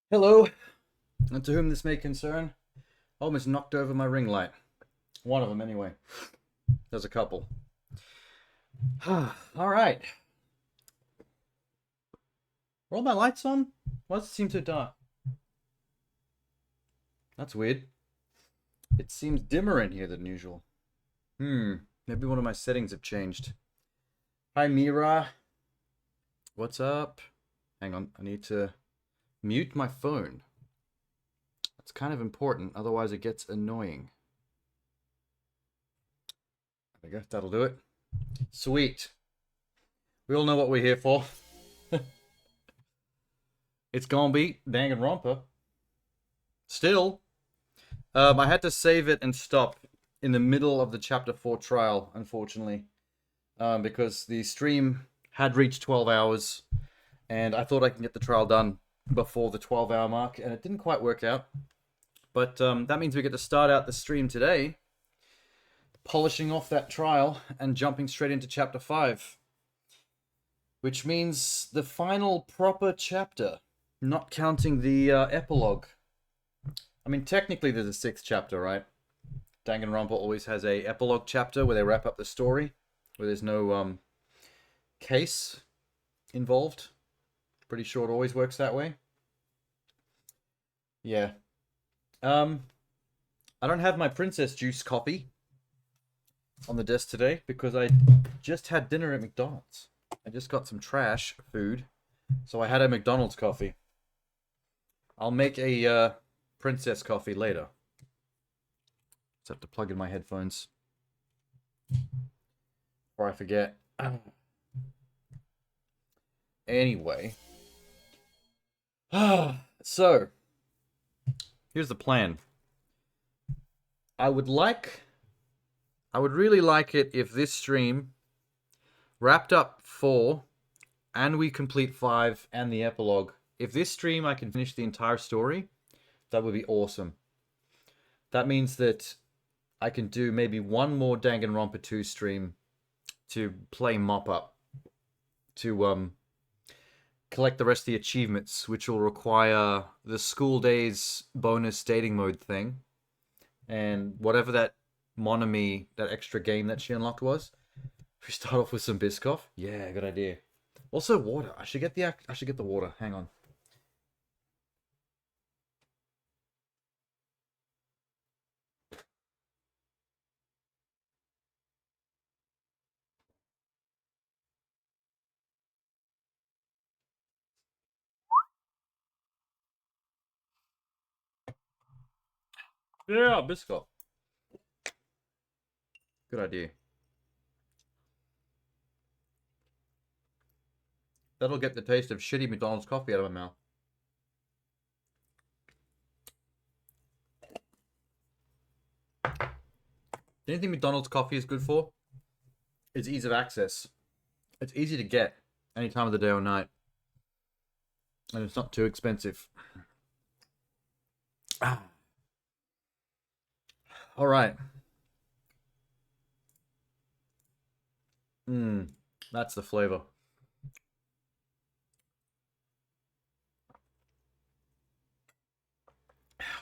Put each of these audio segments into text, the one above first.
Hello, and to whom this may concern, I almost knocked over my ring light. One of them, anyway. There's a couple. Alright. Are all my lights on? Why does it seem so dark? That's weird. It seems dimmer in here than usual. Maybe one of my settings have changed. Hi, Mira. What's up? Hang on, I need to mute my phone. That's kind of important, otherwise it gets annoying. There we go, that'll do it. Sweet. We all know what we're here for. It's gonna be Danganronpa. Still, I had to save it and stop in the middle of the Chapter 4 trial, unfortunately. Because the stream had reached 12 hours, and I thought I could get the trial done before the 12-hour mark, and it didn't quite work out. But that means we get to start out the stream today, polishing off that trial and jumping straight into Chapter 5. Which means the final proper chapter, not counting the epilogue. I mean, technically there's a sixth chapter, right? Danganronpa always has a epilogue chapter where they wrap up the story, where there's no case involved. Pretty sure it always works that way. Yeah. I don't have my Princess Juice copy on the desk today because I just had dinner at McDonald's. I just got some trash food, so I had a McDonald's coffee. I'll make a Princess coffee later. Just have to plug in my headphones before I forget. Anyway. So, here's the plan. I would really like it if this stream wrapped up 4 and we complete 5 and the epilogue. If this stream I can finish the entire story, that would be awesome. That means that I can do maybe one more Danganronpa 2 stream to play mop up, to collect the rest of the achievements, which will require the school days bonus dating mode thing, and whatever that Monami, that extra game that she unlocked was. We start off with some Biscoff. Yeah, good idea. Also water. I should get the water. Hang on. Yeah, Biscoff. Good idea. That'll get the taste of shitty McDonald's coffee out of my mouth. Anything McDonald's coffee is good for is ease of access. It's easy to get any time of the day or night. And it's not too expensive. All right. That's the flavor.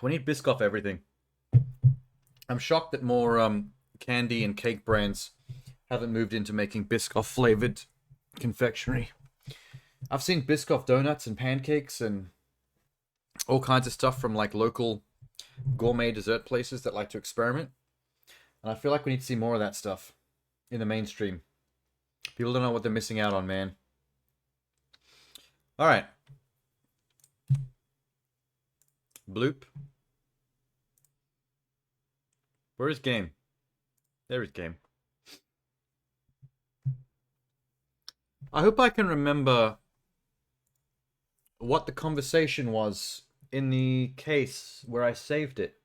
We need Biscoff everything. I'm shocked that more candy and cake brands haven't moved into making Biscoff flavored confectionery. I've seen Biscoff donuts and pancakes and all kinds of stuff from like local gourmet dessert places that like to experiment. And I feel like we need to see more of that stuff in the mainstream. People don't know what they're missing out on, man. All right. Bloop. Where is game? There is game. I hope I can remember what the conversation was in the case where I saved it.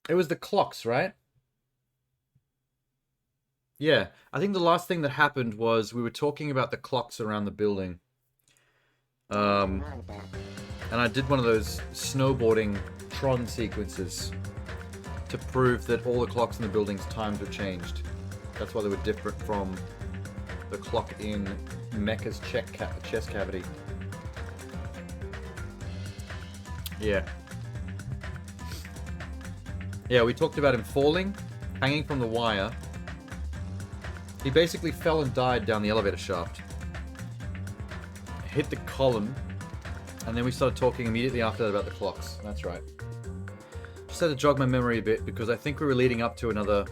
It was the clocks, right? Yeah, I think the last thing that happened was we were talking about the clocks around the building. And I did one of those snowboarding Tron sequences to prove that all the clocks in the building's times were changed. That's why they were different from the clock in Mecha's chest cavity. Yeah. Yeah, we talked about him falling, hanging from the wire. He basically fell and died down the elevator shaft. Hit the column, and then we started talking immediately after that about the clocks. That's right. Just had to jog my memory a bit, because I think we were leading up to another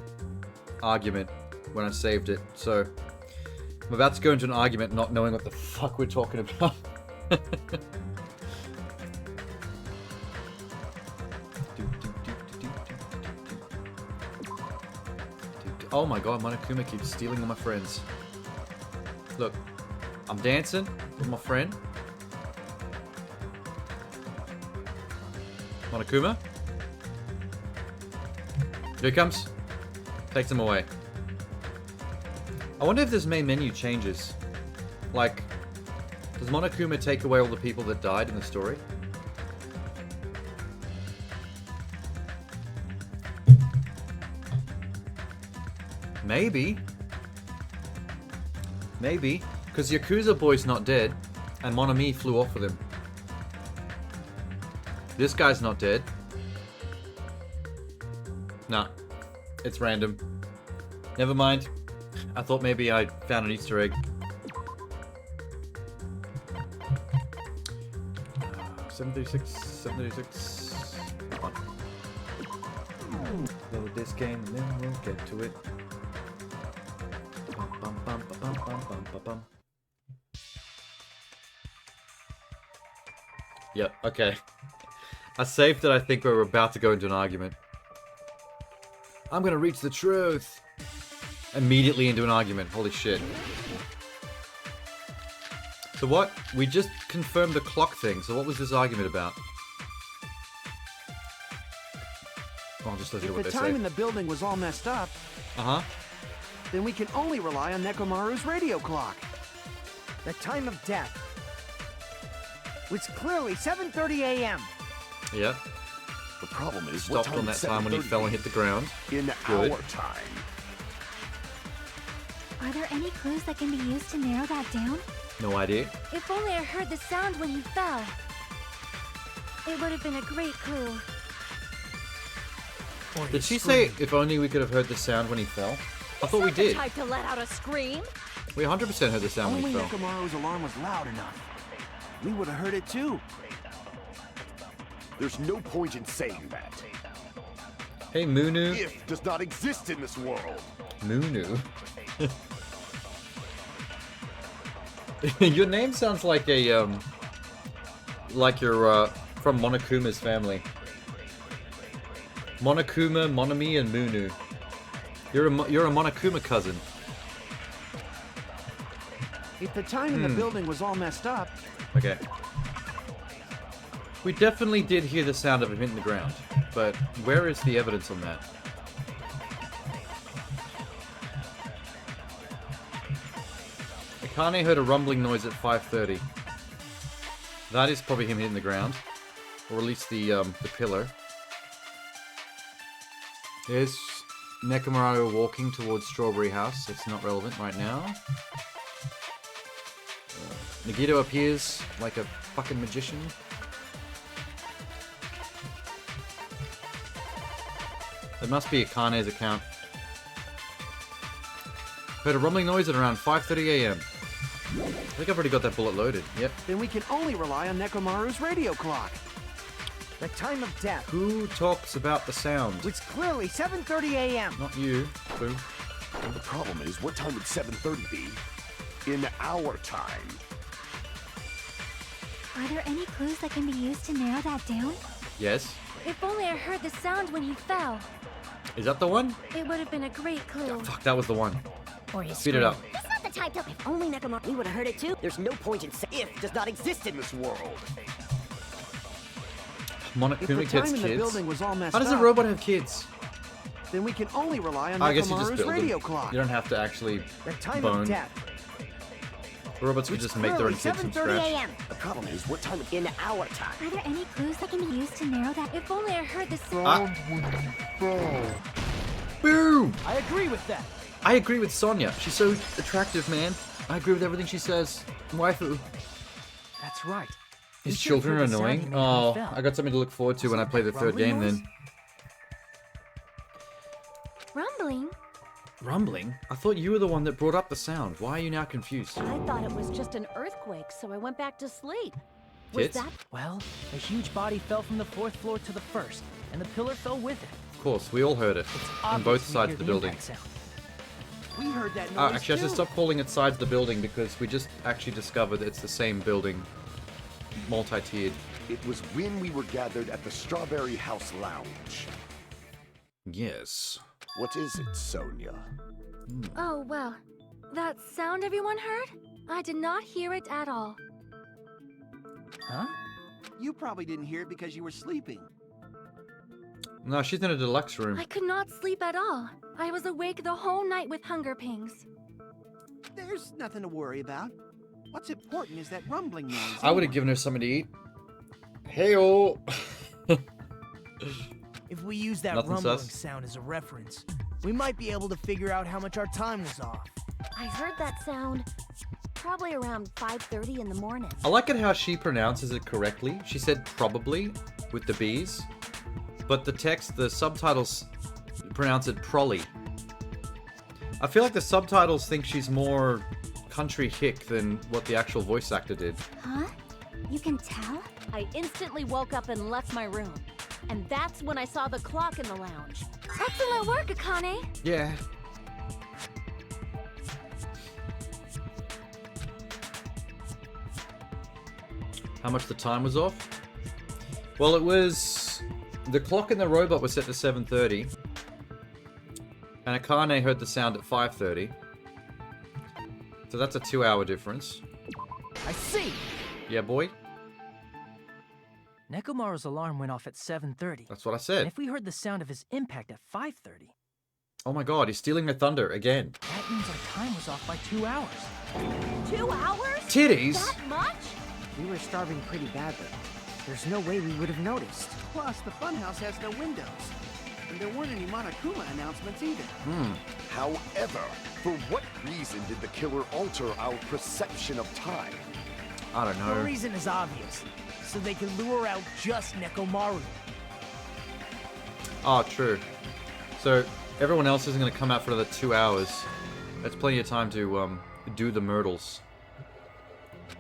argument when I saved it. So, I'm about to go into an argument not knowing what the fuck we're talking about. Oh my god, Monokuma keeps stealing all my friends. Look, I'm dancing with my friend. Monokuma. Here he comes. Takes him away. I wonder if this main menu changes. Like, does Monokuma take away all the people that died in the story? Maybe. Maybe. Because Yakuza Boy's not dead, and Monami flew off with him. This guy's not dead. Nah. It's random. Never mind. I thought maybe I found an Easter egg. 736, 736. Come on. Load this game and then we'll get to it. Bum, bum, bum, bum, bum, bum, bum, bum. Yep, okay. I saved it. I think we were about to go into an argument. I'm gonna reach the truth. Immediately into an argument. Holy shit. So what? We just confirmed the clock thing. So what was this argument about? Oh, I'll just listen to what they say. If the time in the building was all messed up, then we can only rely on Nekomaru's radio clock. The time of death was clearly 7:30 a.m. Yeah. The problem is, stopped on that time when he fell and hit the ground. In Good. our time. Are there any clues that can be used to narrow that down? No idea. If only I heard the sound when he fell. It would have been a great clue. Did she say if only we could have heard the sound when he fell? I thought we did. Type to let out a scream. We 100% heard the sound when Only he fell. Nekomaru's alarm was loud enough. We would have heard it too. There's no point in saying that. Hey, Munu. If does not exist in this world. Munu. Your name sounds like a like you're from Monokuma's family. Monokuma, Monami, and Munu. You're a Monokuma cousin. If the time in the building was all messed up, Okay. We definitely did hear the sound of him hitting the ground, but where is the evidence on that? Akane heard a rumbling noise at 5:30. That is probably him hitting the ground, or at least the pillar. Here's Nekomaru walking towards Strawberry House. It's not relevant right now. Nagito appears like a fucking magician. It must be Akane's account. Heard a rumbling noise at around 5:30 a.m. I think I've already got that bullet loaded. Yep. then we can only rely on Nekomaru's radio clock. The time of death Who talks about the sound? was clearly 7:30 a.m. Not you, Boo. And the problem is, what time would 7:30 be? In our time. Are there any clues that can be used to narrow that down? Yes. If only I heard the sound when he fell. Is that the one? It would have been a great clue. Oh, fuck, that was the one. Or his Speed it up. That's not the type to. If only Nekomaru, we would have heard it too. There's no point in saying if does not exist in this world. If Monokuma the gets time in the kids. building was all messed How does a up, robot have kids? then we can only rely on I guess you just Nekomaru's build radio them. clock. You don't have to actually The time bone. of death Robots can was just make their own clearly kids from 7:30 scratch. a.m. The problem is, what time In our time. Are there any clues that can be used to narrow that? If only I heard the sound. Boo! I agree with that. I agree with Sonya. She's so attractive, man. I agree with everything she says. Waifu. That's right. His children are annoying. Oh, I got something to look forward to when I play the third game then. Rumbling? Rumbling? I thought you were the one that brought up the sound. Why are you now confused? I thought it was just an earthquake, so I went back to sleep. Was Tits? that? Well, a huge body fell from the 4th floor to the 1st, and the pillar fell with it. Of course, we all heard it. It's On obvious both we sides hear of the building. impact sound. We heard that noise Actually, I should too. stop calling it sides of the building because we just actually discovered it's the same building. Multi-tiered. It was when we were gathered at the Strawberry House Lounge. Yes. What is it, Sonya? Oh, well. That sound everyone heard? I did not hear it at all. Huh? You probably didn't hear it because you were sleeping. No, she's in a deluxe room. I could not sleep at all. I was awake the whole night with hunger pangs. There's nothing to worry about. What's important is that rumbling noise. I would have given her something to eat. Hey-oh! If we use that Nothing rumbling sus? sound as a reference, we might be able to figure out how much our time was off. I heard that sound probably around 5:30 in the morning. I like it how she pronounces it correctly. She said probably with the B's. But the text, the subtitles pronounce it prolly. I feel like the subtitles think she's more country hick than what the actual voice actor did. Huh? You can tell? I instantly woke up and left my room. And that's when I saw the clock in the lounge. Excellent work, Akane. Yeah. How much the time was off? Well, it was... The clock in the robot was set to 7:30. And Akane heard the sound at 5:30. So that's a 2-hour difference. I see! Yeah, boy? Nekomaru's alarm went off at 7:30. That's what I And said. if we heard the sound of his impact at 5:30, Oh my god, he's stealing my thunder again. that means our time was off by 2 hours. 2 hours? Titties? That much? We were starving pretty badly. There's no way we would have noticed. Plus, the funhouse has no windows. And there weren't any Monokuma announcements either. However, for what reason did the killer alter our perception of time? I don't The know. reason is obvious. So they can lure out just Nekomaru. Oh, true. So, everyone else isn't going to come out for another 2 hours. That's plenty of time to, do the myrtles.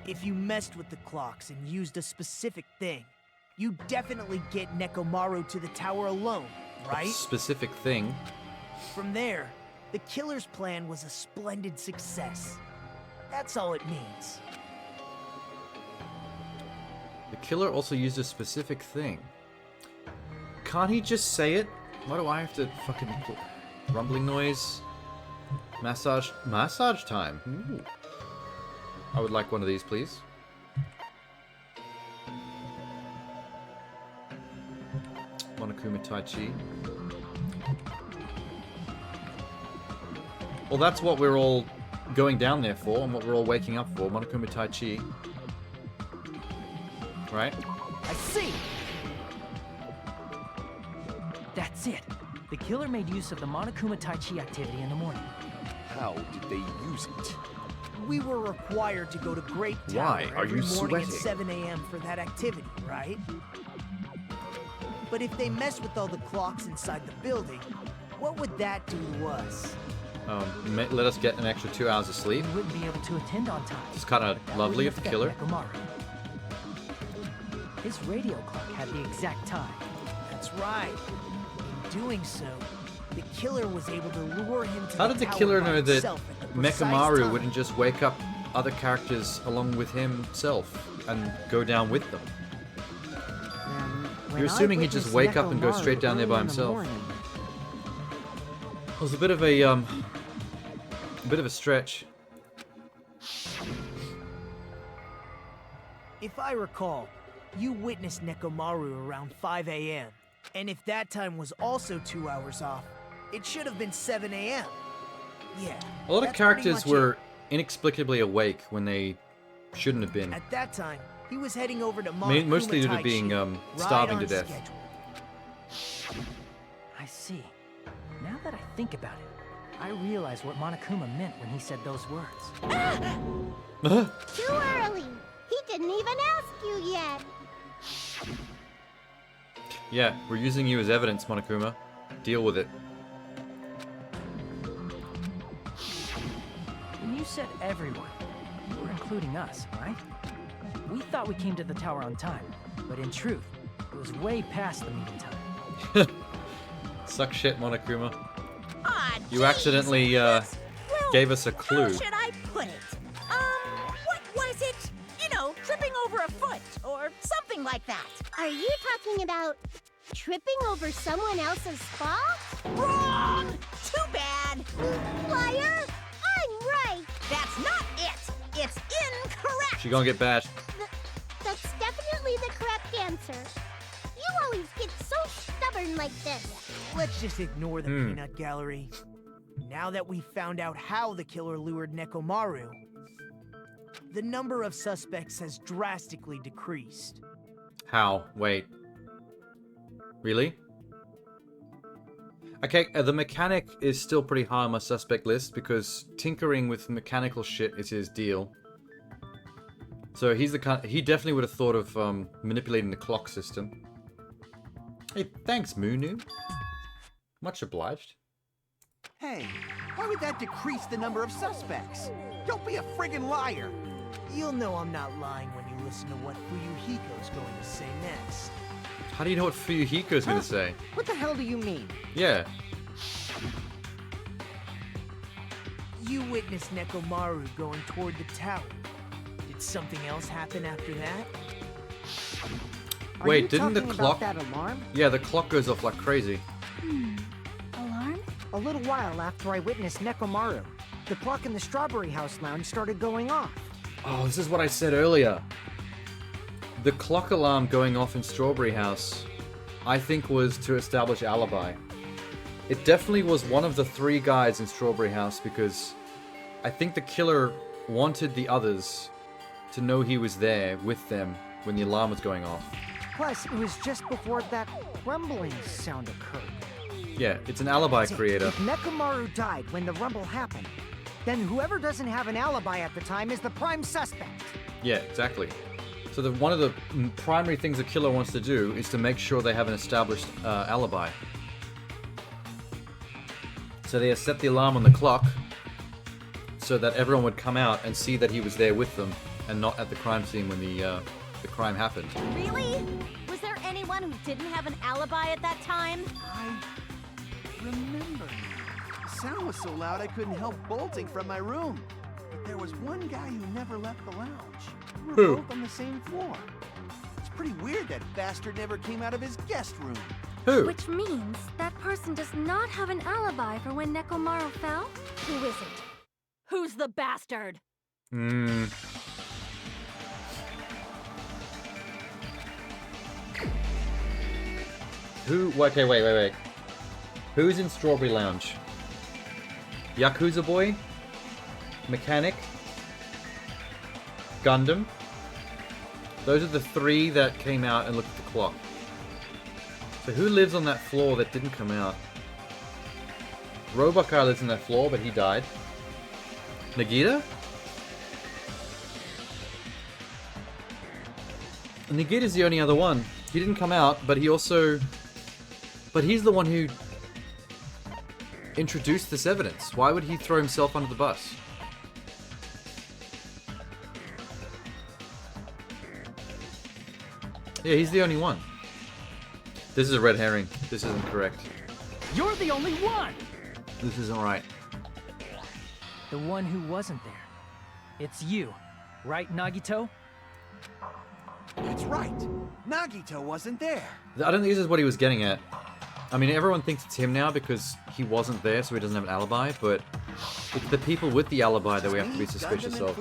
If you messed with the clocks and used a specific thing, you definitely get Nekomaru to the tower alone, right? Specific thing. From there, the killer's plan was a splendid success. That's all it means. The killer also used a specific thing. Can't he just say it? Why do I have to fucking... Rumbling noise? Massage time. Ooh. I would like one of these, please. Monokuma Tai Chi. Well, that's what we're all going down there for, and what we're all waking up for. Monokuma Tai Chi. Right? I see! That's it. The killer made use of the Monokuma Tai Chi activity in the morning. How did they use it? We were required to go to Great Tower Why are every you morning at sweating? 7 a.m. for that activity, right? But if they mess with all the clocks inside the building, what would that do to us? Let us get an extra 2 hours of sleep. We wouldn't be able to attend on time. It's kind of That lovely wouldn't of the affect killer. Nekomaru. His radio clock had the exact time. That's right. In doing so, the killer was able to lure him to How the did the tower killer by know that himself at the precise Mekamaru time. wouldn't just wake up other characters along with himself and go down with them? You're assuming he'd just wake up and go straight down there by himself. It was a bit of a stretch. If I recall, you witnessed Nekomaru around 5 a.m. And if that time was also 2 hours off, it should have been 7 a.m. Yeah. A lot of that's characters pretty much were inexplicably awake when they shouldn't have it. been. At that time, he was heading over to Monokuma Mostly due to Tai being Chi, starving right to on death. schedule. I see. Now that I think about it, I realized what Monokuma meant when he said those words. Too early. He didn't even ask you yet. Yeah, we're using you as evidence, Monokuma. Deal with it. When you said everyone, you were including us, right? We thought we came to the tower on time, but in truth, it was way past the meeting time. Suck shit, Monokuma. Aw, You accidentally gave us a clue. How should I put it? What was it? You know, tripping over a foot or something like that. Are you talking about tripping over someone else's fault? Wrong! Too bad. Liar! I'm right. That's not it. It's incorrect. She gonna get bashed. That's definitely the correct answer. You always get so stubborn like this. Let's just ignore the peanut gallery. Now that we've found out how the killer lured Nekomaru, the number of suspects has drastically decreased. How? Wait. Really? Okay, the mechanic is still pretty high on my suspect list because tinkering with mechanical shit is his deal. So he's the kind. He definitely would have thought of manipulating the clock system. Hey, thanks, Moonu. Much obliged. Hey, why would that decrease the number of suspects? Don't be a friggin' liar. You'll know I'm not lying when you listen to what Fuyuhiko's going to say next. How do you know what Fuyuhiko's gonna say? What the hell do you mean? Yeah. You witnessed Nekomaru going toward the tower. Did something else happen after that? Wait, didn't the clock? That alarm? Yeah, the clock goes off like crazy. Alarm? A little while after I witnessed Nekomaru, the clock in the Strawberry House lounge started going off. Oh, this is what I said earlier. The clock alarm going off in Strawberry House, I think, was to establish alibi. It definitely was one of the 3 guys in Strawberry House because I think the killer wanted the others to know he was there with them when the alarm was going off. Plus, it was just before that rumbling sound occurred. Yeah, it's an alibi creator. If Nekomaru died when the rumble happened, then whoever doesn't have an alibi at the time is the prime suspect. Yeah, exactly. So one of the primary things the killer wants to do is to make sure they have an established alibi. So they set the alarm on the clock so that everyone would come out and see that he was there with them and not at the crime scene when the crime happened. Really? Was there anyone who didn't have an alibi at that time? I remember now. The sound was so loud I couldn't help bolting from my room. But there was one guy who never left the lounge. We were Who? both on the same floor. It's pretty weird that bastard never came out of his guest room. Who? Which means that person does not have an alibi for when Nekomaru fell? Who is it? Who's the bastard? Who? Okay, wait. Who's in Strawberry Lounge? Yakuza Boy? Mechanic? Gundam? Those are the 3 that came out and looked at the clock. So who lives on that floor that didn't come out? Robot Guy lives on that floor, but he died. Nagita? Nagita's the only other one. He didn't come out, but he also... But he's the one who introduced this evidence. Why would he throw himself under the bus? Yeah, he's the only one. This is a red herring. This isn't correct. You're the only one! This isn't right. The one who wasn't there. It's you, right, Nagito? That's right. Nagito wasn't there. I don't think this is what he was getting at. I mean, everyone thinks it's him now because he wasn't there, so he doesn't have an alibi, but it's the people with the alibi that we have to be suspicious of.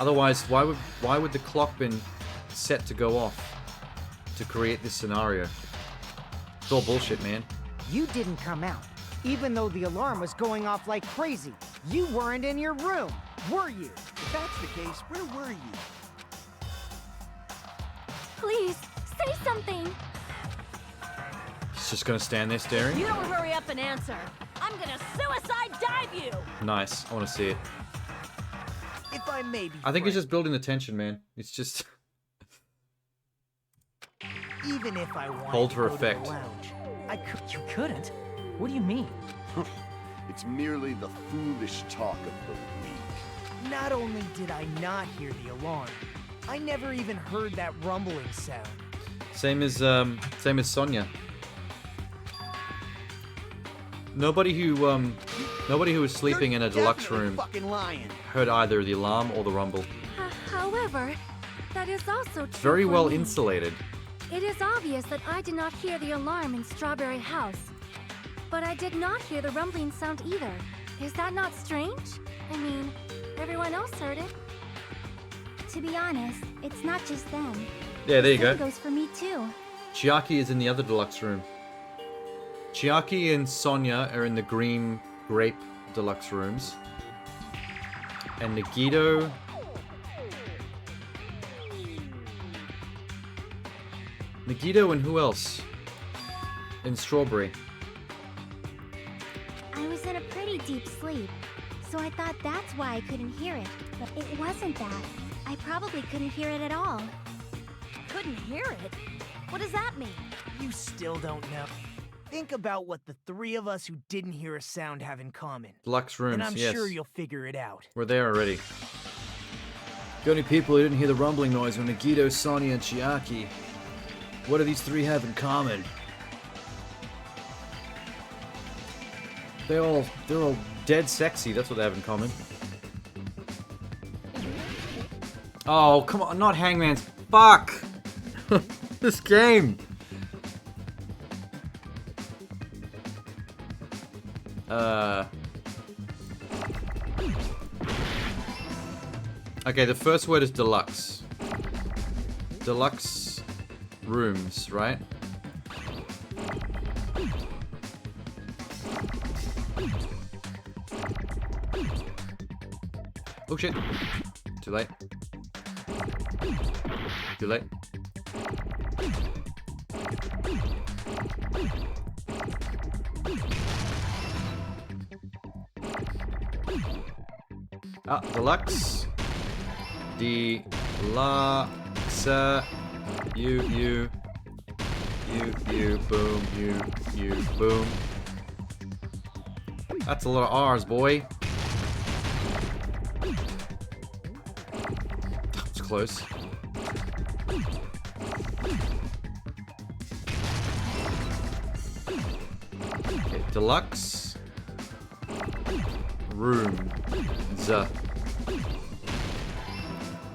Otherwise, why would the clock been set to go off to create this scenario? It's all bullshit, man. You didn't come out, even though the alarm was going off like crazy. You weren't in your room, were you? If that's the case, where were you? Please, say something. He's just gonna stand there staring? You don't hurry up and answer. I'm gonna suicide dive you! Nice. I want to see it. If I may be I think he's frank, just building the tension, man. It's just... even if I wanted Hold to for go to the effect. lounge, I could. You couldn't? What do you mean? It's merely the foolish talk of the weak. Not only did I not hear the alarm, I never even heard that rumbling sound. Same as Sonya. Nobody who was sleeping in a deluxe Definitely room fucking lying. heard either the alarm or the rumble. However, that is also true. Very for well me. insulated. It is obvious that I did not hear the alarm in Strawberry House. But I did not hear the rumbling sound either. Is that not strange? I mean, everyone else heard it. To be honest, it's not just them. Yeah, there you Same go. goes for me too. Chiaki is in the other deluxe room. Chiaki and Sonya are in the green grape deluxe rooms. And Nagito... Nagito and who else? In Strawberry. I was in a pretty deep sleep, so I thought that's why I couldn't hear it. But it wasn't that. I probably couldn't hear it at all. Couldn't hear it? What does that mean? You still don't know. Think about what the three of us who didn't hear a sound have in common. Deluxe rooms, And I'm yes. sure you'll figure it out. We're there already. The only people who didn't hear the rumbling noise were Nagito, Sonya, and Chiaki. What do these three have in common? They're all dead sexy, that's what they have in common. Oh, come on, not Hangman's. Fuck! This game! Okay, the first word is deluxe. Deluxe rooms, right? Oh shit. Too late. Too late. Ah, deluxe. Deluxe. You, boom, you, boom. That's a lot of R's, boy. That was close. Okay, deluxe. Room. Z.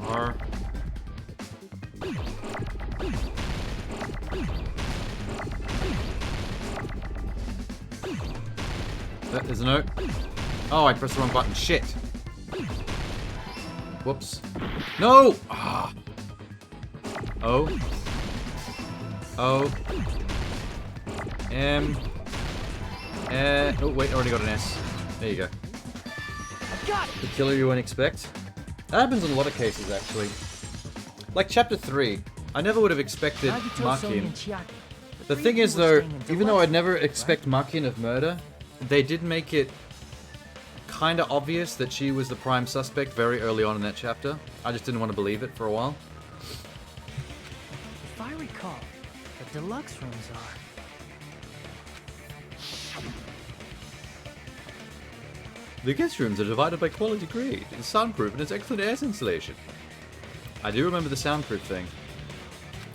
R. There's a note. Oh, I pressed the wrong button. Shit. Whoops. No! Ah. O. O. M. Oh, wait, I already got an S. There you go. Got it! The killer you won't expect. That happens in a lot of cases, actually. Like Chapter 3. I never would have expected Nagito, Sonya, Makin. and Chiaki. The Three thing is, people though, staying in even though I'd deluxe never rooms, expect Makin of murder, they did make it kind of obvious that she was the prime suspect very early on in that chapter. I just didn't want to believe it for a while. If I recall, the deluxe rooms are... The guest rooms are divided by quality grade. It's soundproof and has excellent air insulation. I do remember the soundproof thing.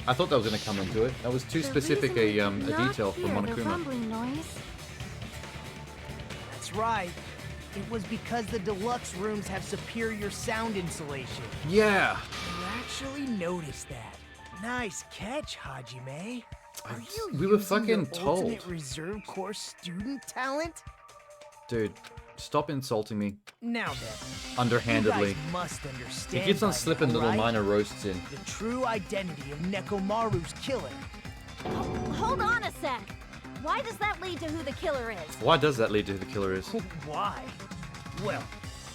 I thought that was going to come into it. That was too The specific reason we a did not detail from hear the Monokuma. rumbling noise. That's right. It was because the deluxe rooms have superior sound insulation. Yeah! You actually noticed that. Nice catch, Hajime. Are you We were using fucking your told. ultimate reserve corps student talent? Dude, stop insulting me. Now then, Underhandedly. you guys must He understand. keeps on by slipping now, little right? minor roasts in. The true identity of Nekomaru's killer. Hold on a sec. Why does that lead to who the killer is? Why does that lead to who the killer is? Why? Well,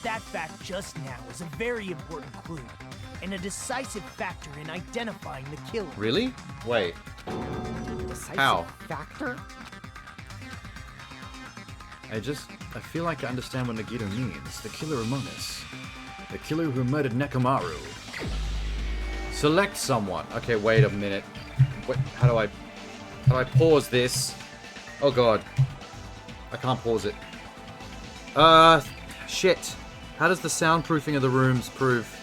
that fact just now is a very important clue, and a decisive factor in identifying the killer. Really? Wait. Decisive How? factor? I feel like I understand what Nagito means. The killer among us. The killer who murdered Nekomaru. Select someone. Okay, wait a minute. Wait, how do I pause this? Oh god. I can't pause it. Shit. How does the soundproofing of the rooms prove?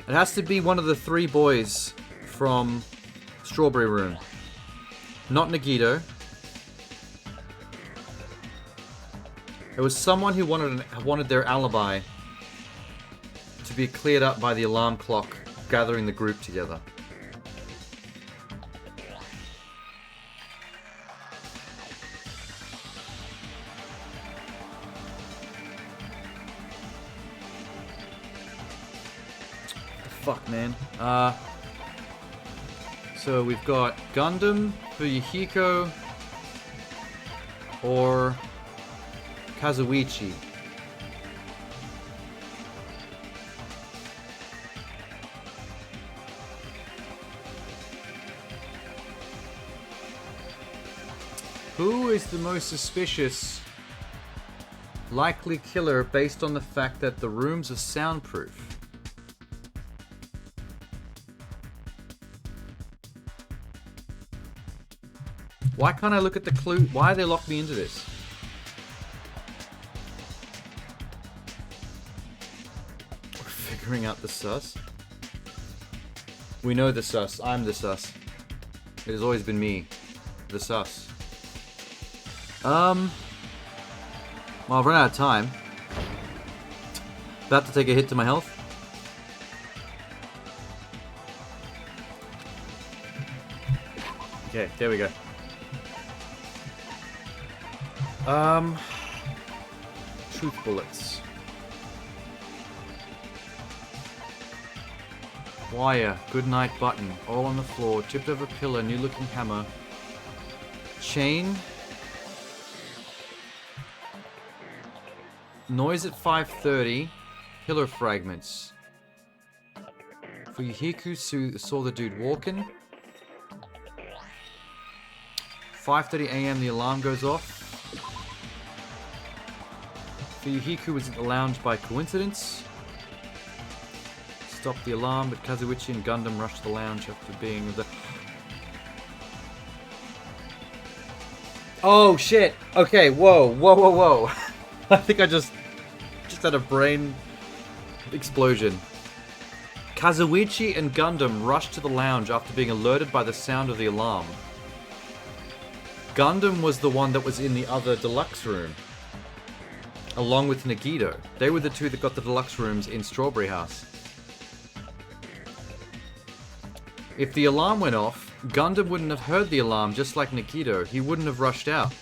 It has to be one of the 3 boys from Strawberry Room. Not Nagito. It was someone who wanted their alibi to be cleared up by the alarm clock gathering the group together. Fuck, man. So we've got Gundam, Fuyuhiko, or Kazuichi. Who is the most suspicious likely killer based on the fact that the rooms are soundproof? Why can't I look at the clue? Why they locked me into this? We're figuring out the sus. We know the sus. I'm the sus. It has always been me. The sus. Well, I've run out of time. About to take a hit to my health. Okay, there we go. Truth bullets. Wire, goodnight button, all on the floor, tipped over pillar, new looking hammer. Chain. Noise at 5:30. Pillar fragments. Fuyuhiko saw the dude walking. 5:30 a.m. the alarm goes off. Fuyuhiko was at the lounge by coincidence. Stopped the alarm, but Kazuichi and Gundam rushed the lounge after being the... Oh shit! Okay, whoa. I think I just had a brain explosion. Kazuichi and Gundam rushed to the lounge after being alerted by the sound of the alarm. Gundam was the one that was in the other deluxe room. Along with Nagito. They were the 2 that got the deluxe rooms in Strawberry House. If the alarm went off, Gundam wouldn't have heard the alarm just like Nagito. He wouldn't have rushed out.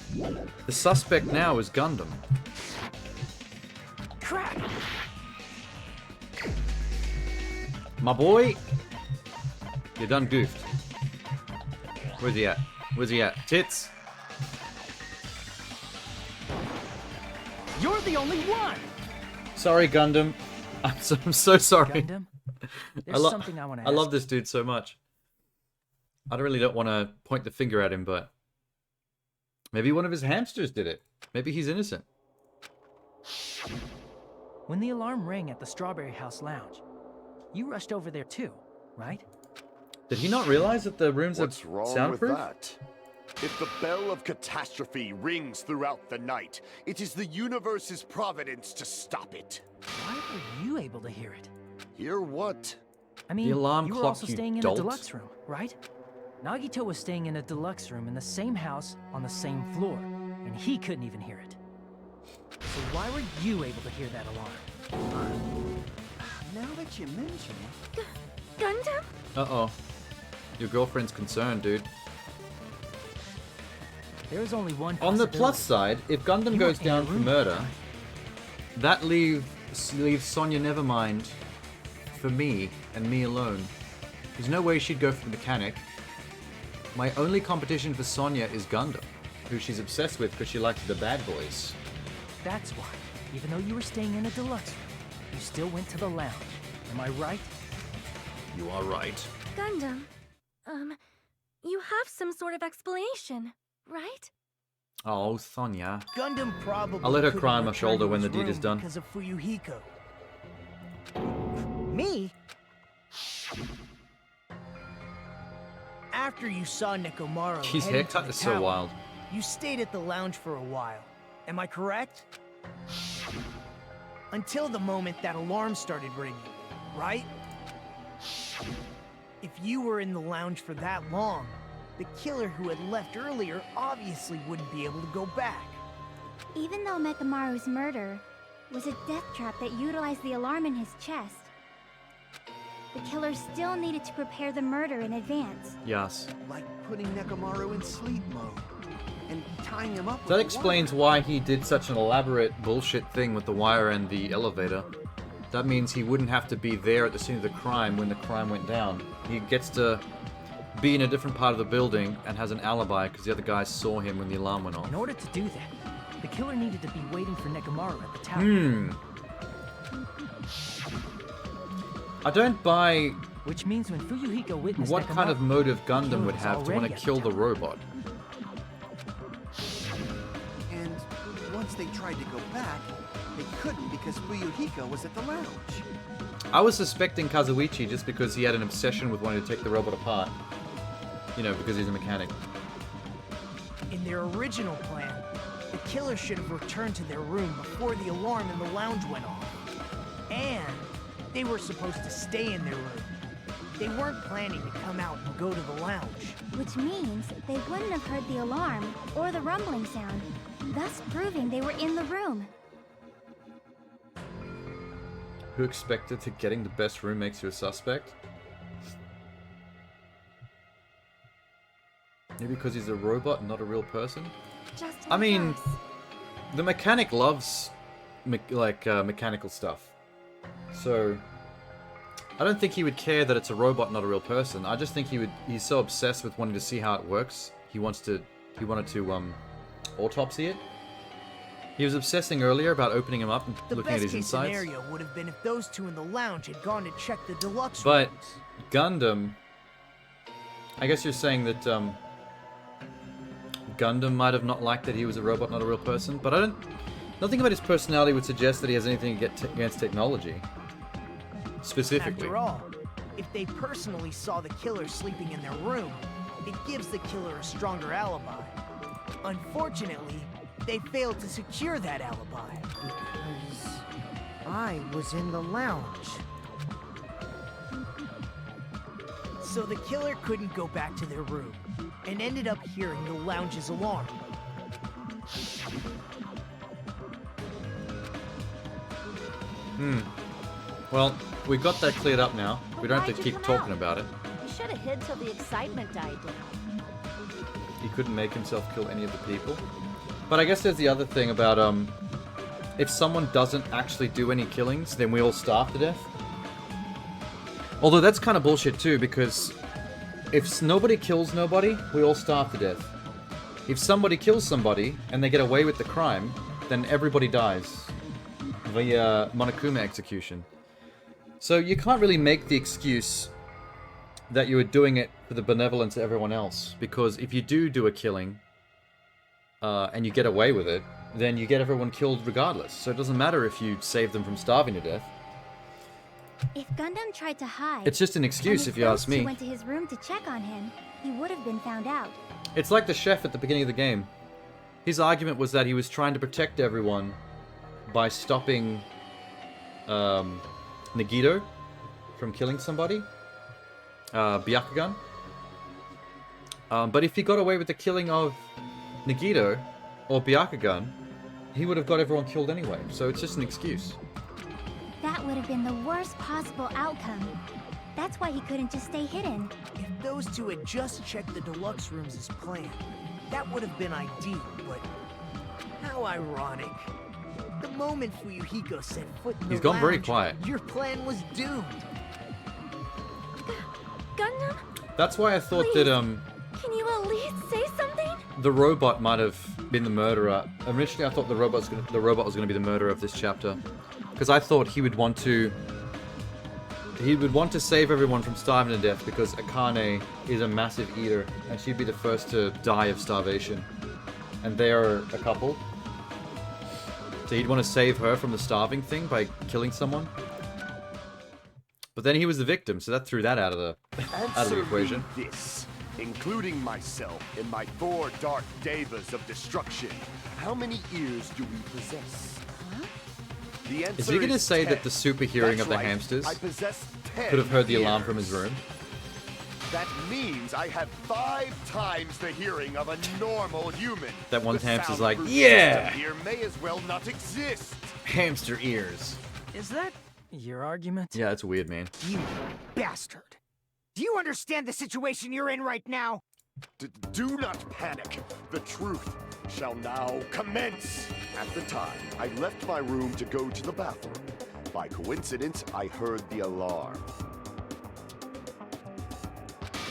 The suspect now is Gundam. Crap! My boy! You done goofed. Where's he at? Where's he at? Tits! You're the only one! Sorry, Gundam. I'm so sorry. Gundam, there's something I want to ask. I love this dude so much. I don't want to point the finger at him, but maybe one of his hamsters did it. Maybe he's innocent. When the alarm rang at the Strawberry House lounge, you rushed over there too, right? Did he not realize that the rooms are What's wrong soundproof? with that? If the bell of catastrophe rings throughout the night, it is the universe's providence to stop it. Why were you able to hear it? Hear what? I mean, The alarm you were clock, also you staying in dolt. a deluxe room, right? Nagito was staying in a deluxe room in the same house on the same floor, and he couldn't even hear it. So why were you able to hear that alarm? Now that you mention it... Gundam? Uh-oh. Your girlfriend's concerned, dude. There is only one On the possibility. plus side, if Gundam You goes were in a down for room, murder, right? that leaves Sonya Nevermind for me, and me alone. There's no way she'd go for the mechanic. My only competition for Sonya is Gundam, who she's obsessed with because she likes the bad boys. That's why, even though you were staying in a deluxe room, you still went to the lounge. Am I right? You are right. Gundam, you have some sort of explanation, right? Oh, Sonya. Gundam probably I'll let her couldn't cry on my return shoulder to when the his deed is room done. Because of Fuyuhiko. Me? After you saw Nekomaru His heading haircut to the is so tower, wild. You stayed at the lounge for a while. Am I correct? Until the moment that alarm started ringing, right? If you were in the lounge for that long, the killer who had left earlier obviously wouldn't be able to go back. Even though Mekamaru's murder was a death trap that utilized the alarm in his chest, the killer still needed to prepare the murder in advance. Yes. Like putting Nekomaru in sleep mode and tying him up with That the explains wire. why he did such an elaborate bullshit thing with the wire and the elevator. That means he wouldn't have to be there at the scene of the crime when the crime went down. He gets to be in a different part of the building and has an alibi because the other guys saw him when the alarm went off. In order to do that, the killer needed to be waiting for Nekomaru at the tower. I don't buy Which means when Fuyuhiko witnessed what kind of motive Gundam killer would was have to want already to at the kill the tower. robot. And once they tried to go back, they couldn't because Fuyuhiko was at the lounge. I was suspecting Kazuichi just because he had an obsession with wanting to take the robot apart. You know, because he's a mechanic. In their original plan, the killer should have returned to their room before the alarm in the lounge went off. And they were supposed to stay in their room. They weren't planning to come out and go to the lounge. Which means they wouldn't have heard the alarm or the rumbling sound, thus proving they were in the room. Who expected to getting the best room makes you a suspect? Maybe because he's a robot, not a real person? Just I mean, reverse. the mechanic loves mechanical stuff. So I don't think he would care that it's a robot, not a real person. I just think he's so obsessed with wanting to see how it works. He wanted to autopsy it. He was obsessing earlier about opening him up and The looking at best his case insides. scenario would have been if those two in the lounge had gone to check the deluxe But rooms. Gundam, I guess you're saying that Gundam might have not liked that he was a robot, not a real person. But nothing about his personality would suggest that he has anything against technology. Specifically. After all, if they personally saw the killer sleeping in their room, it gives the killer a stronger alibi. Unfortunately, they failed to secure that alibi. Because I was in the lounge. So the killer couldn't go back to their room, and ended up hearing the lounge's alarm. Well, we got that cleared up now. But We don't have why'd to you keep come talking out? about it. You should have hid till the excitement died down. He couldn't make himself kill any of the people. But I guess there's the other thing about, if someone doesn't actually do any killings, then we all starve to death. Although that's kind of bullshit too, because if nobody kills nobody, we all starve to death. If somebody kills somebody, and they get away with the crime, then everybody dies. Via Monokuma execution. So you can't really make the excuse that you were doing it for the benevolence of everyone else, because if you do a killing, and you get away with it, then you get everyone killed regardless. So it doesn't matter if you save them from starving to death. If Gundam tried to hide, It's just an excuse, and if you ask those two me. went to his room to check on him, he would have been found out. It's like the chef at the beginning of the game. His argument was that he was trying to protect everyone by stopping Nagito from killing somebody. Byakugan. But if he got away with the killing of Nagito or Byakugan, he would have got everyone killed anyway. So it's just an excuse. That would have been the worst possible outcome. That's why he couldn't just stay hidden. If those two had just checked the deluxe rooms as planned, that would have been ideal, but how ironic. The moment Fuyuhiko set foot in the He's gone very lounge, quiet. Your plan was doomed. Gundam? That's why I thought Please. that Can you at least say something? the robot might have been the murderer. Originally, I thought the robot was going to be the murderer of this chapter, because I thought he would want to save everyone from starving to death, because Akane is a massive eater, and she'd be the first to die of starvation. And they are a couple. So he'd want to save her from the starving thing by killing someone. But then he was the victim, so that threw that out of the equation. Me this, including myself in my 4 dark devas of destruction. How many ears do we possess? Huh? The answer Is he going to say 10. that the super hearing That's of the right, hamsters I possess 10 could have heard the alarm ears. from his room? That means I have 5 times the hearing of a normal human. That one The hamster's like, soundproof yeah! system here may as well not exist. Hamster ears. Is that your argument? Yeah, it's weird, man. You bastard. Do you understand the situation you're in right now? Do not panic. The truth shall now commence. At the time, I left my room to go to the bathroom. By coincidence, I heard the alarm.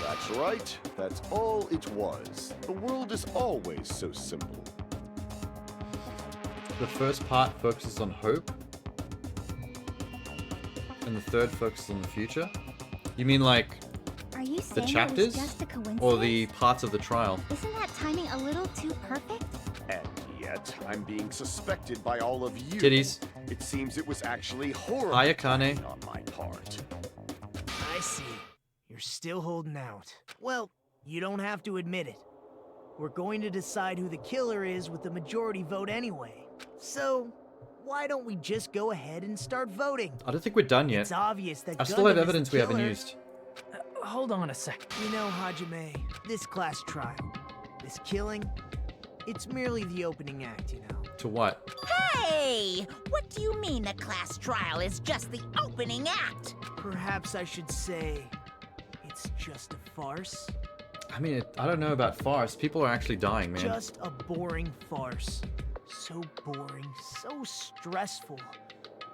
That's right. That's all it was. The world is always so simple. The first part focuses on hope, and the third focuses on the future. You mean like Are you the saying it was chapters, just a coincidence? or the parts of the trial? Isn't that timing a little too perfect? And yet, I'm being suspected by all of you. Titties. It seems it was actually horrible Hi, Akane. on my part. I see. You're still holding out. Well, you don't have to admit it. We're going to decide who the killer is with the majority vote anyway. So, why don't we just go ahead and start voting? I don't think we're done It's yet. obvious that I still have Gundam is the evidence we haven't killer. used. Hold on a sec. You know, Hajime, this class trial, this killing, it's merely the opening act, you know. To what? Hey! What do you mean the class trial is just the opening act? Perhaps I should say it's just a farce. I mean, I don't know about farce. People are actually dying, man. Just a boring farce. So boring, so stressful.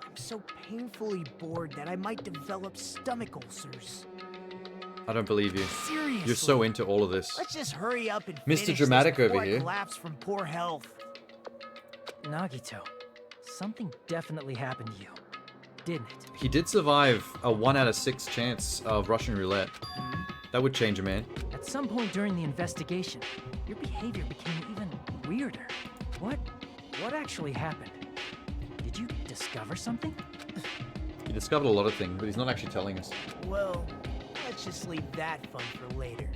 I'm so painfully bored that I might develop stomach ulcers. I don't believe you. Seriously. You're so into all of this. Let's just hurry up and Mr. finish this Dramatic before over I here. collapse from poor health. Nagito, something definitely happened to you, didn't it? He did survive a 1 out of 6 chance of Russian roulette. That would change a man. At some point during the investigation, your behavior became even weirder. What actually happened? Did you discover something? He discovered a lot of things, but he's not actually telling us. Well, let's just leave that fun for later.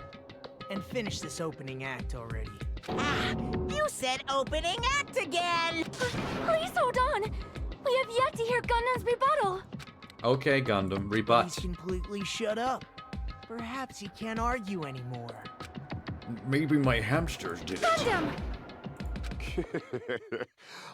And finish this opening act already. Ah, you said opening act again! Please hold on. We have yet to hear Gundam's rebuttal. Okay, Gundam, rebut. He's completely shut up. Perhaps he can't argue anymore. Maybe my hamsters did it. Gundam!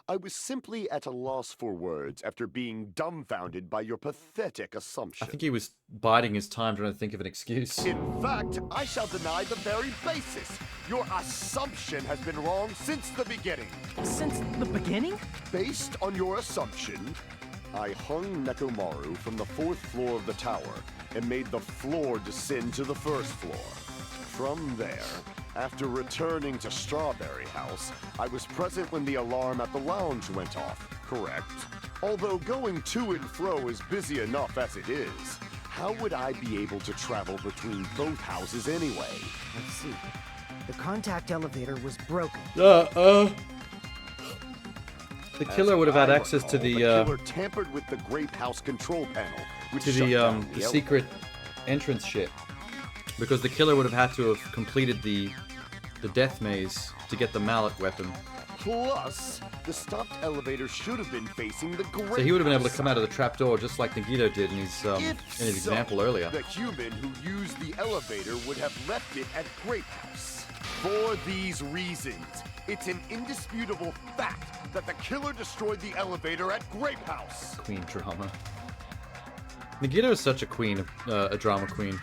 I was simply at a loss for words after being dumbfounded by your pathetic assumption. I think he was biding his time trying to think of an excuse. In fact, I shall deny the very basis. Your assumption has been wrong since the beginning. Since the beginning? Based on your assumption, I hung Nekomaru from the 4th floor of the tower and made the floor descend to the 1st floor. From there, after returning to Strawberry House, I was present when the alarm at the lounge went off, correct? Although going to and fro is busy enough as it is, how would I be able to travel between both houses anyway? Let's see. The contact elevator was broken. The killer As would have had I access to recall, the killer tampered with the Grape House control panel, which to shut the down the secret entrance ship, because the killer would have had to have completed the death maze to get the mallet weapon. Plus, the stopped elevator should have been facing the Grape So he would have been able to House come out of the trapdoor just like Nagito did in his so, example earlier. The human who used the elevator would have left it at Grape House. For these reasons, it's an indisputable fact that the killer destroyed the elevator at Grape House. Queen drama. Nagito is such a queen, a drama queen.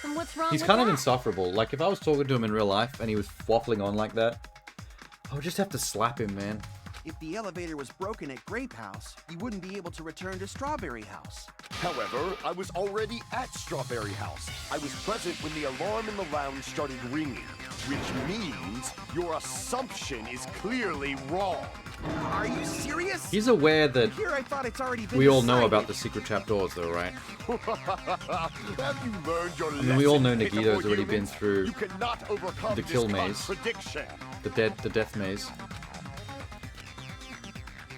And what's wrong He's with kind of that? insufferable. Like, if I was talking to him in real life and he was waffling on like that, I would just have to slap him, man. if the elevator was broken at Grape House, you wouldn't be able to return to Strawberry House. However, I was already at Strawberry House. I was present when the alarm in the lounge started ringing, which means your assumption is clearly wrong. Are you serious? He's aware that Here I thought it's already been we all know decided. about the secret trapdoors, though, right? Have you learned your lesson? I mean, we all know pitiful Nagito's already been humans? through You cannot overcome the this kill maze. contradiction. The death maze.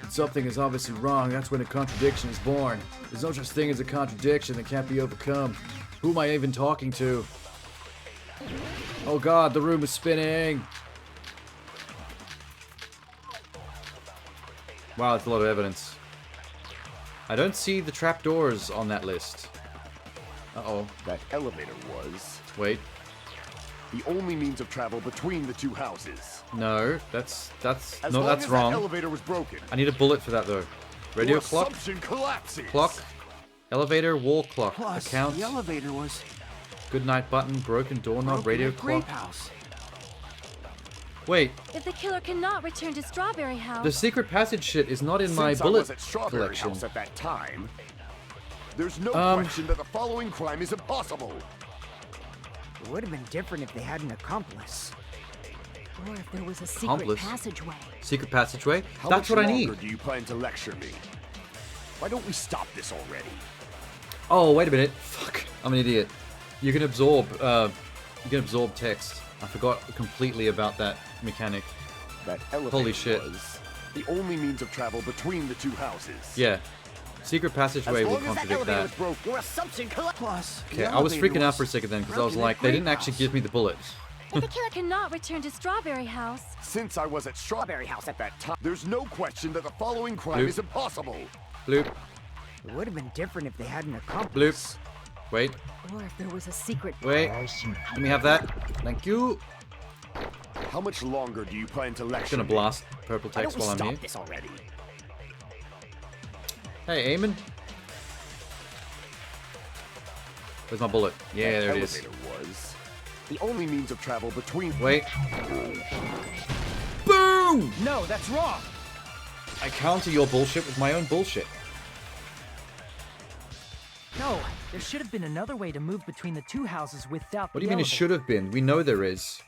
Something is obviously wrong. That's when a contradiction is born. There's no such thing as a contradiction that can't be overcome. Who am I even talking to? Oh god, the room is spinning. Wow, that's a lot of evidence. I don't see the trapdoors on that list. Uh-oh. That elevator was Wait. the only means of travel between the two houses. No, that's As no, long that's as wrong. That elevator was broken. I need a bullet for that though. Radio Your clock. assumption collapses. Clock. Elevator, wall clock. Plus, Account. the elevator was Good night button, broken doorknob, broken radio at Grape clock. House. Wait, If the killer cannot return to Strawberry House, the secret passage shit is not in my Since I bullet was at Strawberry collection. House at that time, there's no Um, question that the following crime is impossible. It would have been different if they had an accomplice. Or if there was a secret Accomplice. passageway. Secret passageway? How That's much what I longer need. do you plan to lecture me? Why don't we stop this already? Oh, wait a minute. Fuck. I'm an idiot. You can absorb text. I forgot completely about that mechanic. That elevator Holy shit. was the only means of travel between the two houses. Yeah. Secret passageway As will long as that contradict elevator that. was broken, Your assumption collapsed. Plus, Okay, the I was elevator freaking out for a second then because I was broken at like, they Grape didn't actually House. give me the bullet. if the killer cannot return to Strawberry House, since I was at Strawberry House at that time, there's no question that the following crime Bloop. is impossible. Bloop. It would have been different if they had an Bloop. accomplice. Wait. Or if there was a secret. Wait. Let me have that. Thank you. How much longer do you plan to I'm lecture gonna me? blast purple Why text don't we while I'm stop here. this already? Hey, Eamon. Where's my bullet? Yeah, That there it is. elevator was the only means of travel between. Wait. Boom! No, that's wrong. I counter your bullshit with my own bullshit. No, there should have been another way to move between the two houses without What do the you mean it elevator. should have been? We know there is.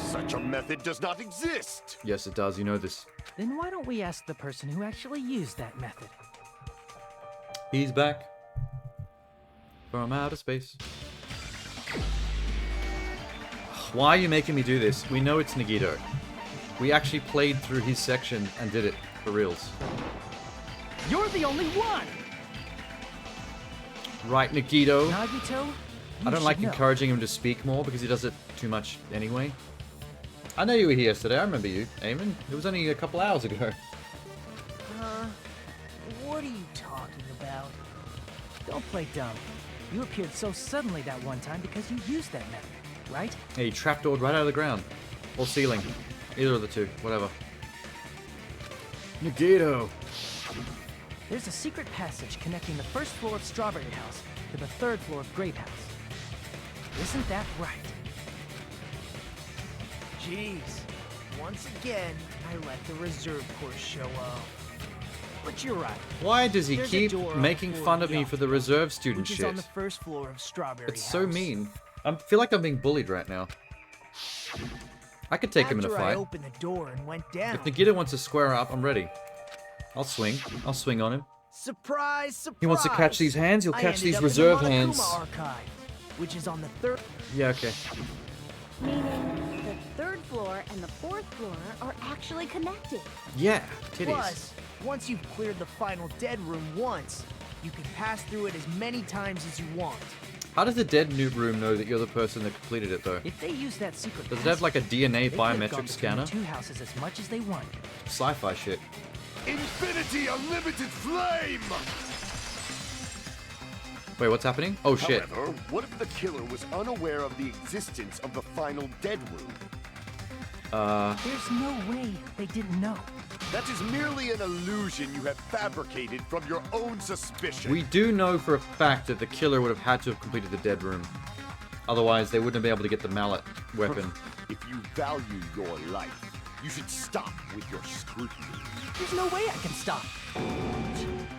Such a method does not exist. Yes, it does. You know this. Then why don't we ask the person who actually used that method? He's back. From outer space. Why are you making me do this? We know it's Nagito. We actually played through his section and did it for reals. You're the only one! Right, Nagito? Nagito? I don't like encouraging him to speak more because he does it too much anyway. I know you were here yesterday. I remember you, Eamon. It was only a couple hours ago. What are you talking about? Don't play dumb. You appeared so suddenly that one time because you used that method, right? Yeah, he trapdoored right out of the ground. Or ceiling. Either of the two. Whatever. Nagito! There's a secret passage connecting the first floor of Strawberry House to the third floor of Grape House. Isn't that right? Jeez. Once again, I let the reserve course show up. But you're right. Why does he There's a keep door on making floor fun of me beyond, for the reserve student which is shit? on the first floor of Strawberry It's House. so mean. I feel like I'm being bullied right now. I could take him in a After I fight. opened the door and went down. If Nagito wants to square up, I'm ready. I'll swing. I'll swing on him. Surprise, surprise! He wants to catch these hands, he'll I catch ended these up in the reserve Monokuma hands. Archive, which is on the third. Yeah, okay. Meaning the third floor and the fourth floor are actually connected. Yeah, titties. Plus, once you've cleared the final dead room once, you can pass through it as many times as you want. How does the dead noob room know that you're the person that completed it, though? If they use that secret Does it have like a DNA they could have gone biometric between scanner? the two houses as much as they wanted. Sci-fi shit. Infinity Unlimited Flame! Wait, what's happening? Oh shit. However, what if the killer was unaware of the existence of the final dead room? There's no way they didn't know. That is merely an illusion you have fabricated from your own suspicion. We do know for a fact that the killer would have had to have completed the dead room. Otherwise, they wouldn't have been able to get the mallet weapon. If you value your life, You should stop with your scrutiny. There's no way I can stop.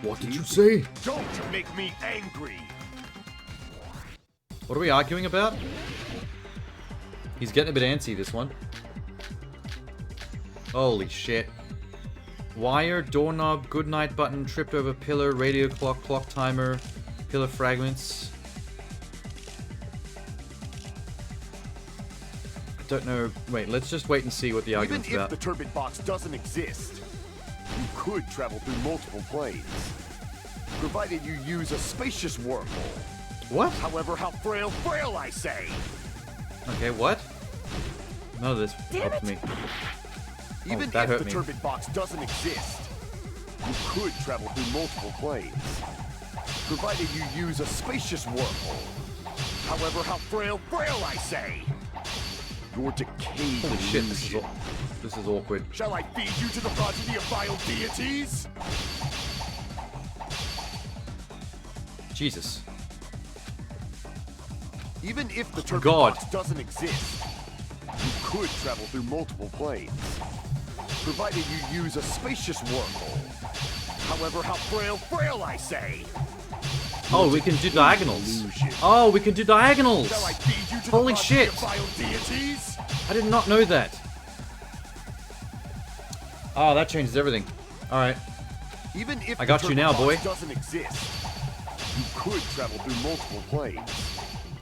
What did you say? Don't make me angry. What are we arguing about? He's getting a bit antsy, this one. Holy shit. Wire, doorknob, goodnight button, tripped over pillar, radio clock, clock timer, pillar fragments. I don't know. Wait, let's just wait and see what the argument's Even if about. the turbid box doesn't exist, you could travel through multiple planes, provided you use a spacious wormhole. What? However, how frail, I say. Okay, what? None of this helped me. Even that if hurt the me. turbid box doesn't exist, you could travel through multiple planes, provided you use a spacious wormhole. However, how frail, I say. Your decayed Holy shit, illusion. this is awkward. Shall I feed you to the progeny of vile deities? Jesus. Even if the turbid God. box doesn't exist, you could travel through multiple planes, provided you use a spacious wormhole. However, how frail, I say. Oh, we can do diagonals. Oh, we can do diagonals. Shall I feed you to Holy the progeny shit. of vile deities? I did not know that. Oh, that changes everything. Alright. Even if I got the you turbid now, box boy. doesn't exist, you could travel through multiple planes.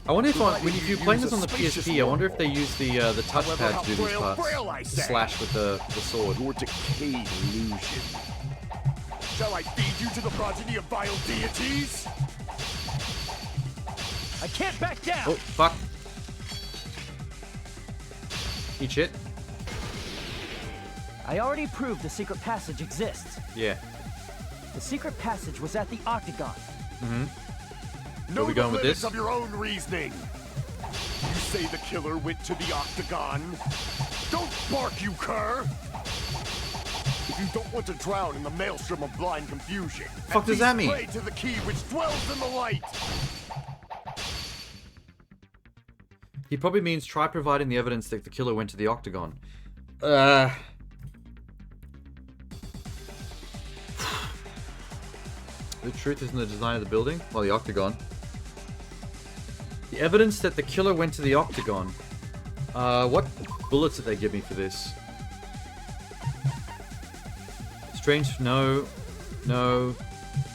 I wonder if Provided if you're you playing use this on a the spacious PSP, I wonder if wormhole. they use the touchpad to do these parts. I To say. slash with the sword. Your decayed illusion. Shall I feed you to the progeny of vile deities? I can't back down! Oh, fuck. Eat shit. I already proved the secret passage exists. Yeah. The secret passage was at the Octagon. Mm-hmm. Know we the going with limits this? of your own reasoning. You say the killer went to the Octagon. Don't bark, you cur! If you don't want to drown in the maelstrom of blind confusion, Fuck does that mean? pray to the key which dwells in the light. He probably means try providing the evidence that the killer went to the Octagon. The truth is in the design of the building? Well, the Octagon. The evidence that the killer went to the Octagon. What bullets did they give me for this? Strange, no. No.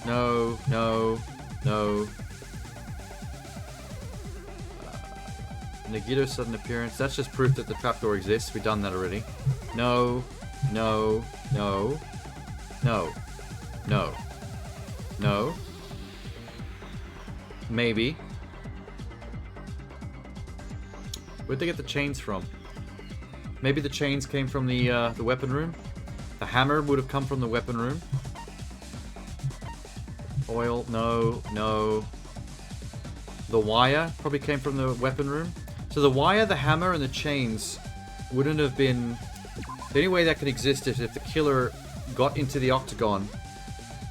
No. No. No. Nagito's sudden appearance. That's just proof that the trapdoor exists. We've done that already. No. No. No. No. No. No. Maybe. Where'd they get the chains from? Maybe the chains came from the weapon room? The hammer would have come from the weapon room. Oil, no, no. The wire probably came from the weapon room. So the wire, the hammer, and the chains wouldn't have been... The only way that could exist is if the killer got into the Octagon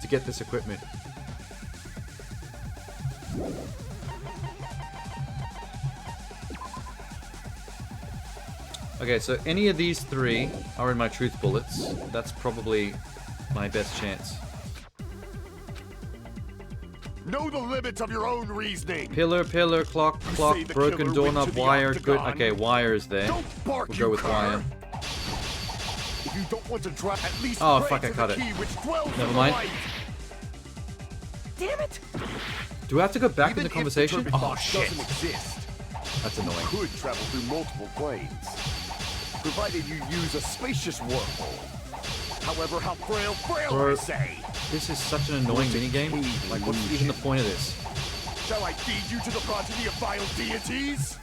to get this equipment. Okay, so any of these three are in my truth bullets. That's probably my best chance. Know the limits of your own reasoning. Pillar, clock, clock, say the broken killer went doorknob, to the wire. Good. Octagon. Okay, wire is there. Don't bark, We'll you go with cur. wire. If you don't want to drown, at least Oh, pray fuck, I to cut the it. key which dwells Never in the mind. light. Damn it! Do I have to go back Even in the if conversation? turbid Oh box shit! doesn't exist, That's annoying. you could travel through multiple planes, provided you use a spacious wormhole. However, how frail Bro, I say. This is such an annoying minigame. Like, what's even the point of this? Shall I feed you to the progeny of vile deities?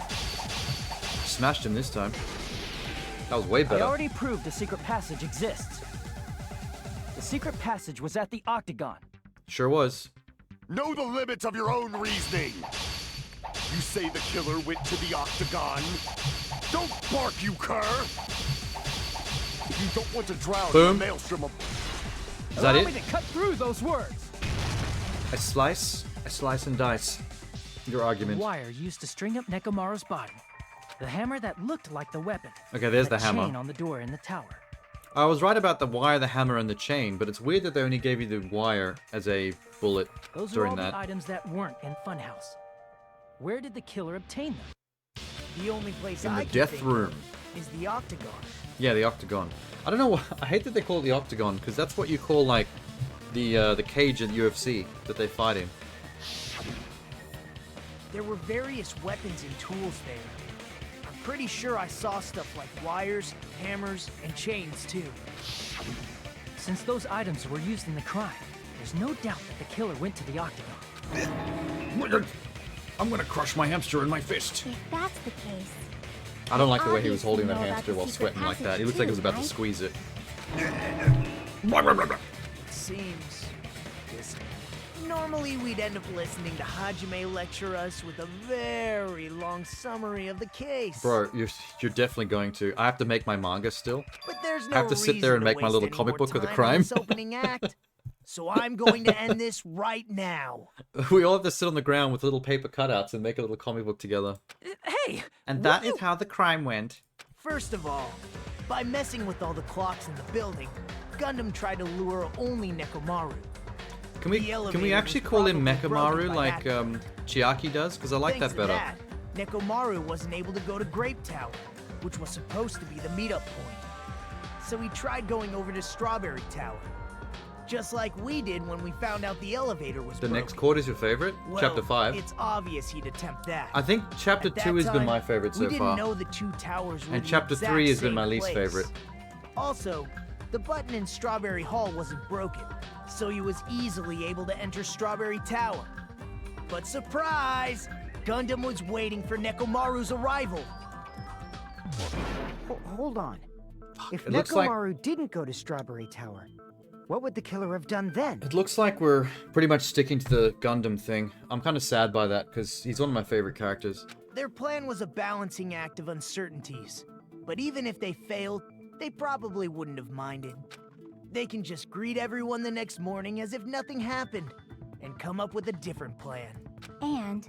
Smashed him this time. That was way I better. already proved the secret passage exists. The secret passage was at the Octagon. Sure was. Know the limits of your own reasoning. You say the killer went to the Octagon. Don't bark, you cur! If you don't want to drown Boom. in the maelstrom of... Is that Allow me it? to cut through those words! I slice and dice your argument. Wire used to string up Nekomaru's body. The hammer that looked like the weapon. Okay, there's the That hammer. chain on the door in the tower. I was right about the wire, the hammer, and the chain, but it's weird that they only gave you the wire as a bullet Those are during all that. the items that weren't in Funhouse. Where did the killer obtain them? The only place In I the can death think room. of is the Octagon. Yeah, the octagon. I don't know why. I hate that they call it the octagon, because that's what you call, like, the cage at UFC that they fight in. There were various weapons and tools there. I'm pretty sure I saw stuff like wires, hammers, and chains too. Since those items were used in the crime, there's no doubt that the killer went to the Octagon. I'm gonna crush my hamster in my fist. If that's the case, I don't like the way he was obviously holding that know about hamster the while secret sweating like that. He passage looked like he was too, about to right? squeeze it. It seems. Yes. Normally we'd end up listening to Hajime lecture us with a very long summary of the case. Bro, you're definitely going to. I have to make my manga still. But there's no I have to sit there and reason make my waste little any comic more book of the time on crime. this opening act. So I'm going to end this right now. We all have to sit on the ground with little paper cutouts and make a little comic book together. Hey! And that is how the crime went. First of all, by messing with all the clocks in the building, Gundam tried to lure only Nekomaru. Can The we elevator actually was call him probably broken Mekamaru by like that. Chiaki does? Because I like Thanks that to better. that, Nekomaru wasn't able to go to Grape Tower, which was supposed to be the meetup point. So he tried going over to Strawberry Tower. Just like we did when we found out the elevator was The broken. next court is your favorite? Well, Chapter 5. It's obvious he'd attempt that. I think Chapter At that 2 has been time, my favorite we so didn't far. know the two towers were And the Chapter exact 3 has been same my least place. favorite. Also, the button in Strawberry Hall wasn't broken, so he was easily able to enter Strawberry Tower. But surprise! Gundam was waiting for Nekomaru's arrival. Hold on. If It looks like- Nekomaru didn't go to Strawberry Tower, what would the killer have done then? It looks like we're pretty much sticking to the Gundam thing. I'm kind of sad by that, because he's one of my favorite characters. Their plan was a balancing act of uncertainties. But even if they failed, they probably wouldn't have minded. They can just greet everyone the next morning as if nothing happened, and come up with a different plan. And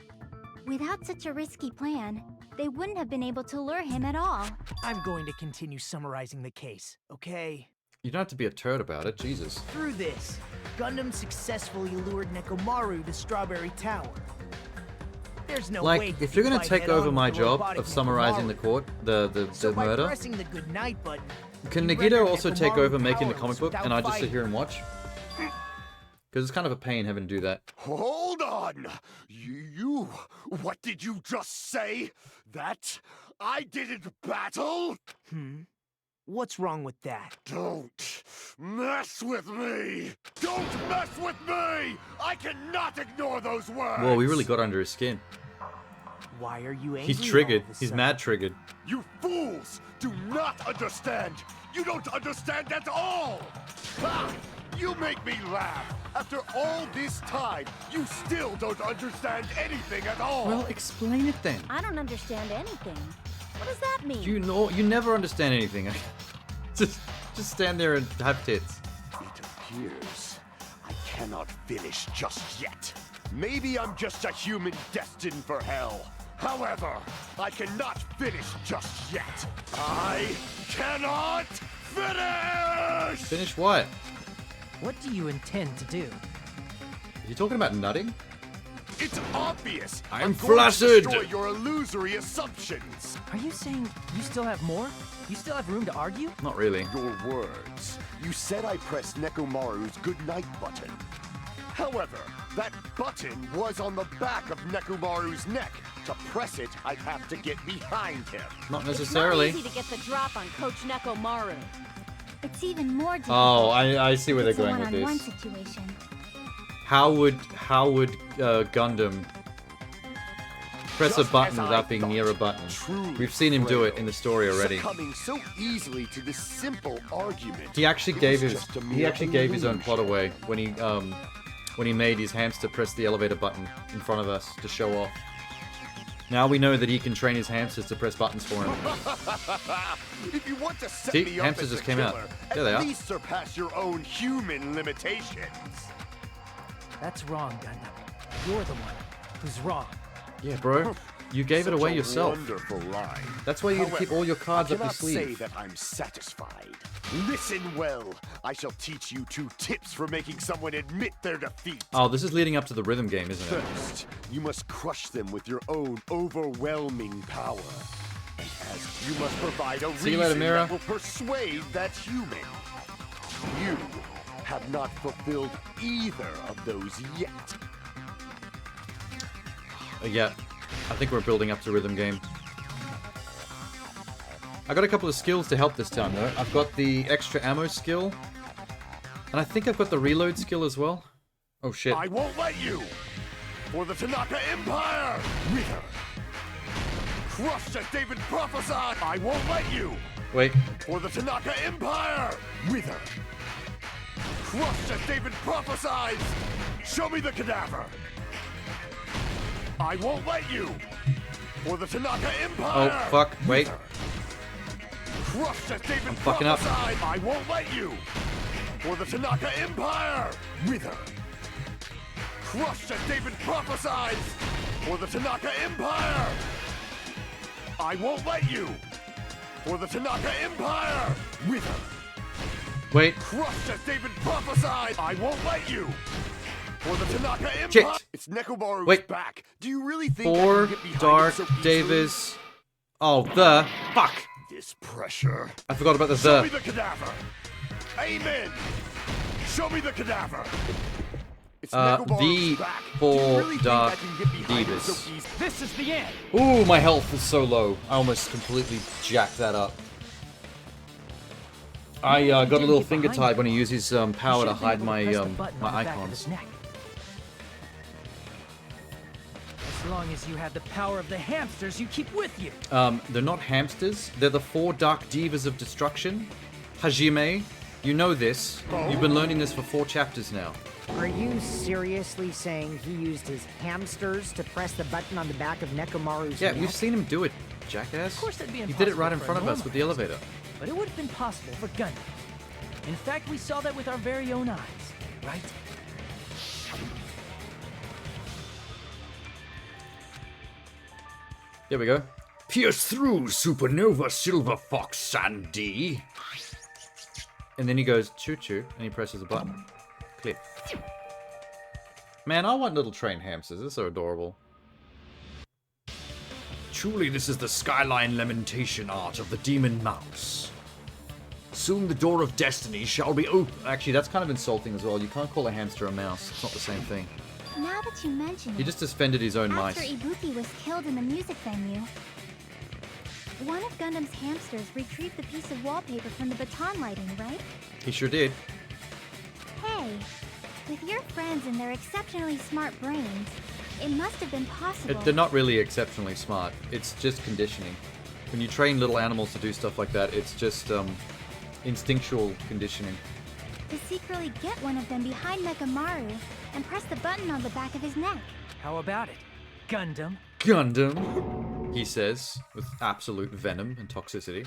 without such a risky plan, they wouldn't have been able to lure him at all. I'm going to continue summarizing the case, okay? You don't have to be a turd about it, Jesus. Through this, Gundam successfully lured Nekomaru to Strawberry Tower. There's no way Like, he if you're could gonna fight take head-on over with my the job robotic of summarizing the Nekomaru. court, the So by murder, pressing the goodnight button, can he Nagito rendered also take Nekomaru over making the powerless comic book, and without I just sit fighting. here and watch? Because it's kind of a pain having to do that. Hold on! What did you just say? That I didn't battle? What's wrong with that? Don't mess with me! Don't mess with me! I cannot ignore those words! Whoa, we really got under his skin. Why are you angry? He's all triggered. of a He's sudden? mad triggered. You fools do not understand! You don't understand at all! Ha! You make me laugh! After all this time, you still don't understand anything at all! Well, explain it then. I don't understand anything. What does that mean? You never understand anything. just stand there and have tits. It appears I cannot finish just yet. Maybe I'm just a human destined for hell. However, I cannot finish just yet. I cannot finish! Finish what? What do you intend to do? Are you talking about nutting? It's obvious! I'm going to flaccid! destroy your illusory assumptions! Are you saying you still have more? You still have room to argue? Not really. Your words. You said I pressed Nekomaru's goodnight button. However, that button was on the back of Nekomaru's neck. To press it, I'd have to get behind him. Not It's necessarily. not easy to get the drop on Coach Nekomaru. It's even more difficult. Oh, I see where they're It's a going with one-on-one this. situation. How would Gundam press a Just button as I without being thought. near a button? Truly We've seen him do it in the story already. Succumbing so easily to this simple argument. He actually It gave was his just a he mere actually gave his own illusion. plot away when he made his hamster press the elevator button in front of us to show off. Now we know that he can train his hamsters to press buttons for him. If you want to set See, me up hamsters as just a came out. killer, There they at are. least surpass your own human limitations. That's wrong, Gundam. You're the one who's wrong. Yeah, bro. You gave it away yourself. Wonderful line. That's why you However, keep all your cards I up your cannot say sleeve. that I'm satisfied. Listen well. I shall teach you 2 tips for making someone admit their defeat. Oh, this is leading up to the rhythm game, isn't it? First, you must crush them with your own overwhelming power. And as you must provide a See you later, reason Mira. that will persuade that human. You have not fulfilled either of those yet. Yeah, I think we're building up to rhythm game. I got a couple of skills to help this time, though. I've got the extra ammo skill, and I think I've got the reload skill as well. Oh shit! I won't let you. For the Tanaka Empire, Wither. Crushed as David prophesied. I won't let you. Wait. For the Tanaka Empire, Wither. Crushed as David prophesied. Show me the cadaver. I won't let you. For the Tanaka Empire. Oh fuck! Wait. Wither. Crushed as David I'm fucking up. prophesied. I won't let you. For the Tanaka Empire, Wither. Crushed as David prophesied. For the Tanaka Empire. I won't let you. For the Tanaka Empire, Wither. Wait. Crushed as David prophesied. I won't let you. For the Tanaka Empire. Shit. It's Nekomaru's Wait. back. Do you really think I Four can get behind Dark it so easily? Davis. Oh, the fuck! This pressure. I forgot about the Show me the. the cadaver. Amen. Show me the cadaver. It's Nekomaru's The back. Do you four really think Dark I can get behind it so Divas. easily? This is the end. Ooh, my health is so low. I almost completely jacked that up. I got a little finger tag when he used his power to hide my my icons. As long as you have the power of the hamsters you keep with you. They're not hamsters. They're the 4 Dark Divas of Destruction. Hajime, you know this. You've been learning this for 4 chapters now. Are you seriously saying he used his hamsters to press the button on the back of Nekomaru's Yeah, neck? we've seen him do it, jackass. Of course that'd be He did it right in impossible front of for a us with the normal elevator. But it would have been possible for Gundam. In fact, we saw that with our very own eyes, right? There we go. Pierce through, Supernova Silver Fox Sandy. And then he goes choo-choo, and he presses a button. Click. Man, I want little train hamsters. They're so adorable. Truly, this is the skyline lamentation art of the demon mouse. Soon the door of destiny shall be open. Actually, that's kind of insulting as well. You can't call a hamster a mouse. It's not the same thing. Now that you mention He it, just offended his own after mice. Ibuki was killed in the music venue, one of Gundam's hamsters retrieved the piece of wallpaper from the baton lighting, right? He sure did. Hey, with your friends and their exceptionally smart brains, it must have been possible. They're not really exceptionally smart. It's just conditioning. When you train little animals to do stuff like that, it's just instinctual conditioning. To secretly get one of them behind Nekomaru and press the button on the back of his neck. How about it, Gundam? Gundam, he says, with absolute venom and toxicity.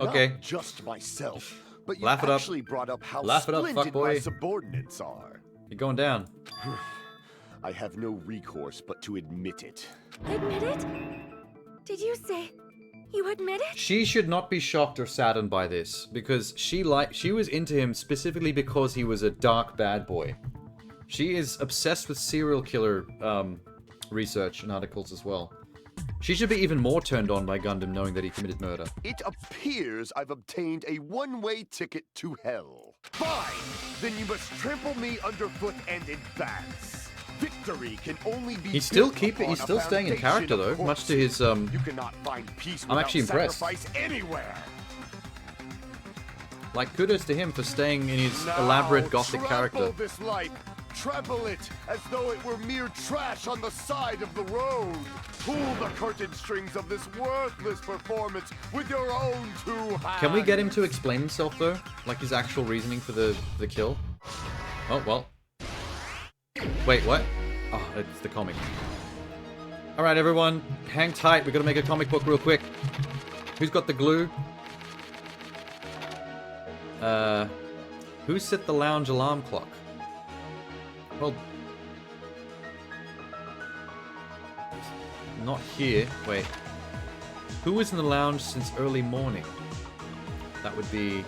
Okay. Not just myself, but you Laugh it up. actually brought up how Laugh it up, splendid fuckboy. my subordinates are. You're going down. I have no recourse but to admit it. Admit it? Did you say you admit it? She should not be shocked or saddened by this, because she was into him specifically because he was a dark bad boy. She is obsessed with serial killer research and articles as well. She should be even more turned on by Gundam knowing that he committed murder. It appears I've obtained a one-way ticket to hell. Fine! Then you must trample me underfoot and advance. Victory can only be He's still built upon he's a still staying in foundation character of though, much to corpses. his You cannot find peace I'm without actually impressed. sacrifice anywhere. Like, kudos to him for staying in his Now, elaborate gothic trample character. this life. Trample it as though it were mere trash on the side of the road. Pull the curtain strings of this worthless performance with your own 2 hands. Can we get him to explain himself though? Like his actual reasoning for the kill? Oh, well. Wait, what? Oh, it's the comic. Alright everyone, hang tight, we gotta make a comic book real quick. Who's got the glue? Who set the lounge alarm clock? Well, Not here. Wait. Who was in the lounge since early morning? That would be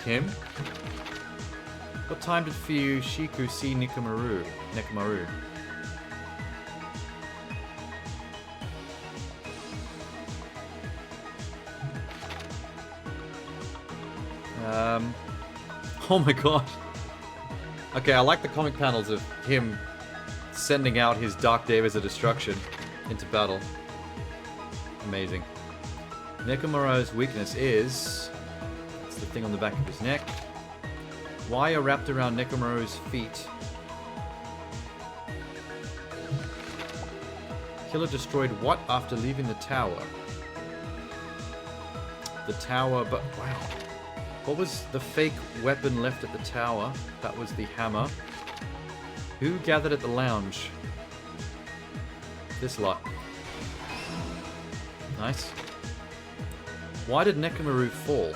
him. What time did Fuyuhiko see Nekomaru? Oh my god. Okay, I like the comic panels of him sending out his Dark Davers of Destruction into battle. Amazing. Nekomaru's weakness is... It's the thing on the back of his neck. Wire wrapped around Nekomaru's feet. Killer destroyed what after leaving the tower? The tower, but wow. What was the fake weapon left at the tower? That was the hammer. Who gathered at the lounge? This lot. Nice. Why did Nekomaru fall?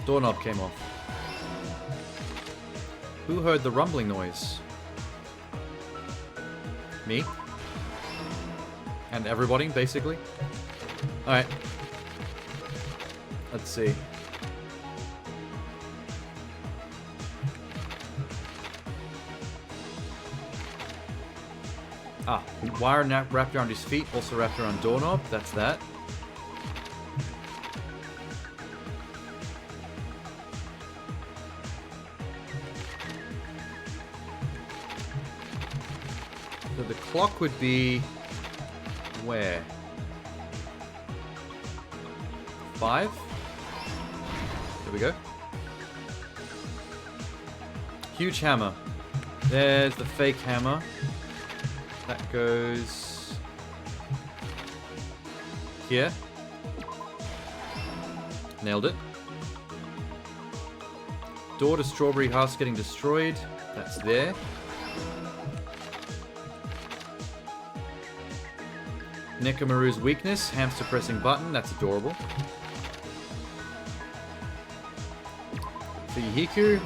Doorknob came off. Who heard the rumbling noise? Me? And everybody, basically? Alright. Let's see. Ah, wire wrapped around his feet, also wrapped around doorknob. That's that. So the clock would be where? 5? There we go. Huge hammer. There's the fake hammer. That goes here. Nailed it. Door to Strawberry House getting destroyed. That's there. Nekomaru's weakness, hamster pressing button. That's adorable. Fuyuhiko.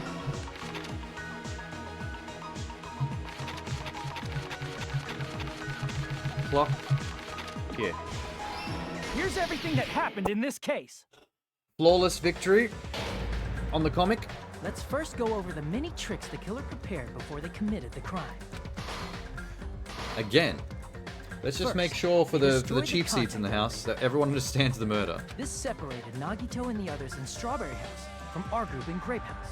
Clock. Here. Here's everything that happened in this case. Flawless victory on the comic. Let's first go over the many tricks the killer prepared before they committed the crime. Again. Let's just make sure for the cheap seats in the house that everyone understands the murder. This separated Nagito and the others in Strawberry House from our group in Grape House.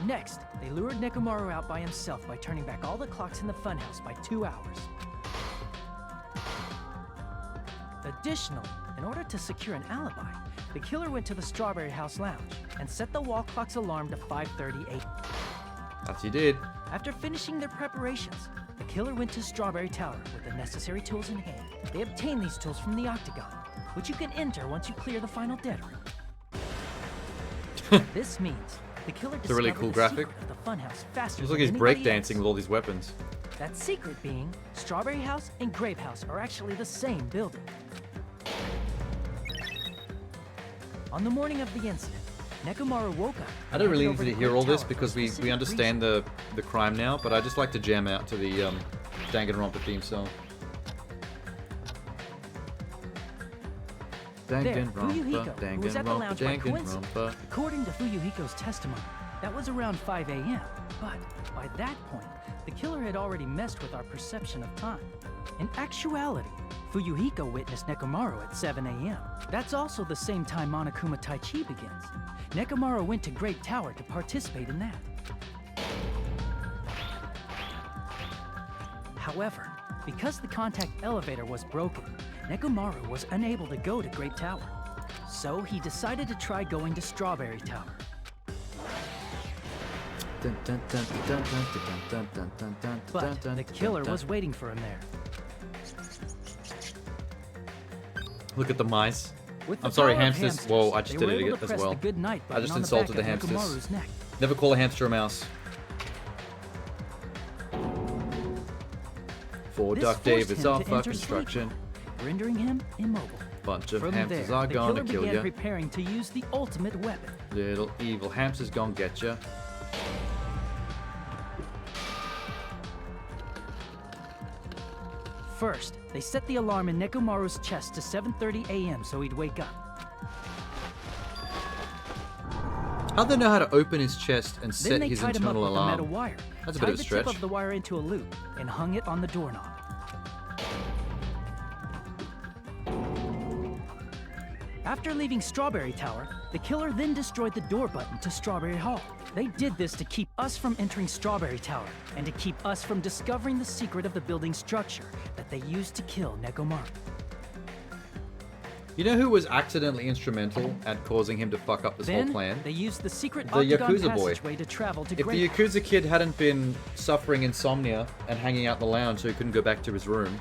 Next, they lured Nekomaru out by himself by turning back all the clocks in the funhouse by 2 hours. Additionally, in order to secure an alibi, the killer went to the Strawberry House lounge and set the wall clock's alarm to 5:30 a.m. That he did. After finishing their preparations, the killer went to Strawberry Tower with the necessary tools in hand. They obtained these tools from the Octagon, which you can enter once you clear the final dead room. This means the killer It's a really cool graphic. Of the funhouse faster Looks like than he's anybody breakdancing else. with all these weapons. That secret being, Strawberry House and Grape House are actually the same building. On the morning of the incident, Nekomaru woke up. I don't really and need headed to over hear all Grape this Tower because for a we specific understand reason. the crime now, but I just like to jam out to the Danganronpa theme song. Fuyuhiko, who was at the lounge by coincidence. Danganronpa. According to Fuyuhiko's testimony, that was around 5 a.m. But by that point, the killer had already messed with our perception of time. In actuality, Fuyuhiko witnessed Nekomaru at 7 a.m. That's also the same time Monokuma Tai Chi begins. Nekomaru went to Great Tower to participate in that. However, because the contact elevator was broken, Nekomaru was unable to go to Great Tower. So he decided to try going to Strawberry Tower. But the killer was waiting for him there. Look at the mice. With the I'm sorry, power of hamsters. Whoa, I just they did were it able again to as press well. the good night I button just on insulted the the back of hamsters. Nekomaru's neck. Never call a hamster a mouse. Four This Duck forced Davids him are to for enter construction. sleep, rendering him immobile. Bunch of From hamsters there, are the gonna killer kill began ya. preparing to use the ultimate weapon. Little evil hamsters gonna get ya. First, they set the alarm in Nekomaru's chest to 7:30 a.m. so he'd wake up. How'd they know how to open his chest and Then set they his tied him up internal with a alarm? metal wire, That's a bit of a tied the stretch. tip of the wire into a loop, and hung it on the doorknob. After leaving Strawberry Tower, the killer then destroyed the door button to Strawberry Hall. They did this to keep us from entering Strawberry Tower, and to keep us from discovering the secret of the building's structure that they used to kill Nekomaru. You know who was accidentally instrumental at causing him to fuck up this whole plan? They used the secret The octagon Yakuza boy. passageway to travel to If Great the Yakuza kid hadn't been suffering insomnia and hanging out in the lounge so he couldn't go back to his room,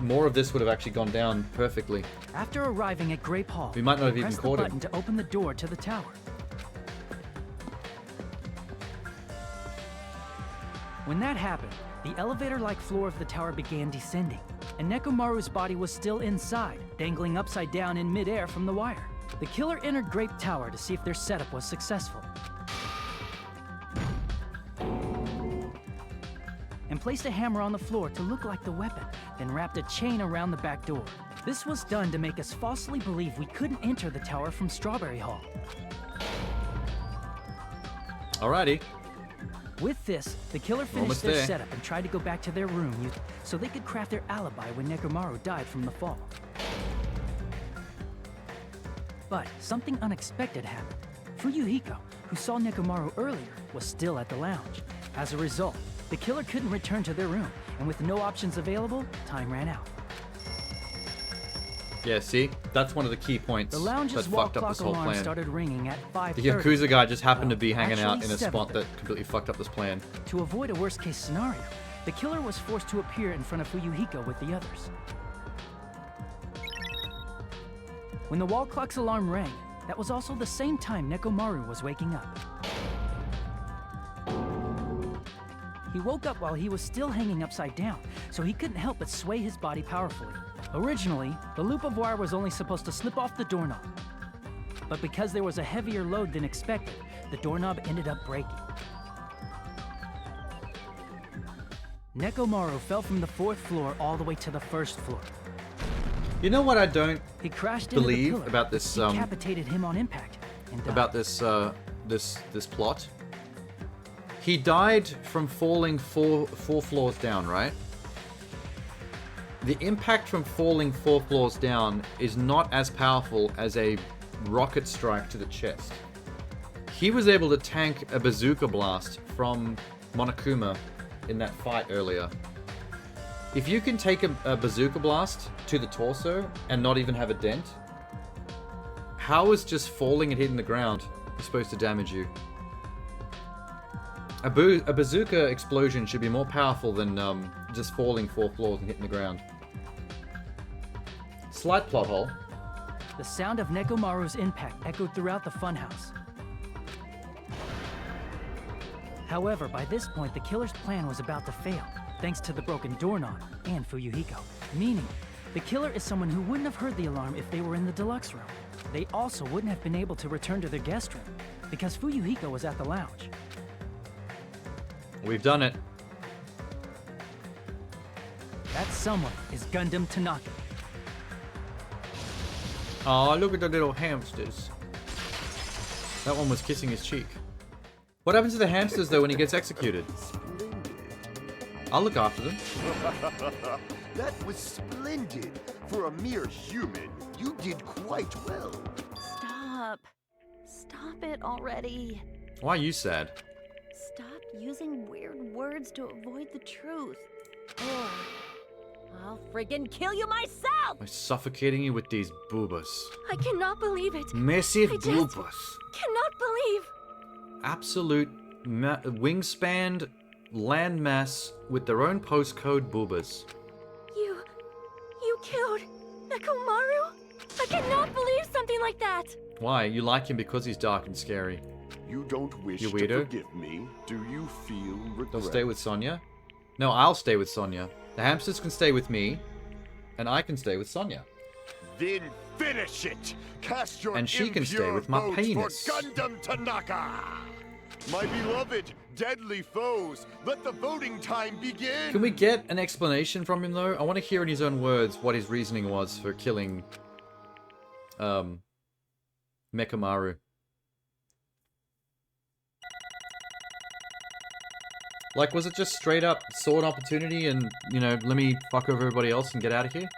more of this would have actually gone down perfectly. After arriving at Grape Hall, We might not have they even pressed caught the him. button to open the door to the tower. When that happened, the elevator-like floor of the tower began descending, and Nekomaru's body was still inside, dangling upside down in midair from the wire. The killer entered Grape Tower to see if their setup was successful, and placed a hammer on the floor to look like the weapon, then wrapped a chain around the back door. This was done to make us falsely believe we couldn't enter the tower from Strawberry Hall. Alrighty. With this, the killer finished Almost their there. setup and tried to go back to their room so they could craft their alibi when Nekomaru died from the fall. But something unexpected happened. Fuyuhiko, who saw Nekomaru earlier, was still at the lounge. As a result, the killer couldn't return to their room, and with no options available, time ran out. Yeah, see? That's one of the key points The that lounge's wall fucked up clock this whole alarm plan. started ringing at 5:30. The Yakuza guy just happened to be Well, hanging out actually in a spot 7:30. that completely fucked up this plan. To avoid a worst-case scenario, the killer was forced to appear in front of Fuyuhiko with the others. When the wall clock's alarm rang, that was also the same time Nekomaru was waking up. He woke up while he was still hanging upside down, so he couldn't help but sway his body powerfully. Originally, the loop of wire was only supposed to slip off the doorknob. But because there was a heavier load than expected, the doorknob ended up breaking. Nekomaru fell from the 4th floor all the way to the 1st floor. You know what I don't He crashed believe into the pillar, about this which decapitated him on impact, and died. about this this plot? He died from falling four floors down, right? The impact from falling 4 floors down is not as powerful as a rocket strike to the chest. He was able to tank a bazooka blast from Monokuma in that fight earlier. If you can take a bazooka blast to the torso and not even have a dent, how is just falling and hitting the ground supposed to damage you? A bazooka explosion should be more powerful than just falling 4 floors and hitting the ground. Slight plot hole. The sound of Nekomaru's impact echoed throughout the funhouse. However, by this point, the killer's plan was about to fail, thanks to the broken doorknob and Fuyuhiko. Meaning, the killer is someone who wouldn't have heard the alarm if they were in the deluxe room. They also wouldn't have been able to return to their guest room, because Fuyuhiko was at the lounge. We've done it. That someone is Gundam Tanaka. Oh, look at the little hamsters. That one was kissing his cheek. What happens to the hamsters, though, when he gets executed? I'll look after them. That was splendid. For a mere human, you did quite well. Stop. Stop it already. Why are you sad? Stop using weird words to avoid the truth. Ugh. I'll friggin' kill you myself! By suffocating you with these boobas. I cannot believe it. Massive I just boobas. cannot believe. Absolute wingspanned landmass with their own postcode boobas. You killed Nekomaru? I cannot believe something like that. Why? You like him because he's dark and scary. You don't wish You to weirdo. forgive me? Do you feel regret? They'll stay with Sonya? No, I'll stay with Sonya. The hamsters can stay with me, and I can stay with Sonya. Then finish it. Cast your And she can stay impure with my votes penis. for Gundam Tanaka. My beloved, deadly foes, let the voting time begin! Can we get an explanation from him, though? I want to hear in his own words what his reasoning was for killing, Mechamaru. Like, was it just straight up saw an opportunity and, you know, let me fuck over everybody else and get out of here?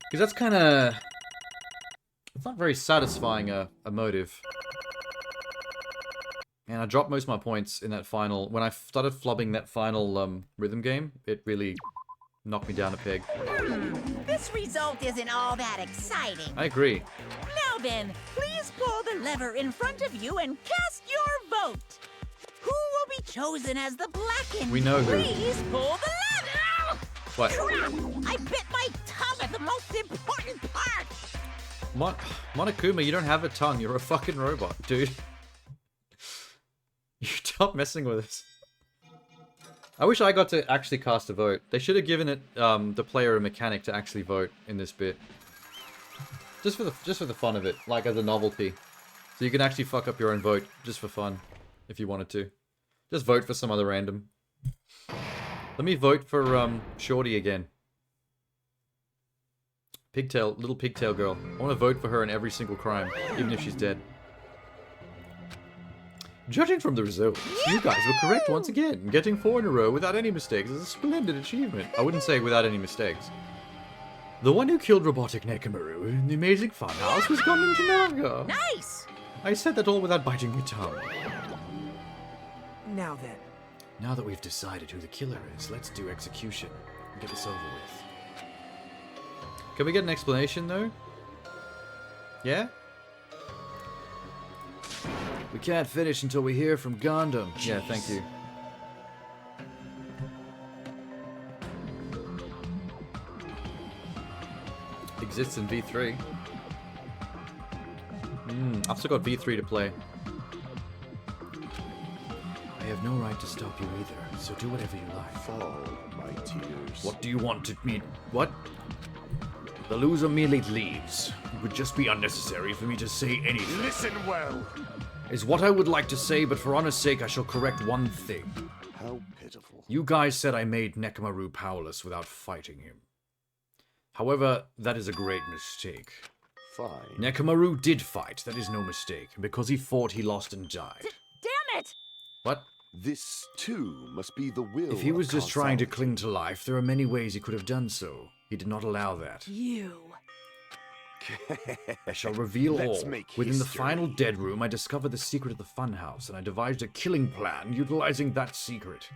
Because that's kind of... It's not very satisfying a motive. And I dropped most of my points in that final... When I started flubbing that final rhythm game, it really knocked me down a peg. This result isn't all that exciting. I agree. Now then, please pull the lever in front of you and cast your vote. Who will be chosen as the blackened? We know who. Please pull the lever! What? Crap! I bit my tongue at the most important part! Monokuma, you don't have a tongue. You're a fucking robot, dude. You stop messing with us. I wish I got to actually cast a vote. They should have given it the player a mechanic to actually vote in this bit. Just for the fun of it, like as a novelty. So you can actually fuck up your own vote just for fun, if you wanted to. Just vote for some other random. Let me vote for Shorty again. Pigtail, little pigtail girl. I want to vote for her in every single crime, even if she's dead. Judging from the results, you guys were correct once again. Getting 4 in a row without any mistakes is a splendid achievement. I wouldn't say without any mistakes. The one who killed robotic Nekamaru in the amazing funhouse was Gundam Jinaga. Nice! I said that all without biting my tongue. Now then. Now that we've decided who the killer is, let's do execution and get this over with. Can we get an explanation, though? Yeah? We can't finish until we hear from Gundam. Jeez. Yeah, thank you. Exists in V3. I've still got V3 to play. I have no right to stop you either, so do whatever you like. Fall, my tears. What do you want to mean? What? The loser merely leaves. It would just be unnecessary for me to say anything. Listen well. Is what I would like to say, but for honor's sake, I shall correct one thing. How pitiful. You guys said I made Nekamaru powerless without fighting him. However, that is a great mistake. Fine. Nekamaru did fight, that is no mistake. And because he fought, he lost and died. Damn it! What? This, too, must be the will If he was of just trying to causality. cling to life, there are many ways he could have done so. He did not allow that. You. I shall reveal Let's all. make Within the history. final dead room, I discovered the secret of the funhouse, and I devised a killing plan utilizing that secret.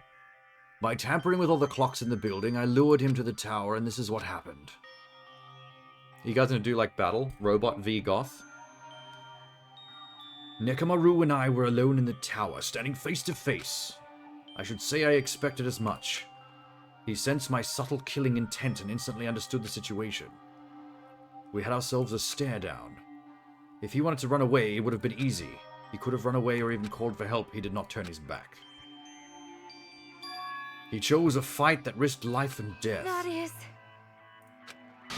By tampering with all the clocks in the building, I lured him to the tower, and this is what happened. You guys gonna do like battle? Robot v Goth? Nekamaru and I were alone in the tower, standing face to face. I should say I expected as much. He sensed my subtle killing intent and instantly understood the situation. We had ourselves a stare down. If he wanted to run away, it would have been easy. He could have run away or even called for help. He did not turn his back. He chose a fight that risked life and death. That is...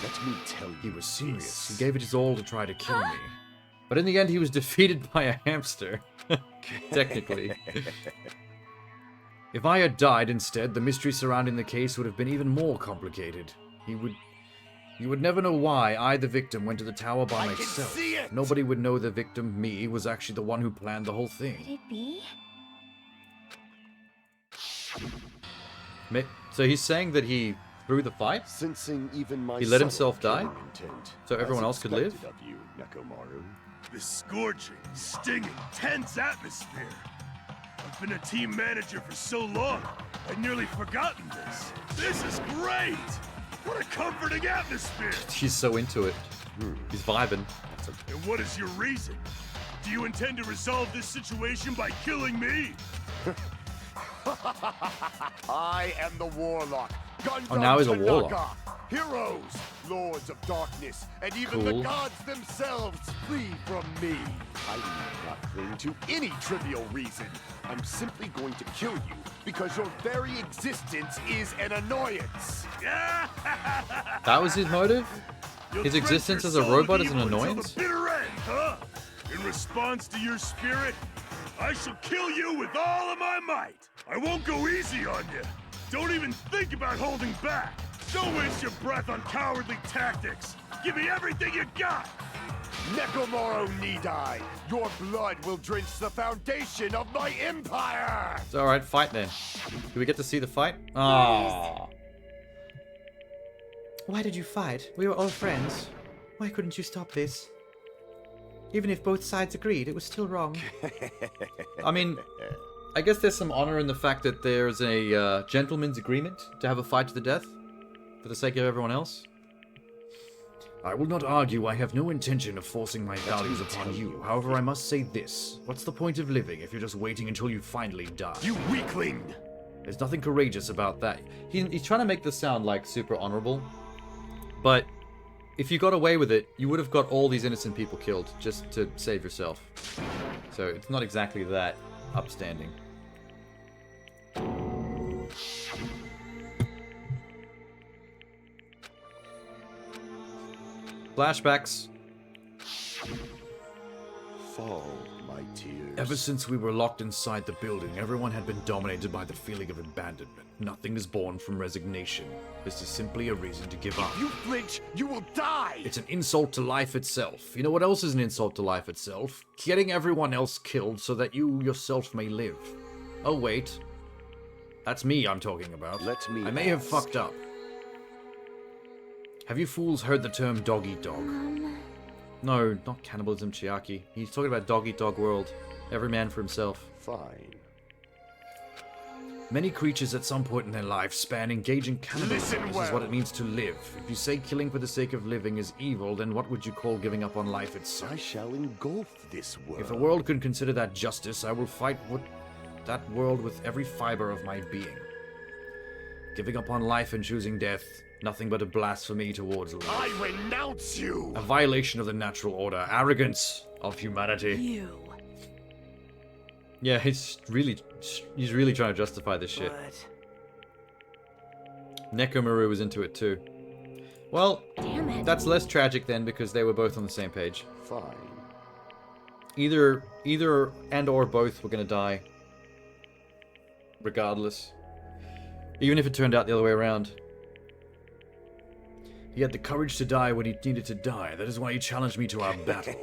Let me tell you. He was serious. He gave it his all to try to kill me. But in the end, he was defeated by a hamster. Technically. If I had died instead, the mystery surrounding the case would have been even more complicated. You would never know why I, the victim, went to the tower by myself. Can see it. Nobody would know the victim, me, was actually the one who planned the whole Could thing. it be? So he's saying that he threw the fight? Sensing even my He let subtle himself die? killing intent, So everyone as else could live? expected of you, Nekomaru. This scorching, stinging, tense atmosphere. I've been a team manager for so long, I'd nearly forgotten this. This is great! What a comforting atmosphere! He's so into it. He's vibing. And what is your reason? Do you intend to resolve this situation by killing me? I am the Warlock. Gundam Oh, now he's a Tanaka. Warlock. Heroes, lords of darkness, and even Cool. the gods themselves flee from me. I do not cling to any trivial reason. I'm simply going to kill you because your very existence is an annoyance. That was his motive? You'll His drench existence your as a soul robot in is an evil until annoyance? the bitter end, huh? In response to your spirit, I shall kill you with all of my might. I won't go easy on you. Don't even think about holding back. Don't waste your breath on cowardly tactics. Give me everything you got. Nekomaru Nidai, your blood will drench the foundation of my empire! It's alright, fight then. Do we get to see the fight? Ah. Why did you fight? We were all friends. Why couldn't you stop this? Even if both sides agreed, it was still wrong. I mean, I guess there's some honor in the fact that there's a gentleman's agreement to have a fight to the death for the sake of everyone else. I will not argue I have no intention of forcing my values upon you. However, I must say this. What's the point of living if you're just waiting until you finally die? You weakling! There's nothing courageous about that. He's trying to make this sound like super honorable, but if you got away with it, you would have got all these innocent people killed just to save yourself. So it's not exactly that upstanding. Flashbacks. Fall, my tears. Ever since we were locked inside the building, everyone had been dominated by the feeling of abandonment. Nothing is born from resignation. This is simply a reason to give up. If you flinch, you will die! It's an insult to life itself. You know what else is an insult to life itself? Getting everyone else killed so that you yourself may live. Oh wait. That's me I'm talking about. Let me I may have fucked up. Have you fools heard the term dog-eat-dog? No, not cannibalism, Chiaki. He's talking about dog-eat-dog world. Every man for himself. Fine. Many creatures at some point in their lifespan engage in cannibalism. Listen This is what it means to live. If you say killing for the sake of living is evil, then what would you call giving up on life itself? I shall engulf this world. If a world can consider that justice, I will fight that world with every fiber of my being. Giving up on life and choosing death, nothing but a blasphemy towards life. I renounce you! A violation of the natural order, arrogance of humanity. You. Yeah, he's really trying to justify this shit. Nekomaru was into it too. Well, Damn it. that's less tragic then because they were both on the same page. Fine. Either and or both were gonna die. Regardless. Even if it turned out the other way around. He had the courage to die when he needed to die. That is why he challenged me to our battle.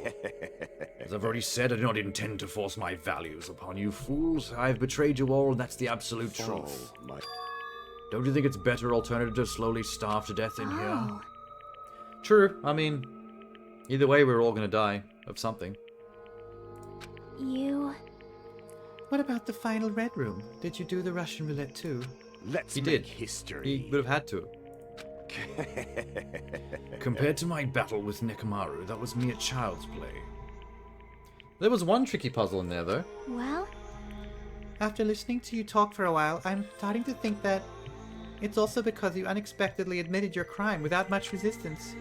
As I've already said, I do not intend to force my values upon you fools. I have betrayed you all, and that's the absolute truth. Don't you think it's better alternative to slowly starve to death in here? True. I mean, either way, we're all gonna die of something. You... What about the final red room? Did you do the Russian roulette too? Let's He make did. history. He would have had to. Compared to my battle with Nekomaru, that was mere child's play. There was one tricky puzzle in there, though. Well? After listening to you talk for a while, I'm starting to think that it's also because you unexpectedly admitted your crime without much resistance.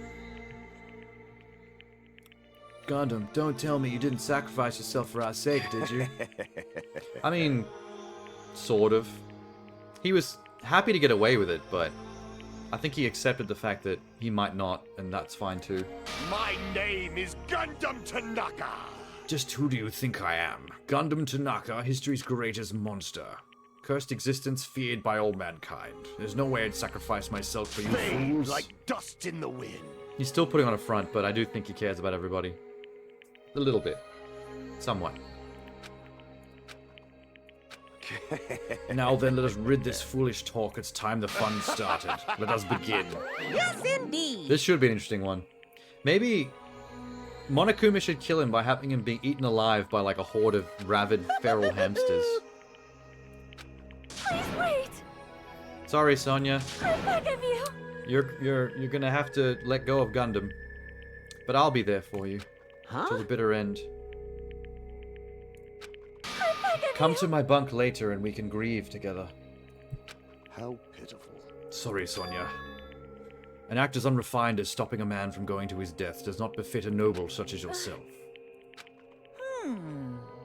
Gundam, don't tell me you didn't sacrifice yourself for our sake, did you? I mean, sort of. He was happy to get away with it, but I think he accepted the fact that he might not, and that's fine too. My name is Gundam Tanaka! Just who do you think I am? Gundam Tanaka, history's greatest monster. Cursed existence feared by all mankind. There's no way I'd sacrifice myself for you fools. Like dust in the wind. He's still putting on a front, but I do think he cares about everybody. A little bit. Somewhat. Now then, let us rid this foolish talk. It's time the fun started. Let us begin. Yes, indeed. This should be an interesting one. Maybe Monokuma should kill him by having him be eaten alive by like a horde of rabid feral hamsters. Please wait! Sorry, Sonya. I beg of you! You're gonna have to let go of Gundam. But I'll be there for you. Till the bitter end. Come to my bunk later and we can grieve together. How pitiful. Sorry, Sonya. An act as unrefined as stopping a man from going to his death does not befit a noble such as yourself.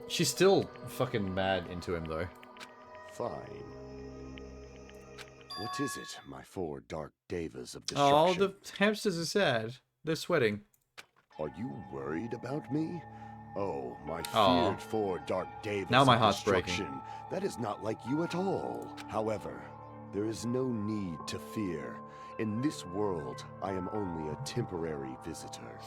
She's still fucking mad into him, though. Fine. What is it, my four dark devas of Oh, destruction? the hamsters are sad. They're sweating. Are you worried about me? Oh, my Aw. feared for Dark Davis Now my of heart's breaking. destruction. That is not like you at all. However, there is no need to fear. In this world, I am only a temporary visitor.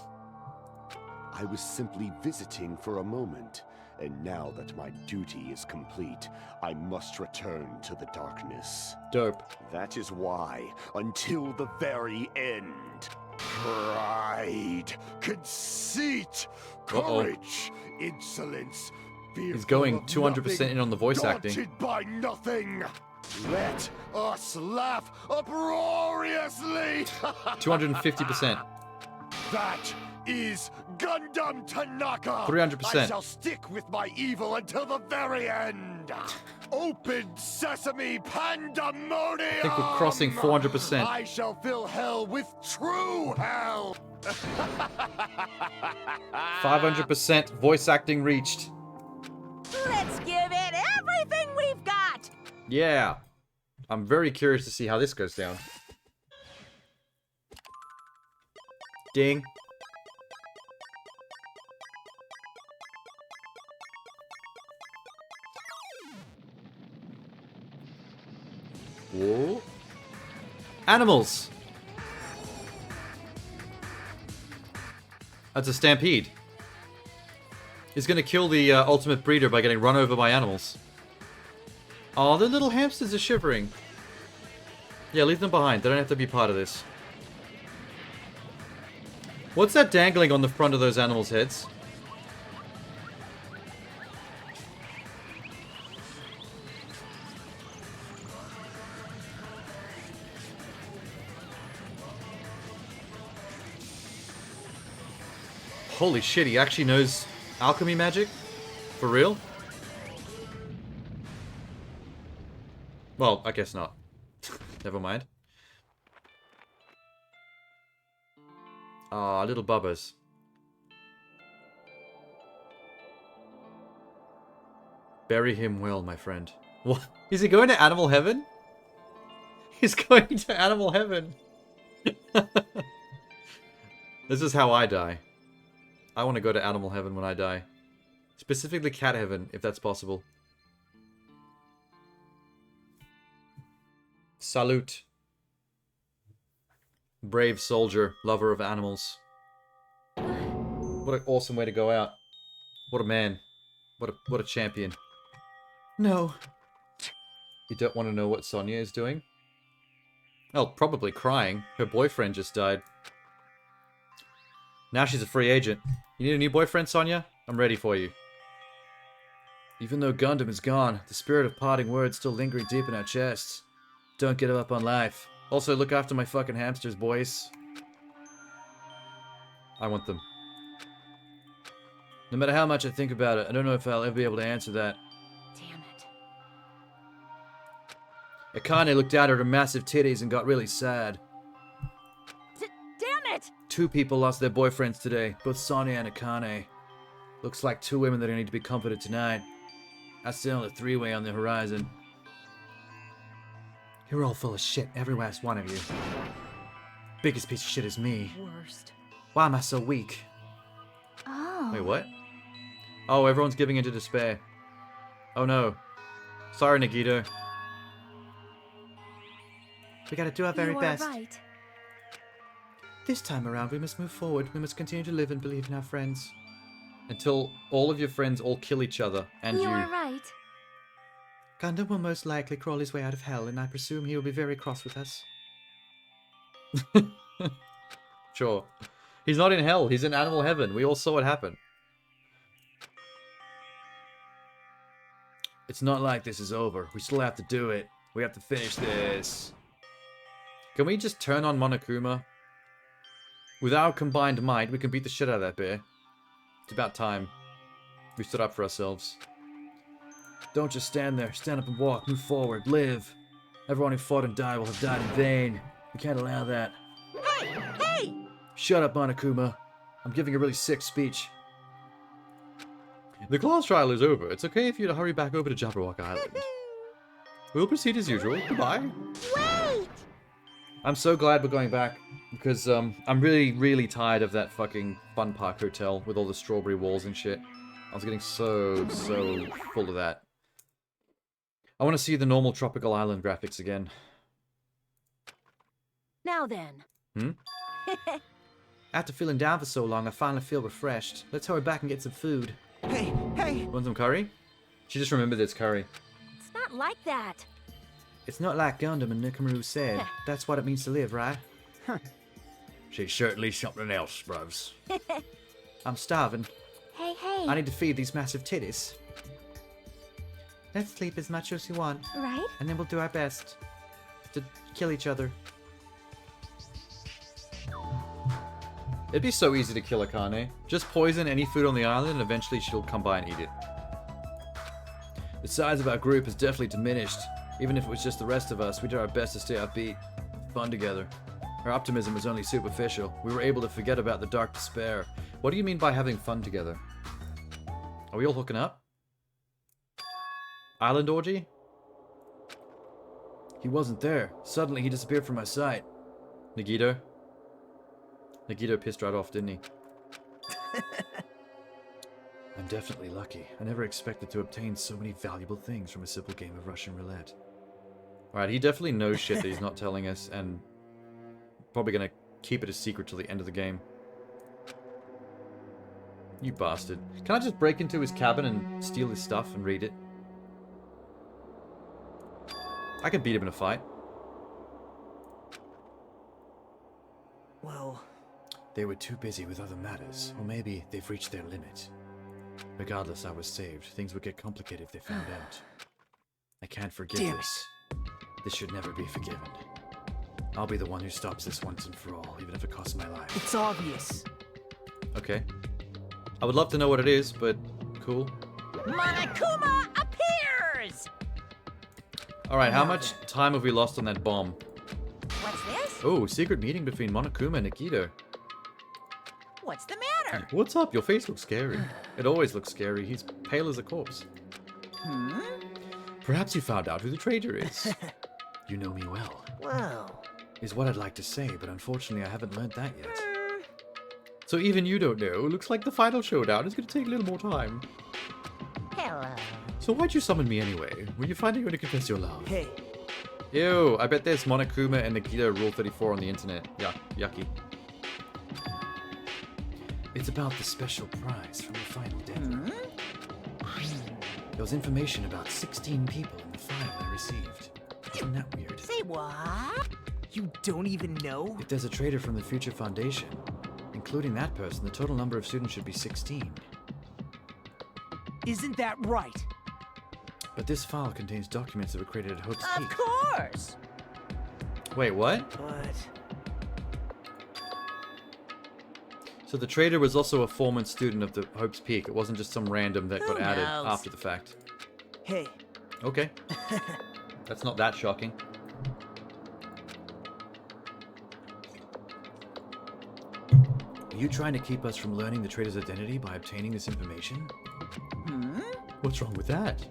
I was simply visiting for a moment, and now that my duty is complete, I must return to the darkness. Dope. That is why, until the very end, pride, conceit, courage, insolence, He's going 200% in on the voice acting. daunted by nothing. Let us laugh uproariously. 250%. That is Gundam Tanaka. 300%. I shall stick with my evil until the very end. Open sesame pandemonium. I think we're crossing 400%. I shall fill hell with true hell. 500% voice acting reached. Let's give it everything we've got! Yeah. I'm very curious to see how this goes down. Ding. Whoa. Animals! That's a stampede. He's gonna kill the ultimate breeder by getting run over by animals. Oh, the little hamsters are shivering. Yeah, leave them behind. They don't have to be part of this. What's that dangling on the front of those animals' heads? Holy shit, he actually knows alchemy magic? For real? Well, I guess not. Never mind. Ah, little bubbas. Bury him well, my friend. What? Is he going to animal heaven? He's going to animal heaven. This is how I die. I want to go to animal heaven when I die. Specifically cat heaven, if that's possible. Salute. Brave soldier, lover of animals. What an awesome way to go out. What a man. What a champion. No. You don't want to know what Sonia is doing? Oh, probably crying. Her boyfriend just died. Now she's a free agent. You need a new boyfriend, Sonia? I'm ready for you. Even though Gundam is gone, the spirit of parting words still lingering deep in our chests. Don't give up on life. Also, look after my fucking hamsters, boys. I want them. No matter how much I think about it, I don't know if I'll ever be able to answer that. Damn it. Akane looked down at her massive titties and got really sad. Damn it! 2 people lost their boyfriends today, both Sonia and Akane. Looks like 2 women that need to be comforted tonight. That's still a 3-way on the horizon. You're all full of shit, every last one of you. Biggest piece of shit is me. Worst. Why am I so weak? Oh. Wait, what? Oh, everyone's giving into despair. Oh no. Sorry, Nagito. We gotta do our very You are best. right. This time around, we must move forward. We must continue to live and believe in our friends. Until all of your friends all kill each other, and You you. are right. Gundam will most likely crawl his way out of hell, and I presume he will be very cross with us. Sure. He's not in hell, he's in animal heaven. We all saw it happen. It's not like this is over. We still have to do it. We have to finish this. Can we just turn on Monokuma? With our combined might, we can beat the shit out of that bear. It's about time. We stood up for ourselves. Don't just stand there. Stand up and walk. Move forward. Live. Everyone who fought and died will have died in vain. We can't allow that. Hey! Hey! Shut up, Monokuma. I'm giving a really sick speech. The class trial is over. It's okay if you hurry back over to Jabberwock Island. We'll proceed as usual. Goodbye. Wait! I'm so glad we're going back, because I'm really, really tired of that fucking fun park hotel with all the strawberry walls and shit. I was getting so full of that. I want to see the normal tropical island graphics again. Now then. After feeling down for so long, I finally feel refreshed. Let's hurry back and get some food. Hey! Want some curry? She just remembered it's curry. It's not like that. It's not like Gundam and Nikumaru said. That's what it means to live, right? She's certainly something else, bruvs. I'm starving. Hey. I need to feed these massive titties. Let's sleep as much as you want. Right? And then we'll do our best to kill each other. It'd be so easy to kill Akane. Just poison any food on the island and eventually she'll come by and eat it. The size of our group has definitely diminished. Even if it was just the rest of us, we did our best to stay upbeat. Fun together. Our optimism was only superficial. We were able to forget about the dark despair. What do you mean by having fun together? Are we all hooking up? Island orgy? He wasn't there. Suddenly he disappeared from my sight. Nagito pissed right off, didn't he? I'm definitely lucky. I never expected to obtain so many valuable things from a simple game of Russian roulette. Alright, he definitely knows shit that he's not telling us, and probably gonna keep it a secret till the end of the game. You bastard. Can I just break into his cabin and steal his stuff and read it? I can beat him in a fight. Well... They were too busy with other matters, or maybe they've reached their limit. Regardless, I was saved. Things would get complicated if they found out. I can't forgive this. This should never be forgiven. I'll be the one who stops this once and for all, even if it costs my life. It's obvious. Okay. I would love to know what it is, but cool. Monokuma appears! Alright, how much time have we lost on that bomb? What's this? Oh, secret meeting between Monokuma and Nikito. What's the matter? What's up? Your face looks scary. It always looks scary. He's pale as a corpse. Perhaps you found out who the traitor is. You know me well. Well... Is what I'd like to say, but unfortunately I haven't learned that yet. So even you don't know. Looks like the final showdown is going to take a little more time. Hello. So why'd you summon me anyway? Were you finally going to confess your love? Hey. Ew, I bet there's Monokuma and Nikita Rule 34 on the internet. Yucky. It's about the special prize from the final deadline. There was information about 16 people in the file I received. Isn't that weird? Say what? You don't even know? If there's a traitor from the Future Foundation, including that person, the total number of students should be 16. Isn't that right? But this file contains documents that were created at Hope's Peak. Of course! Wait, what? But... So the traitor was also a former student of the Hope's Peak. It wasn't just some random that got added after the fact. Hey. Okay. That's not that shocking. Are you trying to keep us from learning the traitor's identity by obtaining this information? What's wrong with that?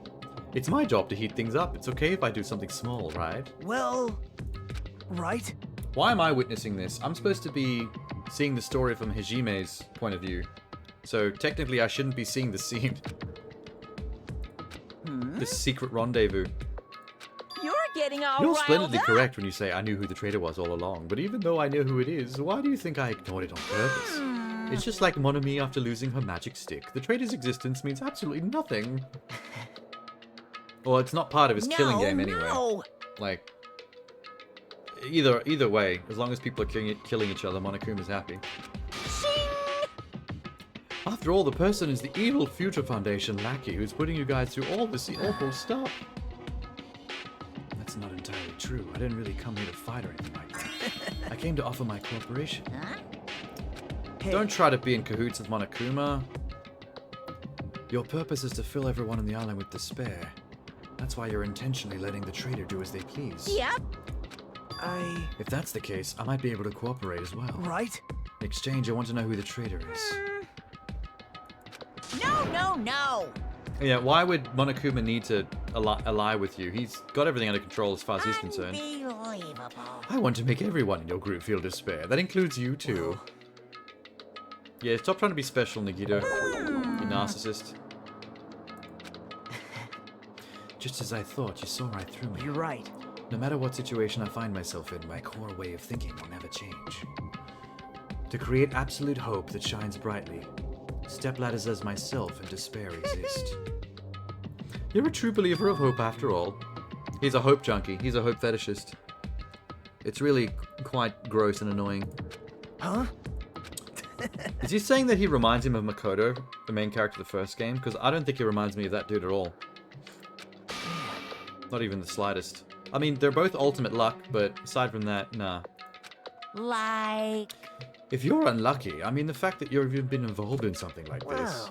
It's my job to heat things up. It's okay if I do something small, right? Well... right? Why am I witnessing this? I'm supposed to be seeing the story from Hajime's point of view. So technically I shouldn't be seeing the scene. This secret rendezvous. You're getting all You're riled splendidly up. correct when you say I knew who the traitor was all along, but even though I know who it is, why do you think I ignored it on purpose? It's just like Monomi after losing her magic stick. The traitor's existence means absolutely nothing. Well, it's not part of his killing game anyway. No. Like, either way, as long as people are killing each other, Monokuma's happy. After all, the person is the evil Future Foundation lackey who's putting you guys through all this awful stuff. That's not entirely true. I didn't really come here to fight or anything like that. I came to offer my cooperation. Hey. Don't try to be in cahoots with Monokuma. Your purpose is to fill everyone on the island with despair. That's why you're intentionally letting the traitor do as they please. Yep. If that's the case, I might be able to cooperate as well. Right? In exchange, I want to know who the traitor is. No. Yeah, why would Monokuma need to ally with you? He's got everything under control as far as he's concerned. I want to make everyone in your group feel despair. That includes you too. Yeah, stop trying to be special, Nagito. You narcissist. Just as I thought, you saw right through me. You're right. No matter what situation I find myself in, my core way of thinking will never change. To create absolute hope that shines brightly, stepladders as myself and despair exist. You're a true believer of hope after all. He's a hope junkie. He's a hope fetishist. It's really quite gross and annoying. Huh? Is he saying that he reminds him of Makoto, the main character of the first game? Because I don't think he reminds me of that dude at all. Not even the slightest. I mean, they're both ultimate luck, but aside from that, nah. Like... If you're unlucky, I mean the fact that you've even been involved in something like this.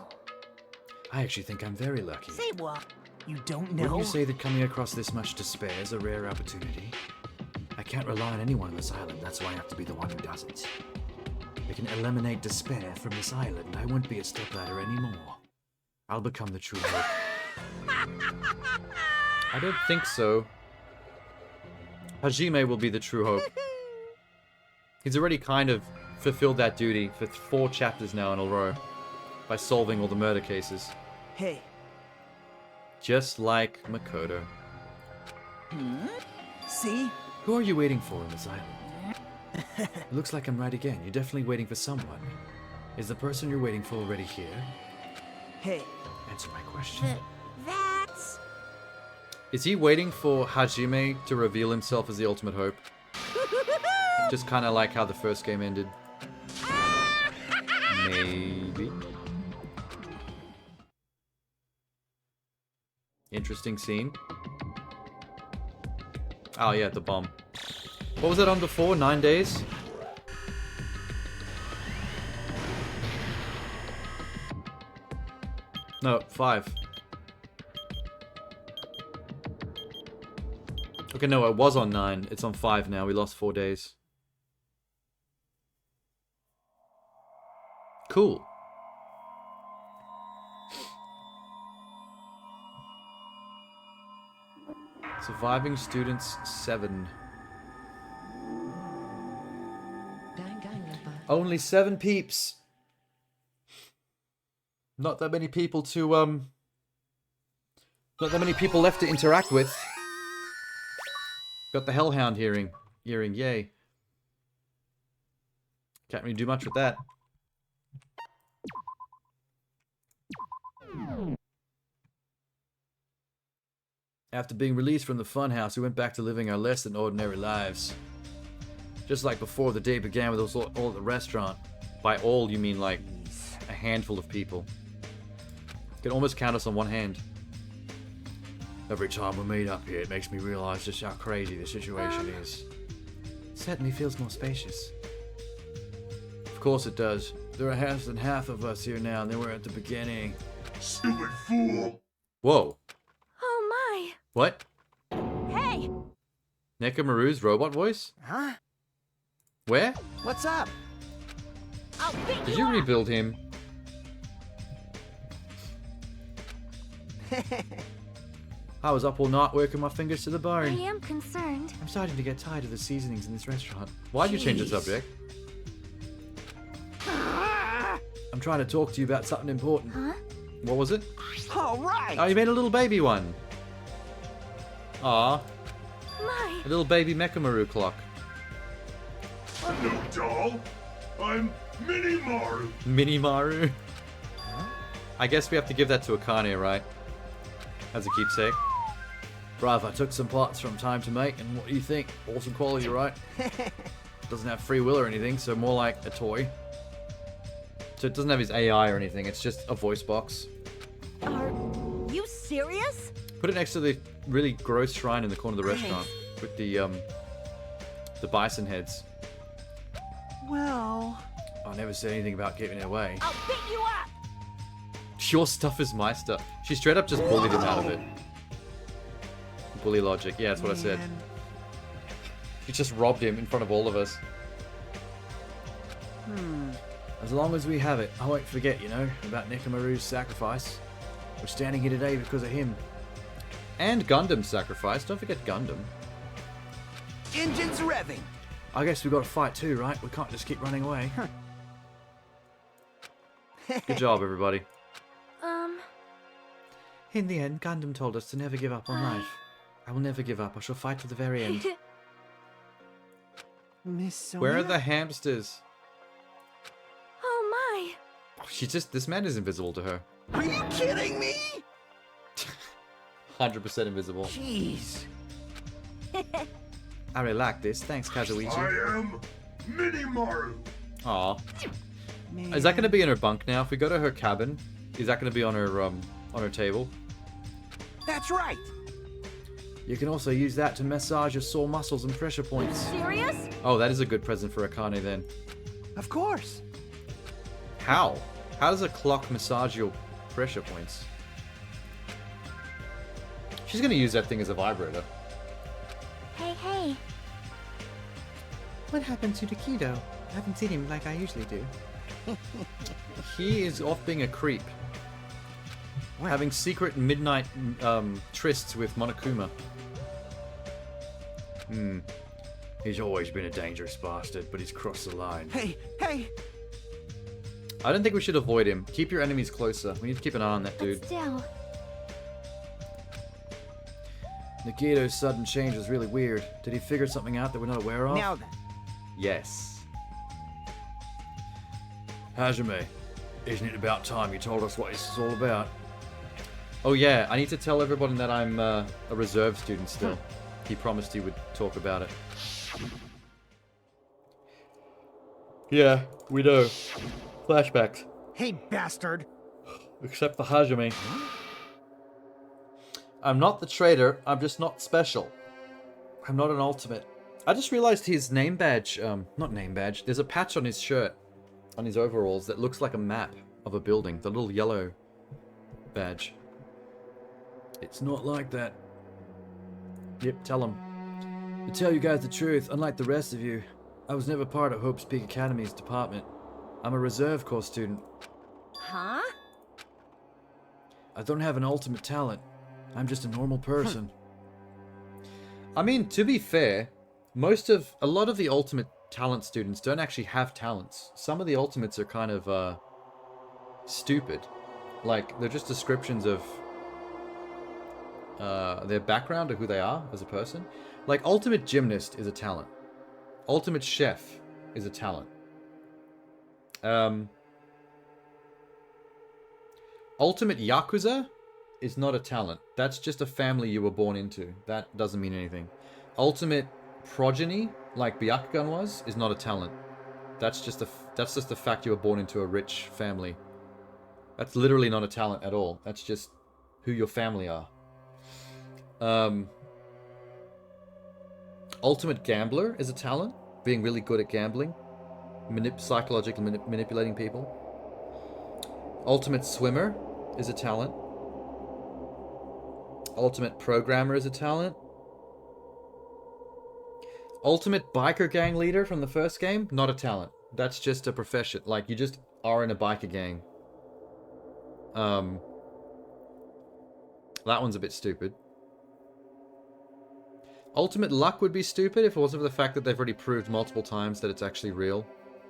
I actually think I'm very lucky. Say what? You don't know? Wouldn't you say that coming across this much despair is a rare opportunity? I can't rely on anyone on this island, that's why I have to be the one who doesn't. I can eliminate despair from this island, I won't be a stepladder anymore. I'll become the true hope. I don't think so. Hajime will be the true hope. He's already kind of fulfilled that duty for 4 chapters now in a row by solving all the murder cases. Hey. Just like Makoto. See? Who are you waiting for on this island? It looks like I'm right again. You're definitely waiting for someone. Is the person you're waiting for already here? Hey. Answer my question. That's... Is he waiting for Hajime to reveal himself as the ultimate hope? Just kind of like how the first game ended. Maybe. Interesting scene. Oh yeah, the bomb. What was that on before? 9 days? No, 5. Okay, no, it was on 9. It's on 5 now. We lost 4 days. Cool. Surviving students 7. Only 7 peeps. Not that many people to not that many people left to interact with. Got the Hellhound hearing, yay. Can't really do much with that. After being released from the funhouse, we went back to living our less than ordinary lives. Just like before the day began with us all at the restaurant. By all, you mean like a handful of people. You can almost count us on one hand. Every time we meet up here, it makes me realize just how crazy the situation is. It certainly feels more spacious. Of course it does. There are less than half of us here now than were at the beginning. Stupid fool! Whoa. Oh my. What? Hey! Nekomaru's robot voice? Huh? Where? What's up? I'll beat Did you rebuild him? I was up all night working my fingers to the I bone. am concerned. I'm starting to get tired of the seasonings in this restaurant. Why'd you change the subject? I'm trying to talk to you about something important. Huh? What was it? All right. Oh, you made a little baby one. Aw. My. A little baby Mechamaru clock. I'm no doll. I'm Mini-Maru. Mini-Maru. I guess we have to give that to Akane, right? As a keepsake. Bruv, I took some parts from time to make, and what do you think? Awesome quality, right? Doesn't have free will or anything, so more like a toy. So it doesn't have his AI or anything, it's just a voice box. Are you serious? Put it next to the really gross shrine in the corner of the restaurant with the bison heads. Well... I never said anything about giving it away. I'll beat you up! Your stuff is my stuff. She straight up just bullied him out of it. Bully logic. Yeah, that's what I said. She just robbed him in front of all of us. As long as we have it, I won't forget, you know, about Nekomaru's sacrifice. We're standing here today because of him. And Gundam sacrifice. Don't forget Gundam. Engines revving. I guess we've got to fight too, right? We can't just keep running away. Good job, everybody. In the end, Gundam told us to never give up on life. I will never give up. I shall fight to the very end. Miss Sonia? Where are the hamsters? Oh my! This man is invisible to her. Are you kidding me? 100% invisible. Jeez. I really like this. Thanks, Kazuichi. I am Minimaru. Aw. Is that going to be in her bunk now? If we go to her cabin, is that going to be on her table? That's right. You can also use that to massage your sore muscles and pressure points. Serious? Oh, that is a good present for Akane then. Of course. How? How does a clock massage your pressure points? She's going to use that thing as a vibrator. Hey. What happened to Takido? I haven't seen him like I usually do. He is off being a creep. Having secret midnight trysts with Monokuma. He's always been a dangerous bastard, but he's crossed the line. Hey! I don't think we should avoid him. Keep your enemies closer. We need to keep an eye on that dude. But still, Nikito's sudden change was really weird. Did he figure something out that we're not aware of? Now then. Yes. Hajime, isn't it about time you told us what this is all about? Oh yeah, I need to tell everybody that I'm a reserve student still. He promised he would talk about it. Yeah, we know. Flashbacks. Hey, bastard! Except for Hajime. I'm not the traitor, I'm just not special. I'm not an ultimate. I just realized his name badge, not name badge, there's a patch on his shirt, on his overalls, that looks like a map of a building. The little yellow badge. It's not like that. Yep, tell him. To tell you guys the truth, unlike the rest of you, I was never part of Hope's Peak Academy's department. I'm a reserve corps student. Huh? I don't have an ultimate talent. I'm just a normal person. I mean, to be fair, a lot of the ultimate talent students don't actually have talents. Some of the ultimates are kind of stupid. Like, they're just descriptions of their background or who they are as a person. Like, ultimate gymnast is a talent. Ultimate chef is a talent. Ultimate yakuza is not a talent. That's just a family you were born into. That doesn't mean anything. Ultimate progeny, like Byakugan was, is not a talent. That's just the fact you were born into a rich family. That's literally not a talent at all. That's just who your family are. Ultimate gambler is a talent. Being really good at gambling. Psychologically manipulating people. Ultimate swimmer is a talent. Ultimate programmer is a talent. Ultimate biker gang leader from the first game, not a talent. That's just a profession. Like, you just are in a biker gang. That one's a bit stupid. Ultimate luck would be stupid if it wasn't for the fact that they've already proved multiple times that it's actually real.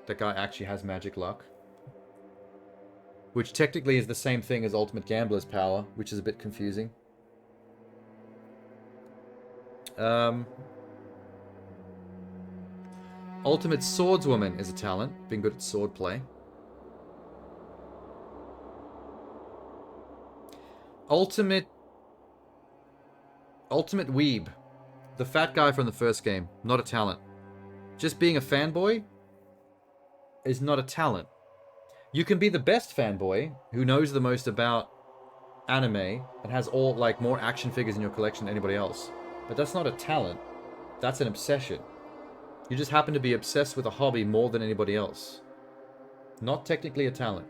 That guy actually has magic luck. Which technically is the same thing as ultimate gambler's power, which is a bit confusing. Ultimate swordswoman is a talent, being good at swordplay. Ultimate weeb. The fat guy from the first game, not a talent. Just being a fanboy is not a talent. You can be the best fanboy, who knows the most about anime, and has all, like, more action figures in your collection than anybody else. But that's not a talent. That's an obsession. You just happen to be obsessed with a hobby more than anybody else. Not technically a talent.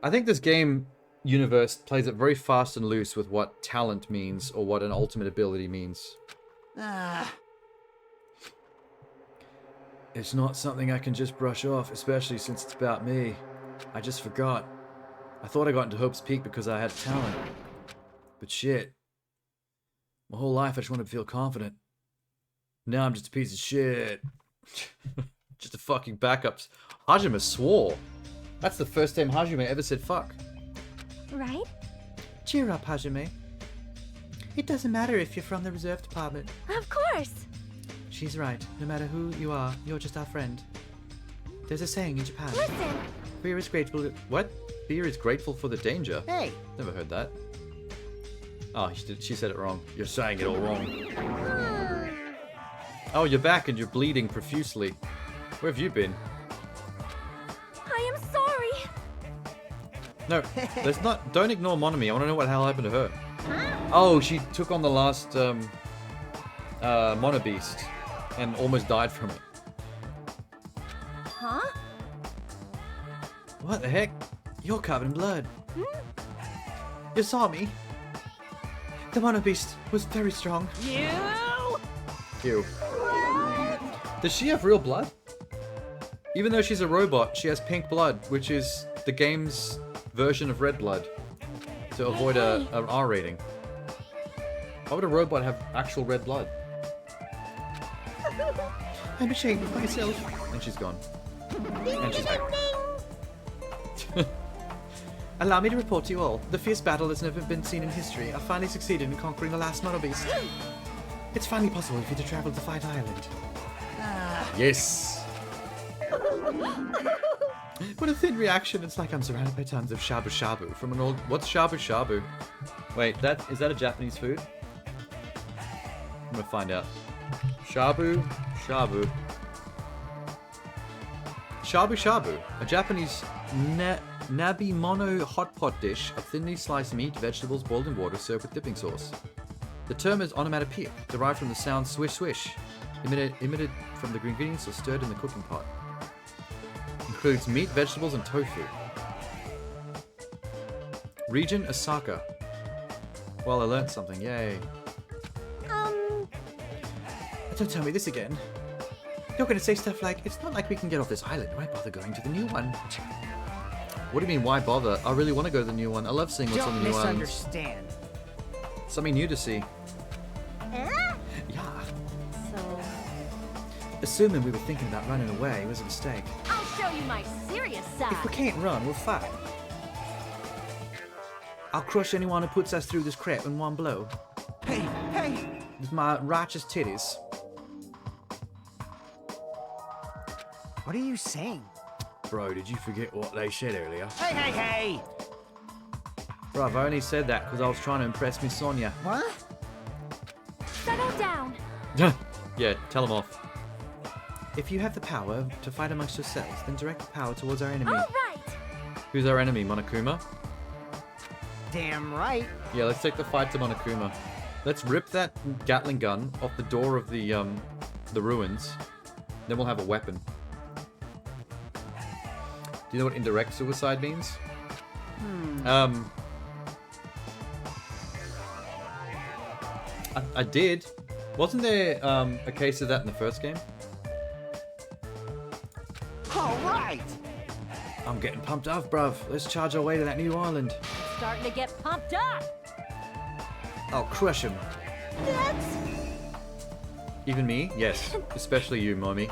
I think this game universe plays it very fast and loose with what talent means, or what an ultimate ability means. It's not something I can just brush off, especially since it's about me. I just forgot. I thought I got into Hope's Peak because I had talent. But shit. My whole life I just wanted to feel confident. Now I'm just a piece of shit. Just a fucking backups. Hajime swore. That's the first time Hajime ever said fuck. Right? Cheer up, Hajime. It doesn't matter if you're from the reserve department. Of course. She's right. No matter who you are, you're just our friend. There's a saying in Japan. Listen. Beer is grateful to... What? Beer is grateful for the danger. Hey. Never heard that. Oh, she said it wrong. You're saying it all wrong. Oh, you're back and you're bleeding profusely. Where have you been? I am sorry. No, let's not. Don't ignore Monami. I want to know what the hell happened to her. Oh, she took on the last Mono Beast and almost died from it. Huh? What the heck? You're covered in blood. You saw me. The Mono Beast was very strong. You? Ew. Does she have real blood? Even though she's a robot, she has pink blood, which is the game's version of red blood. To avoid an R rating. Why would a robot have actual red blood? I'm ashamed of myself. And she's gone. And she's back. Allow me to report to you all. The fierce battle that's never been seen in history. I finally succeeded in conquering the last Mono Beast. It's finally possible for you to travel to Fight Island. Yes. What a thin reaction. It's like I'm surrounded by tons of shabu shabu from an old... What's shabu shabu? Wait, is that a Japanese food? I'm gonna find out. Shabu shabu. Shabu shabu, a Japanese nabi mono hot pot dish of thinly sliced meat, vegetables boiled in water served with dipping sauce. The term is onomatopoeic, derived from the sound swish swish, emitted from the ingredients or stirred in the cooking pot. Includes meat, vegetables, and tofu. Region Osaka. Well, I learned something. Yay. Don't tell me this again. You're gonna say stuff like, it's not like we can get off this island. Why bother going to the new one? What do you mean, why bother? I really want to go to the new one. I love seeing what's on the new island. Don't misunderstand. Something new to see. Yeah. So... Assuming we were thinking about running away was a mistake. I'll show you my serious side. If we can't run, we'll fight. I'll crush anyone who puts us through this crap in one blow. Hey, hey! With my righteous titties. What are you saying? Bro, did you forget what they said earlier? Hey, hey, hey! Bruv, I only said that because I was trying to impress Miss Sonia. What? Settle down. Yeah, tell him off. If you have the power to fight amongst yourselves, then direct the power towards our enemy. All right. Who's our enemy, Monokuma? Damn right. Yeah, let's take the fight to Monokuma. Let's rip that Gatling gun off the door of the ruins. Then we'll have a weapon. Do you know what indirect suicide means? I did. Wasn't there a case of that in the first game? All right. I'm getting pumped up, bruv. Let's charge our way to that new island. Starting to get pumped up. I'll crush him. That's... Even me? Yes. Especially you, Mommy.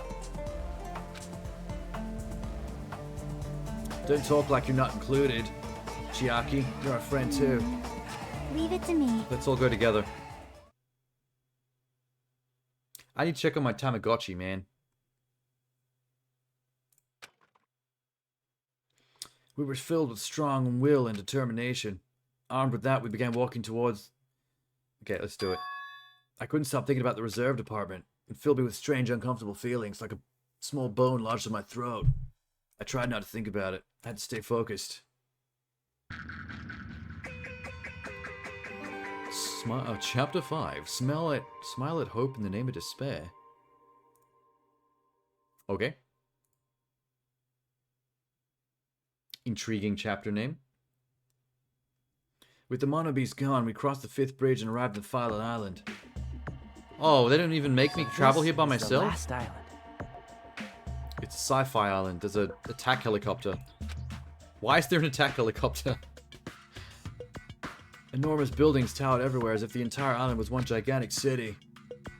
Don't talk like you're not included. Chiaki, you're a friend too. Leave it to me. Let's all go together. I need to check on my Tamagotchi, man. We were filled with strong will and determination. Armed with that, we began walking towards... Okay, let's do it. I couldn't stop thinking about the reserve department. It filled me with strange, uncomfortable feelings, like a small bone lodged in my throat. I tried not to think about it. I had to stay focused. Chapter 5. Smile at hope in the name of despair. Okay. Intriguing chapter name. With the Mono Beast gone, we crossed the 5th bridge and arrived at Phylon Island. Oh, they don't even make me travel here by This is the myself? last island. It's a sci-fi island. There's an attack helicopter. Why is there an attack helicopter? Enormous buildings towered everywhere as if the entire island was one gigantic city.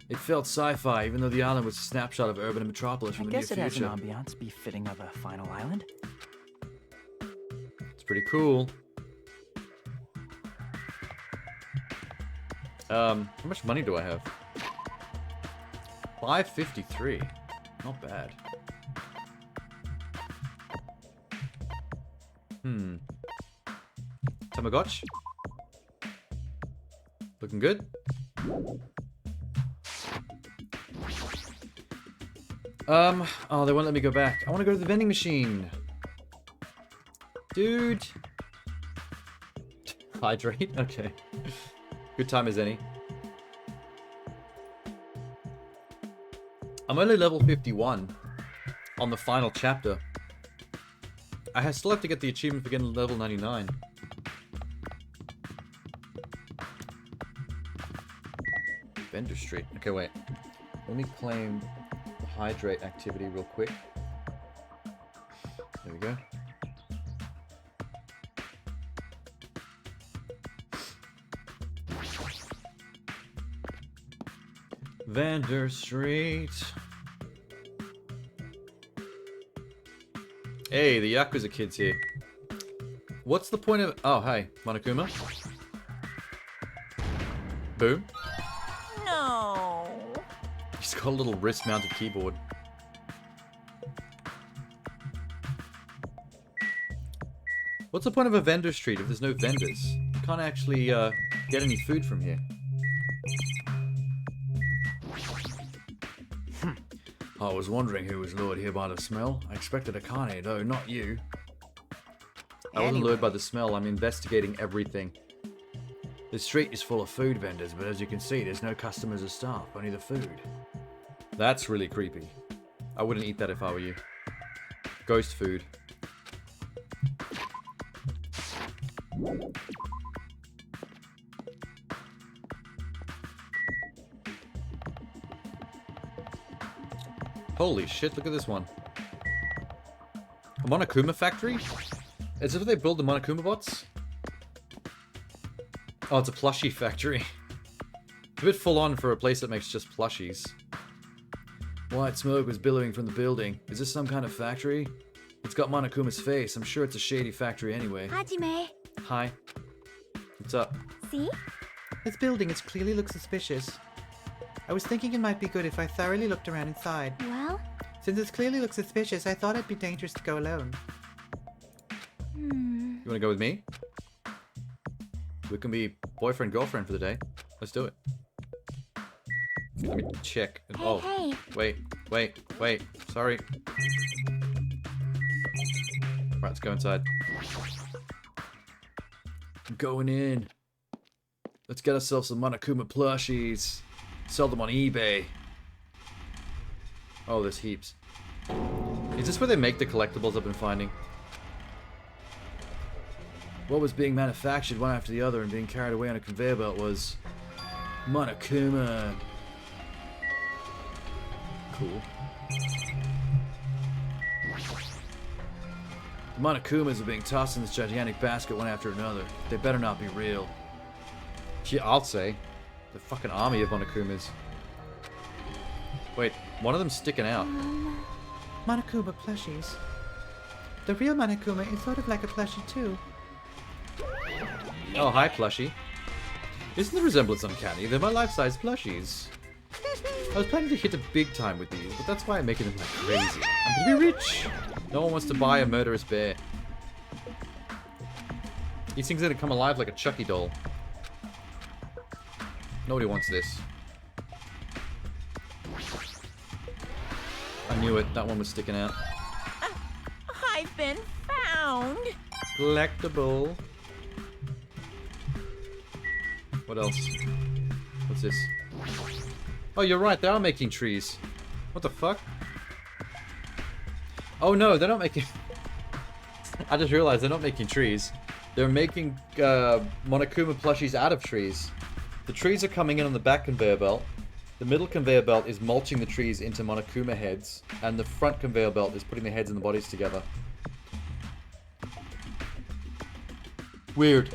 It felt sci-fi, even though the island was a snapshot of urban metropolis from the near I guess it has an future. ambiance befitting of a final island. It's pretty cool. How much money do I have? 553. Not bad. Tamagotchi? Looking good? Oh, they won't let me go back. I want to go to the vending machine. Dude. Hydrate? Okay. Good time as any. I'm only level 51 on the final chapter. I still have to get the achievement for getting level 99. Vendor Street. Okay, wait. Let me claim the hydrate activity real quick. There we go. Vendor Street. Hey, the Yakuza kid's here. What's the point of... Oh, hey, Monokuma. Boom. No. He's got a little wrist-mounted keyboard. What's the point of a vendor street if there's no vendors? You can't actually get any food from here. I was wondering who was lured here by the smell. I expected Akane, though, not you. I wasn't lured by the smell. I'm investigating everything. The street is full of food vendors, but as you can see, there's no customers or staff, only the food. That's really creepy. I wouldn't eat that if I were you. Ghost food. Holy shit, look at this one. A Monokuma factory? As if they build the Monokuma bots? Oh, it's a plushie factory. It's a bit full on for a place that makes just plushies. White smoke was billowing from the building. Is this some kind of factory? It's got Monokuma's face. I'm sure it's a shady factory anyway. Hajime. Hi. What's up? See? This building clearly looks suspicious. I was thinking it might be good if I thoroughly looked around inside. Well? Since it clearly looks suspicious, I thought it'd be dangerous to go alone. You wanna go with me? We can be boyfriend-girlfriend for the day. Let's do it. Let me check. Oh, hey. Wait. Sorry. Right, let's go inside. I'm going in. Let's get ourselves some Monokuma plushies. Sell them on eBay. Oh, there's heaps. Is this where they make the collectibles I've been finding? What was being manufactured one after the other and being carried away on a conveyor belt was Monokuma. Cool. The Monokumas are being tossed in this gigantic basket one after another. They better not be real. Gee, I'll say. The fucking army of Monokumas. Wait, one of them's sticking out. Monokuma plushies. The real Monokuma is sort of like a plushie too. Oh, hi, plushie. Isn't the resemblance uncanny? They're my life-size plushies. I was planning to hit a big time with these, but that's why I'm making them like crazy. I'm gonna be rich! No one wants to buy a murderous bear. These things are gonna come alive like a Chucky doll. Nobody wants this. I knew it. That one was sticking out. I've been found. Collectible. What else? What's this? Oh, you're right. They are making trees. What the fuck? Oh no, they're not making... I just realized they're not making trees. They're making Monokuma plushies out of trees. The trees are coming in on the back conveyor belt. The middle conveyor belt is mulching the trees into Monokuma heads. And the front conveyor belt is putting the heads and the bodies together. Weird.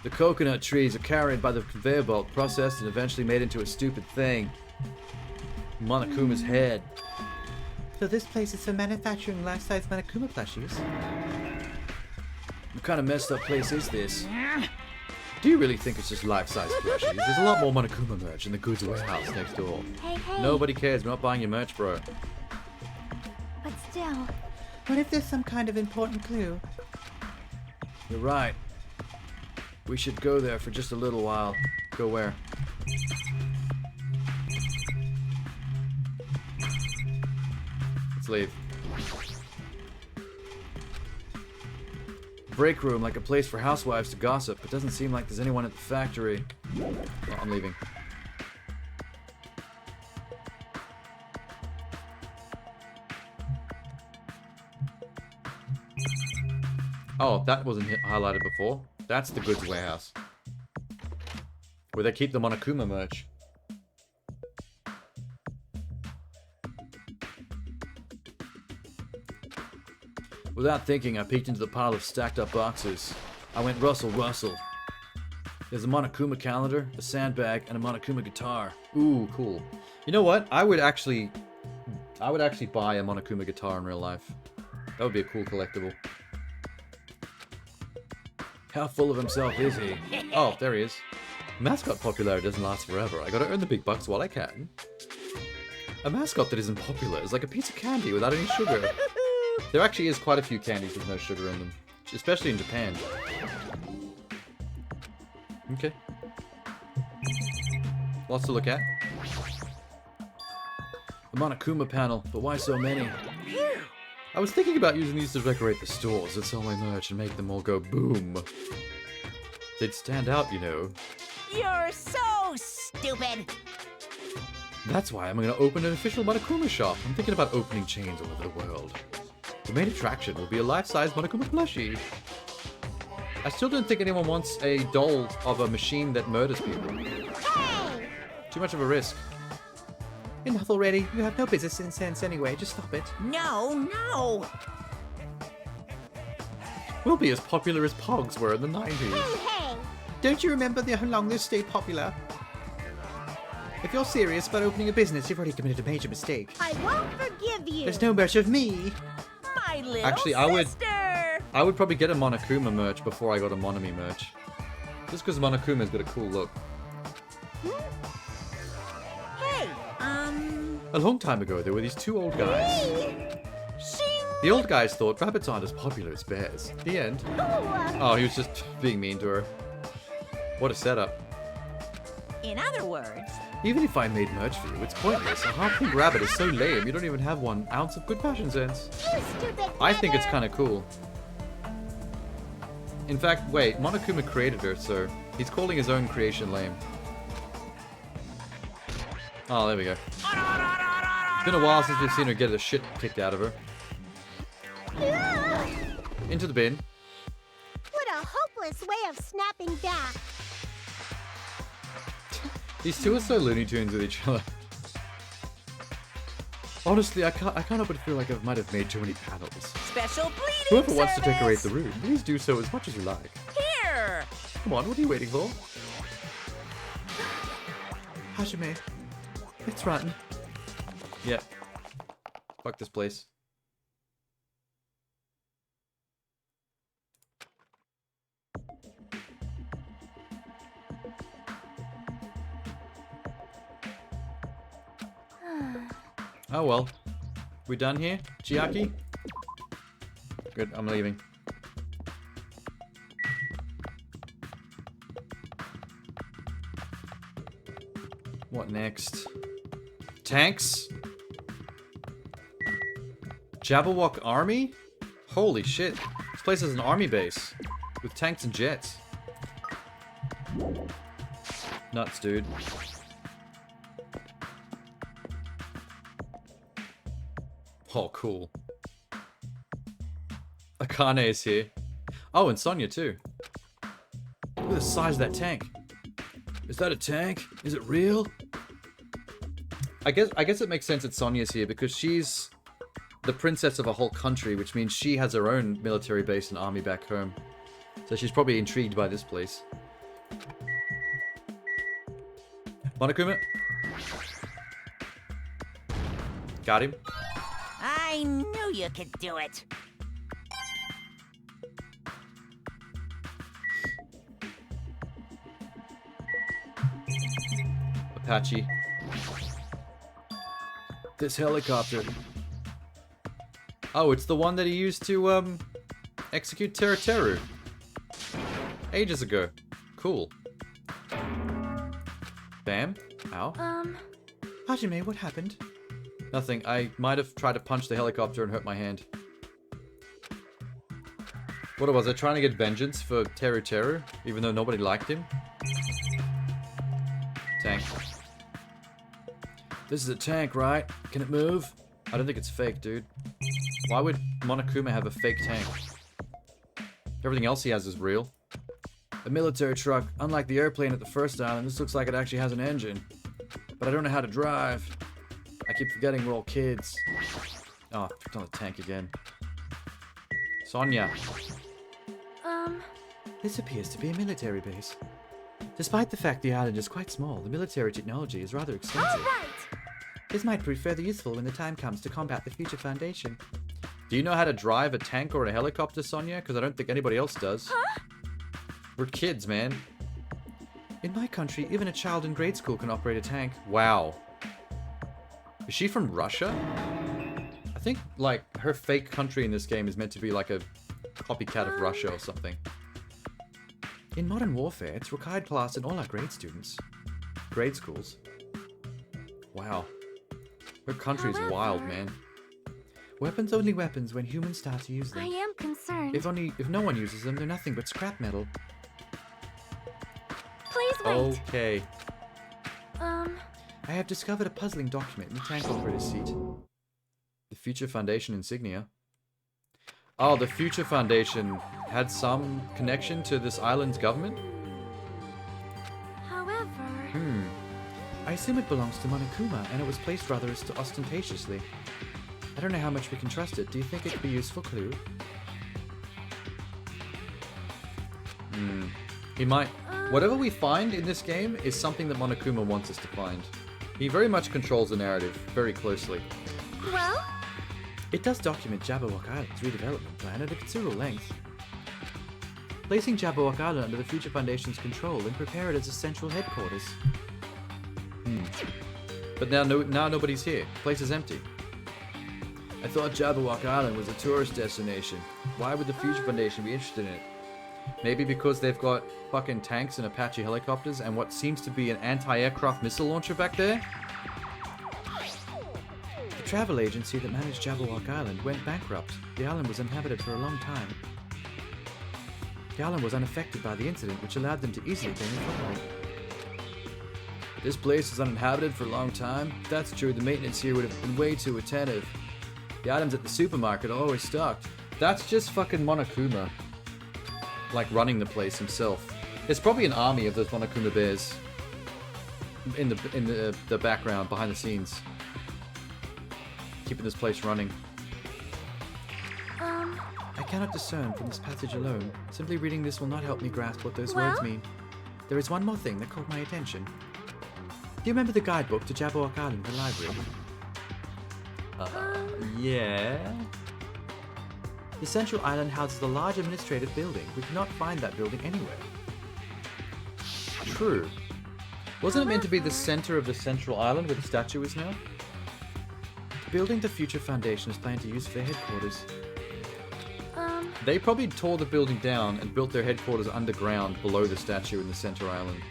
The coconut trees are carried by the conveyor belt, processed and eventually made into a stupid thing. Monokuma's head. So this place is for manufacturing life-size Monokuma plushies? What kind of messed up place is this? Do you really think it's just life-size plushies? There's a lot more Monokuma merch in the goods warehouse next door. Hey. Nobody cares. We're not buying your merch, bro. But still... What if there's some kind of important clue? You're right. We should go there for just a little while. Go where? Let's leave. Break room, like a place for housewives to gossip, but doesn't seem like there's anyone at the factory. Oh, I'm leaving. Oh, that wasn't highlighted before. That's the goods warehouse. Where they keep the Monokuma merch. Without thinking, I peeked into the pile of stacked up boxes. I went Russell. There's a Monokuma calendar, a sandbag, and a Monokuma guitar. Ooh, cool. You know what? I would actually buy a Monokuma guitar in real life. That would be a cool collectible. How full of himself is he? Oh, there he is. Mascot popularity doesn't last forever. I gotta earn the big bucks while I can. A mascot that isn't popular is like a piece of candy without any sugar. There actually is quite a few candies with no sugar in them. Especially in Japan. Okay. Lots to look at. The Monokuma panel, but why so many? I was thinking about using these to decorate the stores and sell my merch and make them all go boom. They'd stand out, you know. You're so stupid. That's why I'm gonna open an official Monokuma shop. I'm thinking about opening chains all over the world. The main attraction will be a life-size Monokuma plushie. I still don't think anyone wants a doll of a machine that murders people. Hey! Too much of a risk. Enough already. You have no business in sense anyway. Just stop it. No. We'll be as popular as Pogs were in the 90s. Hey! Don't you remember how long this stayed popular? If you're serious about opening a business, you've already committed a major mistake. I won't forgive you! There's no merch of me! My little Actually, sister. I would probably get a Monokuma merch before I got a Monomi merch. Just because Monokuma's got a cool look. Hey, A long time ago, there were these two old guys. The old guys thought rabbits aren't as popular as bears. The end. Oh, he was just being mean to her. What a setup. In other words... Even if I made merch for you, it's pointless. A half-pig rabbit is so lame, you don't even have 1 ounce of good fashion sense. You stupid I think it's kind of cool. In fact, wait, Monokuma created her, so he's calling his own creation lame. Oh, there we go. It's been a while since we've seen her get the shit kicked out of her. Into the bin. What a hopeless way of snapping back. These two are so Looney Tunes with each other. Honestly, I can't help but feel like I might have made too many panels. Special bleeding Whoever wants to service. decorate the room, please do so as much as you like. Here! Come on, what are you waiting for? Hajime, it's rotten. Yeah. Fuck this place. Oh well. We done here? Chiaki? Good, I'm leaving. What next? Tanks? Jabberwock Army? Holy shit. This place is an army base. With tanks and jets. Nuts, dude. Oh, cool. Akane is here. Oh, and Sonya too. Look at the size of that tank. Is that a tank? Is it real? I guess it makes sense that Sonya's here because she's the princess of a whole country, which means she has her own military base and army back home. So she's probably intrigued by this place. Monokuma? Got him. I knew you could do it. Apache. This helicopter. Oh, it's the one that he used to, execute Teru ages ago. Cool. Bam. Ow. Hajime, what happened? Nothing. I might have tried to punch the helicopter and hurt my hand. What was I trying to get vengeance for Teru, even though nobody liked him? Tank. This is a tank, right? Can it move? I don't think it's fake, dude. Why would Monokuma have a fake tank? Everything else he has is real. A military truck. Unlike the airplane at the first island, this looks like it actually has an engine. But I don't know how to drive. I keep forgetting we're all kids. Oh, picked on the tank again. Sonia. This appears to be a military base. Despite the fact the island is quite small, the military technology is rather extensive. This might prove further useful when the time comes to combat the future Foundation. Do you know how to drive a tank or a helicopter, Sonia? Because I don't think anybody else does. We're kids, man. In my country, even a child in grade school can operate a tank. Wow. Is she from Russia? I think, like, her fake country in this game is meant to be like a copycat of Russia or something. In modern warfare, it's required class in all our grade students. Grade schools? Wow. Her country's wild, man. Weapons only weapons when humans start to use them. I am concerned. If no one uses them, they're nothing but scrap metal. Please wait. Okay. I have discovered a puzzling document in the tank operator's seat. The Future Foundation insignia. Oh, the Future Foundation had some connection to this island's government? However... I assume it belongs to Monokuma, and it was placed rather ostentatiously. I don't know how much we can trust it. Do you think it could be a useful clue? He might... Whatever we find in this game is something that Monokuma wants us to find. He very much controls the narrative, very closely. Well? It does document Jabberwock Island's redevelopment plan at a considerable length, placing Jabberwock Island under the Future Foundation's control and prepare it as a central headquarters. But now nobody's here. The place is empty. I thought Jabberwock Island was a tourist destination. Why would the Future Foundation be interested in it? Maybe because they've got fucking tanks and Apache helicopters and what seems to be an anti-aircraft missile launcher back there? The travel agency that managed Jabberwock Island went bankrupt. The island was uninhabited for a long time. The island was unaffected by the incident, which allowed them to easily gain a foothold. This place is uninhabited for a long time. If that's true, the maintenance here would have been way too attentive. The items at the supermarket are always stocked. That's just fucking Monokuma. Like running the place himself. There's probably an army of those Monokuma bears in the background, behind the scenes, keeping this place running. I cannot discern from this passage alone. Simply reading this will not help me grasp what those words mean. There is one more thing that caught my attention. Do you remember the guidebook to Jabberwock Island in the library? Yeah. The central island houses a large administrative building. We cannot find that building anywhere. True. Wasn't it meant to be the center of the central island where the statue is now? The building the Future Foundation is planning to use for their headquarters. They probably tore the building down and built their headquarters underground below the statue in the center island.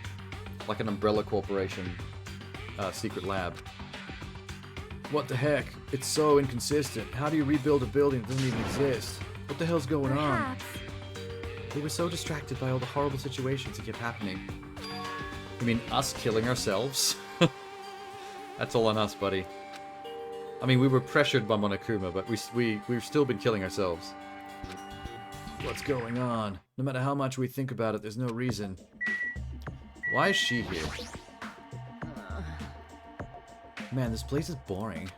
Like an umbrella corporation secret lab. What the heck? It's so inconsistent. How do you rebuild a building that doesn't even exist? What the hell's going on? We were so distracted by all the horrible situations that kept happening. You mean us killing ourselves? That's all on us, buddy. I mean, we were pressured by Monokuma, but we've still been killing ourselves. What's going on? No matter how much we think about it, there's no reason. Why is she here? Man, this place is boring.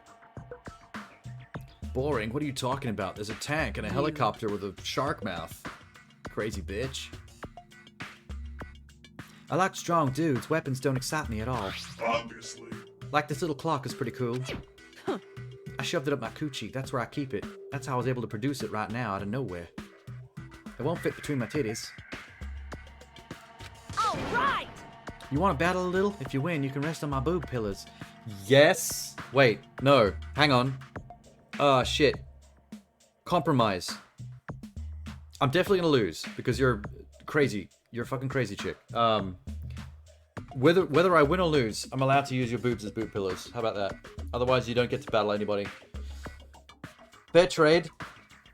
boring. What are you talking about? There's a tank and a helicopter with a shark mouth. Crazy bitch. I like strong dudes. Weapons don't excite me at all. Obviously. Like this little clock is pretty cool. I shoved it up my coochie. That's where I keep it. That's how I was able to produce it right now out of nowhere. It won't fit between my titties. All right! You want to battle a little? If you win, you can rest on my boob pillars. Yes. Wait, no. Hang on. Shit. Compromise. I'm definitely gonna lose because you're crazy. You're a fucking crazy chick. Whether I win or lose, I'm allowed to use your boobs as boob pillows. How about that? Otherwise, you don't get to battle anybody. Fair trade.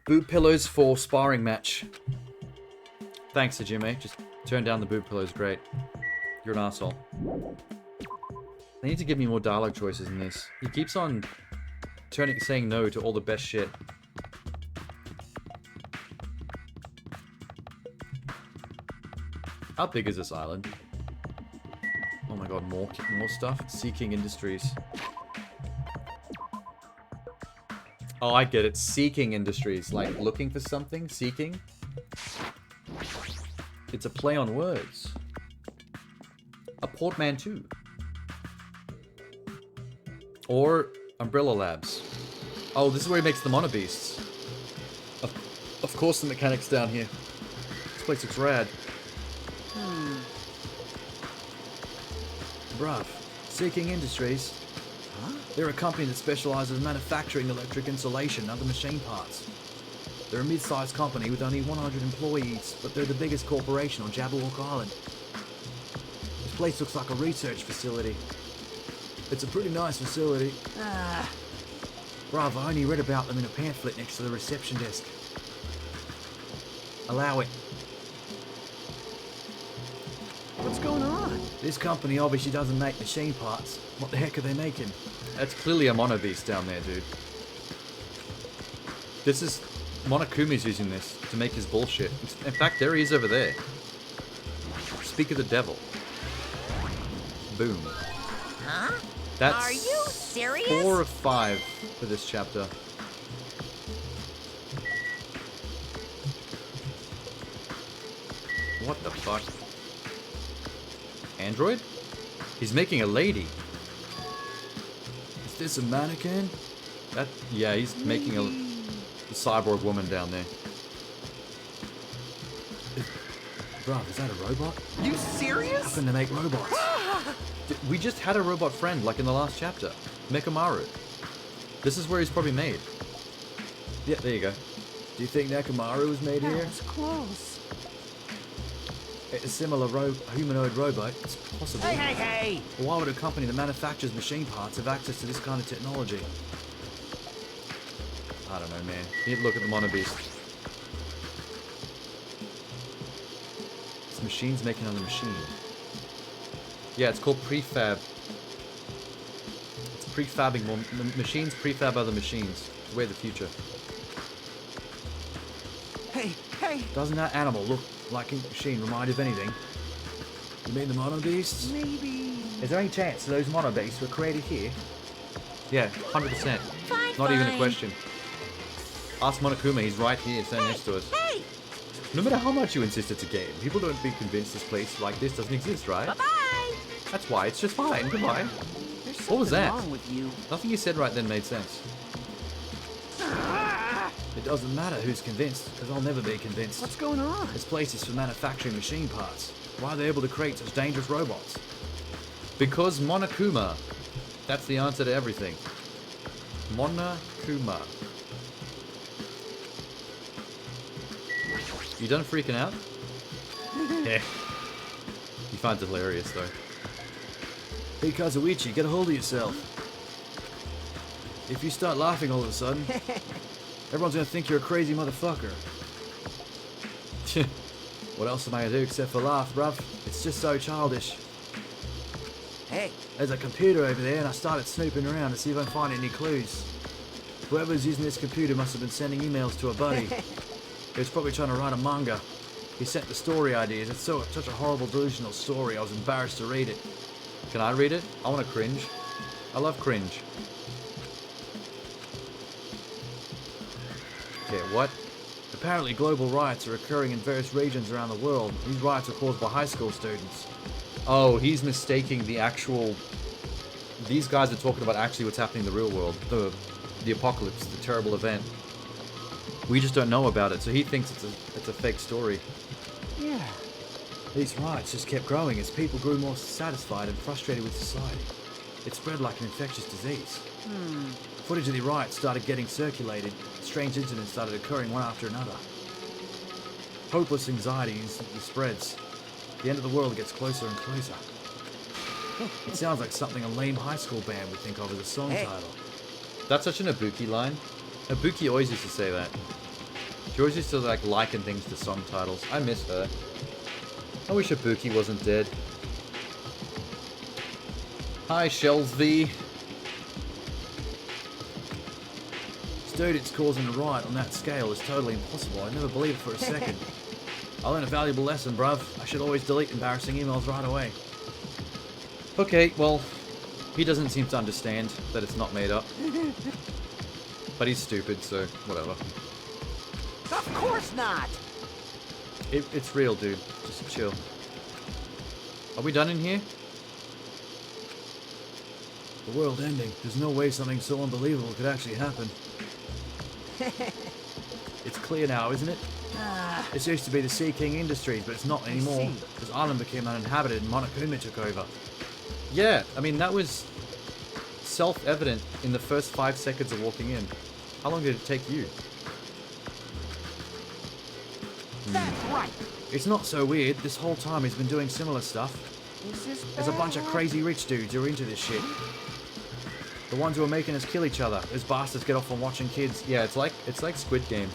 Boob pillows for sparring match. Thanks, Hajime. Just turn down the boob pillows. Great. You're an asshole. They need to give me more dialogue choices in this. He keeps on saying no to all the best shit. How big is this island? Oh my god, more stuff. Seeking Industries. Oh, I get it. Seeking Industries. Like, looking for something? Seeking? It's a play on words. A portmanteau. Or Umbrella Labs. Oh, this is where he makes the Mono Beasts. Of course the mechanic's down here. This place looks rad. Bruv, Seeking Industries. Huh? They're a company that specializes in manufacturing electric insulation and other machine parts. They're a mid-sized company with only 100 employees, but they're the biggest corporation on Jabberwock Island. This place looks like a research facility. It's a pretty nice facility. Bruv, I only read about them in a pamphlet next to the reception desk. Allow it. What's going on? This company obviously doesn't make machine parts. What the heck are they making? That's clearly a Mono Beast down there, dude. This is... Monokumi's using this to make his bullshit. In fact, there he is over there. Speak of the devil. Boom. Huh? That's Are you serious? 4 of 5 for this chapter. What the fuck? Android? He's making a lady. Is this a mannequin? Yeah, he's making a cyborg woman down there. Bruv, is that a robot? You serious? How can they make robots? We just had a robot friend, like in the last chapter. Mekamaru. This is where he's probably made. Yeah, there you go. Do you think Nekomaru was made here? That was close. It's a similar humanoid robot. It's possible. Hey! Well, why would a company that manufactures machine parts have access to this kind of technology? I don't know, man. You need to look at the Mono Beast. This machine's making another machine. Yeah, it's called prefab. It's prefabbing more machines, prefab other machines. It's the way of the future. Hey! Doesn't that animal look like a machine remind you of anything? You mean the Mono Beasts? Maybe. Is there any chance that those Mono Beasts were created here? Yeah, 100%. Not even a question. Ask Monokuma, he's right here, standing next to us. Hey! No matter how much you insist it's a game, people don't be convinced this place like this doesn't exist, right? Bye-bye! That's why, it's just fine. Goodbye. There's What was that? wrong with you. Nothing you said right then made sense. It doesn't matter who's convinced, because I'll never be convinced. What's going on? This place is for manufacturing machine parts. Why are they able to create such dangerous robots? Because Monokuma. That's the answer to everything. Monokuma. You done freaking out? Yeah. He finds it hilarious, though. Hey Kazuichi, get a hold of yourself. If you start laughing all of a sudden, everyone's gonna think you're a crazy motherfucker. What else am I gonna do except for laugh, bruv? It's just so childish. Hey! There's a computer over there and I started snooping around to see if I can find any clues. Whoever's using this computer must have been sending emails to a buddy. He was probably trying to write a manga. He sent the story ideas. It's such a horrible, delusional story. I was embarrassed to read it. Can I read it? I want to cringe. I love cringe. Okay, what? Apparently global riots are occurring in various regions around the world. These riots are caused by high school students. Oh, he's mistaking the actual... These guys are talking about actually what's happening in the real world. The apocalypse, the terrible event. We just don't know about it, so he thinks it's a fake story. Yeah. These riots just kept growing as people grew more satisfied and frustrated with society. It spread like an infectious disease. Footage of the riots started getting circulated. Strange incidents started occurring one after another. Hopeless anxiety instantly spreads. The end of the world gets closer and closer. It sounds like something a lame high school band would think of as a song title. That's such an Ibuki line. Ibuki always used to say that. She always used to like liken things to song titles. I miss her. I wish Ibuki wasn't dead. Hi, Shells V. Students causing a riot on that scale is totally impossible. I never believed it for a second. I learned a valuable lesson, bruv. I should always delete embarrassing emails right away. Okay, well, he doesn't seem to understand that it's not made up. But he's stupid, so whatever. Of course not! It's real, dude. Just chill. Are we done in here? The world ending. There's no way something so unbelievable could actually happen. It's clear now, isn't it? This used to be the Sea King Industries, but it's not anymore. This island became uninhabited and Monokuma took over. Yeah, I mean, that was self-evident in the first 5 seconds of walking in. How long did it take you? That's right! It's not so weird. This whole time he's been doing similar stuff. There's a bunch of crazy rich dudes who are into this shit. The ones who are making us kill each other. Those bastards get off on watching kids. Yeah, it's like Squid Game.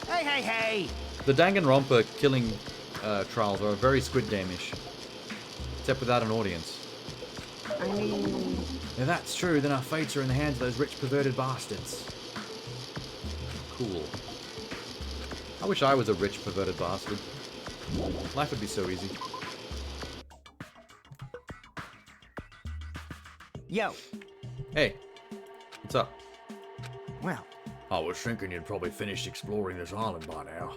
Hey, hey, hey! The Danganronpa killing trials are very Squid Game-ish. Except without an audience. I mean... If that's true, then our fates are in the hands of those rich perverted bastards. Cool. I wish I was a rich perverted bastard. Life would be so easy. Yo. Hey. What's up? Well. I was thinking you'd probably finished exploring this island by now.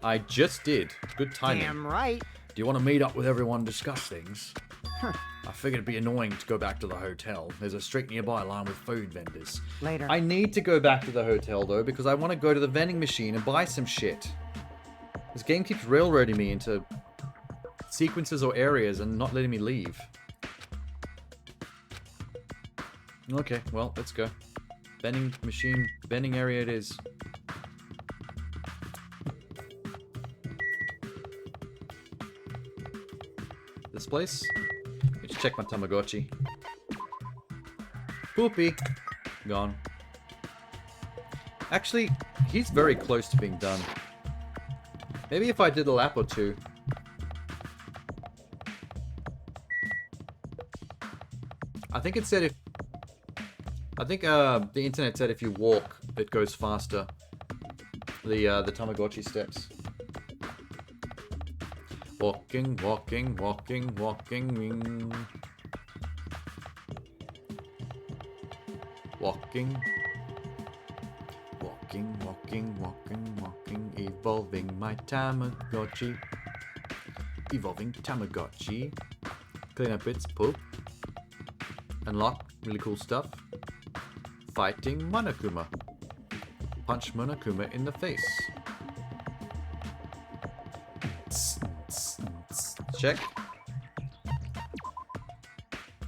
I just did. Good timing. Damn right. Do you want to meet up with everyone and discuss things? I figured it'd be annoying to go back to the hotel. There's a street nearby lined with food vendors. Later. I need to go back to the hotel, though, because I want to go to the vending machine and buy some shit. This game keeps railroading me into sequences or areas and not letting me leave. Okay, well, let's go. Vending machine, vending area it is. This place? Let's check my Tamagotchi. Poopy. Gone. Actually, he's very close to being done. Maybe if I did a lap or two. I think it said if... I think the internet said if you walk, it goes faster. The Tamagotchi steps. Walking, walking, walking, walking. Walking. Walking, walking, walking, walking. Evolving my Tamagotchi. Evolving Tamagotchi. Clean up its poop. Unlock really cool stuff. Fighting Monokuma. Punch Monokuma in the face. Check.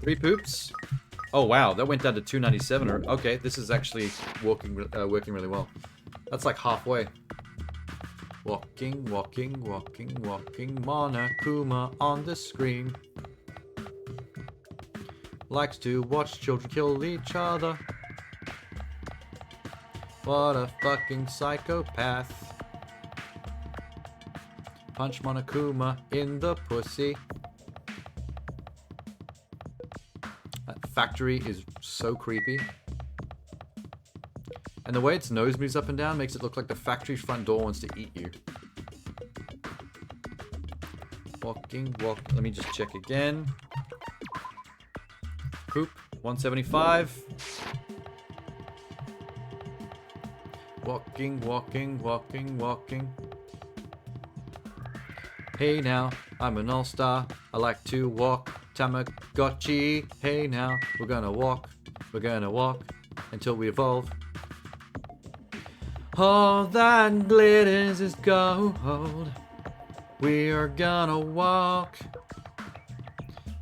3 poops. Oh wow, that went down to 297. Okay, this is actually working really well. That's like halfway. Walking, walking, walking, walking. Monokuma on the screen. Likes to watch children kill each other. What a fucking psychopath. Punch Monokuma in the pussy. That factory is so creepy. And the way its nose moves up and down makes it look like the factory front door wants to eat you. Walking, walk. Let me just check again. Poop, 175. Walking, walking, walking, walking. Hey now, I'm an all-star. I like to walk. Tamagotchi. Hey now, we're gonna walk until we evolve. All that glitters is gold. We are gonna walk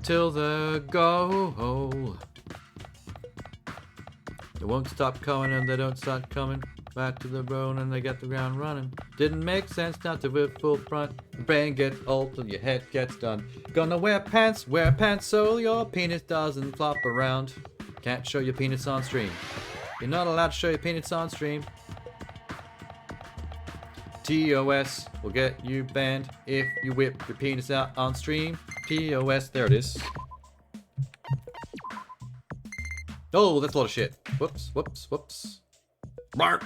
till the goal. They won't stop coming and they don't start coming. Back to the road and they get the ground running. Didn't make sense not to whip full front. Your brain gets old till your head gets done. Gonna wear pants so your penis doesn't flop around. Can't show your penis on stream. You're not allowed to show your penis on stream. TOS will get you banned if you whip your penis out on stream. TOS, there it is. Oh, that's a lot of shit. Whoops, whoops, whoops. Mark.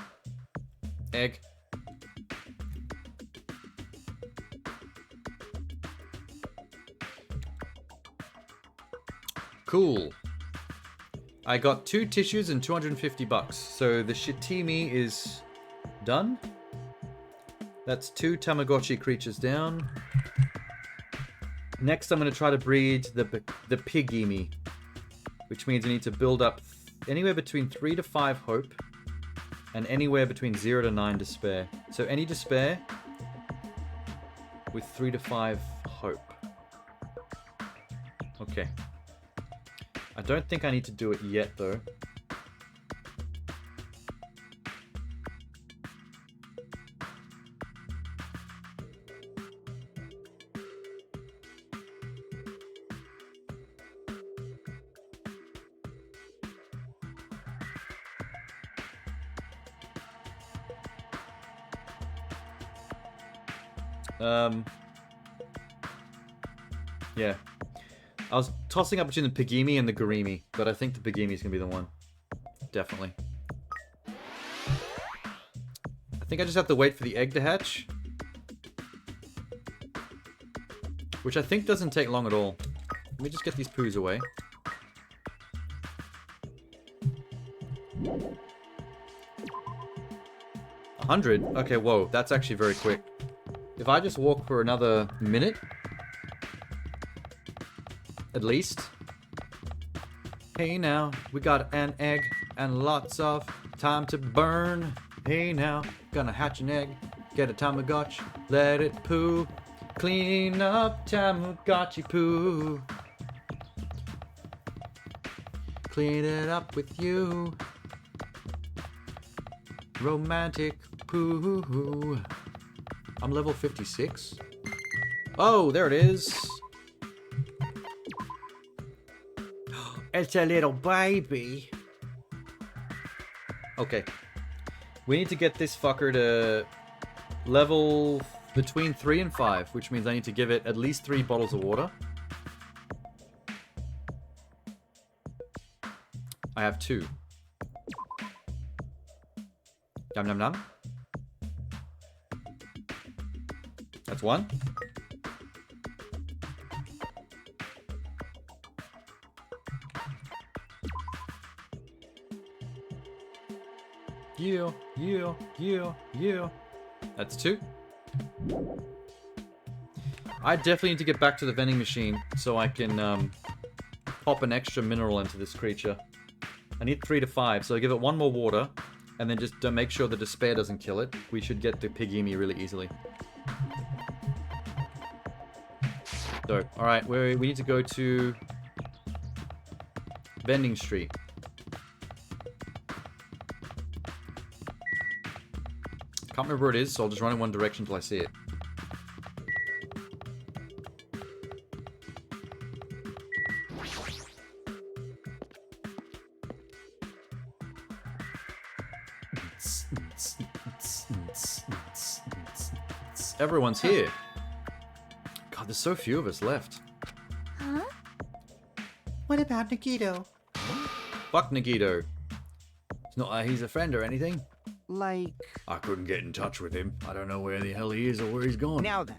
Egg. Cool. I got 2 tissues and 250 bucks. So the Shitimi is done. That's 2 Tamagotchi creatures down. Next, I'm going to try to breed the Pigimi, which means I need to build up anywhere between 3 to 5 hope and anywhere between 0 to 9 despair. So any despair with 3 to 5 hope. Okay. I don't think I need to do it yet, though. Yeah. I was tossing up between the Pigimi and the Garimi, but I think the Pigimi is going to be the one. Definitely. I think I just have to wait for the egg to hatch. Which I think doesn't take long at all. Let me just get these poos away. $100? Okay, whoa, that's actually very quick. If I just walk for another minute, at least. Hey now, we got an egg and lots of time to burn. Hey now, gonna hatch an egg, get a Tamagotchi, let it poo. Clean up Tamagotchi poo. Clean it up with you. Romantic poo. I'm level 56. Oh, there it is. It's a little baby. Okay. We need to get this fucker to level between 3 and 5, which means I need to give it at least 3 bottles of water. I have 2. Yum yum yum. That's 1. Yeah. That's 2. I definitely need to get back to the vending machine so I can pop an extra mineral into this creature. I need 3 to 5, so I give it 1 more water, and then just make sure the despair doesn't kill it. We should get the Pigimi really easily. So, alright, we need to go to Vending Street. Can't remember where it is, so I'll just run in one direction until I see it. Everyone's here. God, there's so few of us left. Huh? What about Nagito? Fuck Nagito. It's not like he's a friend or anything. Like... I couldn't get in touch with him. I don't know where the hell he is or where he's gone. Now then.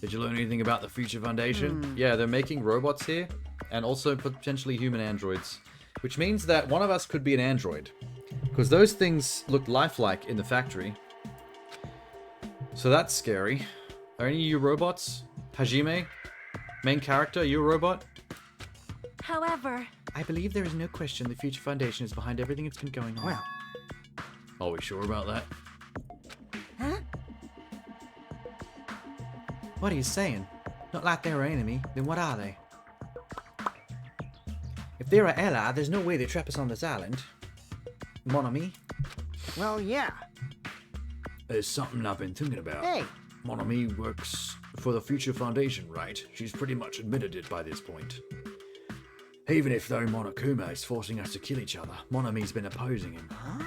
Did you learn anything about the Future Foundation? Yeah, they're making robots here, and also potentially human androids. Which means that one of us could be an android. Because those things look lifelike in the factory. So that's scary. Are any of you robots? Hajime? Main character, are you a robot? However... I believe there is no question the Future Foundation is behind everything that's been going on. Well. Are we sure about that? Huh? What are you saying? Not like they're our enemy, then what are they? If they're our ally, there's no way they trap us on this island. Mon ami? Well, yeah. There's something I've been thinking about. Hey. Mon ami works for the Future Foundation, right? She's pretty much admitted it by this point. Even if though Monokuma is forcing us to kill each other, Mon ami's been opposing him. Huh?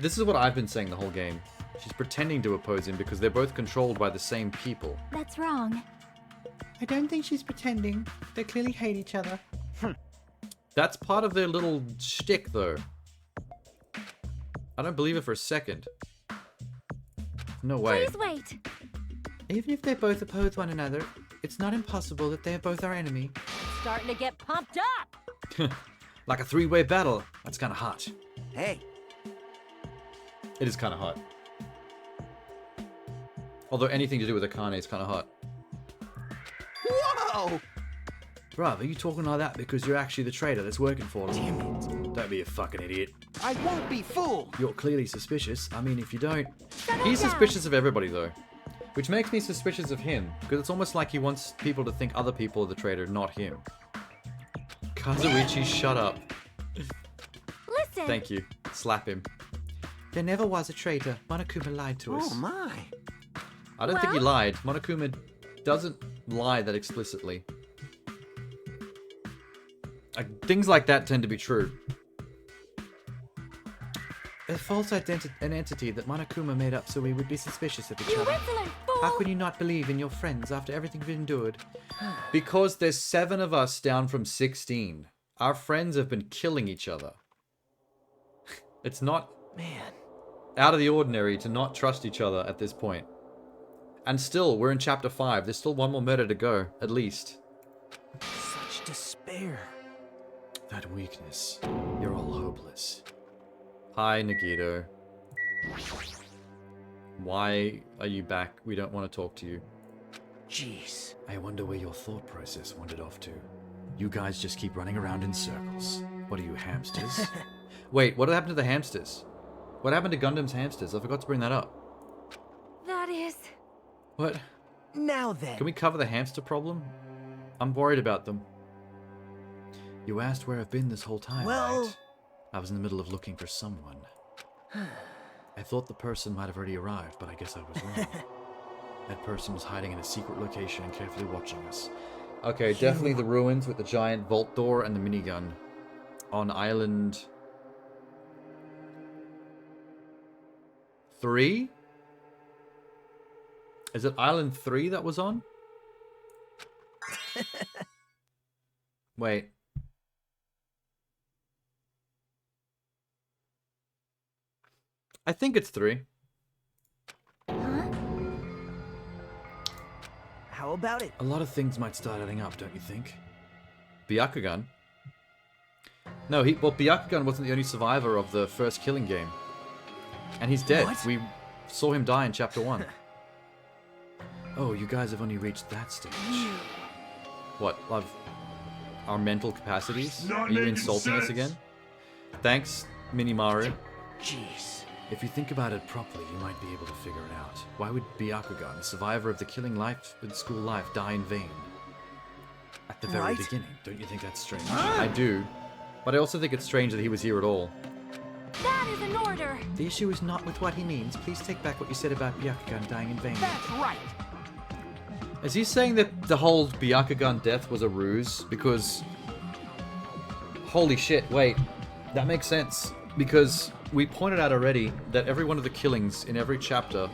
This is what I've been saying the whole game. She's pretending to oppose him because they're both controlled by the same people. That's wrong. I don't think she's pretending. They clearly hate each other. That's part of their little shtick, though. I don't believe it for a second. No way. Please wait. Even if they both oppose one another, it's not impossible that they are both our enemy. Starting to get pumped up. Like a three-way battle. That's kind of hot. Hey. It is kind of hot. Although anything to do with Akane is kind of hot. Whoa! Bruv, are you talking like that because you're actually the traitor that's working for them? Damn it. Don't be a fucking idiot. I won't be fooled. You're clearly suspicious. I mean, if you don't... He's suspicious of everybody, though. Which makes me suspicious of him. Because it's almost like he wants people to think other people are the traitor, not him. Kazuichi, shut up. Listen. Thank you. Slap him. There never was a traitor. Monokuma lied to us. Oh my. I don't think he lied. Monokuma doesn't lie that explicitly. Things like that tend to be true. A false an entity that Monokuma made up so we would be suspicious of each You other. insolent fool! How can you not believe in your friends after everything we've endured? Because there's 7 of us down from 16. Our friends have been killing each other. It's not out of the ordinary to not trust each other at this point. And still, we're in chapter 5. There's still one more murder to go, at least. Such despair. That weakness. You're all hopeless. Hi, Nagito. Why are you back? We don't want to talk to you. Jeez. I wonder where your thought process wandered off to. You guys just keep running around in circles. What are you, hamsters? Wait, what happened to the hamsters? What happened to Gundam's hamsters? I forgot to bring that up. That is... What? Now then. Can we cover the hamster problem? I'm worried about them. You asked where I've been this whole time, Well... right? I was in the middle of looking for someone. I thought the person might have already arrived, but I guess I was wrong. That person was hiding in a secret location and carefully watching us. Okay, definitely the ruins with the giant vault door and the minigun. On island... 3? Is it island 3 that was on? Wait. I think it's 3. How about it? A lot of things might start adding up, don't you think? Byakugan? No, Byakugan wasn't the only survivor of the first Killing game. And he's dead. What? We saw him die in chapter 1. Oh, you guys have only reached that stage. What, of our mental capacities? Not Are you making insulting us sense. again? Thanks, Minimaru. Jeez. If you think about it properly, you might be able to figure it out. Why would Byakugan, a survivor of the Killing life in school life, die in vain? At the very Right? beginning, don't you think that's strange? I do. But I also think it's strange that he was here at all. That is an order! The issue is not with what he means. Please take back what you said about Byakugan dying in vain. That's right. Is he saying that the whole Byakugan death was a ruse? Because... Holy shit, wait. That makes sense. Because we pointed out already that every one of the killings in every chapter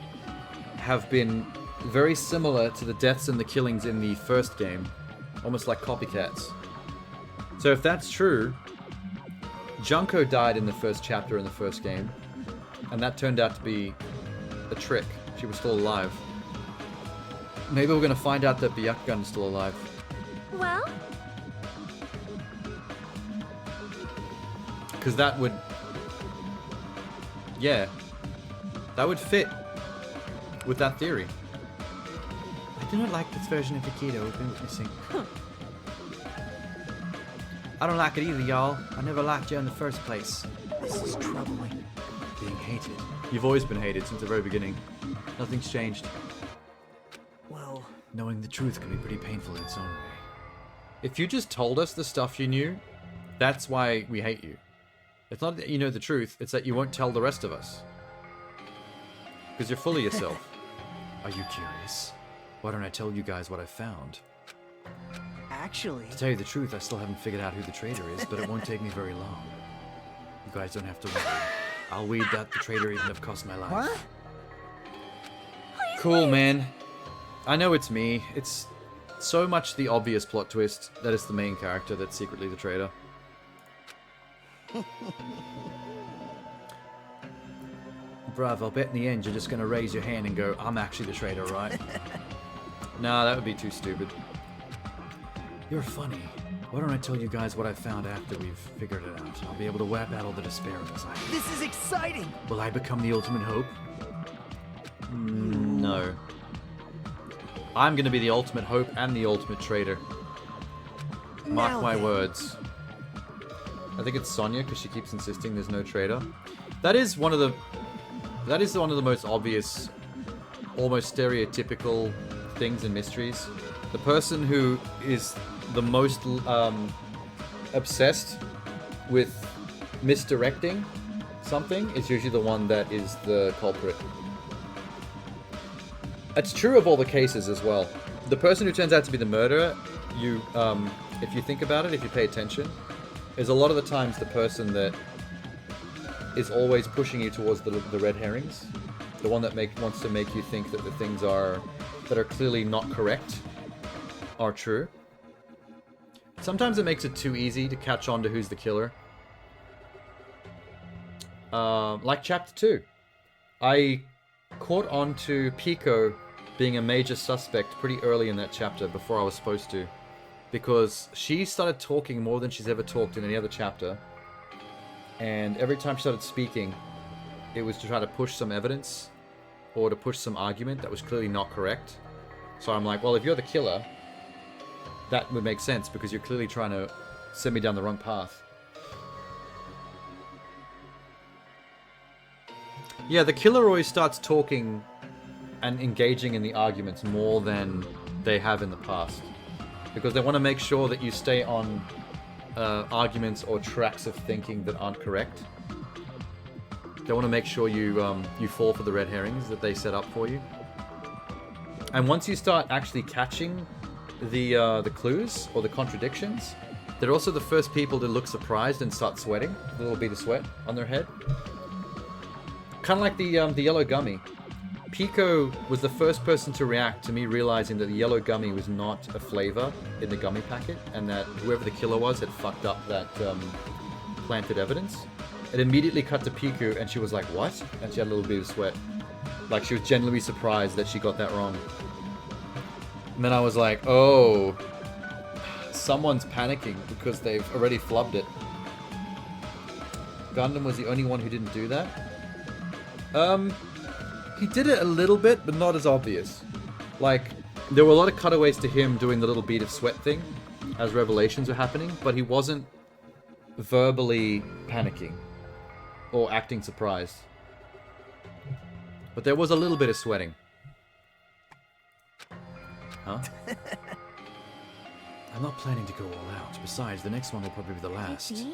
have been very similar to the deaths and the killings in the first game. Almost like copycats. So if that's true, Junko died in the first chapter in the first game. And that turned out to be a trick. She was still alive. Maybe we're gonna find out that Byakugan is still alive. Well? Because that would Yeah. That would fit with that theory. I do not like this version of Aikido we've been witnessing. I don't like it either, y'all. I never liked you in the first place. This is troubling. Being hated. You've always been hated since the very beginning. Nothing's changed. Well, knowing the truth can be pretty painful in its own way. If you just told us the stuff you knew, that's why we hate you. It's not that you know the truth, it's that you won't tell the rest of us. Because you're full of yourself. Are you curious? Why don't I tell you guys what I found? actually... To tell you the truth, I still haven't figured out who the traitor is, but it won't take me very long. You guys don't have to worry. I'll weed that the traitor even have cost my life. What? Cool, man. I know it's me. It's so much the obvious plot twist that it's the main character that's secretly the traitor. Bruv, I'll bet in the end you're just gonna raise your hand and go, I'm actually the traitor, right? Nah, that would be too stupid. You're funny. Why don't I tell you guys what I found after we've figured it out? I'll be able to wipe out all the despair inside. This is exciting! Will I become the ultimate hope? No. I'm gonna be the ultimate hope and the ultimate traitor. Mark Now my then. words. I think it's Sonya because she keeps insisting there's no traitor. That is one of the most obvious, almost stereotypical things in mysteries. The person who is the most obsessed with misdirecting something is usually the one that is the culprit. It's true of all the cases as well. The person who turns out to be the murderer, if you think about it, if you pay attention, is a lot of the times the person that is always pushing you towards the red herrings. The one that wants to make you think that the things that are clearly not correct are true. Sometimes it makes it too easy to catch on to who's the killer. Like Chapter 2. I caught on to Pico being a major suspect pretty early in that chapter before I was supposed to. Because she started talking more than she's ever talked in any other chapter. And every time she started speaking, it was to try to push some evidence or to push some argument that was clearly not correct. So I'm like, well, if you're the killer, that would make sense because you're clearly trying to send me down the wrong path. Yeah, the killer always starts talking and engaging in the arguments more than they have in the past. Because they want to make sure that you stay on arguments or tracks of thinking that aren't correct. They want to make sure you fall for the red herrings that they set up for you. And once you start actually catching the clues or the contradictions, they're also the first people to look surprised and start sweating, a little bead of sweat on their head. Kind of like the yellow gummy. Pico was the first person to react to me realizing that the yellow gummy was not a flavor in the gummy packet, and that whoever the killer was had fucked up that planted evidence. It immediately cut to Pico, and she was like, "What?" And she had a little bit of sweat, like she was genuinely surprised that she got that wrong. And then I was like, "Oh, someone's panicking because they've already flubbed it." Gundam was the only one who didn't do that. He did it a little bit, but not as obvious. Like, there were a lot of cutaways to him doing the little bead of sweat thing as revelations were happening, but he wasn't verbally panicking or acting surprised. But there was a little bit of sweating. Huh? I'm not planning to go all out. Besides, the next one will probably be the last. Reggie?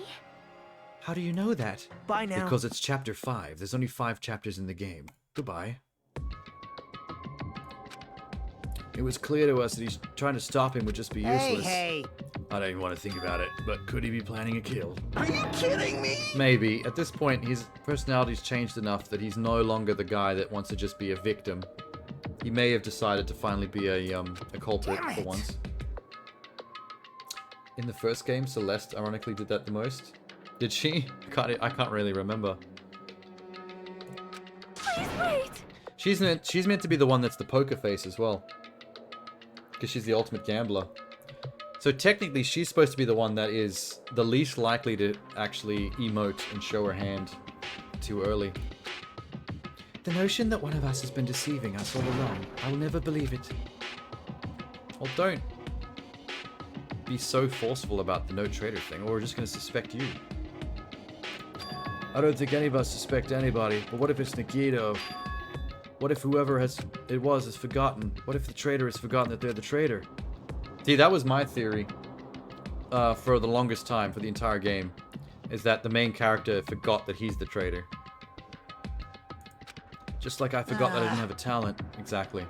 How do you know that? Bye now. Because it's chapter 5. There's only 5 chapters in the game. Goodbye. It was clear to us that he's trying to stop him would just be useless. Hey! I don't even want to think about it, but could he be planning a kill? Are you kidding me? Maybe. At this point, his personality's changed enough that he's no longer the guy that wants to just be a victim. He may have decided to finally be a culprit for once. In the first game, Celeste ironically did that the most. Did she? I can't really remember. Please wait! She's meant to be the one that's the poker face as well. Because she's the ultimate gambler. So technically she's supposed to be the one that is the least likely to actually emote and show her hand too early. The notion that one of us has been deceiving us all along, I will never believe it. Well, don't be so forceful about the no traitor thing, or we're just going to suspect you. I don't think any of us suspect anybody, but what if it's Nagito? What if whoever has forgotten? What if the traitor has forgotten that they're the traitor? See, that was my theory for the longest time, for the entire game, is that the main character forgot that he's the traitor. Just like I forgot that I didn't have a talent. Exactly.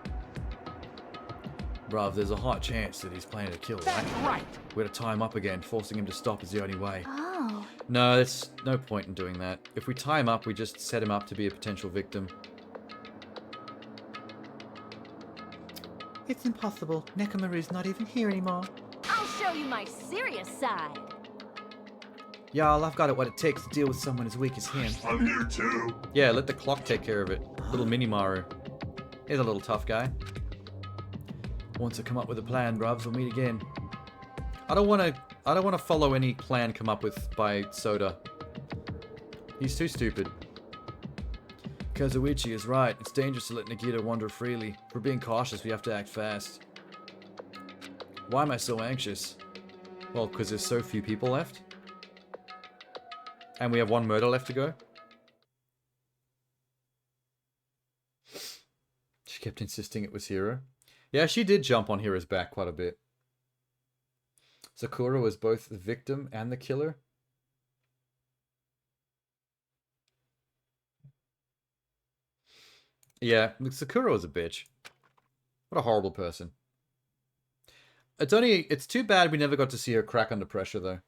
Bruv, there's a high chance that he's planning to kill, right? That's right. We're to tie him up again. Forcing him to stop is the only way. Oh. No, there's no point in doing that. If we tie him up, we just set him up to be a potential victim. It's impossible. Nekomaru's not even here anymore. I'll show you my serious side. Y'all, I've got what it takes to deal with someone as weak as him. I'm here too. Yeah, let the clock take care of it. Little Minimaru. He's a little tough guy. Once I come up with a plan, bruvs, we'll meet again. I don't want to follow any plan come up with by Soda. He's too stupid. Kazuichi is right. It's dangerous to let Nagito wander freely. If we're being cautious, we have to act fast. Why am I so anxious? Well, because there's so few people left. And we have one murder left to go. She kept insisting it was Hiro. Yeah, she did jump on Hiro's back quite a bit. Sakura was both the victim and the killer. Yeah, Sakura was a bitch. What a horrible person. It's too bad we never got to see her crack under pressure, though.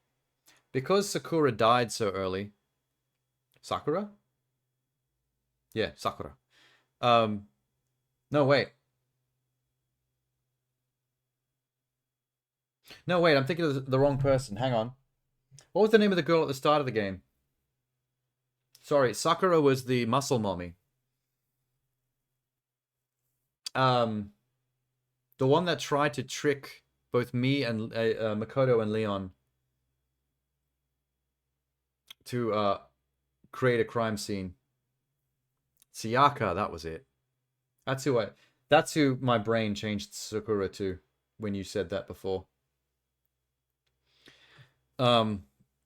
Because Sakura died so early. Sakura? Yeah, Sakura. No, wait. No, wait, I'm thinking of the wrong person. Hang on. What was the name of the girl at the start of the game? Sorry, Sakura was the muscle mommy. The one that tried to trick both me and Makoto and Leon to create a crime scene. Sayaka, that was it. That's who my brain changed Sakura to when you said that before.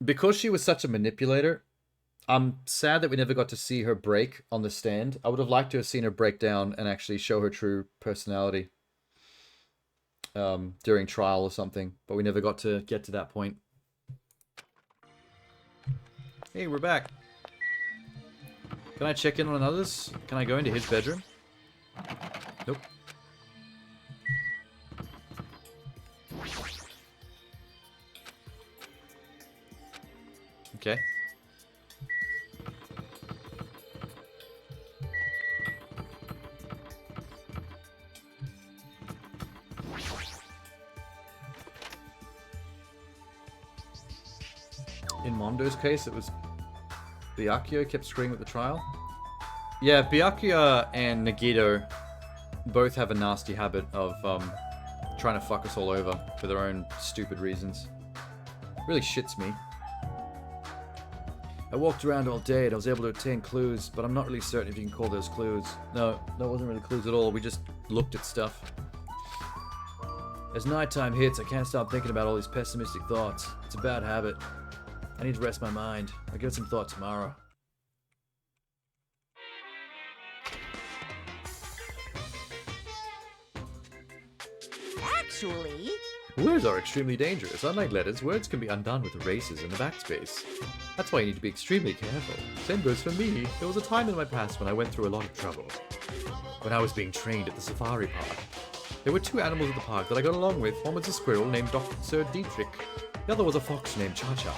Because she was such a manipulator, I'm sad that we never got to see her break on the stand. I would have liked to have seen her break down and actually show her true personality during trial or something, but we never got to get to that point. Hey, we're back. Can I check in on others? Can I go into his bedroom? Nope. Okay. In Mondo's case, it was Byakuya kept screaming at the trial. Yeah, Byakuya and Nagito both have a nasty habit of trying to fuck us all over for their own stupid reasons. Really shits me. I walked around all day and I was able to obtain clues, but I'm not really certain if you can call those clues. No, that wasn't really clues at all. We just looked at stuff. As nighttime hits, I can't stop thinking about all these pessimistic thoughts. It's a bad habit. I need to rest my mind. I'll give it some thought tomorrow. Actually... Words are extremely dangerous. Unlike letters, words can be undone with erases in the backspace. That's why you need to be extremely careful. Same goes for me. There was a time in my past when I went through a lot of trouble. When I was being trained at the safari park. There were two animals at the park that I got along with. One was a squirrel named Dr. Sir Dietrich. The other was a fox named Cha-Cha.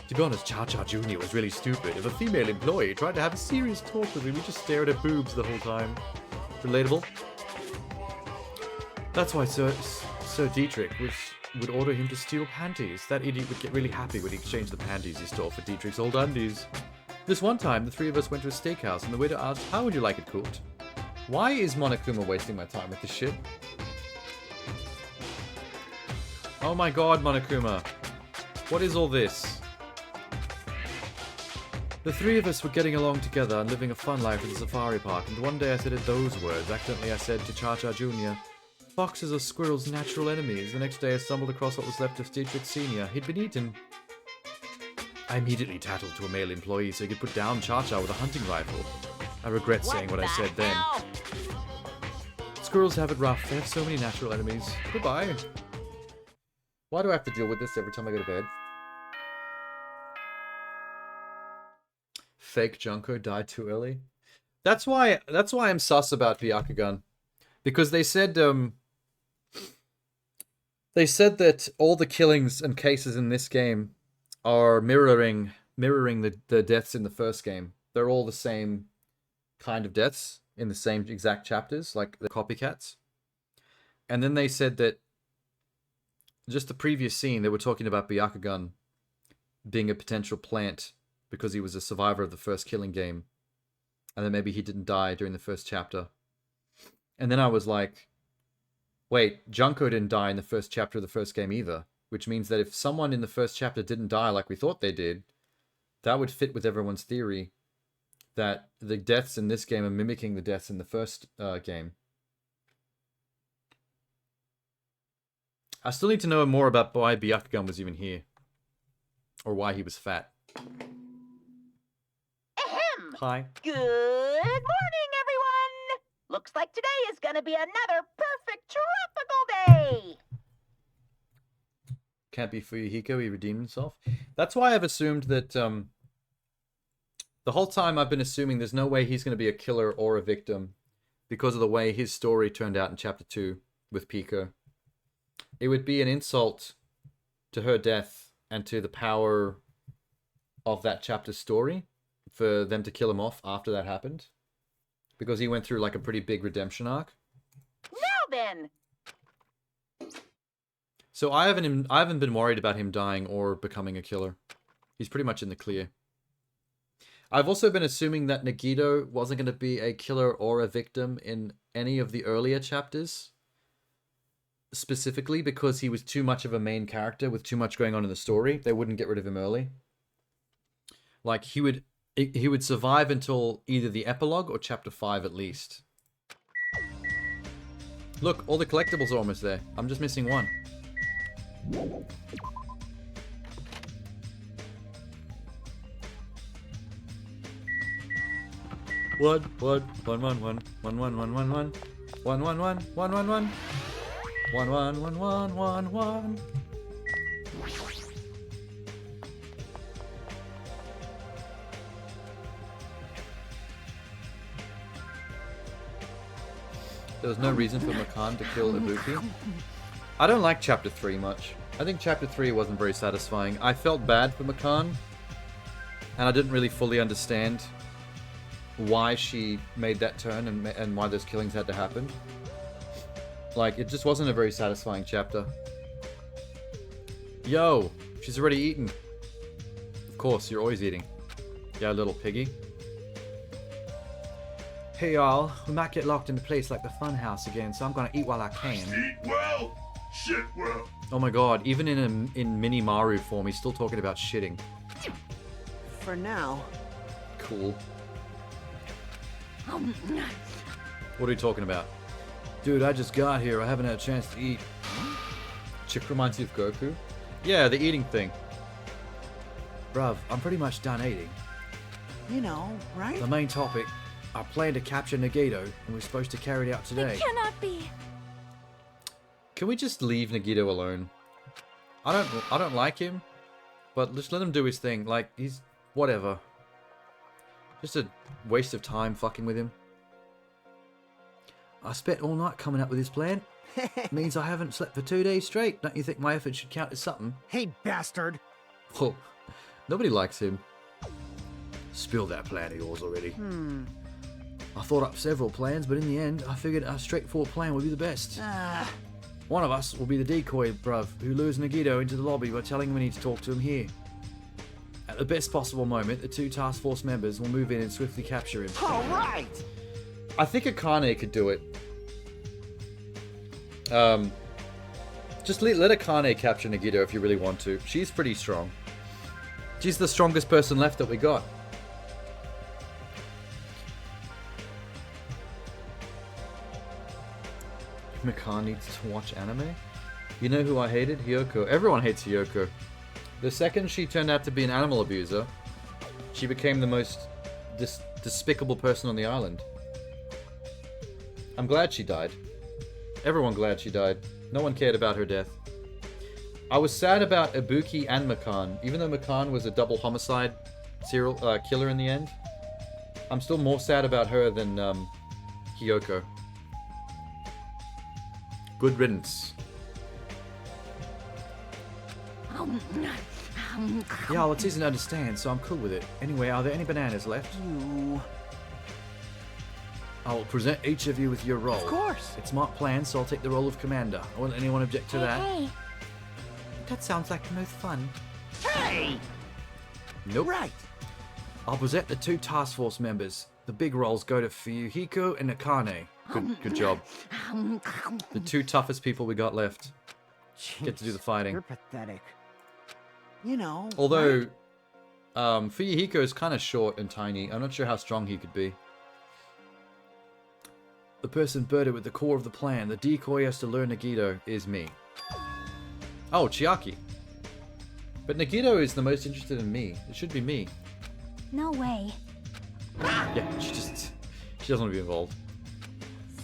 To be honest, Cha-Cha Jr. was really stupid. If a female employee tried to have a serious talk with me, we just stared at boobs the whole time. Relatable? That's why Sir Dietrich would order him to steal panties. That idiot would get really happy when he exchanged the panties he stole for Dietrich's old undies. This one time, the three of us went to a steakhouse and the waiter asked, "How would you like it cooked?" Why is Monokuma wasting my time with this shit? Oh my god, Monokuma. What is all this? The three of us were getting along together and living a fun life in the safari park, and one day I said those words. Accidentally I said to Cha-Cha Jr., "Foxes are squirrels' natural enemies." The next day I stumbled across what was left of Dietrich Sr. He'd been eaten. I immediately tattled to a male employee so he could put down Cha-Cha with a hunting rifle. I regret saying what I said then. Squirrels have it rough. They have so many natural enemies. Goodbye. Why do I have to deal with this every time I go to bed? Fake Junko died too early. That's why I'm sus about Byakugan. Because they said that all the killings and cases in this game are mirroring the deaths in the first game. They're all the same kind of deaths in the same exact chapters, like the copycats. And then they said that just the previous scene, they were talking about Byakugan being a potential plant because he was a survivor of the first killing game. And then maybe he didn't die during the first chapter. And then I was like, wait, Junko didn't die in the first chapter of the first game either. Which means that if someone in the first chapter didn't die like we thought they did, that would fit with everyone's theory that the deaths in this game are mimicking the deaths in the first game. I still need to know more about why Byakugan was even here. Or why he was fat. Ahem! Hi. Good morning, everyone! Looks like today is gonna be another perfect tropical day! Can't be Fuyuhiko, he redeemed himself. That's why I've assumed that, the whole time I've been assuming there's no way he's going to be a killer or a victim because of the way his story turned out in Chapter 2 with Pico. It would be an insult to her death and to the power of that chapter's story for them to kill him off after that happened. Because he went through like a pretty big redemption arc. Now then! So I haven't been worried about him dying or becoming a killer. He's pretty much in the clear. I've also been assuming that Nagito wasn't going to be a killer or a victim in any of the earlier chapters. Specifically because he was too much of a main character with too much going on in the story. They wouldn't get rid of him early. Like, he would survive until either the epilogue or Chapter 5 at least. Look, all the collectibles are almost there. I'm just missing one. One. There was no reason for Makan to kill Ibuki. I don't like Chapter 3 much. I think Chapter 3 wasn't very satisfying. I felt bad for Makan, and I didn't really fully understand why she made that turn and why those killings had to happen. Like, it just wasn't a very satisfying chapter. Yo, she's already eaten. Of course, you're always eating. Yeah, little piggy. Hey y'all, we might get locked in a place like the funhouse again, so I'm gonna eat while I can. Eat well, shit well. Oh my god, even in Mini Maru form, he's still talking about shitting. For now. Cool. What are you talking about? Dude, I just got here. I haven't had a chance to eat. Chick reminds you of Goku? Yeah, the eating thing. Bruv, I'm pretty much done eating. You know, right? The main topic, I plan to capture Nagito, and we're supposed to carry it out today. It cannot be. Can we just leave Nagito alone? I don't like him, but just let him do his thing. Like, he's whatever. Just a waste of time fucking with him. I spent all night coming up with this plan. Means I haven't slept for 2 days straight. Don't you think my effort should count as something? Hey, bastard! Oh, nobody likes him. Spill that plan of yours already. I thought up several plans, but in the end, I figured a straightforward plan would be the best. One of us will be the decoy, bruv, who lures Nagito into the lobby by telling him we need to talk to him here. At the best possible moment, the two task force members will move in and swiftly capture him. All right! I think Akane could do it. Just let Akane capture Nagito if you really want to. She's pretty strong. She's the strongest person left that we got. Mikan needs to watch anime? You know who I hated? Hyoko. Everyone hates Hyoko. The second she turned out to be an animal abuser, she became the most despicable person on the island. I'm glad she died. Everyone glad she died. No one cared about her death. I was sad about Ibuki and Mikan. Even though Mikan was a double homicide serial killer in the end, I'm still more sad about her than Hyoko. Good riddance. Yeah, well, it's easy to understand, so I'm cool with it. Anyway, are there any bananas left? I will present each of you with your role. Of course. It's my plan, so I'll take the role of commander. Won't anyone object to that? Hey. That sounds like the most fun. Hey! Nope. Right. I'll present the 2 task force members. The big roles go to Fuyuhiko and Akane. Good job. The 2 toughest people we got left. Get to do the fighting. You're pathetic. You know. Although, Fuyuhiko is kind of short and tiny. I'm not sure how strong he could be. The person birded with the core of the plan, the decoy has to learn Nagito, is me. Oh, Chiaki. But Nagito is the most interested in me. It should be me. No way. Yeah, she doesn't want to be involved.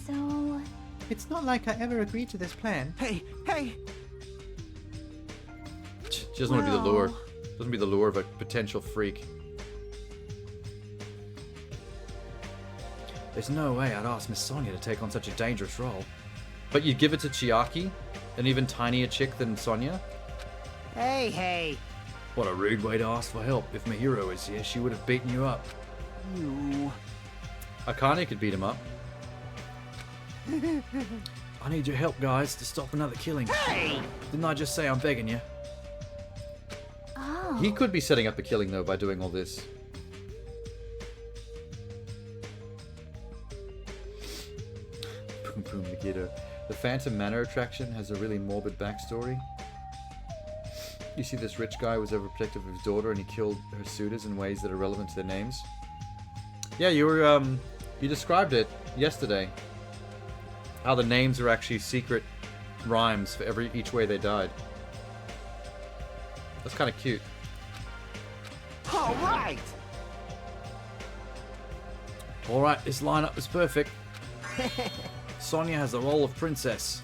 So... It's not like I ever agreed to this plan. Hey! She doesn't want to be the lure. Doesn't be the lure of a potential freak. There's no way I'd ask Miss Sonia to take on such a dangerous role. But you'd give it to Chiaki? An even tinier chick than Sonia? Hey! What a rude way to ask for help. If my hero was here, she would have beaten you up. You... Akane could beat him up. I need your help, guys, to stop another killing. Hey! Didn't I just say I'm begging you? Oh. He could be setting up a killing, though, by doing all this. Boom boom, Nagito. The Phantom Manor attraction has a really morbid backstory. You see, this rich guy was overprotective of his daughter and he killed her suitors in ways that are relevant to their names. Yeah, you described it yesterday. How the names are actually secret rhymes for each way they died. That's kind of cute. All right! Alright, this lineup is perfect. Sonia has the role of princess.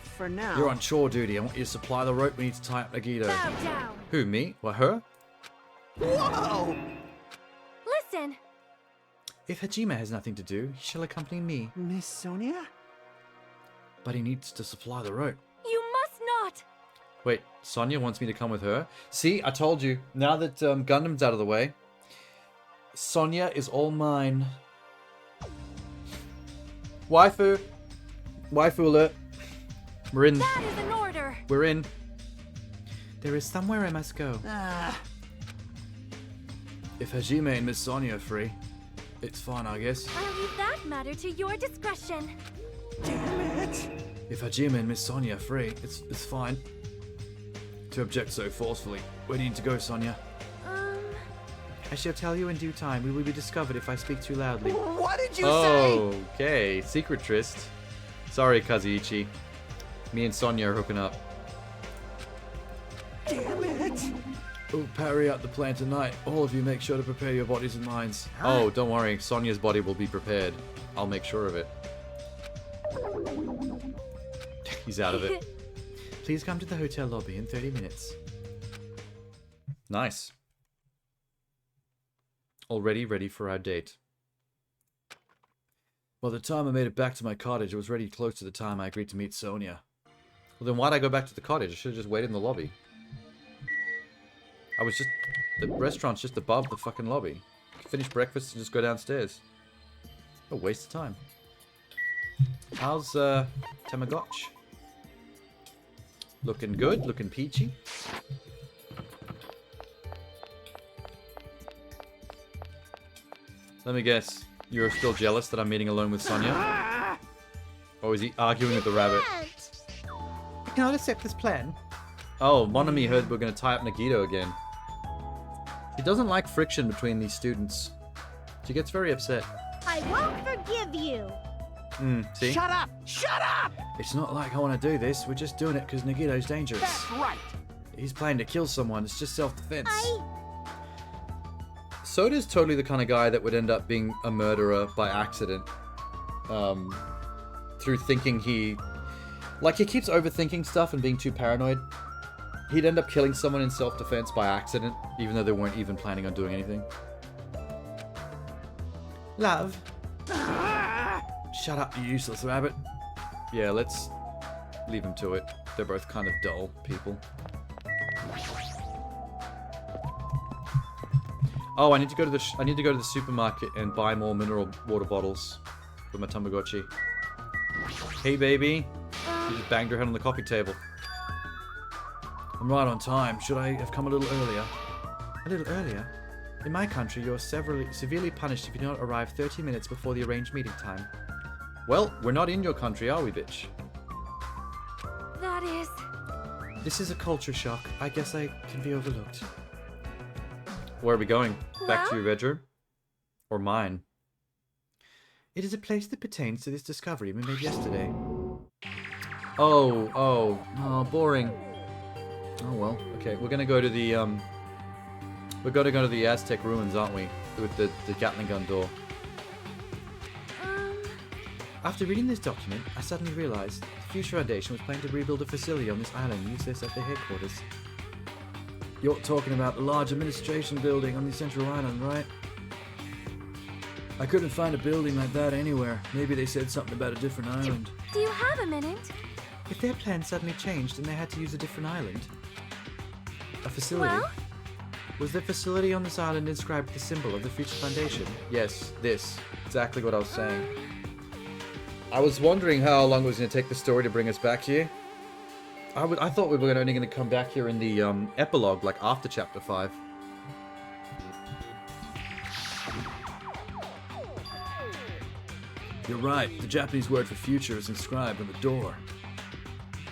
For now. You're on chore duty. I want you to supply the rope we need to tie up Nagito. Bow down. Who, me? What, her? Whoa! Listen. If Hajime has nothing to do, he shall accompany me. Miss Sonia? But he needs to supply the rope. You must not. Wait, Sonia wants me to come with her? See, I told you. Now that Gundam's out of the way, Sonia is all mine. Waifu. Waifu alert. We're in. That is an order. We're in. There is somewhere I must go. If Hajime and Miss Sonia are free, it's fine, I guess. I'll leave that matter to your discretion. Damn it! If Hajime and Miss Sonia are free, it's fine. To object so forcefully. Where do you need to go, Sonia? I shall tell you in due time. We will be discovered if I speak too loudly. What did you say? Okay, secret tryst. Sorry, Kazuichi. Me and Sonia are hooking up. Damn it! We'll carry out the plan tonight. All of you make sure to prepare your bodies and minds. Oh, don't worry. Sonia's body will be prepared. I'll make sure of it. He's out of it. Please come to the hotel lobby in 30 minutes. Nice. Already ready for our date. By the time I made it back to my cottage, it was already close to the time I agreed to meet Sonia. Well, then why'd I go back to the cottage? I should have just waited in the lobby. The restaurant's just above the fucking lobby. Finish breakfast and just go downstairs. A waste of time. How's, Tamagotchi? Looking good? Looking peachy? Let me guess. You're still jealous that I'm meeting alone with Sonia? Or is he arguing with the rabbit? I cannot accept this plan. Oh, Monami heard we're going to tie up Nagito again. She doesn't like friction between these students. She gets very upset. I won't forgive you. See? Shut up! Shut up! It's not like I want to do this. We're just doing it because Nagito's dangerous. That's right. He's planning to kill someone. It's just self-defense. Soda's totally the kind of guy that would end up being a murderer by accident. Through thinking he keeps overthinking stuff and being too paranoid. He'd end up killing someone in self-defense by accident, even though they weren't even planning on doing anything. Love. Shut up, you useless rabbit. Yeah, let's leave him to it. They're both kind of dull people. Oh, I need to go to the supermarket and buy more mineral water bottles for my Tamagotchi. Hey, baby. She just banged her head on the coffee table. I'm right on time. Should I have come a little earlier? A little earlier? In my country, you're severely punished if you do not arrive 30 minutes before the arranged meeting time. Well, we're not in your country, are we, bitch? That is... This is a culture shock. I guess I can be overlooked. Where are we going? Back to Well? your bedroom? Or mine? It is a place that pertains to this discovery we made yesterday. Oh, boring. Oh well. Okay, we're gonna go to the we're gonna go to the Aztec ruins, aren't we? With the Gatling gun door. After reading this document, I suddenly realized the Future Foundation was planning to rebuild a facility on this island and use this as their headquarters. You're talking about the large administration building on the central island, right? I couldn't find a building like that anywhere. Maybe they said something about a different island. Do you have a minute? If their plans suddenly changed and they had to use a different island... A facility? Well? Was the facility on this island inscribed with the symbol of the Future Foundation? Yes, this. Exactly what I was saying. I was wondering how long it was going to take the story to bring us back here. I thought we were only going to come back here in the epilogue, like after chapter 5. You're right. The Japanese word for future is inscribed on the door.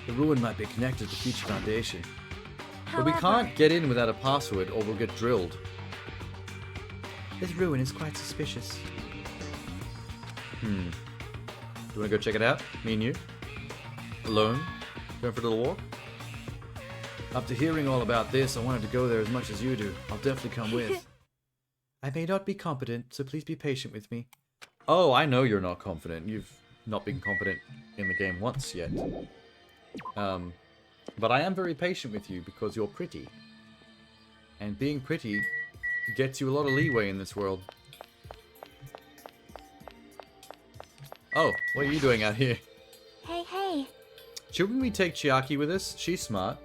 The ruin might be connected to the Future Foundation. But we can't get in without a password or we'll get drilled. This ruin is quite suspicious. Do you want to go check it out? Me and you? Alone? Going for a little walk? After hearing all about this, I wanted to go there as much as you do. I'll definitely come with. I may not be competent, so please be patient with me. Oh, I know you're not confident. You've not been confident in the game once yet. But I am very patient with you because you're pretty. And being pretty gets you a lot of leeway in this world. Oh, what are you doing out here? Hey. Shouldn't we take Chiaki with us? She's smart.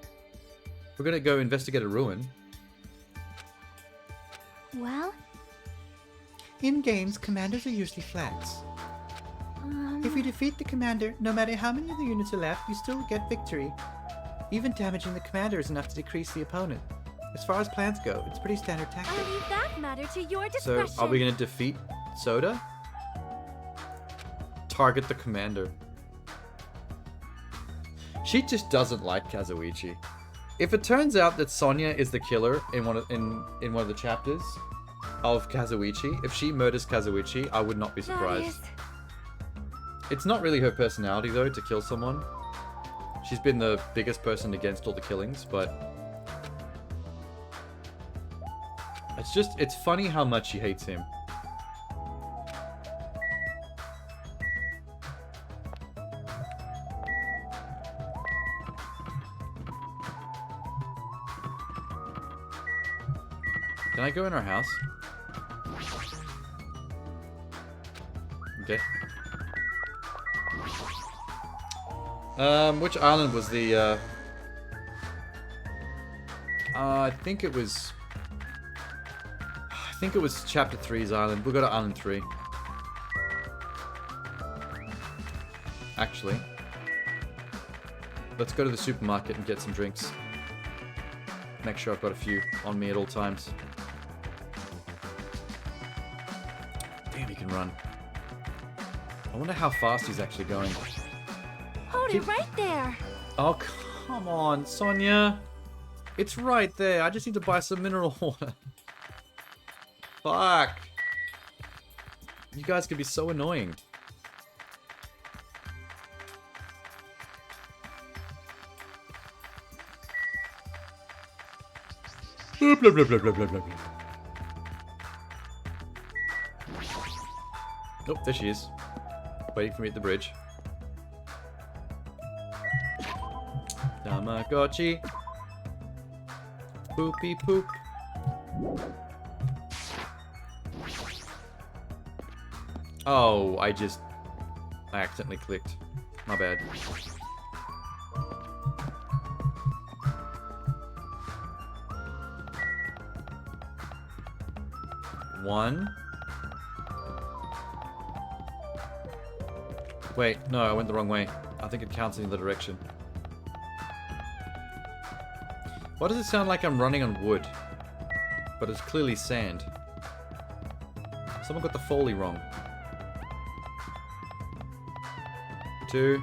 We're gonna go investigate a ruin. Well? In games, commanders are usually flats. If you defeat the commander, no matter how many of the units are left, you still get victory. Even damaging the commander is enough to decrease the opponent. As far as plans go, it's pretty standard tactic. I'll leave that matter to your So, discretion. are we gonna defeat Soda? Target the commander. She just doesn't like Kazuichi. If it turns out that Sonya is the killer in one of the chapters of Kazuichi, if she murders Kazuichi, I would not be surprised. It's not really her personality though to kill someone. She's been the biggest person against all the killings, but it's funny how much she hates him. Can I go in our house? Okay. Which island was the, I think it was Chapter 3's island. We'll go to Island 3. Actually. Let's go to the supermarket and get some drinks. Make sure I've got a few on me at all times. Damn, he can run. I wonder how fast he's actually going. Hold it right there. Oh, come on, Sonya. It's right there. I just need to buy some mineral water. Fuck. You guys can be so annoying. Blah, blah, blah, blah, blah, blah, blah. Nope, there she is. Waiting for me at the bridge. Tamagotchi. Poopy poop. Oh, I accidentally clicked. My bad. One. Wait, no, I went the wrong way. I think it counts in the other direction. Why does it sound like I'm running on wood? But it's clearly sand. Someone got the Foley wrong. 2.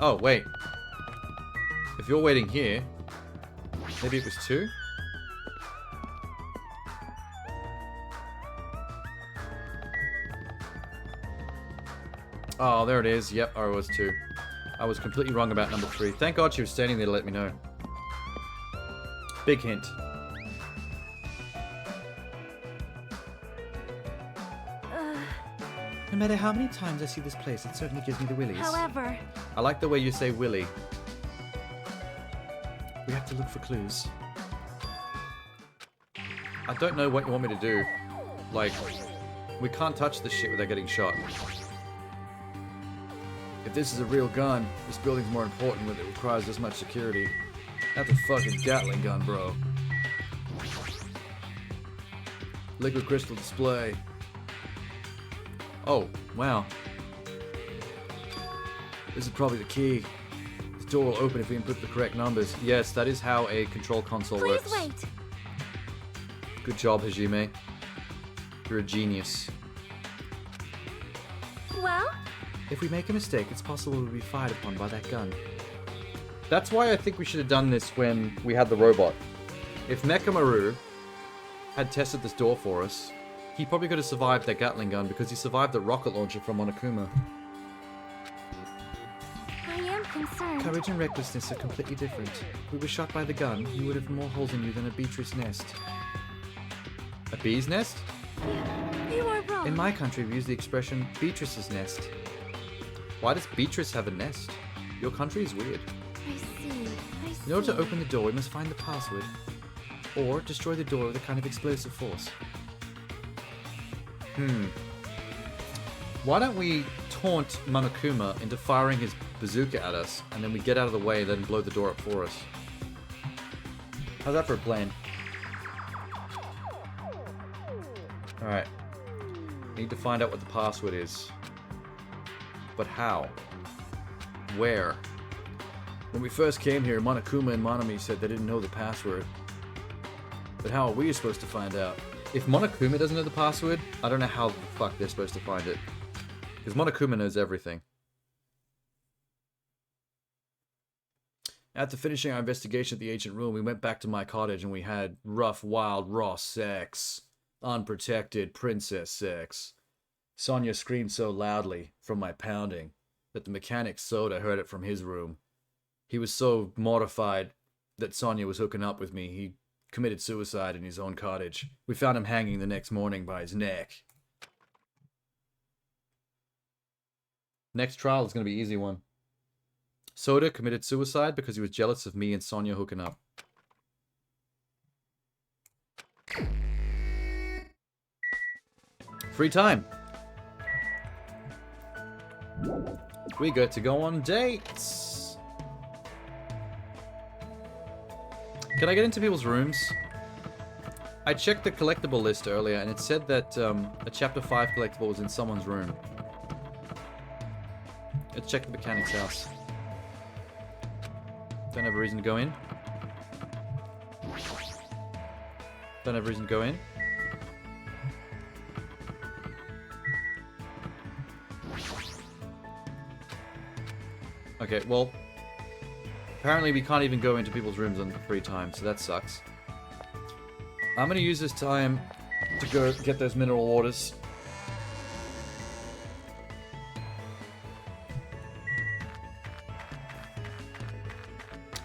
Oh, wait. If you're waiting here, maybe it was 2? Oh, there it is. Yep, oh, it was 2. I was completely wrong about number 3. Thank God she was standing there to let me know. Big hint. No matter how many times I see this place, it certainly gives me the willies. However... I like the way you say Willy. We have to look for clues. I don't know what you want me to do. Like, we can't touch this shit without getting shot. If this is a real gun, this building's more important when it requires this much security. That's a fucking Gatling gun, bro. Liquid crystal display. Oh, wow. This is probably the key. This door will open if we input the correct numbers. Yes, that is how a control console Please works. wait. Good job, Hajime. You're a genius. Well? If we make a mistake, it's possible we'll be fired upon by that gun. That's why I think we should have done this when we had the robot. If Mechamaru had tested this door for us, he probably could have survived that Gatling gun because he survived the rocket launcher from Monokuma. I am concerned. Courage and recklessness are completely different. If we were shot by the gun, you would have more holes in you than a beetroot nest. A bee's nest? You are wrong. In my country, we use the expression Beatrice's nest. Why does Beatrice have a nest? Your country is weird. I see. In order to open the door, we must find the password. Or destroy the door with a kind of explosive force. Why don't we taunt Monokuma into firing his bazooka at us, and then we get out of the way and then blow the door up for us? How's that for a plan? Alright. Need to find out what the password is. But how? Where? When we first came here, Monokuma and Monami said they didn't know the password. But how are we supposed to find out? If Monokuma doesn't know the password, I don't know how the fuck they're supposed to find it. Because Monokuma knows everything. After finishing our investigation at the ancient ruin, we went back to my cottage and we had rough, wild, raw sex. Unprotected princess sex. Sonia screamed so loudly from my pounding that the mechanic Soda heard it from his room. He was so mortified that Sonia was hooking up with me, he committed suicide in his own cottage. We found him hanging the next morning by his neck. Next trial is going to be an easy one. Soda committed suicide because he was jealous of me and Sonia hooking up. Free time. We get to go on dates. Can I get into people's rooms? I checked the collectible list earlier and it said that a chapter 5 collectible was in someone's room. Let's check the mechanic's house. Don't have a reason to go in. Don't have a reason to go in. Okay, well, apparently we can't even go into people's rooms on free time, so that sucks. I'm gonna use this time to go get those mineral waters.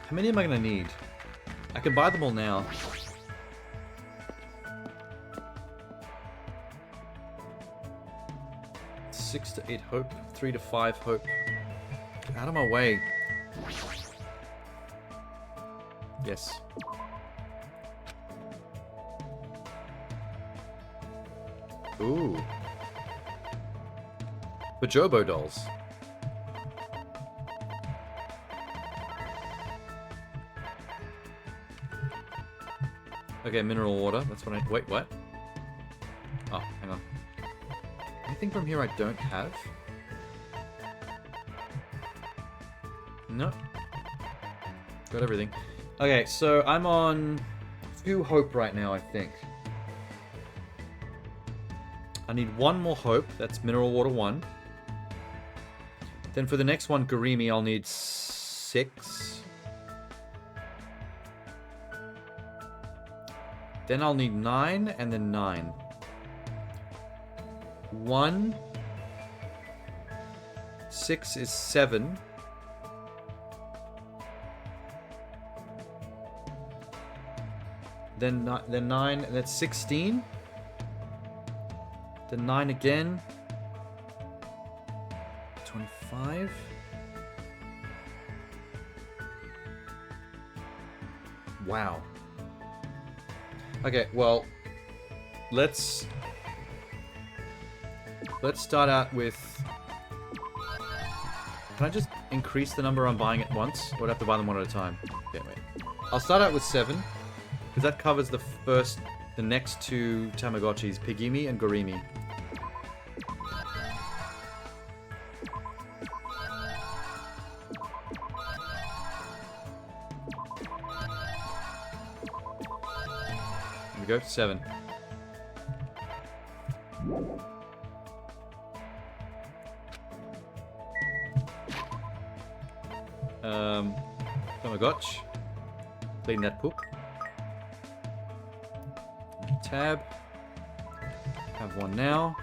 How many am I gonna need? I can buy them all now. Six to 8 hope, 3 to 5 hope. Get out of my way. Yes. Ooh. Bajobo dolls. Okay, mineral water. That's what I... Wait, what? Oh, hang on. Anything from here I don't have? No. Got everything. Okay, so I'm on 2 hope right now, I think. I need 1 more hope. That's mineral water 1. Then for the next one, Garimi, I'll need 6. Then I'll need 9, and then 9. 1. 6 is 7. Then 9, and that's 16. Then 9 again. 25. Wow. Okay, well, let's start out with... Can I just increase the number I'm buying at once? Or would I have to buy them one at a time? Okay, wait. I'll start out with 7. Because that covers the next 2 Tamagotchis, Pigimi and Gorimi. Here we go, 7. Tamagotch. Clean that poop. Tab. Have 1 now.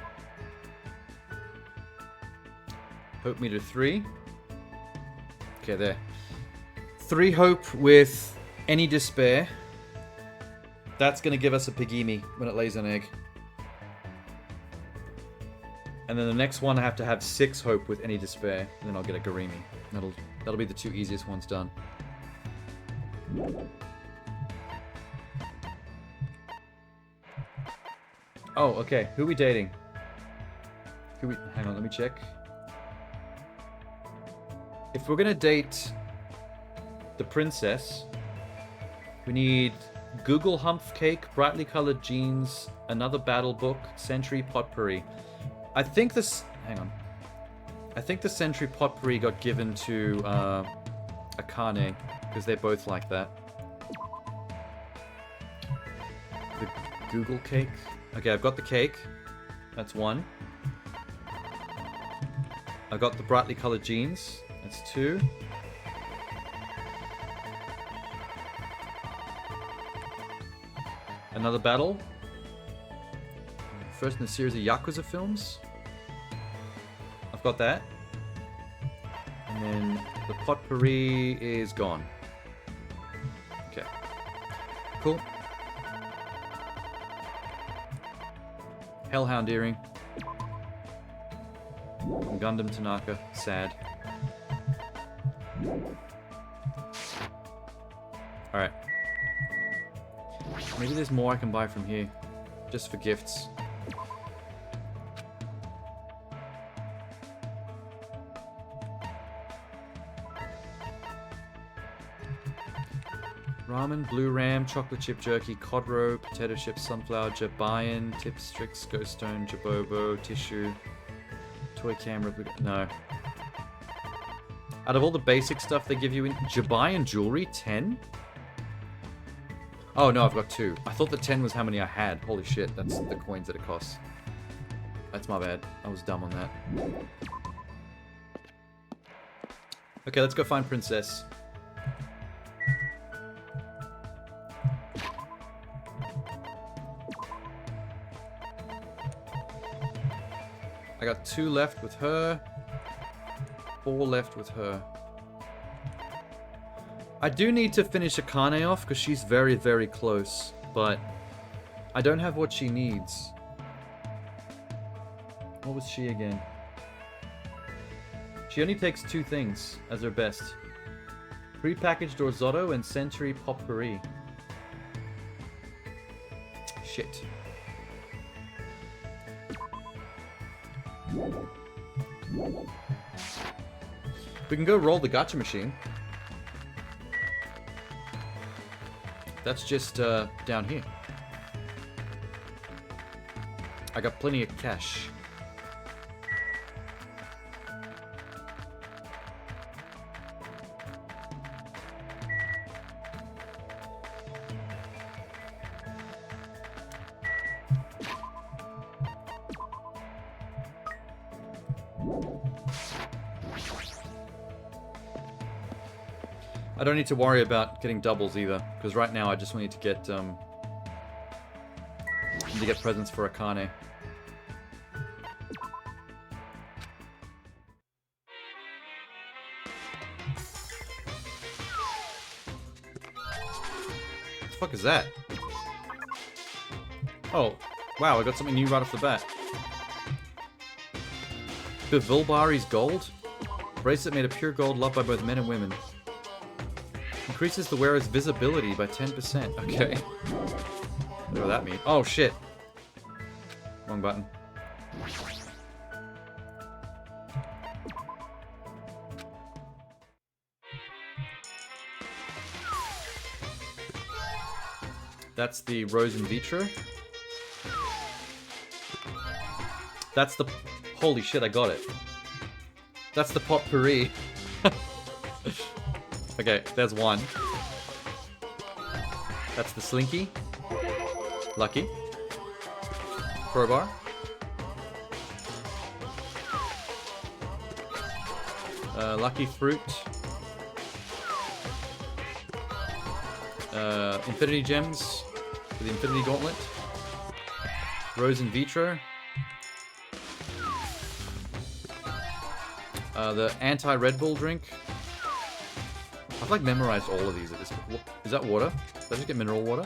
Hope meter 3. Okay, there. 3 hope with any despair. That's going to give us a Pigimi when it lays an egg. And then the next one I have to have 6 hope with any despair. And then I'll get a Garimi. That'll be the 2 easiest ones done. Oh, okay. Who are we dating? Hang on, let me check. If we're gonna date the princess, we need Google Humph Cake, brightly colored jeans, another battle book, Sentry Potpourri. I think this... Hang on. I think the Sentry Potpourri got given to Akane, because they're both like that. The Google Cake. Okay, I've got the cake. That's 1. I got the brightly colored jeans. That's 2. Another battle. First in a series of Yakuza films. I've got that. And then the potpourri is gone. Okay. Cool. Hellhound earring. From Gundam Tanaka. Sad. Alright. Maybe there's more I can buy from here. Just for gifts. Ramen, blue ram, chocolate chip jerky, cod roe, potato chips, sunflower, jabayan, tipstrix, ghost stone, jabobo, tissue, toy camera. No. Out of all the basic stuff they give you in jabayan jewelry, 10? Oh no, I've got 2. I thought the 10 was how many I had. Holy shit, that's the coins that it costs. That's my bad. I was dumb on that. Okay, let's go find Princess. I got 2 left with her. 4 left with her. I do need to finish Akane off because she's very, very close, but I don't have what she needs. What was she again? She only takes 2 things as her best. Prepackaged Orzotto and Century Potpourri. Shit. We can go roll the gacha machine. That's just down here. I got plenty of cash. I don't need to worry about getting doubles either, because right now I just need to get presents for Akane. What the fuck is that? Oh, wow, I got something new right off the bat. Bivilbari's gold? Bracelet made of pure gold loved by both men and women. Increases the wearer's visibility by 10%. Okay. Whatever that means. Oh, shit. Wrong button. That's the Rose in Vitro. That's the... Holy shit, I got it. That's the potpourri. Okay, there's one. That's the Slinky. Lucky. Crowbar. Lucky Fruit. Infinity Gems for the Infinity Gauntlet. Rose in Vitro. The anti-Red Bull drink. I've like memorized all of these at this point. Is that water? Did I just get mineral water?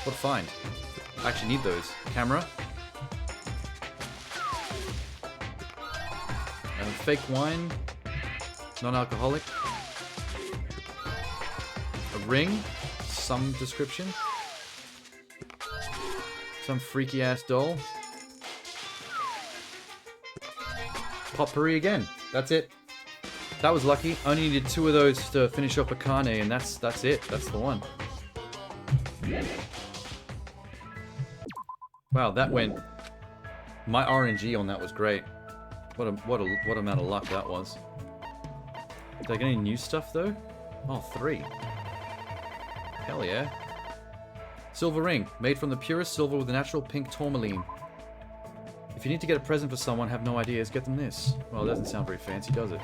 What a find. I actually need those. Camera. Fake wine. Non-alcoholic. A ring. Some description. Some freaky ass doll. Potpourri again. That's it. That was lucky. Only needed 2 of those to finish off Akane, and that's it. That's the one. Wow, that went. My RNG on that was great. What amount of luck that was. Did I get any new stuff though? Oh, 3. Hell yeah. Silver ring, made from the purest silver with a natural pink tourmaline. If you need to get a present for someone, have no ideas, get them this. Well, it doesn't sound very fancy, does it?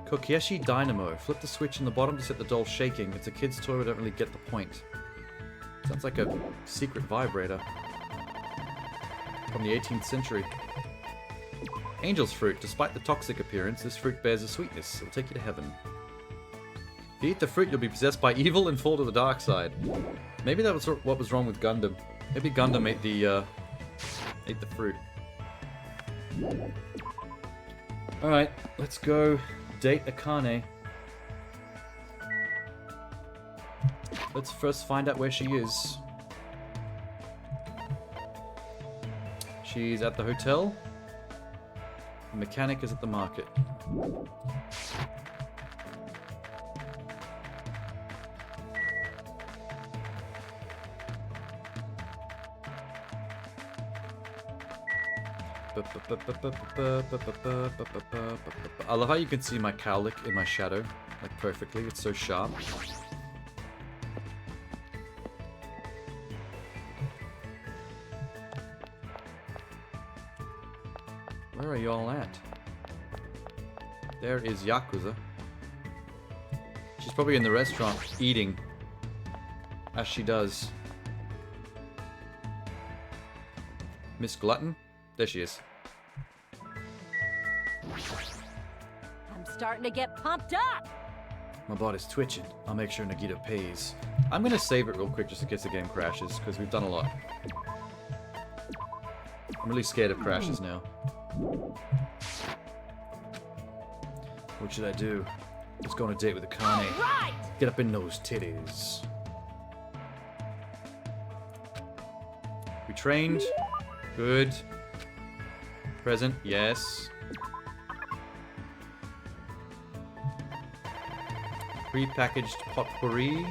Kokeshi Dynamo. Flip the switch in the bottom to set the doll shaking. It's a kid's toy, we don't really get the point. Sounds like a secret vibrator. From the 18th century. Angel's fruit. Despite the toxic appearance, this fruit bears a sweetness. It'll take you to heaven. If you eat the fruit, you'll be possessed by evil and fall to the dark side. Maybe that was what was wrong with Gundam. Maybe Gundam ate the fruit. Alright, let's go date Akane. Let's first find out where she is. She's at the hotel. The mechanic is at the market. I love how you can see my cowlick in my shadow, like perfectly. It's so sharp. Where are y'all at? There is Yakuza. She's probably in the restaurant eating, as she does. Miss Glutton? There she is. starting to get pumped up. My body's twitching. I'll make sure Nagito pays. I'm gonna save it real quick just in case the game crashes, because we've done a lot. I'm really scared of crashes now. What should I do? Let's go on a date with Akane. Right! Get up in those titties. We trained. Good. Present. Yes. Pre-packaged potpourri.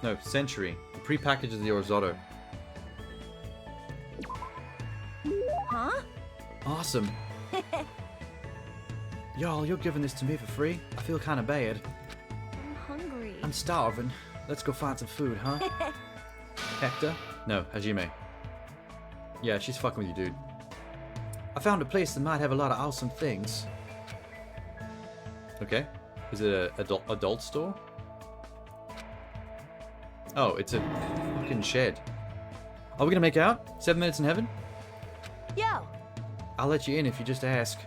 No, century. The pre-package is the risotto. Huh? Awesome. Y'all, you're giving this to me for free? I feel kind of bad. I'm hungry. I'm starving. Let's go find some food, huh? Hector? No, Hajime. Yeah, she's fucking with you, dude. I found a place that might have a lot of awesome things. Okay. Is it a adult store? Oh, it's a fucking shed. Are we gonna make out? 7 minutes in heaven? Yo! I'll let you in if you just ask.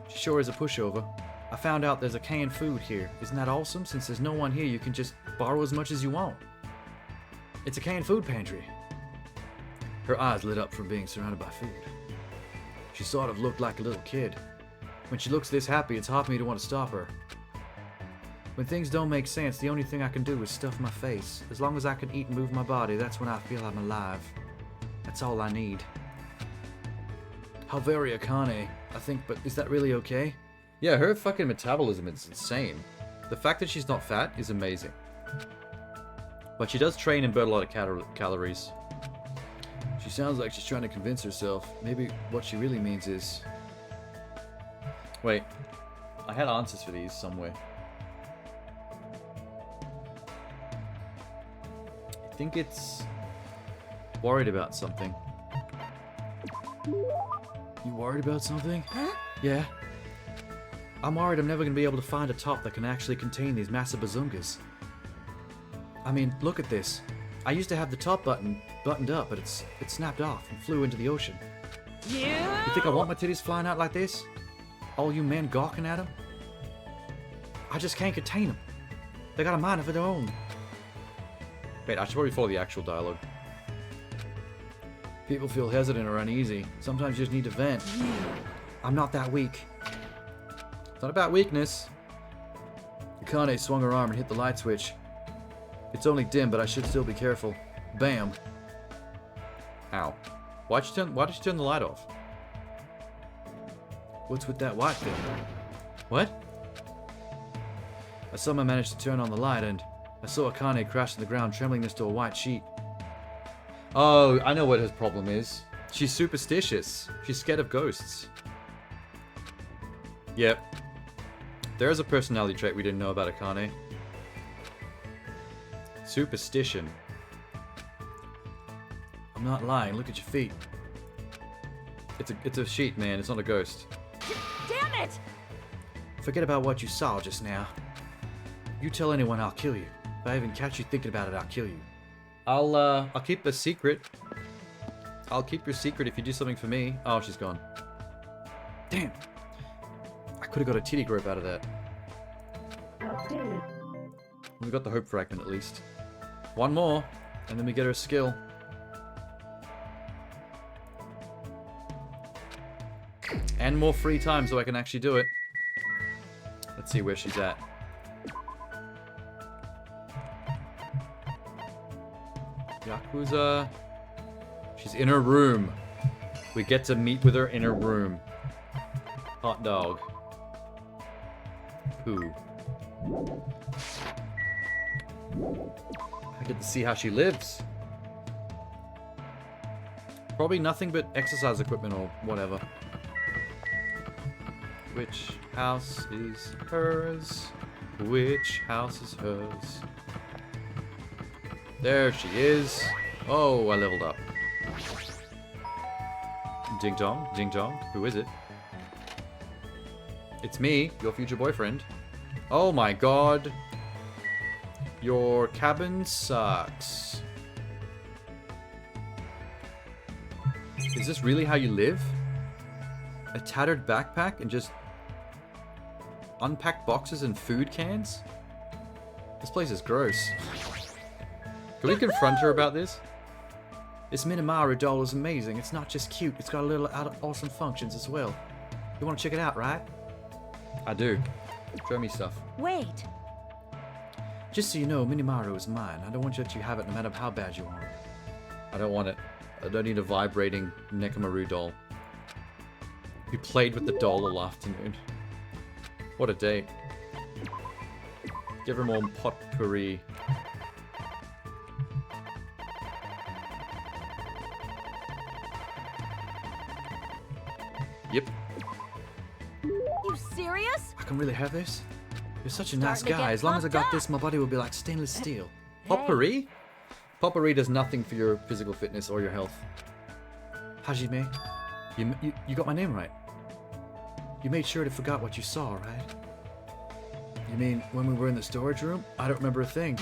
She sure is a pushover. I found out there's a canned food here. Isn't that awesome? Since there's no one here, you can just borrow as much as you want. It's a canned food pantry. Her eyes lit up from being surrounded by food. She sort of looked like a little kid. When she looks this happy, it's hard for me to want to stop her. When things don't make sense, the only thing I can do is stuff my face. As long as I can eat and move my body, that's when I feel I'm alive. That's all I need. How very Akane, I think, but is that really okay? Yeah, her fucking metabolism is insane. The fact that she's not fat is amazing. But she does train and burn a lot of calories. She sounds like she's trying to convince herself. Maybe what she really means is... Wait, I had answers for these somewhere. I think it's worried about something. You worried about something? Huh? Yeah. I'm worried I'm never going to be able to find a top that can actually contain these massive bazungas. I mean, look at this. I used to have the top buttoned up, but it snapped off and flew into the ocean. Yeah. You think I want my titties flying out like this? All you men gawking at them? I just can't contain them. They got a mind of their own. Wait, I should probably follow the actual dialogue. People feel hesitant or uneasy. Sometimes you just need to vent. I'm not that weak. It's not about weakness. Akane swung her arm and hit the light switch. It's only dim, but I should still be careful. Bam. Ow. Why did she turn the light off? What's with that white thing? What? I somehow managed to turn on the light and I saw Akane crash to the ground trembling next to a white sheet. Oh, I know what his problem is. She's superstitious. She's scared of ghosts. Yep. There's a personality trait we didn't know about Akane. Superstition. I'm not lying. Look at your feet. It's a sheet, man. It's not a ghost. Damn it! Forget about what you saw just now. You tell anyone, I'll kill you. If I even catch you thinking about it, I'll kill you. I'll keep a secret. I'll keep your secret if you do something for me. Oh, she's gone. Damn. I could have got a titty grip out of that. We got the hope fragment at least. One more, and then we get her skill. And more free time so I can actually do it. Let's see where she's at. Yakuza. She's in her room. We get to meet with her in her room. Hot dog. Poo. I get to see how she lives. Probably nothing but exercise equipment or whatever. Which house is hers? Which house is hers? There she is. Oh, I leveled up. Ding dong, ding dong. Who is it? It's me, your future boyfriend. Oh my god. Your cabin sucks. Is this really how you live? A tattered backpack and just unpacked boxes and food cans? This place is gross. Can we confront her about this? This Minimaru doll is amazing. It's not just cute, it's got a little awesome functions as well. You want to check it out, right? I do. Show me stuff. Wait. Just so you know, Minimaru is mine. I don't want you to have it no matter how bad you want it. I don't want it. I don't need a vibrating Nekomaru doll. We played with the doll all afternoon. What a date. Give her more potpourri. Yep. You serious? I can really have this? You're such a nice guy. As long as I got this, my body will be like stainless steel. Potpourri? Potpourri does nothing for your physical fitness or your health. Hajime, you got my name right. You made sure to forget what you saw, right? You mean when we were in the storage room? I don't remember a thing.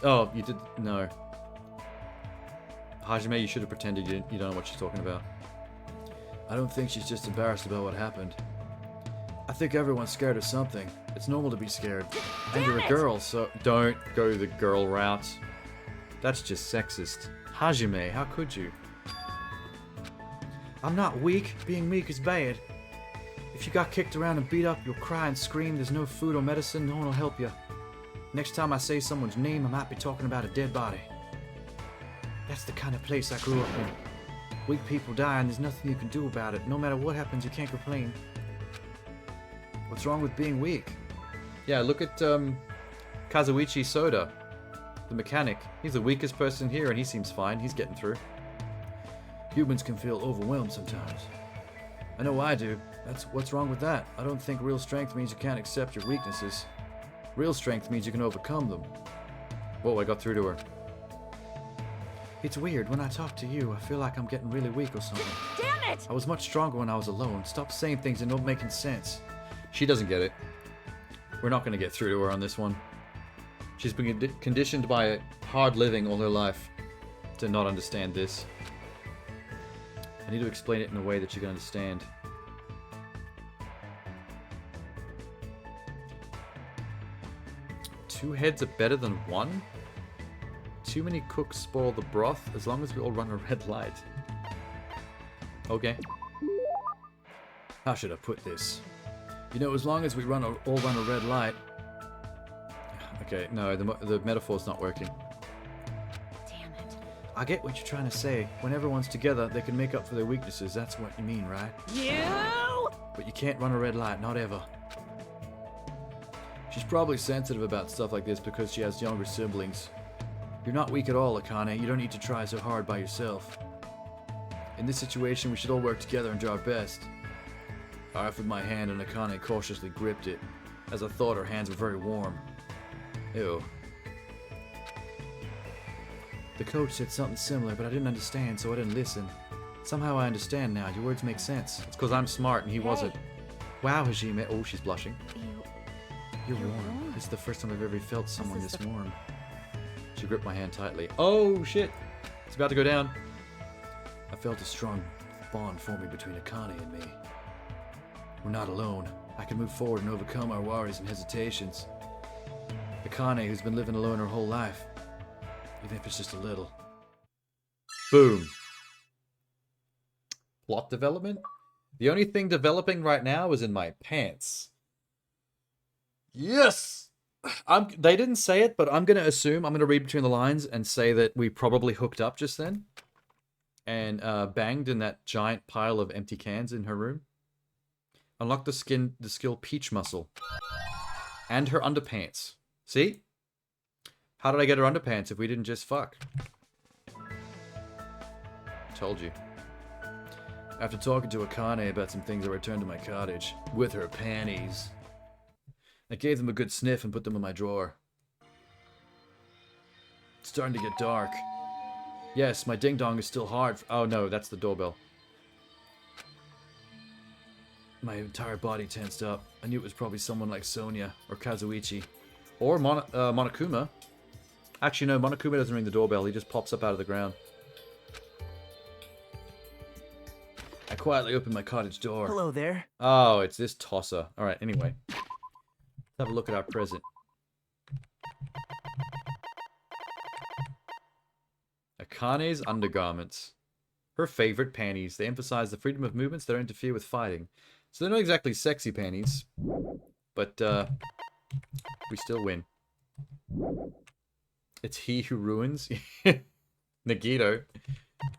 Oh, you did? No. Hajime, you should have pretended you don't know what she's talking about. I don't think she's just embarrassed about what happened. I think everyone's scared of something. It's normal to be scared. And you're a girl, so... Don't go the girl route. That's just sexist. Hajime, how could you? I'm not weak. Being weak is bad. If you got kicked around and beat up, you'll cry and scream. There's no food or medicine. No one will help you. Next time I say someone's name, I might be talking about a dead body. That's the kind of place I grew up in. Weak people die and there's nothing you can do about it. No matter what happens, you can't complain. What's wrong with being weak? Yeah, look at Kazuichi Soda, the mechanic. He's the weakest person here and he seems fine. He's getting through. Humans can feel overwhelmed sometimes. I know I do. What's wrong with that? I don't think real strength means you can't accept your weaknesses. Real strength means you can overcome them. Whoa, I got through to her. It's weird. When I talk to you, I feel like I'm getting really weak or something. Damn it! I was much stronger when I was alone. Stop saying things that don't make any sense. She doesn't get it. We're not going to get through to her on this one. She's been conditioned by hard living all her life to not understand this. I need to explain it in a way that she can understand. Two heads are better than one? Too many cooks spoil the broth as long as we all run a red light. Okay. How should I put this? You know, as long as we all run a red light... Okay, no, the metaphor's not working. Damn it. I get what you're trying to say. When everyone's together, they can make up for their weaknesses. That's what you mean, right? You! But you can't run a red light, not ever. She's probably sensitive about stuff like this because she has younger siblings. You're not weak at all, Akane. You don't need to try so hard by yourself. In this situation, we should all work together and do our best. I offered my hand and Akane cautiously gripped it, as I thought her hands were very warm. Ew. The coach said something similar, but I didn't understand, so I didn't listen. Somehow I understand now. Your words make sense. It's because I'm smart and he wasn't. Wow, Hajime. Oh, she's blushing. You're warm. This is the first time I've ever felt someone this warm. She gripped my hand tightly. Oh, shit. It's about to go down. I felt a strong bond forming between Akane and me. We're not alone. I can move forward and overcome our worries and hesitations. Akane, who's been living alone her whole life. Even if it's just a little. Boom. Plot development? The only thing developing right now is in my pants. Yes! They didn't say it, but I'm going to assume, I'm going to read between the lines and say that we probably hooked up just then. And banged in that giant pile of empty cans in her room. Unlock the skill Peach Muscle. And her underpants. See? How did I get her underpants if we didn't just fuck? Told you. After talking to Akane about some things, I returned to my cottage. With her panties. I gave them a good sniff and put them in my drawer. It's starting to get dark. Yes, my ding-dong is still hard. Oh no, that's the doorbell. My entire body tensed up. I knew it was probably someone like Sonia or Kazuichi. Or Monokuma. Actually, no, Monokuma doesn't ring the doorbell. He just pops up out of the ground. quietly opened my cottage door. Hello there. Oh, it's this tosser. Alright, anyway. Let's have a look at our present. Akane's undergarments. Her favorite panties. They emphasize the freedom of movements that don't interfere with fighting. So they're not exactly sexy panties. But, we still win. It's he who ruins. Nagito.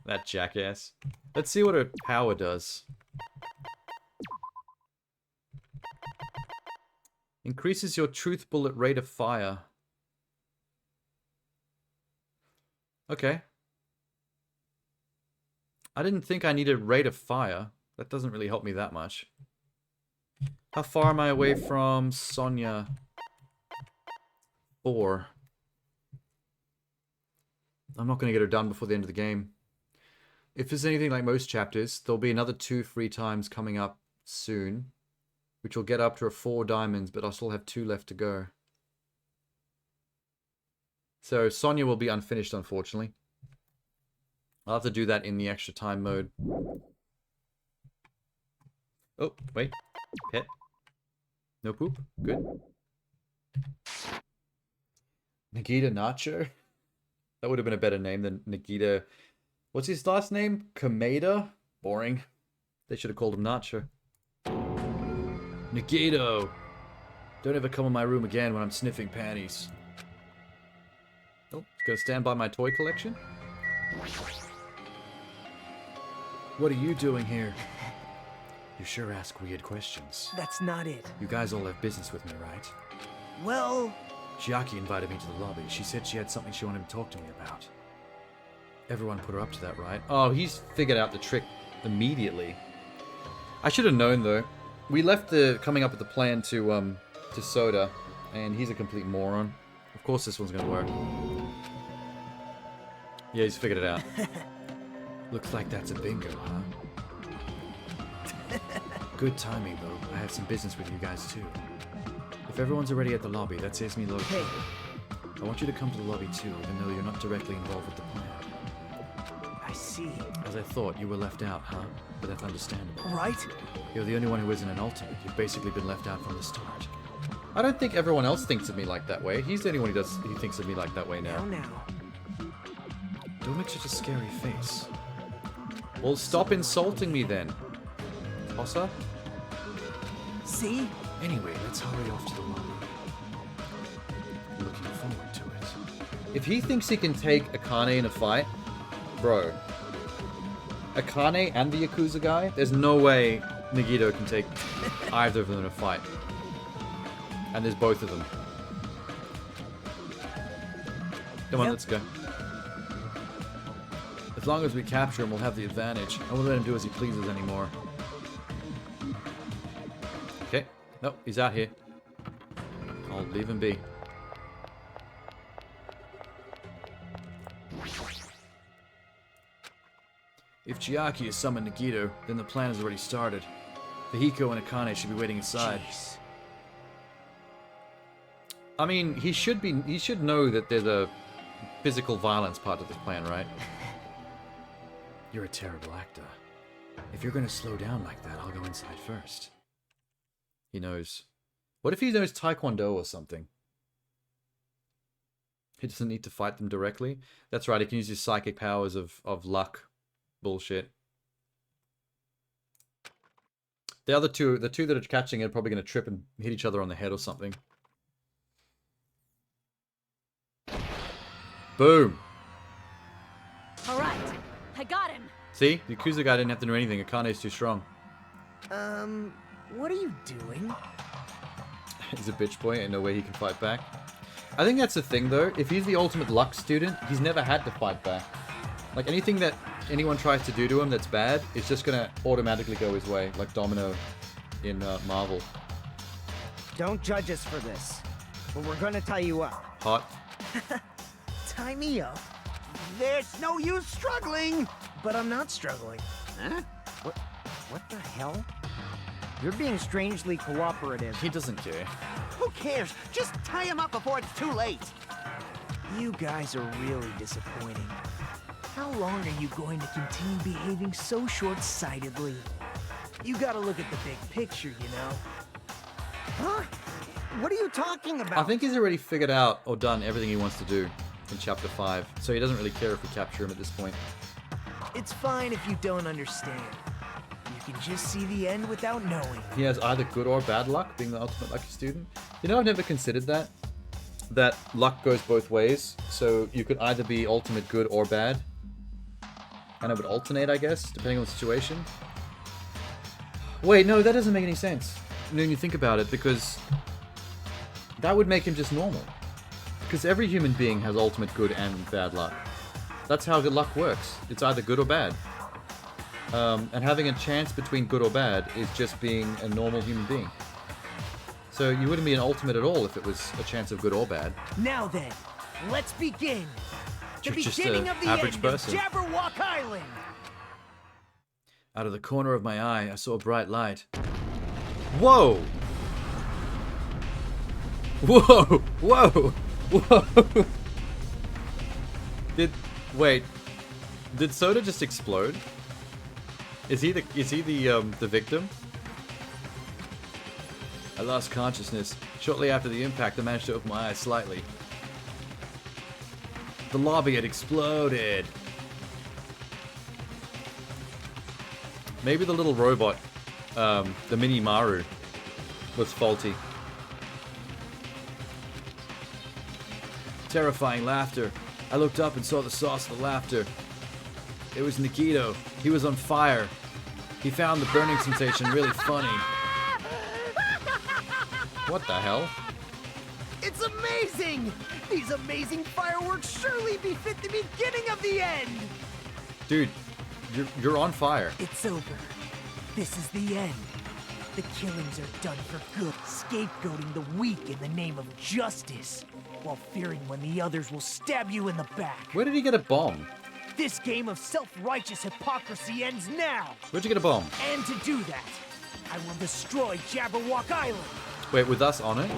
That jackass. Let's see what her power does. Increases your truth bullet rate of fire. Okay. I didn't think I needed rate of fire. That doesn't really help me that much. How far am I away from Sonya? 4. I'm not going to get her done before the end of the game. If there's anything like most chapters, there'll be another 2 free times coming up soon, which will get up to 4 diamonds, but I'll still have 2 left to go. So Sonya will be unfinished, unfortunately. I'll have to do that in the extra time mode. Oh, wait. Pet. No poop. Good. Nagita Nacho? That would have been a better name than Nagita. What's his last name? Kameda? Boring. They should have called him Nacho. Nagito! Don't ever come in my room again when I'm sniffing panties. Oh, gonna stand by my toy collection? What are you doing here? You sure ask weird questions. That's not it. You guys all have business with me, right? Well... Chiaki invited me to the lobby. She said she had something she wanted to talk to me about. Everyone put her up to that, right? Oh, he's figured out the trick immediately. I should have known, though. We left the coming up with the plan to Soda, and he's a complete moron. Of course this one's gonna work. Yeah, he's figured it out. Looks like that's a bingo, huh? Good timing, though. I have some business with you guys, too. If everyone's already at the lobby, that saves me loads. Hey. I want you to come to the lobby, too, even though you're not directly involved with the plan. I see. As I thought, you were left out, huh? But that's understandable. Right? You're the only one who isn't an ultimate. You've basically been left out from the start. I don't think everyone else thinks of me like that way. He's the only one who thinks of me like that way now. Now. Don't make such a scary face. Well, stop insulting me then. Tossa? See? Anyway, let's hurry off to the lobby. Looking forward to it. If he thinks he can take Akane in a fight, bro. Akane and the Yakuza guy, there's no way Nagito can take either of them in a fight. And there's both of them. Come on, let's go. As long as we capture him, we'll have the advantage. I won't let him do as he pleases anymore. Okay. Nope, he's out here. I'll leave him be. If Chiaki has summoned Nagito, then the plan has already started. Fihiko and Akane should be waiting inside. Jeez. I mean, he should know that there's a physical violence part of this plan, right? You're a terrible actor. If you're gonna slow down like that, I'll go inside first. He knows. What if he knows Taekwondo or something? He doesn't need to fight them directly. That's right, he can use his psychic powers of luck. Bullshit. The other two, the two that are catching it, are probably going to trip and hit each other on the head or something. Boom. All right, I got him. See? The Yakuza guy didn't have to do anything. Akane's too strong. What are you doing? He's a bitch boy, ain't no way he can fight back. I think that's the thing, though. If he's the ultimate luck student, he's never had to fight back. Like, anything that anyone tries to do to him that's bad, it's just gonna automatically go his way, like Domino in Marvel. Don't judge us for this, but we're gonna tie you up. Hot. Tie me up. There's no use struggling! But I'm not struggling. Huh? What the hell? You're being strangely cooperative. He doesn't care. Who cares? Just tie him up before it's too late! You guys are really disappointing. How long are you going to continue behaving so short-sightedly? You gotta look at the big picture, you know? Huh? What are you talking about? I think he's already figured out or done everything he wants to do in Chapter 5, so he doesn't really care if we capture him at this point. It's fine if you don't understand. You can just see the end without knowing. He has either good or bad luck, being the ultimate lucky student. You know, I've never considered that. That luck goes both ways, so you could either be ultimate good or bad. And it would alternate, I guess, depending on the situation. Wait, no, that doesn't make any sense when you think about it, because that would make him just normal. Because every human being has ultimate good and bad luck. That's how good luck works. It's either good or bad. And having a chance between good or bad is just being a normal human being. So you wouldn't be an ultimate at all if it was a chance of good or bad. Now then, let's begin. The You're just beginning an of the average end person. of Jabberwock Island. Out of the corner of my eye, I saw a bright light. Whoa! Whoa! Whoa! Whoa! Did Soda just explode? Is he the victim? I lost consciousness. Shortly after the impact, I managed to open my eyes slightly. The lobby had exploded. Maybe the little robot, the mini Maru, was faulty. Terrifying laughter. I looked up and saw the source of the laughter. It was Nikito. He was on fire. He found the burning sensation really funny. What the hell? It's amazing! These amazing fireworks surely befit the beginning of the end! Dude, you're on fire. It's over. This is the end. The killings are done for good, scapegoating the weak in the name of justice, while fearing when the others will stab you in the back. Where did he get a bomb? This game of self-righteous hypocrisy ends now! Where'd you get a bomb? And to do that, I will destroy Jabberwock Island! Wait, with us on it?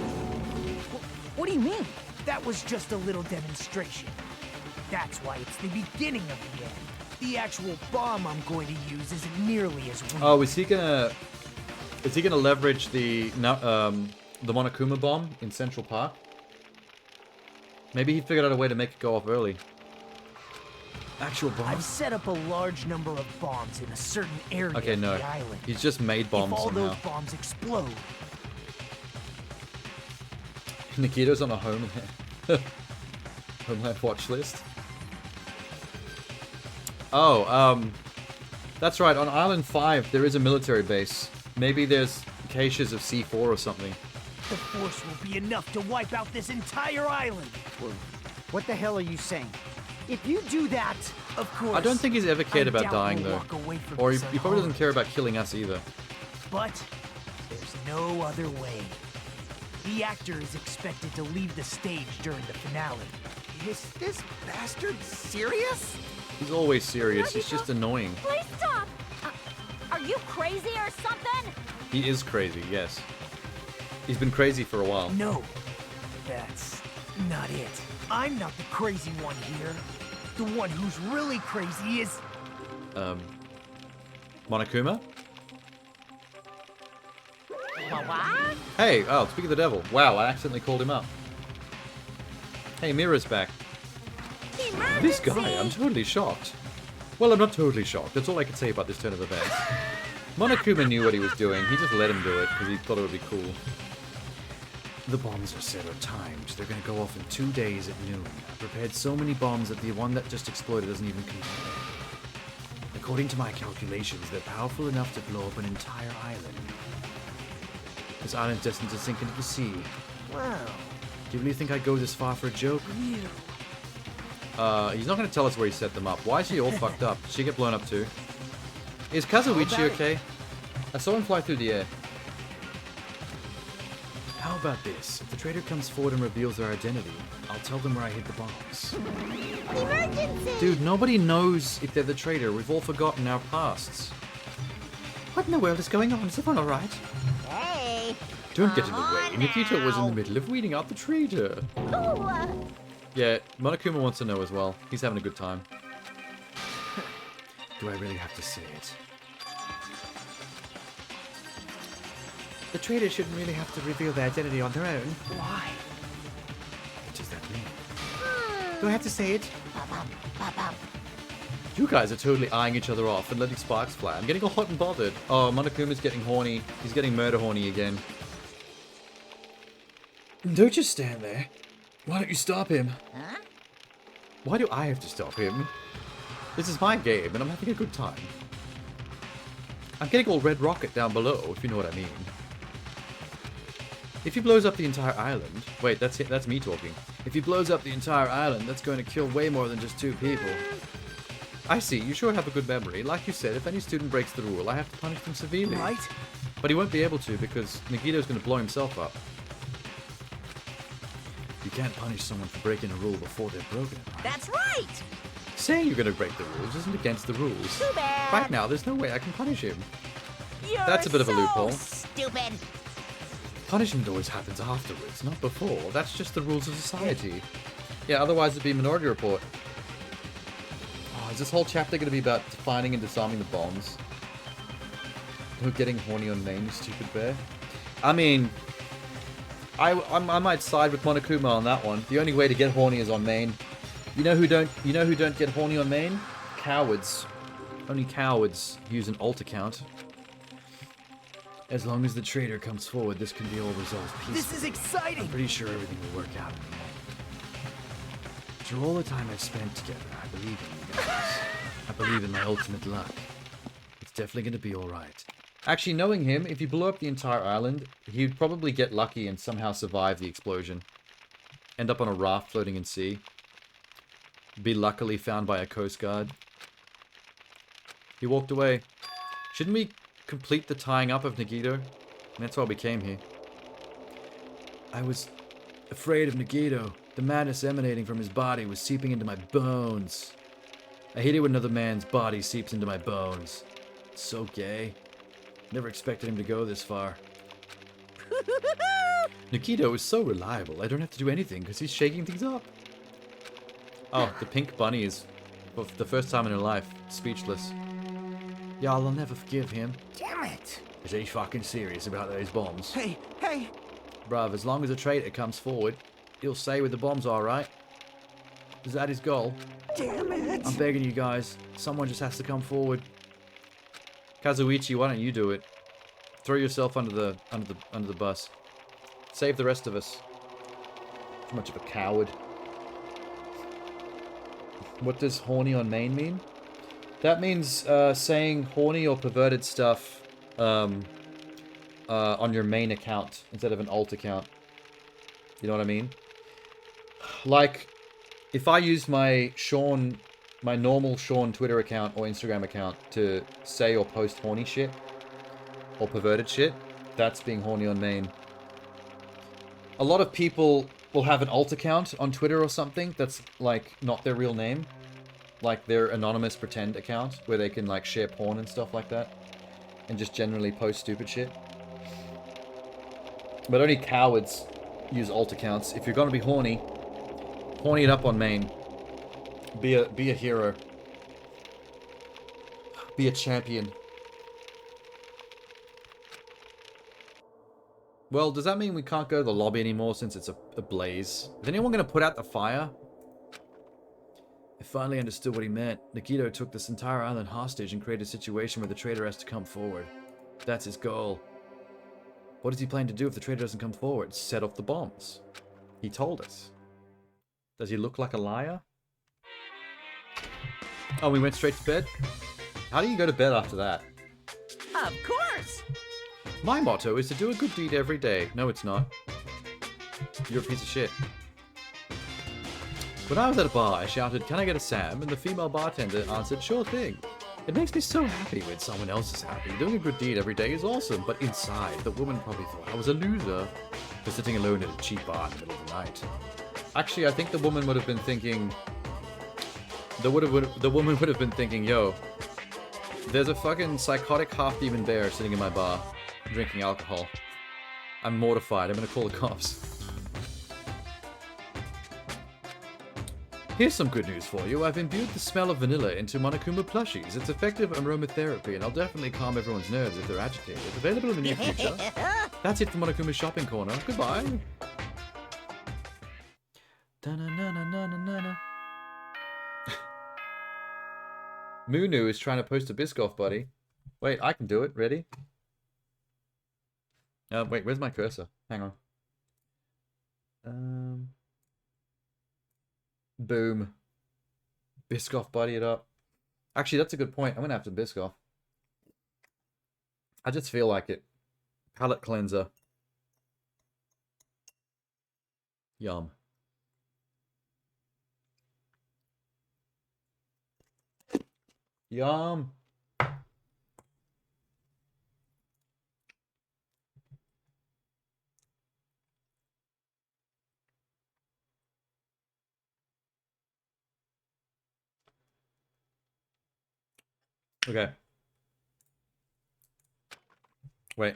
What do you mean? That was just a little demonstration. That's why it's the beginning of the end. The actual bomb I'm going to use isn't nearly as weak. Oh, is he gonna leverage the Monokuma bomb in Central Park? Maybe he figured out a way to make it go off early. Actual bomb? I've set up a large number of bombs in a certain area Okay, of no. the island. He's just made bombs if all somehow. those bombs explode, Nikito's on a Homeland watch list. Oh, that's right. On Island 5, there is a military base. Maybe there's caches of C4 or something. the force will be enough to wipe out this entire island. What the hell are you saying? If you do that, of course. I don't think he's ever cared I about doubt dying, he'll though. walk away from Or he this probably doesn't unharmed. care about killing us either. But there's no other way. The actor is expected to leave the stage during the finale. Is this bastard serious? He's always serious. He's just annoying. Please stop! Are you crazy or something? He is crazy, yes. He's been crazy for a while. No, that's not it. I'm not the crazy one here. The one who's really crazy is... Monokuma? What? Hey, oh, speak of the devil. Wow, I accidentally called him up. Hey, Mira's back. This guy, I'm totally shocked. Well, I'm not totally shocked. That's all I can say about this turn of events. Monokuma knew what he was doing. He just let him do it because he thought it would be cool. The bombs are set or timed. They're gonna go off in 2 days at noon. I prepared so many bombs that the one that just exploded doesn't even compare. According to my calculations, they're powerful enough to blow up an entire island. This island's destined to sink into the sea. Wow. Do you really think I'd go this far for a joke? You. He's not going to tell us where he set them up. Why is he all fucked up? Did she get blown up too? Is Kazuichi okay? I saw him fly through the air. How about this? If the traitor comes forward and reveals their identity, I'll tell them where I hid the bombs. Emergency! Dude, nobody knows if they're the traitor. We've all forgotten our pasts. What in the world is going on? Is everyone alright? Hey! Don't get in the way. Nikito was in the middle of weeding out the traitor. Yeah, Monokuma wants to know as well. He's having a good time. Do I really have to say it? The traitors shouldn't really have to reveal their identity on their own. Why? What does that mean? Do I have to say it? You guys are totally eyeing each other off and letting sparks fly. I'm getting all hot and bothered. Oh, Monokuma's getting horny. He's getting murder horny again. Don't just stand there. Why don't you stop him? Huh? Why do I have to stop him? This is my game, and I'm having a good time. I'm getting all red rocket down below, if you know what I mean. If he blows up the entire island... Wait, that's it. That's me talking. If he blows up the entire island, that's going to kill way more than just 2 people. I see. You sure have a good memory. Like you said, if any student breaks the rule, I have to punish them severely. Right? But he won't be able to, because Nagito's going to blow himself up. You can't punish someone for breaking a rule before they've broken it. That's right! Saying you're going to break the rules isn't against the rules. Too bad. Right now, there's no way I can punish him. You're That's a bit of a so loophole. Stupid. Punishment always happens afterwards, not before. That's just the rules of society. Yeah, otherwise it'd be Minority Report. Oh, is this whole chapter going to be about finding and disarming the bombs? Who getting horny on main, you stupid bear? I mean, I might side with Monokuma on that one. The only way to get horny is on main. You know who don't get horny on main? Cowards. Only cowards use an alt account. As long as the traitor comes forward, this can be all resolved peacefully. This is exciting! I'm pretty sure everything will work out in the end. After all the time I've spent together, I believe in you guys. I believe in my ultimate luck. It's definitely going to be alright. Actually, knowing him, if he blew up the entire island, he'd probably get lucky and somehow survive the explosion. End up on a raft floating in sea. Be luckily found by a coast guard. He walked away. Shouldn't we complete the tying up of Nagito? That's why we came here. I was afraid of Nagito. The madness emanating from his body was seeping into my bones. I hate it when another man's body seeps into my bones. It's so gay. Never expected him to go this far. Nagito is so reliable. I don't have to do anything because he's shaking things up. Oh, the pink bunny is, for the first time in her life, speechless. Y'all will never forgive him. Damn it! Is he fucking serious about those bombs? Hey, hey! Bruv, as long as a traitor comes forward, he'll say where the bombs are, right? Is that his goal? Damn it! I'm begging you guys. Someone just has to come forward. Kazuichi, why don't you do it? Throw yourself under the bus. Save the rest of us. Too much of a coward. What does horny on main mean? That means saying horny or perverted stuff on your main account instead of an alt account. You know what I mean? Like, if I use my normal Sean Twitter account or Instagram account to say or post horny shit or perverted shit, that's being horny on main. A lot of people will have an alt account on Twitter or something that's like not their real name, like their anonymous pretend account where they can like share porn and stuff like that and just generally post stupid shit. But only cowards use alt accounts. If you're gonna be horny it up on main. Be a hero. Be a champion. Well, does that mean we can't go to the lobby anymore since it's a blaze? Is anyone going to put out the fire? I finally understood what he meant. Nagito took this entire island hostage and created a situation where the traitor has to come forward. That's his goal. What does he plan to do if the traitor doesn't come forward? Set off the bombs. He told us. Does he look like a liar? Oh, we went straight to bed? How do you go to bed after that? Of course! My motto is to do a good deed every day. No, it's not. You're a piece of shit. When I was at a bar, I shouted, "Can I get a Sam?" And the female bartender answered, "Sure thing." It makes me so happy when someone else is happy. Doing a good deed every day is awesome, but inside, the woman probably thought I was a loser for sitting alone at a cheap bar in the middle of the night. Actually, I think the woman would have been thinking... The woman would have been thinking, yo, there's a fucking psychotic half-demon bear sitting in my bar, drinking alcohol. I'm mortified. I'm gonna call the cops. Here's some good news for you. I've imbued the smell of vanilla into Monokuma plushies. It's effective aromatherapy, and I'll definitely calm everyone's nerves if they're agitated. Available in the near future. That's it for Monokuma's shopping corner. Goodbye. Munu is trying to post a Biscoff, buddy. Wait, I can do it. Ready? Wait, where's my cursor? Hang on. Boom. Biscoff, buddy it up. Actually, that's a good point. I'm gonna have to Biscoff. I just feel like it. Palate cleanser. Yum. Yum. Okay. Wait.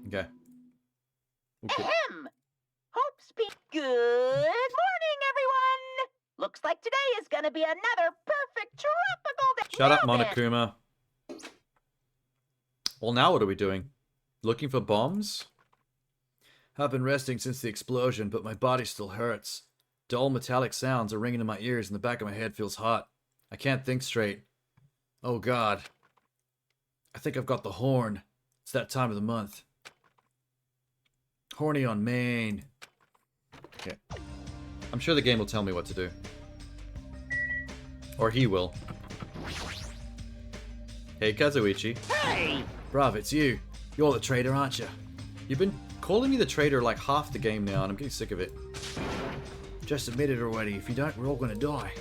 Okay. Ahem! Hope's Peak. Good morning, everyone! Looks like today is gonna be another perfect tropical day. Shut up, Now then. Monokuma. Well, now what are we doing? Looking for bombs? I've been resting since the explosion, but my body still hurts. Dull metallic sounds are ringing in my ears and the back of my head feels hot. I can't think straight. Oh god. I think I've got the horn. It's that time of the month. Horny on Maine. Okay. I'm sure the game will tell me what to do. Or he will. Hey, Kazuichi. Hey! Bruv, it's you. You're the traitor, aren't you? You've been calling me the traitor like half the game now, and I'm getting sick of it. Just admit it already. If you don't, we're all gonna die.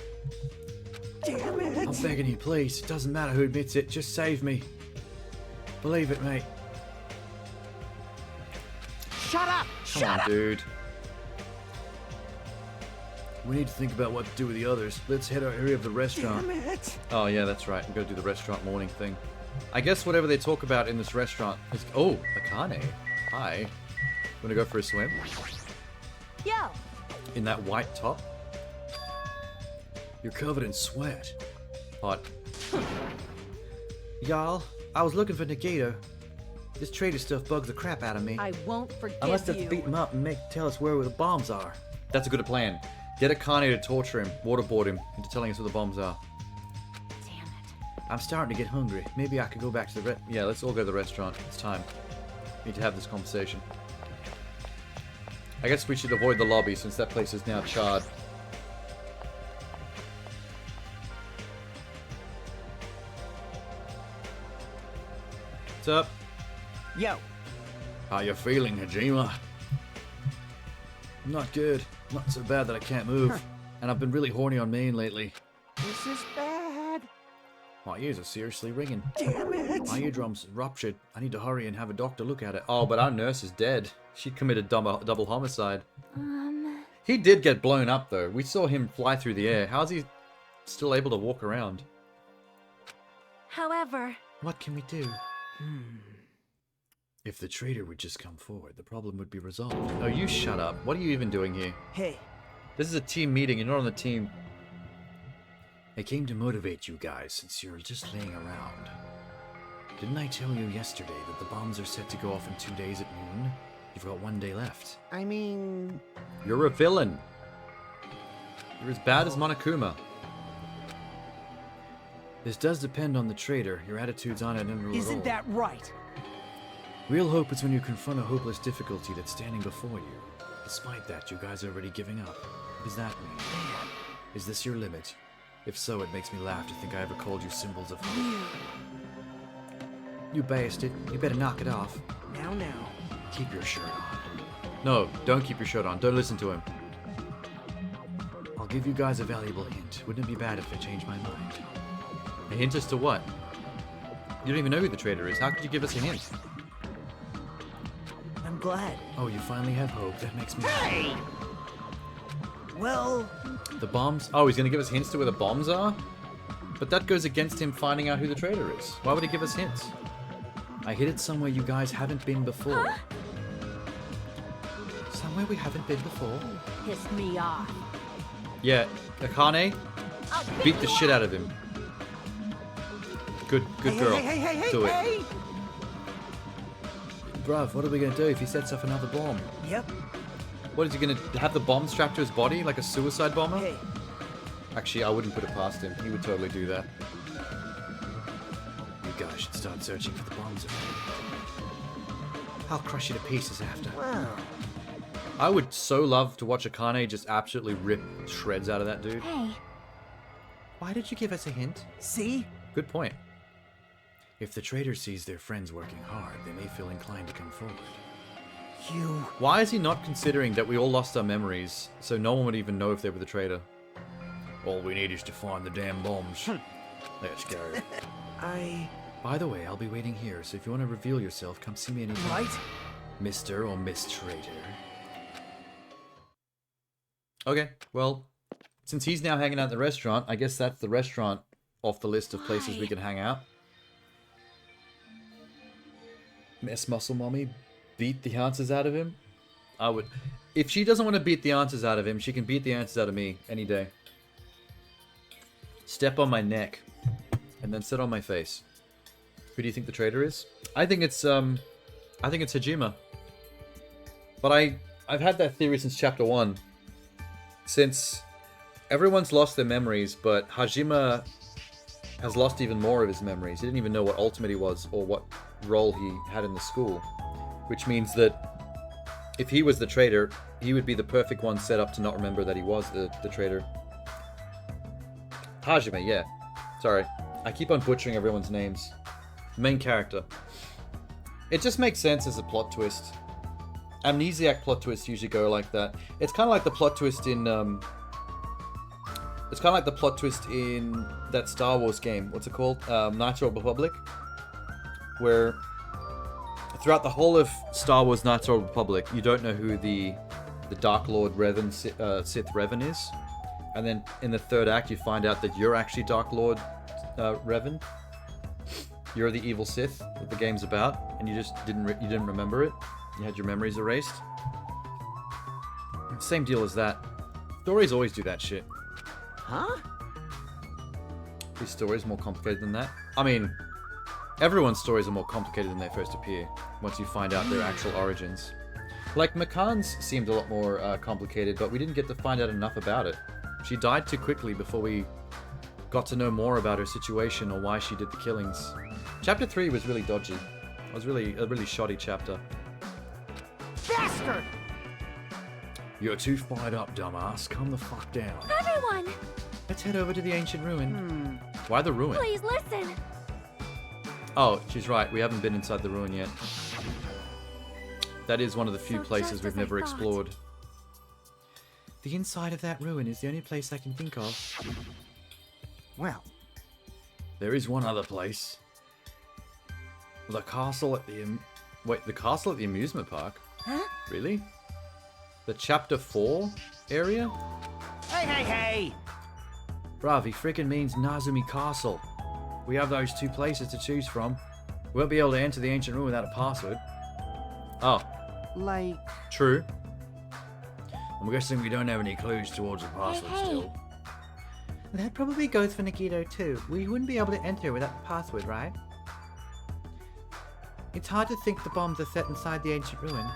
Damn it! I'm begging you, please. It doesn't matter who admits it. Just save me. Believe it, mate. Shut up! Come on, dude. We need to think about what to do with the others. Let's head out here of the restaurant. Damn it! Oh, yeah, that's right. We've got to do the restaurant morning thing. I guess whatever they talk about in this restaurant is... Oh, Akane. Hi. Wanna go for a swim? Yo! In that white top? You're covered in sweat. Hot. Y'all, I was looking for Nagito. This traitor stuff bugs the crap out of me. I won't forgive Unless they you. beat him up and tell us where the bombs are. That's a good plan. Get Akane to torture him, waterboard him, into telling us where the bombs are. Damn it. I'm starting to get hungry. Maybe I could go back to the Yeah, let's all go to the restaurant. It's time. We need to have this conversation. I guess we should avoid the lobby since that place is now charred. What's up? Yo. How you feeling, Hajima? Not good. Not so bad that I can't move. And I've been really horny on Maine lately. This is bad. My ears are seriously ringing. Damn it. My eardrums ruptured. I need to hurry and have a doctor look at it. Oh, but our nurse is dead. She committed double homicide. He did get blown up, though. We saw him fly through the air. How's he still able to walk around? However... What can we do? If the traitor would just come forward, the problem would be resolved. Oh, you shut up. What are you even doing here? Hey. This is a team meeting. You're not on the team. I came to motivate you guys since you're just laying around. Didn't I tell you yesterday that the bombs are set to go off in 2 days at noon? You've got 1 day left. I mean... You're a villain. You're as bad as Monokuma. This does depend on the traitor. Your attitudes on it never will. Isn't that right? Real hope is when you confront a hopeless difficulty that's standing before you. Despite that, you guys are already giving up. What does that mean? Is this your limit? If so, it makes me laugh to think I ever called you symbols of hope. You bastard. You better knock it off. Now. Keep your shirt on. No, don't keep your shirt on. Don't listen to him. I'll give you guys a valuable hint. Wouldn't it be bad if I changed my mind? A hint as to what? You don't even know who the traitor is. How could you give us a hint? I'm glad. Oh, you finally have hope. That makes me happy. Well... The bombs? Oh, he's going to give us hints to where the bombs are? But that goes against him finding out who the traitor is. Why would he give us hints? I hid it somewhere you guys haven't been before. So, Somewhere we haven't been before. Pissed me off. Yeah, Akane, beat the shit out of him. Good girl. Hey, Do it. hey! Bruv, what are we gonna do if he sets off another bomb? Yep. What is he gonna have the bomb strapped to his body like a suicide bomber? Hey. Actually, I wouldn't put it past him. He would totally do that. You guys should start searching for the bombs. I'll crush you to pieces after. Wow. I would so love to watch Akane just absolutely rip shreds out of that dude. Hey. Why did you give us a hint? See? Good point. If the traitor sees their friends working hard, they may feel inclined to come forward. You... Why is he not considering that we all lost our memories, so no one would even know if they were the traitor? All we need is to find the damn bombs. Let's go. By the way, I'll be waiting here, so if you want to reveal yourself, come see me anytime. Right? Mr. or Miss Traitor. Okay, well, since he's now hanging out at the restaurant, I guess that's the restaurant off the list of places we can hang out. Miss Muscle Mommy beat the answers out of him? I would... If she doesn't want to beat the answers out of him, she can beat the answers out of me any day. Step on my neck, and then sit on my face. Who do you think the traitor is? I think it's Hajime. But I've had that theory since chapter 1. Since everyone's lost their memories, but Hajime has lost even more of his memories. He didn't even know what ultimate he was or what role he had in the school. Which means that if he was the traitor, he would be the perfect one set up to not remember that he was the traitor. Hajime, yeah. Sorry. I keep on butchering everyone's names. Main character. It just makes sense as a plot twist. Amnesiac plot twists usually go like that. It's kind of like the plot twist in it's kind of like the plot twist in that Star Wars game. What's it called? Knights of the Republic, where throughout the whole of Star Wars Knights of the Republic, you don't know who the Dark Lord Revan Sith Revan is, and then in the third act, you find out that you're actually Dark Lord Revan. You're the evil Sith that the game's about, and you just didn't remember it. You had your memories erased. Same deal as that. Stories always do that shit. Huh? These stories are more complicated than that. I mean, everyone's stories are more complicated than they first appear, once you find out their actual origins. Like, Makan's seemed a lot more complicated, but we didn't get to find out enough about it. She died too quickly before we got to know more about her situation or why she did the killings. Chapter 3 was really dodgy. It was really a really shoddy chapter. Bastard! You're too fired up, dumbass. Calm the fuck down. Everyone! Let's head over to the ancient ruin. Why the ruin? Please listen! Oh, she's right. We haven't been inside the ruin yet. That is one of the few So places just we've as I never thought. explored. The inside of that ruin is the only place I can think of. Well, There is one other place. The castle at the... Wait, the castle at the amusement park? Huh? Really? The chapter 4 area? hey! Bruv, he freaking means Nazumi Castle. We have those two places to choose from. We won't be able to enter the ancient ruin without a password. Oh, Like... true. I'm guessing we don't have any clues towards the password hey. still. That probably goes for Nikito too. We wouldn't be able to enter without the password, right? It's hard to think the bombs are set inside the ancient ruin.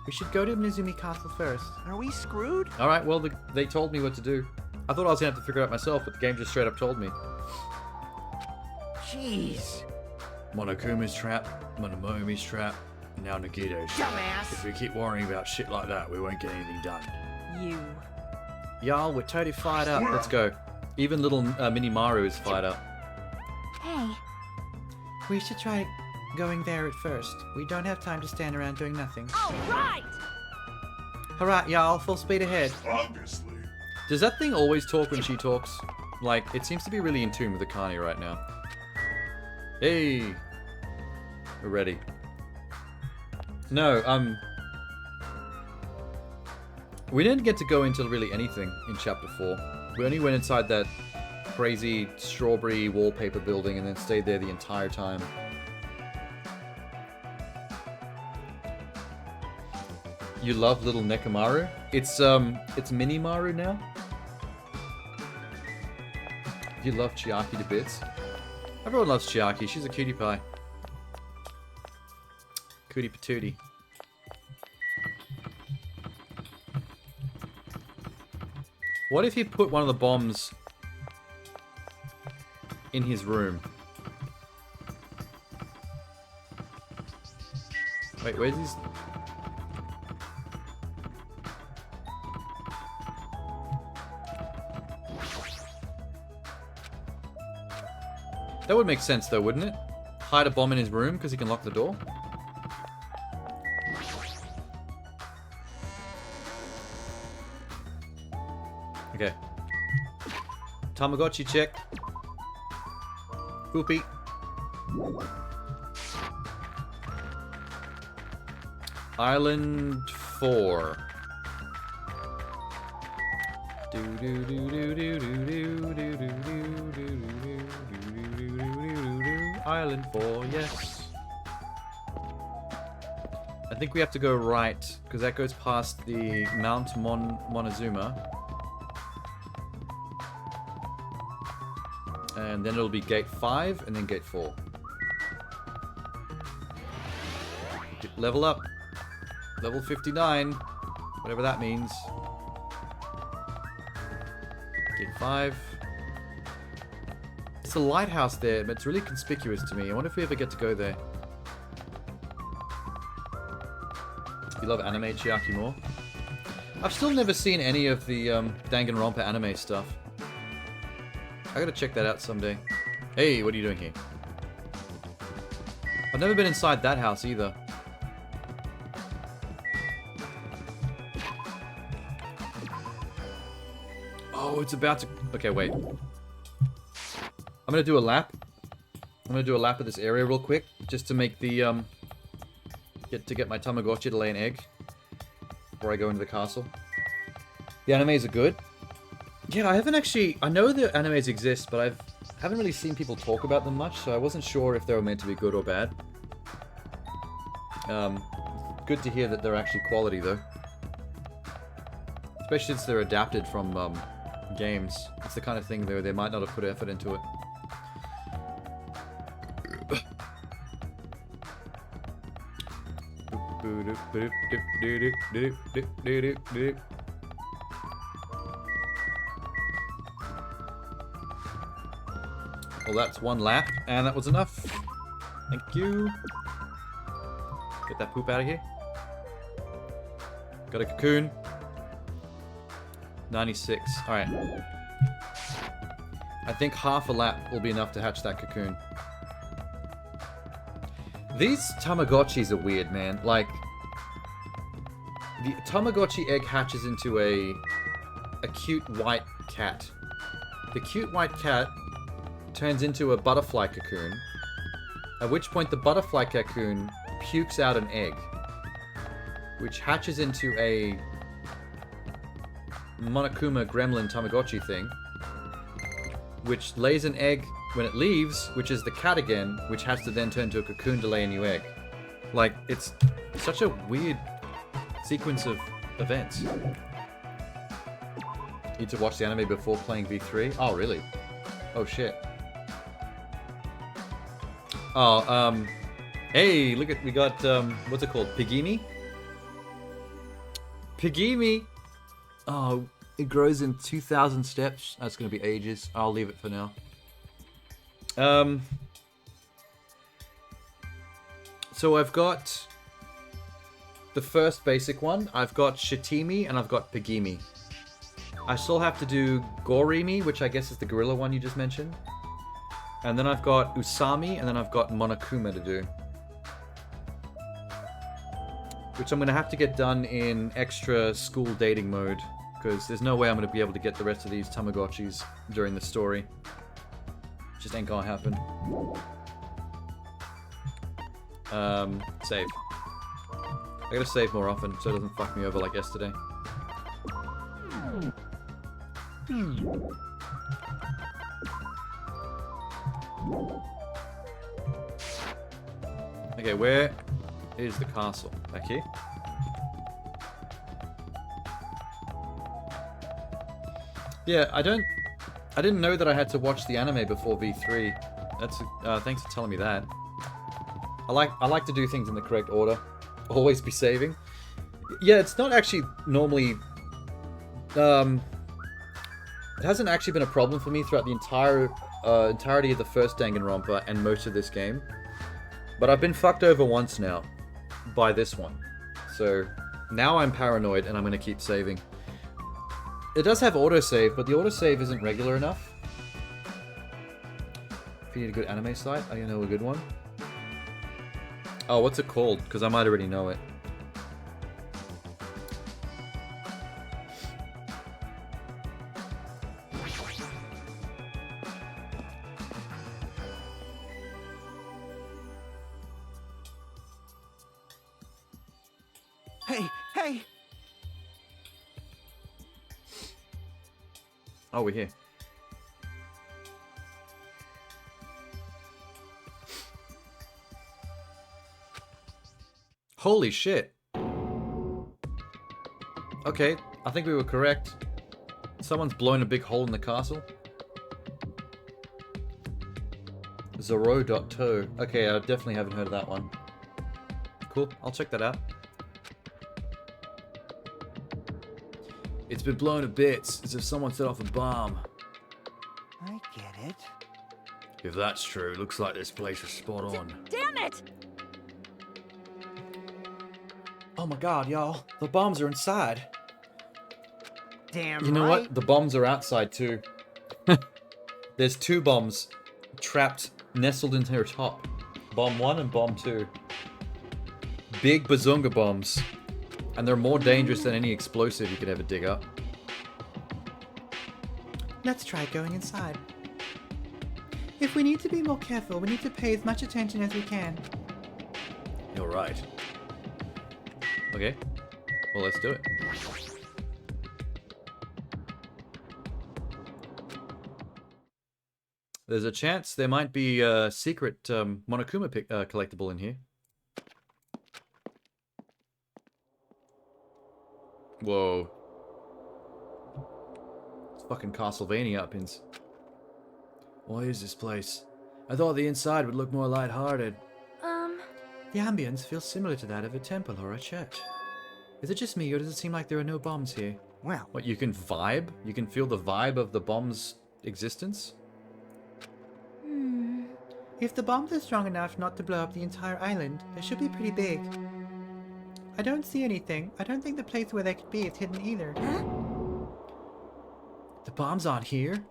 We should go to Nizumi Castle first. Are we screwed? Alright, well, they told me what to do. I thought I was going to have to figure it out myself, but the game just straight up told me. Jeez. Monokuma's trap, Monomomi's trap, and now Nagito's trap. Dumbass. If we keep worrying about shit like that, we won't get anything done. You. Y'all, we're totally fired up. Let's go. Even little Mini Maru is fired up. Hey. We should try going there at first. We don't have time to stand around doing nothing. All right! Alright, y'all, full speed ahead. Obviously. Does that thing always talk when she talks? Like, it seems to be really in tune with Akane right now. Hey! We're ready. No, we didn't get to go into really anything in Chapter 4. We only went inside that crazy strawberry wallpaper building and then stayed there the entire time. You love little Nekomaru? It's Mini Maru now. You love Chiaki to bits. Everyone loves Chiaki. She's a cutie pie. Cootie patootie. What if he put one of the bombs in his room? Wait, where's his... That would make sense though, wouldn't it? Hide a bomb in his room because he can lock the door? Okay. Tamagotchi check. Poopy. Island 4. Island 4, yes. I think we have to go right, because that goes past the Mount Monezuma. And then it'll be gate 5, and then gate 4. Level up. Level 59. Whatever that means. Gate 5. It's a lighthouse there, but it's really conspicuous to me. I wonder if we ever get to go there. You love anime, Chiaki, more? I've still never seen any of the Danganronpa anime stuff. I gotta check that out someday. Hey, what are you doing here? I've never been inside that house either. Oh, it's about to... Okay, wait. I'm gonna do a lap. I'm gonna do a lap of this area real quick, just to make the, get my Tamagotchi to lay an egg before I go into the castle. The animes are good. Yeah, I haven't actually... I know the animes exist, but I haven't really seen people talk about them much, so I wasn't sure if they were meant to be good or bad. Good to hear that they're actually quality, though. Especially since they're adapted from, games. It's the kind of thing where they might not have put effort into it. Well, that's one lap, and that was enough. Thank you. Get that poop out of here. Got a cocoon. 96. Alright. I think half a lap will be enough to hatch that cocoon. These Tamagotchis are weird, man. Like, the Tamagotchi egg hatches into a cute white cat. The cute white cat turns into a butterfly cocoon, at which point the butterfly cocoon pukes out an egg, which hatches into a Monokuma gremlin Tamagotchi thing, which lays an egg when it leaves, which is the cat again, which has to then turn to a cocoon to lay a new egg. Like, it's such a weird sequence of events. Need to watch the anime before playing V3? Oh, really? Oh, shit. Oh, hey, look at, we got, what's it called? Pigimi? Pigimi! Oh, it grows in 2,000 steps. That's gonna be ages. I'll leave it for now. So I've got the first basic one. I've got Shitimi and I've got Pigimi. I still have to do Gorimi, which I guess is the gorilla one you just mentioned. And then I've got Usami, and then I've got Monokuma to do. Which I'm going to have to get done in extra school dating mode, because there's no way I'm going to be able to get the rest of these Tamagotchis during the story. Just ain't gonna happen. Save. I gotta save more often, so it doesn't fuck me over like yesterday. Okay, where is the castle? Back here? Yeah, I didn't know that I had to watch the anime before V3. That's thanks for telling me that. I like to do things in the correct order. Always be saving. Yeah, it's not actually normally it hasn't actually been a problem for me throughout the entirety of the first Danganronpa and most of this game. But I've been fucked over once now by this one. So now I'm paranoid and I'm going to keep saving. It does have autosave, but the autosave isn't regular enough. If you need a good anime site, I know a good one. Oh, what's it called? Because I might already know it. Hey, hey! Oh, we're here. Holy shit. Okay, I think we were correct. Someone's blown a big hole in the castle. Zoro.to. Okay, I definitely haven't heard of that one. Cool, I'll check that out. It's been blown to bits, as if someone set off a bomb. I get it. If that's true, looks like this place is spot on. Damn it! Oh my god, y'all. The bombs are inside. Damn You know what? The bombs are outside too. There's 2 bombs trapped, nestled into her top. Bomb 1 and bomb 2. Big bazunga bombs. And they're more dangerous than any explosive you could ever dig up. Let's try going inside. If we need to be more careful, we need to pay as much attention as we can. You're right. Okay. Well, let's do it. There's a chance there might be a secret Monokuma collectible in here. Whoa. It's fucking Castlevania up-ins. What is this place? I thought the inside would look more lighthearted. The ambience feels similar to that of a temple or a church. Is it just me, or does it seem like there are no bombs here? Well, What, you can vibe? You can feel the vibe of the bomb's existence? If the bombs are strong enough not to blow up the entire island, they should be pretty big. I don't see anything. I don't think the place where they could be is hidden either. The bombs aren't here.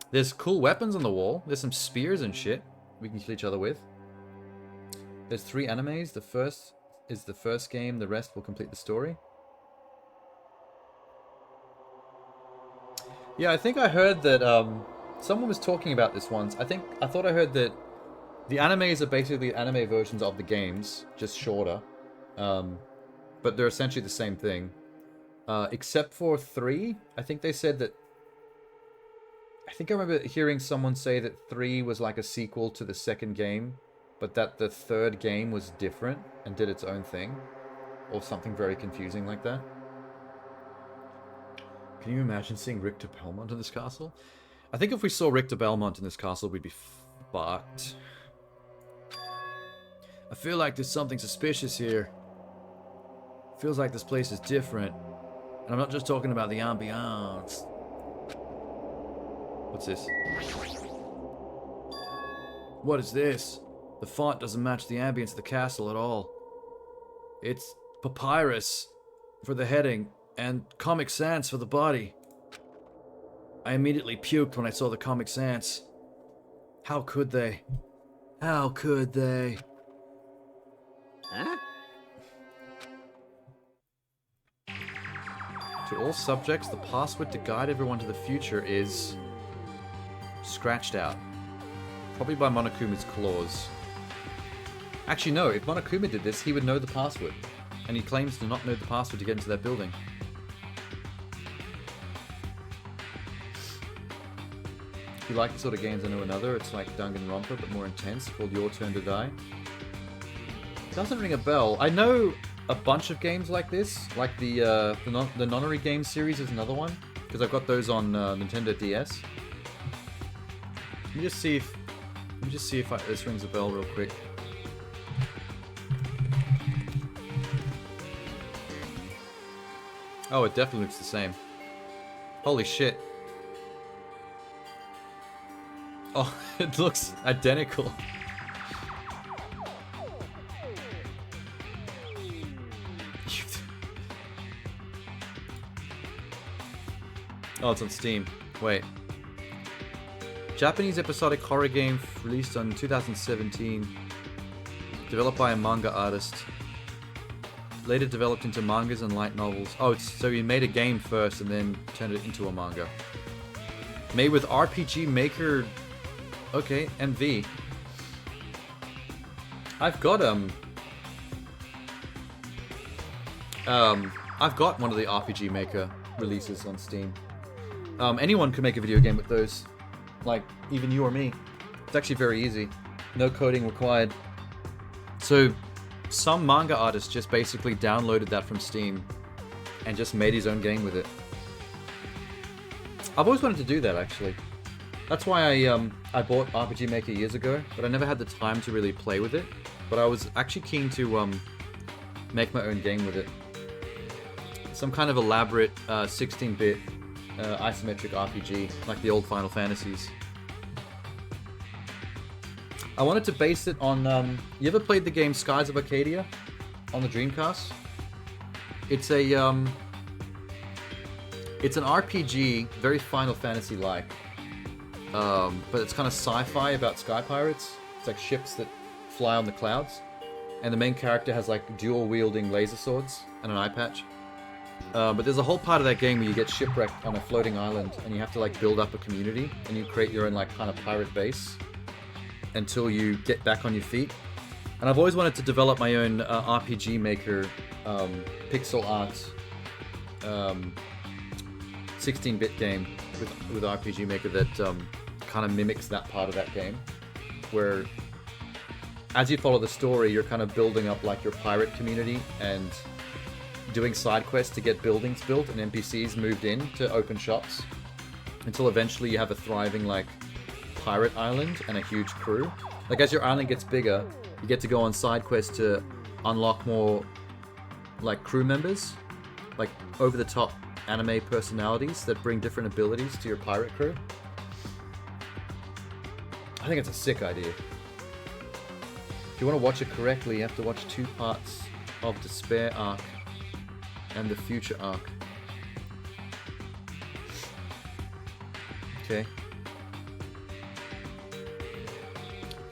There's cool weapons on the wall. There's some spears and shit we can kill each other with. There's 3 animes. The first is the first game. The rest will complete the story. Yeah, I think I heard that someone was talking about this once. I thought I heard that the animes are basically anime versions of the games, just shorter. But they're essentially the same thing. Except for 3. I think they said that... I think I remember hearing someone say that 3 was like a sequel to the second game, but that the third game was different and did its own thing. Or something very confusing like that. Can you imagine seeing Richter Belmont in this castle? I think if we saw Richter Belmont in this castle, we'd be fucked. I feel like there's something suspicious here. Feels like this place is different. And I'm not just talking about the ambiance. What's this? What is this? The font doesn't match the ambience of the castle at all. It's papyrus for the heading and Comic Sans for the body. I immediately puked when I saw the Comic Sans. How could they? How could they? Huh? To all subjects, the password to guide everyone to the future is... scratched out. Probably by Monokuma's claws. Actually, no. If Monokuma did this, he would know the password. And he claims to not know the password to get into that building. If you like the sort of games, I know another. It's like Danganronpa, but more intense, called Your Turn to Die. Doesn't ring a bell. I know a bunch of games like this. Like the Nonary game series is another one. because I've got those on Nintendo DS. Let me just see if this rings a bell real quick. Oh, it definitely looks the same. Holy shit. Oh, it looks identical. Oh, it's on Steam. Wait. Japanese episodic horror game released on 2017. Developed by a manga artist. Later developed into mangas and light novels. Oh, so he made a game first and then turned it into a manga. Made with RPG Maker... Okay, MV. I've got one of the RPG Maker releases on Steam. Anyone can make a video game with those. Like, even you or me. It's actually very easy. No coding required. So, some manga artist just basically downloaded that from Steam and just made his own game with it. I've always wanted to do that, actually. That's why I bought RPG Maker years ago, but I never had the time to really play with it. But I was actually keen to make my own game with it. Some kind of elaborate 16-bit isometric RPG, like the old Final Fantasies. I wanted to base it on... you ever played the game Skies of Arcadia on the Dreamcast? It's a... it's an RPG, very Final Fantasy-like. But it's kind of sci-fi about sky pirates. It's like ships that fly on the clouds. And the main character has like dual-wielding laser swords and an eye patch. But there's a whole part of that game where you get shipwrecked on a floating island and you have to like build up a community and you create your own like kind of pirate base until you get back on your feet. And I've always wanted to develop my own RPG Maker pixel art 16-bit game with RPG Maker that kind of mimics that part of that game, where as you follow the story, you're kind of building up like your pirate community and doing side quests to get buildings built and NPCs moved in to open shops until eventually you have a thriving like pirate island and a huge crew. Like as your island gets bigger, you get to go on side quests to unlock more like crew members, like over the top anime personalities that bring different abilities to your pirate crew. I think it's a sick idea. If you want to watch it correctly, you have to watch 2 parts of Despair Arc and the Future Arc. Okay.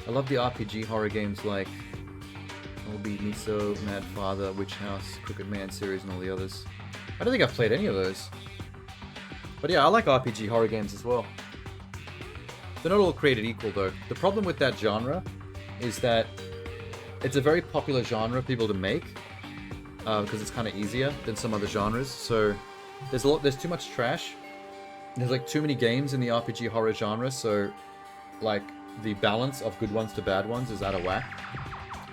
I love the RPG horror games like Obi, Miso, Mad Father, Witch House, Crooked Man series, and all the others. I don't think I've played any of those. But yeah, I like RPG horror games as well. They're not all created equal though. The problem with that genre is that it's a very popular genre for people to make because it's kind of easier than some other genres. So there's too much trash. There's like too many games in the RPG horror genre, so like the balance of good ones to bad ones is out of whack.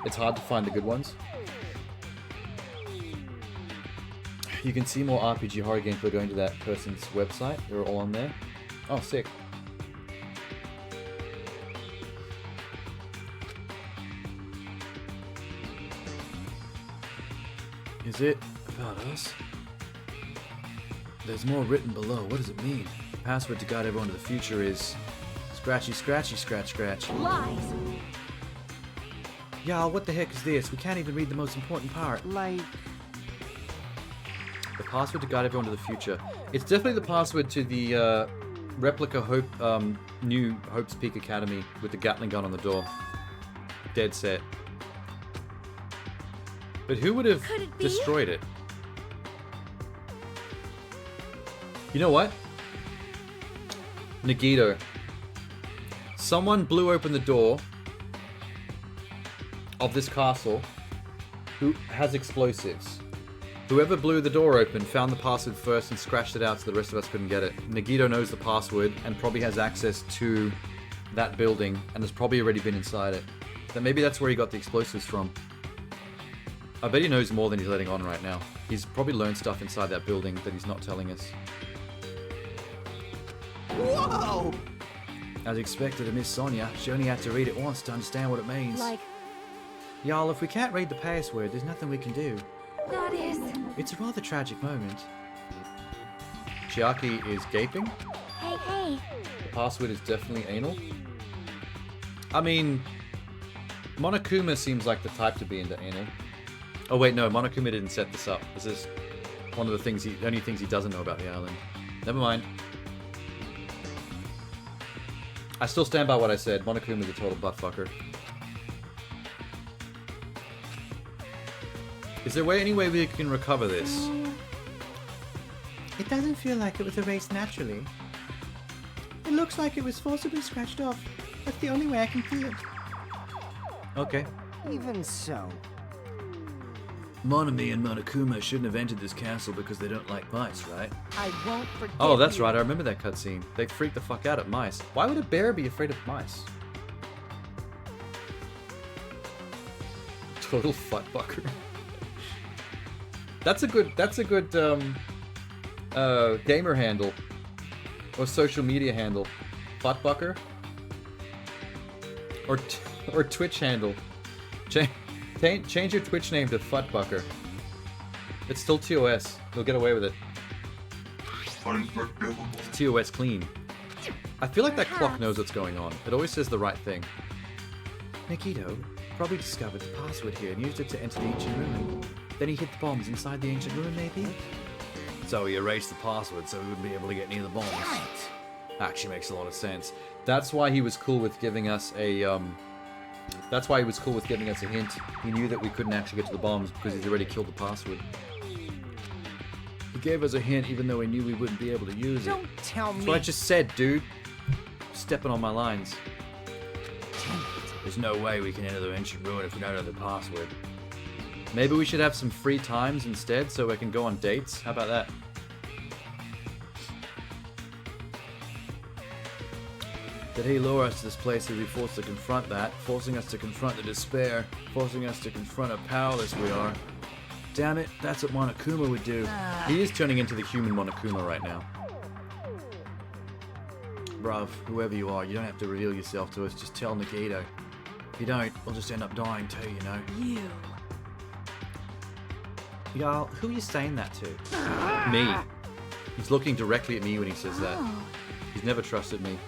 It's hard to find the good ones. You can see more RPG horror games by going to that person's website. They're all on there. Oh, sick. Is it about us? There's more written below. What does it mean? The password to guide everyone to the future is... Scratchy, scratchy, scratch, scratch. Lies! Y'all, what the heck is this? We can't even read the most important part. Like... The password to guide everyone to the future. It's definitely the password to the replica new Hope's Peak Academy with the Gatling gun on the door. Dead set. But who would have destroyed it? You know what? Nagito. Someone blew open the door of this castle who has explosives. Whoever blew the door open found the password first and scratched it out so the rest of us couldn't get it. Nagito knows the password and probably has access to that building and has probably already been inside it. Then maybe that's where he got the explosives from. I bet he knows more than he's letting on right now. He's probably learned stuff inside that building that he's not telling us. Whoa! As expected of Miss Sonia, she only had to read it once to understand what it means. Like, Y'all, if we can't read the password, there's nothing we can do. that is... It's a rather tragic moment. Chiaki is gaping. Hey, hey. The password is definitely anal. I mean, Monokuma seems like the type to be into anal. Oh wait, no, Monokuma didn't set this up. This is one of the things only things he doesn't know about the island. Never mind. I still stand by what I said. Monokuma's a total buttfucker. Is there any way we can recover this? It doesn't feel like it was erased naturally. It looks like it was forcibly scratched off. That's the only way I can see it. Okay. Even so. Monami and Monokuma shouldn't have entered this castle because they don't like mice, right? I won't forget. Oh, that's right. I remember that cutscene. They freaked the fuck out at mice. Why would a bear be afraid of mice? Total fuckbucker. That's a good gamer handle or social media handle. Fuckbucker or Twitch handle. Change your Twitch name to Fuckbucker. It's still TOS. You'll get away with it. It's TOS clean. I feel like that clock knows what's going on. It always says the right thing. Nikito probably discovered the password here and used it to enter the ancient ruin. Then he hit the bombs inside the ancient ruin, maybe? So he erased the password so he wouldn't be able to get near the bombs. Actually makes a lot of sense. That's why he was cool with giving us a That's why he was cool with giving us a hint. He knew that we couldn't actually get to the bombs because he's already killed the password. He gave us a hint even though he knew we wouldn't be able to use it. Don't tell me. That's what I just said, dude. Stepping on my lines. There's no way we can enter the ancient ruin if we don't know the password. Maybe we should have some free times instead so we can go on dates. How about that? Did he lure us to this place to be forced to confront that, forcing us to confront the despair, forcing us to confront how powerless we are? Damn it, that's what Monokuma would do. He is turning into the human Monokuma right now. Bruv, whoever you are, you don't have to reveal yourself to us, just tell Nikito. If you don't, we'll just end up dying too, you know? You. Y'all, who are you saying that to? Me. He's looking directly at me when he says that. Oh. He's never trusted me.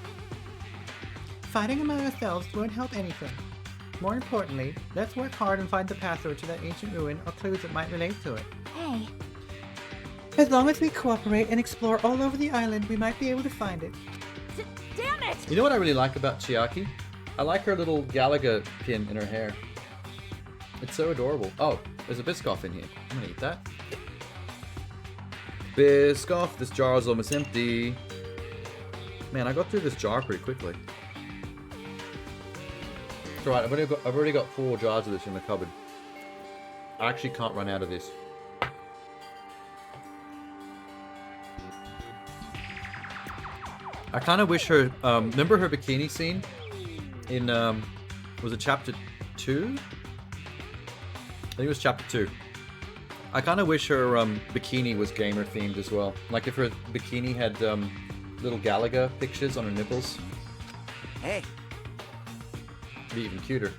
Fighting among ourselves won't help anything. More importantly, let's work hard and find the password to that ancient ruin or clues that might relate to it. Hey. As long as we cooperate and explore all over the island, we might be able to find it. Damn it! You know what I really like about Chiaki? I like her little Galaga pin in her hair. It's so adorable. Oh, there's a Biscoff in here. I'm gonna eat that. Biscoff, this jar is almost empty. Man, I got through this jar pretty quickly. It's alright, I've already got 4 jars of this in the cupboard. I actually can't run out of this. I kind of wish her, remember her bikini scene in, was it chapter 2? I think it was chapter 2. I kind of wish her bikini was gamer themed as well. Like if her bikini had little Galaga pictures on her nipples. Hey. Be even cuter.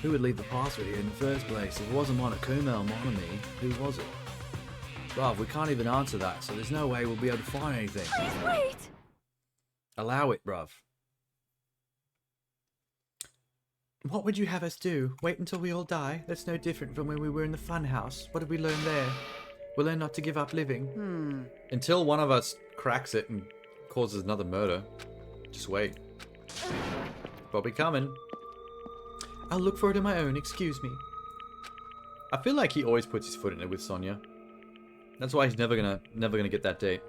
Who would leave the password here in the first place? If it wasn't Monokuma or Monami, who was it? Bruv, we can't even answer that, so there's no way we'll be able to find anything. Please wait! Allow it, bruv. What would you have us do? Wait until we all die? That's no different from when we were in the funhouse. What did we learn there? We learned not to give up living. Until one of us cracks it and causes another murder. Just wait. Probably coming. I'll look for it on my own, excuse me. I feel like he always puts his foot in it with Sonia. That's why he's never gonna get that date.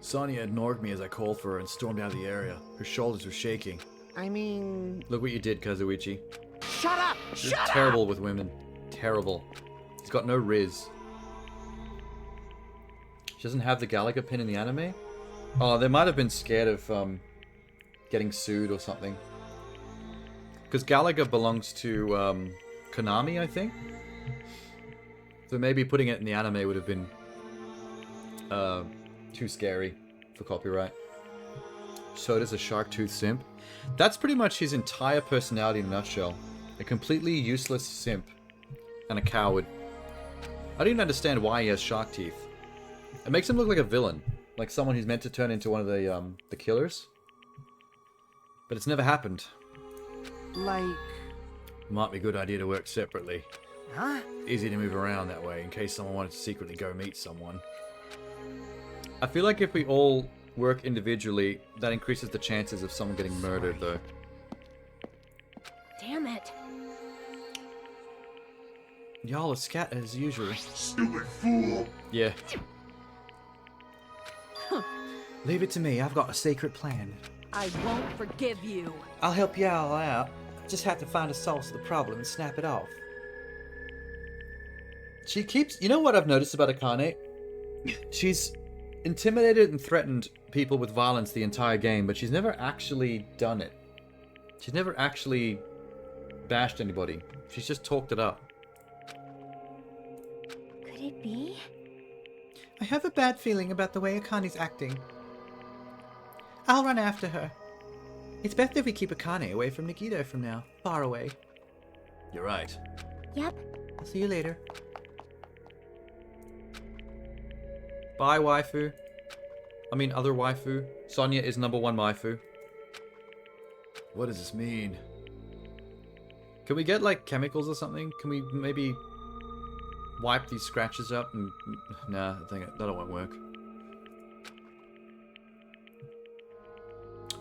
Sonia ignored me as I called for her and stormed out of the area. Her shoulders were shaking. I mean... Look what you did, Kazuichi. Shut up! You're Shut terrible up! with women. Terrible. He's got no riz. She doesn't have the Galaga pin in the anime? Oh, they might have been scared of getting sued or something. Because Galaga belongs to Konami, I think. So maybe putting it in the anime would have been too scary for copyright. Soda's a shark tooth simp. That's pretty much his entire personality in a nutshell. A completely useless simp. And a coward. I don't even understand why he has shark teeth. It makes him look like a villain. Like someone who's meant to turn into one of the killers. But it's never happened. Like... Might be a good idea to work separately. Huh? Easy to move around that way, in case someone wanted to secretly go meet someone. I feel like if we all work individually, that increases the chances of someone getting murdered, though. Damn it. Y'all are scattered as usual. Stupid fool! Yeah. Leave it to me. I've got a secret plan. I won't forgive you. I'll help you all out. Just have to find a source of the problem and snap it off. She keeps... You know what I've noticed about Akane? She's intimidated and threatened people with violence the entire game, but she's never actually done it. She's never actually bashed anybody. She's just talked it up. Could it be? I have a bad feeling about the way Akane's acting. I'll run after her. It's better if we keep Akane away from Nagito from now. Far away. You're right. Yep. I'll see you later. Bye, waifu. I mean, other waifu. Sonya is #1 waifu. What does this mean? Can we get, like, chemicals or something? Can we maybe wipe these scratches up? And... Nah, I think that won't work.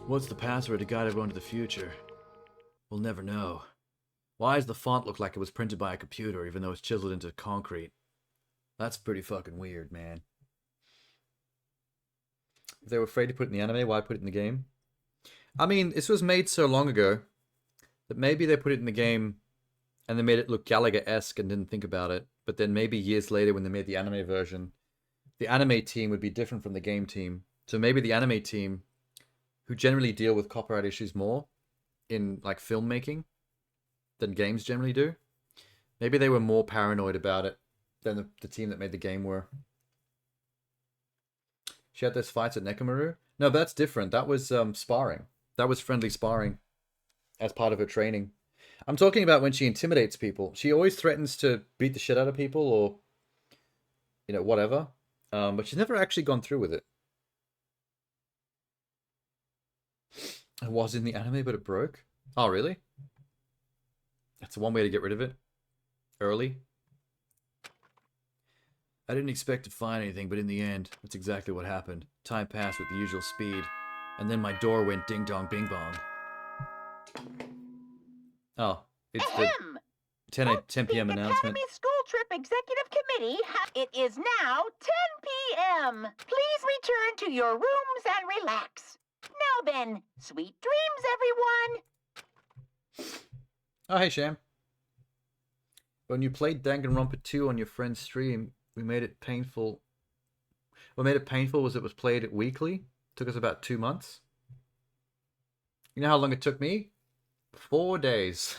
What's the password to guide everyone to the future? We'll never know. Why does the font look like it was printed by a computer even though it's chiseled into concrete? That's pretty fucking weird, man. If they were afraid to put it in the anime, why put it in the game? I mean, this was made so long ago that maybe they put it in the game and they made it look Gallagher-esque and didn't think about it. But then maybe years later when they made the anime version, the anime team would be different from the game team. So maybe the anime team, who generally deal with copyright issues more in like filmmaking than games generally do, maybe they were more paranoid about it than the team that made the game were. She had those fights at Nekomaru? No, but that's different. That was sparring. That was friendly sparring as part of her training. I'm talking about when she intimidates people. She always threatens to beat the shit out of people or, you know, whatever. But she's never actually gone through with it. It was in the anime, but it broke. Oh, really? That's one way to get rid of it. Early. I didn't expect to find anything, but in the end, that's exactly what happened. Time passed with the usual speed, and then my door went ding-dong bing-bong. Oh, it's the 10 p.m. announcement. Academy School Trip Executive Committee. It is now 10 p.m. Please return to your rooms and relax. Now then, sweet dreams, everyone. Oh, hey, Sham. When you played Danganronpa 2 on your friend's stream, we made it painful. What made it painful was it was played weekly. It took us about 2 months. You know how long it took me? 4 days.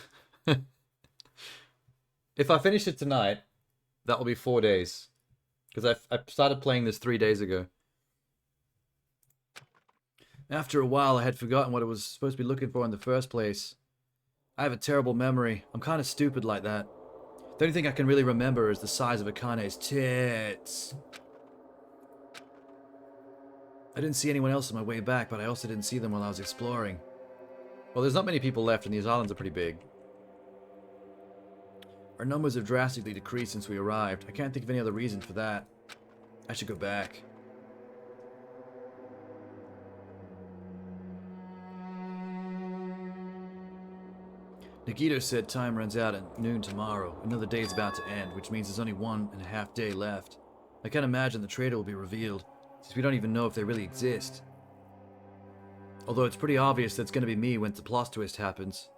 If I finish it tonight, that will be 4 days. Because I started playing this 3 days ago. After a while, I had forgotten what I was supposed to be looking for in the first place. I have a terrible memory. I'm kind of stupid like that. The only thing I can really remember is the size of Akane's tits. I didn't see anyone else on my way back, but I also didn't see them while I was exploring. Well, there's not many people left, and these islands are pretty big. Our numbers have drastically decreased since we arrived. I can't think of any other reason for that. I should go back. Nagito said time runs out at noon tomorrow. Another day is about to end, which means there's only 1.5 days left. I can't imagine the traitor will be revealed, since we don't even know if they really exist. Although it's pretty obvious that it's going to be me when the plot twist happens.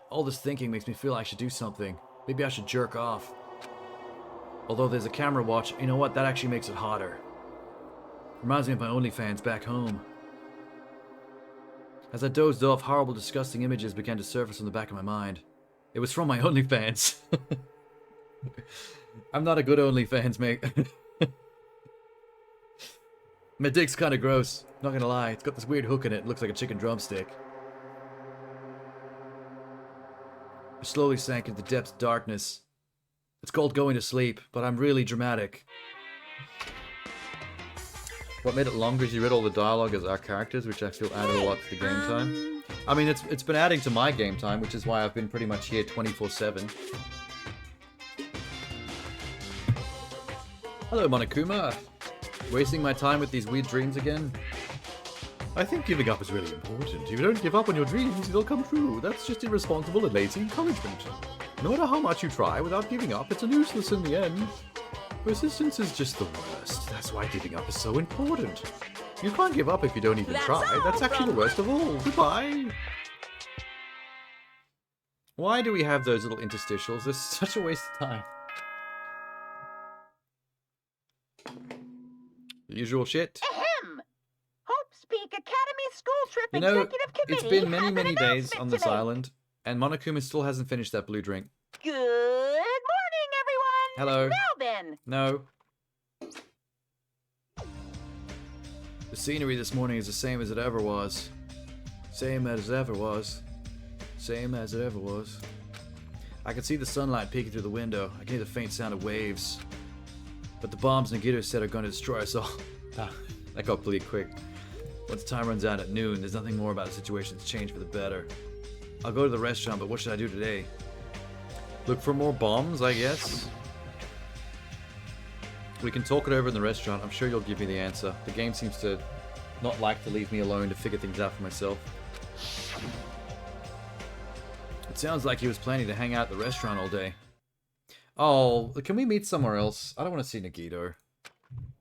All this thinking makes me feel I should do something. Maybe I should jerk off. Although there's a camera watch, you know what? That actually makes it hotter. Reminds me of my OnlyFans back home. As I dozed off, horrible, disgusting images began to surface on the back of my mind. It was from my OnlyFans. I'm not a good OnlyFans, mate. My dick's kind of gross. Not gonna lie. It's got this weird hook in it. It looks like a chicken drumstick. I slowly sank into the depths of darkness. It's called going to sleep, but I'm really dramatic. What made it longer is you read all the dialogue as our characters, which I feel added a lot to the game time. I mean, it's been adding to my game time, which is why I've been pretty much here 24/7. Hello, Monokuma. Wasting my time with these weird dreams again? I think giving up is really important. If you don't give up on your dreams, they'll come true. That's just irresponsible and lazy encouragement. No matter how much you try without giving up, it's useless in the end. Persistence is just the worst. That's why giving up is so important. You can't give up if you don't even try. That's actually the worst of all. Goodbye. Why do we have those little interstitials? It's such a waste of time. The usual shit. Ahem! Hope's Peak Academy School Trip You know, Executive Committee it's been has many, an many days announcement on this to make. island, and Monokuma still hasn't finished that blue drink. Good morning, everyone! Hello. Now then, No. The scenery this morning is the same as it ever was. Same as it ever was. Same as it ever was. I can see the sunlight peeking through the window. I can hear the faint sound of waves. But the bombs Nagito said are going to destroy us all. That got pretty quick. Once time runs out at noon, there's nothing more about the situation that's changed for the better. I'll go to the restaurant, but what should I do today? Look for more bombs, I guess. We can talk it over in the restaurant. I'm sure you'll give me the answer. The game seems to not like to leave me alone to figure things out for myself. It sounds like he was planning to hang out at the restaurant all day. Oh, can we meet somewhere else? I don't want to see Nagito.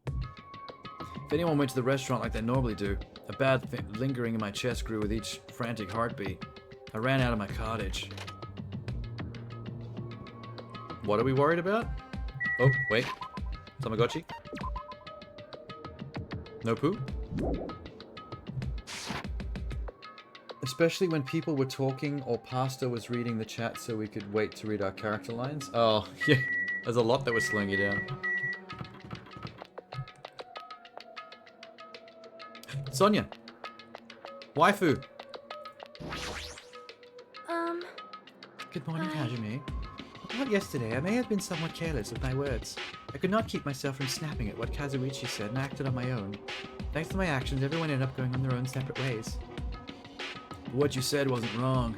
If anyone went to the restaurant like they normally do, a bad thing lingering in my chest grew with each frantic heartbeat. I ran out of my cottage. What are we worried about? Oh, wait. Tamagotchi? No poo? Especially when people were talking or Pasta was reading the chat so we could wait to read our character lines. Oh, yeah. There's a lot that was slowing you down. Sonia. Waifu. Good morning, Hajime. About yesterday, I may have been somewhat careless with my words. I could not keep myself from snapping at what Kazuichi said and acted on my own. Thanks to my actions, everyone ended up going on their own separate ways. What you said wasn't wrong.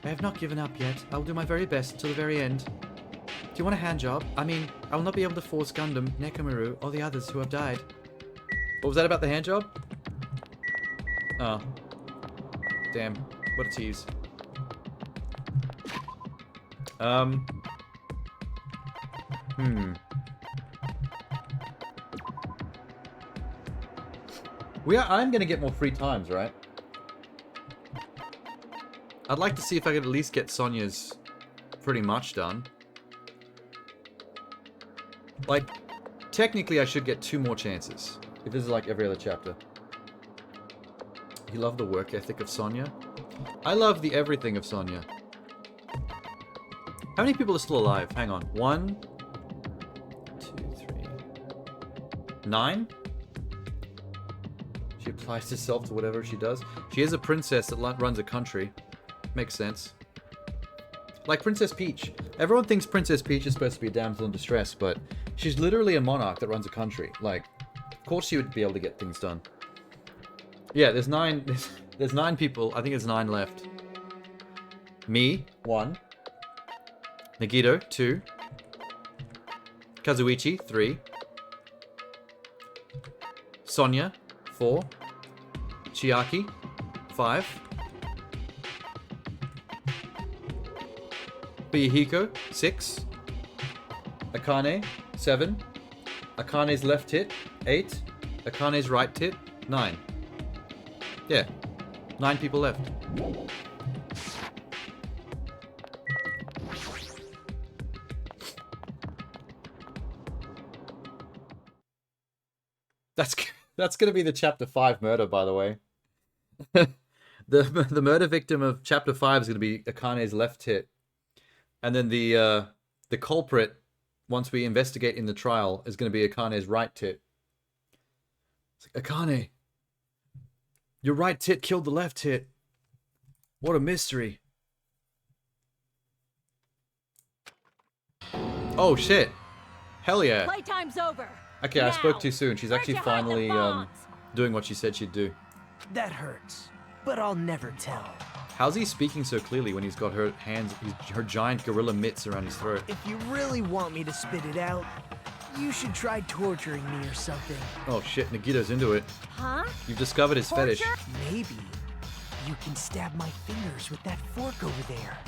I have not given up yet. I will do my very best until the very end. Do you want a hand job? I mean, I will not be able to force Gundam, Nekomaru, or the others who have died. What was that about the hand job? Oh. Damn. What a tease. I'm gonna get more free times, right? I'd like to see if I could at least get Sonia's pretty much done. Like, technically I should get 2 more chances. If this is like every other chapter. You love the work ethic of Sonia? I love the everything of Sonia. How many people are still alive? Hang on. 1, 2, 3, 9? She applies herself to whatever she does. She is a princess that runs a country. Makes sense. Like Princess Peach. Everyone thinks Princess Peach is supposed to be a damsel in distress, but she's literally a monarch that runs a country. Like, of course she would be able to get things done. Yeah, there's 9 people. I think there's 9 left. Me, 1. Nagito, 2. Kazuichi, 3. Sonia, 4. Chiaki, 5. Biyahiko, 6. Akane, 7. Akane's left tit, 8. Akane's right tit, 9. Yeah, 9 people left. That's gonna be the chapter 5 murder, by the way. the murder victim of chapter 5 is gonna be Akane's left tit, and then the culprit once we investigate in the trial, is going to be Akane's right tit. It's like, Akane, your right tit killed the left tit. What a mystery. Oh shit! Hell yeah! Playtime's over. Okay, I Now, spoke too soon. She's where'd actually you hide the finally bombs? doing what she said she'd do. That hurts, but I'll never tell. How's he speaking so clearly when he's got her hands, her giant gorilla mitts around his throat? If you really want me to spit it out, you should try torturing me or something. Oh shit, Nagito's into it. Huh? You've discovered his fetish. Maybe you can stab my fingers with that fork over there.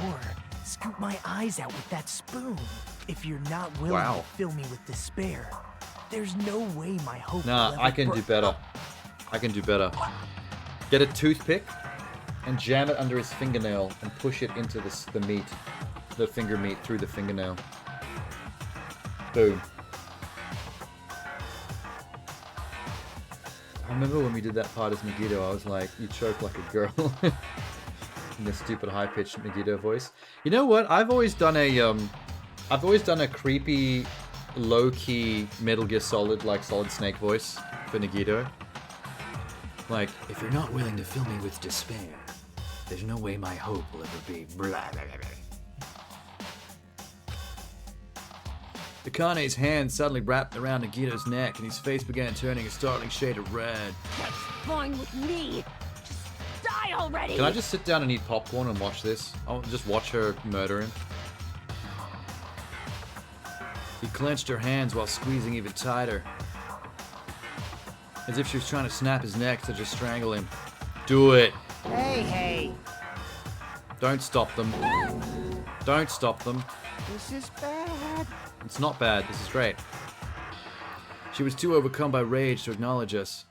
Or scoop my eyes out with that spoon. If you're not willing to fill me with despair, there's no way my hope Nah, will I ever can do better. I can do better. Get a toothpick and jam it under his fingernail and push it into the meat. The finger meat through the fingernail. Boom. I remember when we did that part as Nagito, I was like, you choke like a girl. In the stupid high-pitched Nagito voice. You know what? I've always done a creepy, low-key Metal Gear Solid, like Solid Snake voice for Nagito. Like, if you're not willing to fill me with despair, there's no way my hope will ever be blah, blah, blah, blah. Akane's hand suddenly wrapped around Nagito's neck, and his face began turning a startling shade of red. That's fine with me. Just die already. can I just sit down and eat popcorn and watch this? I'll just watch her murder him. He clenched her hands while squeezing even tighter, as if she was trying to snap his neck to just strangle him. Do it. Hey. Don't stop them. Don't stop them. This is bad. It's not bad. This is great. She was too overcome by rage to acknowledge us.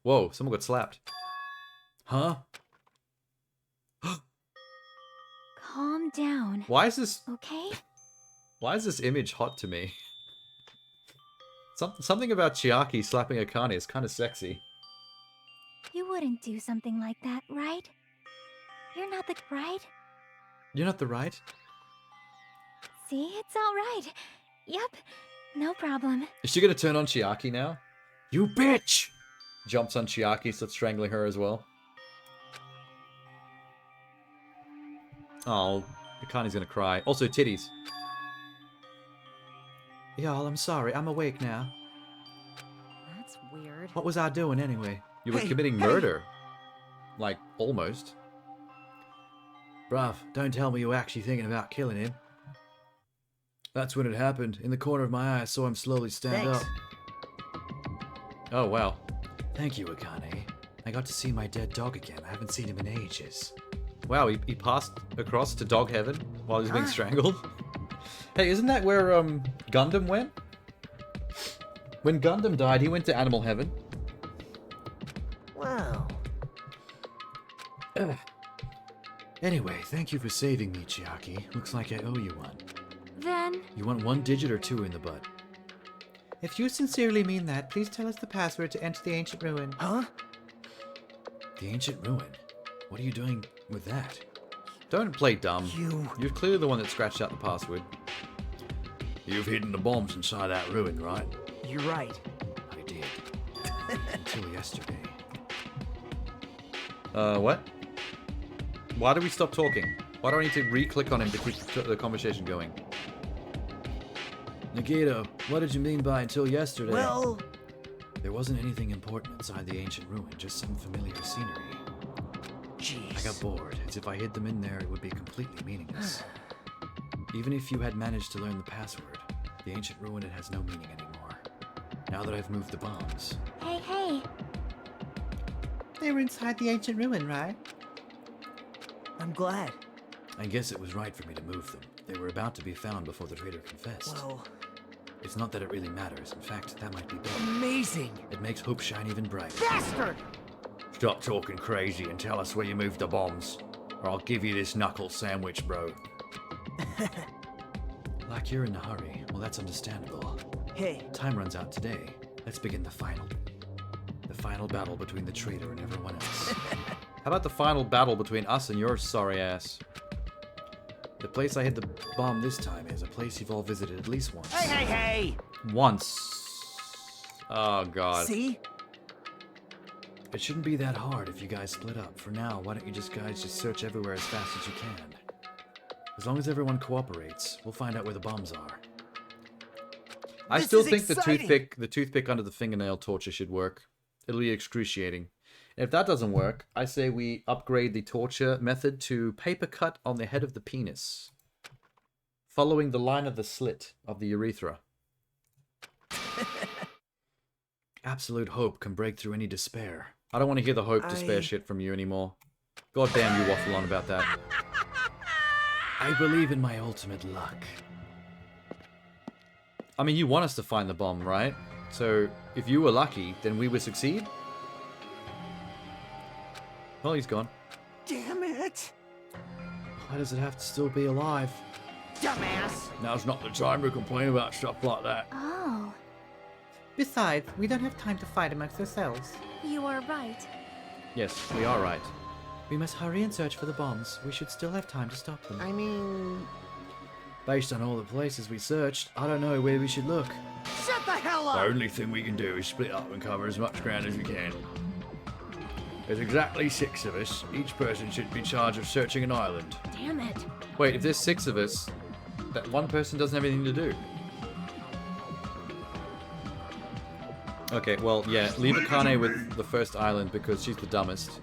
Whoa, someone got slapped. Huh? Calm down. Why is this... Okay? Why is this image hot to me? Something about Chiaki slapping Akane is kind of sexy. You wouldn't do something like that, right? You're not the right? You're not the right? See, it's all right. Yep, no problem. Is she gonna turn on Chiaki now? You bitch! Jumps on Chiaki, starts strangling her as well. Oh, Akane's gonna cry. Also, titties. Y'all, I'm sorry. I'm awake now. That's weird. What was I doing anyway? You were committing murder. Like, almost. Bruv, don't tell me you were actually thinking about killing him. That's when it happened. In the corner of my eye, I saw him slowly stand up. Oh, wow. Thank you, Akane. I got to see my dead dog again. I haven't seen him in ages. Wow, he passed across to dog heaven while he was being strangled. Hey, isn't that where Gundam went? When Gundam died, he went to animal heaven. Wow. Anyway, thank you for saving me, Chiaki. Looks like I owe you one. Then... You want 1 digit or 2 in the butt? If you sincerely mean that, please tell us the password to enter the ancient ruin. Huh? The ancient ruin? What are you doing with that? Don't play dumb. You're clearly the one that scratched out the password. You've hidden the bombs inside that ruin, right? You're right. I did. Until yesterday. What? Why do we stop talking? Why do I need to re-click on him to keep the conversation going? Nagito, what did you mean by until yesterday? Well... There wasn't anything important inside the ancient ruin, just some familiar scenery. Jeez. I got bored. As if I hid them in there, it would be completely meaningless. Even if you had managed to learn the password, the ancient ruin, it has no meaning anymore. Now that I've moved the bombs... Hey. They were inside the ancient ruin, right? I'm glad. I guess it was right for me to move them. They were about to be found before the traitor confessed. Well... It's not that it really matters. In fact, that might be better. Amazing! It makes hope shine even brighter. Bastard! Stop talking crazy and tell us where you moved the bombs, or I'll give you this knuckle sandwich, bro. Like you're in a hurry. Well, that's understandable. Hey. Time runs out today. Let's begin the final. The final battle between the traitor and everyone else. How about the final battle between us and your sorry ass? The place I hid the bomb this time is a place you've all visited at least once. Hey, hey, hey! Once. Oh, God. See? It shouldn't be that hard if you guys split up. For now, why don't you guys just search everywhere as fast as you can? As long as everyone cooperates, we'll find out where the bombs are. I still think the toothpick under the fingernail torture should work. It'll be excruciating. And if that doesn't work, I say we upgrade the torture method to paper cut on the head of the penis, following the line of the slit of the urethra. Absolute hope can break through any despair. I don't want to hear the hope despair shit from you anymore. God damn, you waffle on about that. I believe in my ultimate luck. I mean, you want us to find the bomb, right? So, if you were lucky, then we would succeed? Well, he's gone. Damn it! Why does it have to still be alive? Dumbass! Now's not the time to complain about stuff like that. Oh. Besides, we don't have time to fight amongst ourselves. You are right. Yes, we are right. We must hurry and search for the bombs. We should still have time to stop them. I mean... Based on all the places we searched, I don't know where we should look. Shut the hell up! The only thing we can do is split up and cover as much ground as we can. There's exactly 6 of us. Each person should be in charge of searching an island. Damn it. Wait, if there's 6 of us, that one person doesn't have anything to do. Okay, well, yeah, leave Akane with the first island because she's the dumbest.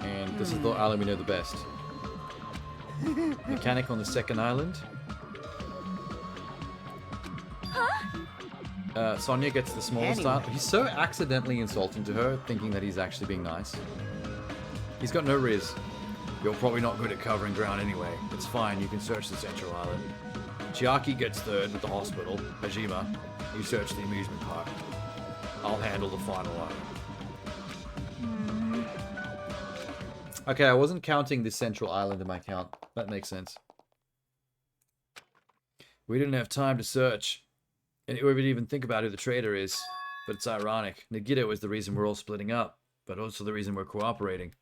And this is the island we know the best. Mechanic on the second island. Sonia gets the smallest island. He's so accidentally insulting to her, thinking that he's actually being nice. He's got no riz. You're probably not good at covering ground anyway. It's fine, you can search the central island. Chiaki gets third with the hospital. Hajima, you search the amusement park. I'll handle the final island. Okay, I wasn't counting the central island in my count. That makes sense. We didn't have time to search. And we would even think about who the traitor is. But it's ironic. Nagito is the reason we're all splitting up, but also the reason we're cooperating.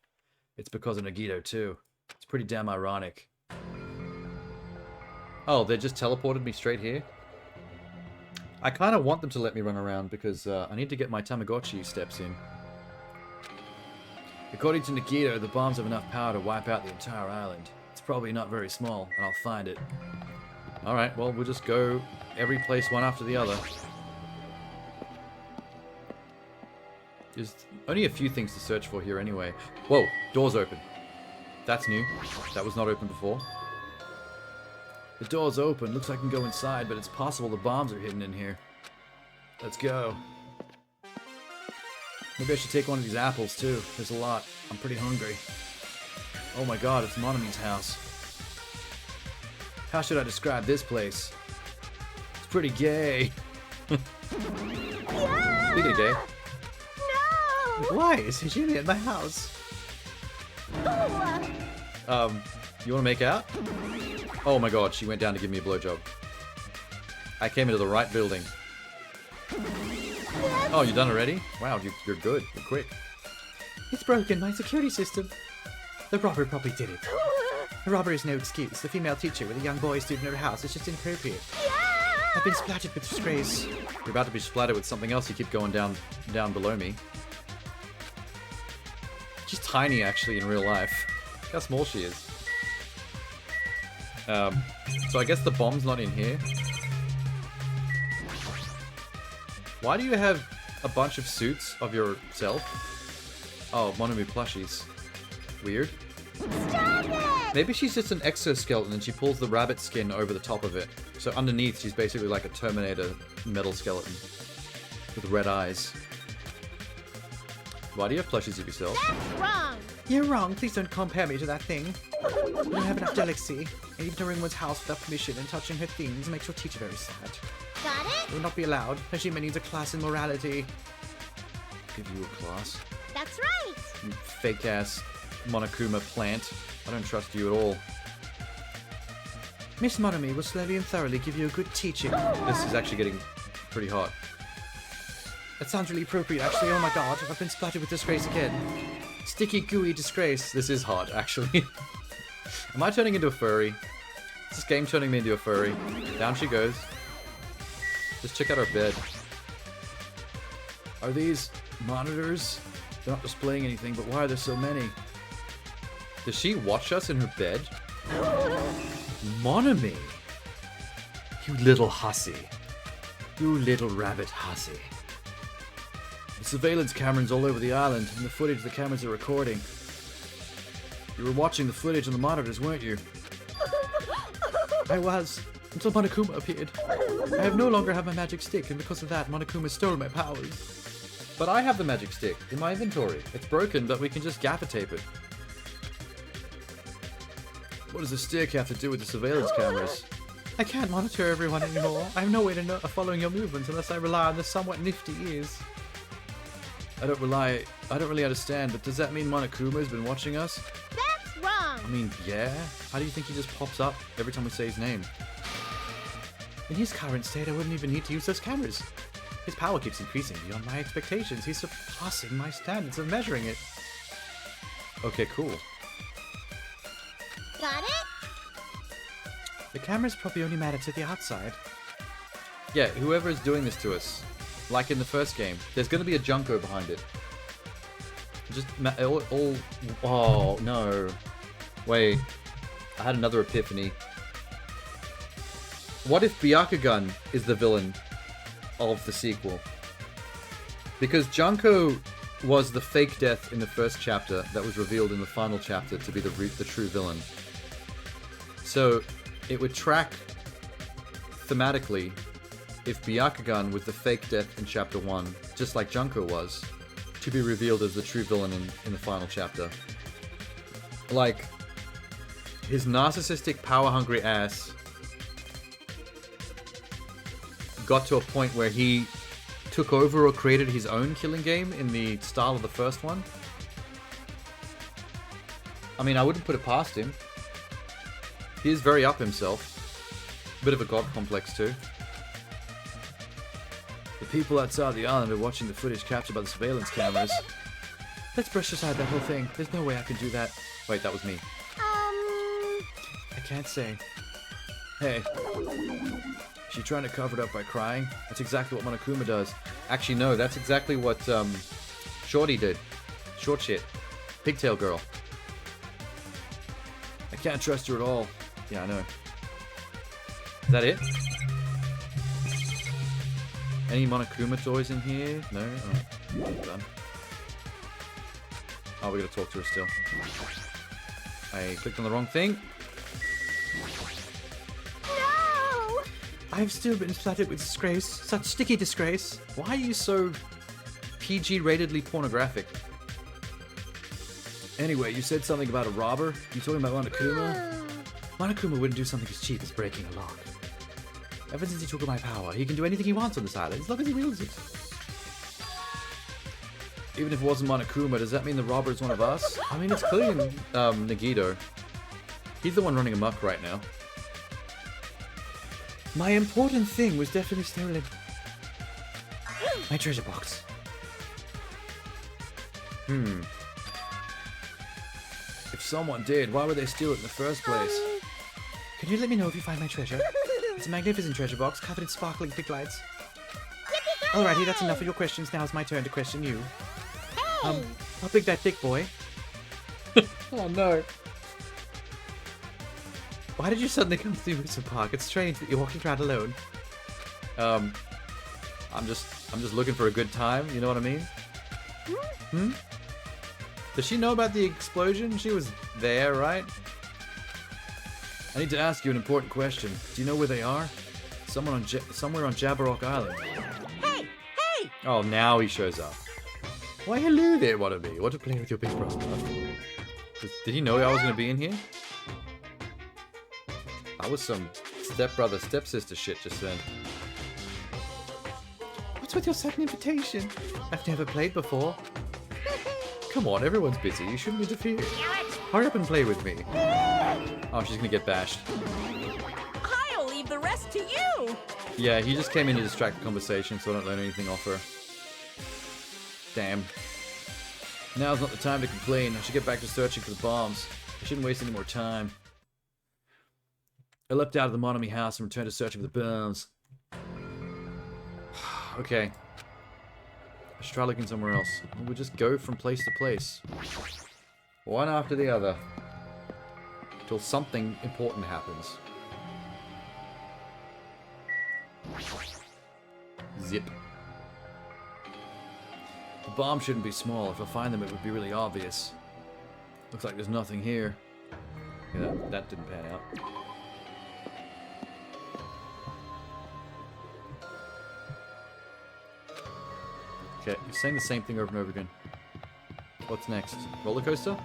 It's because of Nagito too. It's pretty damn ironic. Oh, they just teleported me straight here? I kind of want them to let me run around because I need to get my Tamagotchi steps in. According to Nagito, the bombs have enough power to wipe out the entire island. It's probably not very small, and I'll find it. Alright, well, we'll just go every place one after the other. There's only a few things to search for here anyway. Whoa, door's open. That's new. That was not open before. The door's open. Looks like I can go inside, but it's possible the bombs are hidden in here. Let's go. Maybe I should take one of these apples, too. There's a lot. I'm pretty hungry. Oh my god, it's Monomi's house. How should I describe this place? It's pretty gay. Yeah! Speaking of gay. No! Why is Hajime at my house? You want to make out? Oh my god, she went down to give me a blowjob. I came into the right building. Yes. Oh, you done already? Wow, you're good. You're quick. It's broken, my security system. The robber probably did it. The robber is no excuse. The female teacher with a young boy student at her house is just inappropriate. Yeah! I've been splattered with disgrace. You're about to be splattered with something else. You keep going down below me. She's tiny, actually, in real life. Look how small she is. So I guess the bomb's not in here. Why do you have a bunch of suits of yourself? Oh, Monomu plushies. Weird. Stop it! Maybe she's just an exoskeleton and she pulls the rabbit skin over the top of it. So underneath, she's basically like a Terminator metal skeleton with red eyes. Why do you have plushies of yourself? That's wrong! You're wrong. Please don't compare me to that thing. You don't have enough delicacy. And even entering one's house without permission and touching her things makes your teacher very sad. Got it? It will not be allowed. Hajime needs a class in morality. Give you a class. That's right! You fake-ass Monokuma plant. I don't trust you at all. Miss Monomi will slowly and thoroughly give you a good teaching. This is actually getting pretty hot. That sounds really appropriate, actually. Oh my god, I've been splattered with disgrace again. Sticky, gooey disgrace. This is hot, actually. Am I turning into a furry? Is this game turning me into a furry? Down she goes. Just check out her bed. Are these monitors? They're not displaying anything, but why are there so many? Does she watch us in her bed? Mon ami. You little hussy. You little rabbit hussy. The surveillance cameras all over the island, and the footage the cameras are recording. You were watching the footage on the monitors, weren't you? I was, until Monokuma appeared. I have no longer have my magic stick, and because of that, Monokuma stole my powers. But I have the magic stick in my inventory. It's broken, but we can just gaffer tape it. What does the stick have to do with the surveillance cameras? I can't monitor everyone anymore. I have no way to know following your movements unless I rely on the somewhat nifty ears. I don't really understand, but does that mean Monokuma has been watching us? That's wrong! I mean, yeah? How do you think he just pops up every time we say his name? In his current state, I wouldn't even need to use those cameras. His power keeps increasing beyond my expectations. He's surpassing my standards of measuring it. Okay, cool. Got it? The cameras probably only matter to the outside. Yeah, whoever is doing this to us, like in the first game, there's going to be a Junko behind it. Just oh no, wait, I had another epiphany. What if Byakugan is the villain of the sequel? Because Junko was the fake death in the first chapter that was revealed in the final chapter to be the true villain. So it would track thematically if Byakugan was the fake death in chapter 1, just like Junko was, to be revealed as the true villain in the final chapter. Like, his narcissistic, power-hungry ass got to a point where he took over or created his own killing game in the style of the first one. I mean, I wouldn't put it past him. He is very up himself. Bit of a god complex too. The people outside the island are watching the footage captured by the surveillance cameras. Let's brush aside that whole thing. There's no way I can do that. Wait, that was me. I can't say. Hey. Is she trying to cover it up by crying? That's exactly what Monokuma does. Actually, no, that's exactly what Shorty did. Short shit. Pigtail girl. I can't trust her at all. Yeah, I know. Is that it? Any Monokuma toys in here? No? Alright. Done. Oh, we gotta talk to her still. I clicked on the wrong thing. No! I've still been flooded with disgrace. Such sticky disgrace. Why are you so PG-ratedly pornographic? Anyway, you said something about a robber? You talking about Monokuma? Monokuma wouldn't do something as cheap as breaking a lock. Ever since he took my power, he can do anything he wants on this island, as long as he wills it. Even if it wasn't Monokuma, does that mean the robber is one of us? I mean, it's clearly Nagito. He's the one running amok right now. My important thing was definitely stolen. My treasure box. If someone did, why would they steal it in the first place? Can you let me know if you find my treasure? It's a magnificent treasure box covered in sparkling pink lights. Alrighty, that's enough of your questions. Now it's my turn to question you. Hey! How big that dick, boy? Oh no. Why did you suddenly come to the amusement park? It's strange that you're walking around alone. I'm just looking for a good time, you know what I mean? Does she know about the explosion? She was there, right? I need to ask you an important question. Do you know where they are? Somewhere on Jabberwock Island. Hey! Hey! Oh, now he shows up. Why, hello there, Wannabe. Want to play with your big brother? Did he know I was going to be in here? That was some stepbrother, stepsister shit just then. What's with your sudden invitation? I've never played before. Come on, everyone's busy. You shouldn't interfere. Hurry up and play with me. Oh, she's gonna get bashed. I'll leave the rest to you! Yeah, he just came in to distract the conversation, so I don't learn anything off her. Damn. Now's not the time to complain. I should get back to searching for the bombs. I shouldn't waste any more time. I leapt out of the Monomi house and returned to searching for the bombs. Okay. I should try looking somewhere else. We'll just go from place to place. One after the other. Till something important happens. Zip. The bomb shouldn't be small. If I find them, it would be really obvious. Looks like there's nothing here. Yeah, that didn't pan out. Okay, you're saying the same thing over and over again. What's next? Roller coaster?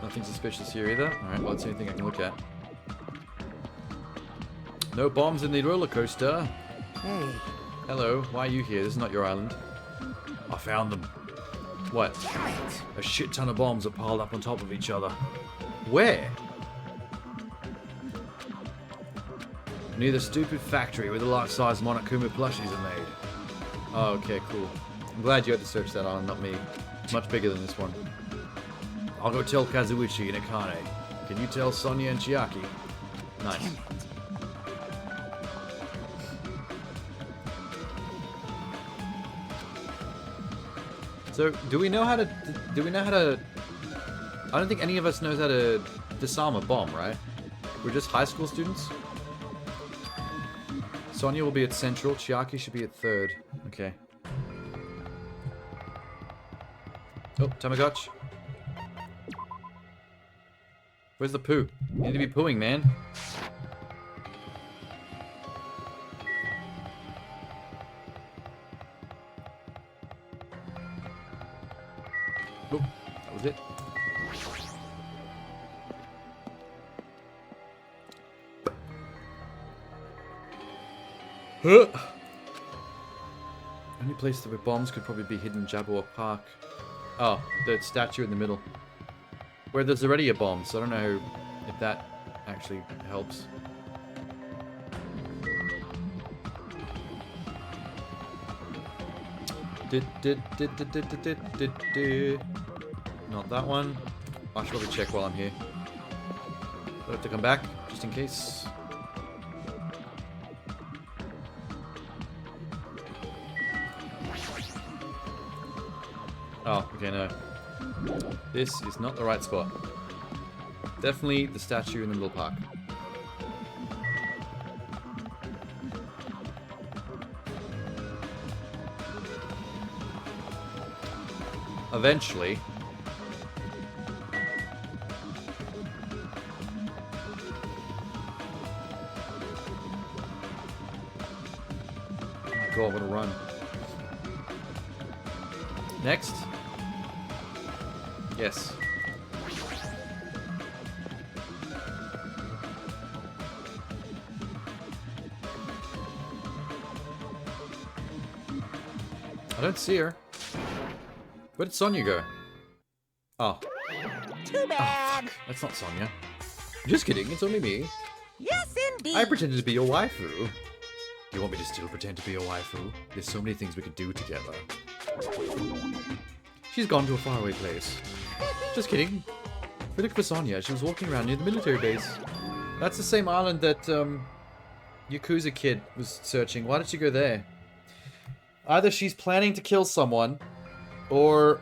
Nothing suspicious here either. Alright, well, that's the only thing I can look at. No bombs in the roller coaster. Hey. Hello, why are you here? This is not your island. I found them. What? A shit ton of bombs are piled up on top of each other. Where? Near the stupid factory where the life-size Monokuma plushies are made. Oh, okay, cool. I'm glad you had to search that island, not me. It's much bigger than this one. I'll go tell Kazuichi and Akane. Can you tell Sonia and Chiaki? Nice. So, do we know how to... I don't think any of us knows how to disarm a bomb, right? We're just high school students? Sonia will be at Central. Chiaki should be at 3rd. Okay. Oh, Tamagotchi. Where's the poo? You need to be pooing, man. Oh, that was it. Huh. Only place where bombs could probably be hidden in Jabberwock Park. Oh, the statue in the middle. Where there's already a bomb, so I don't know if that actually helps. Not that one. I should probably check while I'm here. Do I have to come back, just in case? Oh, okay, no. This is not the right spot. Definitely the statue in the middle park. Eventually. Oh my god, what a run. Next. Yes. I don't see her. Where did Sonia go? Oh. Too bad. Oh, that's not Sonia. Just kidding, it's only me. Yes, indeed. I pretended to be your waifu. You want me to still pretend to be your waifu? There's so many things we could do together. She's gone to a faraway place. Just kidding. We looked for Sonia. She was walking around near the military base. That's the same island that, Yakuza Kid was searching. Why did she go there? Either she's planning to kill someone, or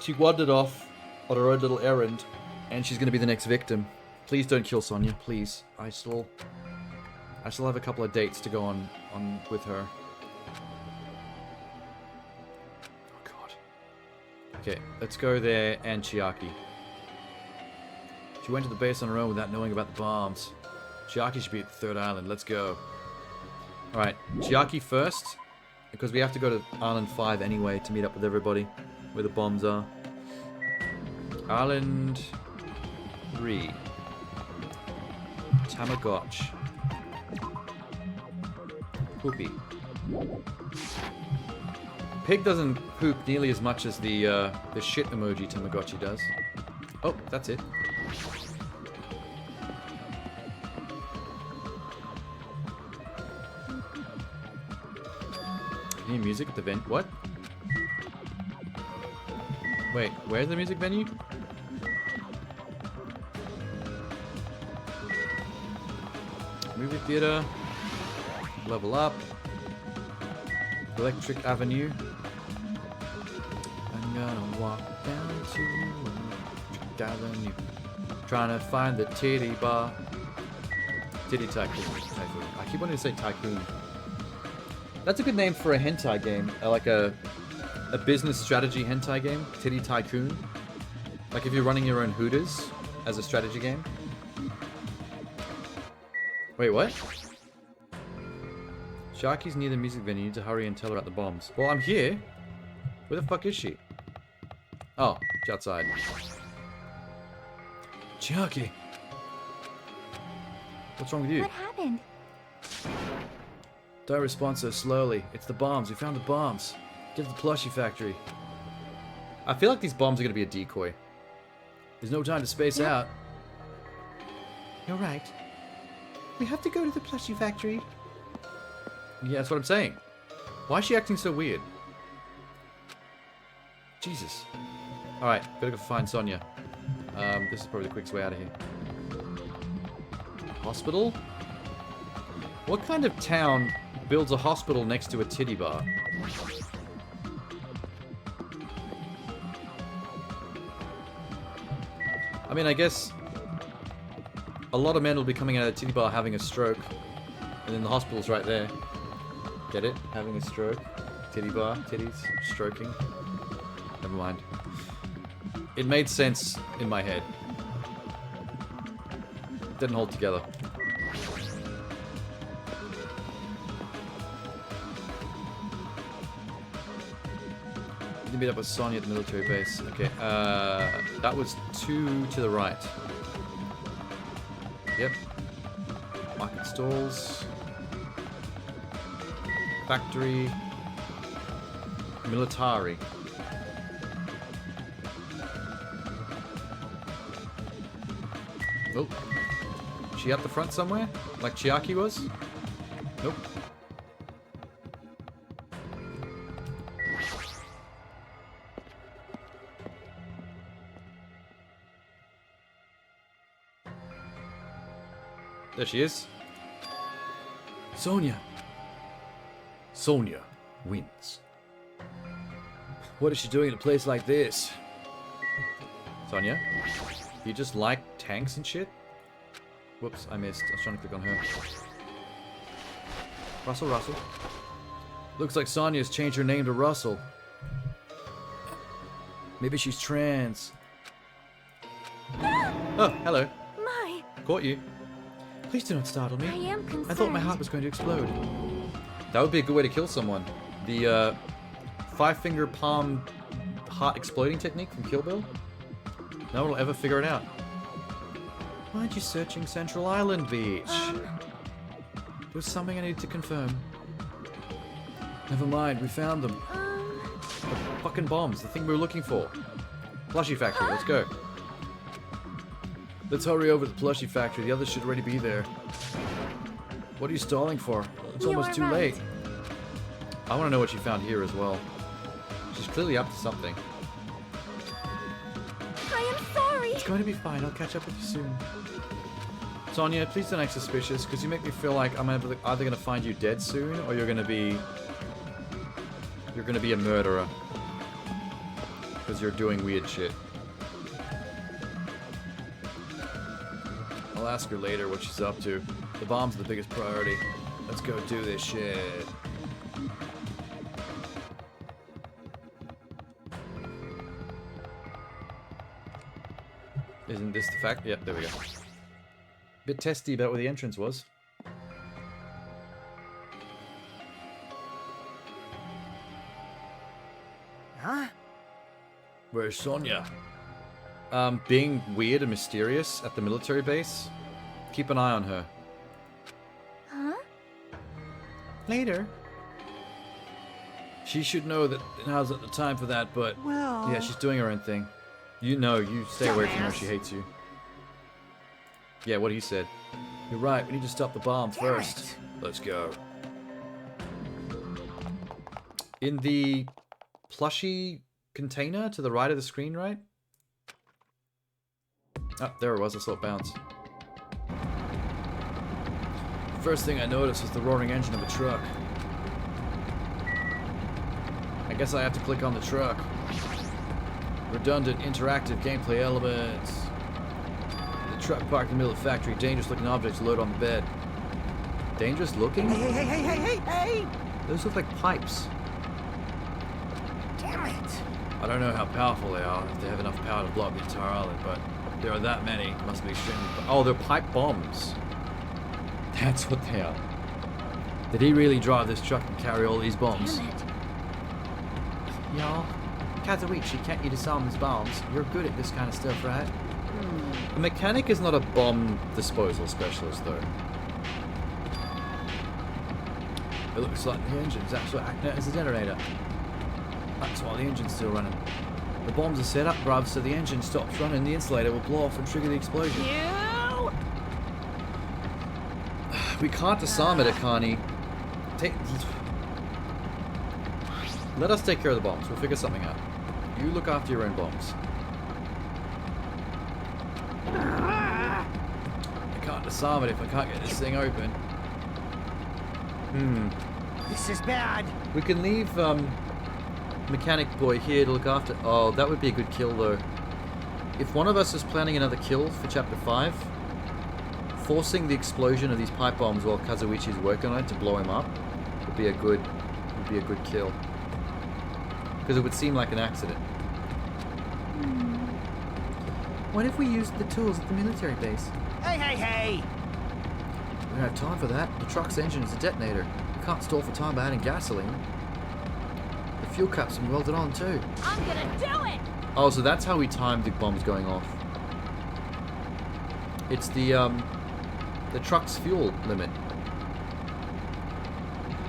she wandered off on her own little errand, and she's going to be the next victim. Please don't kill Sonia, please. I still have a couple of dates to go on with her. Oh god. Okay, let's go there and Chiaki. She went to the base on her own without knowing about the bombs. Chiaki should be at the 3rd island. Let's go. Alright, Chiaki first, because we have to go to Island 5 anyway to meet up with everybody where the bombs are. Island 3. Tamagotchi. Poopy. Pig doesn't poop nearly as much as the shit emoji Tamagotchi does. Oh, that's it. Any music at the venue? What? Wait, where's the music venue? Movie theater. Level up. Electric Avenue. I'm gonna walk down to Electric Avenue. Trying to find the titty bar. Titty Tycoon. I keep wanting to say Tycoon. That's a good name for a hentai game. Like a business strategy hentai game. Titty Tycoon. Like if you're running your own Hooters as a strategy game. Wait, what? Sharky's near the music venue. You need to hurry and tell her about the bombs. Well, I'm here. Where the fuck is she? Oh, she's outside. Sharky. What's wrong with you? What happened? Don't respond so slowly. It's the bombs. We found the bombs. Get to the plushie factory. I feel like these bombs are going to be a decoy. There's no time to space out. You're right. We have to go to the plushie factory. Yeah, that's what I'm saying. Why is she acting so weird? Jesus. Alright, gotta go find Sonia. This is probably the quickest way out of here. Hospital? What kind of town builds a hospital next to a titty bar? I mean, I guess a lot of men will be coming out of the titty bar having a stroke, and then the hospital's right there. Get it? Having a stroke. Titty bar, titties, stroking. Never mind. It made sense in my head. Didn't hold together. Need to meet up with Sonya at the military base. Okay, that was 2 to the right. Yep. Market stalls. Factory. Military. Oh. She up the front somewhere? Like Chiaki was? Nope. There she is. Sonya. Sonya wins. What is she doing in a place like this? Sonya? You just like tanks and shit? Whoops, I missed. I was trying to click on her. Russell. Looks like Sonya's changed her name to Russell. Maybe she's trans. Oh, hello. My. Caught you. Please do not startle me. I am concerned. I thought my heart was going to explode. That would be a good way to kill someone. The 5-finger palm heart exploding technique from Kill Bill. No one will ever figure it out. Why aren't you searching Central Island Beach? There was something I needed to confirm. Never mind, we found them. The fucking bombs, the thing we were looking for. Plushie factory, let's go. Let's hurry over to the plushie factory. The others should already be there. What are you stalling for? It's almost too late. I want to know what she found here as well. She's clearly up to something. I am sorry. It's going to be fine. I'll catch up with you soon. Sonya, please don't act suspicious, because you make me feel like I'm either going to find you dead soon, or you're going to be a murderer. Because you're doing weird shit. I'll ask her later what she's up to. The bomb's the biggest priority. Let's go do this shit. Isn't this the fact? Yep, there we go. Bit testy about where the entrance was. Huh? Where's Sonya? Being weird and mysterious at the military base. Keep an eye on her. Huh? Later. She should know that now's not the time for that, but... Well... Yeah, she's doing her own thing. You know, you stay away from her, she hates you. Yeah, what he said. You're right, we need to stop the bomb first. Let's go. In the plushy container to the right of the screen, right? Ah, there it was. I saw it bounce. The first thing I noticed was the roaring engine of a truck. I guess I have to click on the truck. Redundant interactive gameplay elements. The truck parked in the middle of the factory. Dangerous looking objects load on the bed. Dangerous looking? Hey! Those look like pipes. Damn it! I don't know how powerful they are, if they have enough power to blow up the entire island, but there are that many. Must be extremely... Oh, they're pipe bombs. That's what they are. Did he really drive this truck and carry all these bombs? Damn it. Y'all, Kazuichi, can't you disarm these bombs? You're good at this kind of stuff, right? A mechanic is not a bomb disposal specialist, though. It looks like the engine's actually acting as a generator. That's why the engine's still running. The bombs are set up, bruv, so the engine stops running, the insulator will blow off and trigger the explosion. You! We can't disarm it, Akane. Let us take care of the bombs. We'll figure something out. You look after your own bombs. I can't disarm it if I can't get this thing open. This is bad. We can leave Mechanic Boy here to look after... Oh, that would be a good kill, though. If one of us is planning another kill for Chapter 5, forcing the explosion of these pipe bombs while Kazuichi's working on it to blow him up would be a good kill. Because it would seem like an accident. What if we used the tools at the military base? Hey! We don't have time for that. The truck's engine is a detonator. We can't stall for time by adding gasoline. The fuel cap's been welded on too. I'm gonna do it! Oh, so that's how we timed the bombs going off. It's the truck's fuel limit.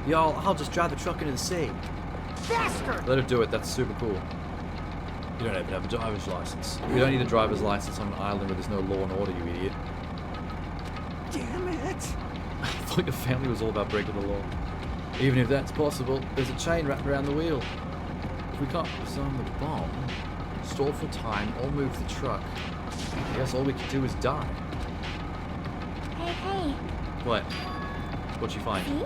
Y'all, I'll just drive the truck into the sea. Faster! Let her do it. That's super cool. You don't even have a driver's license. We don't need a driver's license on an island where there's no law and order, you idiot. Damn it! I thought your family was all about breaking the law. Even if that's possible, there's a chain wrapped around the wheel. If we can't disarm the bomb, stall for time, or move the truck, I guess all we can do is die. Hey. What? What'd you find? See?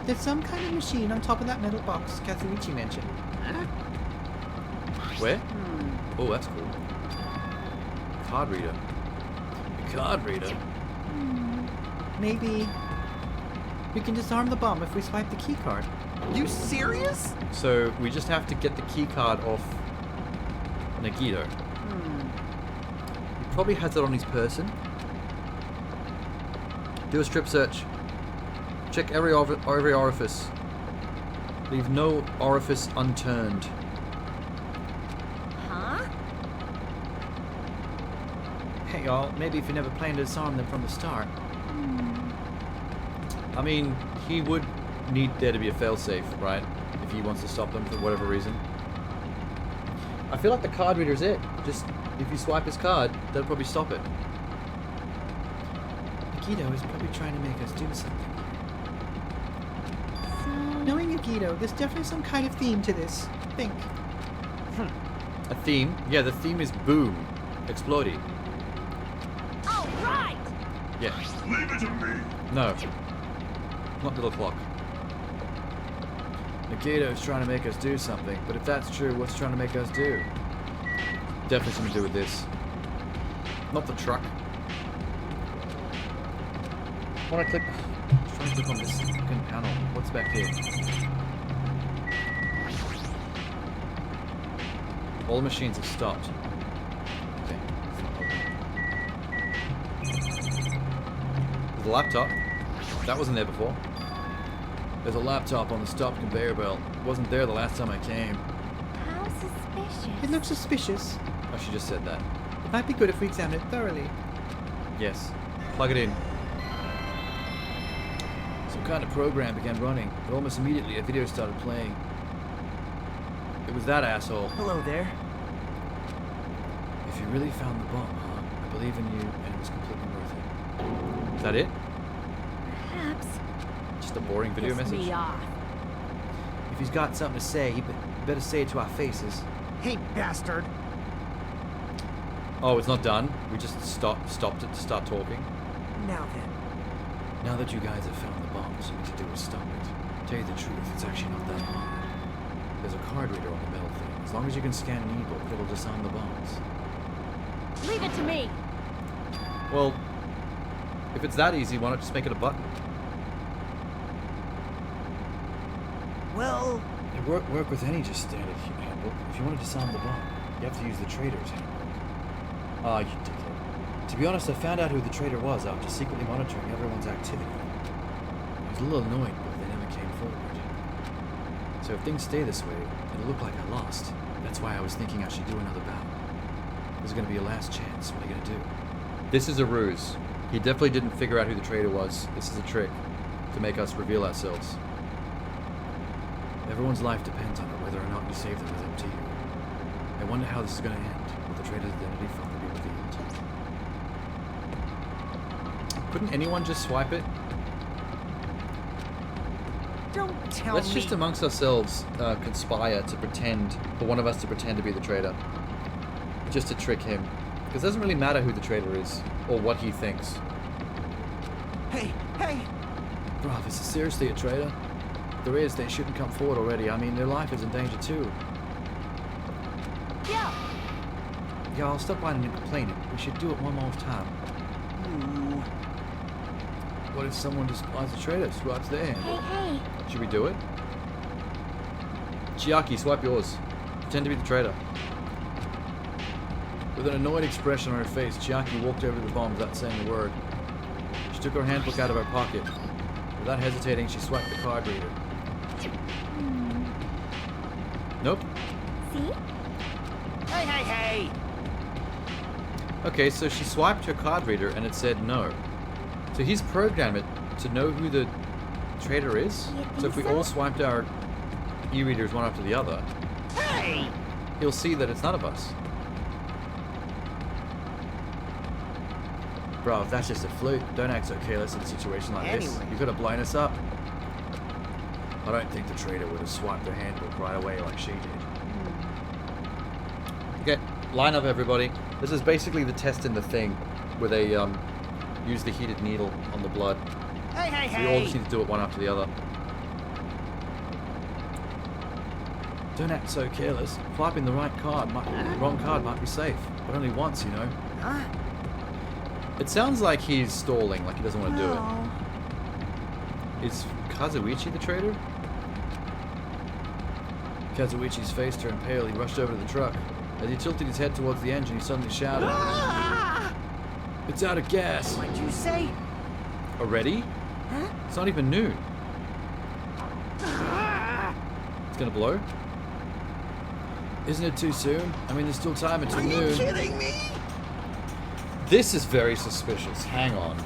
There's some kind of machine on top of that metal box Kazuichi mentioned. Where? Oh, that's cool. Card reader. A card reader? Maybe we can disarm the bomb if we swipe the key card. You serious? So we just have to get the key card off Nagito. He probably has it on his person. Do a strip search. Check every orifice. Leave no orifice unturned. Huh? Hey y'all, maybe if you never planned to disarm them from the start. I mean, he would need there to be a failsafe, right? If he wants to stop them for whatever reason. I feel like the card reader's it. Just, if you swipe his card, that'll probably stop it. Nagito is probably trying to make us do something. Knowing Nagito, there's definitely some kind of theme to this. Think. A theme? Yeah, the theme is boom. Explodey. All right! Yeah. Leave it to me. No. Not little clock. Nagito's trying to make us do something, but if that's true, what's trying to make us do? Definitely something to do with this. Not the truck. I want to click... I'm trying to click on this fucking panel. What's back here? All the machines have stopped. Okay. There's a laptop. That wasn't there before. There's a laptop on the stopped conveyor belt. It wasn't there the last time I came. How suspicious. It looks suspicious. Oh, she just said that. It might be good if we examine it thoroughly. Yes. Plug it in. Some kind of program began running, but almost immediately a video started playing. It was that asshole. Hello there. If you really found the bomb, huh? I believe in you, and it was completely worth it. Is that it? Perhaps. Just a boring video Piss message? me off. If he's got something to say, he better say it to our faces. Hey, bastard! Oh, it's not done? We just stopped it to start talking? Now then. Now that you guys have found the bombs, all we need to do is stop it. Tell you the truth, it's actually not that hard. There's a card reader on the metal thing. As long as you can scan an e-book, it'll disarm the bombs. Leave it to me. Well, if it's that easy, why not just make it a button? Well... It work with any just standard handbook. If you want to disarm the bomb, you have to use the trader's handbook. Ah, you dickhead. To be honest, I found out who the traitor was after secretly monitoring everyone's activity. I was a little annoyed, but they never came forward. So if things stay this way, it'll look like I lost. That's why I was thinking I should do another battle. There's gonna be a last chance. What are you gonna do? This is a ruse. He definitely didn't figure out who the traitor was. This is a trick to make us reveal ourselves. Everyone's life depends on it. Whether or not you save them is up to you. I wonder how this is gonna end. Will the traitor's identity finally be revealed? Couldn't anyone just swipe it? Don't tell Let's me. just amongst ourselves conspire to pretend, for one of us to pretend to be the traitor. Just to trick him. Because it doesn't really matter who the traitor is, or what he thinks. Hey, hey! Bruv, is this seriously a traitor? If there is, they shouldn't come forward already. I mean, their life is in danger too. Yeah. Yeah, I'll stop whining and complaining. We should do it one more time. Ooh. What if someone displays a traitor? Swipes their hand. Hey, hey. Should we do it? Chiaki, swipe yours. Pretend to be the traitor. With an annoyed expression on her face, Chiaki walked over to the bomb without saying a word. She took her handbook out of her pocket. Without hesitating, she swiped the card reader. Nope. See? Hey, hey, hey! Okay, so she swiped her card reader and it said no. So he's programmed it to know who the traitor is. So if we all swiped our e-readers one after the other, Hey! he'll see that it's none of us. Bro, if that's just a fluke, don't act so careless in a situation like this. Anyway. You could have blown us up. I don't think the traitor would have swiped their handbook right away like she did. Okay, line up everybody. This is basically the test in the thing, where they use the heated needle on the blood. Hey, hey, So hey! we all just need to do it one after the other. Don't act so careless. Swiping the wrong card might be safe, but only once, you know. Huh? It sounds like he's stalling, like he doesn't want to do it. Oh. Is Kazuichi the traitor? Kazuichi's face turned pale. He rushed over to the truck. As he tilted his head towards the engine, he suddenly shouted, "It's out of gas!" What'd you say? Already? Huh? It's not even noon. It's gonna blow? Isn't it too soon? I mean, there's still time until noon. Are you kidding me? This is very suspicious. Hang on.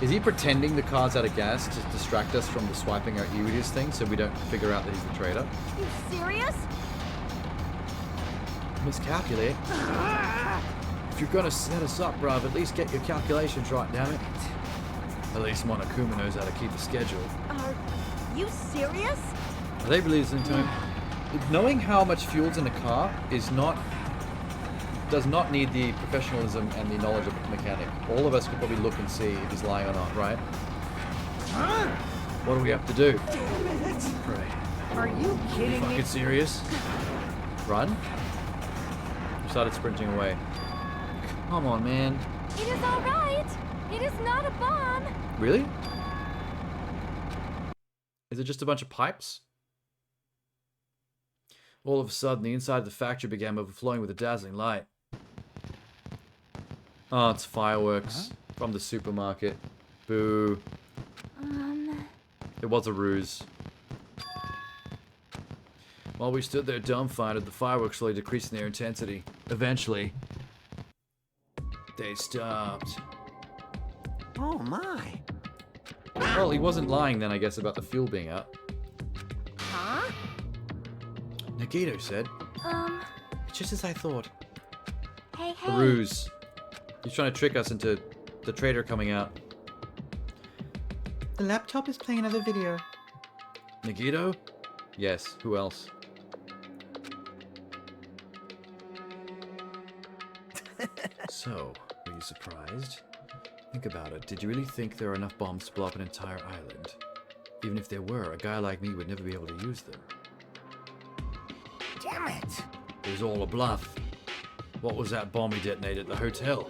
Is he pretending the car's out of gas to distract us from the swiping our e-readers thing so we don't figure out that he's the traitor? You serious? Miscalculate. If you're gonna set us up, bruv, at least get your calculations right, damn it. At least Monokuma knows how to keep a schedule. Are you serious? Are they really listening to him? Knowing how much fuel's in a car does not need the professionalism and the knowledge of a mechanic. All of us could probably look and see if he's lying or not, right? What do we have to do? Pray. Are you kidding me? Fucking serious? Run? We started sprinting away. Come on, man. It is all right. It is not a bomb. Really? Is it just a bunch of pipes? All of a sudden, the inside of the factory began overflowing with a dazzling light. Oh, it's fireworks from the supermarket. Boo. It was a ruse. While we stood there dumbfounded, the fireworks slowly decreased in their intensity. Eventually, they stopped. Oh my. Well, he wasn't lying then, I guess, about the fuel being out. Huh? Nagito said. Just as I thought. Hey, A hey. ruse. He's trying to trick us into the traitor coming out. The laptop is playing another video. Nagito? Yes, who else? So, were you surprised? Think about it. Did you really think there are enough bombs to blow up an entire island? Even if there were, a guy like me would never be able to use them. Damn it! It was all a bluff. What was that bomb he detonated at the hotel?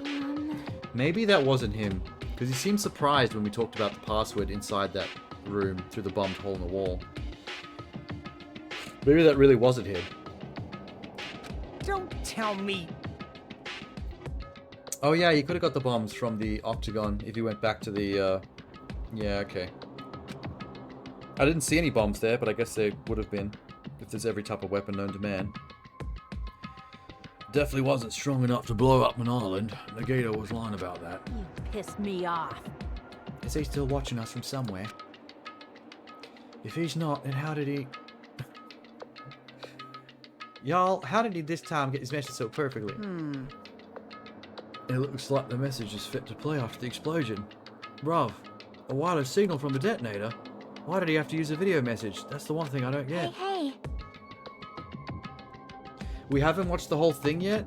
Maybe that wasn't him, because he seemed surprised when we talked about the password inside that room through the bombed hole in the wall. Maybe that really wasn't him. Don't tell me. Oh yeah, you could have got the bombs from the octagon if you went back to the, yeah, okay. I didn't see any bombs there, but I guess they would have been, if there's every type of weapon known to man. Definitely wasn't strong enough to blow up an island. Nagato was lying about that. You pissed me off. Is he still watching us from somewhere? If he's not, then how did he... Y'all, how did he this time get his message so perfectly? It looks like the message is fit to play after the explosion. Bruv, a wireless signal from the detonator? Why did he have to use a video message? That's the one thing I don't get. Hey. We haven't watched the whole thing yet.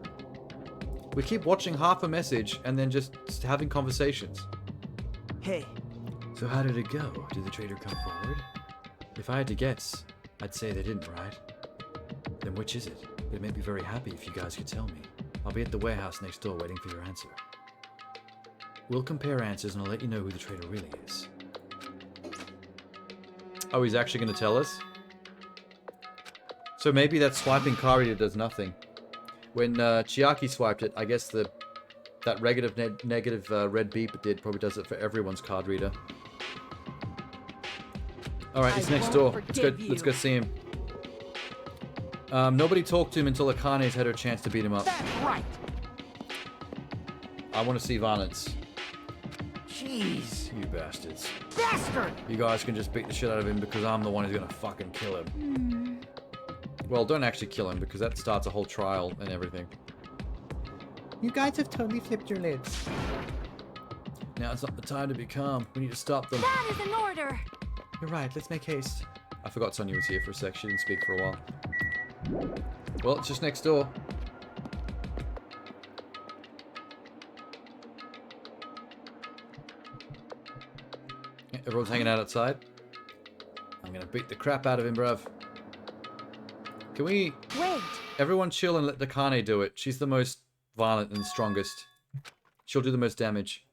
We keep watching half a message and then just having conversations. Hey. So how did it go? Did the traitor come forward? If I had to guess, I'd say they didn't, right? Then which is it? It'd make me very happy if you guys could tell me. I'll be at the warehouse next door waiting for your answer. We'll compare answers and I'll let you know who the traitor really is. Oh, he's actually going to tell us? So maybe that swiping card reader does nothing. When Chiaki swiped it, I guess that negative red beep it did probably does it for everyone's card reader. Alright, he's next door. Let's go see him. Nobody talked to him until Akane's had her chance to beat him up. That's right. I want to see violence. Jeez. You bastards. Bastard! You guys can just beat the shit out of him because I'm the one who's gonna fucking kill him. Well, don't actually kill him because that starts a whole trial and everything. You guys have totally flipped your lids. Now it's not the time to be calm. We need to stop them. That is an order. You're right, let's make haste. I forgot Sonya was here for a sec. She didn't speak for a while. Well, it's just next door. Yeah, everyone's hanging out outside. I'm gonna beat the crap out of him, bruv. Can we... Wait. Everyone chill and let Akane do it. She's the most violent and strongest. She'll do the most damage.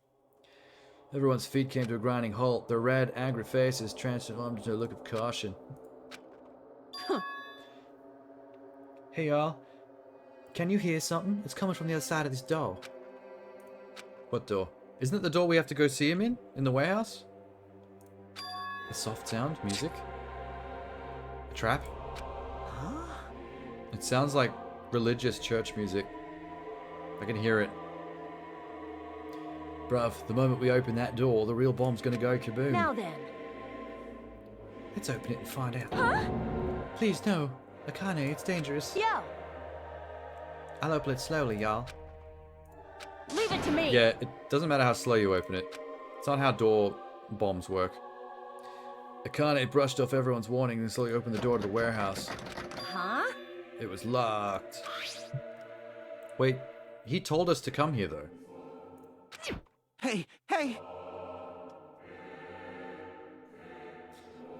Everyone's feet came to a grinding halt. Their red, angry faces transformed into a look of caution. Hey y'all, can you hear something? It's coming from the other side of this door. What door? Isn't it the door we have to go see him in? In the warehouse? A soft sound? Music? A trap? Huh? It sounds like religious church music. I can hear it. Bruv, the moment we open that door, the real bomb's gonna go kaboom. Now then. Let's open it and find out. Huh? Please, no. Akane, it's dangerous. Yo. I'll open it slowly, y'all. Leave it to me. Yeah, it doesn't matter how slow you open it. It's not how door bombs work. Akane brushed off everyone's warning and slowly opened the door to the warehouse. Huh? It was locked. Wait, he told us to come here, though. Hey, hey!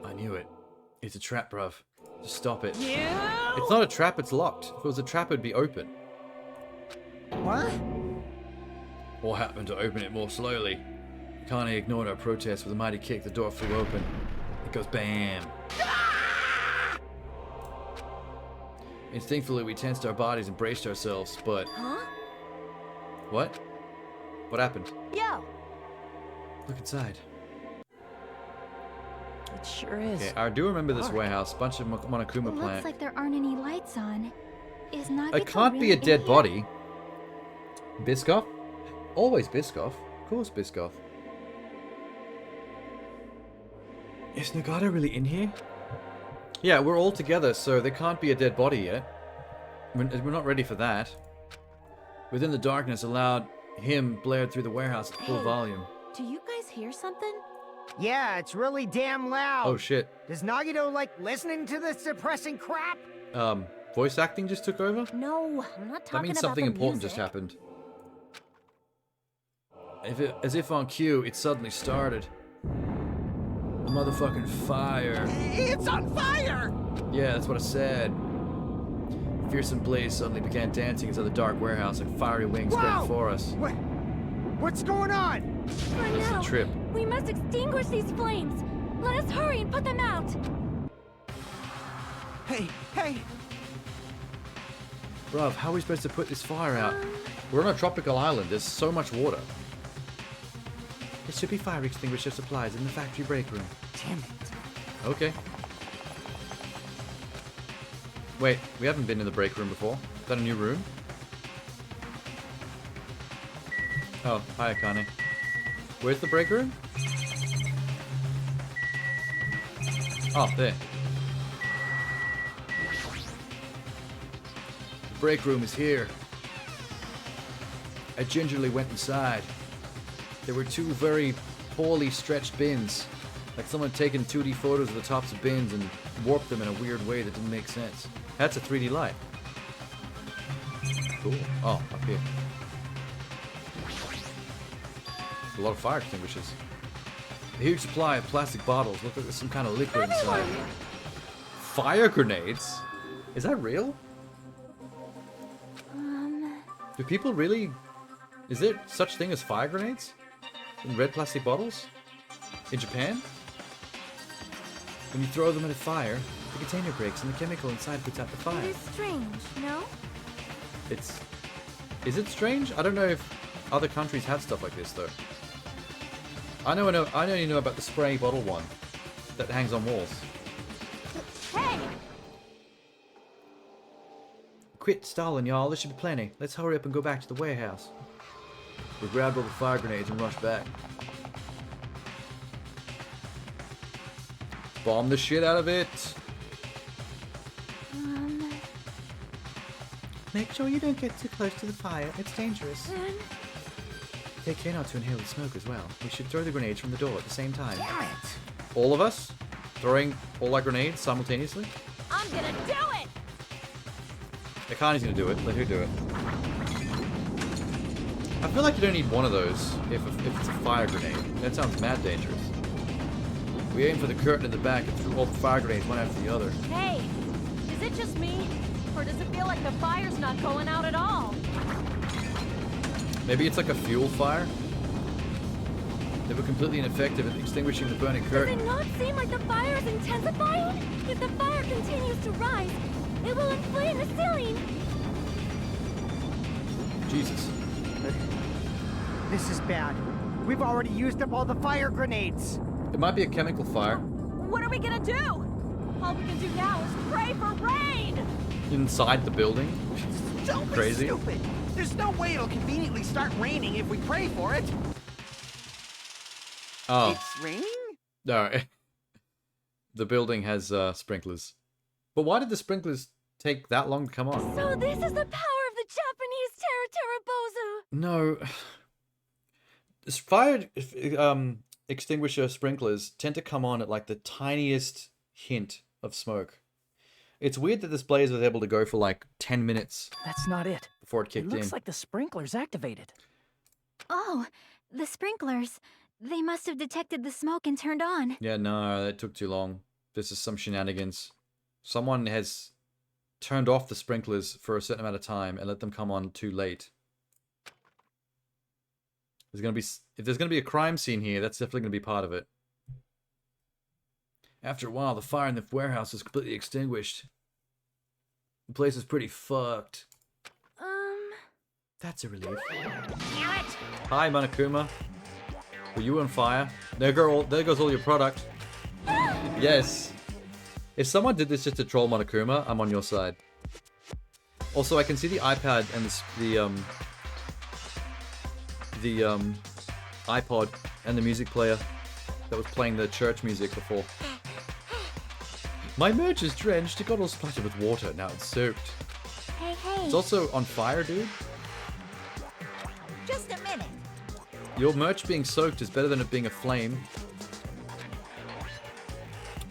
I knew it. It's a trap, bruv. Just stop it. Yeah. It's not a trap, it's locked. If it was a trap, it'd be open. What? What happened to open it more slowly? Akane ignored our protest with a mighty kick. The door flew open. It goes BAM! Instinctively, we tensed our bodies and braced ourselves, but... Huh? What? What happened? Yo. Look inside. It sure is. Okay, I do remember this warehouse. Bunch of Monokuma It plant. looks like there aren't any lights on. Is Nagito It can't be really a dead in here? body. Biscoff? Always Biscoff. Of course Biscoff. Is Nagata really in here? Yeah, we're all together, so there can't be a dead body yet. We're not ready for that. Within the darkness, a loud hymn blared through the warehouse at full Hey. volume. Do you guys hear something? Yeah, it's really damn loud. Oh shit. Does Nagito like listening to this depressing crap? Voice acting just took over? No, I'm not talking about That means something the important music. just happened. As if on cue, it suddenly started. A motherfucking fire. It's on fire! Yeah, that's what I said. A fearsome blaze suddenly began dancing inside the dark warehouse like fiery wings spread before us. What's going on? For It's now, a trip. we must extinguish these flames. Let us hurry and put them out. Hey! Bruv, how are we supposed to put this fire out? We're on a tropical island. There's so much water. There should be fire extinguisher supplies in the factory break room. Damn it. Okay. Wait, we haven't been in the break room before. Is that a new room? Oh, hi, Akane. Where's the break room? Oh, there. The break room is here. I gingerly went inside. There were two very poorly stretched bins. Like someone had taken 2D photos of the tops of bins and warped them in a weird way that didn't make sense. That's a 3D light. Cool. Oh, up here. A lot of fire extinguishers. A huge supply of plastic bottles. Look like there's some kind of liquid inside. Fire grenades? Is that real? Do people really... Is there such thing as fire grenades? In red plastic bottles? In Japan? When you throw them at a fire, the container breaks and the chemical inside puts out the fire. It is strange, no? It's... Is it strange? I don't know if other countries have stuff like this, though. I only know about the spray bottle one that hangs on walls. Hey! Quit stalling, y'all. There should be plenty. Let's hurry up and go back to the warehouse. We grabbed all the fire grenades and rushed back. Bomb the shit out of it! Make sure you don't get too close to the fire. It's dangerous. Take care not to inhale the smoke as well. We should throw the grenades from the door at the same time. Damn it! All of us? Throwing all our grenades simultaneously? I'm gonna do it! Akane's gonna do it. Let her do it. I feel like you don't need one of those if it's a fire grenade. That sounds mad dangerous. We aimed for the curtain in the back and threw all the fire grenades one after the other. Hey, is it just me? Or does it feel like the fire's not going out at all? Maybe it's like a fuel fire? They were completely ineffective at extinguishing the burning Does curtain. it not seem like the fire is intensifying? If the fire continues to rise, it will inflame the ceiling. Jesus. This is bad. We've already used up all the fire grenades. It might be a chemical fire. What are we gonna do? All we can do now is pray for rain! Inside the building? Don't be Crazy. stupid. There's no way it'll conveniently start raining if we pray for it. Oh. It's raining? No. The building has sprinklers. But why did the sprinklers take that long to come on? So this is the power of the Japanese Terra Bozu. No. This fire extinguisher sprinklers tend to come on at like the tiniest hint of smoke. It's weird that this blaze was able to go for like 10 minutes. That's not it. Before it kicked in. It looks like the sprinklers activated. Oh, the sprinklers. They must have detected the smoke and turned on. Yeah, no, that took too long. This is some shenanigans. Someone has turned off the sprinklers for a certain amount of time and let them come on too late. If there's gonna be a crime scene here, that's definitely gonna be part of it. After a while, the fire in the warehouse was completely extinguished. The place is pretty fucked. That's a relief. Damn it! Hi, Monokuma. Were you on fire? There goes all your product. Yes. If someone did this just to troll Monokuma, I'm on your side. Also, I can see the iPad and the iPod and the music player that was playing the church music before. My merch is drenched. It got all splattered with water. Now it's soaked. Hey. It's also on fire, dude. Just a minute. Your merch being soaked is better than it being a flame.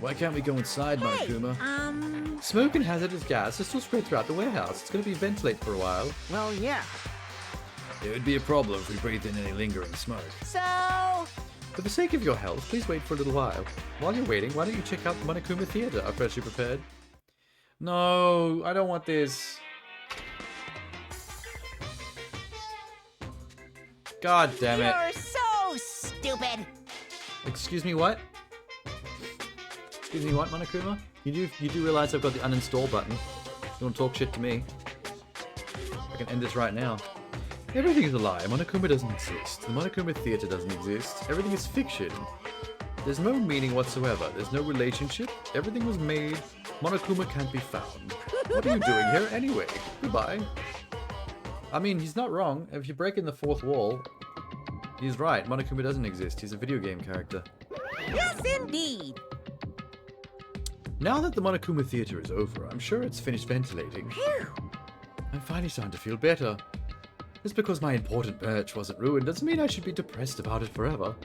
Why can't we go inside, Monokuma? Smoke and hazardous gas are still spread throughout the warehouse. It's going to be ventilated for a while. Well, yeah. It would be a problem if we breathed in any lingering smoke. So... For the sake of your health, please wait for a little while. While you're waiting, why don't you check out the Monokuma Theater? I've got you prepared. No, I don't want this. God damn it. You're so stupid. Excuse me, what? Excuse me, what, Monokuma? You do realize I've got the uninstall button. You want to talk shit to me? I can end this right now. Everything is a lie. Monokuma doesn't exist. The Monokuma Theater doesn't exist. Everything is fiction. There's no meaning whatsoever. There's no relationship. Everything was made. Monokuma can't be found. What are you doing here anyway? Goodbye. I mean, he's not wrong. If you break in the fourth wall, he's right. Monokuma doesn't exist. He's a video game character. Yes, indeed. Now that the Monokuma Theater is over, I'm sure it's finished ventilating. Phew. I'm finally starting to feel better. Just because my important merch wasn't ruined doesn't mean I should be depressed about it forever.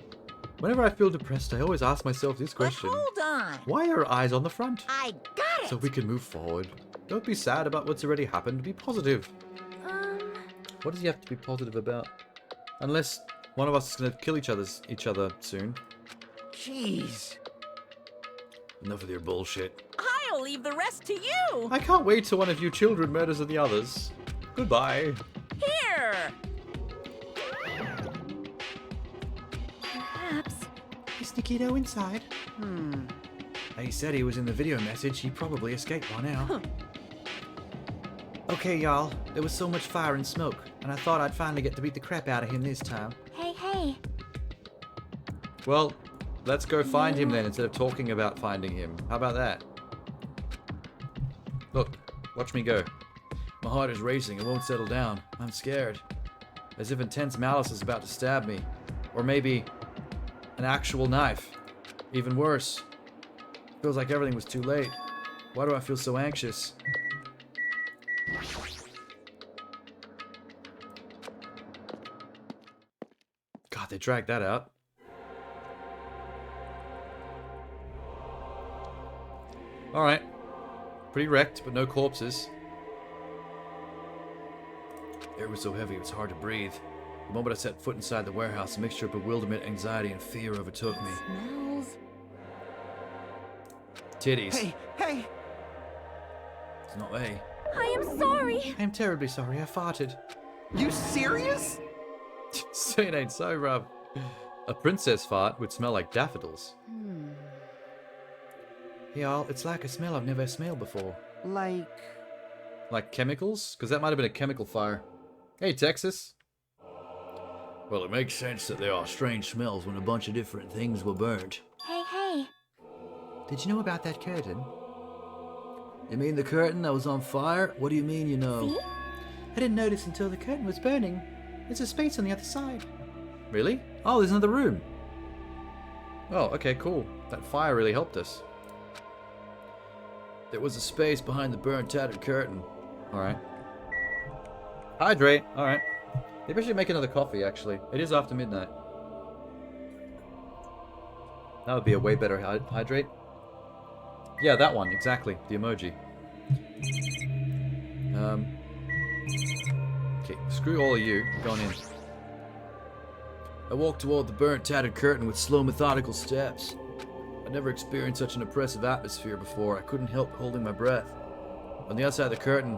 Whenever I feel depressed, I always ask myself this question. But hold on. Why are eyes on the front? I got it. So we can move forward. Don't be sad about what's already happened. Be positive. What does he have to be positive about? Unless one of us is going to kill each other soon. Jeez. Enough of your bullshit. I'll leave the rest to you. I can't wait till one of you children murders the others. Goodbye. Here. Perhaps. Is Nikito inside? He said he was in the video message. He probably escaped by now. Okay, y'all. There was so much fire and smoke, and I thought I'd finally get to beat the crap out of him this time. Hey. Well, let's go find him then instead of talking about finding him. How about that? Look, watch me go. My heart is racing. It won't settle down. I'm scared. As if intense malice is about to stab me. Or maybe an actual knife. Even worse. Feels like everything was too late. Why do I feel so anxious? God, they dragged that out. Alright. Pretty wrecked, but no corpses. Air was so heavy it was hard to breathe. The moment I set foot inside the warehouse, a mixture of bewilderment, anxiety, and fear overtook me. Smells. Titties. Hey! It's not A. I am sorry. I'm terribly sorry. I farted. You serious? Say it ain't so, bruv. A princess fart would smell like daffodils. Hey, y'all. It's like a smell I've never smelled before. Like chemicals? Because that might have been a chemical fire. Hey, Texas. Well, it makes sense that there are strange smells when a bunch of different things were burnt. Hey. Did you know about that curtain? You mean the curtain that was on fire? What do you mean you know? See? I didn't notice until the curtain was burning. There's a space on the other side. Really? Oh, there's another room. Oh, okay, cool. That fire really helped us. There was a space behind the burnt, tattered curtain. Alright. Hydrate. Alright. Maybe I should make another coffee, actually. It is after midnight. That would be a way better hydrate. Yeah, that one, exactly. The emoji. Okay, screw all of you. I'm going in. I walked toward the burnt, tattered curtain with slow, methodical steps. I'd never experienced such an oppressive atmosphere before. I couldn't help holding my breath. On the outside of the curtain,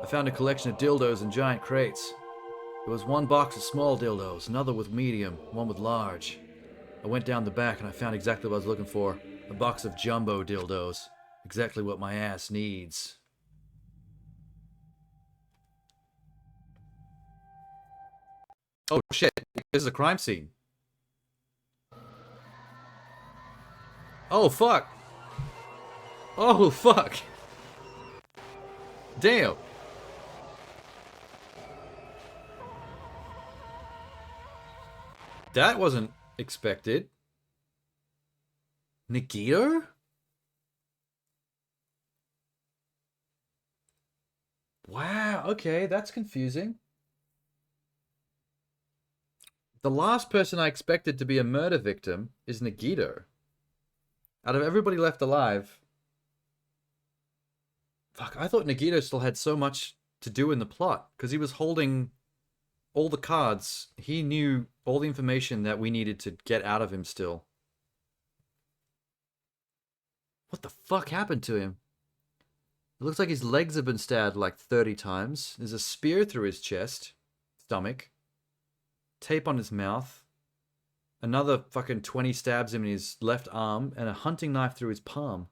I found a collection of dildos in giant crates. There was one box of small dildos, another with medium, one with large. I went down the back and I found exactly what I was looking for. A box of jumbo dildos. Exactly what my ass needs. Oh shit, this is a crime scene. Oh fuck. Oh fuck. Damn. That wasn't expected. Nagito? Wow, okay, that's confusing. The last person I expected to be a murder victim is Nagito. Out of everybody left alive... Fuck, I thought Nagito still had so much to do in the plot, because he was holding all the cards. He knew all the information that we needed to get out of him still. What the fuck happened to him? It looks like his legs have been stabbed like 30 times. There's a spear through his chest, stomach, tape on his mouth, another fucking 20 stabs him in his left arm, and a hunting knife through his palm.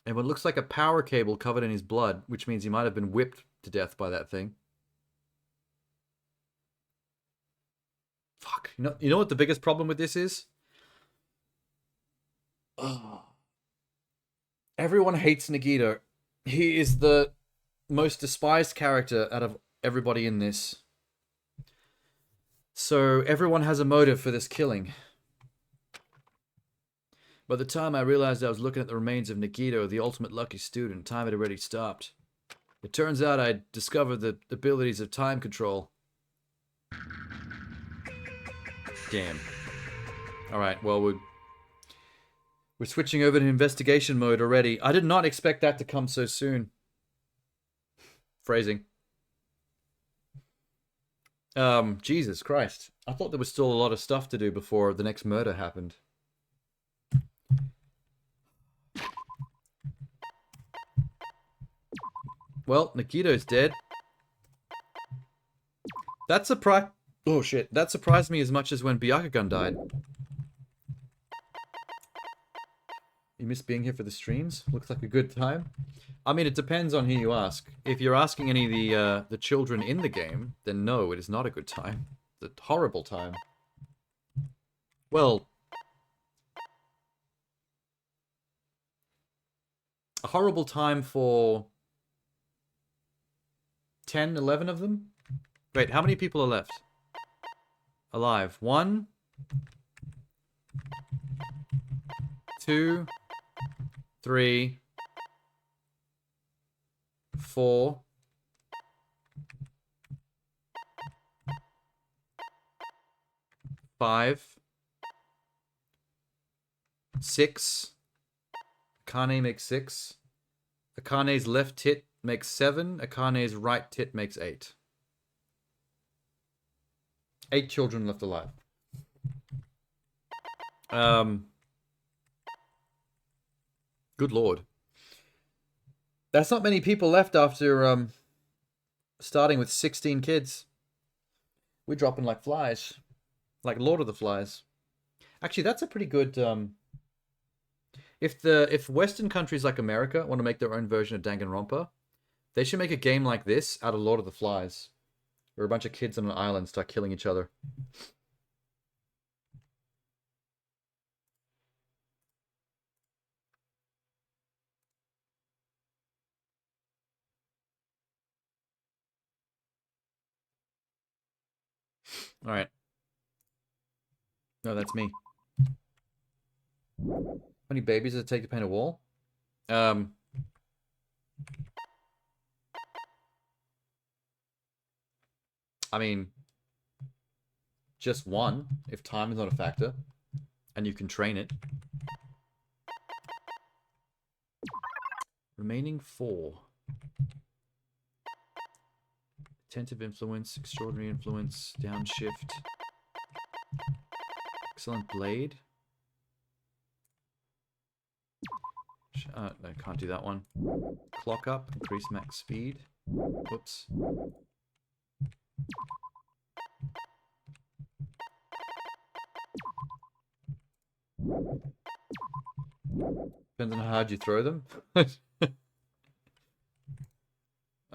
And what looks like a power cable covered in his blood, which means he might have been whipped to death by that thing. Fuck. You know what the biggest problem with this is? Oh. Everyone hates Nagito. He is the most despised character out of everybody in this. So everyone has a motive for this killing. By the time I realized I was looking at the remains of Nagito, the ultimate lucky student, time had already stopped. It turns out I'd discovered the abilities of time control. Damn. Alright, well, we're switching over to investigation mode already. I did not expect that to come so soon. Phrasing. Jesus Christ. I thought there was still a lot of stuff to do before the next murder happened. Well, Nagito's dead. That surprised... Oh shit. That surprised me as much as when Byakugan died. You miss being here for the streams? Looks like a good time. I mean, it depends on who you ask. If you're asking any of the children in the game, then no, it is not a good time. It's a horrible time. Well... a horrible time for... 10, 11 of them? Wait, how many people are left? Alive. 1, 2, 3, 4, 5, 6. Akane makes 6. Akane's left tit makes 7. Akane's right tit makes 8. 8 children left alive. Good lord. That's not many people left after starting with 16 kids. We're dropping like flies. Like Lord of the Flies. Actually, that's a pretty good... If Western countries like America want to make their own version of Danganronpa, they should make a game like this out of Lord of the Flies. Where a bunch of kids on an island start killing each other. Alright. No, that's me. How many babies does it take to paint a wall? I mean, just one, if time is not a factor, and you can train it. Remaining 4. Attentive influence, extraordinary influence, downshift. Excellent blade. No, can't do that one. Clock up, increase max speed. Whoops. Depends on how hard you throw them. I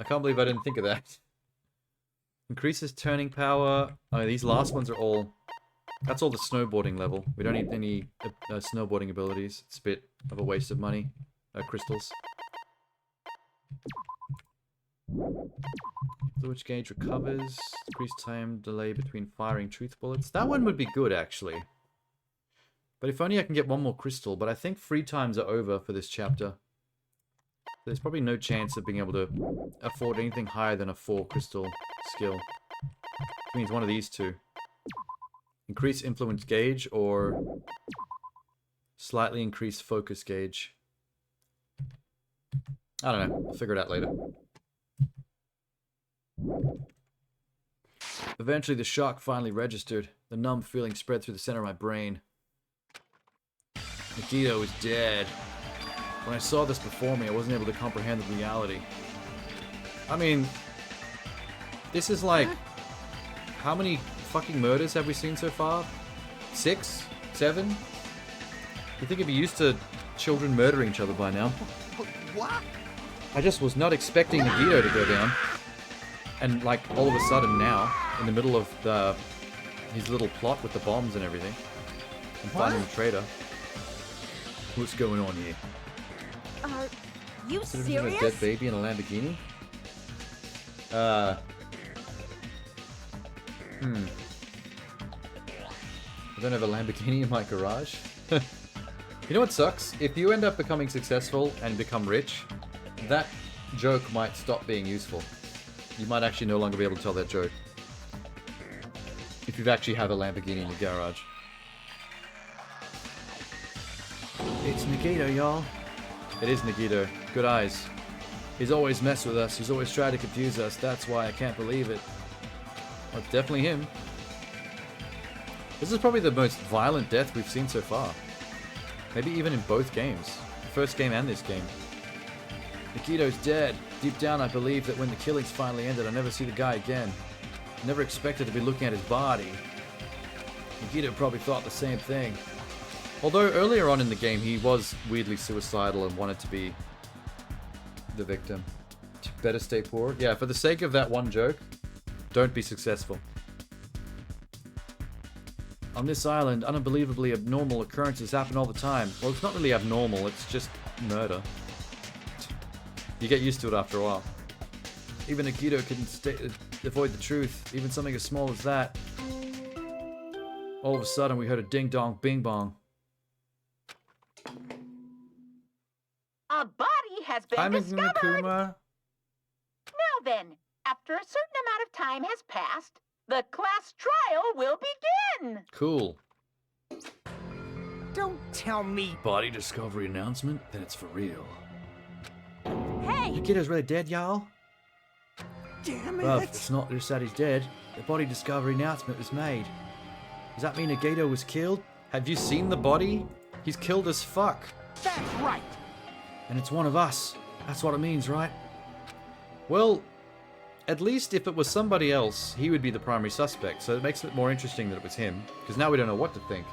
can't believe I didn't think of that. Increases turning power. Oh, these last ones are all... That's all the snowboarding level. We don't need any snowboarding abilities. It's a bit of a waste of money. Crystals. Which gauge recovers. Decreased time delay between firing truth bullets. That one would be good, actually. But if only I can get one more crystal. But I think free times are over for this chapter. There's probably no chance of being able to afford anything higher than a 4 crystal skill. Which means one of these two. Increase influence gauge or Slightly increased focus gauge. I don't know. I'll figure it out later. Eventually, the shock finally registered. The numb feeling spread through the center of my brain. Nikito is dead. When I saw this before me, I wasn't able to comprehend the reality. I mean, this is like... How many fucking murders have we seen so far? 6? 7? You think I'd be used to children murdering each other by now? What? I just was not expecting Nagito to go down. And like all of a sudden now, in the middle of his little plot with the bombs and everything, and finding the traitor. What's going on here? Are you Is there serious? a dead baby in a Lamborghini? I don't have a Lamborghini in my garage. You know what sucks? If you end up becoming successful and become rich, that joke might stop being useful. You might actually no longer be able to tell that joke. If you actually have a Lamborghini in your garage. It's Nagito, y'all. It is Nagito. Good eyes. He's always messed with us. He's always tried to confuse us. That's why I can't believe it. Well, it's definitely him. This is probably the most violent death we've seen so far. Maybe even in both games. The first game and this game. Nikito's dead. Deep down I believe that when the killings finally ended, I'll never see the guy again. Never expected to be looking at his body. Nikito probably thought the same thing. Although earlier on in the game he was weirdly suicidal and wanted to be the victim. Better stay poor? Yeah, for the sake of that one joke, don't be successful. On this island, unbelievably abnormal occurrences happen all the time. Well, it's not really abnormal, it's just murder. You get used to it after a while. Even Nikito couldn't avoid the truth, even something as small as that. All of a sudden, we heard a ding-dong, bing-bong. A body has been discovered. Kuma. Now then, after a certain amount of time has passed, the class trial will begin. Cool. Don't tell me. Body discovery announcement? Then it's for real. Hey! Nikito's really dead, y'all. Damn Well, it. it's not just that he's dead. The body discovery announcement was made. Does that mean Nagito was killed? Have you seen the body? He's killed as fuck. That's right. And it's one of us. That's what it means, right? Well, at least if it was somebody else, he would be the primary suspect, so it makes it more interesting that it was him, because now we don't know what to think.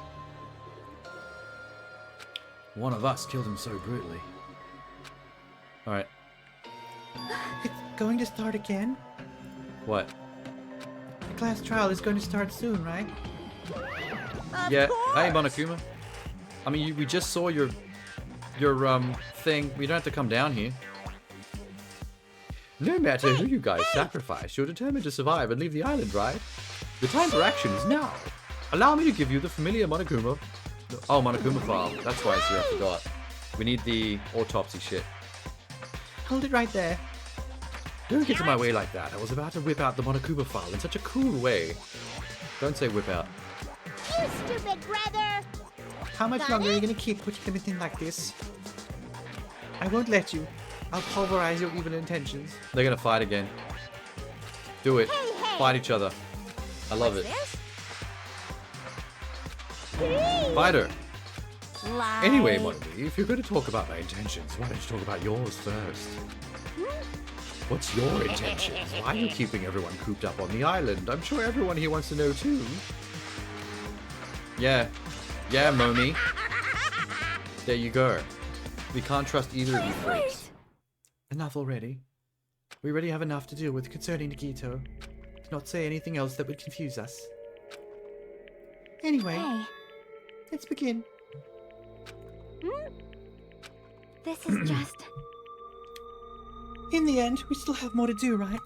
One of us killed him so brutally. Alright. It's going to start again? What? The class trial is going to start soon, right? Yeah. Hey, Monokuma. I mean, we just saw your thing. We don't have to come down here. No matter who you guys sacrifice, you're determined to survive and leave the island, right? The time for action is now. Allow me to give you the familiar Monokuma. Oh, Monokuma file. That's why it's here. I forgot. We need the autopsy shit. Hold it right there. Don't get in my way like that. I was about to whip out the Monokuma file in such a cool way. Don't say whip out. You stupid brother! How much longer are you going to keep putting everything like this? I won't let you. I'll pulverize your evil intentions. They're gonna fight again. Do it. Hey. Fight each other. I love it. Please. Fight her. Lie. Anyway, Monty, if you're going to talk about my intentions, why don't you talk about yours first? What's your intentions? Why are you keeping everyone cooped up on the island? I'm sure everyone here wants to know too. Yeah. Yeah, Momi. There you go. We can't trust either of you freaks. Enough already. We already have enough to deal with concerning Nikito. Do not say anything else that would confuse us. Anyway, let's begin. This is just... In the end, we still have more to do, right?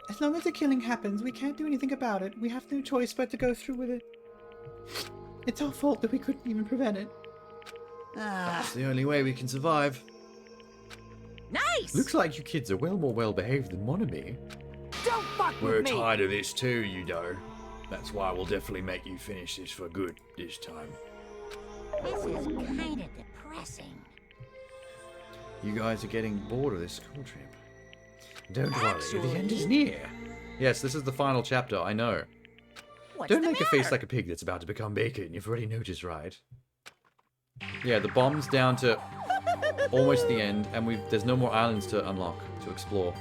As long as the killing happens, we can't do anything about it. We have no choice but to go through with it. It's our fault that we couldn't even prevent it. That's the only way we can survive. Nice! Looks like you kids are well more well-behaved than Monami. Don't fuck We're with me. tired of this too, you know. That's why we'll definitely make you finish this for good this time. This is kind of depressing. You guys are getting bored of this school trip. Don't worry, the end is Actually- near. Yes, this is the final chapter, I know. What's Don't the make a face matter? like a pig that's about to become bacon. You've already noticed, right? Yeah, the bomb's down to almost the end, and there's no more islands to unlock, to explore.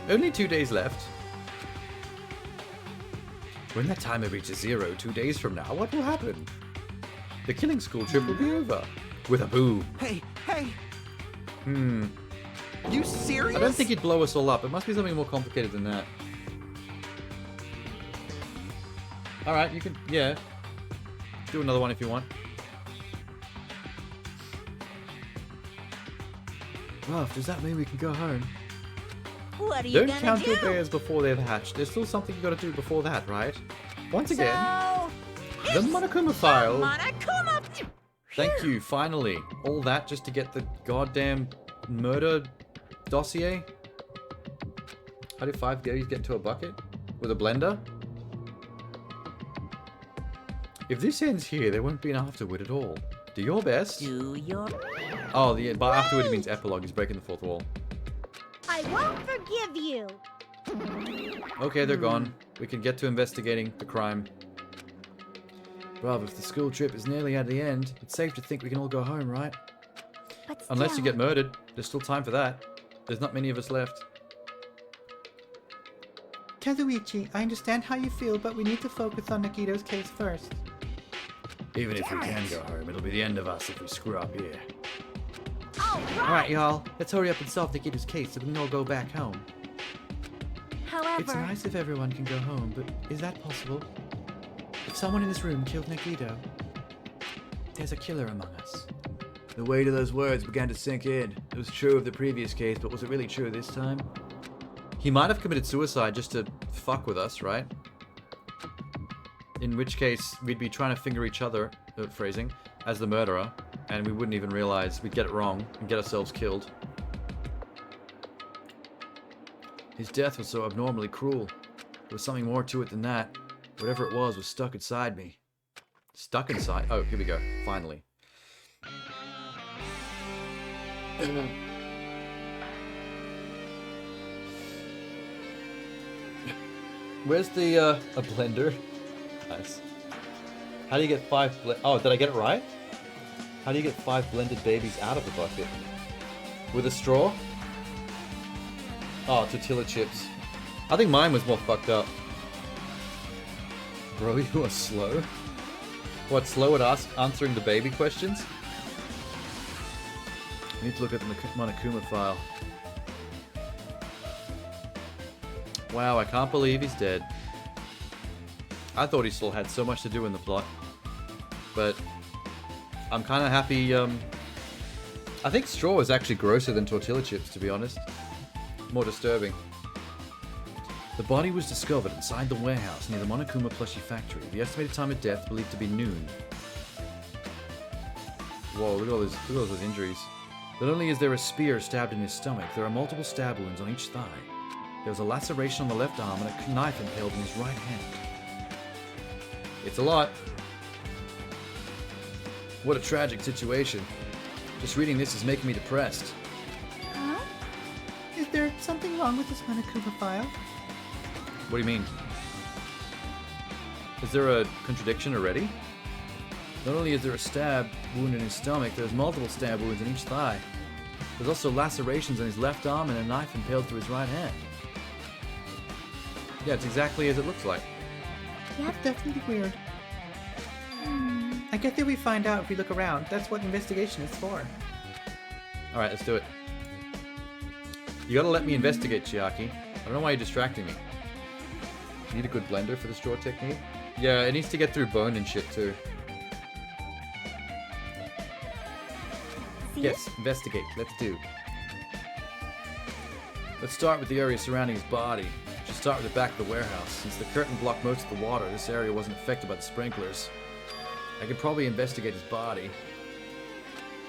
Only 2 days left. When that timer reaches 0 2 days from now, what will happen? The killing school trip will be over. With a boom. Hey, hey! Hmm. You serious? I don't think he'd blow us all up. It must be something more complicated than that. Alright, you can, yeah. Do another one if you want. Ruff, does that mean we can go home? What are you Don't gonna count do? your bears before they've hatched. There's still something you gotta do before that, right? Once again, So, the Monokuma file. Monokuma. Thank you, finally. All that just to get the goddamn murder dossier? How did 5 berries get into a bucket? With a blender? If this ends here, there won't be an afterward at all. Do your best. Do your... Oh, by afterward it means epilogue. He's breaking the fourth wall. I won't forgive you. Okay, they're gone. We can get to investigating the crime. Bruv, if the school trip is nearly at the end, it's safe to think we can all go home, right? But Unless you still, get murdered. There's still time for that. There's not many of us left. Kazuichi, I understand how you feel, but we need to focus on Nagito's case first. Even if we can go home, it'll be the end of us if we screw up here. Alright, y'all. Let's hurry up and solve Nagito's case so we can all go back home. However, It's nice if everyone can go home, but is that possible? If someone in this room killed Nagito, there's a killer among us. The weight of those words began to sink in. It was true of the previous case, but was it really true this time? He might have committed suicide just to fuck with us, right? In which case, we'd be trying to finger each other, phrasing, as the murderer, and we wouldn't even realize we'd get it wrong and get ourselves killed. His death was so abnormally cruel. There was something more to it than that. Whatever it was stuck inside me. Stuck inside? Oh, here we go. Finally. Where's the, a blender? Nice. How do you get 5 oh, did I get it right? How do you get 5 blended babies out of the bucket? With a straw? Oh, tortilla chips. I think mine was more fucked up. Bro, you are slow? What, slow at answering the baby questions? I need to look at the Monokuma file. Wow, I can't believe he's dead. I thought he still had so much to do in the plot. But I'm kind of happy, I think straw is actually grosser than tortilla chips, to be honest. More disturbing. The body was discovered inside the warehouse near the Monokuma plushie factory. The estimated time of death believed to be noon. Whoa, look at all those injuries. Not only is there a spear stabbed in his stomach, there are multiple stab wounds on each thigh. There was a laceration on the left arm and a knife impaled in his right hand. It's a lot. What a tragic situation. Just reading this is making me depressed. Huh? Is there something wrong with this Monokuma file? What do you mean? Is there a contradiction already? Not only is there a stab wound in his stomach, there's multiple stab wounds in each thigh. There's also lacerations on his left arm and a knife impaled through his right hand. Yeah, it's exactly as it looks like. That's definitely weird. I guess if we find out if we look around, that's what investigation is for. Alright, let's do it. You gotta let me investigate, Chiaki. I don't know why you're distracting me. Need a good blender for the straw technique? Yeah, it needs to get through bone and shit too. See? Yes, investigate. Let's do. Let's start with the area surrounding his body. Should start with the back of the warehouse. Since the curtain blocked most of the water, this area wasn't affected by the sprinklers. I could probably investigate his body.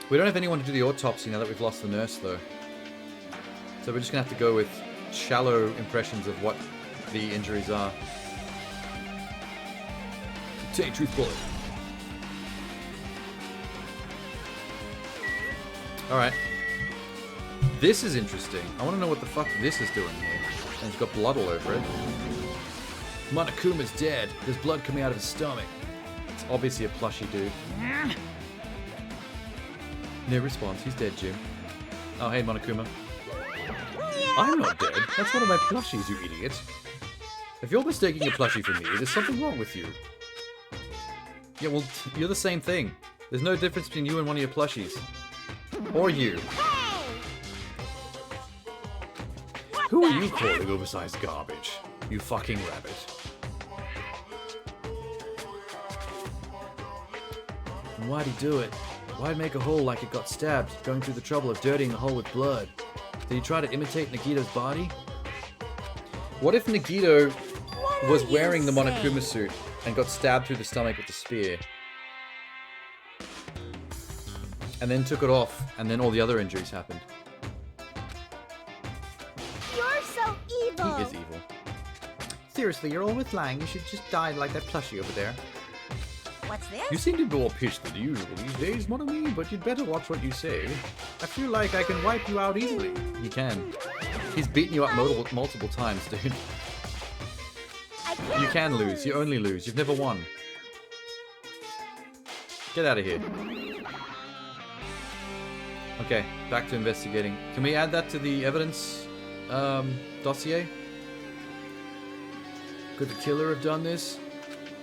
We don't have anyone to do the autopsy now that we've lost the nurse, though. So we're just gonna have to go with shallow impressions of what the injuries are. Take truth bullet. Alright. This is interesting. I want to know what the fuck this is doing here. And it's got blood all over it. Monokuma's dead. There's blood coming out of his stomach. It's obviously a plushie dude. No response. He's dead, Jim. Oh, hey, Monokuma. I'm not dead. That's one of my plushies, you idiot. If you're mistaking a plushie for me, there's something wrong with you. Yeah, well, you're the same thing. There's no difference between you and one of your plushies. Or you. Who are you calling oversized garbage? You fucking rabbit. And why'd he do it? Why'd make a hole like it got stabbed, going through the trouble of dirtying the hole with blood? Did he try to imitate Nagito's body? What if Nagito was wearing the Monokuma suit and got stabbed through the stomach with the spear? And then took it off, and then all the other injuries happened. You're so evil! He is evil. Seriously, you're always lying. You should just die like that plushie over there. What's this? You seem to be more pissed than usual these days, Monomi, but you'd better watch what you say. I feel like I can wipe you out easily. You can. He's beaten you up multiple times, dude. You can lose. You only lose. You've never won. Get out of here. Okay, back to investigating. Can we add that to the evidence dossier? Could the killer have done this?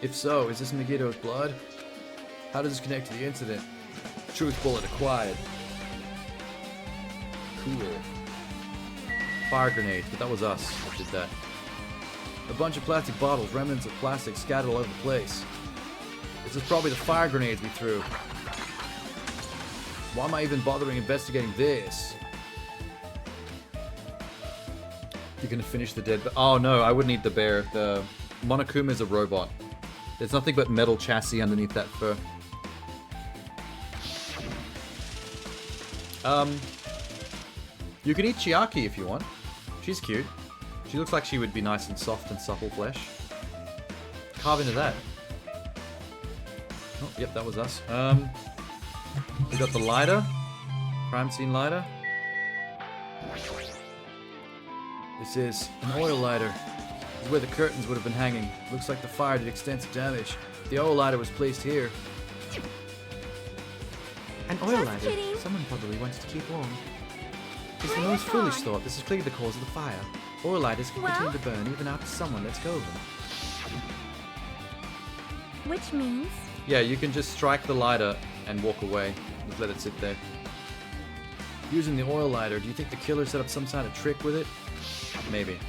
If so, is this Nagito's blood? How does this connect to the incident? Truth bullet acquired. Cool. Fire grenades, but that was us that did that. A bunch of plastic bottles, remnants of plastic scattered all over the place. This is probably the fire grenades we threw. Why am I even bothering investigating this? You're gonna finish the dead... Oh no, I wouldn't eat the bear. The Monokuma is a robot. There's nothing but metal chassis underneath that fur. You can eat Chiaki if you want. She's cute. She looks like she would be nice and soft and supple flesh. Carve into that. Oh, yep, that was us. We got the lighter. Crime scene lighter. This is an oil lighter. This is where the curtains would have been hanging. Looks like the fire did extensive damage. The oil lighter was placed here. An oil lighter? Someone probably wanted to keep warm. It's the most foolish thought. This is clearly the cause of the fire. Oil lighters can continue to burn even after someone lets go of them. Which means? Yeah, you can just strike the lighter and walk away. Just let it sit there. Using the oil lighter, do you think the killer set up some kind of trick with it? Maybe.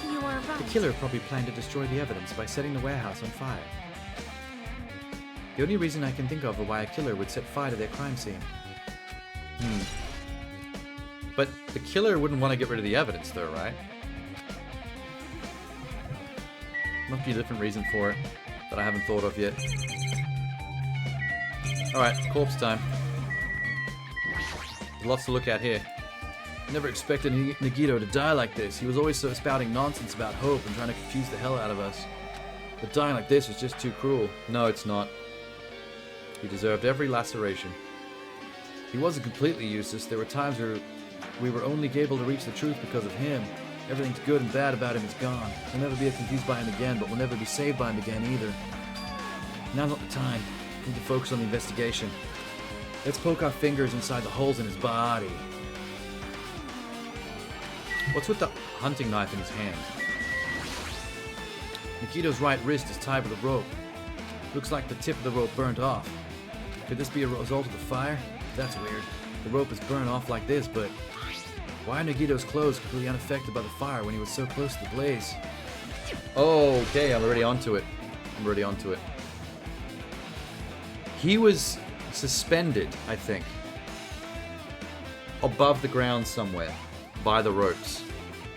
You are right. The killer probably planned to destroy the evidence by setting the warehouse on fire. The only reason I can think of why a killer would set fire to their crime scene. But the killer wouldn't want to get rid of the evidence though, right? Must be a different reason for it that I haven't thought of yet. Alright, corpse time. There's lots to look at here. Never expected Nagito to die like this. He was always so spouting nonsense about hope and trying to confuse the hell out of us. But dying like this was just too cruel. No, it's not. He deserved every laceration. He wasn't completely useless. There were times where we were only able to reach the truth because of him. Everything's good and bad about him is gone. We'll never be confused by him again, but we'll never be saved by him again either. Now's not the time. We need to focus on the investigation. Let's poke our fingers inside the holes in his body. What's with the hunting knife in his hand? Nikito's right wrist is tied with a rope. Looks like the tip of the rope burnt off. Could this be a result of the fire? That's weird. The rope is burned off like this, but why are Nagito's clothes completely unaffected by the fire when he was so close to the blaze? Oh, okay, I'm already onto it. He was suspended, I think, above the ground somewhere by the ropes.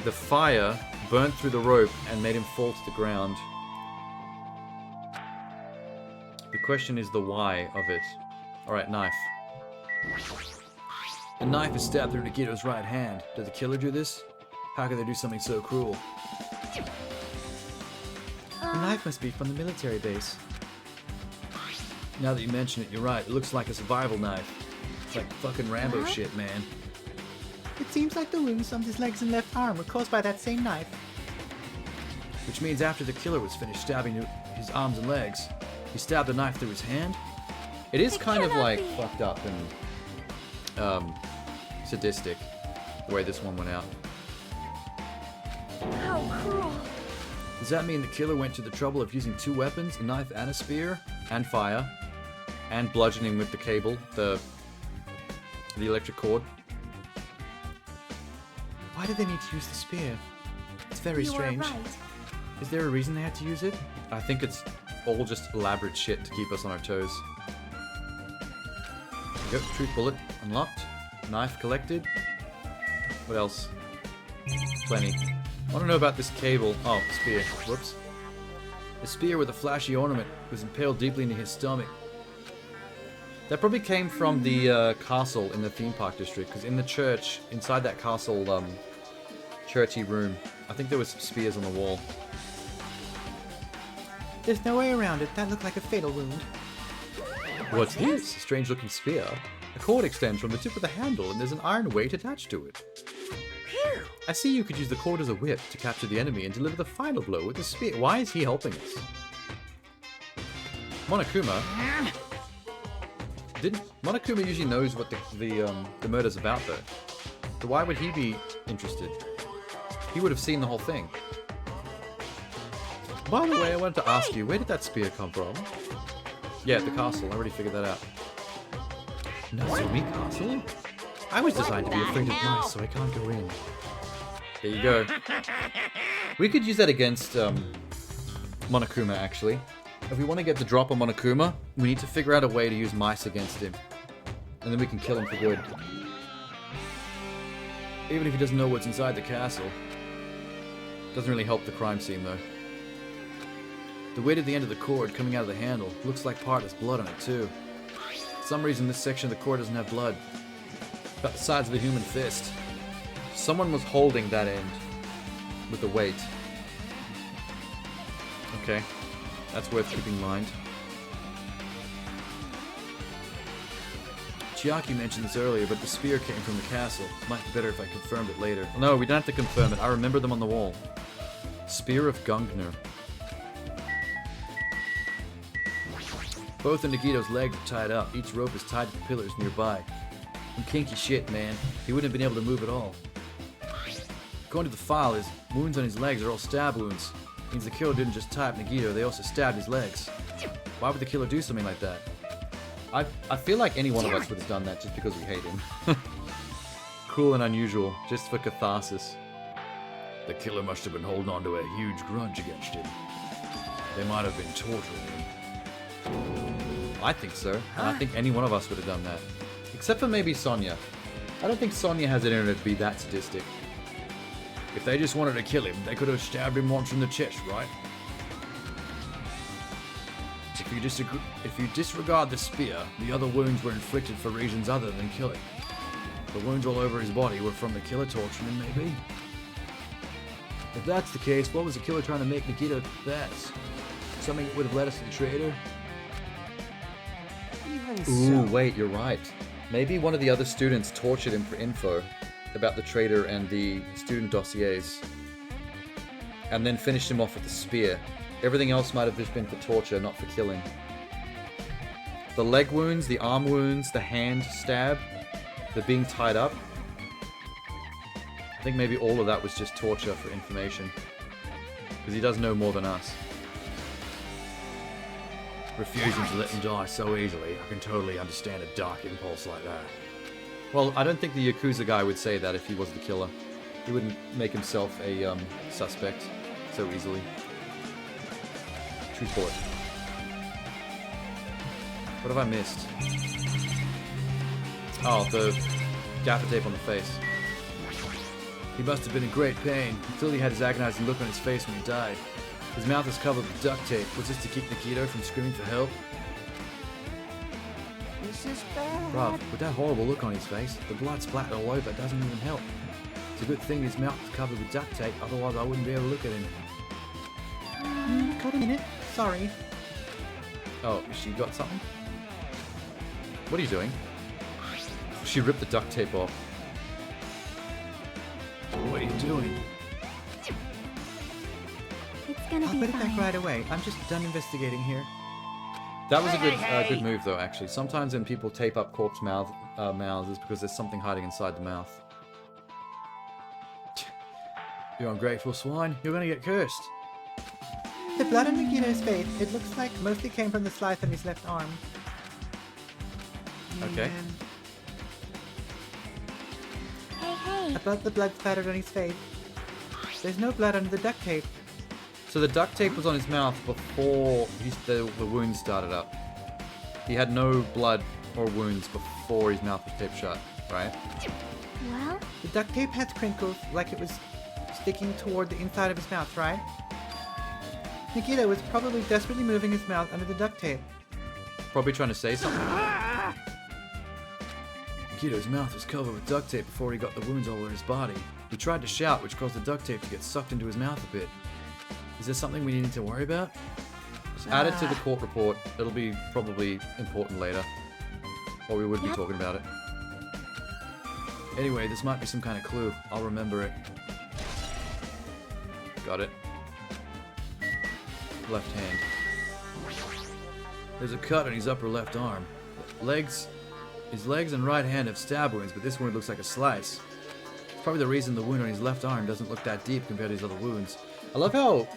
The fire burnt through the rope and made him fall to the ground. The question is the why of it. Alright, knife. The knife is stabbed through Nagito's right hand. Did the killer do this? How could they do something so cruel? The knife must be from the military base. Now that you mention it, you're right. It looks like a survival knife. It's like fucking Rambo shit, man. It seems like the wounds on his legs and left arm were caused by that same knife. Which means after the killer was finished stabbing his arms and legs, he stabbed the knife through his hand? It is kind of like fucked up and sadistic the way this one went out. How cruel. Does that mean the killer went to the trouble of using 2 weapons, a knife and a spear? And fire. And bludgeoning with the cable, the electric cord. Why did they need to use the spear? It's very strange. You are right. Is there a reason they had to use it? I think it's all just elaborate shit to keep us on our toes. Yep, truth bullet unlocked. Knife collected. What else? Plenty. I want to know about this cable. Oh, spear. Whoops. A spear with a flashy ornament was impaled deeply into his stomach. That probably came from the castle in the theme park district, because in the church, inside that castle, churchy room, I think there was some spears on the wall. There's no way around it. That looked like a fatal wound. What's this? A strange looking spear. A cord extends from the tip of the handle and there's an iron weight attached to it. I see you could use the cord as a whip to capture the enemy and deliver the final blow with the spear. Why is he helping us? Monokuma usually knows what the murder's about though. So why would he be interested? He would have seen the whole thing. By the way, I wanted to ask you, where did that spear come from? Yeah, at the castle. I already figured that out. Nazumi Castle? I was designed to be afraid of mice, so I can't go in. There you go. We could use that against Monokuma, actually. If we want to get the drop on Monokuma, we need to figure out a way to use mice against him. And then we can kill him for good. Even if he doesn't know what's inside the castle. Doesn't really help the crime scene, though. The weight at the end of the cord coming out of the handle looks like part has blood on it too. For some reason this section of the cord doesn't have blood. About the size of a human fist. Someone was holding that end with the weight. Okay. That's worth keeping in mind. Chiaki mentioned this earlier, but the spear came from the castle. Might be better if I confirmed it later. No, we don't have to confirm it. I remember them on the wall. Spear of Gungnir. Both of Nagito's legs are tied up. Each rope is tied to the pillars nearby. Some kinky shit, man. He wouldn't have been able to move at all. According to the file, his wounds on his legs are all stab wounds. Means the killer didn't just tie up Nagito, they also stabbed his legs. Why would the killer do something like that? I feel like any one of us would have done that just because we hate him. Cruel and unusual, just for catharsis. The killer must have been holding on to a huge grudge against him. They might have been torturing him. I think so. And I think any one of us would have done that. Except for maybe Sonya. I don't think Sonya has it in her to be that sadistic. If they just wanted to kill him, they could have stabbed him once in the chest, right? If you disregard the spear, the other wounds were inflicted for reasons other than killing. The wounds all over his body were from the killer torturing him, maybe? If that's the case, what was the killer trying to make Nikita confess? Something that would have led us to the traitor? Ooh, wait, you're right. Maybe one of the other students tortured him for info about the traitor and the student dossiers. And then finished him off with the spear. Everything else might have just been for torture, not for killing. The leg wounds, the arm wounds, the hand stab, the being tied up. I think maybe all of that was just torture for information. Because he does know more than us. Refusing to let him die so easily, I can totally understand a dark impulse like that. Well, I don't think the Yakuza guy would say that if he was the killer. He wouldn't make himself a suspect so easily. Truth bullet. What have I missed? Oh, the gaffer tape on the face. He must have been in great pain. He clearly had his agonizing look on his face when he died. His mouth is covered with duct tape. Was this to keep Nikito from screaming for help? This is bad. Bruv, with that horrible look on his face, the blood splattered all over doesn't even help. It's a good thing his mouth is covered with duct tape, otherwise I wouldn't be able to look at him. Got a minute. Sorry. Oh, she got something? What are you doing? she ripped the duct tape off? What are you doing? It's gonna I'll be put it back fine. right away. I'm just done investigating here. That was a good move, though, actually. Sometimes when people tape up corpse mouths, it's because there's something hiding inside the mouth. You ungrateful swine. You're gonna get cursed. The blood on Nagito's face, it looks like mostly came from the slice on his left arm. Okay. Hey. About the blood splattered on his face. There's no blood under the duct tape. So the duct tape was on his mouth before the wounds started up. He had no blood or wounds before his mouth was taped shut, right? Well? The duct tape had crinkles like it was sticking toward the inside of his mouth, right? Nikito was probably desperately moving his mouth under the duct tape. Probably trying to say something. Nikito's mouth was covered with duct tape before he got the wounds all over his body. He tried to shout, which caused the duct tape to get sucked into his mouth a bit. Is there something we need to worry about? Just add it to the court report. It'll be probably important later. Or we would be talking about it. Anyway, this might be some kind of clue. I'll remember it. Got it. Left hand. There's a cut on his upper left arm. His legs and right hand have stab wounds, but this wound looks like a slice. It's probably the reason the wound on his left arm doesn't look that deep compared to his other wounds. I love how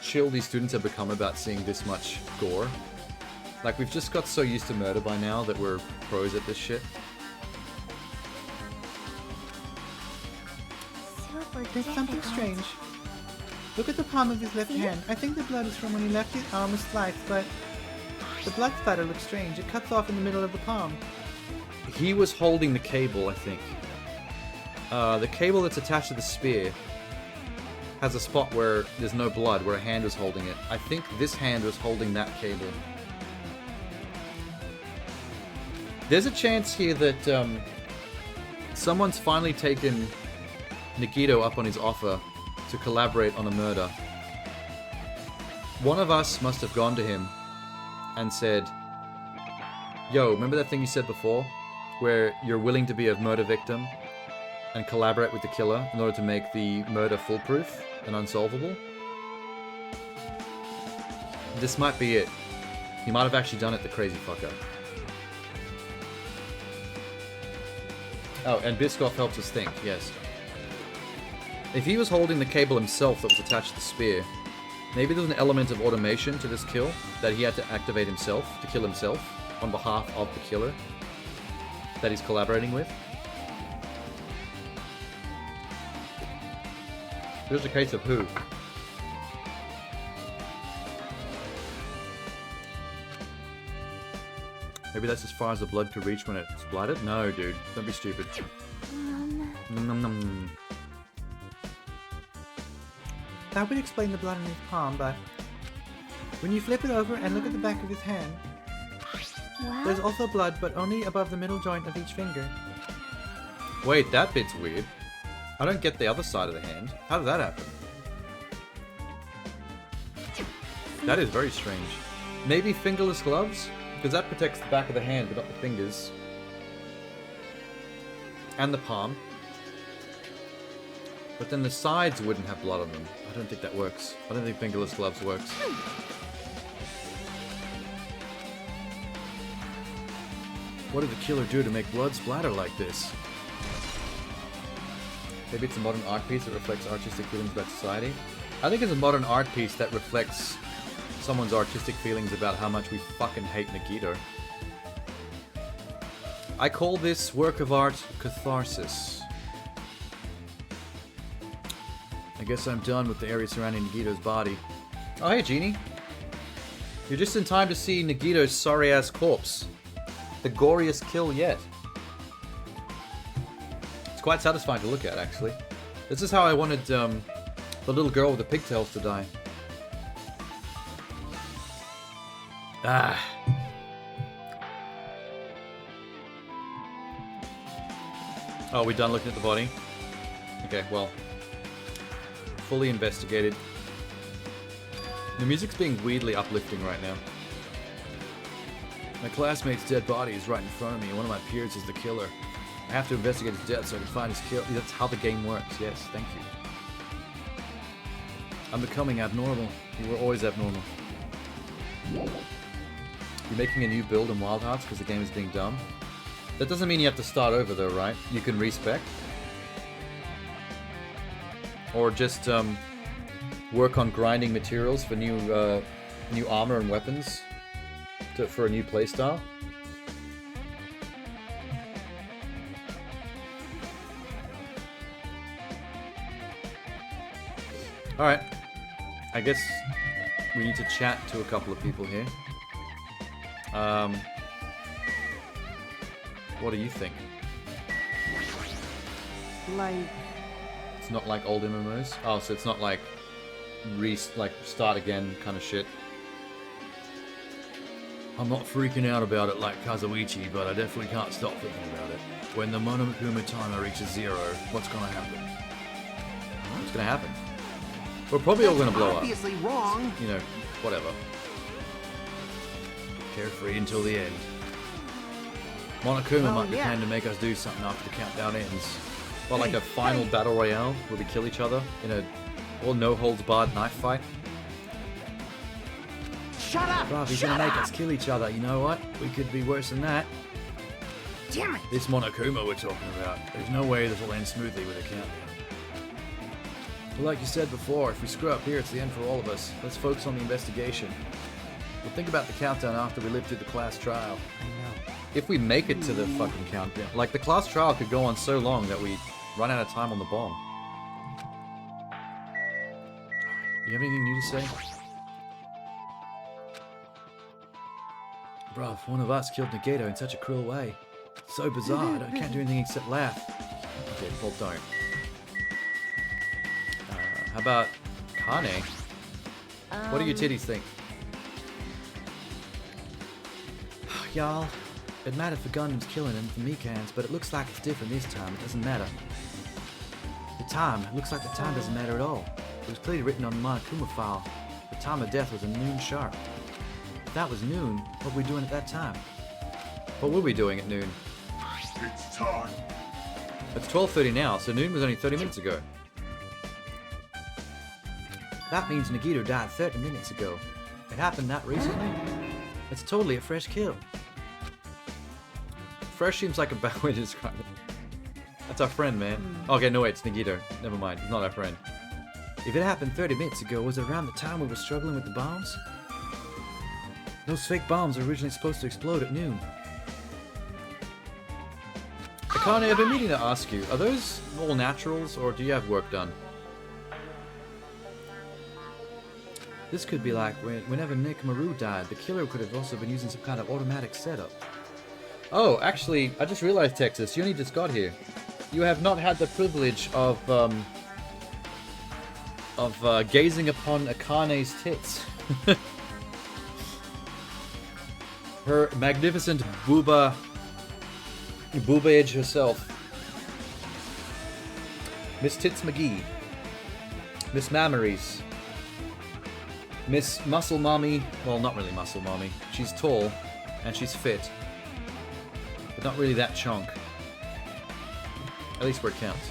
chill these students have become about seeing this much gore. Like, we've just got so used to murder by now that we're pros at this shit. There's something strange. Look at the palm of his left hand. I think the blood is from when he left his arm was sliced, but the blood spatter looks strange. It cuts off in the middle of the palm. He was holding the cable, I think. The cable that's attached to the spear has a spot where there's no blood, where a hand was holding it. I think this hand was holding that cable. There's a chance here that someone's finally taken Nagito up on his offer to collaborate on a murder. One of us must have gone to him and said, yo, remember that thing you said before? Where you're willing to be a murder victim and collaborate with the killer in order to make the murder foolproof and unsolvable? This might be it. He might have actually done it, the crazy fucker. Oh, and Biscoff helps us think, yes. If he was holding the cable himself that was attached to the spear, maybe there's an element of automation to this kill that he had to activate himself to kill himself on behalf of the killer that he's collaborating with. Here's a case of who? Maybe that's as far as the blood could reach when it's blooded? No, dude. Don't be stupid. Nom, nom. That would explain the blood on his palm, but when you flip it over and look at the back of his hand, there's also blood, but only above the middle joint of each finger. Wait, that bit's weird. I don't get the other side of the hand. How did that happen? That is very strange. Maybe fingerless gloves? Because that protects the back of the hand, but not the fingers. And the palm. But then the sides wouldn't have blood on them. I don't think that works. I don't think fingerless gloves works. What did the killer do to make blood splatter like this? Maybe it's a modern art piece that reflects artistic feelings about society. I think it's a modern art piece that reflects someone's artistic feelings about how much we fucking hate Nagito. I call this work of art catharsis. I guess I'm done with the area surrounding Nagito's body. Oh, hey, Genie. You're just in time to see Nagito's sorry-ass corpse. The goriest kill yet. It's quite satisfying to look at, actually. This is how I wanted the little girl with the pigtails to die. Ah. Oh, we done looking at the body? Okay, well. Fully investigated. The music's being weirdly uplifting right now. My classmate's dead body is right in front of me, and one of my peers is the killer. I have to investigate his death so I can find his kill. That's how the game works. Yes, thank you. I'm becoming abnormal. You were always abnormal. You're making a new build in Wild Hearts because the game is being dumb. That doesn't mean you have to start over though, right? You can respec. Or just work on grinding materials for new armor and weapons for a new playstyle. Alright. I guess we need to chat to a couple of people here. What do you think? Like... It's not like old MMOs? Oh, so it's not like start again kind of shit. I'm not freaking out about it like Kazuichi, but I definitely can't stop thinking about it. When the Monokuma timer reaches 0, what's gonna happen? What's gonna happen? We're probably all gonna blow up. Obviously wrong. You know, whatever. Carefree until the end. Monokuma might be trying to make us do something after the countdown ends. Well, like a final battle royale where we kill each other in a no-holds-barred knife fight. Shut up! Bruv, he's gonna make us kill each other. You know what? We could be worse than that. Damn it! This Monokuma we're talking about. There's no way this will end smoothly with a countdown. But like you said before, if we screw up here, it's the end for all of us. Let's focus on the investigation. We'll think about the countdown after we live through the class trial. I know. If we make it to the fucking countdown, like the class trial could go on so long that we run out of time on the bomb. You have anything new to say? Bruv, one of us killed Nagato in such a cruel way. So bizarre, I can't do anything except laugh. Okay, well, don't. How about Kane? What do your titties think? Y'all, it mattered for Gundam's killing him for Mikans, but it looks like it's different this time. It doesn't matter. The time, it looks like the time doesn't matter at all. It was clearly written on the Monokuma file. The time of death was a noon sharp. If that was noon, what were we doing at that time? What were we doing at noon? It's time. It's 12:30 now, so noon was only 30 minutes ago. That means Nagito died 30 minutes ago. It happened that recently. It's totally a fresh kill. Fresh seems like a bad way to describe it. That's our friend, man. Okay, no wait, it's Nagito. Never mind, he's not our friend. If it happened 30 minutes ago, was it around the time we were struggling with the bombs? Those fake bombs were originally supposed to explode at noon. Akane, I've been meaning to ask you, are those all naturals, or do you have work done? This could be like whenever Nekomaru died, the killer could have also been using some kind of automatic setup. Oh, actually, I just realized, Texas, you only just got here. You have not had the privilege of gazing upon Akane's tits. Her magnificent booba age herself. Miss Tits McGee. Miss Mammaries. Miss Muscle Mommy. Well, not really Muscle Mommy. She's tall, and she's fit. But not really that chonk. At least where it counts.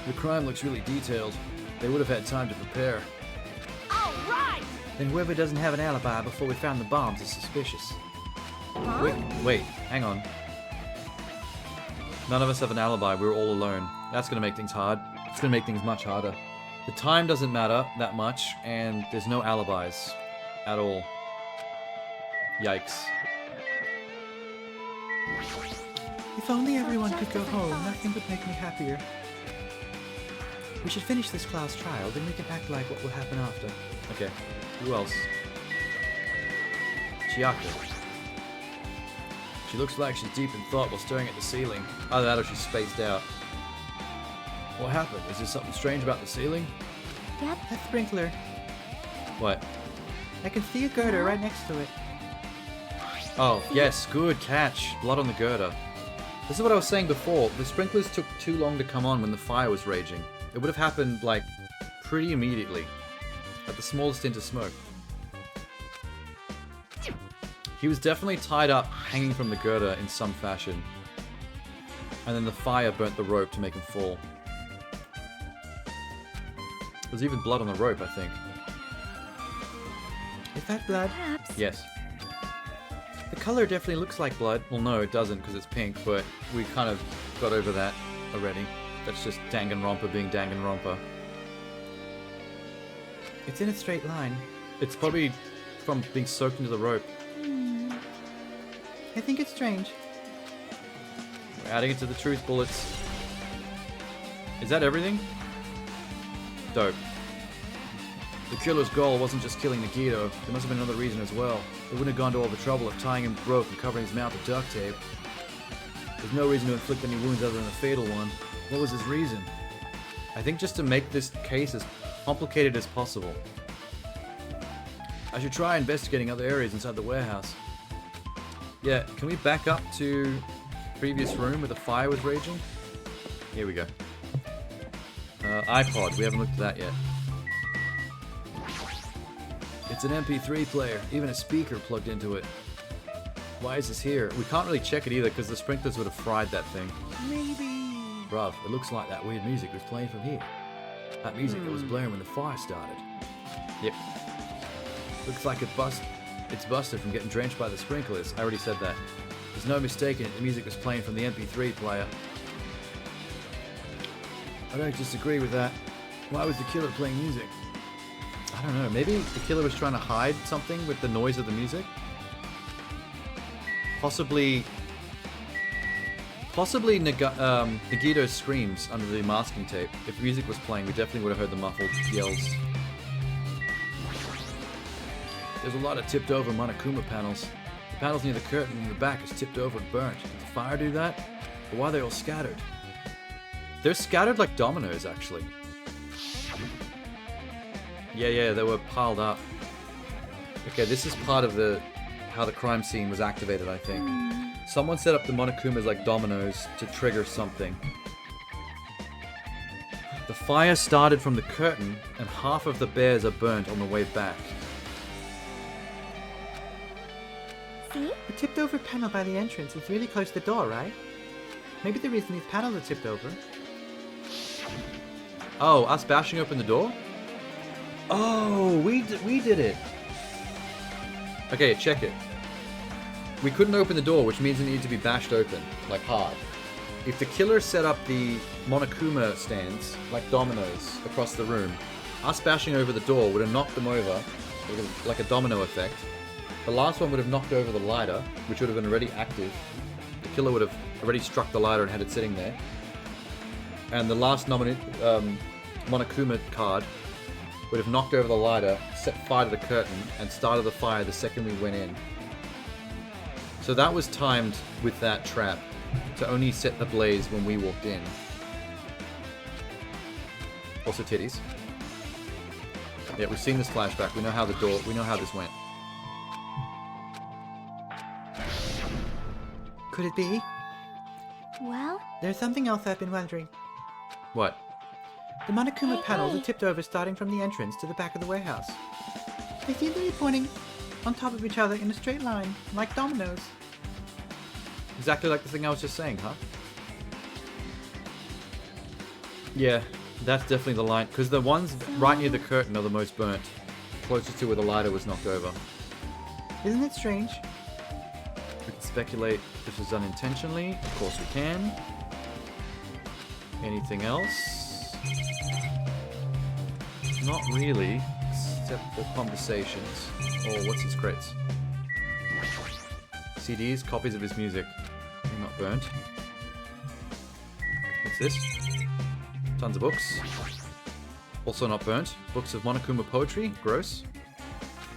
The crime looks really detailed. They would have had time to prepare. Alright! Then whoever doesn't have an alibi before we found the bombs is suspicious. Huh? Wait, hang on. None of us have an alibi, we're all alone. That's gonna make things hard. It's gonna make things much harder. The time doesn't matter that much, and there's no alibis. At all. Yikes. If only everyone could go home, nothing would make me happier. We should finish this class trial, then we can act like what will happen after. Okay, who else? Chiako. She looks like she's deep in thought while staring at the ceiling. Either that or she's spaced out. What happened? Is there something strange about the ceiling? Yep. That sprinkler. What? I can see a girder right next to it. Oh, yes, good catch. Blood on the girder. This is what I was saying before. The sprinklers took too long to come on when the fire was raging. It would have happened, like, pretty immediately. At the smallest hint of smoke. He was definitely tied up, hanging from the girder in some fashion. And then the fire burnt the rope to make him fall. There's even blood on the rope, I think. Is that blood? Perhaps. Yes. The color definitely looks like blood. Well, no, it doesn't because it's pink, but we kind of got over that already. That's just Danganronpa being Danganronpa. It's in a straight line. It's probably from being soaked into the rope. I think it's strange. We're adding it to the truth bullets. Is that everything? Dope. The killer's goal wasn't just killing Nagito. There must have been another reason as well. They wouldn't have gone to all the trouble of tying him with rope and covering his mouth with duct tape. There's no reason to inflict any wounds other than a fatal one. What was his reason? I think just to make this case as complicated as possible. I should try investigating other areas inside the warehouse. Yeah, can we back up to previous room where the fire was raging? Here we go. iPod, we haven't looked at that yet. It's an MP3 player, even a speaker plugged into it. Why is this here? We can't really check it either because the sprinklers would have fried that thing. Maybe. Bruv, it looks like that weird music was playing from here. That music that was blaring when the fire started. Yep. Looks like it's busted from getting drenched by the sprinklers. I already said that. There's no mistaking it, the music was playing from the MP3 player. I don't disagree with that. Why was the killer playing music? I don't know, maybe the killer was trying to hide something with the noise of the music? Possibly Nagito's screams under the masking tape. If music was playing, we definitely would have heard the muffled yells. There's a lot of tipped over Monokuma panels. The panels near the curtain in the back is tipped over and burnt. Did the fire do that? Or why are they all scattered? They're scattered like dominoes, actually. Yeah, they were piled up. Okay, this is part of how the crime scene was activated, I think. Someone set up the Monokumas like dominoes to trigger something. The fire started from the curtain, and half of the bears are burnt on the way back. See? The tipped over panel by the entrance is really close to the door, right? Maybe the reason these panels are tipped over. Oh, us bashing open the door? Oh, we did it. Okay, check it. We couldn't open the door, which means it needed to be bashed open, like hard. If the killer set up the Monokuma stands, like dominoes, across the room, us bashing over the door would have knocked them over, like a domino effect. The last one would have knocked over the lighter, which would have been already active. The killer would have already struck the lighter and had it sitting there. And the last Monokuma card would have knocked over the lighter, set fire to the curtain, and started the fire the second we went in. So that was timed with that trap to only set the blaze when we walked in. Also titties. Yeah, we've seen this flashback. We know how this went. Could it be? Well? There's something else I've been wondering. What? The Monokuma panels are tipped over starting from the entrance to the back of the warehouse. They seem to be pointing on top of each other in a straight line, like dominoes. Exactly like the thing I was just saying, huh? Yeah, that's definitely the line. Because the ones right near the curtain are the most burnt. Closest to where the lighter was knocked over. Isn't it strange? We can speculate this was done intentionally. Of course we can. Anything else? Not really, except for conversations. Or what's his crates? CDs, copies of his music. They're not burnt. What's this? Tons of books. Also not burnt. Books of Monokuma poetry. Gross.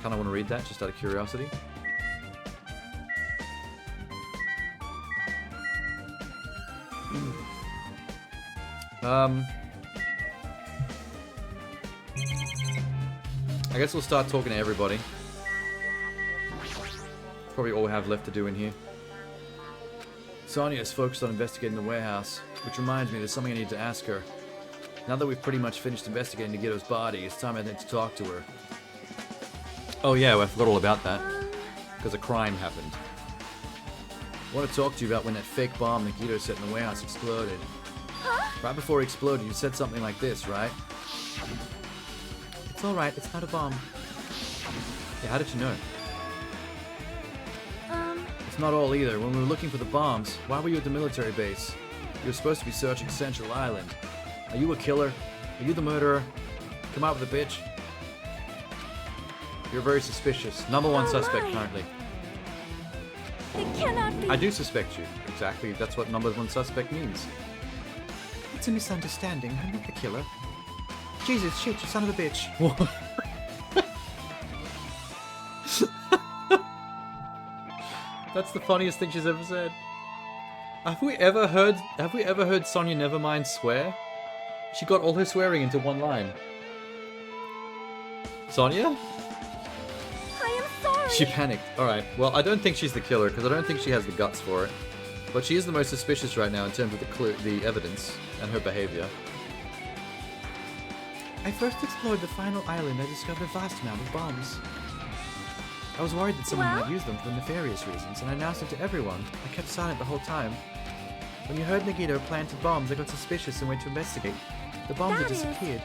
Kinda want to read that just out of curiosity. I guess we'll start talking to everybody. Probably all we have left to do in here. Sonya's focused on investigating the warehouse, which reminds me there's something I need to ask her. Now that we've pretty much finished investigating Nagito's body, it's time I think to talk to her. Oh yeah, I forgot all about that. Because a crime happened. I want to talk to you about when that fake bomb Nagito set in the warehouse exploded. Huh? Right before it exploded, you said something like this, right? It's alright, it's not a bomb. Yeah, how did you know? It's not all either. When we were looking for the bombs, why were you at the military base? You were supposed to be searching Central Island. Are you a killer? Are you the murderer? Come out with a bitch. You're very suspicious. Number one suspect currently. It cannot be. I do suspect you. Exactly. That's what number one suspect means. It's a misunderstanding. I'm not the killer. Jesus, shit, you son of a bitch. That's the funniest thing she's ever said. Have we ever heard Sonya Nevermind swear? She got all her swearing into one line. Sonya? I am sorry. She panicked. Alright, well, I don't think she's the killer, because I don't think she has the guts for it. But she is the most suspicious right now in terms of the evidence and her behavior. I first explored the final island. I discovered a vast amount of bombs. I was worried that someone might use them for nefarious reasons, and I announced it to everyone. I kept silent the whole time. When you heard Nagito planted bombs, I got suspicious and went to investigate. The bombs had disappeared.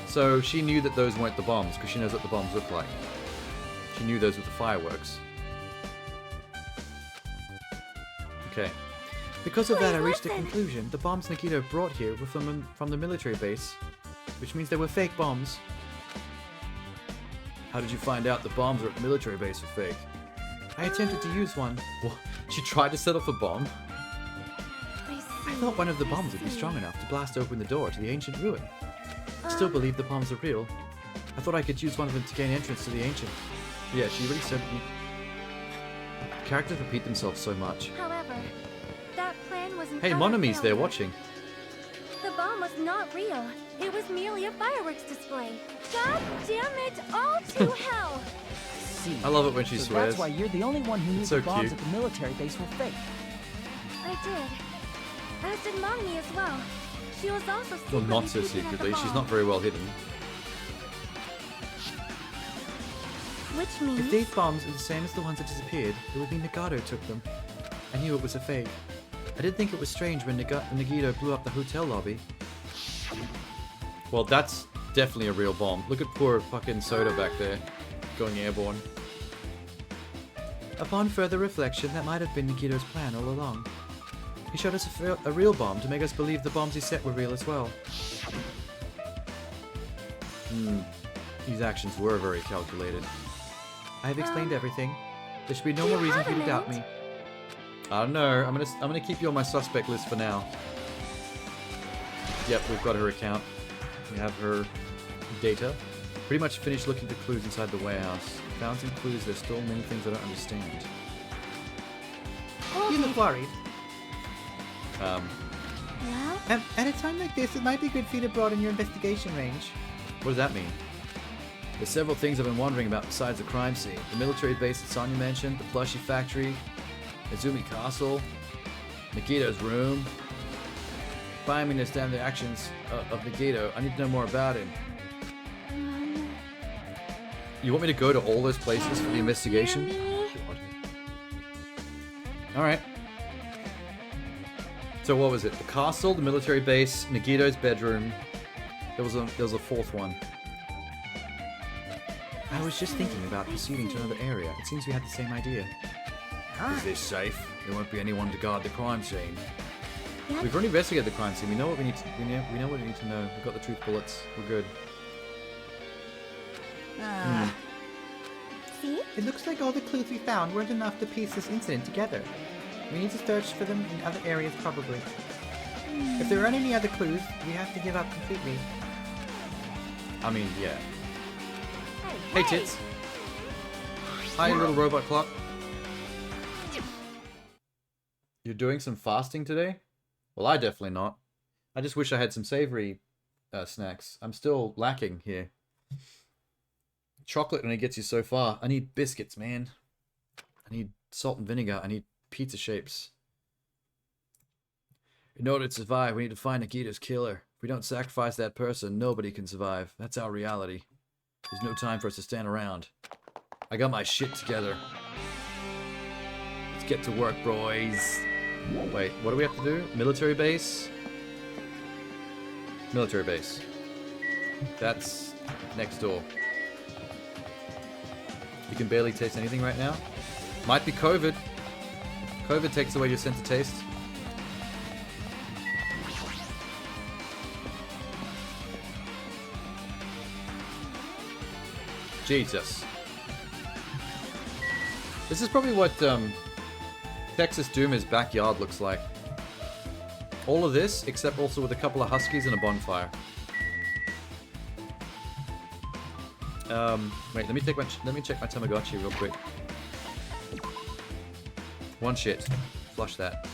So she knew that those weren't the bombs, because she knows what the bombs look like. She knew those were the fireworks. Okay. Because of that, I reached a conclusion. The bombs Nagito brought here were from the military base, which means they were fake bombs. How did you find out the bombs at the military base were fake? I attempted to use one. What? She tried to set off a bomb? I thought one of the bombs would be strong enough to blast open the door to the ancient ruin. I still believe the bombs are real. I thought I could use one of them to gain entrance to the ancient. Yeah, she really said... Characters repeat themselves so much. However, that plan was Hey, Monomi's there watching. The bomb was not real. It was merely a fireworks display. God damn it, all to hell! See. I love it when she so swears. That's why you're the only one who knew It's so the bombs cute. at the military base were fake. I did. As did Monomi as well. She was also Well, secretly not so peeking at the secretly. She's bomb. not very well hidden. Which means... If these bombs are the same as the ones that disappeared, it would mean Nagato took them. I knew it was a fake. I did think it was strange when Nagito blew up the hotel lobby. Well, that's definitely a real bomb. Look at poor fucking Soda back there, going airborne. Upon further reflection, that might have been Nagito's plan all along. He showed us a real bomb to make us believe the bombs he set were real as well. These actions were very calculated. I have explained everything. There should be no more reason for you to doubt me. I don't know. I'm gonna keep you on my suspect list for now. Yep, we've got her account. We have her data. Pretty much finished looking for clues inside the warehouse. Found some clues. There's still many things I don't understand. You look worried. Well? At a time like this, it might be good for you to broaden your investigation range. What does that mean? There's several things I've been wondering about besides the crime scene. The military base that Sonya mentioned, the plushie factory, Izumi Castle, Nagito's room. If I understand the actions of Nagito, I need to know more about him. You want me to go to all those places for the investigation? Alright. So what was it? The castle, the military base, Nagito's bedroom. There was a fourth one. I was just thinking about proceeding to another area. It seems we had the same idea. Is this safe? There won't be anyone to guard the crime scene. We've already investigated the crime scene. We know what we need to. We know what we need to know. We've got the truth bullets. We're good. See? It looks like all the clues we found weren't enough to piece this incident together. We need to search for them in other areas, probably. If there aren't any other clues, we have to give up completely. I mean, yeah. Hey, tits. Hi, little robot clock. You're doing some fasting today? Well, I definitely not. I just wish I had some savory snacks. I'm still lacking here. Chocolate only gets you so far. I need biscuits, man. I need salt and vinegar. I need pizza shapes. In order to survive, we need to find Nagito's killer. If we don't sacrifice that person, nobody can survive. That's our reality. There's no time for us to stand around. I got my shit together. Let's get to work, boys. Wait, what do we have to do? Military base? Military base. That's next door. You can barely taste anything right now. Might be COVID. COVID takes away your sense of taste. Jesus. This is probably what Texas Doomer's backyard looks like. All of this, except also with a couple of huskies and a bonfire. Wait, let me check my Tamagotchi real quick. One shit. Flush that.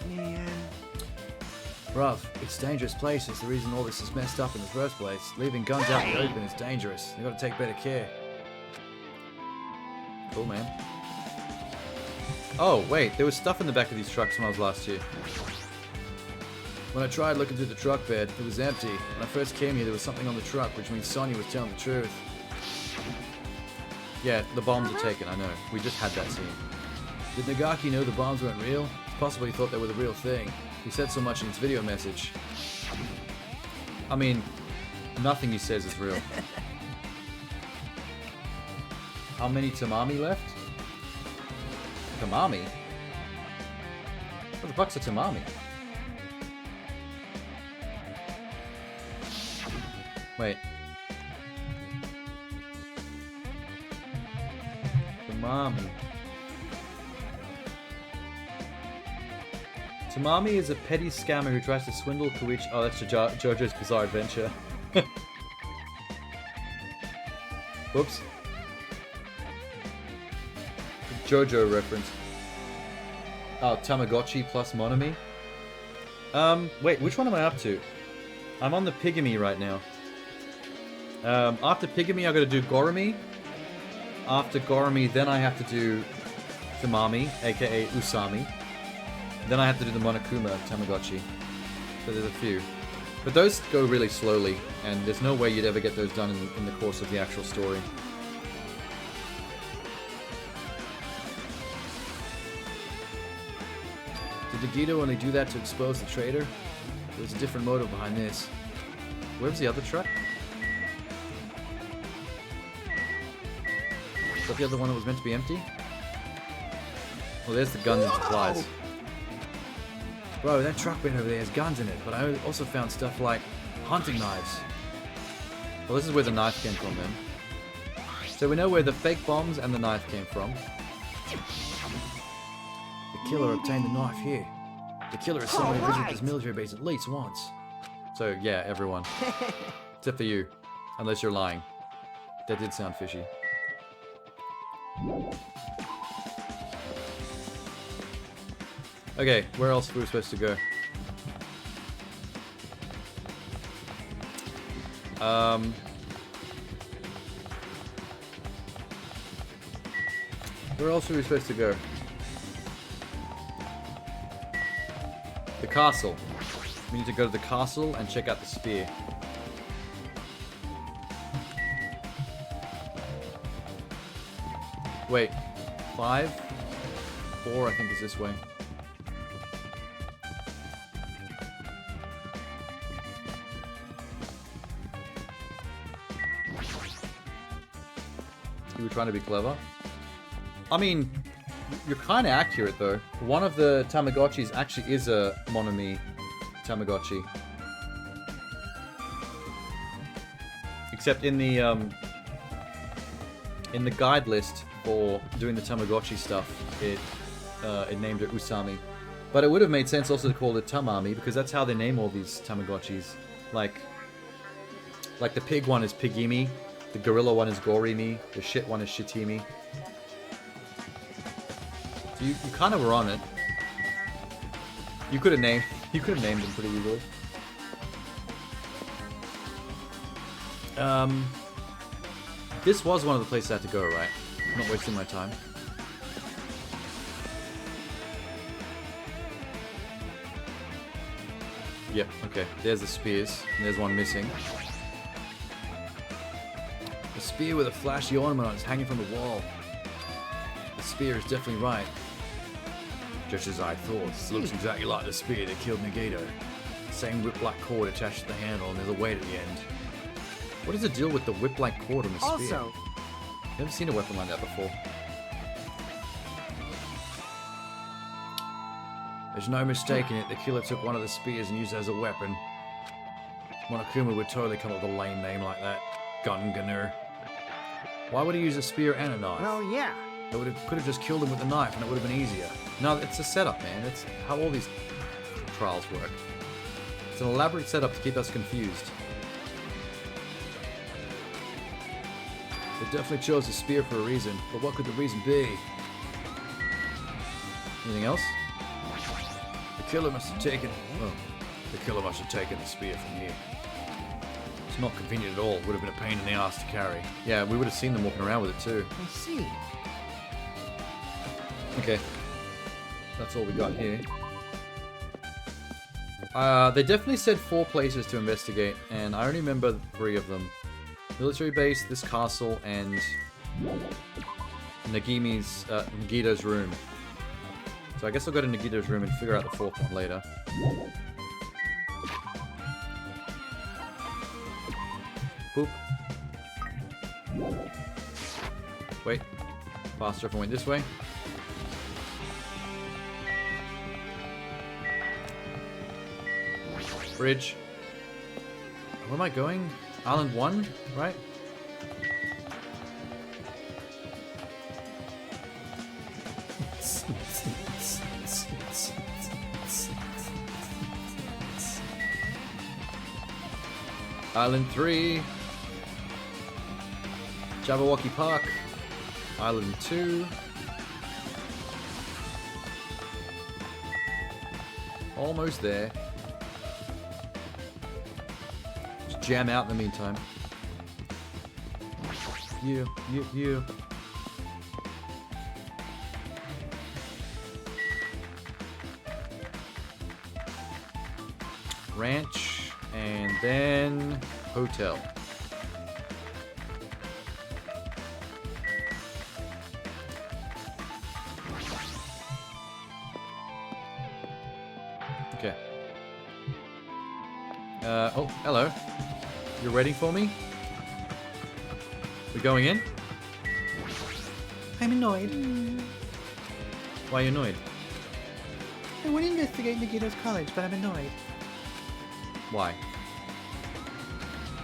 Man. Bruv, it's a dangerous place. It's the reason all this is messed up in the first place. Leaving guns out in the open is dangerous. You gotta take better care. Cool, man. Oh, wait, there was stuff in the back of these trucks when I was last here. When I tried looking through the truck bed, it was empty. When I first came here, there was something on the truck, which means Sonya was telling the truth. Yeah, the bombs are taken, I know. We just had that scene. Did Nagaki know the bombs weren't real? It's possible he thought they were the real thing. He said so much in his video message. I mean, nothing he says is real. How many Tamami left? Tamami? What the fuck's a Tamami? Wait. Tamami. Tamami is a petty scammer who tries to swindle Koichi. Oh, that's JoJo's Bizarre Adventure. Whoops. JoJo reference. Oh, Tamagotchi plus Monami. Wait, which one am I up to? I'm on the Pigamy right now. After Pigamy, I gotta do Gorami. After Gorami, then I have to do Tamami, aka Usami. Then I have to do the Monokuma Tamagotchi. So there's a few. But those go really slowly, and there's no way you'd ever get those done in the course of the actual story. Did Nagito only do that to expose the traitor? There's a different motive behind this. Where's the other truck? Is that the other one that was meant to be empty? Well, there's the guns and supplies. Bro, that truck bed over there has guns in it, but I also found stuff like hunting knives. Well, this is where the knife came from then. So we know where the fake bombs and the knife came from. The killer obtained the knife here. The killer has somebody visited this military base at least once. So yeah, everyone. Except for you. Unless you're lying. That did sound fishy. Okay, where else were we supposed to go? Where else are we supposed to go? The castle. We need to go to the castle and check out the spear. Wait, 5? 4 I think is this way. You were trying to be clever? I mean, you're kind of accurate though. One of the Tamagotchis actually is a Monami Tamagotchi. Except in the guide list for doing the Tamagotchi stuff, it named it Usami. But it would have made sense also to call it Tamami, because that's how they name all these Tamagotchis. Like the pig one is Pigimi, the gorilla one is Gorimi, the shit one is Shitimi. So you kind of were on it. You could have named them pretty easily. This was one of the places I had to go, right? I'm not wasting my time. Yep, okay. There's the spears, and there's one missing. The spear with a flashy ornament on it is hanging from the wall. The spear is definitely right. Just as I thought, it looks exactly like the spear that killed Nagito. Same whip-like cord attached to the handle, and there's a weight at the end. What is the deal with the whip-like cord on the spear? Also, Never seen a weapon like that before. There's no mistaking it, the killer took one of the spears and used it as a weapon. Monokuma would totally come up with a lame name like that. Gungunner. Why would he use a spear and a knife? well, yeah. Could have just killed him with a knife and it would have been easier. No, it's a setup, man. It's how all these trials work. It's an elaborate setup to keep us confused. They definitely chose the spear for a reason, but what could the reason be? Anything else? The killer must have taken... Well, the killer must have taken the spear from here. It's not convenient at all. It would have been a pain in the ass to carry. Yeah, we would have seen them walking around with it too. I see. Okay. That's all we got here. They definitely said 4 places to investigate, and I only remember 3 of them. Military base, this castle, and Nagito's room. So I guess I'll go to Nagito's room and figure out the 4th one later. Boop. Wait. Faster if I went this way. Bridge. Where am I going? Island 1, right? Island 3. Jabberwocky Park. Island 2. Almost there. Just jam out in the meantime. You. Ranch, and then hotel. Okay. Oh, hello. You're waiting for me? We going in? I'm annoyed. Why are you annoyed? I want to investigate Nagito's college, but I'm annoyed. Why?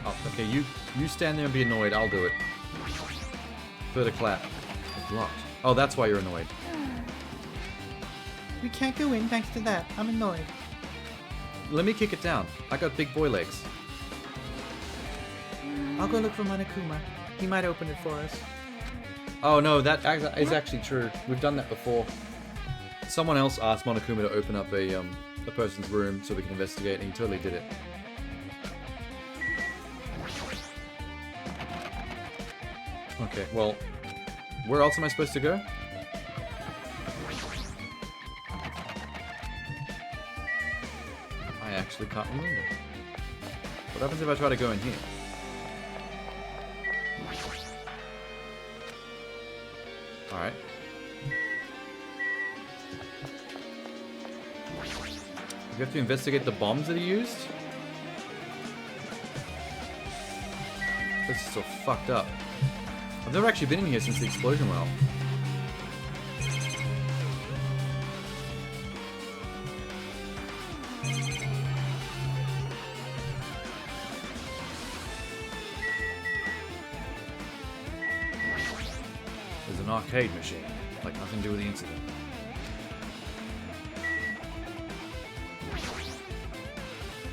Oh, okay, you stand there and be annoyed. I'll do it. Further clap. Blocked. Oh, that's why you're annoyed. We can't go in thanks to that. I'm annoyed. Let me kick it down. I got big boy legs. I'll go look for Monokuma. He might open it for us. Oh no, that is actually true. We've done that before. Someone else asked Monokuma to open up a person's room so we can investigate, and he totally did it. Okay, well, where else am I supposed to go? I actually can't remember. What happens if I try to go in here? Alright. We have to investigate the bombs that he used? This is so fucked up. I've never actually been in here since the explosion went off. There's an arcade machine, like nothing to do with the incident.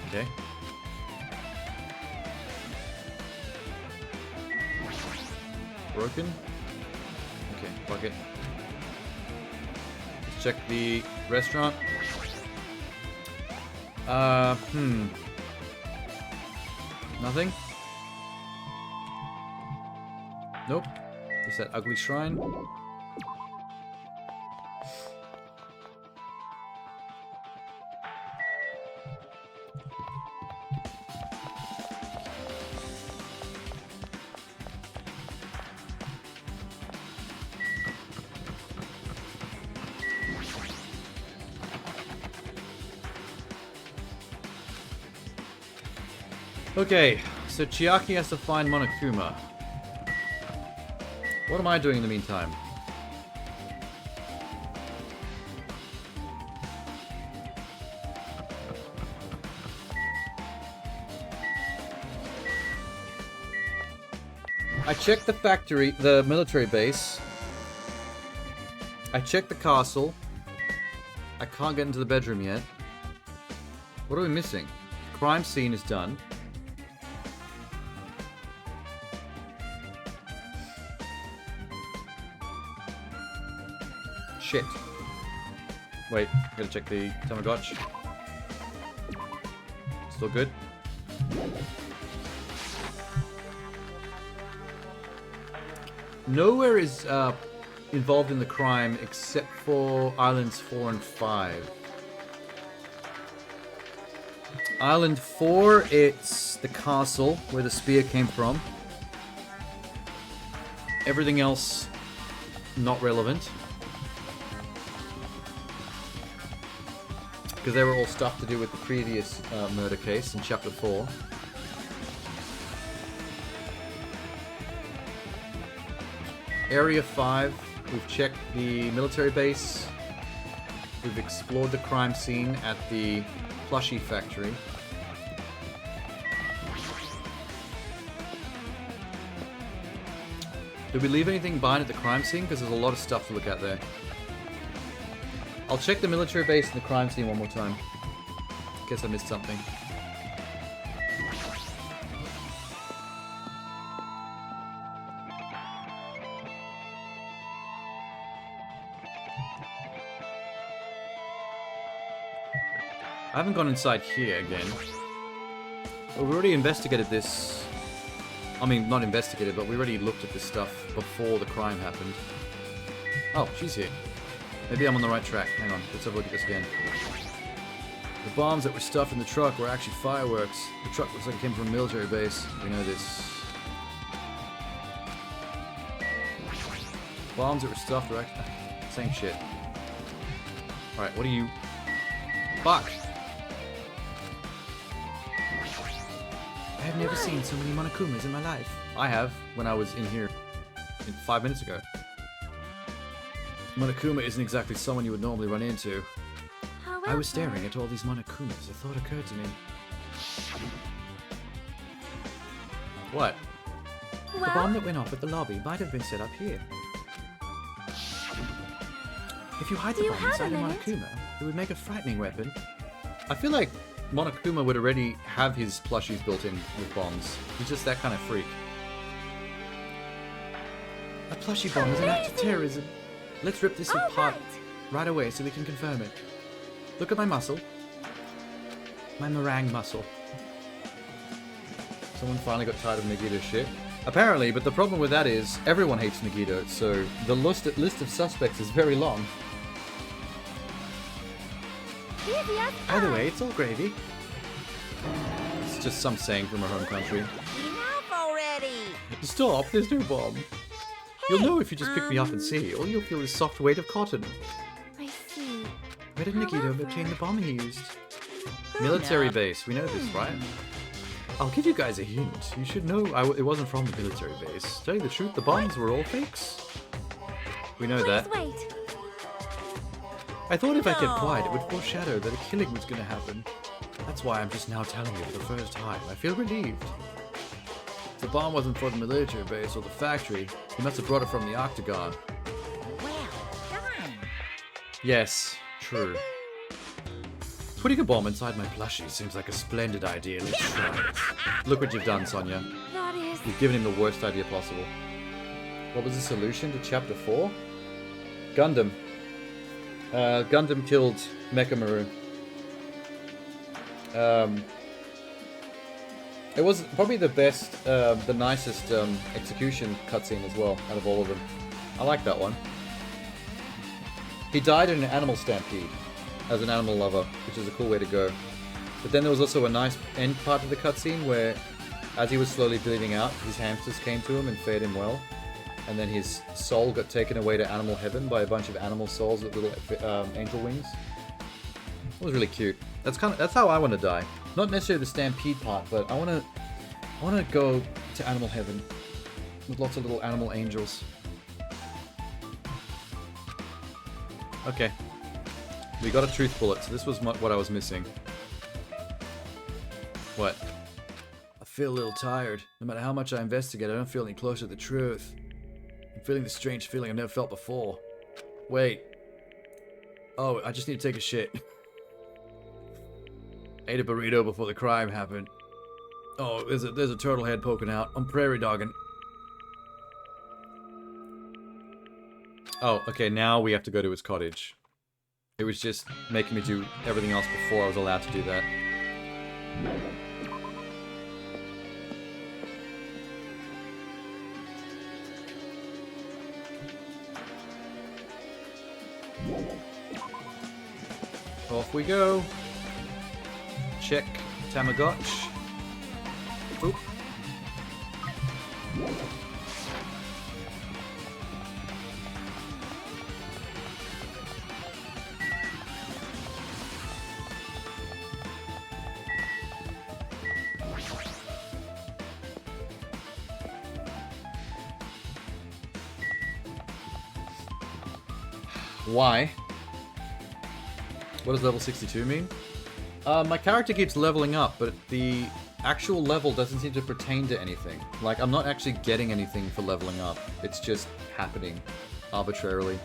Okay. Broken? Okay, fuck it. Let's check the restaurant. Nothing? Nope. Just that ugly shrine. Okay, so Chiaki has to find Monokuma. What am I doing in the meantime? I checked the factory, the military base. I checked the castle. I can't get into the bedroom yet. What are we missing? Crime scene is done. Shit. Wait, gotta check the Tamagotchi. Still good? Nowhere is involved in the crime except for Islands 4 and 5. Island 4, it's the castle where the spear came from. Everything else, not relevant. Because they were all stuff to do with the previous murder case in Chapter 4. Area 5, we've checked the military base. We've explored the crime scene at the plushie factory. Did we leave anything behind at the crime scene? Because there's a lot of stuff to look at there. I'll check the military base and the crime scene one more time. Guess I missed something. I haven't gone inside here again. Well, we already investigated this. I mean, not investigated, but we already looked at this stuff before the crime happened. Oh, she's here. Maybe I'm on the right track. Hang on, let's have a look at this again. The bombs that were stuffed in the truck were actually fireworks. The truck looks like it came from a military base. We know this. Bombs that were stuffed were actually... Same shit. Alright, what are you... Fuck! I have never seen so many Monokumas in my life. I have, when I was in here 5 minutes ago. Monokuma isn't exactly someone you would normally run into. However, I was staring at all these Monokumas. A thought occurred to me. What? The bomb that went off at the lobby might have been set up here. If you hide the bomb inside a Monokuma, it would make a frightening weapon. I feel like Monokuma would already have his plushies built in with bombs. He's just that kind of freak. A plushie bomb is an act of terrorism. Let's rip this apart right away so we can confirm it. Look at my muscle. My meringue muscle. Someone finally got tired of Nagito's shit. Apparently, but the problem with that is everyone hates Nagito, so the list of suspects is very long. Either way, it's all gravy. It's just some saying from her home country. Enough already! Stop, there's no bomb. You'll know if you just pick me up and see. All you'll feel is soft weight of cotton. I see. Where did Nagito obtain the bomb he used? Military base, we know this, right? I'll give you guys a hint. You should know it wasn't from the military base. To tell you the truth, the bombs were all fakes. We know that. Wait. I thought if I kept quiet, it would foreshadow that a killing was going to happen. That's why I'm just now telling you for the first time. I feel relieved. If the bomb wasn't for the military base or the factory, he must have brought it from the Octagon. Well done. Yes, true. Putting a bomb inside my plushie seems like a splendid idea. Let's try it. Look what you've done, Sonia. That is... You've given him the worst idea possible. What was the solution to Chapter 4? Gundam. Gundam killed Mechamaru. It was probably the best, the nicest execution cutscene as well, out of all of them. I like that one. He died in an animal stampede, as an animal lover, which is a cool way to go. But then there was also a nice end part of the cutscene where, as he was slowly bleeding out, his hamsters came to him and fed him well. And then his soul got taken away to animal heaven by a bunch of animal souls with little angel wings. It was really cute. That's how I want to die. Not necessarily the stampede part, but I want to go to animal heaven with lots of little animal angels. Okay. We got a truth bullet, so this was what I was missing. What? I feel a little tired. No matter how much I investigate, I don't feel any closer to the truth. I'm feeling this strange feeling I've never felt before. Wait. Oh, I just need to take a shit. Ate a burrito before the crime happened. Oh, there's a turtle head poking out. I'm prairie dogging. Oh, okay, now we have to go to his cottage. It was just making me do everything else before I was allowed to do that. Off we go. Check Tamagotchi. Oop. Why? What does level 62 mean? My character keeps leveling up, but the actual level doesn't seem to pertain to anything. Like, I'm not actually getting anything for leveling up. It's just happening arbitrarily.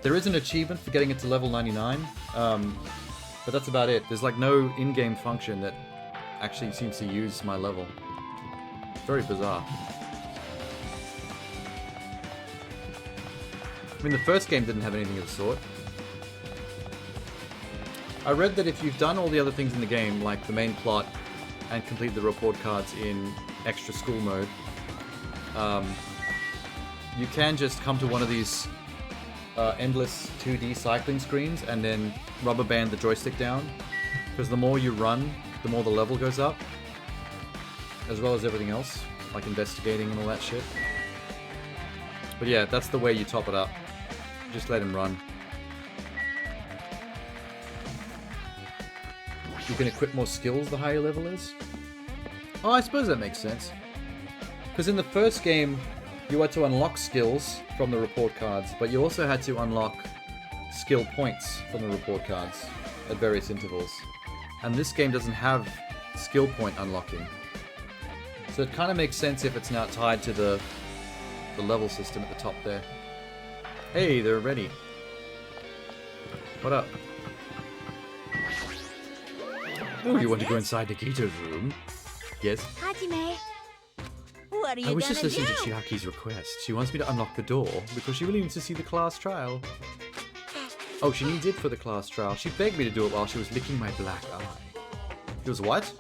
There is an achievement for getting it to level 99, but that's about it. There's like no in-game function that actually seems to use my level. Very bizarre. I mean, the first game didn't have anything of the sort. I read that if you've done all the other things in the game, like the main plot, and complete the report cards in extra school mode, you can just come to one of these endless 2D cycling screens and then rubber band the joystick down. Because the more you run, the more the level goes up. As well as everything else, like investigating and all that shit. But yeah, that's the way you top it up. Just let him run. You can equip more skills the higher level is. Oh, I suppose that makes sense. Because in the first game, you had to unlock skills from the report cards, but you also had to unlock skill points from the report cards at various intervals. And this game doesn't have skill point unlocking. So it kind of makes sense if it's now tied to the level system at the top there. Hey, they're ready. What up? Oh, you want to go inside Nikita's room? Yes. Hajime. What are you I was gonna just listening do? to Chiaki's request. She wants me to unlock the door because she really needs to see the class trial. Oh, she needs it for the class trial. She begged me to do it while she was licking my black eye. She was what?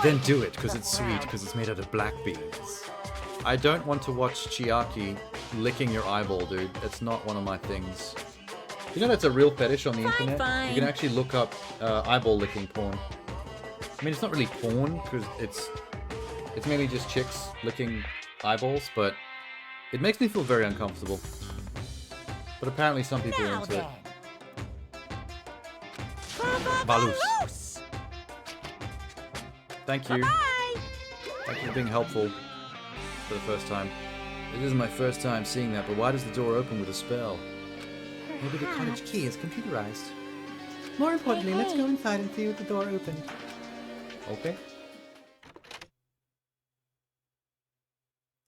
Then do it, because it's sweet, because it's made out of black beans. I don't want to watch Chiaki licking your eyeball, dude. It's not one of my things. You know that's a real fetish on the internet? fine. You can actually look up eyeball licking porn. I mean, it's not really porn, because it's mainly just chicks licking eyeballs, but it makes me feel very uncomfortable. But apparently some people are into it. Balus. Thank you. Thank you for being helpful for the first time. It isn't my first time seeing that, but why does the door open with a spell? Maybe the cottage key is computerized. More importantly, let's go inside and see if the door opened. Okay.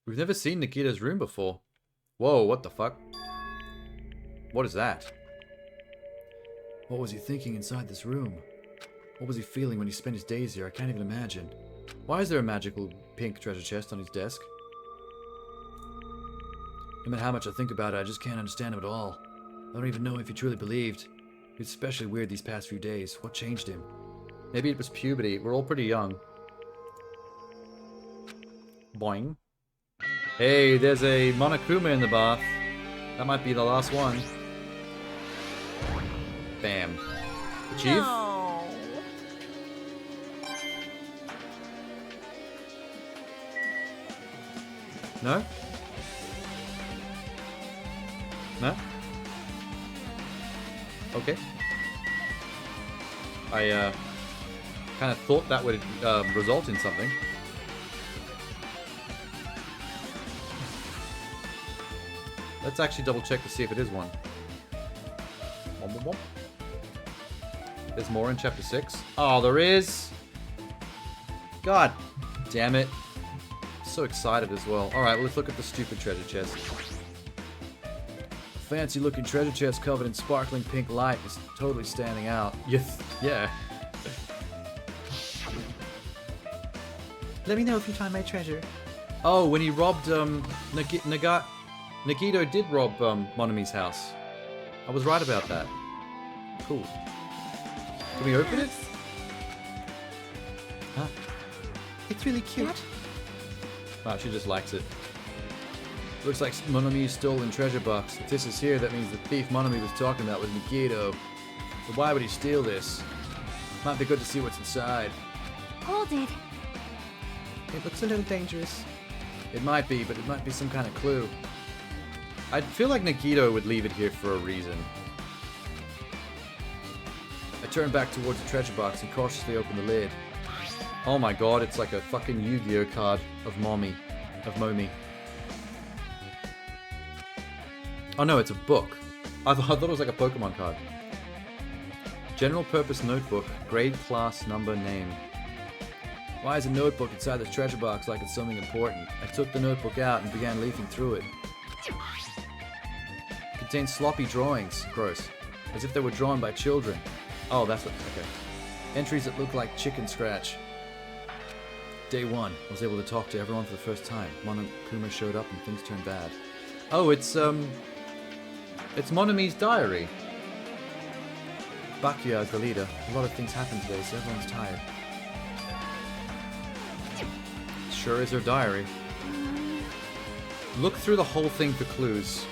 We've never seen Nikita's room before. Whoa, what the fuck? What is that? What was he thinking inside this room? What was he feeling when he spent his days here? I can't even imagine. Why is there a magical pink treasure chest on his desk? No matter how much I think about it, I just can't understand him at all. I don't even know if he truly believed. It's especially weird these past few days. What changed him? Maybe it was puberty. We're all pretty young. Boing. Hey, there's a Monokuma in the bath. That might be the last one. Bam. Achieve? No. No? No? Okay. I kind of thought that would result in something. Let's actually double check to see if it is one. There's more in chapter 6. Oh, there is. God damn it. So excited as well. Alright, well, let's look at the stupid treasure chest. Fancy looking treasure chest covered in sparkling pink light is totally standing out. Yeah. Let me know if you find my treasure. Oh, when he robbed, Nagito did rob, Monomi's house. I was right about that. Cool. Can we open it? Huh? It's really cute. Wow, she just likes it. Looks like Monomi's stolen treasure box. If this is here, that means the thief Monomi was talking about was Nagito. But why would he steal this? Might be good to see what's inside. Hold it. It looks a little dangerous. It might be, but it might be some kind of clue. I feel like Nagito would leave it here for a reason. I turned back towards the treasure box and cautiously opened the lid. Oh my god, it's like a fucking Yu-Gi-Oh card of Momi. Oh no, it's a book. I thought it was like a Pokemon card. General purpose notebook, grade, class, number, name. Why is a notebook inside this treasure box like it's something important? I took the notebook out and began leafing through it. It contains sloppy drawings. Gross. As if they were drawn by children. Oh, that's what... Okay. Entries that look like chicken scratch. Day 1. I was able to talk to everyone for the first time. Monokuma showed up and things turned bad. Oh, it's Monomi's diary. Bakuya is the leader. A lot of things happened today, so everyone's tired. Sure is her diary. Look through the whole thing for clues.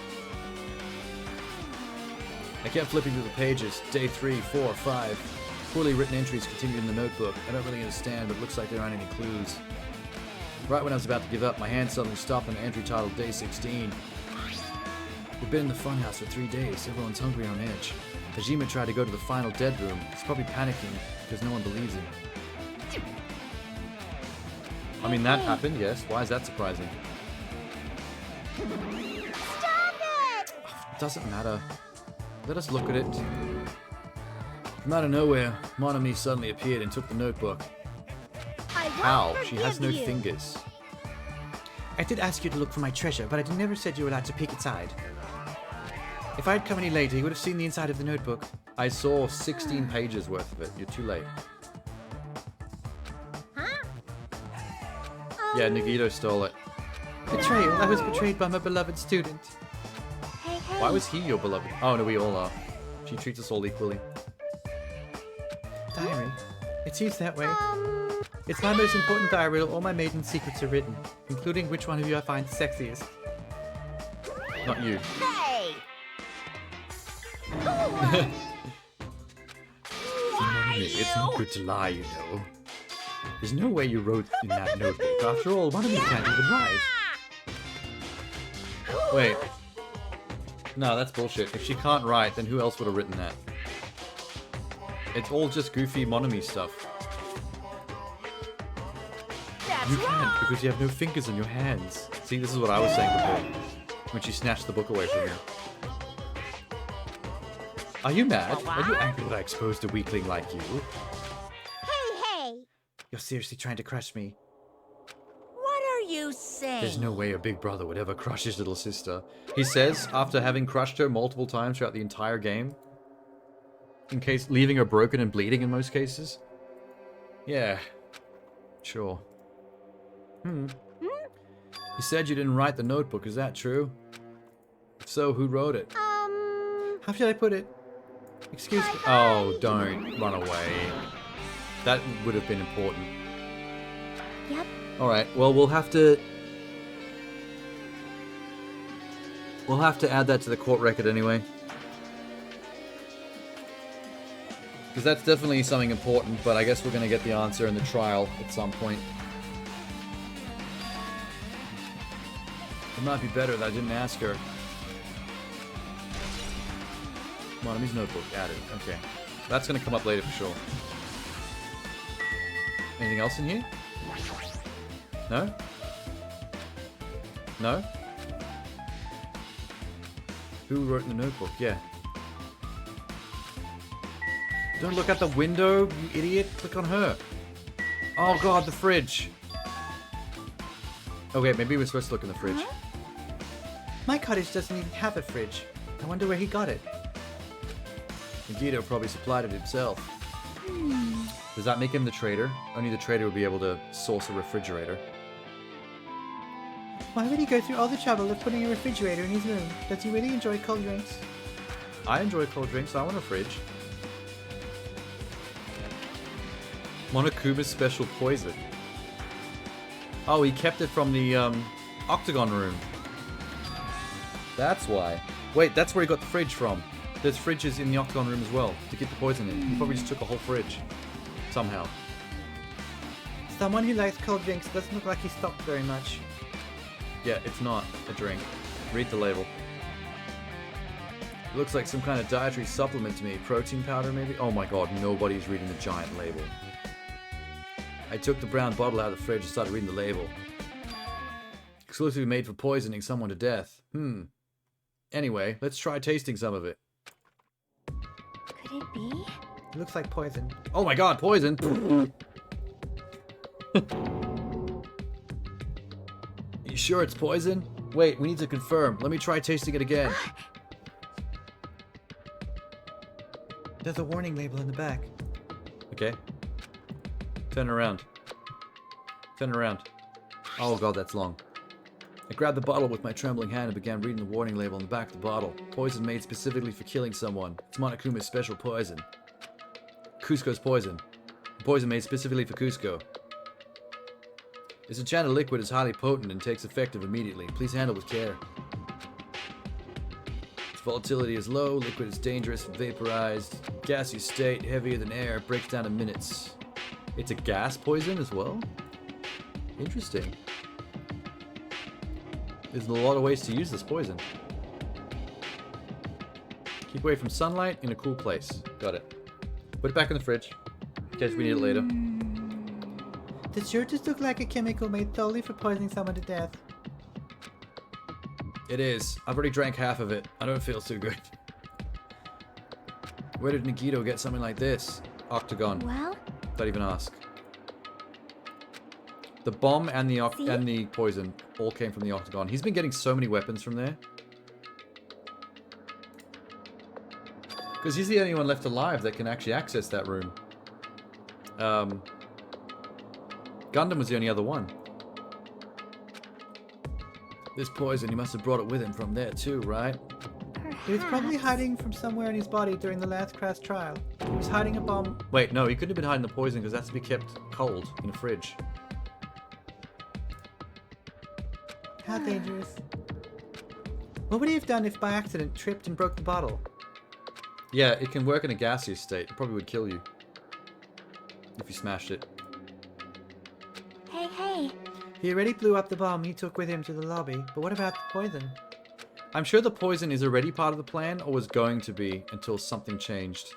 I kept flipping through the pages. Day 3, 4, 5. Poorly written entries continued in the notebook. I don't really understand, but it looks like there aren't any clues. Right when I was about to give up, my hand suddenly stopped on an entry titled Day 16. We've been in the funhouse for 3 days. Everyone's hungry and on edge. Hajime tried to go to the final dead room. He's probably panicking because no one believes him. I mean, that happened, yes. Why is that surprising? Stop it! Doesn't matter. Let us look at it. From out of nowhere, Monomi suddenly appeared and took the notebook. How? She has no fingers. I did ask you to look for my treasure, but I never said you were allowed to peek inside. If I'd come any later, you would have seen the inside of the notebook. I saw 16 pages worth of it. You're too late. Yeah, Nagito stole it. Betrayal. I was betrayed by my beloved student. Hey. Why was he your beloved? Oh no, we all are. She treats us all equally. Diary. It seems that way. It's my most important diary where all my maiden secrets are written, including which one of you I find sexiest. Not you. Hey! It's not good to lie, you know. There's no way you wrote in that notebook. After all, one of you can't even write. Wait. No, that's bullshit. If she can't write, then who else would have written that? It's all just goofy Monomi stuff. You can't because you have no fingers on your hands. See, this is what I was saying before. When she snatched the book away from you. Are you mad? Are you angry that I exposed a weakling like you? Hey! You're seriously trying to crush me. What are you saying? There's no way a big brother would ever crush his little sister. He says, after having crushed her multiple times throughout the entire game. In case, leaving her broken and bleeding in most cases. Yeah. Sure. You said you didn't write the notebook, is that true? If so, who wrote it? How should I put it? Excuse me. Oh, don't run away. That would have been important. Yep. Alright, well, we'll have to add that to the court record anyway. Because that's definitely something important, but I guess we're going to get the answer in the trial at some point. It might be better that I didn't ask her. Monomi's notebook added. Okay. That's gonna come up later for sure. Anything else in here? No? No? Who wrote in the notebook? Yeah. Don't look out the window, you idiot. Click on her. Oh god, the fridge. Okay, maybe we're supposed to look in the fridge. My cottage doesn't even have a fridge. I wonder where he got it. Nagito probably supplied it himself. Does that make him the trader? Only the trader would be able to source a refrigerator. Why would he go through all the trouble of putting a refrigerator in his room? Does he really enjoy cold drinks? I enjoy cold drinks, so I want a fridge. Monokuma's special poison. Oh, he kept it from the octagon room. That's why. Wait, that's where he got the fridge from. There's fridges in the octagon room as well to keep the poison in. He probably just took a whole fridge. Somehow. Someone who likes cold drinks doesn't look like he's stocked very much. Yeah, it's not a drink. Read the label. Looks like some kind of dietary supplement to me. Protein powder, maybe? Oh my god, nobody's reading the giant label. I took the brown bottle out of the fridge and started reading the label. Exclusively made for poisoning someone to death. Anyway, let's try tasting some of it. Could it be? It looks like poison. Oh my god, poison! You sure it's poison? Wait, we need to confirm. Let me try tasting it again. There's a warning label in the back. Okay. Turn around. Turn around. Oh god, that's long. I grabbed the bottle with my trembling hand and began reading the warning label on the back of the bottle. Poison made specifically for killing someone. It's Monokuma's special poison. Cusco's poison. Poison made specifically for Cusco. This enchanted liquid is highly potent and takes effect immediately. Please handle with care. Its volatility is low, liquid is dangerous, vaporized, gaseous state, heavier than air, breaks down in minutes. It's a gas poison as well? Interesting. There's a lot of ways to use this poison. Keep away from sunlight in a cool place. Got it. Put it back in the fridge. In case we need it later. This sure does look like a chemical made solely for poisoning someone to death. It is. I've already drank half of it. I don't feel too good. Where did Nagito get something like this? Octagon. Well? Don't even ask. The bomb and the poison all came from the octagon. He's been getting so many weapons from there. Because he's the only one left alive that can actually access that room. Gundam was the only other one. This poison, he must have brought it with him from there too, right? He was probably hiding from somewhere in his body during the last crash trial. He was hiding a bomb. Wait, no, he couldn't have been hiding the poison because that's to be kept cold in a fridge. How dangerous. What would he have done if by accident tripped and broke the bottle? Yeah, it can work in a gaseous state. It probably would kill you. If you smashed it. Hey. He already blew up the bomb he took with him to the lobby, but what about the poison? I'm sure the poison is already part of the plan, or was going to be, until something changed.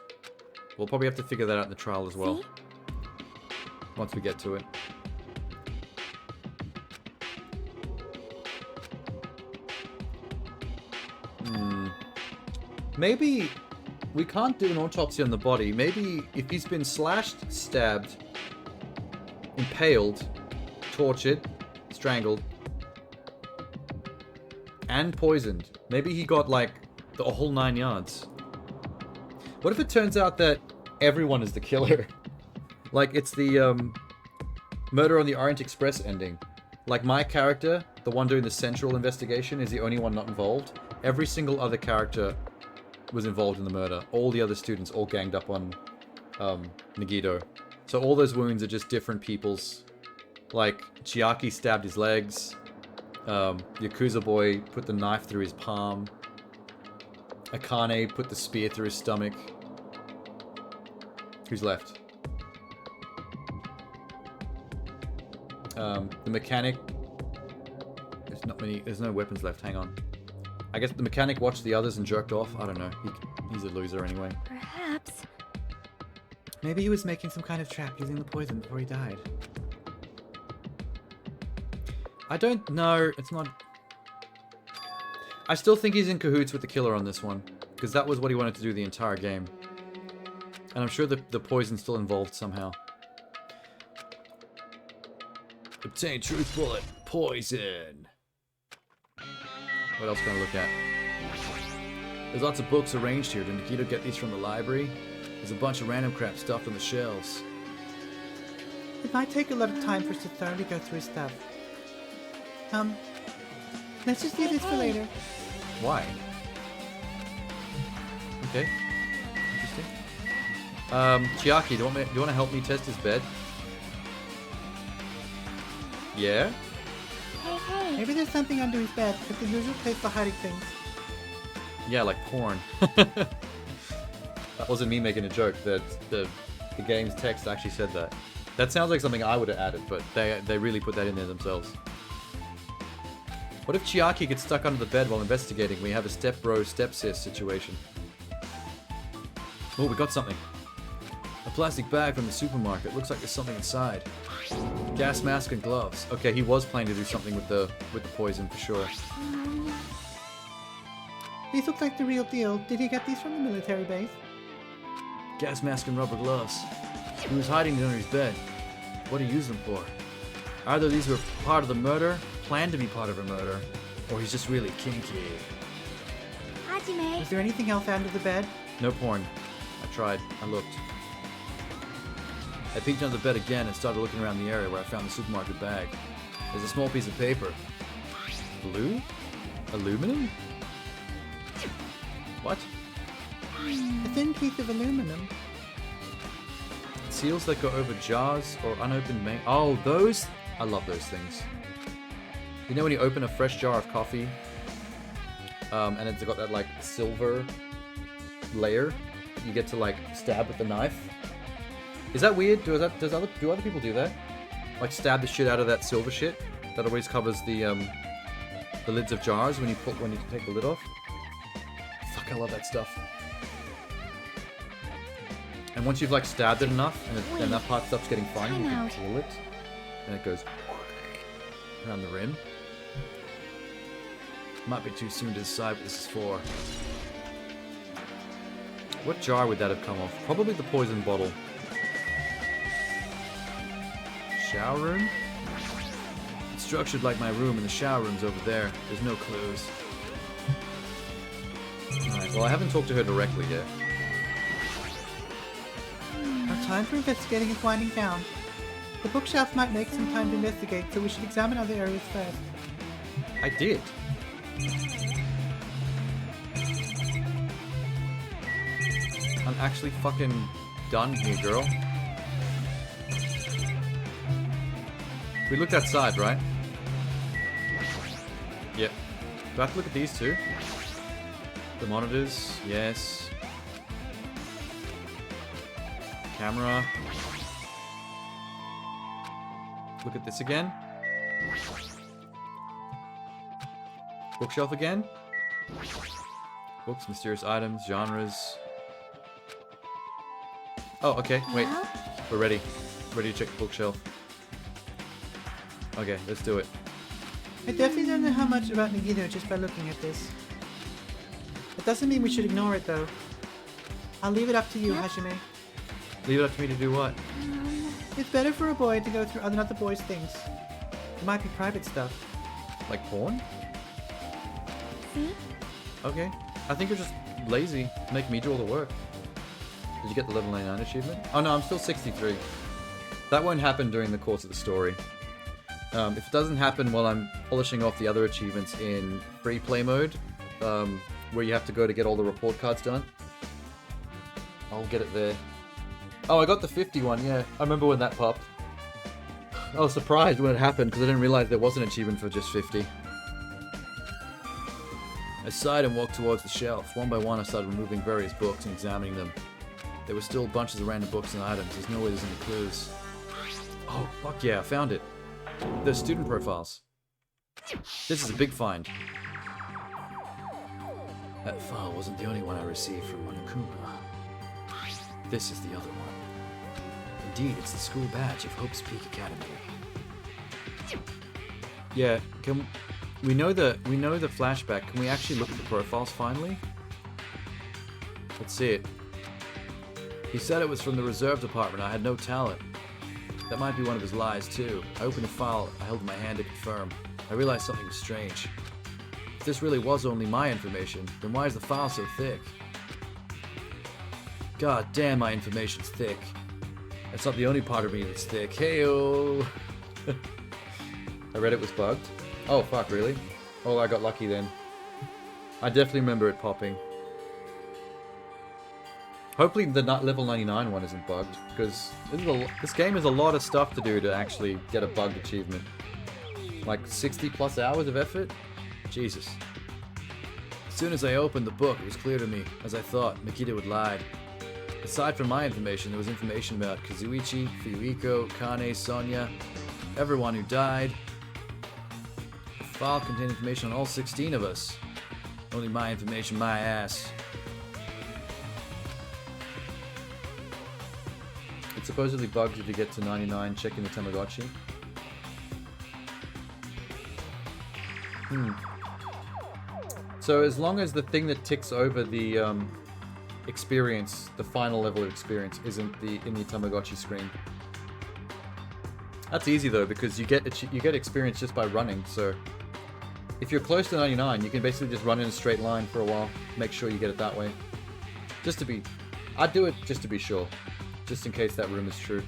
We'll probably have to figure that out in the trial as well. Once we get to it. Maybe we can't do an autopsy on the body. Maybe if he's been slashed, stabbed, impaled, tortured, strangled, and poisoned. Maybe he got like the whole 9 yards. What if it turns out that everyone is the killer? Like it's the Murder on the Orient Express ending. Like my character, the one doing the central investigation, is the only one not involved. Every single other character was involved in the murder. All the other students all ganged up on Nagito. So all those wounds are just different people's. Like, Chiaki stabbed his legs. Yakuza boy put the knife through his palm. Akane put the spear through his stomach. Who's left? The mechanic. There's not many. There's no weapons left. Hang on. I guess the mechanic watched the others and jerked off. I don't know. He's a loser anyway. Perhaps. Maybe he was making some kind of trap using the poison before he died. I don't know. It's not... I still think he's in cahoots with the killer on this one. Because that was what he wanted to do the entire game. And I'm sure the poison's still involved somehow. Obtain truth bullet. Poison. What else can I look at? There's lots of books arranged here. Did Nikito get these from the library? There's a bunch of random crap stuffed on the shelves. It might take a lot of time for us to thoroughly go through his stuff. Let's just leave this for later. Why? Okay. Interesting. Chiaki, do you want to help me test his bed? Yeah? Hey. Maybe there's something under his bed, at the usual place for hiding things. Yeah, like porn. That wasn't me making a joke. The game's text actually said that. That sounds like something I would have added, but they really put that in there themselves. What if Chiaki gets stuck under the bed while investigating? We have a step-bro, step-sis situation. Oh, we got something. A plastic bag from the supermarket. Looks like there's something inside. Gas mask and gloves. Okay, he was planning to do something with the poison for sure. These look like the real deal. Did he get these from the military base? Gas mask and rubber gloves. He was hiding them under his bed. What did he use them for? Either these were part of the murder, planned to be part of a murder, or he's just really kinky. Hajime. Was there anything else under the bed? No porn. I tried. I looked. I peeked under the bed again and started looking around the area where I found the supermarket bag. There's a small piece of paper. Blue? Aluminum? What? A thin piece of aluminum. Seals that go over jars or unopened mail. Oh, those? I love those things. You know when you open a fresh jar of coffee, and it's got that like silver layer you get to like stab with the knife? Is that weird? Do other people do that? Like stab the shit out of that silver shit that always covers the lids of jars when you take the lid off? Fuck, I love that stuff. And once you've like stabbed it enough, and that part stops getting fine, you can pull it, and it goes around the rim. Might be too soon to decide what this is for. What jar would that have come off? Probably the poison bottle. Shower room? It's structured like my room, and the shower room's over there. There's no clues. Alright, well I haven't talked to her directly yet. Our time for investigating is winding down. The bookshelf might make some time to investigate, so we should examine other areas first. I did. I'm actually fucking done here, girl. We looked outside, right? Yep. Do I have to look at these two? The monitors, yes. Camera. Look at this again. Bookshelf again. Books, mysterious items, genres. Oh, okay, wait. We're ready. Ready to check the bookshelf. Okay, let's do it. I definitely don't know how much about Nagito just by looking at this. It doesn't mean we should ignore it though. I'll leave it up to you, Hajime. Leave it up to me to do what? It's better for a boy to go through other boys' things. It might be private stuff. Like porn? See? Okay. I think you're just lazy. Make me do all the work. Did you get the level 99 achievement? Oh no, I'm still 63. That won't happen during the course of the story. If it doesn't happen while I'm polishing off the other achievements in free play mode, where you have to go to get all the report cards done, I'll get it there. Oh, I got the 51, yeah. I remember when that popped. I was surprised when it happened because I didn't realize there was an achievement for just 50. I sighed and walked towards the shelf. One by one, I started removing various books and examining them. There were still bunches of random books and items. There's no way there's any clues. Oh, fuck yeah, I found it. The student profiles. This is a big find. That file wasn't the only one I received from Monokuma. This is the other one. Indeed, it's the school badge of Hope's Peak Academy. Yeah, we know the flashback. Can we actually look at the profiles finally? Let's see it. He said it was from the reserve department. I had no talent. That might be one of his lies, too. I opened the file I held in my hand to confirm. I realized something was strange. If this really was only my information, then why is the file so thick? God damn, my information's thick. That's not the only part of me that's thick. Hey-oh! I read it was bugged. Oh, fuck, really? Oh, I got lucky then. I definitely remember it popping. Hopefully the level 99 one isn't bugged, because this game has a lot of stuff to do to actually get a bugged achievement. Like 60 plus hours of effort? Jesus. As soon as I opened the book, it was clear to me, as I thought, Nikita would lied. Aside from my information, there was information about Kazuichi, Fuyuhiko, Kane, Sonya, everyone who died. The file contained information on all 16 of us. Only my information, my ass. It supposedly bugs if you get to 99 checking the Tamagotchi. So as long as the thing that ticks over the experience, the final level of experience, isn't in the Tamagotchi screen. That's easy though, because you get experience just by running. So if you're close to 99, you can basically just run in a straight line for a while. Make sure you get it that way. I'd do it just to be sure. Just in case that rumor's true.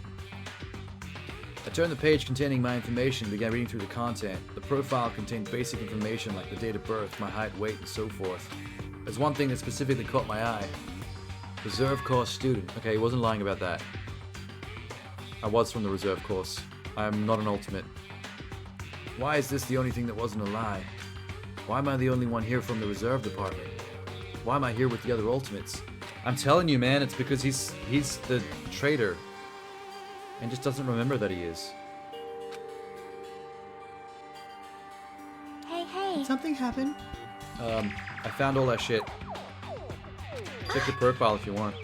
I turned the page containing my information and began reading through the content. The profile contained basic information like the date of birth, my height, weight, and so forth. There's one thing that specifically caught my eye. Reserve course student. Okay, he wasn't lying about that. I was from the reserve course. I am not an ultimate. Why is this the only thing that wasn't a lie? Why am I the only one here from the reserve department? Why am I here with the other ultimates? I'm telling you, man, it's because he's the traitor. And just doesn't remember that he is. Hey. Did something happen? I found all that shit. Check the profile if you want.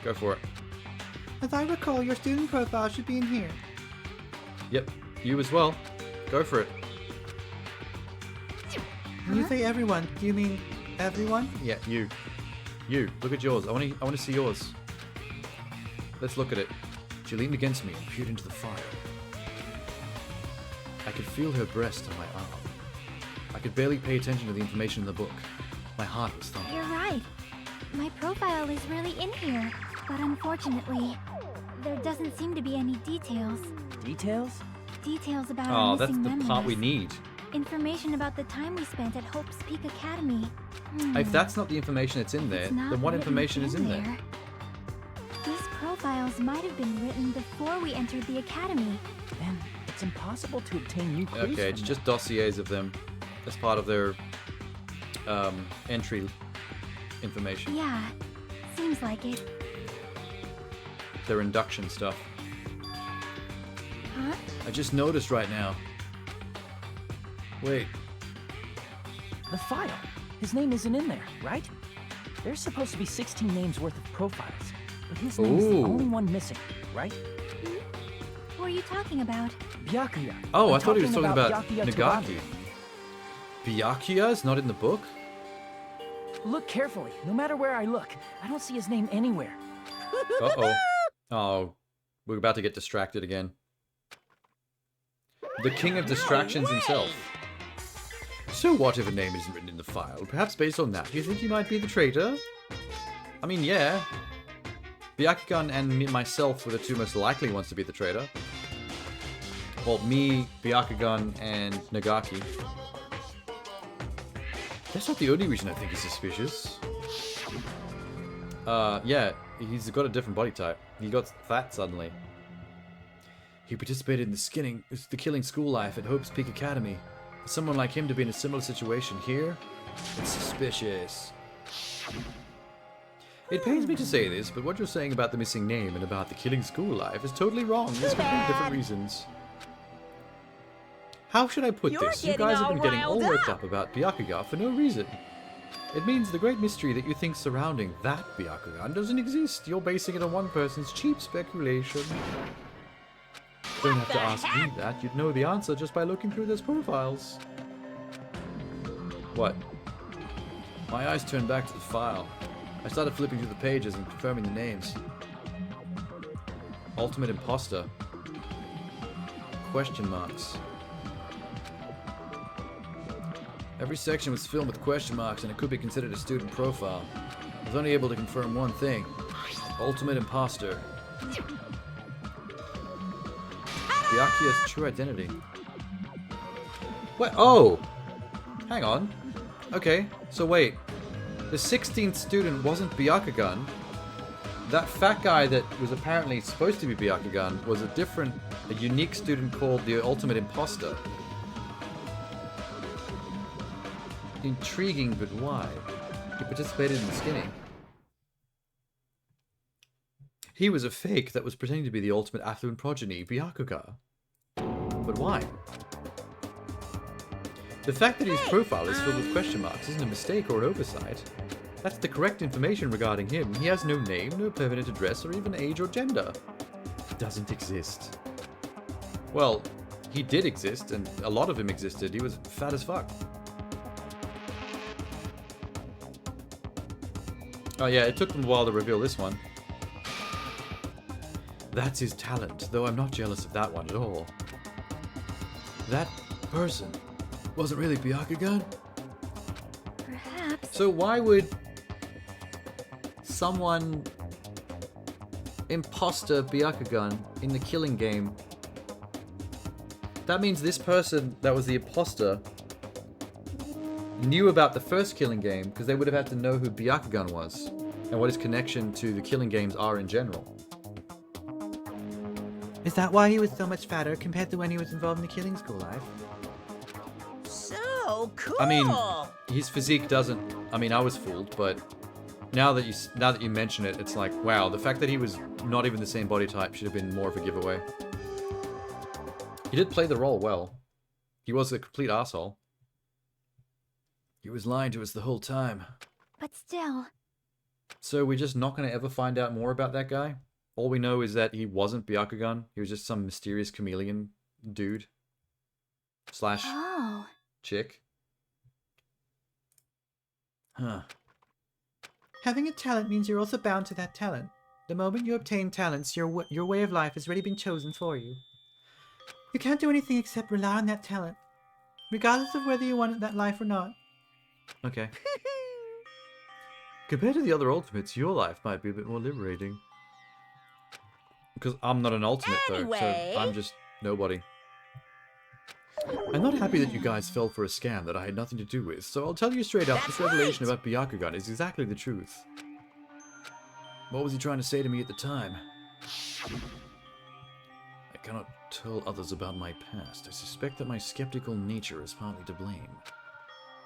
Go for it. As I recall, your student profile should be in here. Yep, you as well. Go for it. When you say everyone, do you mean everyone? Yeah, you. Look at yours. I want to see yours. Let's look at it. She leaned against me and peered into the file. I could feel her breast on my arm. I could barely pay attention to the information in the book. My heart was thumping. You're right. My profile is really in here, but unfortunately, there doesn't seem to be any details. Details? Details about our missing memories. That's the part we need. Information about the time we spent at Hope's Peak Academy. If that's not the information that's in there, then what information is in there? These profiles might have been written before we entered the academy. Then it's impossible to obtain new clues. Okay, it's just dossiers of them as part of their entry information. Yeah, seems like it. Their induction stuff. Huh? I just noticed right now. Wait. The file. His name isn't in there, right? There's supposed to be 16 names worth of profiles, but his name's the only one missing, right? Who are you talking about? Byakuya. Oh, I thought he was talking about Byakuya Nagaki. Byakuya's not in the book? Look carefully. No matter where I look, I don't see his name anywhere. Uh-oh. Oh, we're about to get distracted again. The king of distractions himself. So what if a name isn't written in the file? Perhaps based on that, you think he might be the traitor? I mean, yeah. Byakugan and myself were the two most likely ones to be the traitor. Well, me, Byakugan, and Nagaki. That's not the only reason I think he's suspicious. Yeah, he's got a different body type. He got fat suddenly. He participated in the killing school life at Hope's Peak Academy. For someone like him to be in a similar situation here, it's suspicious. It pains me to say this, but what you're saying about the missing name and about the killing school life is totally wrong. There's completely different reasons. How should I put this? You guys have been getting all worked up about Byakuga for no reason. It means the great mystery that you think surrounding that Byakugan doesn't exist. You're basing it on one person's cheap speculation. Don't have to ask me that. You'd know the answer just by looking through those profiles. What? My eyes turned back to the file. I started flipping through the pages and confirming the names. Ultimate Imposter. Question marks. Every section was filled with question marks and it could be considered a student profile. I was only able to confirm one thing. Ultimate Imposter. Byakuya's true identity. What? Oh! Hang on. Okay, so wait. The 16th student wasn't Byakugan. That fat guy that was apparently supposed to be Byakugan was a unique student called the Ultimate Imposter. Intriguing, but why? He participated in the skinning. He was a fake that was pretending to be the ultimate affluent progeny, Byakuga. But why? The fact that his profile is filled with question marks isn't a mistake or an oversight. That's the correct information regarding him. He has no name, no permanent address, or even age or gender. He doesn't exist. Well, he did exist, and a lot of him existed. He was fat as fuck. Oh yeah, it took them a while to reveal this one. That's his talent, though I'm not jealous of that one at all. That person wasn't really Byakugan? Perhaps. So why would someone imposter Byakugan in the killing game? That means this person that was the imposter knew about the first killing game because they would have had to know who Byakugan was and what his connection to the killing games are in general. Is that why he was so much fatter compared to when he was involved in the killing school life? So cool. I mean, his physique doesn't. I mean, I was fooled, but now that you mention it, it's like, wow, the fact that he was not even the same body type should have been more of a giveaway. He did play the role well. He was a complete asshole. He was lying to us the whole time. But still. So we're just not going to ever find out more about that guy? All we know is that he wasn't Byakugan. He was just some mysterious chameleon dude. Slash chick. Huh. Having a talent means you're also bound to that talent. The moment you obtain talents, your way of life has already been chosen for you. You can't do anything except rely on that talent, regardless of whether you want that life or not. Okay. Compared to the other ultimates, your life might be a bit more liberating. Because I'm not an ultimate though, so I'm just nobody. I'm not happy that you guys fell for a scam that I had nothing to do with, so I'll tell you straight up, this revelation about Byakugan is exactly the truth. What was he trying to say to me at the time? I cannot tell others about my past. I suspect that my skeptical nature is partly to blame.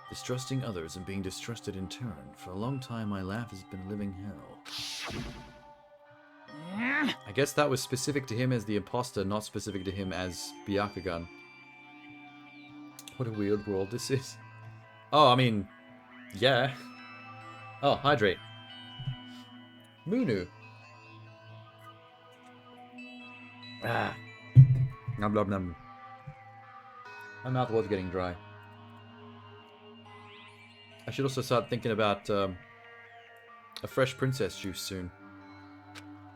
Distrusting others and being distrusted in turn. For a long time, my life has been living hell. I guess that was specific to him as the imposter, not specific to him as Byakugan. What a weird world this is. Oh, I mean, yeah. Oh, hydrate. Munu. Ah. Nom nom nom. My mouth was getting dry. I should also start thinking about a fresh princess juice soon.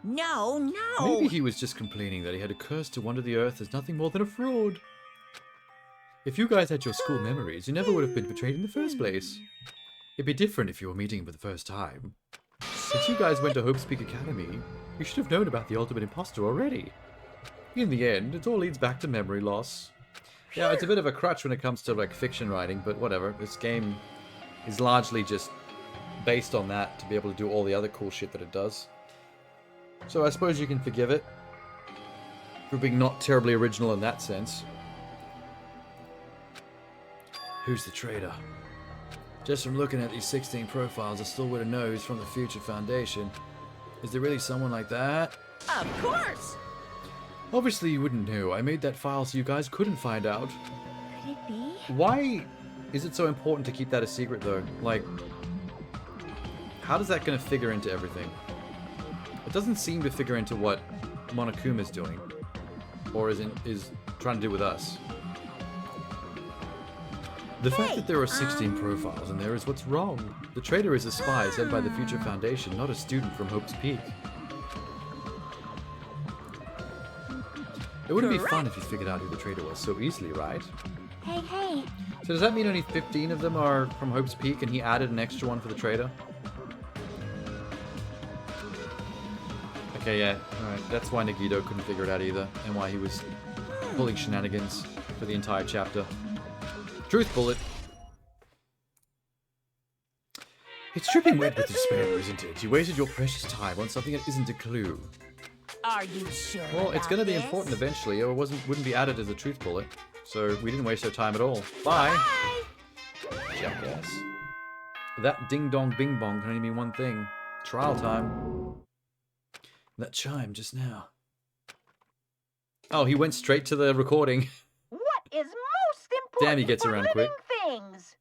No. Maybe he was just complaining that he had a curse to wander the earth as nothing more than a fraud. If you guys had your school memories, you never would have been betrayed in the first place. It'd be different if you were meeting him for the first time. Since you guys went to Hope's Peak Academy, you should have known about the ultimate imposter already. In the end, it all leads back to memory loss. Yeah, it's a bit of a crutch when it comes to like fiction writing, but whatever. This game is largely just based on that to be able to do all the other cool shit that it does. So I suppose you can forgive it for being not terribly original in that sense. Who's the traitor? Just from looking at these 16 profiles, I still would have known who's from the Future Foundation. Is there really someone like that? Of course! Obviously you wouldn't know. I made that file so you guys couldn't find out. Could it be? Why is it so important to keep that a secret, though? Like, how does that going to figure into everything? It doesn't seem to figure into what Monokuma's doing. Or is trying to do with us. The fact that there are 16 profiles in there is what's wrong. The traitor is a spy sent by the Future Foundation, not a student from Hope's Peak. It wouldn't be fun if you figured out who the traitor was so easily, right? Hey, hey. So does that mean only 15 of them are from Hope's Peak and he added an extra one for the traitor? Okay, yeah. Alright, that's why Nagito couldn't figure it out either, and why he was pulling shenanigans for the entire chapter. Truth bullet. It's dripping wet with despair, isn't it? You wasted your precious time on something that isn't a clue. Are you sure? Well, it's going to be important eventually, or it wouldn't be added as a truth bullet. So we didn't waste our time at all. Bye! Jackass. That ding-dong bing-bong can only mean one thing. Trial time. That chime just now. Oh, he went straight to the recording. What is most important? Damn, he gets around quick. Things?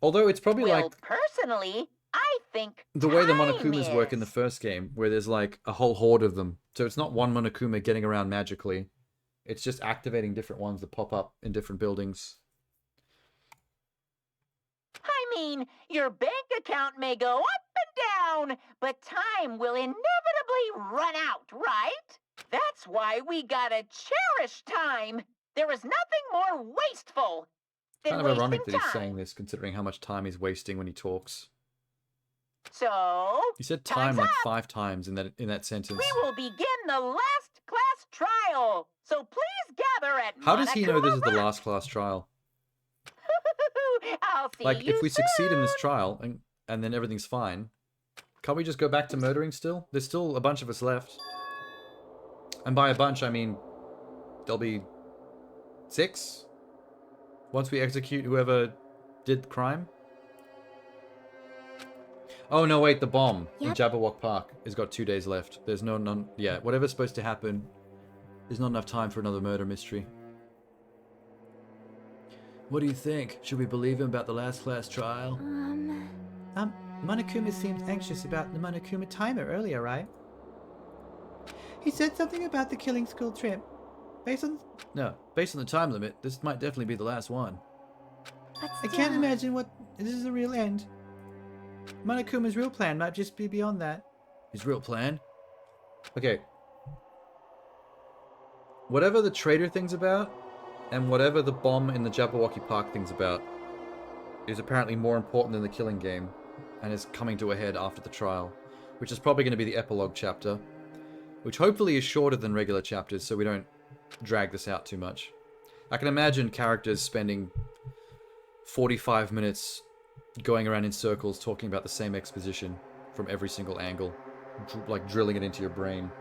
Although it's probably well, like personally, I think the way the time Monokumas work in the first game, where there's like a whole horde of them. So it's not one Monokuma getting around magically. It's just activating different ones that pop up in different buildings. I mean, your bank account may go up and down, but time will inevitably run out, right? That's why we gotta cherish time. There is nothing more wasteful than Kind of ironic wasting that he's time. saying this, considering how much time he's wasting when he talks. So, He said time time's like up. 5 times in that sentence. We will begin the last class trial. So please gather at How does he know this is the Monokuma last class trial? Rock. I'll see Like, you if we soon. succeed in this trial and then everything's fine, can't we just go back to murdering still? There's still a bunch of us left. And by a bunch, I mean there'll be 6 once we execute whoever did the crime. Oh no, wait, the bomb in Jabberwock Park has got 2 days left. There's none. Yeah, whatever's supposed to happen, there's not enough time for another murder mystery. What do you think? Should we believe him about the last class trial? Monokuma seemed anxious about the Monokuma timer earlier, right? He said something about the killing school trip. Based on the time limit, this might definitely be the last one. I can't imagine what this is the real end. Monokuma's real plan might just be beyond that. His real plan? Okay. Whatever the traitor thing's about, and whatever the bomb in the Jabberwocky Park thing's about, is apparently more important than the killing game, and is coming to a head after the trial, which is probably going to be the epilogue chapter, which hopefully is shorter than regular chapters, so we don't drag this out too much. I can imagine characters spending 45 minutes going around in circles talking about the same exposition from every single angle, like drilling it into your brain.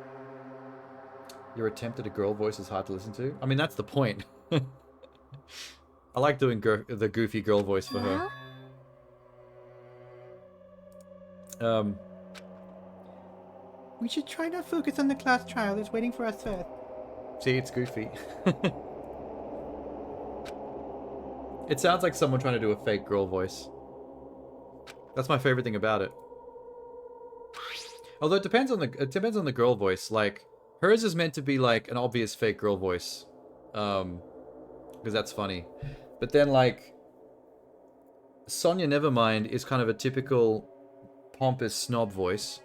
Your attempt at a girl voice is hard to listen to? I mean, that's the point. I like doing the goofy girl voice for her. We should try not focus on the class trial that's waiting for us first. See, it's goofy. It sounds like someone trying to do a fake girl voice. That's my favorite thing about it. Although it depends on the girl voice. Like, hers is meant to be like an obvious fake girl voice. Because that's funny. But then like Sonya Nevermind is kind of a typical pompous snob voice.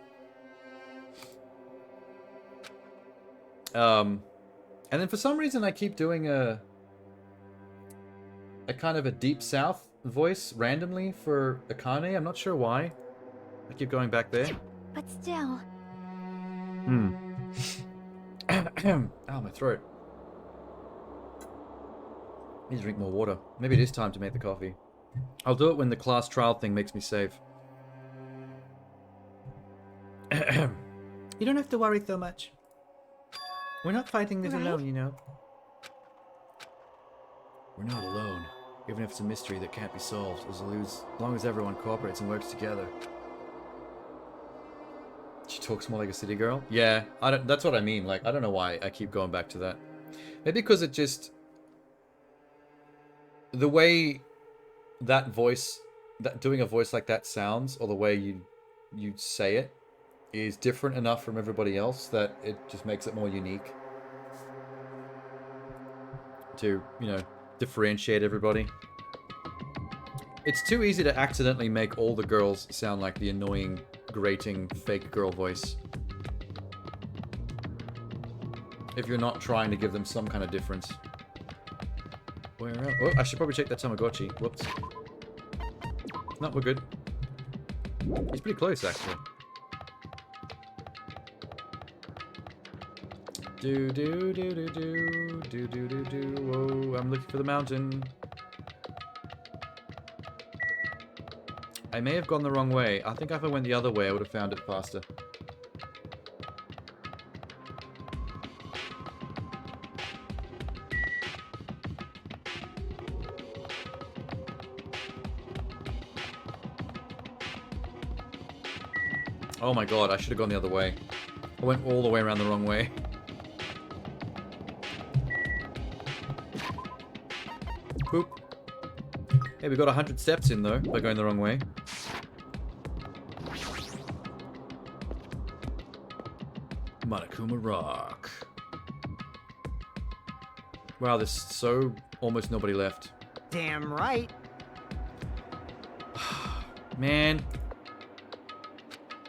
And then for some reason I keep doing a kind of a Deep South voice randomly for Akane. I'm not sure why. I keep going back there. But still. Ow, my throat. Need to drink more water. Maybe it is time to make the coffee. I'll do it when the class trial thing makes me save. You don't have to worry so much. We're not fighting this alone, you know. We're not alone. Even if it's a mystery that can't be solved, as long as everyone cooperates and works together. She talks more like a city girl? Yeah, that's what I mean. Like, I don't know why I keep going back to that. Maybe because it just... The way that voice, that doing a voice like that sounds, or the way you say it, is different enough from everybody else that it just makes it more unique. To, you know, differentiate everybody. It's too easy to accidentally make all the girls sound like the annoying, grating, fake girl voice. If you're not trying to give them some kind of difference. Where else? Oh, I should probably check that Tamagotchi. Whoops. No, we're good. He's pretty close, actually. Do do do do do do do do do. Whoa! I'm looking for the mountain. I may have gone the wrong way. I think if I went the other way, I would have found it faster. Oh my god, I should have gone the other way. I went all the way around the wrong way. Boop. Hey, we got 100 steps in though, by going the wrong way. Monokuma Rock. Wow, there's so almost nobody left. Damn right. Man.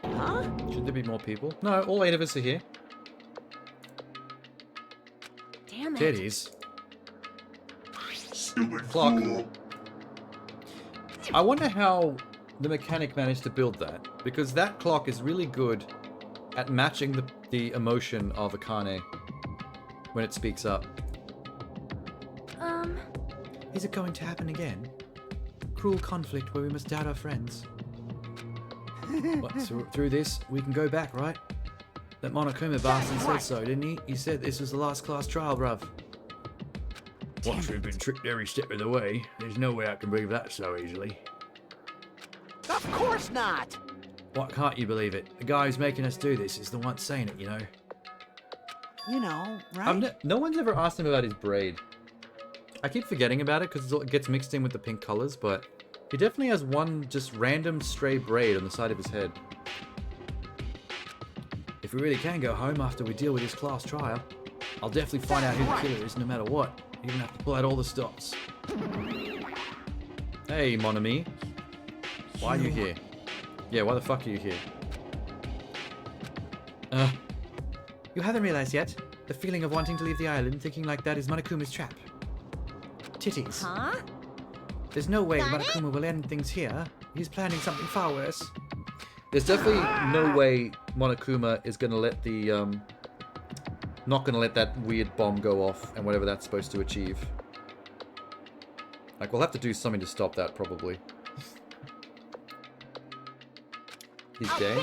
Huh? Should there be more people? No, all 8 of us are here. Damn it. Teddy's. Stupid clock. I wonder how the mechanic managed to build that, because that clock is really good at matching the emotion of Akane when it speaks up. Is it going to happen again? Cruel conflict where we must doubt our friends. What, through this, we can go back, right? That Monokuma bastard said so, didn't he? He said this was the last class trial, bruv. Once we've been tricked every step of the way, there's no way I can believe that so easily. Of course not! Why can't you believe it? The guy who's making us do this is the one saying it, you know? You know, right? No one's ever asked him about his braid. I keep forgetting about it because it gets mixed in with the pink colors, but he definitely has one just random stray braid on the side of his head. If we really can go home after we deal with this class trial, I'll definitely find out who the killer is no matter what. Even have to pull out all the stops. Hey, mon ami. Why are you here? Yeah, why the fuck are you here? You haven't realized yet? The feeling of wanting to leave the island thinking like that is Monokuma's trap. Titties. Huh? There's no way Monokuma will end things here. He's planning something far worse. There's definitely no way Monokuma is gonna let the, not gonna let that weird bomb go off and whatever that's supposed to achieve. Like, we'll have to do something to stop that, probably. He's gay?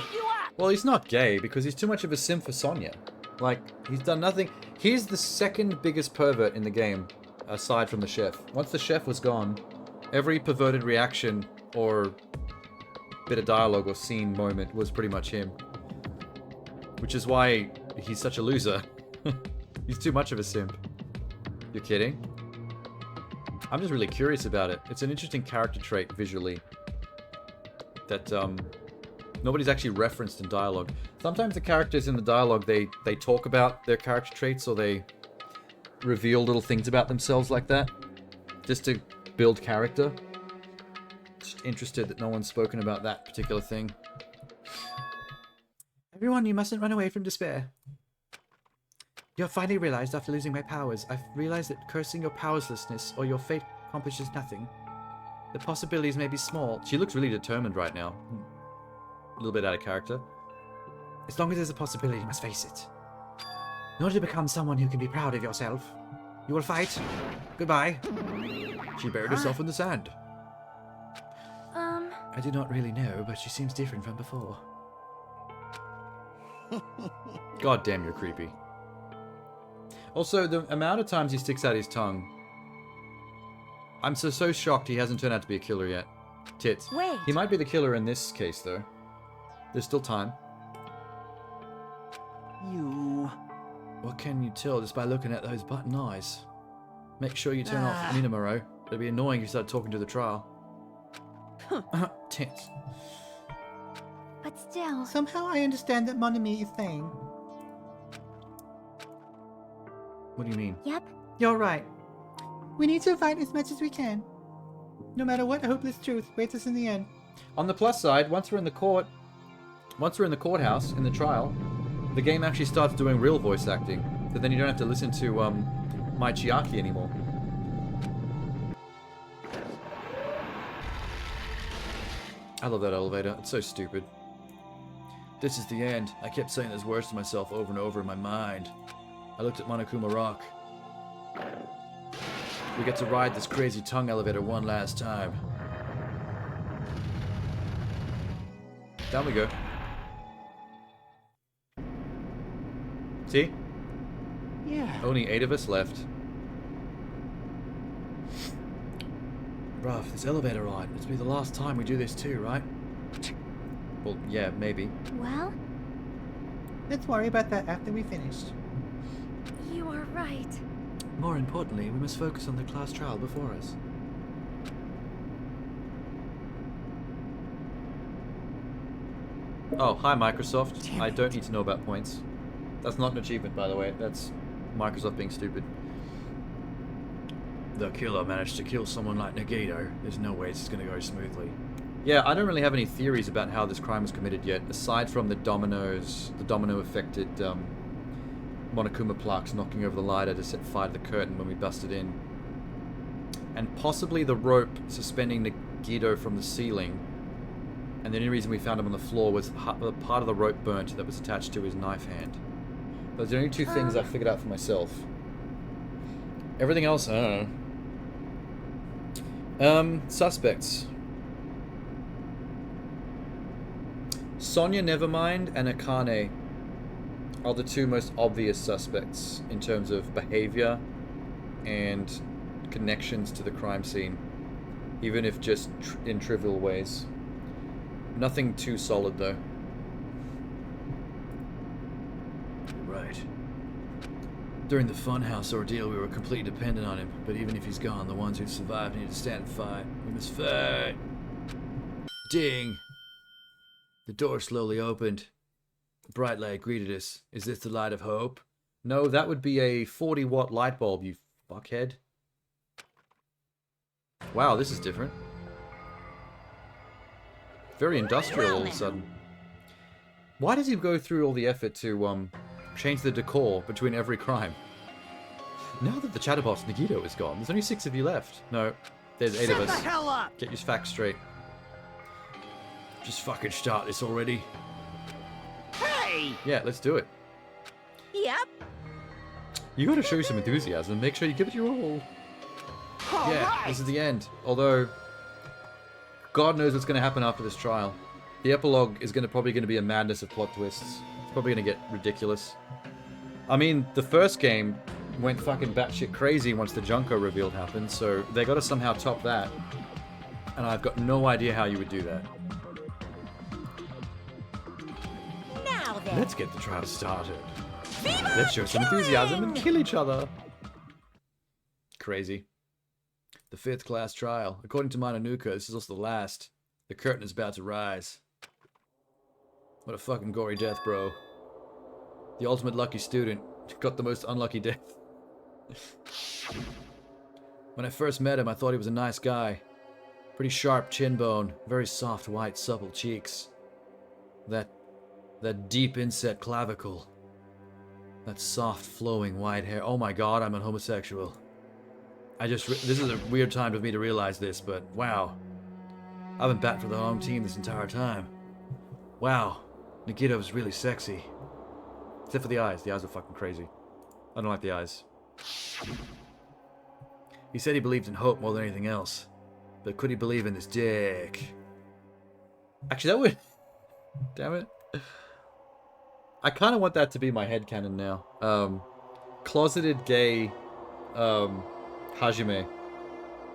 Well, he's not gay, because he's too much of a simp for Sonya. Like, he's done nothing. He's the second biggest pervert in the game, aside from the chef. Once the chef was gone, every perverted reaction or bit of dialogue or scene moment was pretty much him. Which is why he's such a loser. He's too much of a simp. You're kidding? I'm just really curious about it. It's an interesting character trait visually that nobody's actually referenced in dialogue. Sometimes the characters in the dialogue, they talk about their character traits or they reveal little things about themselves like that just to build character. Just interested that no one's spoken about that particular thing. Everyone, you mustn't run away from despair. You have finally realized after losing my powers, I've realized that cursing your powerlessness or your fate accomplishes nothing. The possibilities may be small. She looks really determined right now. A little bit out of character. As long as there's a possibility, you must face it. In order to become someone who can be proud of yourself, you will fight. Goodbye. She buried herself in the sand. I do not really know, but she seems different from before. God damn, you're creepy. Also, the amount of times he sticks out his tongue. I'm so shocked he hasn't turned out to be a killer yet. Tits. Wait. He might be the killer in this case, though. There's still time. You... What can you tell just by looking at those button eyes? Make sure you turn off Minamaro. It'd be annoying if you start talking to the trial. Tits. But still... Somehow I understand that Mon Ami is saying. What do you mean? Yep. You're right. We need to fight as much as we can. No matter what hopeless truth waits us in the end. On the plus side, once we're in the courthouse, in the trial, the game actually starts doing real voice acting. So then you don't have to listen to, Mai Chiaki anymore. I love that elevator. It's so stupid. This is the end. I kept saying those words to myself over and over in my mind. I looked at Monokuma Rock. We get to ride this crazy tongue elevator one last time. Down we go. See? Yeah. Only 8 of us left. Bruv, this elevator ride. It's be the last time we do this too, right? Well, yeah, maybe. Well? Let's worry about that after we finish. You are right. More importantly, we must focus on the class trial before us. Oh, hi Microsoft. I don't need to know about points. That's not an achievement, by the way. That's Microsoft being stupid. The killer managed to kill someone like Nagito. There's no way it's going to go smoothly. Yeah, I don't really have any theories about how this crime was committed yet, aside from the domino-affected Monokuma plaques knocking over the lighter to set fire to the curtain when we busted in. And possibly the rope suspending Nagito from the ceiling. And the only reason we found him on the floor was the part of the rope burnt that was attached to his knife hand. Those are the only two things I figured out for myself. Everything else, I don't know. Suspects. Sonya Nevermind and Akane are the two most obvious suspects in terms of behavior and connections to the crime scene, even if just in trivial ways. Nothing too solid, though. Right. During the Funhouse ordeal, we were completely dependent on him, but even if he's gone, the ones who've survived need to stand and fight. We must fight! Ding! The door slowly opened. A bright light greeted us. Is this the light of hope? No, that would be a 40-watt light bulb, you fuckhead. Wow, this is different. Very industrial all of a sudden. Why does he go through all the effort to change the decor between every crime? Now that the chatterbox Nagito is gone, there's only 6 of you left. No, there's 8 of us. Shut the hell up! Get your facts straight. Just fucking start this already. Hey! Yeah, let's do it. Yep. You gotta show some enthusiasm. Make sure you give it your all. Yeah, this is the end. Although, God knows what's going to happen after this trial. The epilogue is probably going to be a madness of plot twists. It's probably going to get ridiculous. I mean, the first game went fucking batshit crazy once the Junko reveal happened, so they got to somehow top that. And I've got no idea how you would do that. Now then. Let's get the trial started. Viva Let's show some enthusiasm and kill each other. Crazy. The 5th class trial. According to Mononuka, this is also the last. The curtain is about to rise. What a fucking gory death, bro. The ultimate lucky student got the most unlucky death. When I first met him, I thought he was a nice guy. Pretty sharp chin bone, very soft, white, supple cheeks. That deep inset clavicle. That soft, flowing white hair. Oh my god, I'm a homosexual. This is a weird time for me to realize this, but wow. I've been batting for the home team this entire time. Wow. Nagito was really sexy. Except for the eyes. The eyes are fucking crazy. I don't like the eyes. He said he believed in hope more than anything else. But could he believe in this dick? Actually, that would... Damn it. I kind of want that to be my headcanon now. Closeted gay... Hajime.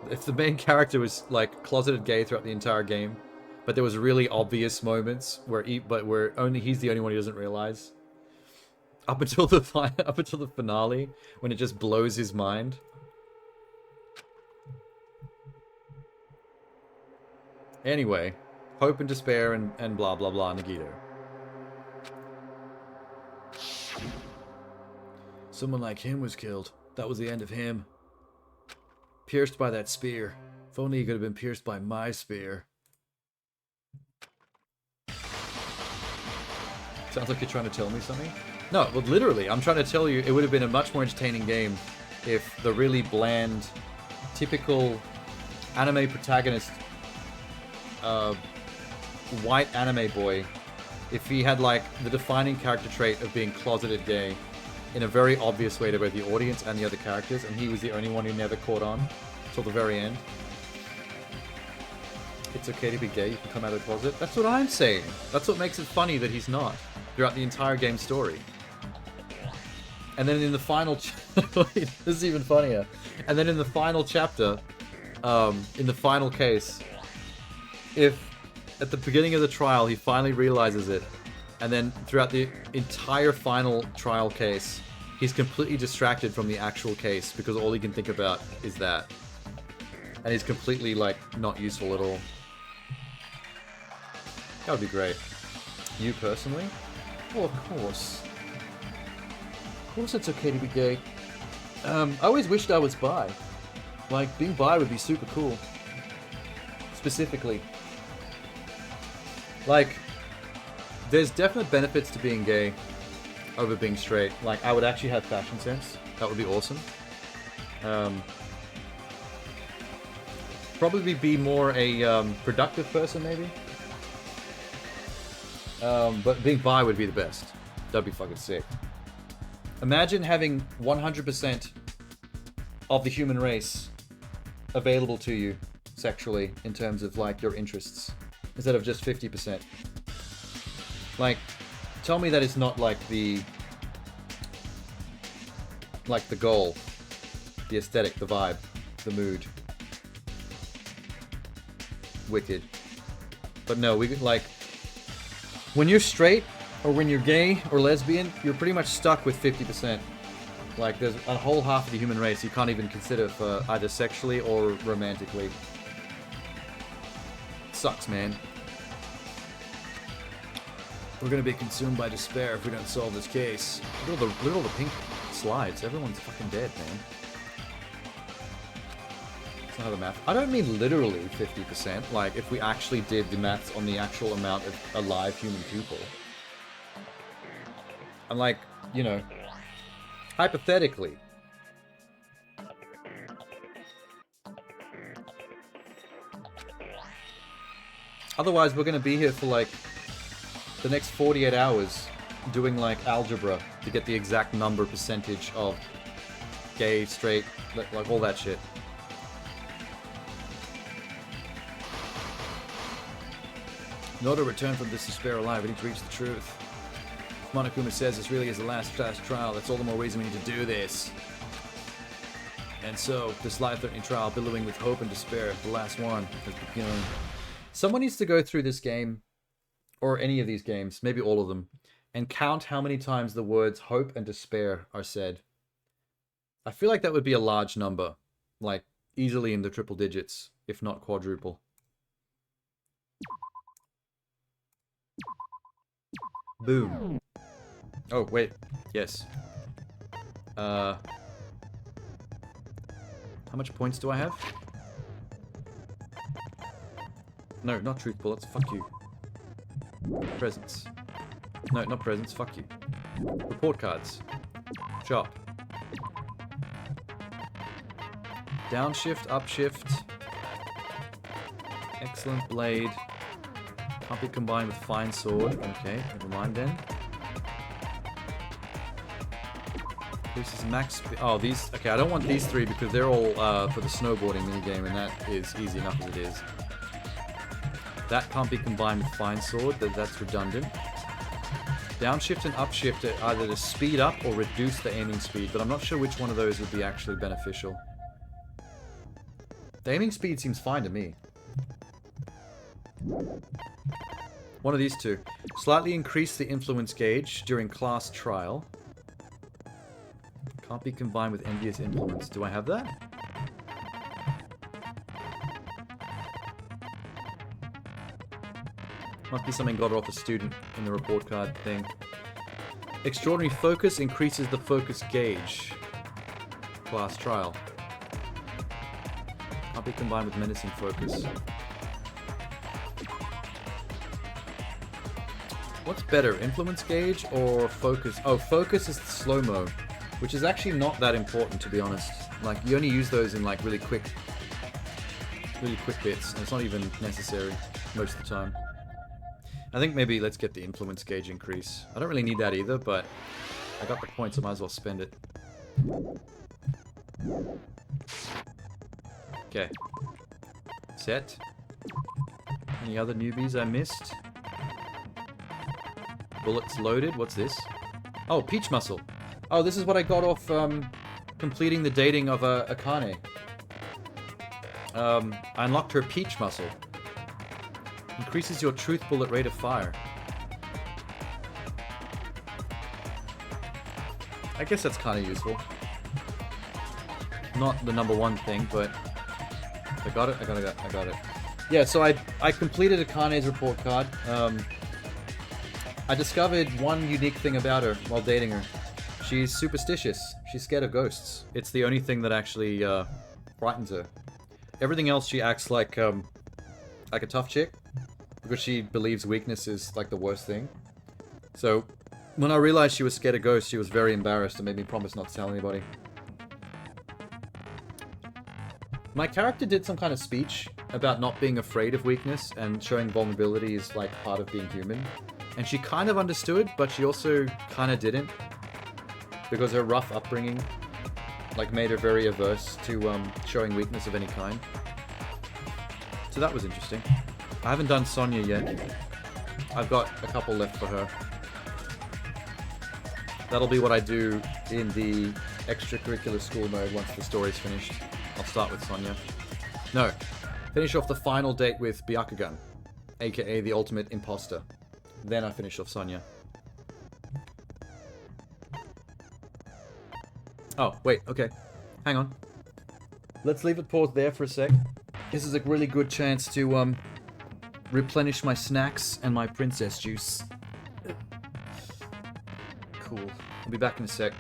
If the main character was like closeted gay throughout the entire game, but there was really obvious moments where only he's the only one who doesn't realize. Up until the finale, when it just blows his mind. Anyway, hope and despair and blah blah blah Nagito. Someone like him was killed. That was the end of him. Pierced by that spear. If only he could have been pierced by my spear. Sounds like you're trying to tell me something. No, well, literally, I'm trying to tell you it would have been a much more entertaining game if the really bland, typical anime protagonist, white anime boy, if he had like the defining character trait of being closeted gay in a very obvious way to both the audience and the other characters, and he was the only one who never caught on till the very end. It's okay to be gay, you can come out of the closet. That's what I'm saying. That's what makes it funny that he's not throughout the entire game story. And then in the final wait, this is even funnier. And then in the final chapter, in the final case, if at the beginning of the trial he finally realizes it, and then throughout the entire final trial case, he's completely distracted from the actual case because all he can think about is that. And he's completely, like, not useful at all. That would be great. You personally? Well, of course. Of course it's okay to be gay. I always wished I was bi. Like, being bi would be super cool. Specifically. Like, there's definite benefits to being gay over being straight. Like, I would actually have fashion sense. That would be awesome. Probably be more a productive person, maybe. But being bi would be the best. That'd be fucking sick. Imagine having 100% of the human race available to you sexually in terms of, like, your interests, instead of just 50%. Like, tell me that is not, like, the goal, the aesthetic, the vibe, the mood. Wicked. But no, we could, like, when you're straight, or when you're gay or lesbian, you're pretty much stuck with 50%. Like, there's a whole half of the human race you can't even consider for either sexually or romantically. Sucks, man. We're gonna be consumed by despair if we don't solve this case. Look at all the pink slides. Everyone's fucking dead, man. That's not how the math... I don't mean literally 50%. Like, if we actually did the maths on the actual amount of alive human people. I'm like, you know, hypothetically. Otherwise, we're going to be here for, like, the next 48 hours doing, like, algebra to get the exact number percentage of gay, straight, like, all that shit. In order to return from this despair alive, we need to reach the truth. Monokuma says this really is the last trial. That's all the more reason we need to do this. And so, this life-threatening trial, billowing with hope and despair, the last one, has begun. Someone needs to go through this game, or any of these games, maybe all of them, and count how many times the words hope and despair are said. I feel like that would be a large number. Like, easily in the triple digits, if not quadruple. Boom. Oh, wait. Yes. How much points do I have? No, not truth bullets. Fuck you. Presents. No, not presents. Fuck you. Report cards. Shop. Downshift, upshift. Excellent blade. Can't be combined with fine sword. Okay, never mind then. This is max... Oh, these... Okay, I don't want these three because they're all for the snowboarding minigame, and that is easy enough as it is. That can't be combined with fine sword. That's redundant. Downshift and upshift are either to speed up or reduce the aiming speed, but I'm not sure which one of those would be actually beneficial. The aiming speed seems fine to me. One of these two. Slightly increase the influence gauge during class trial. Can't be combined with envious influence. Do I have that? Must be something got off a student in the report card thing. Extraordinary focus increases the focus gauge. Class trial. Can't be combined with menacing focus. What's better, influence gauge or focus? Oh, focus is slow-mo, which is actually not that important, to be honest. Like, you only use those in like really quick bits, and it's not even necessary most of the time. I think maybe let's get the influence gauge increase. I don't really need that either, but I got the points, I might as well spend it. Okay. Set. Any other newbies I missed? Bullets loaded. What's this? Oh, peach muscle. Oh, this is what I got off completing the dating of Akane. I unlocked her peach muscle. Increases your truth bullet rate of fire. I guess that's kind of useful. Not the number one thing, but I got it. I got it. Yeah, so I completed Akane's report card. I discovered one unique thing about her while dating her. She's superstitious. She's scared of ghosts. It's the only thing that actually frightens her. Everything else, she acts like a tough chick, because she believes weakness is like the worst thing. So when I realized she was scared of ghosts, she was very embarrassed and made me promise not to tell anybody. My character did some kind of speech about not being afraid of weakness and showing vulnerability is like part of being human. And she kind of understood, but she also kind of didn't. Because her rough upbringing like made her very averse to showing weakness of any kind. So that was interesting. I haven't done Sonya yet. I've got a couple left for her. That'll be what I do in the extracurricular school mode once the story's finished. I'll start with Sonya. No. Finish off the final date with Byakugan, aka the ultimate imposter. Then I finish off Sonya. Oh, wait, okay. Hang on. Let's leave it paused there for a sec. This is a really good chance to replenish my snacks and my princess juice. Cool. I'll be back in a sec.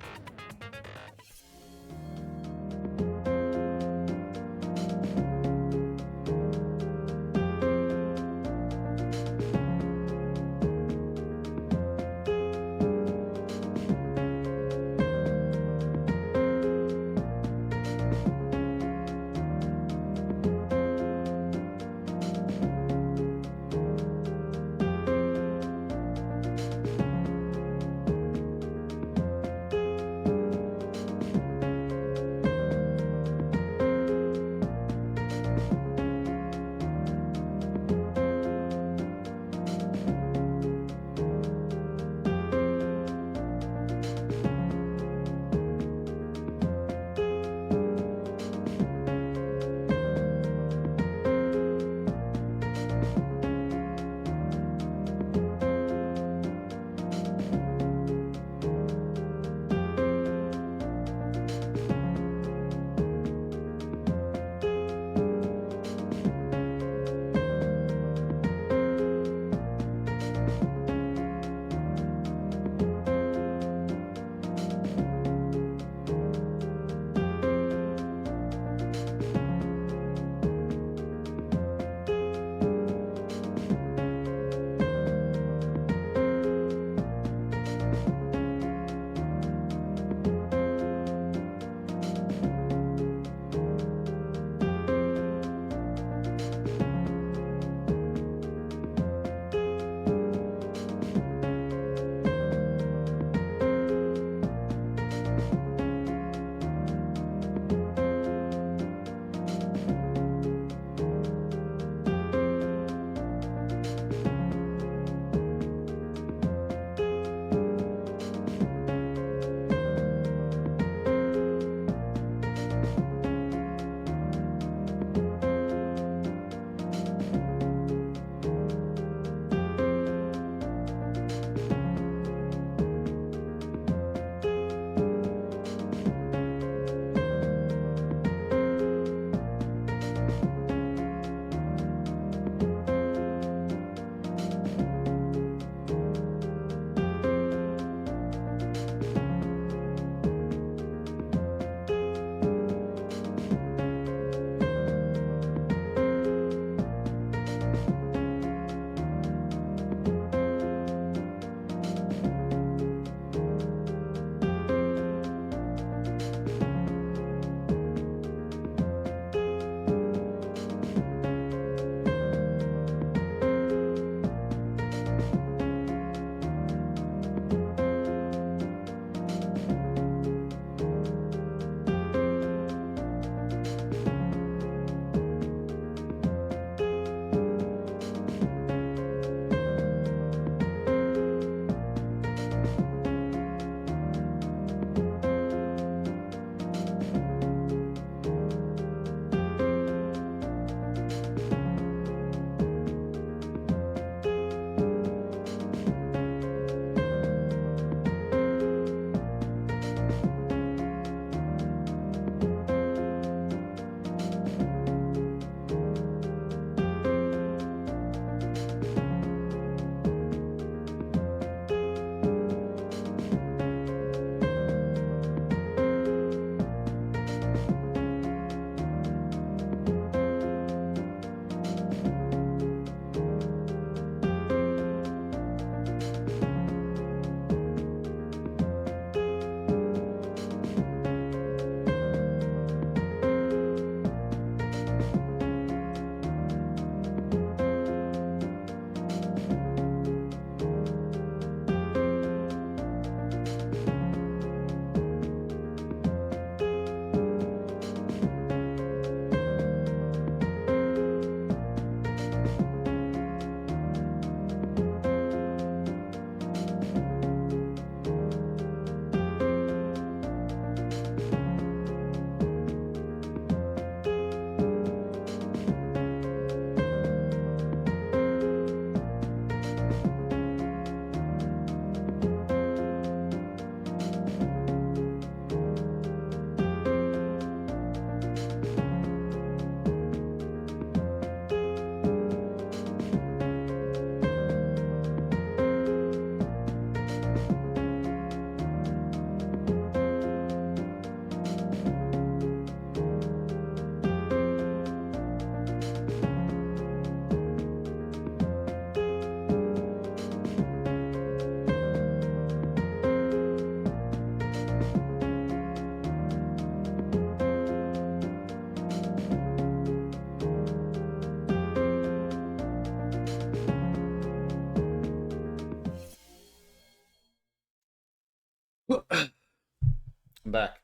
back.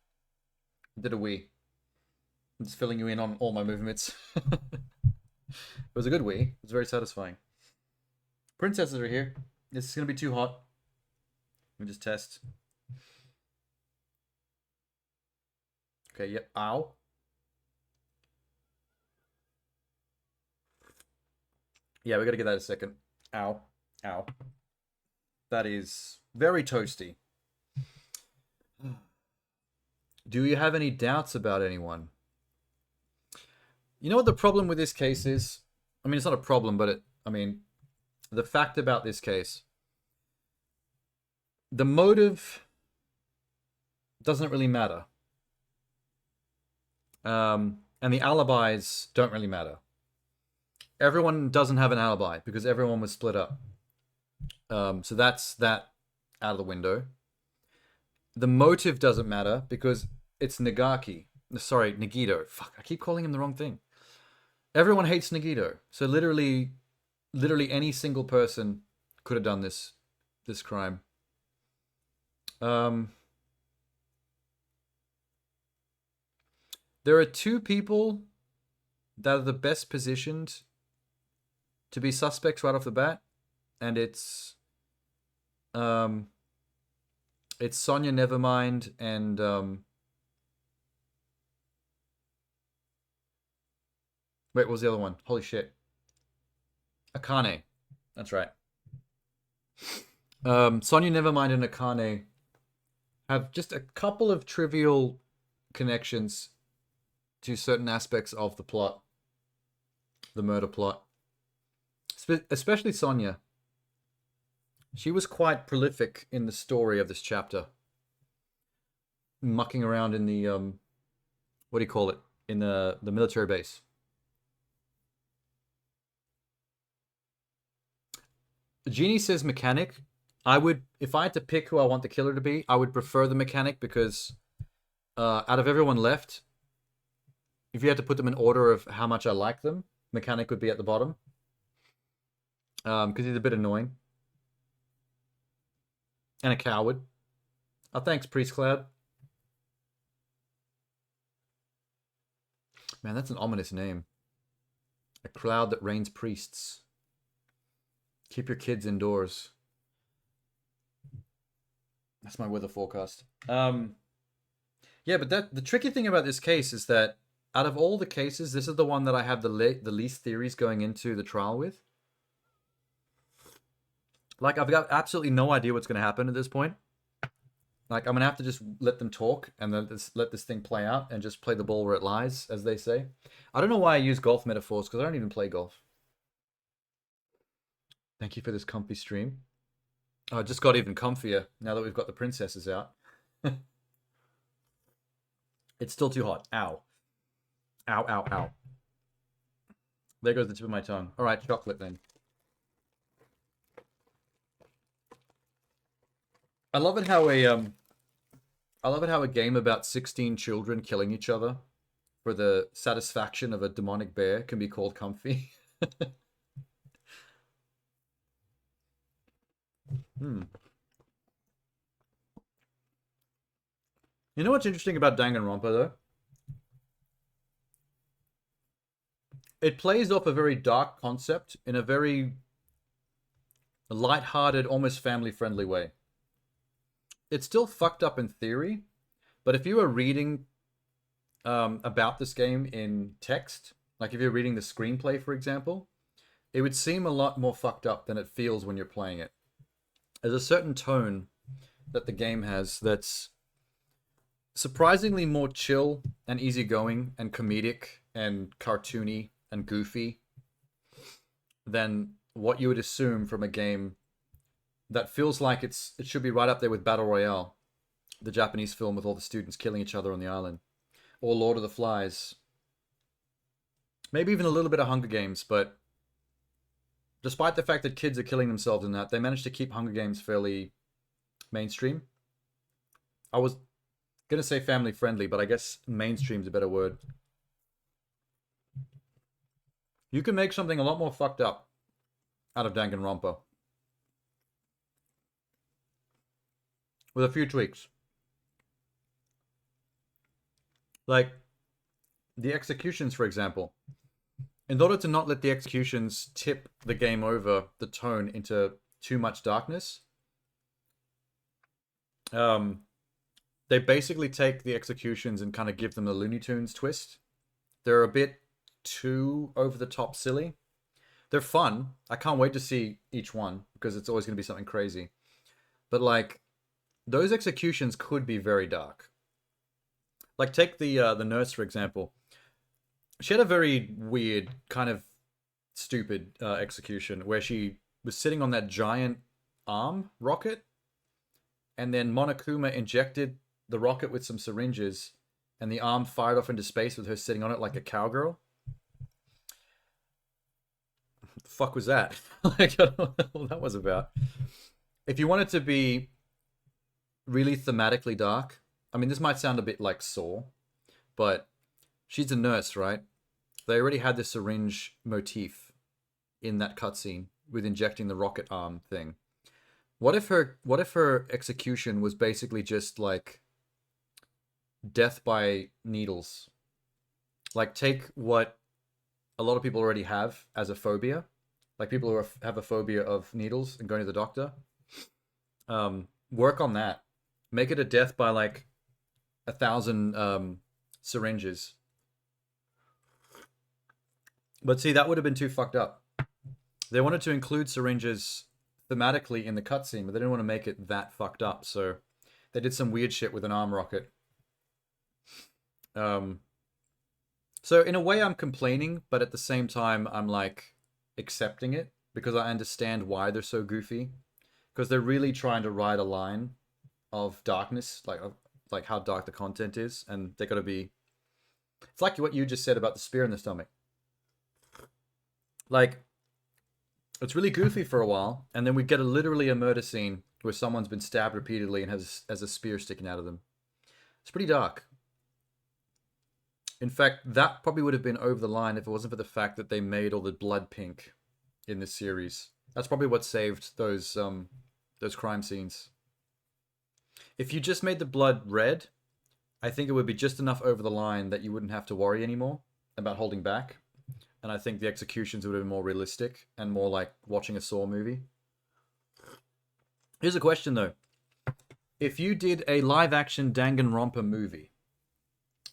Did a Wii. I'm just filling you in on all my movements. It was a good Wii. It was very satisfying. Princesses are here. This is going to be too hot. Let me just test. Okay, yep. Ow. Yeah, we got to give that a second. Ow. Ow. That is very toasty. Do you have any doubts about anyone? You know what the problem with this case is? I mean, it's not a problem, but the fact about this case, the motive doesn't really matter. And the alibis don't really matter. Everyone doesn't have an alibi because everyone was split up. So that's that out of the window. The motive doesn't matter because it's Nagaki. Sorry, Nagito. Fuck, I keep calling him the wrong thing. Everyone hates Nagito. So literally any single person could have done this crime. There are two people that are the best positioned to be suspects right off the bat, and it's Sonya Nevermind and wait, what was the other one? Holy shit. Akane. That's right. Sonya Nevermind and Akane have just a couple of trivial connections to certain aspects of the plot. The murder plot. Especially Sonya. She was quite prolific in the story of this chapter. Mucking around in the, what do you call it? In the military base. Jeannie says mechanic. If I had to pick who I want the killer to be, I would prefer the mechanic because out of everyone left, if you had to put them in order of how much I like them, mechanic would be at the bottom. Because he's a bit annoying. And a coward. Oh, thanks, Priest Cloud. Man, that's an ominous name. A cloud that rains priests. Keep your kids indoors. That's my weather forecast. Yeah, but the tricky thing about this case is that out of all the cases, this is the one that I have the least theories going into the trial with. Like, I've got absolutely no idea what's going to happen at this point. Like, I'm going to have to just let them talk and then let this thing play out and just play the ball where it lies, as they say. I don't know why I use golf metaphors, because I don't even play golf. Thank you for this comfy stream. Oh, it just got even comfier now that we've got the princesses out. It's still too hot. Ow. Ow, ow, ow. There goes the tip of my tongue. All right, chocolate then. I love it how a game about 16 children killing each other for the satisfaction of a demonic bear can be called comfy. You know what's interesting about Danganronpa, though? It plays off a very dark concept in a very light-hearted, almost family-friendly way. It's still fucked up in theory, but if you were reading about this game in text, like if you're reading the screenplay, for example, it would seem a lot more fucked up than it feels when you're playing it. There's a certain tone that the game has that's surprisingly more chill and easygoing and comedic and cartoony and goofy than what you would assume from a game that feels like it should be right up there with Battle Royale, the Japanese film with all the students killing each other on the island, or Lord of the Flies. Maybe even a little bit of Hunger Games, but despite the fact that kids are killing themselves in that, they managed to keep Hunger Games fairly mainstream. I was going to say family friendly, but I guess mainstream's a better word. You can make something a lot more fucked up out of Danganronpa. With a few tweaks. Like, the executions, for example. In order to not let the executions tip the game over, the tone, into too much darkness, they basically take the executions and kind of give them the Looney Tunes twist. They're a bit too over-the-top silly. They're fun. I can't wait to see each one, because it's always going to be something crazy. But, like, those executions could be very dark. Like, take the nurse, for example. She had a very weird, kind of stupid execution where she was sitting on that giant arm rocket, and then Monokuma injected the rocket with some syringes, and the arm fired off into space with her sitting on it like a cowgirl. What the fuck was that? Like, I don't know what that was about. If you want it to be really thematically dark, I mean, this might sound a bit like Saw, but she's a nurse, right? They already had the syringe motif in that cutscene with injecting the rocket arm thing. What if her execution was basically just like death by needles? Like, take what a lot of people already have as a phobia, like people who have a phobia of needles and going to the doctor. Work on that. Make it a death by like 1,000 syringes. But see, that would have been too fucked up. They wanted to include syringes thematically in the cutscene, but they didn't want to make it that fucked up, so they did some weird shit with an arm rocket. So in a way I'm complaining, but at the same time I'm like accepting it, because I understand why they're so goofy. Because they're really trying to ride a line of darkness, like how dark the content is, and they gotta be... It's like what you just said about the spear in the stomach. Like, it's really goofy for a while, and then we get literally a murder scene where someone's been stabbed repeatedly and has a spear sticking out of them. It's pretty dark. In fact, that probably would have been over the line if it wasn't for the fact that they made all the blood pink in this series. That's probably what saved those crime scenes. If you just made the blood red, I think it would be just enough over the line that you wouldn't have to worry anymore about holding back. And I think the executions would have been more realistic and more like watching a Saw movie. Here's a question, though. If you did a live-action Danganronpa movie,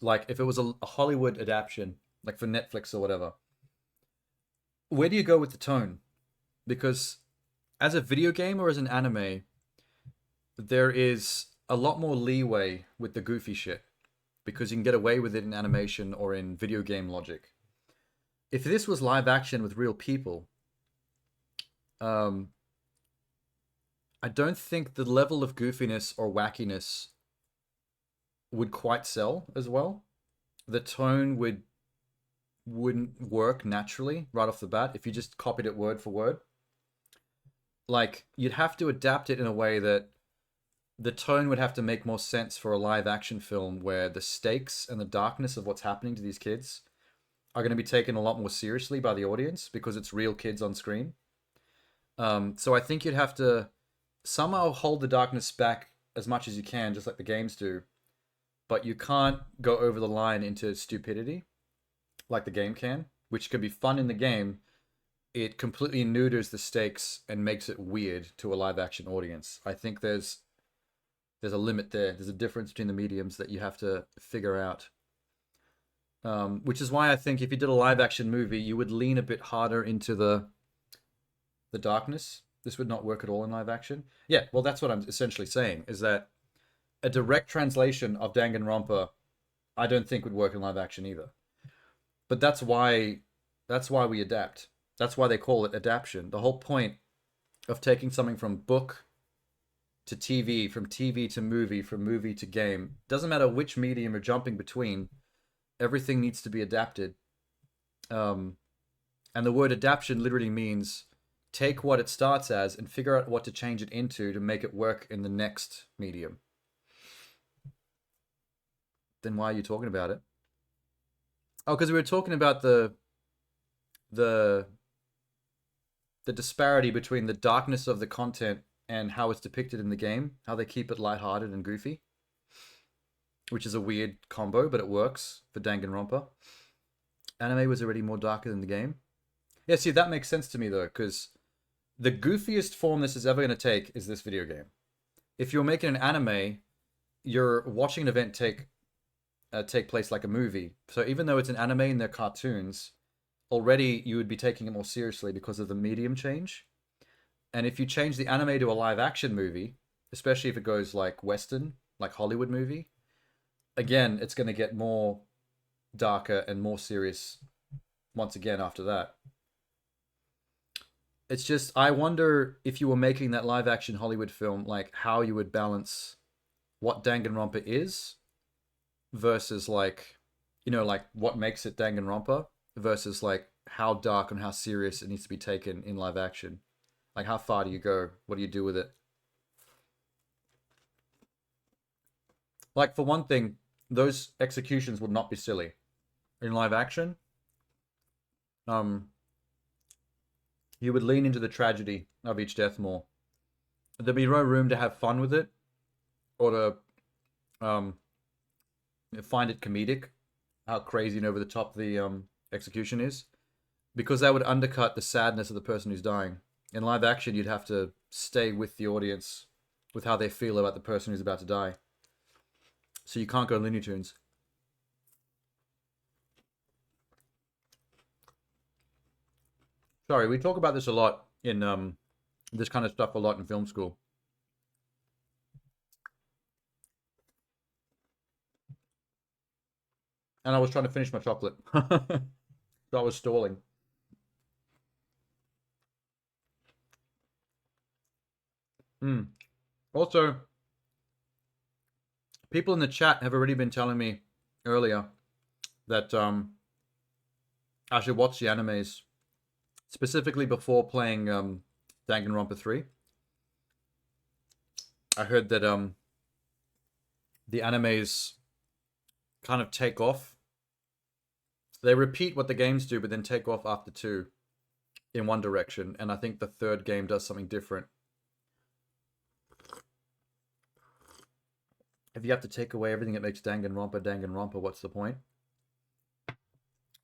like if it was a Hollywood adaptation, like for Netflix or whatever, where do you go with the tone? Because as a video game or as an anime, there is a lot more leeway with the goofy shit, because you can get away with it in animation or in video game logic. If this was live action with real people, I don't think the level of goofiness or wackiness would quite sell as well. The tone wouldn't work naturally right off the bat if you just copied it word for word. Like, you'd have to adapt it in a way that the tone would have to make more sense for a live action film where the stakes and the darkness of what's happening to these kids are going to be taken a lot more seriously by the audience because it's real kids on screen. So I think you'd have to somehow hold the darkness back as much as you can, just like the games do. But you can't go over the line into stupidity like the game can, which can be fun in the game. It completely neuters the stakes and makes it weird to a live action audience. I think there's a limit there. There's a difference between the mediums that you have to figure out. Which is why I think if you did a live action movie, you would lean a bit harder into the darkness. This would not work at all in live action. Yeah, well, that's what I'm essentially saying, is that a direct translation of Danganronpa, I don't think would work in live action either. But that's why we adapt. That's why they call it adaptation. The whole point of taking something from book to TV, from TV to movie, from movie to game, doesn't matter which medium you're jumping between, everything needs to be adapted. And the word adaptation literally means take what it starts as and figure out what to change it into to make it work in the next medium. Then why are you talking about it? Oh, because we were talking about the disparity between the darkness of the content and how it's depicted in the game, how they keep it lighthearted and goofy. which is a weird combo, but it works for Danganronpa. Anime was already more darker than the game. Yeah, see, that makes sense to me, though, because the goofiest form this is ever going to take is this video game. If you're making an anime, you're watching an event take place like a movie. So even though it's an anime and they're cartoons, already you would be taking it more seriously because of the medium change. And if you change the anime to a live action movie, especially if it goes like Western, like Hollywood movie, again, it's going to get more darker and more serious once again after that. It's just, I wonder if you were making that live action Hollywood film, like how you would balance what Danganronpa is versus like, you know, like what makes it Danganronpa versus like how dark and how serious it needs to be taken in live action. Like how far do you go? What do you do with it? Like for one thing, those executions would not be silly. In live action, you would lean into the tragedy of each death more. There'd be no room to have fun with it or to find it comedic, how crazy and over the top the execution is, because that would undercut the sadness of the person who's dying. In live action, you'd have to stay with the audience with how they feel about the person who's about to die. So you can't go Looney Tunes. Sorry, we talk about this a lot in this kind of stuff a lot in film school. And I was trying to finish my chocolate. So I was stalling. Also, people in the chat have already been telling me earlier that I should watch the animes specifically before playing Danganronpa 3. I heard that the animes kind of take off. They repeat what the games do, but then take off after 2 in one direction. And I think the third game does something different. If you have to take away everything that makes Danganronpa, what's the point?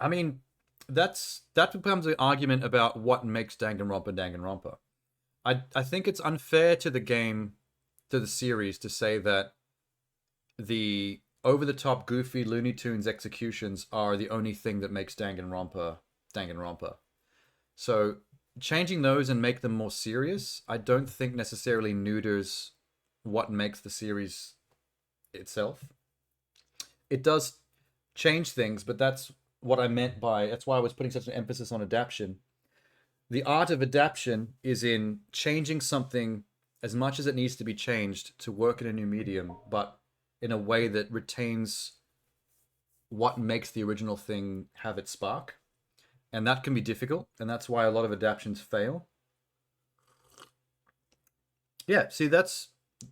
I mean, that becomes an argument about what makes Danganronpa. I think it's unfair to the game, to the series, to say that the over-the-top, goofy Looney Tunes executions are the only thing that makes Danganronpa. So changing those and make them more serious, I don't think necessarily neuters what makes the series itself. It does change things, but that's what I meant by, that's why I was putting such an emphasis on adaptation. The art of adaptation is in changing something as much as it needs to be changed to work in a new medium, but in a way that retains what makes the original thing have its spark. And that can be difficult, and that's why a lot of adaptations fail. Yeah, see,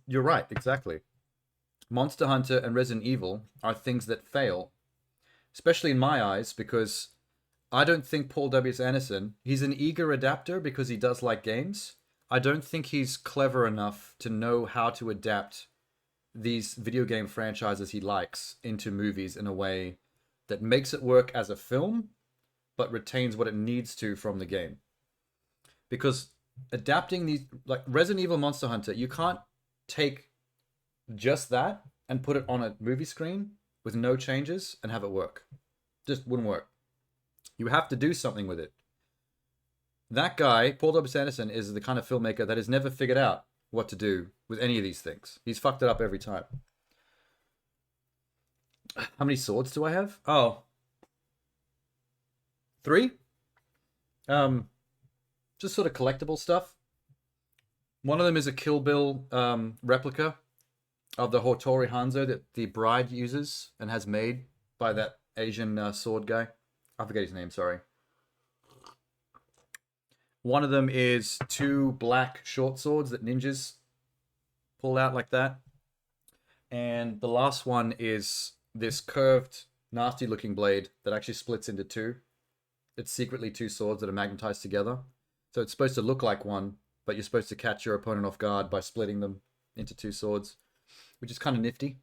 you're right, exactly. Monster Hunter and Resident Evil are things that fail, especially in my eyes, because I don't think Paul W.S. Anderson, he's an eager adapter because he does like games. I don't think he's clever enough to know how to adapt these video game franchises he likes into movies in a way that makes it work as a film, but retains what it needs to from the game. Because adapting these, like Resident Evil, Monster Hunter, you can't take just that and put it on a movie screen with no changes and have it work. Just wouldn't work. You have to do something with it. That guy, Paul W. Anderson, is the kind of filmmaker that has never figured out what to do with any of these things. He's fucked it up every time. How many swords do I have? Oh. 3? Just sort of collectible stuff. One of them is a Kill Bill replica of the Hattori Hanzo that the bride uses and has made by that Asian sword guy. I forget his name, sorry. One of them is 2 black short swords that ninjas pull out like that. And the last one is this curved, nasty-looking blade that actually splits into 2. It's secretly 2 swords that are magnetized together. So it's supposed to look like one, but you're supposed to catch your opponent off guard by splitting them into 2 swords, which is kind of nifty.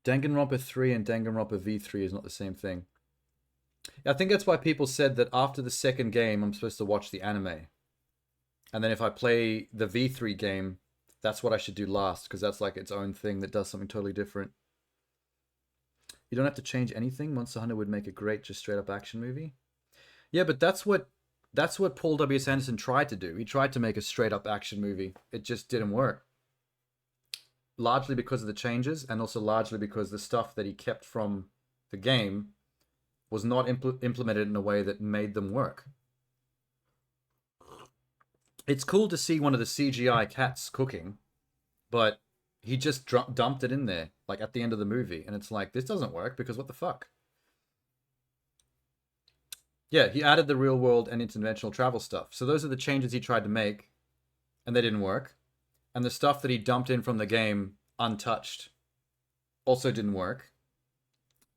Danganronpa 3 and Danganronpa V3 is not the same thing. I think that's why people said that after the second game, I'm supposed to watch the anime. And then if I play the V3 game, that's what I should do last, because that's like its own thing that does something totally different. You don't have to change anything. Monster Hunter would make a great just straight up action movie. Yeah, but that's what Paul W.S. Anderson tried to do. He tried to make a straight up action movie. It just didn't work. Largely because of the changes, and also largely because the stuff that he kept from the game was not implemented in a way that made them work. It's cool to see one of the CGI cats cooking, but he just dumped it in there, like at the end of the movie, and it's like, this doesn't work, because what the fuck? Yeah, he added the real world and interdimensional travel stuff. So those are the changes he tried to make, and they didn't work. And the stuff that he dumped in from the game, untouched, also didn't work.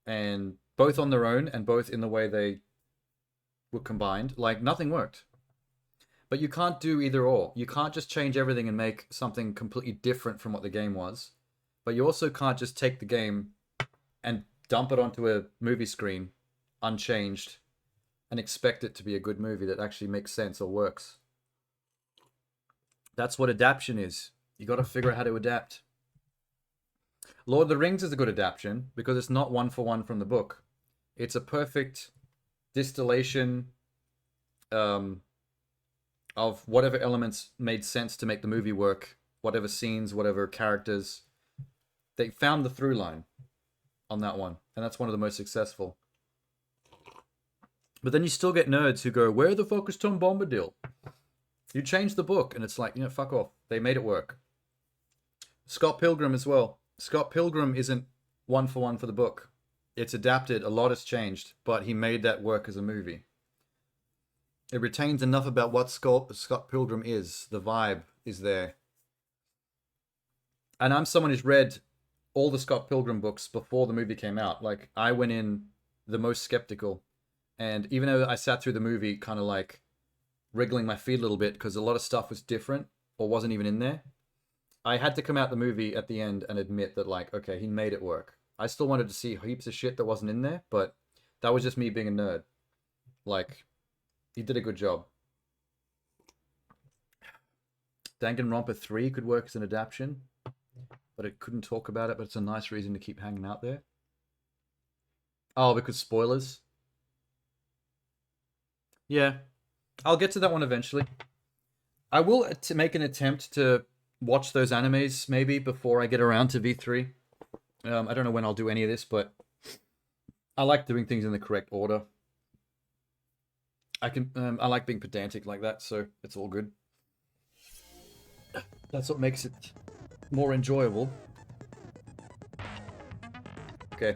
And both on their own, and both in the way they were combined, like, nothing worked. But you can't do either or. You can't just change everything and make something completely different from what the game was. But you also can't just take the game and dump it onto a movie screen, unchanged, and expect it to be a good movie that actually makes sense or works. That's what adaptation is. You got to figure out how to adapt. Lord of the Rings is a good adaptation because it's not one for one from the book. It's a perfect distillation of whatever elements made sense to make the movie work, whatever scenes, whatever characters. They found the through line on that one, and that's one of the most successful. But then you still get nerds who go, where the fuck is Tom Bombadil? You changed the book, and it's like, fuck off. They made it work. Scott Pilgrim as well. Scott Pilgrim isn't one for one for the book. It's adapted, a lot has changed, but he made that work as a movie. It retains enough about what Scott Pilgrim is. The vibe is there. And I'm someone who's read all the Scott Pilgrim books before the movie came out. Like, I went in the most skeptical. And even though I sat through the movie kind of like wriggling my feet a little bit because a lot of stuff was different or wasn't even in there, I had to come out the movie at the end and admit that, like, okay, he made it work. I still wanted to see heaps of shit that wasn't in there, but that was just me being a nerd. Like, he did a good job. Danganronpa 3 could work as an adaptation, but it couldn't talk about it, but it's a nice reason to keep hanging out there. Oh, because spoilers? Yeah, I'll get to that one eventually. I will make an attempt to watch those animes maybe before I get around to V3. I don't know when I'll do any of this, but I like doing things in the correct order. I like being pedantic like that, so it's all good. That's what makes it more enjoyable. Okay.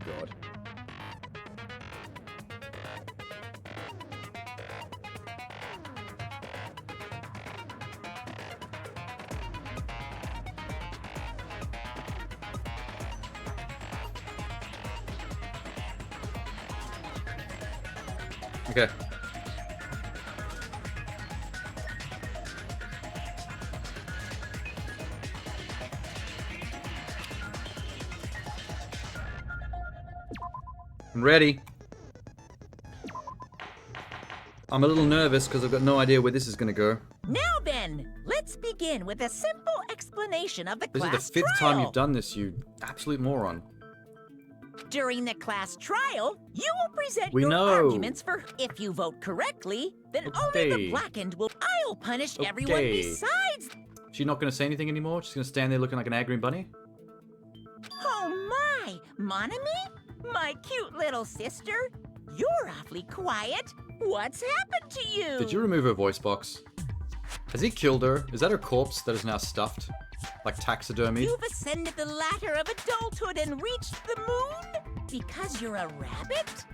God. Okay. I'm ready. I'm a little nervous because I've got no idea where this is going to go. Now then, let's begin with a simple explanation of the class trial. This is the 5th time you've done this, you absolute moron. During the class trial, you will present your arguments for. If you vote correctly, then only the blackened will. I'll punish everyone besides. She's not going to say anything anymore? She's going to stand there looking like an angry bunny? Oh my, Monami? My cute little sister? You're awfully quiet. What's happened to you? Did you remove her voice box? Has he killed her? Is that her corpse that is now stuffed? Like taxidermy? You've ascended the ladder of adulthood and reached the moon? Because you're a rabbit?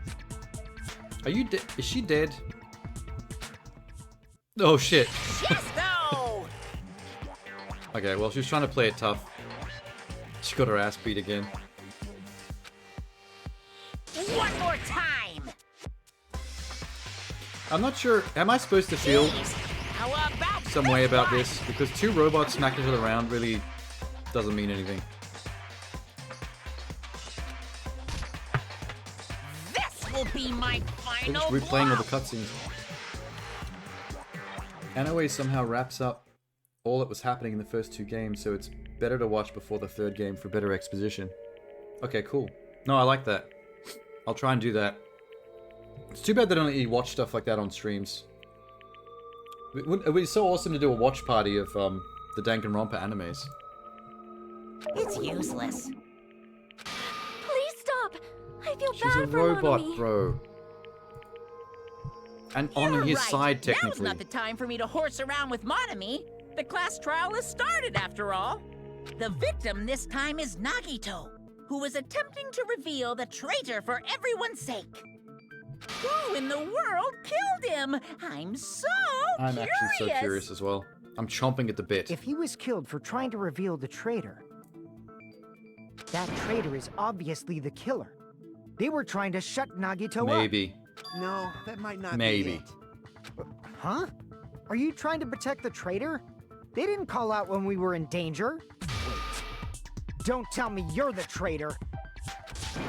Are you dead? Is she dead? Oh shit. Yes, no! Okay, well, she was trying to play it tough. She got her ass beat again. One more time! I'm not sure. Am I supposed to feel... Jeez, how about some way about this, because 2 robots smacking each other around really doesn't mean anything. This will be my They're final just replaying all the blow. cutscenes. Anime somehow wraps up all that was happening in the first 2 games, so it's better to watch before the 3rd game for better exposition. Okay, cool. No, I like that. I'll try and do that. It's too bad they don't let you watch stuff like that on streams. It would be so awesome to do a watch party of the Danganronpa animes. It's useless. Please stop! I feel She's bad a for robot, Monomi. bro. And on You're his right. side, technically. Now's not the time for me to horse around with Monomi. The class trial has started, after all. The victim this time is Nagito, who was attempting to reveal the traitor for everyone's sake. Who in the world killed him? I'm so I'm curious. actually so curious as well. I'm chomping at the bit. If he was killed for trying to reveal the traitor, that traitor is obviously the killer. They were trying to shut Nagito up. Maybe. No, that might not Maybe. be it. Huh? Are you trying to protect the traitor? They didn't call out when we were in danger. Wait. Don't tell me you're the traitor.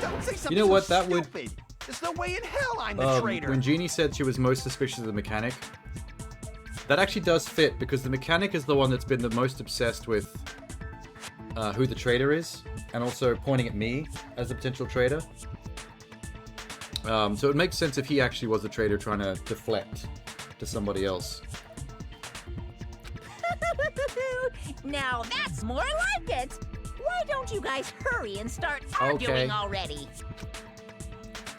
Don't say something You know what? so That would. stupid. There's no way in hell I'm the traitor. When Jeannie said she was most suspicious of the mechanic, that actually does fit, because the mechanic is the one that's been the most obsessed with who the traitor is, and also pointing at me as the potential traitor. So it makes sense if he actually was the traitor trying to deflect to somebody else. Now that's more like it. Why don't you guys hurry and start arguing Okay. already?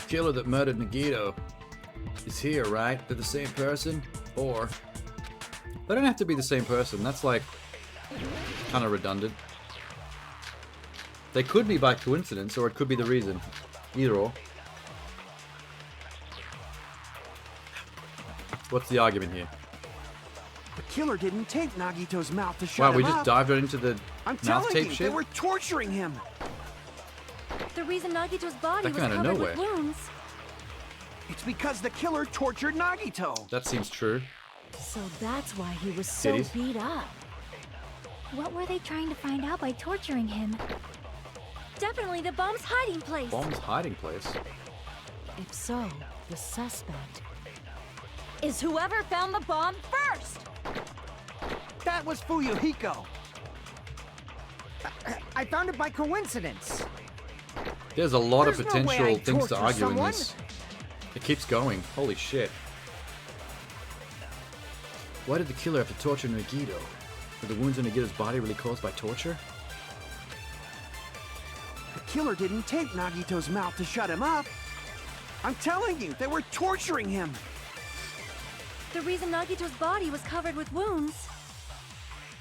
Killer that murdered Nagito is here, right? They're the same person? Or... They don't have to be the same person. That's like kind of redundant. They could be by coincidence, or it could be the reason. Either or. What's the argument here? The killer didn't take Nagito's mouth to shut Wow, him we up. just dived right into the I'm mouth telling tape you, shit? they were torturing him. The reason Nagito's body That was came out of covered nowhere. with wounds. It's because the killer tortured Nagito. That seems true. So that's why he was so Titties? beat up. What were they trying to find out by torturing him? Definitely the bomb's hiding place. Bomb's hiding place. If so, the suspect Is whoever found the bomb first. That was Fuyuhiko. I found it by coincidence. There's a lot of There's no way potential I'd things to torture argue someone. in this. It keeps going. Holy shit. Why did the killer have to torture Nagito? Were the wounds on Nagito's body really caused by torture? The killer didn't take Nagito's mouth to shut him up. I'm telling you, they were torturing him. The reason Nagito's body was covered with wounds.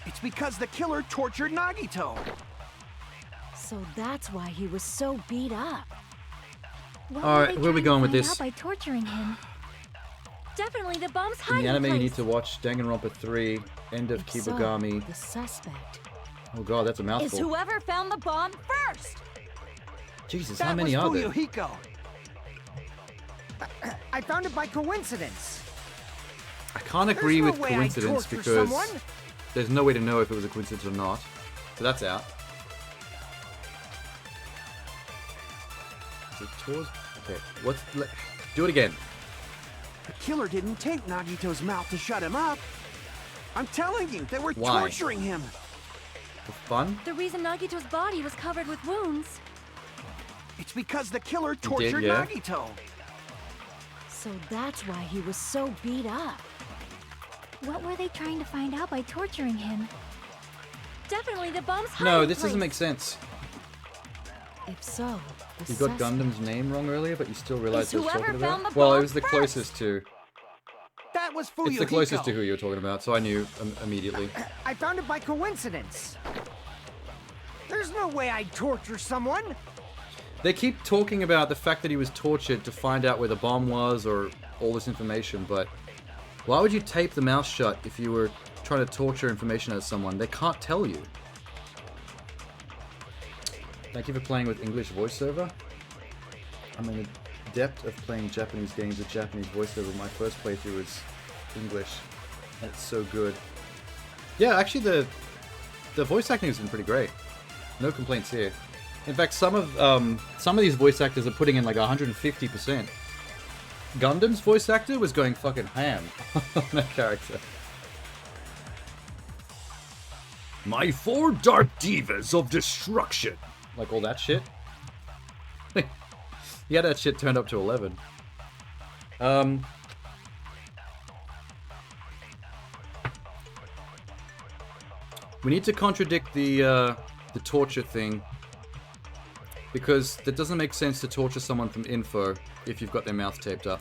It's because the killer tortured Nagito. So that's why he was so beat up. What All were right, they where are we trying going to with find this? out by torturing him? Definitely the bomb's In hiding the anime, place. you need to watch Danganronpa 3, End of If so, Kibagami. the suspect Oh god, that's a Is mouthful. whoever found the bomb first. Jesus, That how many was are there? Fuyuhiko. I found it by coincidence. I can't agree There's no with way I'd coincidence torture because someone. there's no way to know if it was a coincidence or not. So that's out. Is it tours? Okay, do it again. The killer didn't take Nagito's mouth to shut him up. I'm telling you, they were Why? torturing him. For fun? The reason Nagito's body was covered with wounds. It's because the killer did, tortured yeah. Nagito. So that's why he was so beat up. What were they trying to find out by torturing him? Definitely the bomb's hiding No, this place. doesn't make sense. If so, the You got suspect Gundam's name wrong earlier, but you still realized Is who I was whoever talking found about? the Well, it bomb was the first. closest to. That was Fuyuhiko. It's the closest to who you were talking about, so I knew immediately. I found it by coincidence. There's no way I'd torture someone. They keep talking about the fact that he was tortured to find out where the bomb was or all this information, but why would you tape the mouth shut if you were trying to torture information out of someone? They can't tell you. Thank you for playing with English voiceover. I'm an adept of playing Japanese games with Japanese voiceover. My first playthrough was English, and it's so good. Yeah, actually the voice acting has been pretty great. No complaints here. In fact, some of these voice actors are putting in like 150%. Gundam's voice actor was going fucking ham on that character. My 4 dark divas of destruction. Like all that shit. He had that shit turned up to 11. We need to contradict the torture thing, because that doesn't make sense to torture someone from info if you've got their mouth taped up.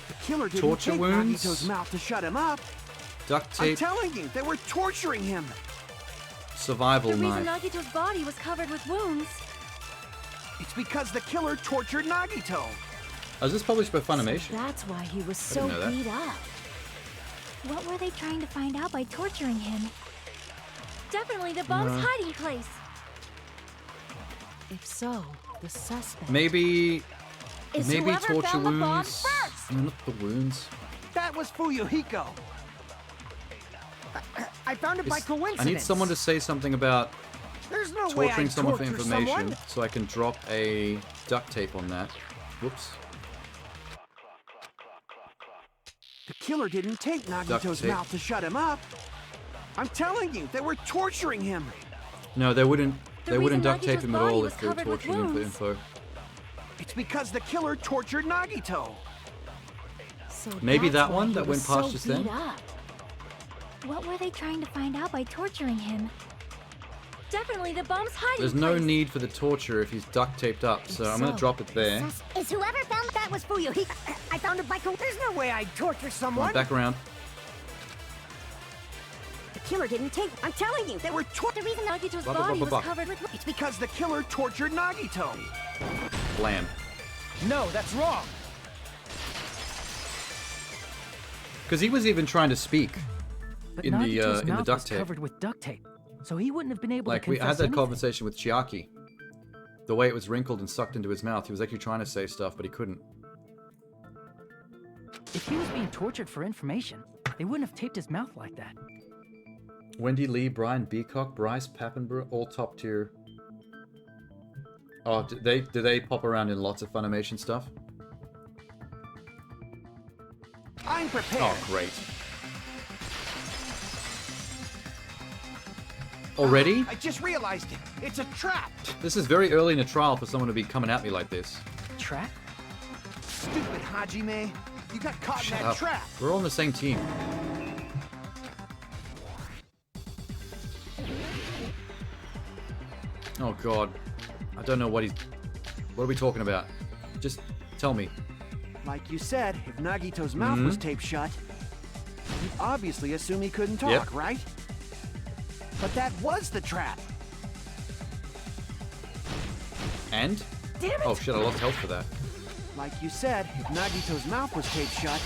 The killer didn't Torture tape wounds? Nagito's mouth to shut him up. Duct I'm tape, telling you, they were torturing him. survival The reason knife. Nagito's body was covered with wounds. It's because the killer tortured Nagito. Oh, is this published by Funimation? That's why he was I didn't so know that. beat up. What were they trying to find out by torturing him? Definitely the bomb's No. hiding place. If so, the suspect... Maybe Is maybe whoever torture found the bomb wounds. first. No, not the wounds. That was Fuyuhiko. I found it by It's- coincidence. I need someone to say something about There's no way torturing I'd someone for torture information, someone. so I can drop a duct tape on that. Whoops. The killer didn't tape Nagito's tape. mouth to shut him up. I'm telling you, they were torturing him. No, they wouldn't. The They wouldn't reason duct tape Nagito's him at body all was if they were covered with torturing him for wounds. info. It's because the killer tortured Nagito. So Maybe that's that why one he that was went past so just then? beat up. What were they trying to find out by torturing him? Definitely the bomb's hiding There's no place. need for the torture if he's duct taped up, so I'm gonna so, drop it there. Is whoever found that was Fuyuhiko? I found it by There's no way I'd torture Come someone. on, back around. The killer didn't take. I'm telling you, They were The reason Nagito's Blah, blah, body blah, blah, was blah. covered with It's because the killer tortured Nagito. Blam. No, that's wrong. Because he was even trying to speak But in the Nagito's in the mouth duct was tape. covered with duct tape, so he wouldn't have been able Like to we confess had that anything. conversation with Chiaki. The way it was wrinkled and sucked into his mouth, he was actually trying to say stuff, but he couldn't. If he was being tortured for information, they wouldn't have taped his mouth like that. Wendy Lee, Brian Beacock, Bryce Pappenbrook, all top tier. Oh, do they pop around in lots of Funimation stuff? I'm prepared. Oh, great. Already? I just realized it. It's a trap. This is very early in the trial for someone to be coming at me like this. Trap? Stupid Hajime. You got caught Shut in that up. trap. We're all on the same team. Oh god. I don't know what he's... What are we talking about? Just tell me. Like you said, if Nagito's mouth was taped shut, you'd obviously assume he couldn't talk, Yep. right? But that was the trap. And? Damn it! Oh shit, I lost health for that. Like you said, if Nagito's mouth was taped shut,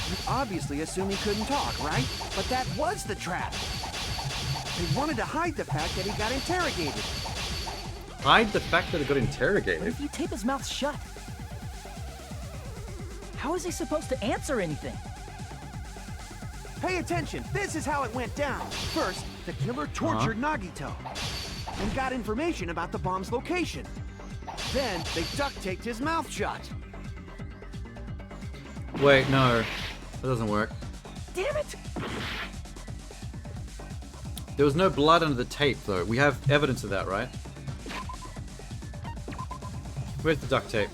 you'd obviously assume he couldn't talk, right? But that was the trap. They wanted to hide the fact that he got interrogated. Hide the fact that it got But interrogated. if you tape his mouth shut, how is he supposed to answer anything? Pay attention, this is how it went down. First, the killer tortured Nagito and got information about the bomb's location. Then, they duct taped his mouth shut. Wait, no. That doesn't work. Damn it! There was no blood under the tape, though. We have evidence of that, right? Where's the duct tape?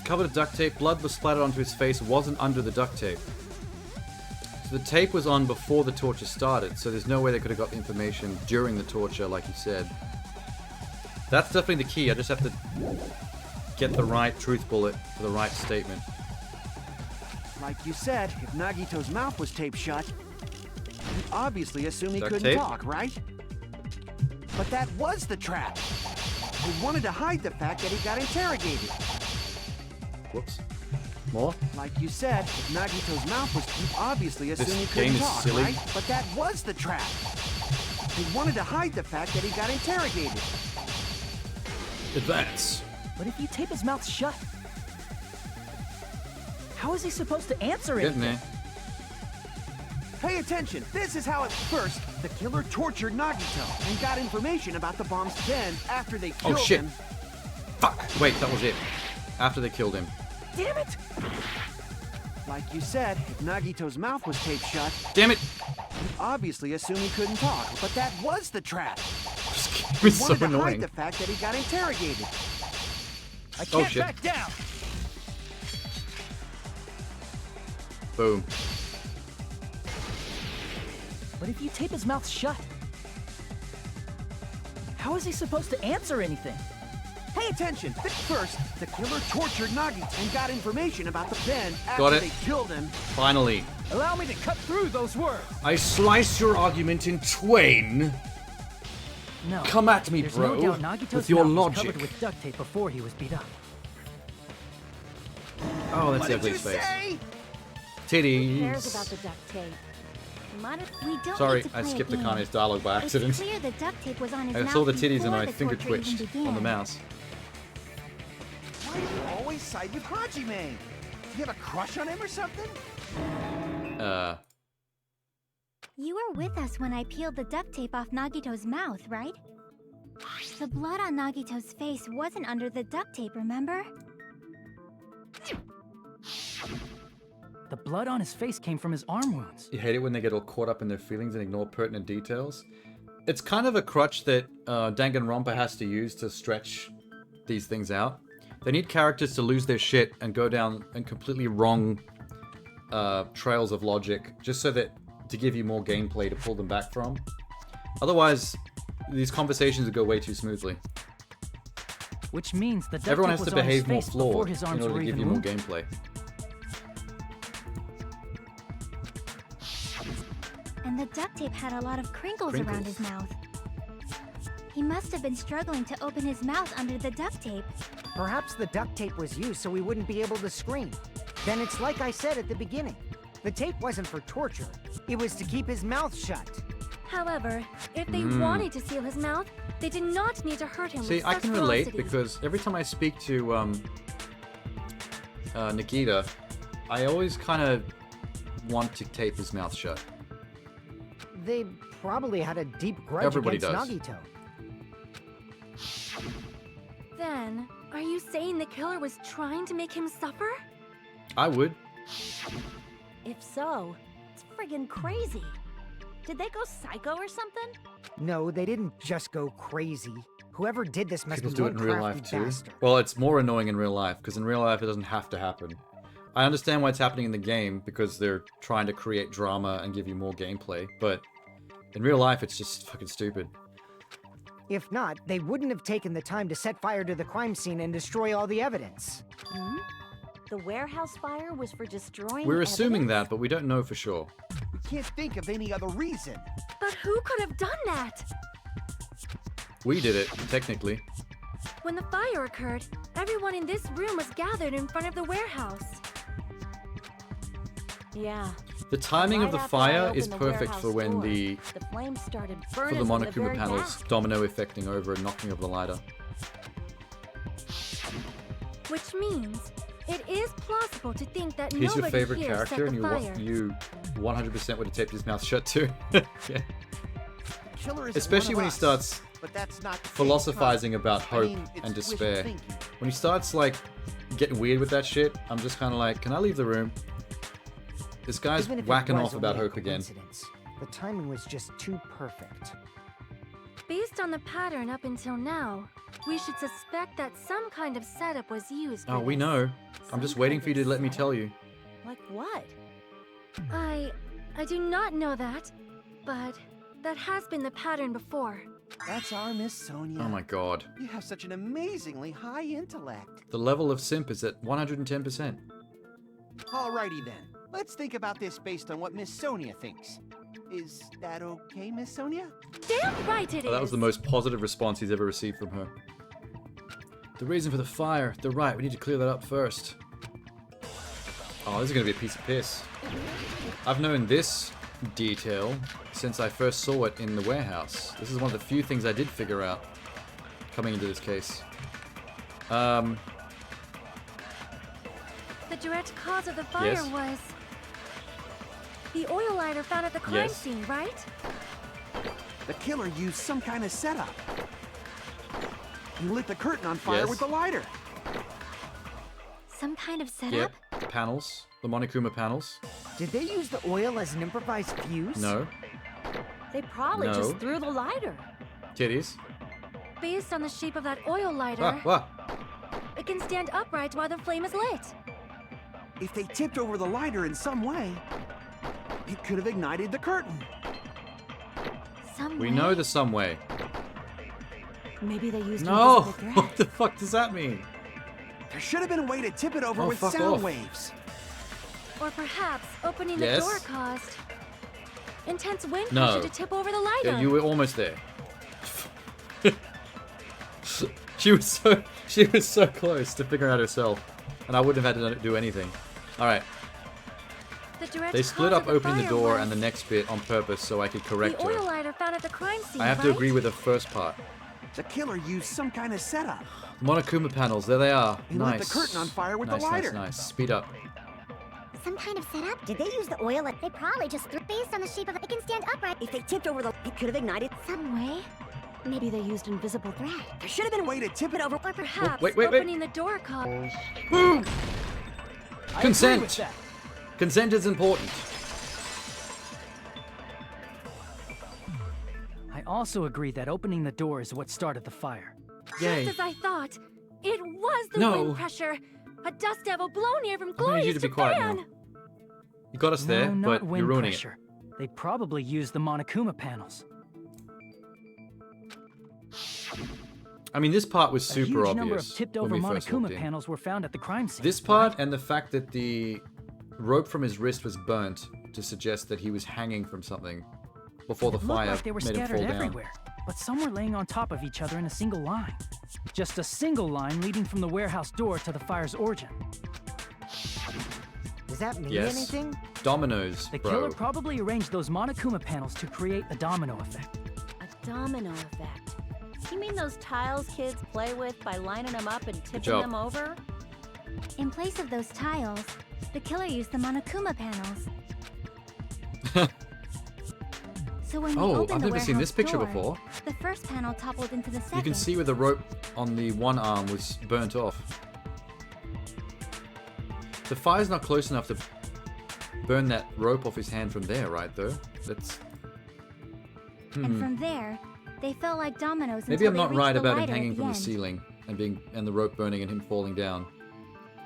Covered in duct tape, blood was splattered onto his face, wasn't under the duct tape. So the tape was on before the torture started, so there's no way they could have got the information during the torture, like you said. That's definitely the key. I just have to get the right truth bullet for the right statement. Like you said, if Nagito's mouth was taped shut, you'd obviously assume he Duct couldn't tape? talk, right? But that was the trap. They wanted to hide the fact that he got interrogated. Whoops. More? Like you said, if Nagito's mouth was, you'd obviously This assume he game couldn't is talk, silly. right? But that was the trap. They wanted to hide the fact that he got interrogated. Advance. But if you tape his mouth shut, how is he supposed to answer Getting anything? there. Pay attention. This is how it... First, the killer tortured Nagito and got information about the bombs. Then, after they killed him... Fuck! Wait, that was it. After they killed him. Damn it! Like you said, if Nagito's mouth was taped shut... Damn it! You obviously assumed he couldn't talk, but that was the trap. It was so He wanted to hide annoying. the fact that he got interrogated. I Oh, can't shit. back down. Boom. But if you tape his mouth shut, how is he supposed to answer anything? Pay attention. First, the killer tortured Nagito and got information about the... Then, Got after it. they killed him... Finally. Allow me to cut through those words. I slice your argument in twain. No. Come at me, There's bro, no doubt Nagito's with your mouth was logic. covered with duct tape before he was beat up. Oh, that's What did Ugly's you face. say? Who cares Titties. about the duct tape? We don't Sorry, need to I play a skipped game. Akane's dialogue by accident. It's clear the duct tape was on his I mouth saw the titties and before I the finger torture even twitched began. on the mouse. Why do you always side with Hajime? You have a crush on him or something? You were with us when I peeled the duct tape off Nagito's mouth, right? The blood on Nagito's face wasn't under the duct tape, remember? The blood on his face came from his arm wounds. You hate it when they get all caught up in their feelings and ignore pertinent details. It's kind of a crutch that Danganronpa has to use to stretch these things out. They need characters to lose their shit and go down in completely wrong trails of logic, just so that to give you more gameplay to pull them back from. Otherwise, these conversations would go way too smoothly. Which means the duct Everyone tape has was to on his behave more face before flawed his in arms order were to give even you more wounded. gameplay. And the duct tape had a lot of crinkles around his mouth. He must have been struggling to open his mouth under the duct tape. Perhaps the duct tape was used so he wouldn't be able to scream. Then it's like I said at the beginning. The tape wasn't for torture. It was to keep his mouth shut. However, if they wanted to seal his mouth, they did not need to hurt him See, with I such can relate ferocity. because every time I speak to Nikita, I always kind of want to tape his mouth shut. They probably had a deep grudge Everybody against does. Nagito. Then, are you saying the killer was trying to make him suffer? I would. If so, it's friggin' crazy. Did they go psycho or something? No, they didn't just go crazy. Whoever did this must People be do one it in real crafty life too. bastard. Well, it's more annoying in real life because in real life it doesn't have to happen. I understand why it's happening in the game because they're trying to create drama and give you more gameplay, but in real life it's just fucking stupid. If not, they wouldn't have taken the time to set fire to the crime scene and destroy all the evidence. Hmm? The warehouse fire was for destroying We're assuming evidence? that, but we don't know for sure. We can't think of any other reason. But who could have done that? We did it, technically. When the fire occurred, everyone in this room was gathered in front of the warehouse. Yeah. The timing of Right the after I fire opened is the perfect for warehouse when door, the flames started for burning the from Monokuma very panels back. domino affecting over and knocking over the lighter. Which means it is plausible to think that He's your nobody favorite here character, set and the fire. you 100% would have taped his mouth shut too. Yeah. Killer is Especially one when of he us, starts but that's not the case, philosophizing huh? about I hope mean, it's and wishful despair. thinking. When he starts like getting weird with that shit, I'm just kind of like, can I leave the room? This guy's Even if it whacking was off about only a hope again. coincidence, the timing was just too perfect. Based on the pattern up until now, we should suspect that some kind of setup was used for Oh, we this. know. I'm just waiting for you to let me tell you. Like what? I do not know that, but that has been the pattern before. That's our Miss Sonia. Oh my god. You have such an amazingly high intellect. The level of simp is at 110%. Alrighty then. Let's think about this based on what Miss Sonia thinks. Is that okay, Miss Sonia? Damn right it is! Oh, that was the most positive response he's ever received from her. The reason for the fire. They're right, we need to clear that up first. Oh, this is going to be a piece of piss. I've known this detail since I first saw it in the warehouse. This is one of the few things I did figure out coming into this case. The direct cause of the fire Yes? was... The oil lighter found at the crime Yes. scene, right? The killer used some kind of setup. He lit the curtain on fire Yes. with the lighter. Some kind of setup? Yep. The panels. The Monokuma panels. Did they use the oil as an improvised fuse? No. They probably No. just threw the lighter. Titties. Based on the shape of that oil lighter, What? it can stand upright while the flame is lit. If they tipped over the lighter in some way, it could have ignited the curtain. Some We way? know the some way. Maybe they used No! invisible thread. What the fuck does that mean? There should have been a way to tip it over Oh, with fuck sound off. waves. Or perhaps opening Yes. the door caused intense wind No. pressure to tip over the lighter. Yeah, you were almost there. She was so close to figuring out herself, and I wouldn't have had to do anything. All right. The direct They split cause up of the opening the fire door was and the next bit on purpose so I could correct the oil her. lighter found at the crime scene, I have to right? agree with the first part. The killer used some kind of setup. Monokuma panels, there they are. He lit Nice. the curtain on fire with the Nice, lighter. nice. Speed up. Some kind of setup? Did they use the oil? They probably just threw based on the shape of it. It can stand upright. If they tipped over the... It could have ignited... Some way? Maybe they used invisible thread. There should have been a way to tip it over... Or perhaps wait. opening the door caused... Boom! I Consent. agree with that. Consent is important. I also agree that opening the door is what started the fire. Yay. Just as I thought. It was the No. wind pressure. A dust devil blown here from I'm gonna need you glorious to be quiet Japan. now. You got us there, no, but not you're wind ruining pressure. They probably used the Monokuma panels. it. I mean, this part was A super huge obvious number of tipped when over we first walked Monokuma in. panels were found at the crime scene. This part and the fact that the rope from his wrist was burnt to suggest that he was hanging from something before the It looked fire like they were made him scattered fall down. everywhere, but some were laying on top of each other in a single line. Just a single line leading from the warehouse door to the fire's origin. Does that mean Yes. anything? Dominoes, The bro. killer probably arranged those Monokuma panels to create a domino effect. A domino effect. You mean those tiles kids play with by lining them up and tipping job. them over? In place of those tiles, the killer used the Monokuma panels. So when we Oh, opened I've the never seen this warehouse picture door, before. The first panel toppled into the second. You can see where the rope on the one arm was burnt off. The fire's not close enough to burn that rope off his hand from there, right, though? That's... And from there, they felt like dominoes Maybe until I'm they not reached right the about him lighter at hanging the from the end. ceiling and the rope burning and him falling down.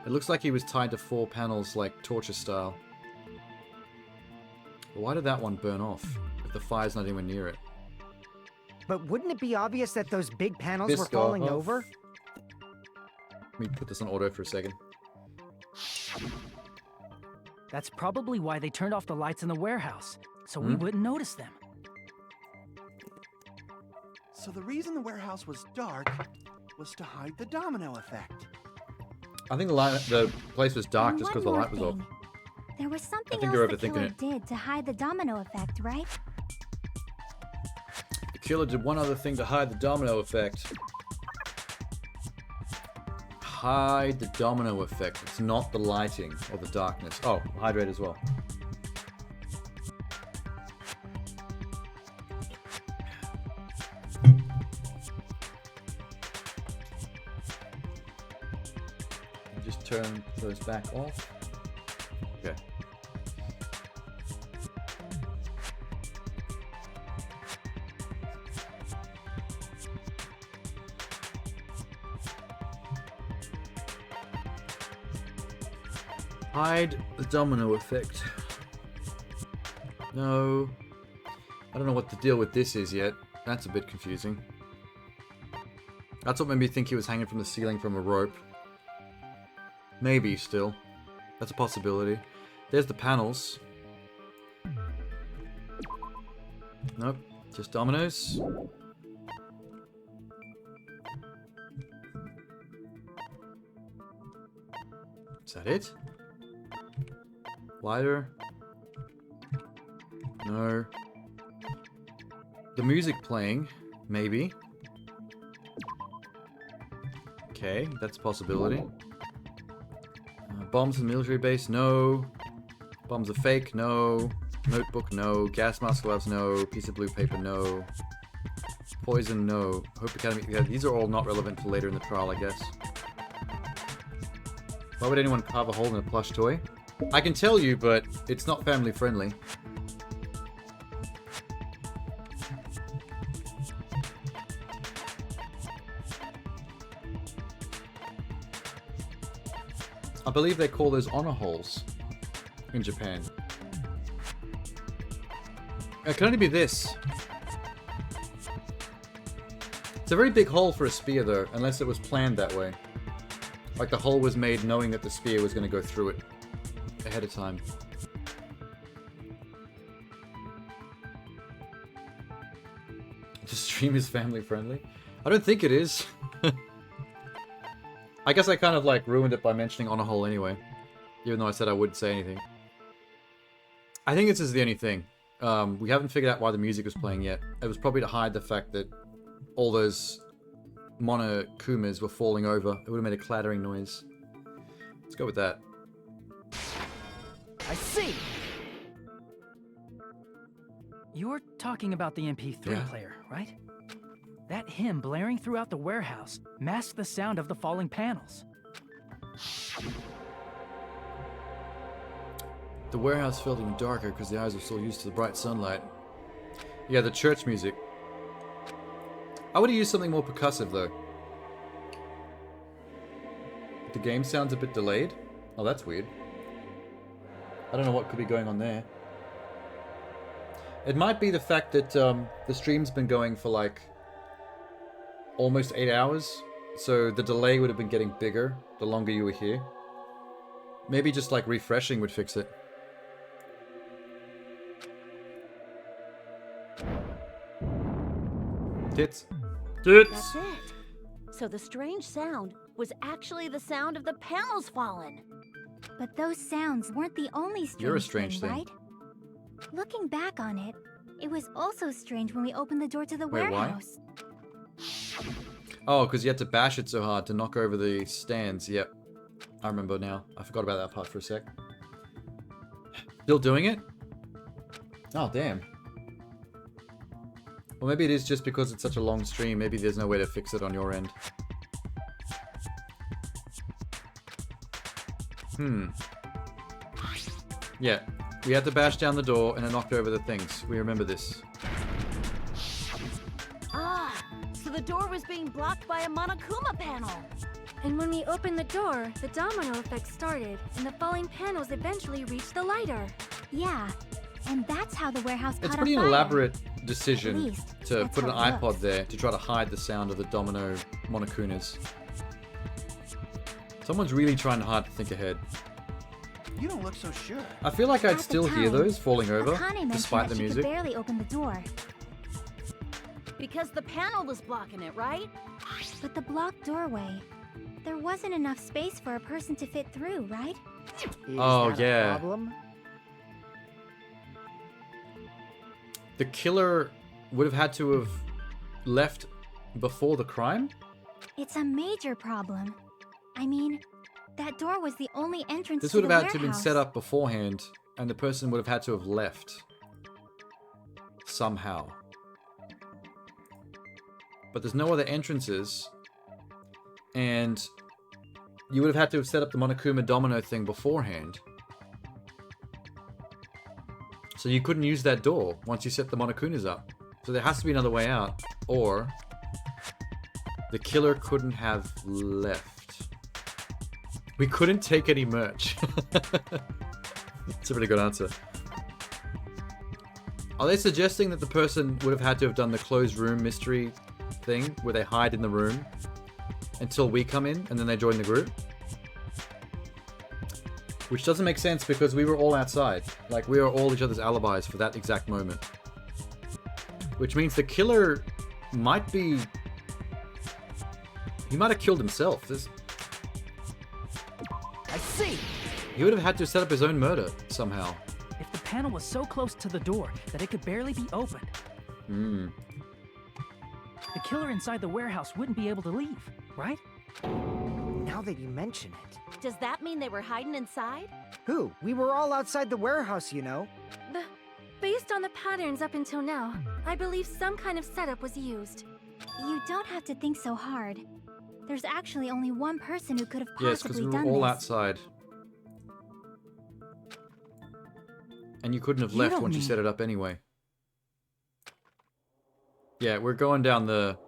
It looks like he was tied to 4 panels like torture style. But why did that one burn off if the fire's not anywhere near it? But wouldn't it be obvious that those big panels This were guy, falling huh? over? Let me put this on auto for a second. That's probably why they turned off the lights in the warehouse, so we wouldn't notice them. So the reason the warehouse was dark was to hide the domino effect. I think the place was dark And just because one the more light was off. thing. There was something think else you're the overthinking killer it. did to hide the domino effect, right? The killer did one other thing to hide the domino effect. Hide the domino effect. It's not the lighting or the darkness. Oh, hydrate as well. Just turn those back off. Okay. Hide the domino effect. No. I don't know what the deal with this is yet. That's a bit confusing. That's what made me think he was hanging from the ceiling from a rope. Maybe still. That's a possibility. There's the panels. Nope. Just dominoes. Is that it? Lighter? No. The music playing? Maybe. Okay, that's a possibility. Bombs in the military base? No. Bombs are fake? No. Notebook, no. Gas mask gloves, no. Piece of blue paper, no. Poison, no. Hope Academy, yeah, these are all not relevant for later in the trial, I guess. Why would anyone carve a hole in a plush toy? I can tell you, but it's not family friendly. I believe they call those honor holes in Japan. It can only be this. It's a very big hole for a spear though, unless it was planned that way. Like the hole was made knowing that the spear was going to go through it ahead of time. The stream is family friendly? I don't think it is. I guess I kind of like ruined it by mentioning on a hole anyway. Even though I said I wouldn't say anything. I think this is the only thing. We haven't figured out why the music was playing yet. It was probably to hide the fact that all those Monokumas were falling over. It would have made a clattering noise. Let's go with that. I see! You're talking about the MP3 player, right? That hymn blaring throughout the warehouse masked the sound of the falling panels. The warehouse felt even darker because the eyes were so used to the bright sunlight. Yeah, the church music. I would have used something more percussive though. The game sounds a bit delayed. Oh, that's weird. I don't know what could be going on there. It might be the fact that the stream's been going for like almost 8 hours, so the delay would have been getting bigger the longer you were here. Maybe just like refreshing would fix it. Tits. Tits! That's it. So the strange sound was actually the sound of the panels falling. But those sounds weren't the only You're a strange thing. right? Looking back on it, it was also strange when we opened the door to the Wait, why? warehouse. Oh, because you had to bash it so hard to knock over the stands. Yep. I remember now. I forgot about that part for a sec. Still doing it? Oh, damn. Well, maybe it is just because it's such a long stream. Maybe there's no way to fix it on your end. Yeah. We had to bash down the door and it knocked over the things. We remember this. Ah, so the door was being blocked by a Monokuma panel. And when we opened the door, the domino effect started, and the falling panels eventually reached the lighter. Yeah, and that's how the warehouse It's caught pretty on fire. elaborate decision At least, to that's put an how it iPod looks. there to try to hide the sound of the domino Monokunas. Someone's really trying hard to think ahead. You don't look so sure. I feel like I'd At the still hear time, those falling over, Akane mentioned despite that the she music. could barely open the door. Because the panel was blocking it, right? But the blocked doorway, there wasn't enough space for a person to fit through, right? Oh, Is that a yeah. problem? The killer would have had to have left before the crime? It's a major problem. I mean, that door was the only entrance This to would the have had to have been warehouse. set up beforehand, and the person would have had to have left. Somehow. But there's no other entrances, and you would have had to have set up the Monokuma domino thing beforehand. So you couldn't use that door once you set the Monokunas up. So there has to be another way out, or the killer couldn't have left. We couldn't take any merch. That's a really good answer. Are they suggesting that the person would have had to have done the closed room mystery thing where they hide in the room until we come in and then they join the group? Which doesn't make sense because we were all outside. Like, we were all each other's alibis for that exact moment. Which means the killer might be... He might have killed himself. I see! He would have had to set up his own murder somehow. If the panel was so close to the door that it could barely be opened, the killer inside the warehouse wouldn't be able to leave, right? Now that you mention it. Does that mean they were hiding inside? Who? We were all outside the warehouse, you know. Based on the patterns up until now, I believe some kind of setup was used. You don't have to think so hard. There's actually only one person who could have Yes, because possibly we were done all this. outside. And you couldn't have left once you set it up anyway. Yeah, we're going down the...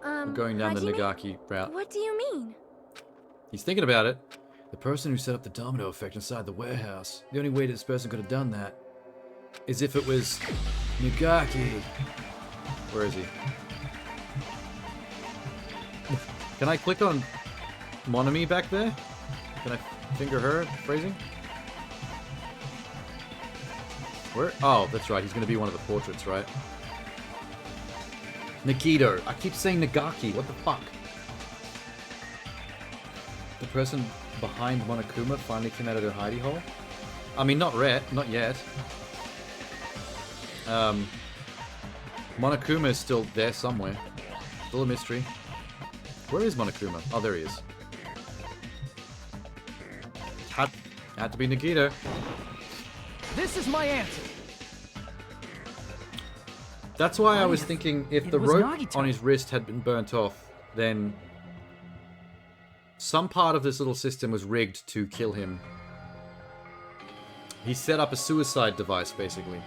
we're going down the Hajime? Nagaki route. What do you mean? He's thinking about it. The person who set up the domino effect inside the warehouse. The only way this person could have done that Is if it was... Nagaki. Where is he? Can I click on Monami back there? Can I finger her phrasing? Where? Oh, that's right. He's going to be one of the portraits, right? Nagito. I keep saying Nagaki. What the fuck? The person behind Monokuma finally came out of her hidey hole? I mean, not yet. Monokuma is still there somewhere. Still a mystery. Where is Monokuma? Oh, there he is. Had to be Nagito. This is my answer. That's why I was thinking if the was rope Nagito. on his wrist had been burnt off, then some part of this little system was rigged to kill him. He set up a suicide device, basically.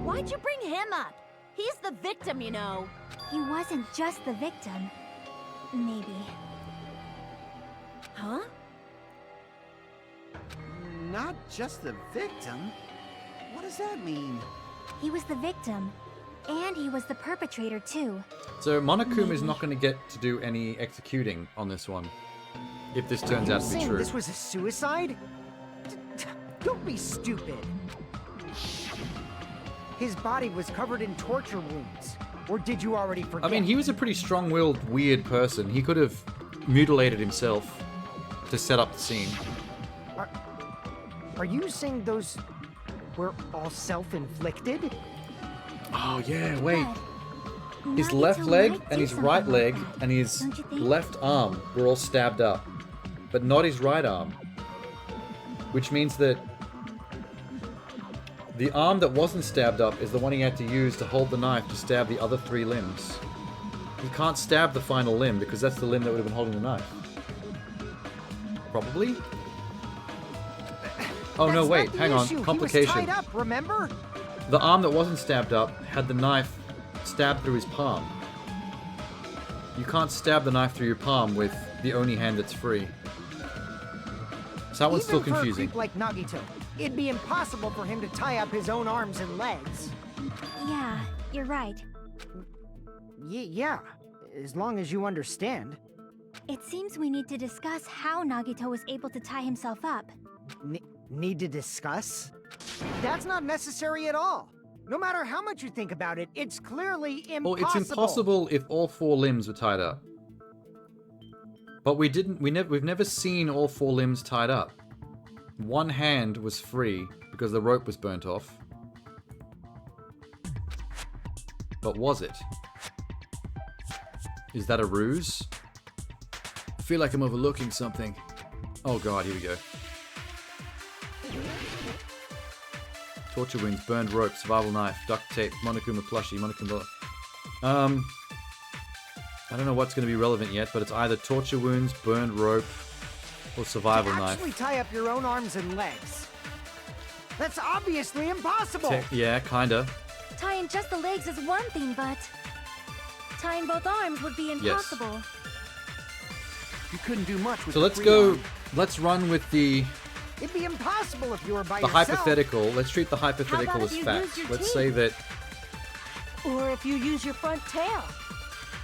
Why'd you bring him up? He's the victim, you know. He wasn't just the victim. Maybe. Huh? Not just the victim? What does that mean? He was the victim. And he was the perpetrator, too. So Monokuma is not going to get to do any executing on this one, if this turns out to be Saying true. this was a suicide? Don't be stupid. His body was covered in torture wounds. Or did you already forget? I mean, he was a pretty strong-willed, weird person. He could have mutilated himself to set up the scene. Are you saying those were all self-inflicted? Oh, yeah, wait. His Nagito left leg might and do his right something like leg that, and his don't you think? left arm were all stabbed up, but not his right arm. Which means that the arm that wasn't stabbed up is the one he had to use to hold the knife to stab the other 3 limbs. He can't stab the final limb because that's the limb that would have been holding the knife. Probably? Oh no, wait, hang on. Complication. He was tied up, remember? The arm that wasn't stabbed up had the knife stabbed through his palm. You can't stab the knife through your palm with the only hand that's free. So that one's still Even confusing. for a creep like Nagito, it'd be impossible for him to tie up his own arms and legs. Yeah, you're right. Yeah, as long as you understand. It seems we need to discuss how Nagito was able to tie himself up. Need to discuss? That's not necessary at all. No matter how much you think about it, it's clearly impossible. Well, it's impossible if all 4 limbs were tied up. But we've never seen all 4 limbs tied up. One hand was free because the rope was burnt off. But was it? Is that a ruse? I feel like I'm overlooking something. Oh god, here we go. Torture wounds, burned rope, survival knife, duct tape, Monokuma plushie, Monokuma... I don't know what's going to be relevant yet, but it's either torture wounds, burned rope, or survival knife. Actually tie up your own arms and legs. That's obviously impossible. Yeah, kinda. Tying just the legs is one thing, but tying both arms would be impossible. You couldn't do much with So the let's free go. arm. Let's run with the It'd be impossible if you were by the yourself. hypothetical. Let's treat the hypothetical How as about if you fact. use your Let's teeth? say that. Or if you use your front tail.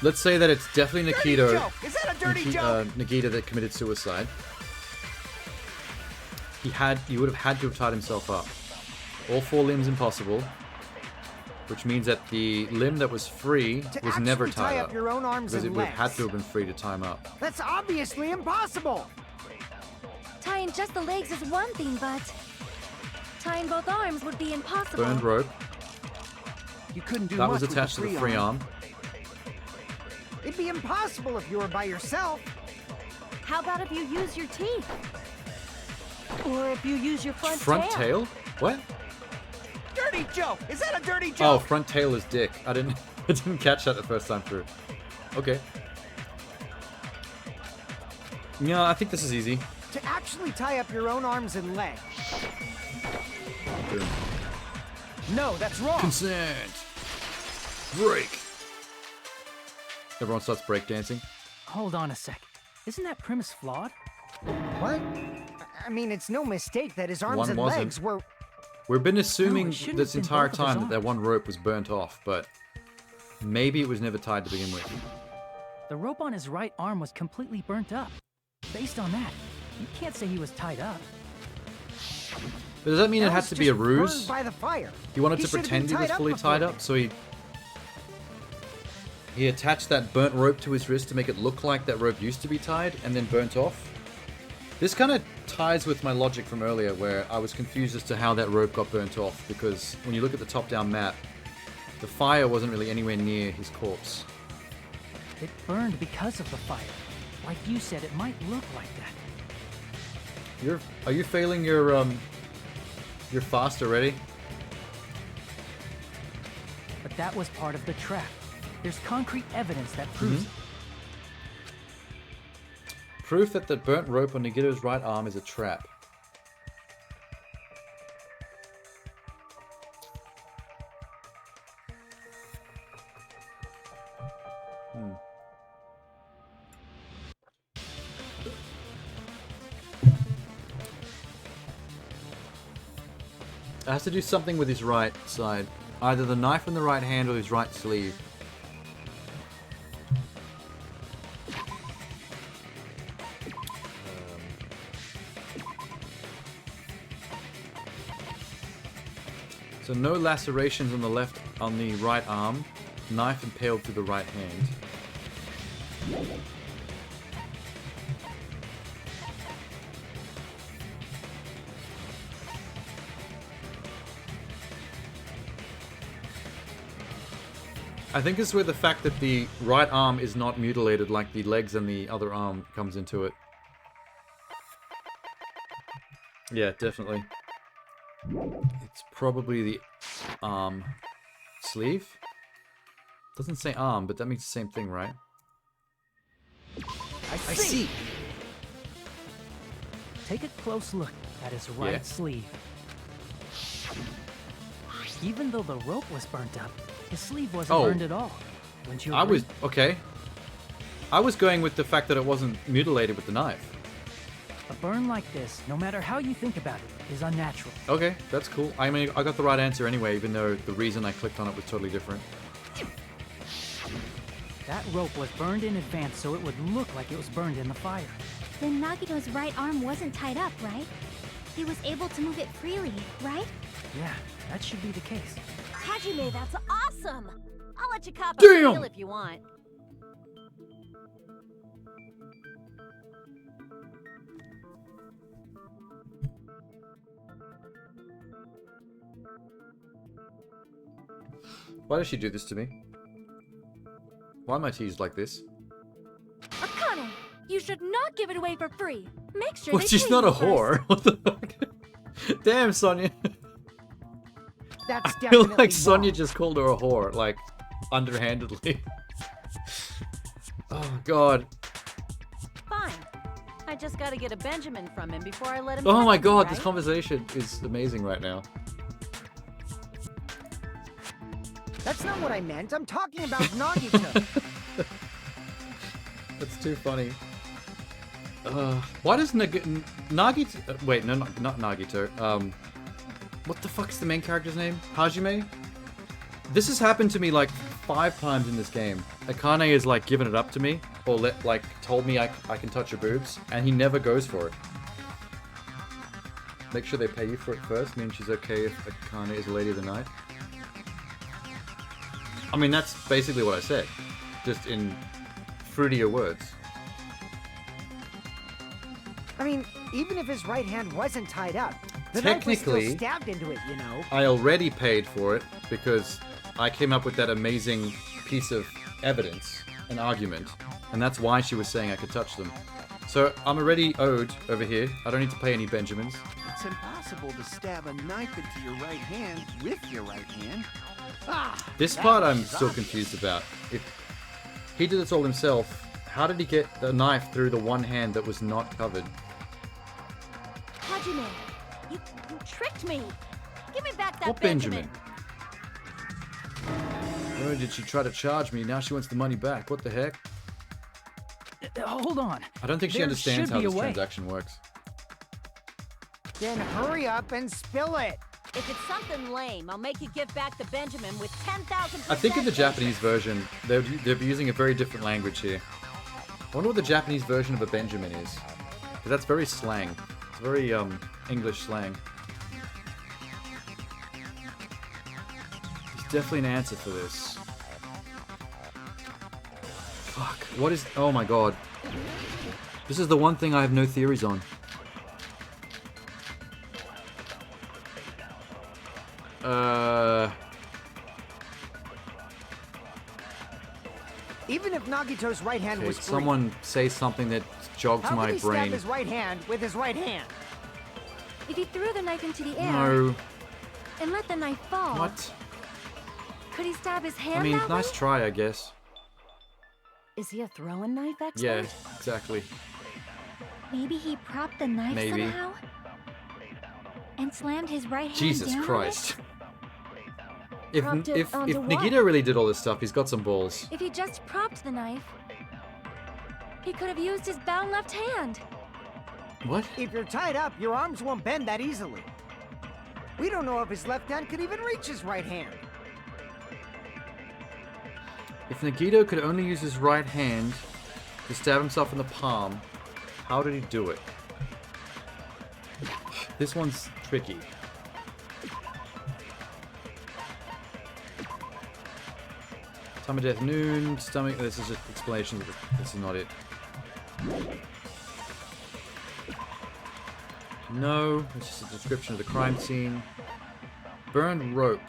Let's say that it's definitely Dirty Nagito. joke. Is that a dirty joke? Nagito that committed suicide. He would have had to have tied himself up. All 4 limbs impossible. Which means that the limb that was free To was never actually tied tie up. up your own arms Because it and would have had legs. to have been free to tie him up. That's obviously impossible. Tying just the legs is one thing, but tying both arms would be impossible. Burned rope. You couldn't do That much was with the attached to the free arm. It'd be impossible if you were by yourself. How about if you use your teeth? Or if you use your front Front tail? What? Dirty joke! Is that a dirty joke? Oh, front tail is dick. I didn't catch that the first time through. Okay. Yeah, I think this is easy. To actually tie up your own arms and legs. Boom. No, that's wrong. Consent. Break. Everyone starts breakdancing. Hold on a sec. Isn't that premise flawed? What? I mean, it's no mistake that his arms One and wasn't. legs were... We've been assuming No, it shouldn't this have been entire both of his time that that one rope was burnt off, but maybe it was never tied to begin with. The rope on his right arm was completely burnt up. Based on that, you can't say he was tied up. But does that mean it had to be a ruse? Burned by the fire. He wanted He to should have pretend he been was tied up fully before tied then. up, so he attached that burnt rope to his wrist to make it look like that rope used to be tied and then burnt off. This kind of ties with my logic from earlier where I was confused as to how that rope got burnt off, because when you look at the top-down map, the fire wasn't really anywhere near his corpse. It burned because of the fire. Like you said, it might look like that. Are you failing your fast already? But that was part of the trap. There's concrete evidence that proves it. Proof that the burnt rope on Nagito's right arm is a trap. It has to do something with his right side. Either the knife in the right hand or his right sleeve. So no lacerations on the right arm. Knife impaled through the right hand. I think it's where the fact that the right arm is not mutilated like the legs and the other arm comes into it. Yeah, definitely. It's probably the arm sleeve. Doesn't say arm, but that means the same thing, right? I see. Take a close look at his right sleeve. Even though the rope was burnt up, his sleeve wasn't burned at all. Wouldn't you agree? Okay. I was going with the fact that it wasn't mutilated with the knife. A burn like this, no matter how you think about it, is unnatural. Okay, that's cool. I mean, I got the right answer anyway, even though the reason I clicked on it was totally different. That rope was burned in advance so it would look like it was burned in the fire. Then Nagito's right arm wasn't tied up, right? He was able to move it freely, right? Yeah, that should be the case. Hajime, that's awesome! I'll let you cop a Damn! feel if you want. Why does she do this to me? Why am I teased like this? Akane, you should not give it away for free. Make sure Well, they she's pay not you a whore. first. What the fuck? Damn, Sonya. That's I feel definitely like Sonya wrong. just called her a whore, like, underhandedly. Oh, God. Fine. I just gotta get a Benjamin from him before I let him Oh touch my me, God, right? this conversation is amazing right now. That's not what I meant. I'm talking about Nagito. That's too funny. Why does Nagito... wait, no, not Nagito. What the fuck's the main character's name? Hajime? This has happened to me like 5 times in this game. Akane has like given it up to me, or told me I can touch her boobs, and he never goes for it. Make sure they pay you for it first, means she's okay if Akane is a lady of the night. I mean, that's basically what I said, just in fruitier words. I mean, even if his right hand wasn't tied up, the Technically, knife was still stabbed into it, you know. I already paid for it because I came up with that amazing piece of evidence, an argument, and that's why she was saying I could touch them. So I'm already owed over here. I don't need to pay any Benjamins. It's impossible to stab a knife into your right hand with your right hand. Ah, This part I'm still confused about. If he did this all himself, how did he get the knife through the one hand that was not covered? Hajime, you tricked me. Give me back that What Benjamin. Oh, did she try to charge me? Now she wants the money back. What the heck? Hold on. I don't think she There understands should how be a this way. transaction works. Then hurry up and spill it. If it's something lame, I'll make you give back the Benjamin with 10,000%. I think in the Japanese version, they're using a very different language here. I wonder what the Japanese version of a Benjamin is. Because that's very slang. It's very, English slang. There's definitely an answer for this. Fuck. What is... Oh my god. This is the one thing I have no theories on. Even if Nagito's right hand Okay, was free, someone say something that jogs how my could he stab brain. his right hand with his right hand? If he threw the knife into the air No. and let the knife fall, What? could he stab his hand I mean, that nice way? try, I guess. Is he a throwing knife expert? Yeah, exactly. Maybe he propped the knife Maybe. somehow? And slammed his right hand Jesus down on Christ. If Propped it onto what? Nagito really did all this stuff, he's got some balls. If he just propped the knife, he could have used his bound left hand. What? If you're tied up, your arms won't bend that easily. We don't know if his left hand could even reach his right hand. If Nagito could only use his right hand to stab himself in the palm, how did he do it? This one's tricky. Time of death, noon, stomach. This is just explanation. This is not it. No, it's just a description of the crime scene. Burned rope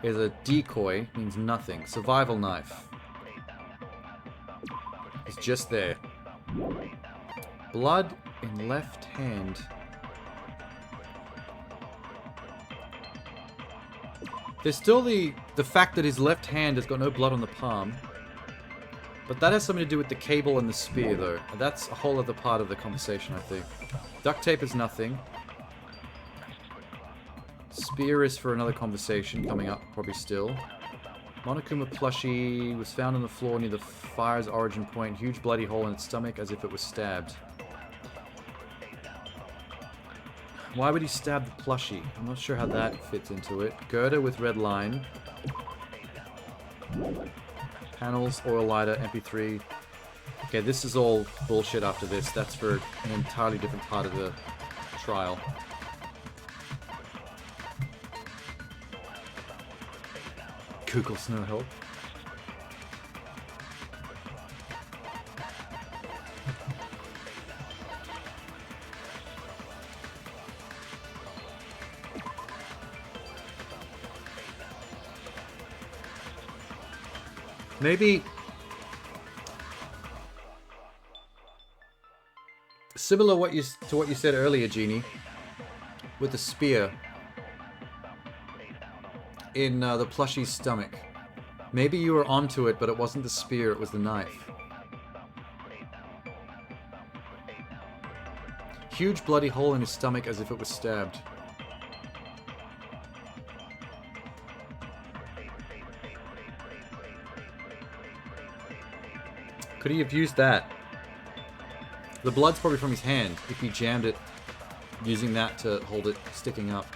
is a decoy, means nothing. Survival knife. It's just there. Blood in left hand. There's still the fact that his left hand has got no blood on the palm. But that has something to do with the cable and the spear, though. And that's a whole other part of the conversation, I think. Duct tape is nothing. Spear is for another conversation coming up, probably still. Monokuma plushie was found on the floor near the fire's origin point. Huge bloody hole in its stomach as if it was stabbed. Why would he stab the plushie? I'm not sure how that fits into it. Girder with red line. Panels, oil lighter, MP3. Okay, this is all bullshit after this. That's for an entirely different part of the trial. Google's no help. Maybe similar to what you said earlier, Jeannie, with the spear in the plushie's stomach. Maybe you were onto it, but it wasn't the spear, it was the knife. Huge bloody hole in his stomach as if it was stabbed. Could he have used that? The blood's probably from his hand, if he jammed it, using that to hold it sticking up.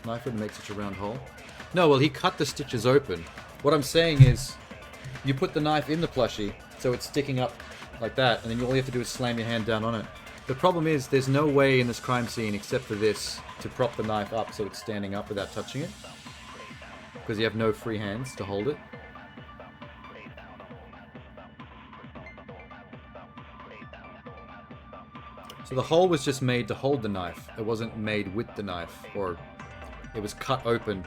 Knife wouldn't make such a round hole. No, well, he cut the stitches open. What I'm saying is, you put the knife in the plushie, so it's sticking up like that, and then all you have to do is slam your hand down on it. The problem is, there's no way in this crime scene, except for this, to prop the knife up so it's standing up without touching it. Because you have no free hands to hold it. So the hole was just made to hold the knife. It wasn't made with the knife, or it was cut open.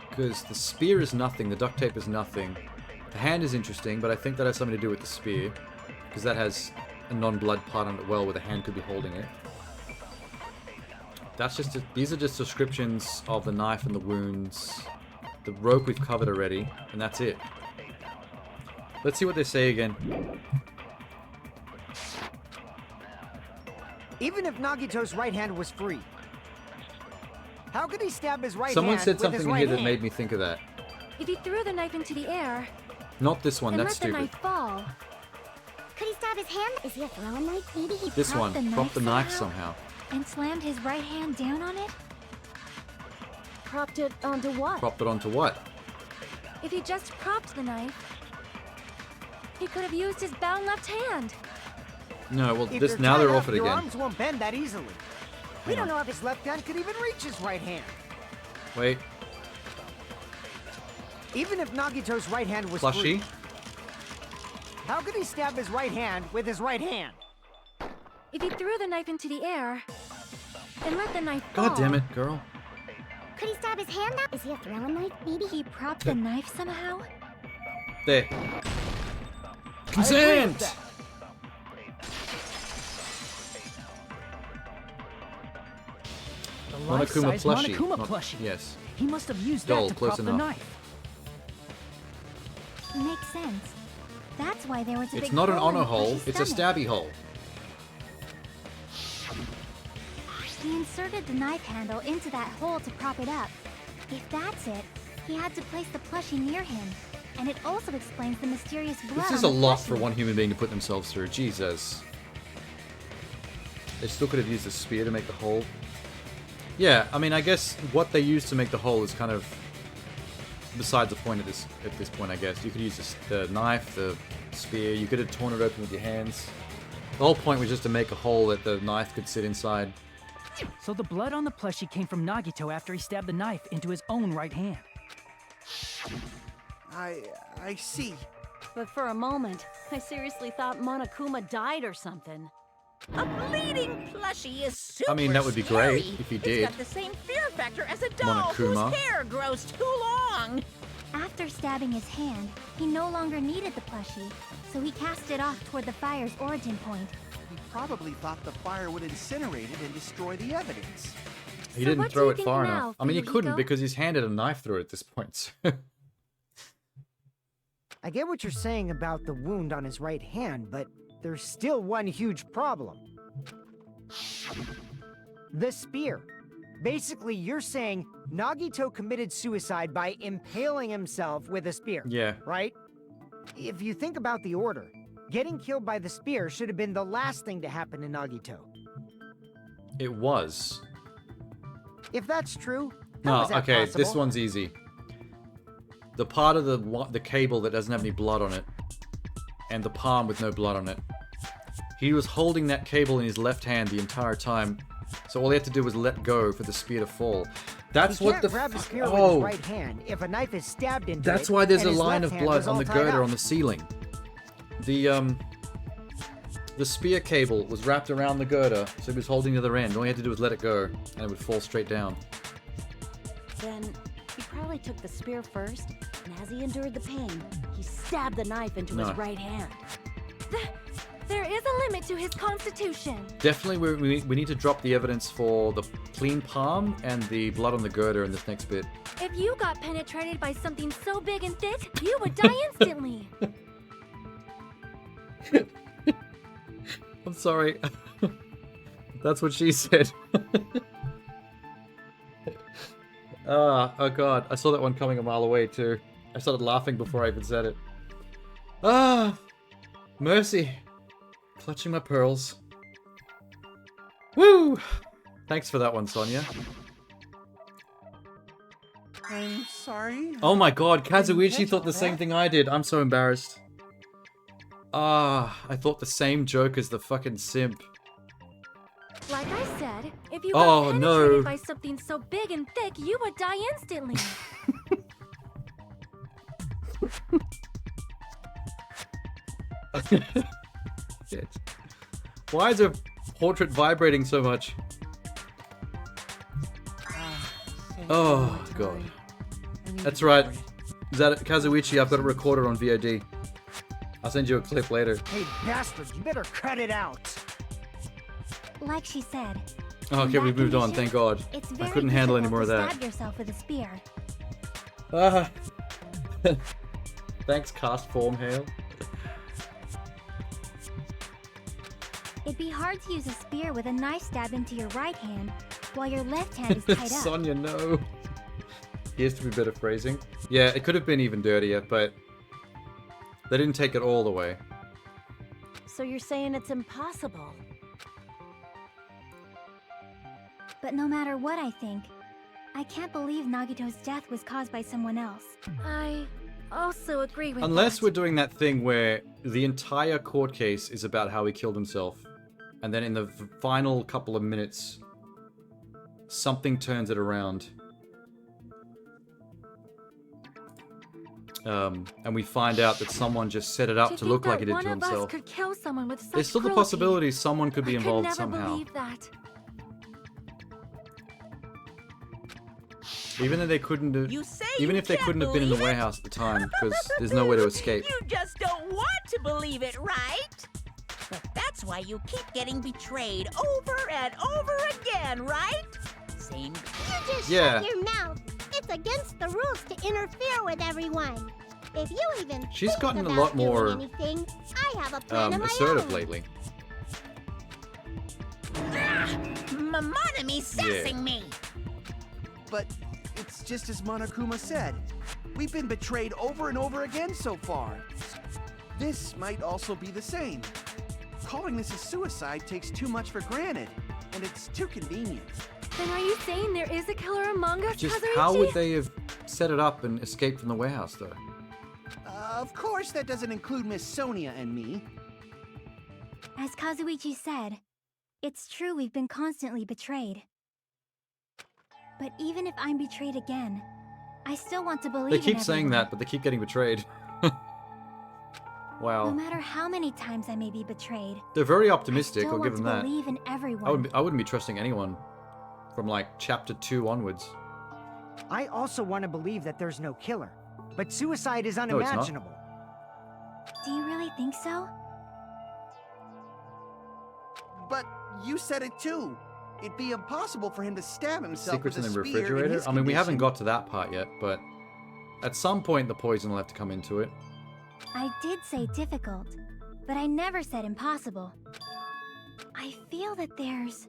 Because the spear is nothing, the duct tape is nothing. The hand is interesting, but I think that has something to do with the spear. Because that has a non-blood part on it well where the hand could be holding it. That's just these are just descriptions of the knife and the wounds. The rope we've covered already, and that's it. Let's see what they say again. Even if Nagito's right hand was free, how could he stab his right Someone hand said with something his here right that hand? made me think of that. If he threw the knife into the air Not this one, and that's let the stupid. knife fall, Could he stab his hand? Is he a throwing knife? Maybe he This propped one, prop the knife somehow. and slammed his right hand down on it? Propped it onto what? Prop it onto what? if he just propped the knife, he could have used his bound left hand. No, well, If this you're now tied they're up, off it your again. arms won't bend that easily. We don't know if his left hand could even reach his right hand. Wait, Even if Nagito's right hand was plushie. free, how could he stab his right hand with his right hand? If he threw the knife into the air and let the knife fall. God damn it, girl. Could he stab his hand out? Is he a throwing knife? Maybe he propped the knife somehow? There. I agree with Consent! that. The Monokuma life-size plushie. Monokuma not- plushie. Yes. He must have used Doll, that to close prop the enough. knife. Makes sense. That's why there was a It's big not an hole in honor the hole, plushie's it's a stomach. stabby hole. He inserted the knife handle into that hole to prop it up. If that's it, he had to place the plushie near him. And it also explains the mysterious blood This is on a the lot plushie. for one human being to put themselves through. Jesus. They still could have used a spear to make the hole. Yeah, I mean, I guess what they used to make the hole is kind of besides the point at this point, I guess. You could use the knife, the spear. You could have torn it open with your hands. The whole point was just to make a hole that the knife could sit inside. So the blood on the plushie came from Nagito after he stabbed the knife into his own right hand. I see. But for a moment, I seriously thought Monokuma died or something. A bleeding plushie is super I mean, that would be scary. great if he It's did. got the same fear factor as a doll Monokuma. whose hair grows too long. After stabbing his hand, he no longer needed the plushie, so he cast it off toward the fire's origin point. He probably thought the fire would incinerate it and destroy the evidence. He So didn't what do throw you it think far now, enough. I mean, he couldn't Fuyuhiko? because his hand had a knife through it at this point. I get what you're saying about the wound on his right hand, but there's still one huge problem. The spear. Basically, you're saying Nagito committed suicide by impaling himself with a spear. Yeah. Right? If you think about the order, getting killed by the spear should have been the last thing to happen to Nagito. It was. If that's true, how No, is that okay, possible? this one's easy. The part of the cable that doesn't have any blood on it, and the palm with no blood on it. He was holding that cable in his left hand the entire time, so all he had to do was let go for the spear to fall. That's He what can't the grab the fuck. spear with Oh, his right hand if a knife is stabbed into that's it, why there's and a his line left of hand blood was on all the tied girder up. on the ceiling. The spear cable was wrapped around the girder, so he was holding the other end. All he had to do was let it go, and it would fall straight down. Then he probably took the spear first, and as he endured the pain, he stabbed the knife into No. his right hand. There is a limit to his constitution. Definitely, we need to drop the evidence for the clean palm and the blood on the girder in this next bit. If you got penetrated by something so big and thick, you would die instantly. I'm sorry. That's what she said. Oh god, I saw that one coming a mile away too. I started laughing before I even said it. Mercy. Clutching my pearls. Woo! Thanks for that one, Sonia. I'm sorry. Oh my god, Didn't Kazuichi catch thought the all same that. thing I did. I'm so embarrassed. I thought the same joke as the fucking simp. Like I said, if you Oh, got no. penetrated by something so big and thick, you would die instantly. Shit. Why is her portrait vibrating so much? Oh god. That's right. Is that it? Kazuichi, I've got it recorded on VOD. I'll send you a clip later. Hey, bastard, you better cut it out. Like she said. Oh, okay, we moved on, thank God. I couldn't handle any more of that. Stab yourself with a spear. Thanks, cast form hail. It'd be hard to use a spear with a knife stab into your right hand while your left hand is tied up. Sonia, no. Here's to be better phrasing. Yeah, it could have been even dirtier, but they didn't take it all the way. So you're saying it's impossible? But no matter what I think, I can't believe Nagito's death was caused by someone else. I also agree with Unless that. we're doing that thing where the entire court case is about how he killed himself, and then in the final couple of minutes, something turns it around. And we find out that someone just set it up to look like he did to himself. One of us could kill someone with such There's still the cruelty. possibility someone could be involved I could never somehow. believe that. Even if they couldn't have, You say even you if they can't couldn't have been in the believe it? warehouse at the time, because there's no way to escape. You just don't want to believe it, right? But that's why you keep getting betrayed over and over again, right? Same. You just Yeah. shut your mouth. It's against the rules to interfere with everyone. If you even She's think gotten a about lot doing more, anything, I have a plan of my assertive own. lately. Monami sassing me. But it's just as Monokuma said. We've been betrayed over and over again so far. This might also be the same. Calling this a suicide takes too much for granted, and it's too convenient. Then are you saying there is a killer among us, Just Kazuichi? how would they have set it up and escaped from the warehouse, though? Of course, that doesn't include Miss Sonia and me. As Kazuichi said, it's true we've been constantly betrayed. But even if I'm betrayed again, I still want to believe They in keep saying everyone. that, but they keep getting betrayed. No Wow. matter how many times I may be betrayed, They're very I optimistic, still I'll give want them to that. believe in everyone. I wouldn't be trusting anyone from like chapter 2 onwards. I also want to believe that there's no killer, but suicide is it's not. unimaginable. Do you really think so? But you said it too. It'd be impossible for him to stab himself Secrets in with the a spear in refrigerator? his I mean, we haven't condition. got to that part yet, but at some point the poison will have to come into it. I did say difficult, but I never said impossible. I feel that there's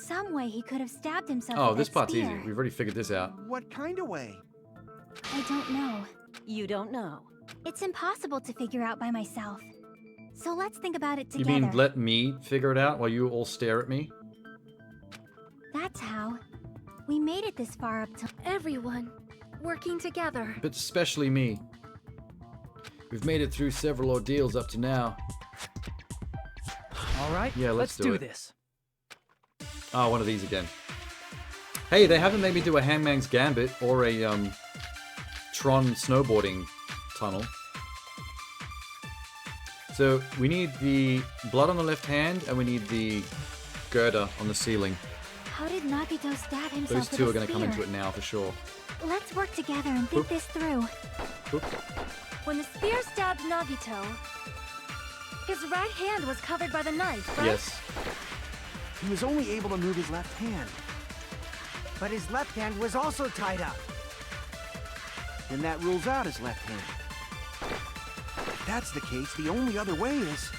some way he could have stabbed himself Oh, with this that part's spear. easy. We've already figured this out. What kind of way? I don't know. You don't know. It's impossible to figure out by myself. So let's think about it You together. mean let me figure it out while you all stare at me? That's how. We made it this far up to everyone working together. But especially me. We've made it through several ordeals up to now. All right, Yeah, let's do it. this. Oh, one of these again. Hey, they haven't made me do a Hangman's Gambit or a Tron snowboarding tunnel. So we need the blood on the left hand and we need the girder on the ceiling. How did Nagito stab himself Those with two a are going to come spear? into it now for sure. Let's work together and think Oop. this through. Oop. When the spear stabbed Nagito, his right hand was covered by the knife, right? Yes. He was only able to move his left hand. But his left hand was also tied up. Then that rules out his left hand. If that's the case, the only other way is...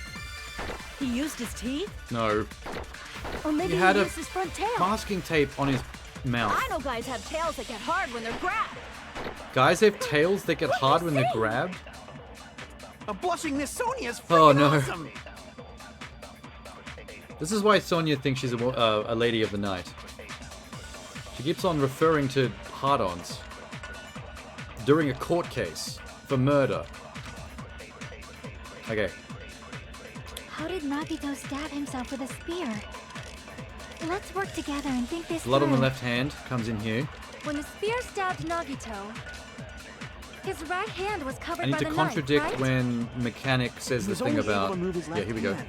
He used his teeth? No. Or maybe He he, had a used his front tail. masking tape on his mouth. I know guys have tails that get hard when they're grabbed. Guys have tails that get hard when they're grabbed? A blushing Miss Sonia's Oh, freaking no. awesome! This is why Sonia thinks she's a lady of the night. She keeps on referring to hard-ons during a court case for murder. Okay. How did Nagito stab himself with a spear? Let's work together and think this Blood through. on the left hand comes in here. When the spear stabbed Nagito, his right hand was covered I need by to the contradict knife, right? when Mechanic says He the was thing only able about... to move his Yeah, left here we go. hand.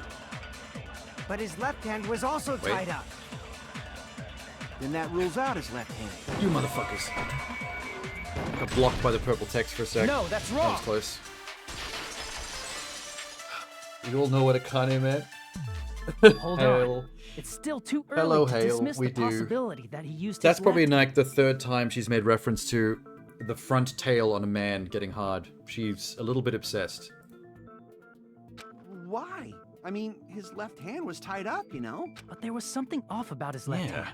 But his left hand was also Wait. tied up. Then that rules out his left hand. You motherfuckers. Got blocked by the purple text for a sec. No, that's That wrong. was close. You all know what Akane meant? Hold Hale. on. It's still too early Hello, to Hale. dismiss We the do. possibility that he used That's his probably left like the third time she's made reference to the front tail on a man getting hard. She's a little bit obsessed. Why? I mean, his left hand was tied up, you know? But there was something off about his left hand.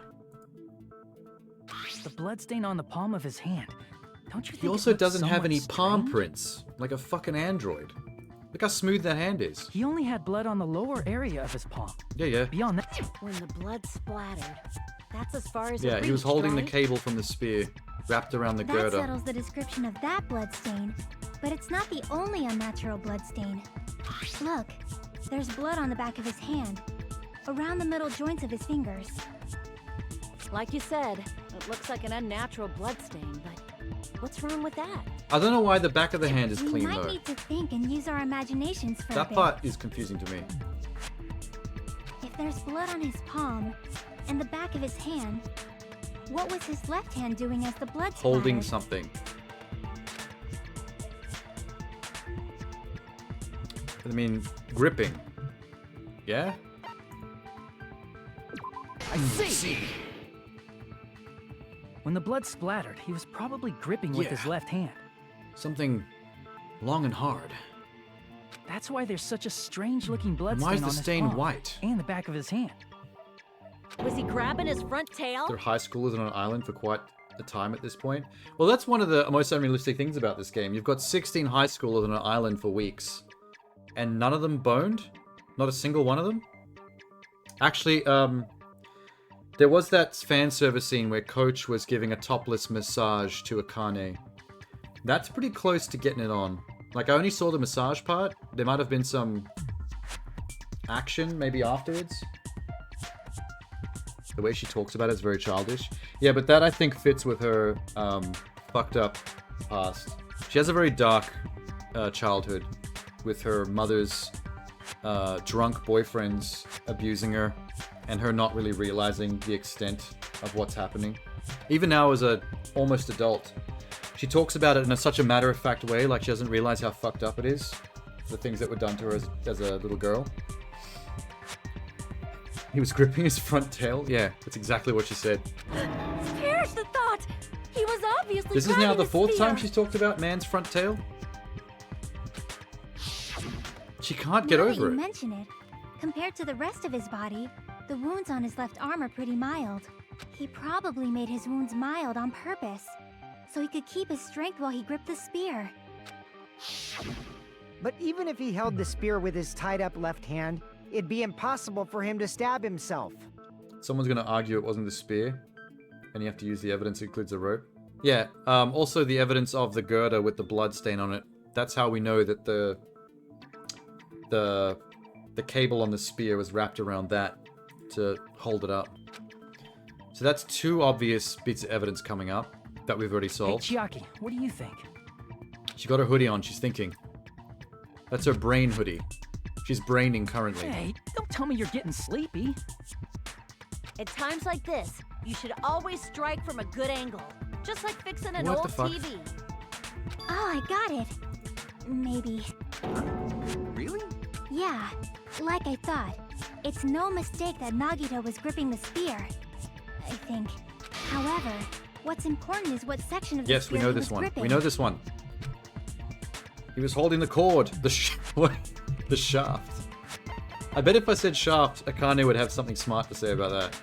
The bloodstain on the palm of his hand. Don't you think He it also looks doesn't have somewhat any palm strange? prints, like a fucking android. Look how smooth that hand is. He only had blood on the lower area of his palm. Yeah. Beyond that, when the blood splattered, that's as far as it Yeah, he was reached, holding right? the cable from the spear, wrapped around the That girder. settles the description of that bloodstain, but it's not the only unnatural bloodstain. Look, there's blood on the back of his hand, around the middle joints of his fingers. Like you said, it looks like an unnatural bloodstain, but what's wrong with that? I don't know why the back of the hand is We clean might though. need to think and use our imaginations for a That bit. part is confusing to me. If there's blood on his palm and the back of his hand, what was his left hand doing as the blood Holding splattered? something. I mean, gripping. Yeah? I see. When the blood splattered, he was probably gripping with his left hand. Something long and hard. That's why there's such a strange-looking blood Why is stain the on his stain palm white? and the back of his hand. Was he grabbing his front tail? They're high schoolers on an island for quite a time at this point. Well, that's one of the most unrealistic things about this game. You've got 16 high schoolers on an island for weeks, and none of them boned? Not a single one of them? Actually, there was that fan service scene where Coach was giving a topless massage to Akane. That's pretty close to getting it on. Like, I only saw the massage part. There might have been some action maybe afterwards. The way she talks about it is very childish. Yeah, but that I think fits with her fucked up past. She has a very dark childhood with her mother's drunk boyfriends abusing her and her not really realizing the extent of what's happening. Even now as a almost adult, she talks about it in such a matter-of-fact way, like she doesn't realize how fucked up it is, the things that were done to her as a little girl. He was gripping his front tail? Yeah, that's exactly what she said. Perish the thought! He was obviously This is now grabbing the the fourth spear. time she's talked about man's front tail? She can't get Now that over you it. mention it, compared to the rest of his body, the wounds on his left arm are pretty mild. He probably made his wounds mild on purpose, so he could keep his strength while he gripped the spear. But even if he held the spear with his tied-up left hand, it'd be impossible for him to stab himself. Someone's gonna argue it wasn't the spear, and you have to use the evidence that includes the rope. Yeah, also the evidence of the girder with the blood stain on it. That's how we know that the cable on the spear was wrapped around that to hold it up. So that's two obvious bits of evidence coming up that we've already Hey, solved. Chiaki, what do you think? She got her hoodie on, she's thinking. That's her brain hoodie. She's braining currently. Hey, don't tell me you're getting sleepy. At times like this, you should always strike from a good angle. Just like fixing an What the old fuck? TV. Oh, I got it. Maybe. Really? Yeah, like I thought. It's no mistake that Nagito was gripping the spear, I think. However, what's important is what section of the Yes, we spear know he this was one. gripping. We know this one. He was holding the cord. The shaft. I bet if I said shaft, Akane would have something smart to say about that.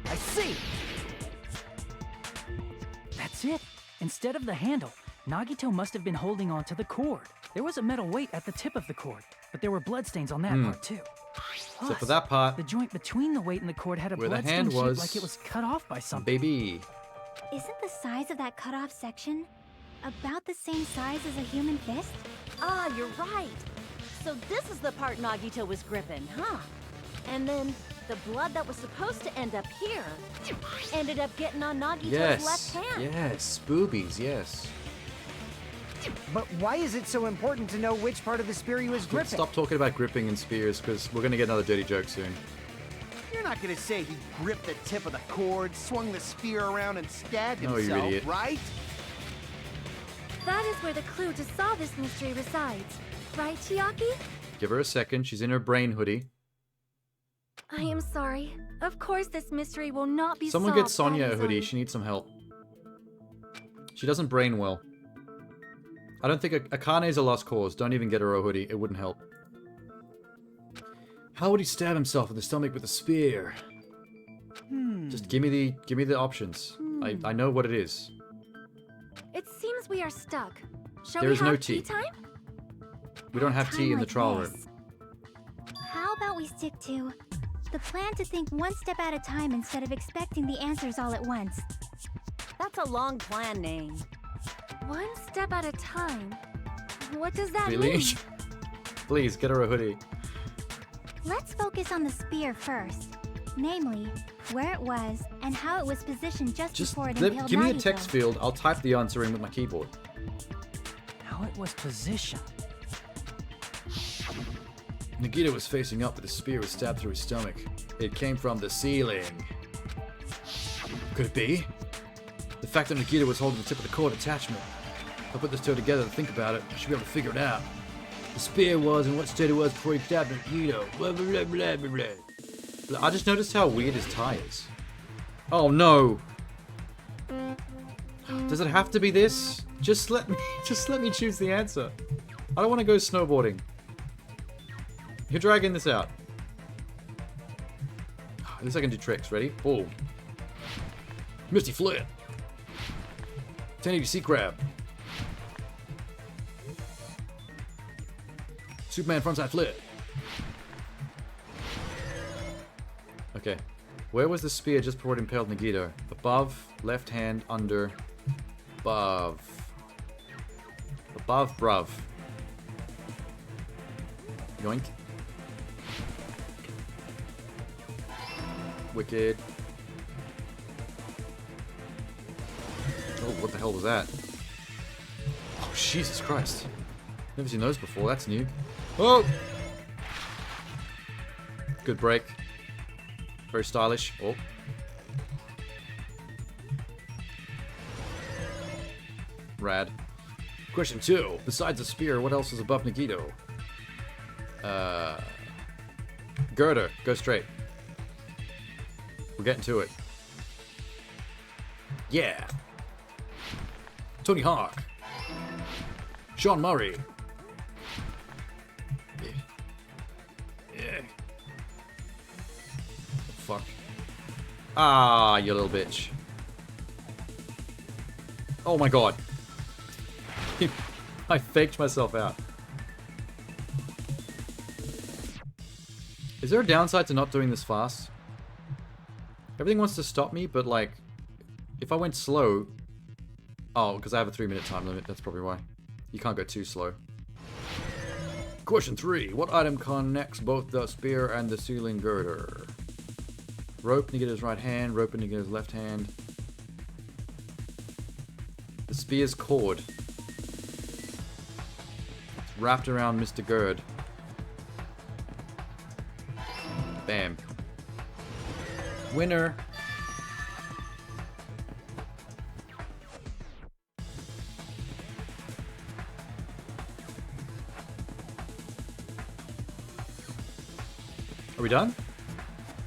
I see! That's it. Instead of the handle, Nagito must have been holding on to the cord. There was a metal weight at the tip of the cord, but there were bloodstains on that part too. So for that part, The joint between the weight and the cord had a where the bloodstain hand shaped was, like it was cut off by something. baby. Isn't the size of that cut-off section about the same size as a human fist? Ah, you're right. So this is the part Nagito was gripping, huh? And then the blood that was supposed to end up here ended up getting on Nagito's left hand. Yes, boobies, yes. But why is it so important to know which part of the spear he was gripping? Stop talking about gripping and spears, because we're going to get another dirty joke soon. You're not gonna say he gripped the tip of the cord, swung the spear around, and stabbed No, you himself, idiot. right? That is where the clue to solve this mystery resides. Right, Chiaki? Give her a second. She's in her brain hoodie. I am sorry. Of course this mystery will not be Someone solved. get Sonya that a is hoodie. She needs some help. She doesn't brain well. I don't think Akane's a lost cause. Don't even get her a hoodie. It wouldn't help. How would he stab himself in the stomach with a spear? Just give me the options. I know what it is. It seems we are stuck. Shall There we is have no tea. time? We don't have tea in the like trial this. room. How about we stick to the plan to think one step at a time instead of expecting the answers all at once? That's a long plan name. One step at a time. What does that Really? mean? Please, get her a hoodie. Let's focus on the spear first. Namely, where it was and how it was positioned just before it impaled Give me a Nagito. text field. I'll type the answer in with my keyboard. How it was positioned. Nagito was facing up, but the spear was stabbed through his stomach. It came from the ceiling. Could it be? The fact that Nagito was holding the tip of the cord attachment. If I put this two together to think about it, I should be able to figure it out. The spear was in what state it was before he stabbed Nagito. Blah, blah, blah, blah, blah. I just noticed how weird his tie is. Oh no! Does it have to be this? Just let me choose the answer. I don't want to go snowboarding. You're dragging this out. At least I can do tricks. Ready? Boom. Misty Flip. 1080 Sea Crab. Superman frontside flip. Okay. Where was the spear just before it impaled Nagito? Above, left hand, under, above. Above, bruv. Yoink. Wicked. Oh, what the hell was that? Oh, Jesus Christ. Never seen those before, that's new. Oh! Good break. Very stylish. Oh. Rad. Question 2. Besides the spear, what else was above Nagito? Girder. Go straight. We're getting to it. Yeah. Tony Hawk. Sean Murray. Yeah. Fuck. Ah, you little bitch. Oh my god. I faked myself out. Is there a downside to not doing this fast? Everything wants to stop me, but like, if I went slow... Oh, because I have a 3-minute time limit, that's probably why. You can't go too slow. Question 3. What item connects both the spear and the ceiling girder? Rope in Nagito's right hand, rope in Nagito's left hand. The spear's cord. It's wrapped around Mr. Gird. Bam. Winner. Are we done?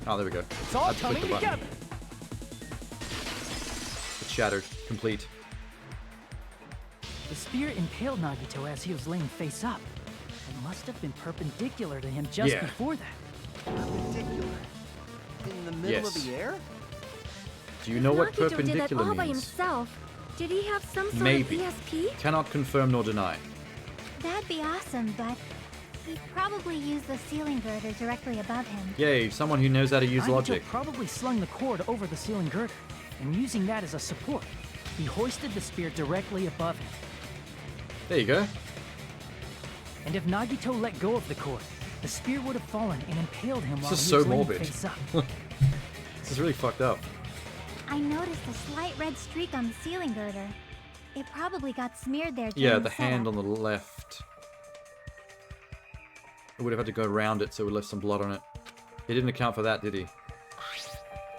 Oh, there we go. It's all I have to click coming the button. together. It's shattered. Complete. The spear impaled Nagito as he was laying face up. It must have been perpendicular to him just Yeah. before that. Perpendicular? In the middle of Yes. the air? Do you know what Nagito did that perpendicular all by means? himself. Did he have some sort Maybe. of ESP? Cannot confirm nor deny. That'd be awesome, but he'd probably use the ceiling girder directly above him. Yay, someone who knows how to use Nagito logic. probably slung the cord over the ceiling girder, and using that as a support, he hoisted the spear directly above him. There you go. And if Nagito let go of the cord, the spear would have fallen and impaled him while This is he so was laying morbid. face up. This is really fucked up. I noticed a slight red streak on the ceiling girder. It probably got smeared there during Yeah, the the hand setup. on the left. I would have had to go around it so we left some blood on it. He didn't account for that, did he?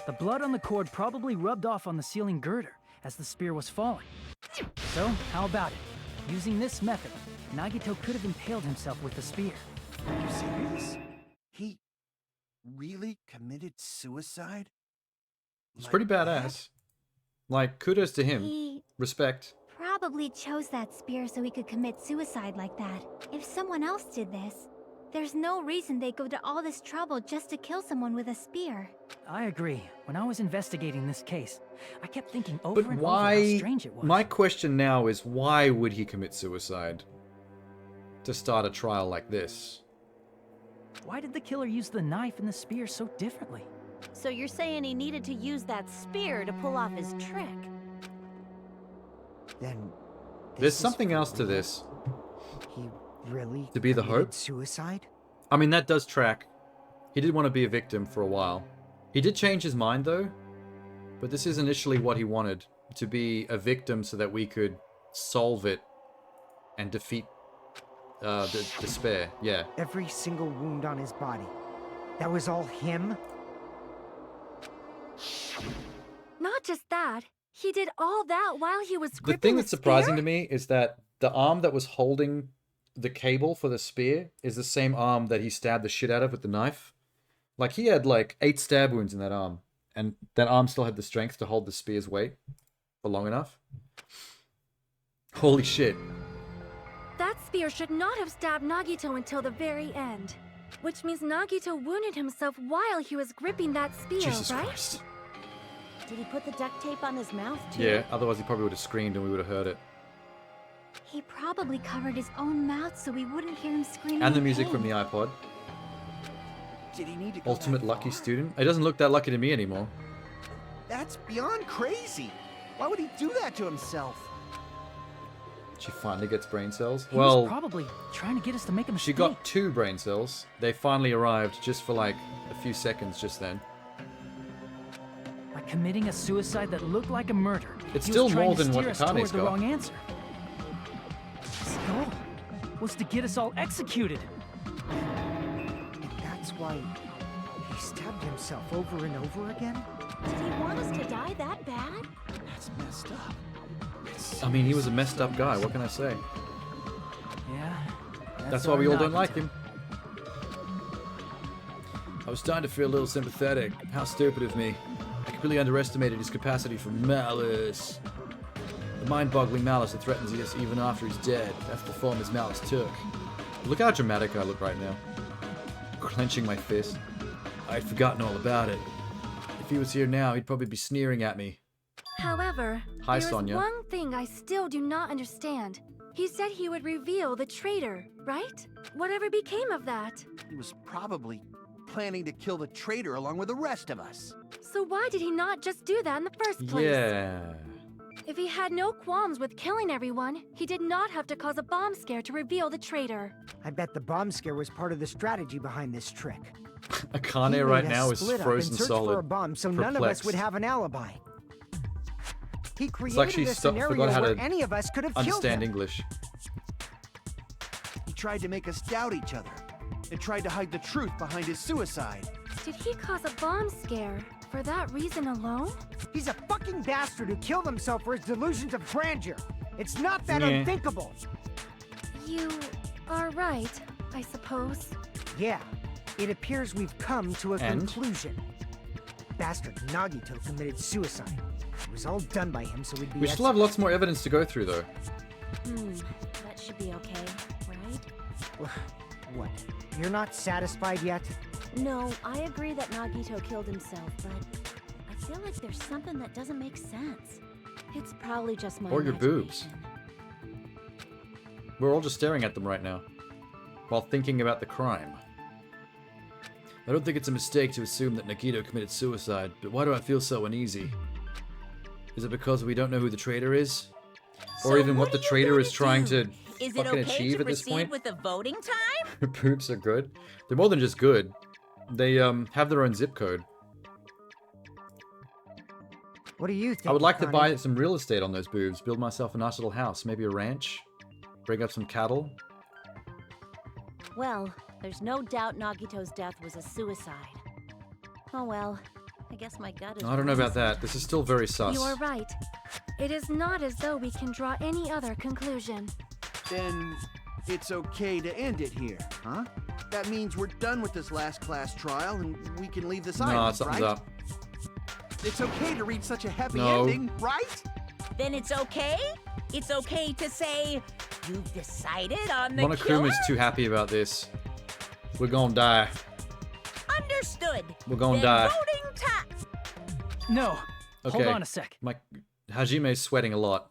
The blood on the cord probably rubbed off on the ceiling girder as the spear was falling. So, how about it? Using this method, Nagito could have impaled himself with the spear. Are you serious? He really committed suicide? It's pretty badass. Like, kudos to him. He Respect. probably chose that spear so he could commit suicide like that. If someone else did this, there's no reason they'd go to all this trouble just to kill someone with a spear. I agree. When I was investigating this case, I kept thinking over But and over how why? strange it was. My question now is, why would he commit suicide to start a trial like this? Why did the killer use the knife and the spear so differently? So you're saying he needed to use that spear to pull off his trick? Then There's something else to this. he really To be the committed hope? suicide? I mean, that does track. He did want to be a victim for a while. He did change his mind, though. But this is initially what he wanted. To be a victim so that we could solve it and defeat the despair. Yeah. Every single wound on his body. That was all him? Not just that. He did all that while he was The gripping thing that's surprising spear? to me is that the arm that was holding the cable for the spear is the same arm that he stabbed the shit out of with the knife. Like, he had like 8 stab wounds in that arm. And that arm still had the strength to hold the spear's weight for long enough. Holy shit. That spear should not have stabbed Nagito until the very end. Which means Nagito wounded himself while he was gripping that spear, Jesus right? Christ. Did he put the duct tape on his mouth, too? Yeah, otherwise he probably would have screamed and we would have heard it. He probably covered his own mouth so we wouldn't hear him screaming. And the in music pain. from the iPod. Did he need to go Ultimate that lucky far? student. It doesn't look that lucky to me anymore. That's beyond crazy. Why would he do that to himself? She finally gets brain cells. He Well, was probably trying to get us to make a she mistake. got 2 brain cells. They finally arrived just for like a few seconds just then. By committing a suicide that looked like a murder, It's he still was trying more to than what steer us Akane's toward the got. wrong answer. His goal was to get us all executed. And that's why he stabbed himself over and over again? Did he want us to die that bad? That's messed up. I mean, he was a messed up guy. What can I say? Yeah. That's why we all don't Nagito. like him. I was starting to feel a little sympathetic. How stupid of me. I completely underestimated his capacity for malice. The mind-boggling malice that threatens us even after he's dead. That's the form his malice took. Look how dramatic I look right now. Clenching my fist. I'd forgotten all about it. If he was here now, he'd probably be sneering at me. However, Hi, there is Sonia. one thing I still do not understand. He said he would reveal the traitor, right? Whatever became of that? He was probably planning to kill the traitor along with the rest of us. So why did he not just do that in the first place? Yeah. If he had no qualms with killing everyone, he did not have to cause a bomb scare to reveal the traitor. I bet the bomb scare was part of the strategy behind this trick. He Akane made right us now is split up frozen and search solid. for a bomb so none of us perplexed. would have an alibi. He created like she a forgot scenario how where to any of us could have killed Understand him. English. He tried to make us doubt each other and tried to hide the truth behind his suicide. Did he cause a bomb scare for that reason alone? He's a fucking bastard who killed himself for his delusions of grandeur. It's not that Yeah. unthinkable. You are right, I suppose. Yeah, it appears we've come to a And? conclusion. Bastard Nagito committed suicide. It was all done by him so we'd be We still have lots more evidence to go through, though. That should be okay, right? What? You're not satisfied yet? No, I agree that Nagito killed himself, but I feel like there's something that doesn't make sense. It's probably just my Or your boobs. imagination. We're all just staring at them right now, while thinking about the crime. I don't think it's a mistake to assume that Nagito committed suicide, but why do I feel so uneasy? Is it because we don't know who the traitor is? Or So even what what the are you traitor gonna is trying do? to Is it fucking okay achieve to at this proceed point? with the voting time? Her boobs are good. They're more than just good. They have their own zip code. What do you think? I would like to Akane? buy some real estate on those boobs, build myself a nice little house, maybe a ranch, bring up some cattle. Well, there's no doubt Nagito's death was a suicide. Oh well, I guess my gut is I don't know right. about that. This is still very sus. You are right. It is not as though we can draw any other conclusion. Then it's okay to end it here, huh? That means we're done with this last class trial and we can leave this No, island, something's right? up. It's okay to reach such a happy No. ending, right? Then it's okay? It's okay to say you've decided on the killer? Monokuma's too happy about this. We're gonna die. Understood. We're gonna Then die. voting time. No. Okay. Hold on a sec. Hajime's sweating a lot.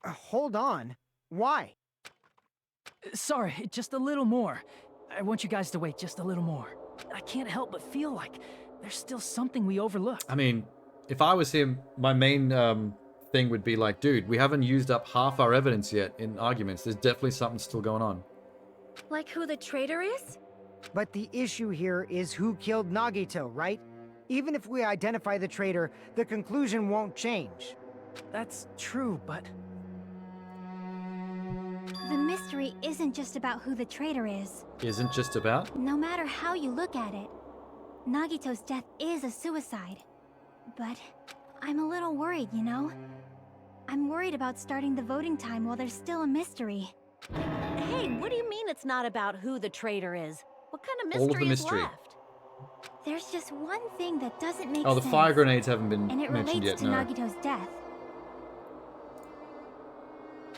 Hold on. Why? Sorry, just a little more. I want you guys to wait just a little more. I can't help but feel like there's still something we overlooked. I mean, if I was him, my main thing would be like, dude, we haven't used up half our evidence yet in arguments. There's definitely something still going on. Like who the traitor is? But the issue here is who killed Nagito, right? Even if we identify the traitor, the conclusion won't change. That's true, but... The mystery isn't just about who the traitor is. Isn't just about? No matter how you look at it, Nagito's death is a suicide. But I'm a little worried, you know? I'm worried about starting the voting time while there's still a mystery. Hey, what do you mean it's not about who the traitor is? What kind of All of the mystery is mystery. left? There's just one thing that doesn't make Oh, sense. the fire grenades haven't been And it mentioned relates yet, to no. Nagito's death.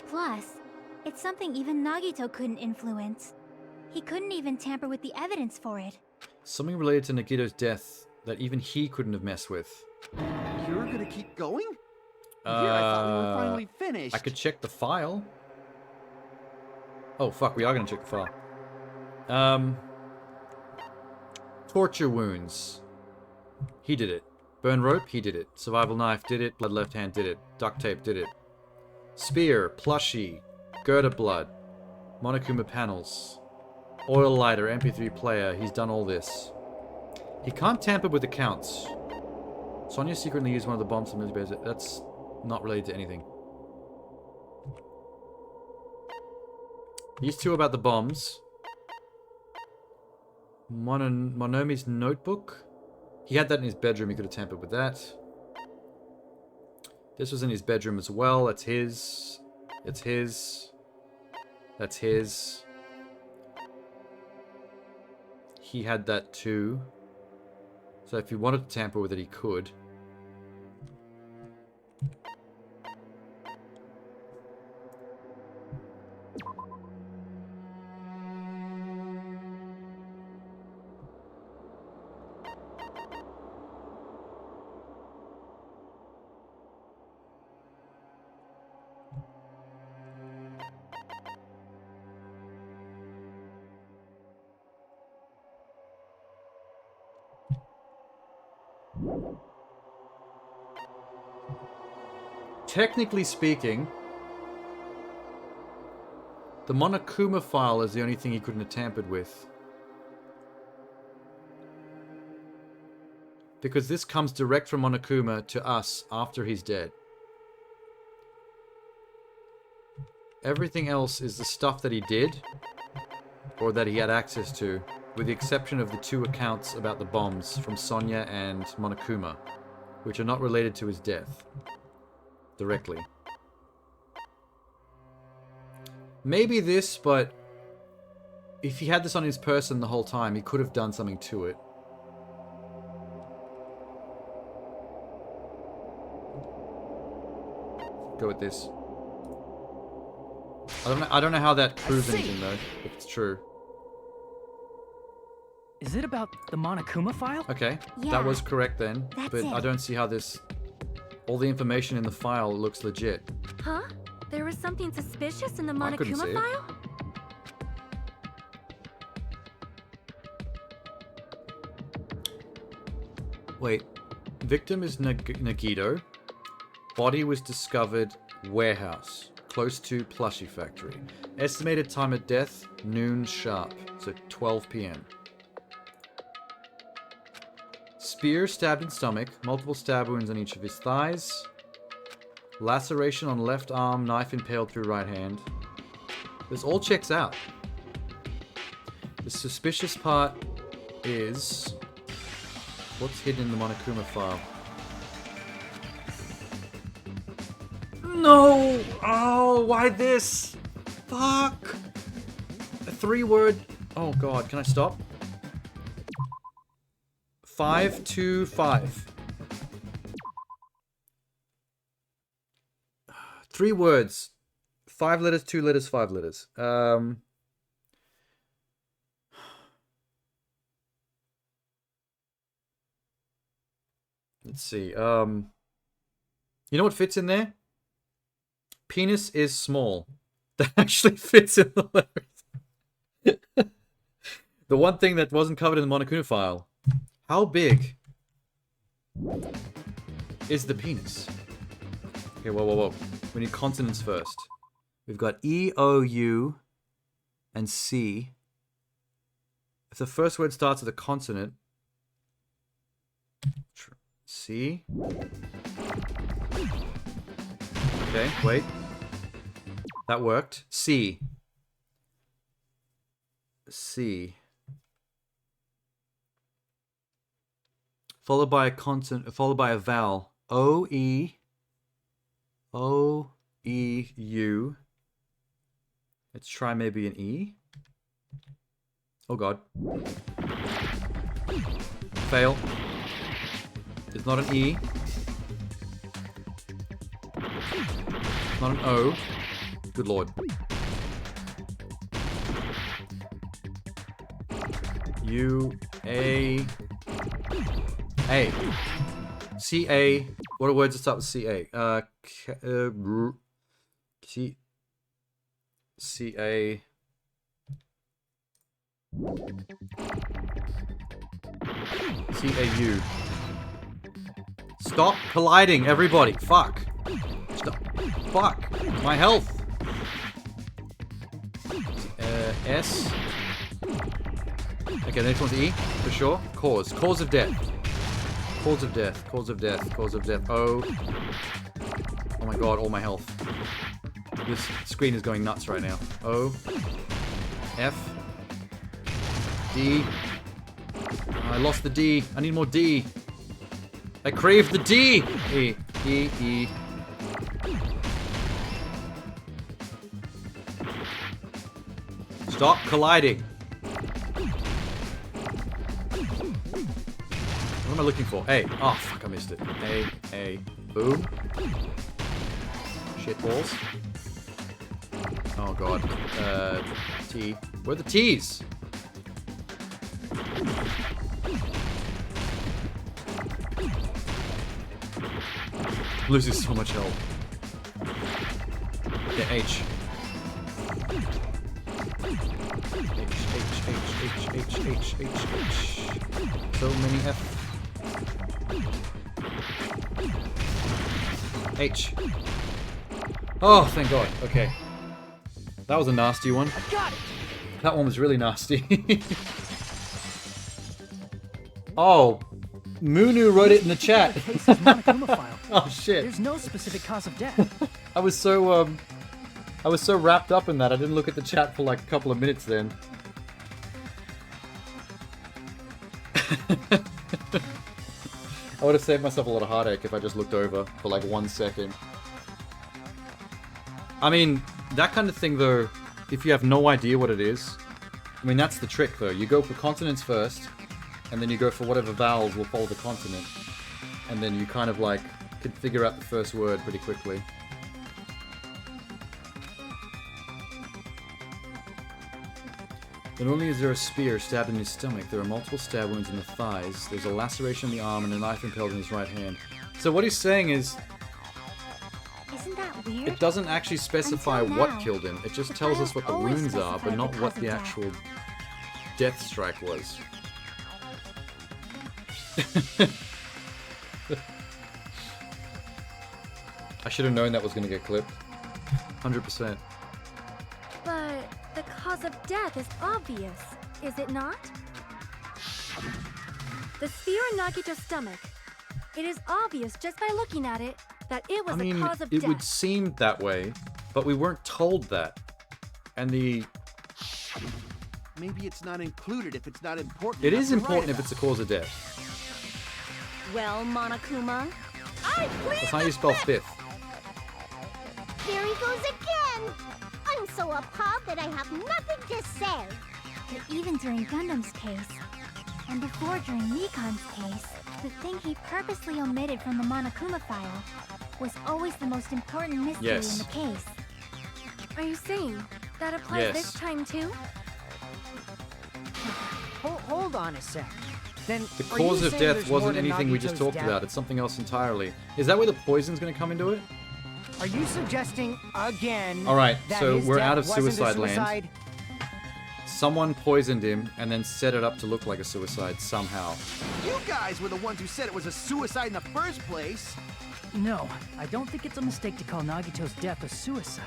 Plus, it's something even Nagito couldn't influence. He couldn't even tamper with the evidence for it. Something related to Nagito's death that even he couldn't have messed with. You're gonna keep going? Yeah, I thought we were finally finished. I could check the file. Oh, fuck, we are gonna check the file. Torture wounds. He did it. Burn rope, he did it. Survival knife did it. Blood left hand did it. Duct tape did it. Spear, plushie, girder blood, Monokuma panels, oil lighter, MP3 player. He's done all this. He can't tamper with accounts. Sonya secretly used one of the bombs to military base. That's not related to anything. These two about the bombs. Monomi's notebook. He had that in his bedroom. He could have tampered with that. This was in his bedroom as well. That's his. It's his. That's his. He had that too. So if he wanted to tamper with it, he could. Technically speaking, the Monokuma file is the only thing he couldn't have tampered with. Because this comes direct from Monokuma to us after he's dead. Everything else is the stuff that he did, or that he had access to, with the exception of the two accounts about the bombs from Sonya and Monokuma, which are not related to his death. Directly. Maybe this, but if he had this on his person the whole time, he could have done something to it. Go with this. I don't know how that proves anything though, if it's true. Is it about the Monokuma file? Okay, Yeah, that was correct then, that's but it. I don't see how this... All the information in the file looks legit. Huh? There was something suspicious in the I couldn't see Monokuma it. file? Wait, victim is Nagito. Body was discovered warehouse, close to plushie factory. Estimated time of death, noon sharp, so 12 p.m. Spear stabbed in stomach, multiple stab wounds on each of his thighs. Laceration on left arm, knife impaled through right hand. This all checks out. The suspicious part is... what's hidden in the Monokuma file? No! Oh, why this? Fuck! A 3-word... Oh god, can I stop? 525. 3 words. 5 letters, 2 letters, 5 letters. Let's see. You know what fits in there? Penis is small. That actually fits in the lyrics. The one thing that wasn't covered in the Monokuma file. How big is the penis? Okay, whoa. We need consonants first. We've got E, O, U, and C. If the first word starts with a consonant... C. Okay, wait. That worked. C. C. Followed by a consonant, followed by a vowel. O, E. O, E, U. Let's try maybe an E. Oh god. Fail. It's not an E. It's not an O. Good lord. U, A. A. C, A. What are words that start with C, A? C. C, A. C, A, U. Stop colliding, everybody. Fuck. Stop. Fuck. My health. S. Okay, the next one's E, for sure. Cause. Cause of death. Cause of death. Cause of death. Cause of death. O. Oh my god, all my health. This screen is going nuts right now. O. F. D. I lost the D. I need more D. I crave the D! E. E. E. Stop colliding. What am I looking for? A. Oh, fuck, I missed it. A. Boom. Shit balls. Oh, God. T. Where are the T's? Losing so much health. Yeah, H. H. So many F. H. Oh, thank God. Okay. That was a nasty one. I got it. That one was really nasty. Oh, Munu wrote it in the chat. Oh shit. There's no specific cause of death. I was so wrapped up in that I didn't look at the chat for like a couple of minutes then. I would have saved myself a lot of heartache if I just looked over for like 1 second. I mean, that kind of thing though, if you have no idea what it is, I mean that's the trick though. You go for consonants first, and then you go for whatever vowels will follow the consonant. And then you kind of like can figure out the first word pretty quickly. Not only is there a spear stabbed in his stomach, there are multiple stab wounds in the thighs, there's a laceration in the arm, and a knife impaled in his right hand. So what he's saying is... Isn't that weird? It doesn't actually specify what killed him, it just tells us what the wounds are, but not what the actual death strike was. I should have known that was going to get clipped. 100%. But the cause of death is obvious, is it not? The sphere in Nagito's stomach. It is obvious just by looking at it that it was the cause of death. It would seem that way, but we weren't told that. And the... Maybe it's not included if it's not important. It is important if it's the cause of death. Well, Monokuma, That's how you spell fifth. There he goes again! I'm so appalled that I have nothing to say. But even during Gundam's case, and before during Nikon's case, the thing he purposely omitted from the Monokuma file was always the most important mystery in the case. Are you saying that applies this time too? Hold on a sec. Then The cause of death wasn't anything we just talked about. It's something else entirely. Is that where the poison's going to come into it? Are you suggesting again? All right, that so his we're death out of wasn't a suicide land. suicide? Someone poisoned him and then set it up to look like a suicide somehow. You guys were the ones who said it was a suicide in the first place. No, I don't think it's a mistake to call Nagito's death a suicide,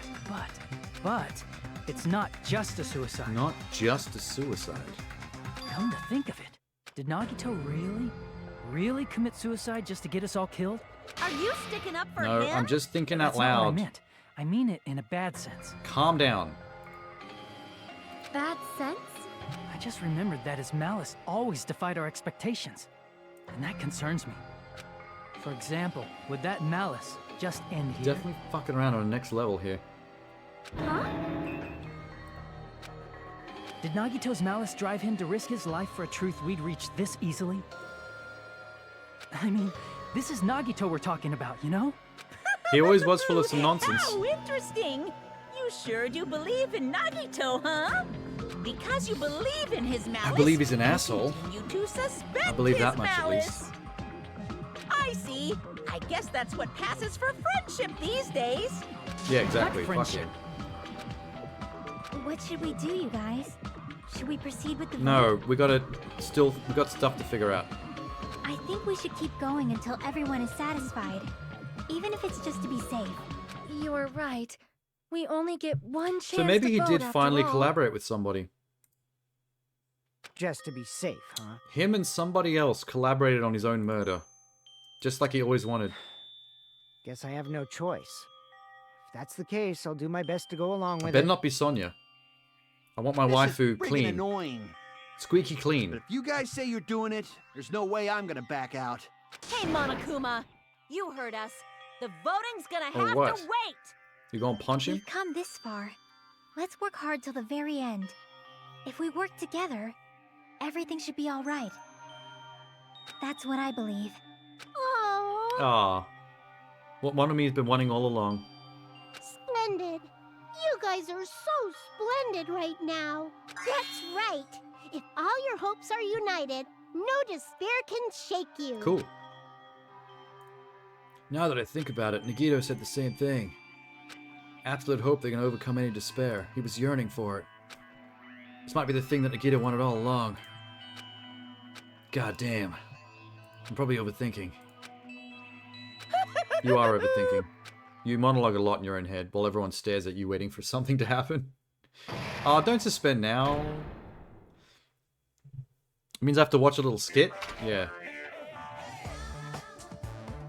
but it's not just a suicide. Not just a suicide. Come to think of it, did Nagito really commit suicide just to get us all killed? Are you sticking up for No, him? I'm just thinking out That's not what I loud. meant. I mean it in a bad sense. Calm down. Bad sense? I just remembered that his malice always defied our expectations, and that concerns me. For example, would that malice just end here? Definitely fucking around on the next level here. Huh? Did Nagito's malice drive him to risk his life for a truth we'd reach this easily? I mean, this is Nagito we're talking about, you know? He always was full of some nonsense. How interesting! You sure do believe in Nagito, huh? Because you believe in his malice. I believe he's an asshole. You to suspect I believe his that much at malice. least. I see. I guess that's what passes for friendship these days. Yeah, exactly. Fuck friendship. him. What should we do, you guys? Should we proceed with the No, vote? we got stuff to figure out. I think we should keep going until everyone is satisfied, even if it's just to be safe. You're right. We only get one chance So maybe to he vote did after finally all. collaborate with somebody. Just to be safe, huh? Him and somebody else collaborated on his own murder. Just like he always wanted. Guess I have no choice. If that's the case, I'll do my best to go along It with better it. not be Sonya. I want my This waifu is friggin' clean. annoying. Squeaky clean. But if you guys say you're doing it, there's no way I'm gonna back out. Hey, Monokuma, you heard us. The voting's gonna Oh, have what? to wait. You gonna punch him? We've come this far. Let's work hard till the very end. If we work together, everything should be all right. That's what I believe. Oh, Ah. What one of me has been wanting all along. splendid. You guys are so splendid right now. That's right. If all your hopes are united, no despair can shake you. Cool. Now that I think about it, Nagito said the same thing. Absolute hope they can overcome any despair. He was yearning for it. This might be the thing that Nagito wanted all along. God damn. I'm probably overthinking. You are overthinking. You monologue a lot in your own head while everyone stares at you waiting for something to happen. Oh, don't suspend now. It means I have to watch a little skit? Yeah.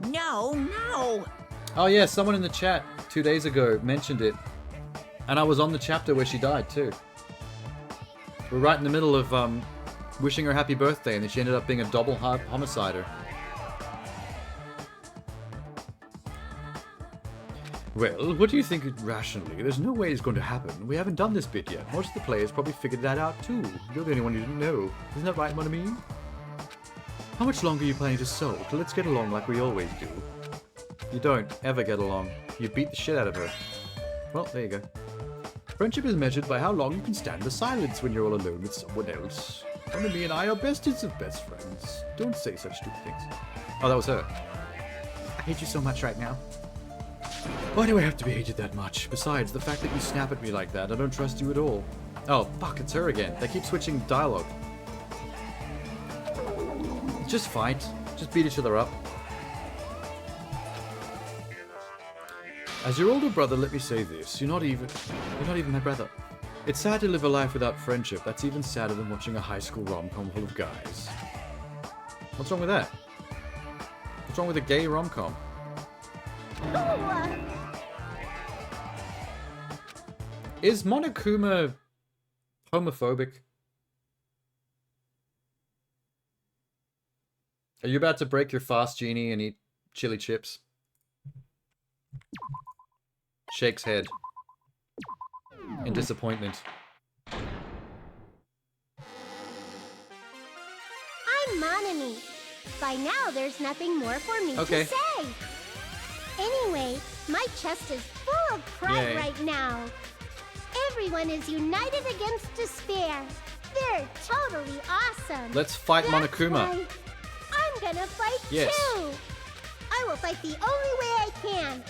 No. Oh yeah, someone in the chat 2 days ago mentioned it. And I was on the chapter where she died too. We're right in the middle of wishing her happy birthday, and then she ended up being a double homicider. Well, what do you think rationally? There's no way it's going to happen. We haven't done this bit yet. Most of the players probably figured that out too. You're the only one who didn't know. Isn't that right, mon ami? How much longer are you planning to sulk? Let's get along like we always do. You don't ever get along. You beat the shit out of her. Well, there you go. Friendship is measured by how long you can stand the silence when you're all alone with someone else. Monami and I are bestest of best friends. Don't say such stupid things. Oh, that was her. I hate you so much right now. Why do I have to be hated that much? Besides, the fact that you snap at me like that, I don't trust you at all. Oh, fuck, it's her again. They keep switching dialogue. Just fight. Just beat each other up. As your older brother, let me say this. You're not even my brother. It's sad to live a life without friendship. That's even sadder than watching a high school rom-com full of guys. What's wrong with that? What's wrong with a gay rom-com? Is Monokuma homophobic? Are you about to break your fast, Genie, and eat chili chips? shakes head in disappointment. I'm Monami. By now, there's nothing more for me to say. Anyway, my chest is full of pride right now. Everyone is united against despair. They're totally awesome. Let's fight Monokuma. Right. I'm gonna fight too. I will fight the only way I can.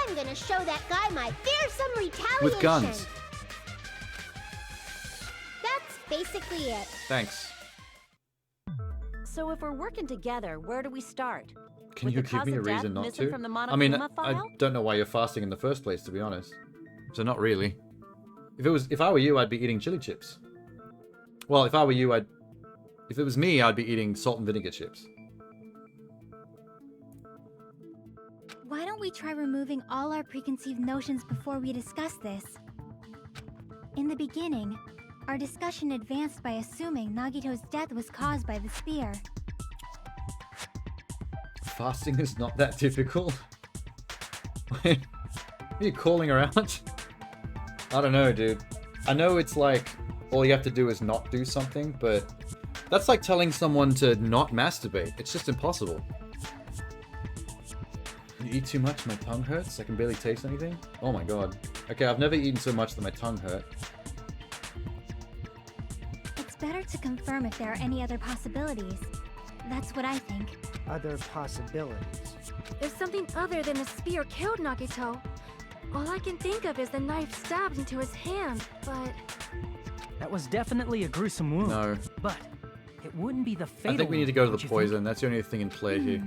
I'm gonna show that guy my fearsome retaliation. With guns. That's basically it. Thanks. So if we're working together, where do we start? Can With you the give cause me a of death reason not missing to? from the I mean, Monokuma I file? don't know why you're fasting in the first place, to be honest. So not really. If I were you, I'd be eating chili chips. Well, if I were you, if it was me, I'd be eating salt and vinegar chips. Why don't we try removing all our preconceived notions before we discuss this? In the beginning, our discussion advanced by assuming Nagito's death was caused by the spear. Fasting is not that difficult. Are you calling her out? I don't know, dude. I know it's like, all you have to do is not do something, but that's like telling someone to not masturbate. It's just impossible. You eat too much, my tongue hurts. I can barely taste anything. Oh my god. Okay, I've never eaten so much that my tongue hurt. It's better to confirm if there are any other possibilities. That's what I think. Other possibilities. If something other than a spear killed Nagito, all I can think of is the knife stabbed into his hand, but... That was definitely a gruesome wound. No. But it wouldn't be the fatal I think we need to go to wound, the don't you think? poison. That's the only thing in play here.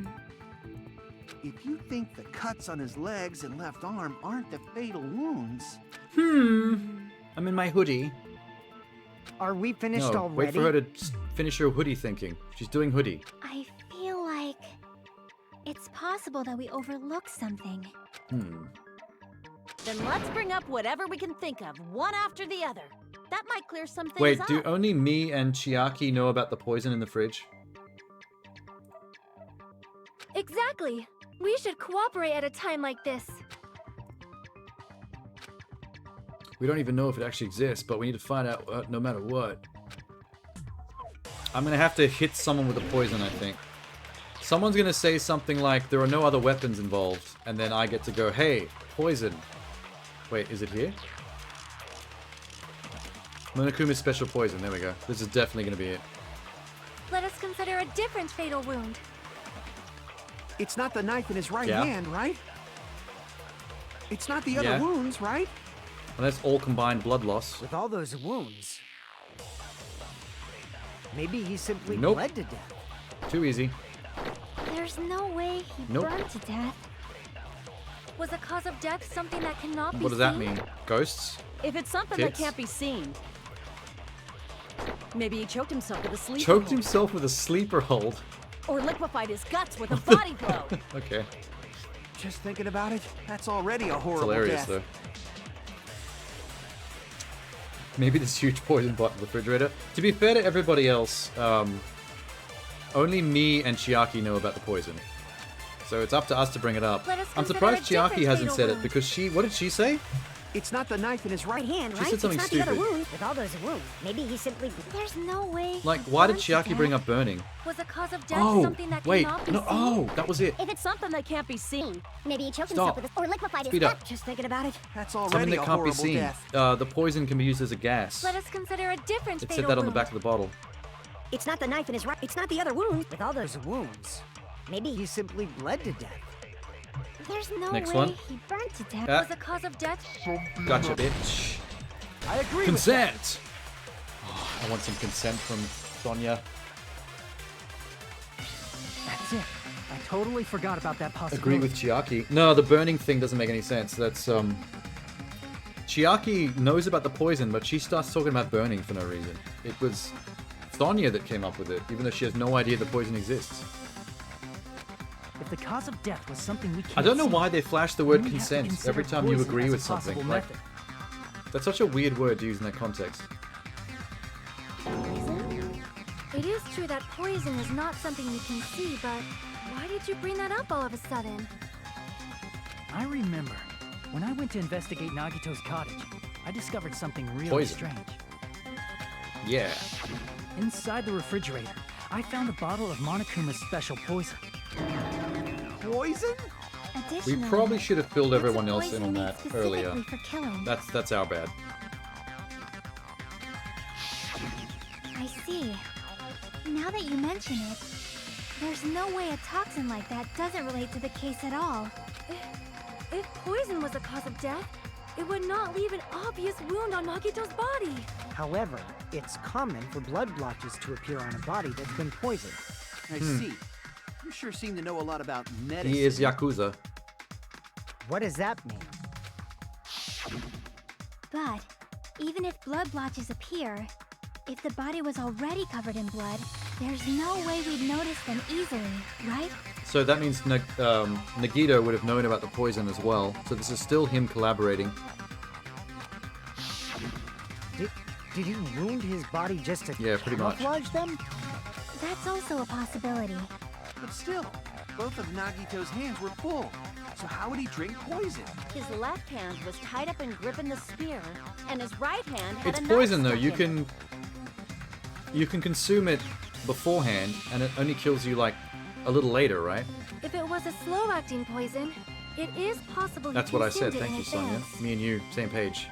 If you think the cuts on his legs and left arm aren't the fatal wounds... I'm in my hoodie. Are we finished No, already? wait for her to finish her hoodie thinking. She's doing hoodie. I feel like it's possible that we overlooked something. Then let's bring up whatever we can think of, one after the other. That might clear some things Wait, up. do only me and Chiaki know about the poison in the fridge? Exactly! We should cooperate at a time like this. We don't even know if it actually exists, but we need to find out no matter what. I'm gonna have to hit someone with a poison, I think. Someone's gonna say something like, there are no other weapons involved, and then I get to go, hey, poison. Wait, is it here? Monokuma's special poison, there we go. This is definitely gonna be it. Let us consider a different fatal wound. It's not the knife in his right Yeah. hand, right? It's not the other Yeah. wounds, right? And that's all combined blood loss. With all those wounds, maybe he simply Nope. bled to death. Too easy. There's no way he Nope. burned to death. Was the cause of death something that cannot be What does that seen? mean? Ghosts? If it's something Tits? that can't be seen, maybe he choked himself with a sleeper Choked hold. himself with a sleeper hold. Or liquefied his guts with a body blow. Okay. Just thinking about it, that's already a It's horrible hilarious, death. though. Maybe this huge poison bot in the refrigerator. To be fair to everybody else, only me and Chiaki know about the poison. So it's up to us to bring it up. Let us I'm consider surprised a different Chiaki hasn't fatal said it, wound. because she... What did she say? It's not the knife in his right hand, She said something stupid. With all those wounds, maybe he simply... There's no way. Like, he why did burned to Chiaki bring death. up burning? Was the cause of death Oh, something that wait. cannot be No, seen? oh, that was it. If it's something that can't be seen, Maybe he choked Stop. himself with a... Or liquefied Speed his up. gut. Just thinking about it. That's Something already that a can't be horrible seen. death. The poison can be used as a gas. Let us consider a different It fatal said that on the wound. back of the bottle. It's not the knife in his right... It's not the other wound. With all those wounds, Maybe he simply bled to death. There's no Next way one. he burned to death. Ah. Was the cause of death... Gotcha, bitch. I agree Consent! Oh, I want some consent from Sonya. That's it. I totally forgot about that possibility. Agree with Chiaki. No, the burning thing doesn't make any sense. That's, Chiaki knows about the poison, but she starts talking about burning for no reason. It was Sonya that came up with it, even though she has no idea the poison exists. If the cause of death was something we can't I don't know see, why they flash the word then we have to consent consider every time you poison agree as a with something. possible Like, method. that's such a weird word to use in that context. It is true that poison is not something you can see, but why did you bring that up all of a sudden? I remember When I went to investigate Nagito's cottage, I discovered something really Poison. strange. Yeah. Inside the refrigerator, I found a bottle of Monokuma's special poison. Poison? We probably should have filled everyone else in on that earlier. For killing. That's our bad. I see. Now that you mention it, there's no way a toxin like that doesn't relate to the case at all. If poison was the cause of death, it would not leave an obvious wound on Nagito's body. However, it's common for blood blotches to appear on a body that's been poisoned. I see. You sure seem to know a lot about medicine. He is Yakuza. What does that mean? But even if blood blotches appear, if the body was already covered in blood, there's no way we'd notice them easily, right? So that means Nagito would have known about the poison as well. So this is still him collaborating. Did he wound his body just to pretty much. camouflage them? That's also a possibility. But still, both of Nagito's hands were full. So how would he drink poison? His left hand was tied up and gripping the spear, and his right hand had It's a poison knife though. stuck in it. You can consume it beforehand, and it only kills you like a little later, right? If it was a slow-acting poison, it is possible That's you what I said. consumed it Thank in you, Sonia. advance. Me and you, same page.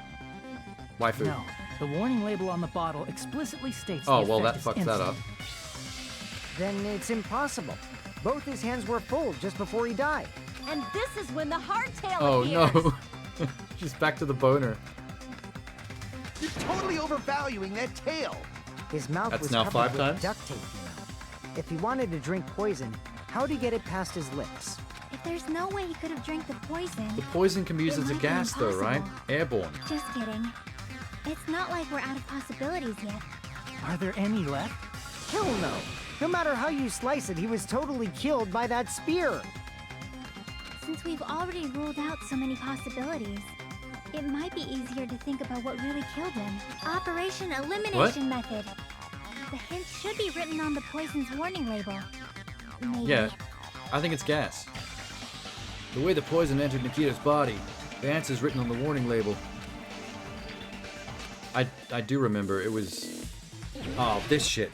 Waifu. No, the warning label on the bottle explicitly states Oh, the well, effect that is fucks that up. instant. Then it's impossible. Both his hands were full just before he died. And this is when the hardtail Oh appears. no. She's back to the boner. You're totally overvaluing that tail. His mouth That's was now covered 5 with times? duct tape, you know. If he wanted to drink poison, how'd he get it past his lips? If there's no way he could have drank the poison... The poison can be used it as a might be gas though, right? impossible. Airborne. Just kidding. It's not like we're out of possibilities yet. Are there any left? Hell no. No matter how you slice it, he was totally killed by that spear. Since we've already ruled out so many possibilities, it might be easier to think about what really killed him. Operation Elimination Method. The hint should be written on the poison's warning label. Maybe. Yeah, I think it's gas. The way the poison entered Nikita's body, the answer's written on the warning label. I do remember, it was... Oh, this shit.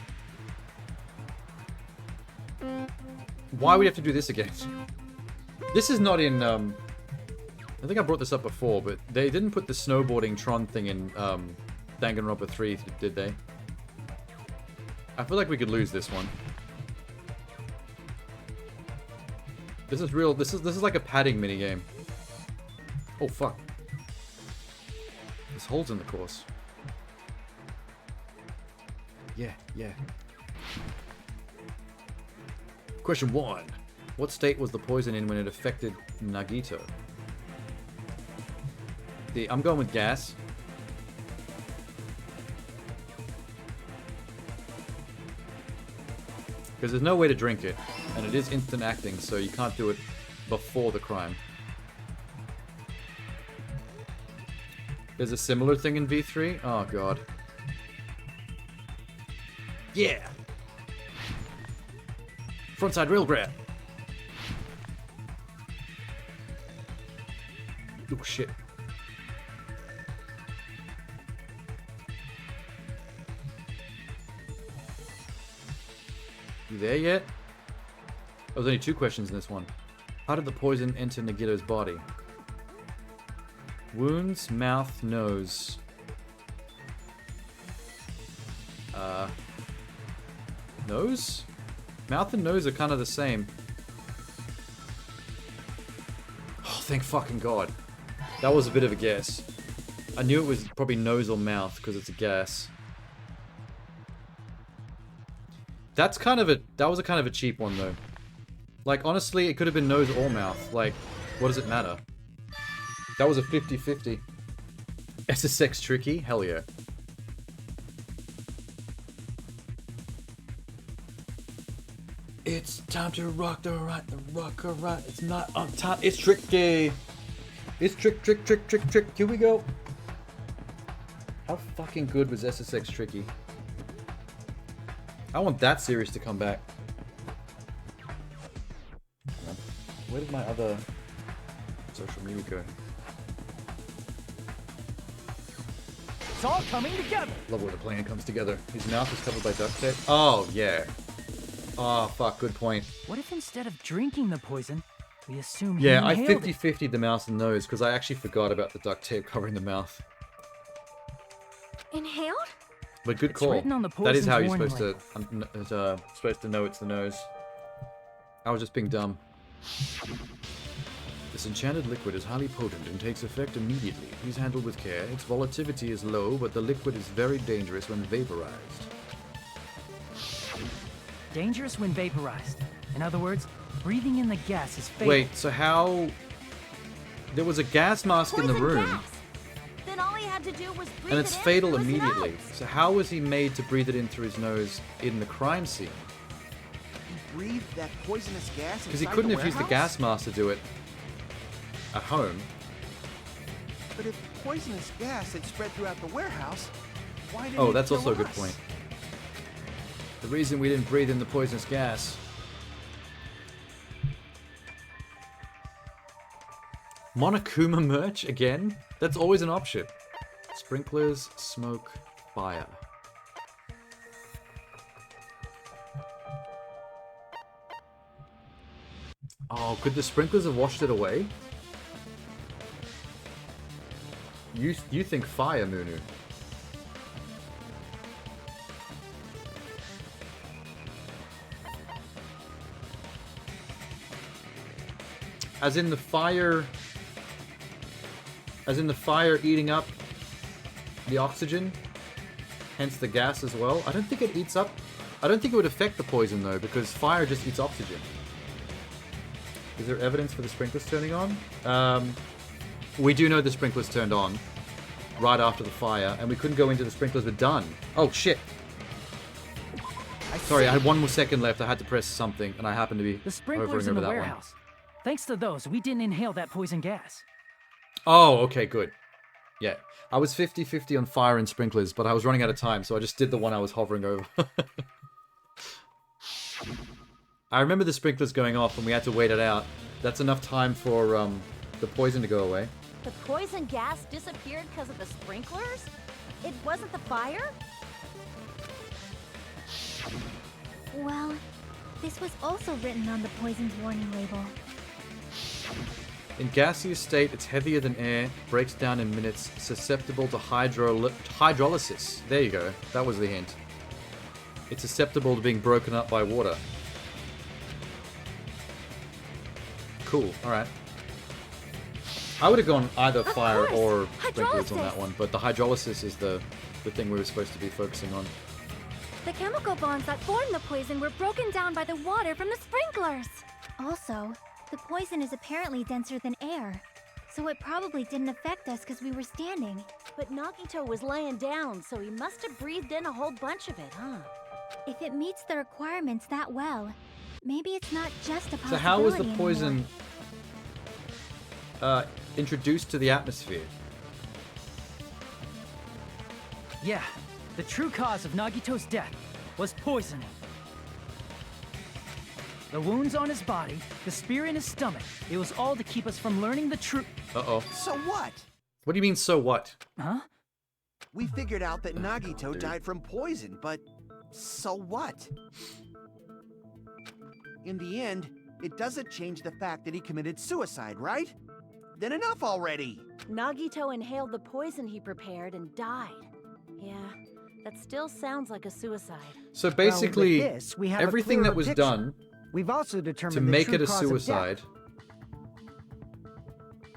Why would we have to do this again? This is not in, I think I brought this up before, but they didn't put the snowboarding Tron thing in, Danganronpa 3, did they? I feel like we could lose this one. This is real, this is like a padding minigame. Oh, fuck. There's holes in the course. Yeah. Question 1. What state was the poison in when it affected Nagito? I'm going with gas. Because there's no way to drink it. And it is instant acting, so you can't do it before the crime. There's a similar thing in V3? Oh, God. Yeah! Frontside rail grab. Oh, shit. You there yet? There was only 2 questions in this one. How did the poison enter Nagito's body? Wounds, mouth, nose. Nose? Mouth and nose are kind of the same. Oh, thank fucking God. That was a bit of a guess. I knew it was probably nose or mouth because it's a gas. That was a kind of a cheap one though. Like honestly, it could have been nose or mouth. Like, what does it matter? That was a 50-50. SSX tricky? Hell yeah. It's time to rock the right, It's not on time. It's tricky. It's trick. Here we go. How fucking good was SSX Tricky? I want that series to come back. Where did my other social media go? it's all coming together. Love when the plan comes together. His mouth is covered by duct tape. Oh, yeah. Oh, fuck, good point. What if instead of drinking the poison, we assume Yeah, he I inhaled 50-50'd the mouth and nose because I actually forgot about the duct tape covering the mouth. Inhaled? But good It's call. written on the That is how you're poison's supposed to know it's the nose. I was just being dumb. This enchanted liquid is highly potent and takes effect immediately. Please handle with care. Its volatility is low, but the liquid is very dangerous when vaporized. Dangerous when vaporized. In other words, breathing in the gas is fatal. Wait, so how... There was a gas mask in the room, Then all he had to do was breathe and it's it in fatal through his immediately. nose. So how was he made to breathe it in through his nose in the crime scene? He breathed that poisonous gas Because he inside couldn't the have used the warehouse? gas mask to do it at home. But if poisonous gas had spread throughout the warehouse, why didn't Oh, it that's kill also a good us? point. The reason we didn't breathe in the poisonous gas. Monokuma merch again? That's always an option. Sprinklers, smoke, fire. Oh, could the sprinklers have washed it away? You think fire, Munu? As in the fire eating up the oxygen, hence the gas as well. I don't think it eats up. I don't think it would affect the poison though, because fire just eats oxygen. Is there evidence for the sprinklers turning on? We do know the sprinklers turned on right after the fire, and we couldn't go into the sprinklers. We're done. Oh shit! Sorry, I had one more second left. I had to press something, and I happened to be The sprinklers hovering in over the that one. warehouse. Thanks to those, we didn't inhale that poison gas. Oh, okay, good. Yeah. I was 50-50 on fire and sprinklers, but I was running out of time, so I just did the one I was hovering over. I remember the sprinklers going off and we had to wait it out. That's enough time for the poison to go away. The poison gas disappeared because of the sprinklers? It wasn't the fire? Well, this was also written on the poison's warning label. In gaseous state, it's heavier than air, breaks down in minutes, susceptible to hydrolysis. There you go. That was the hint. It's susceptible to being broken up by water. Cool. Alright. I would have gone either fire or sprinklers on that one, but the hydrolysis is the thing we were supposed to be focusing on. The chemical bonds that form the poison were broken down by the water from the sprinklers. Also, the poison is apparently denser than air, so it probably didn't affect us because we were standing. But Nagito was laying down, so he must have breathed in a whole bunch of it, huh? If it meets the requirements that well, maybe it's not just a possibility So how was the anymore. poison introduced to the atmosphere? Yeah, the true cause of Nagito's death was poisoning. The wounds on his body, the spear in his stomach, it was all to keep us from learning the truth. Uh-oh. So what? What do you mean, so what? Huh? We figured out that Nagito died from poison, but so what? In the end, it doesn't change the fact that he committed suicide, right? Then enough already! Nagito inhaled the poison he prepared and died. Yeah, that still sounds like a suicide. So basically, well, with this, we have a everything that clearer was picture. done We've also determined to the make true it a cause of death. suicide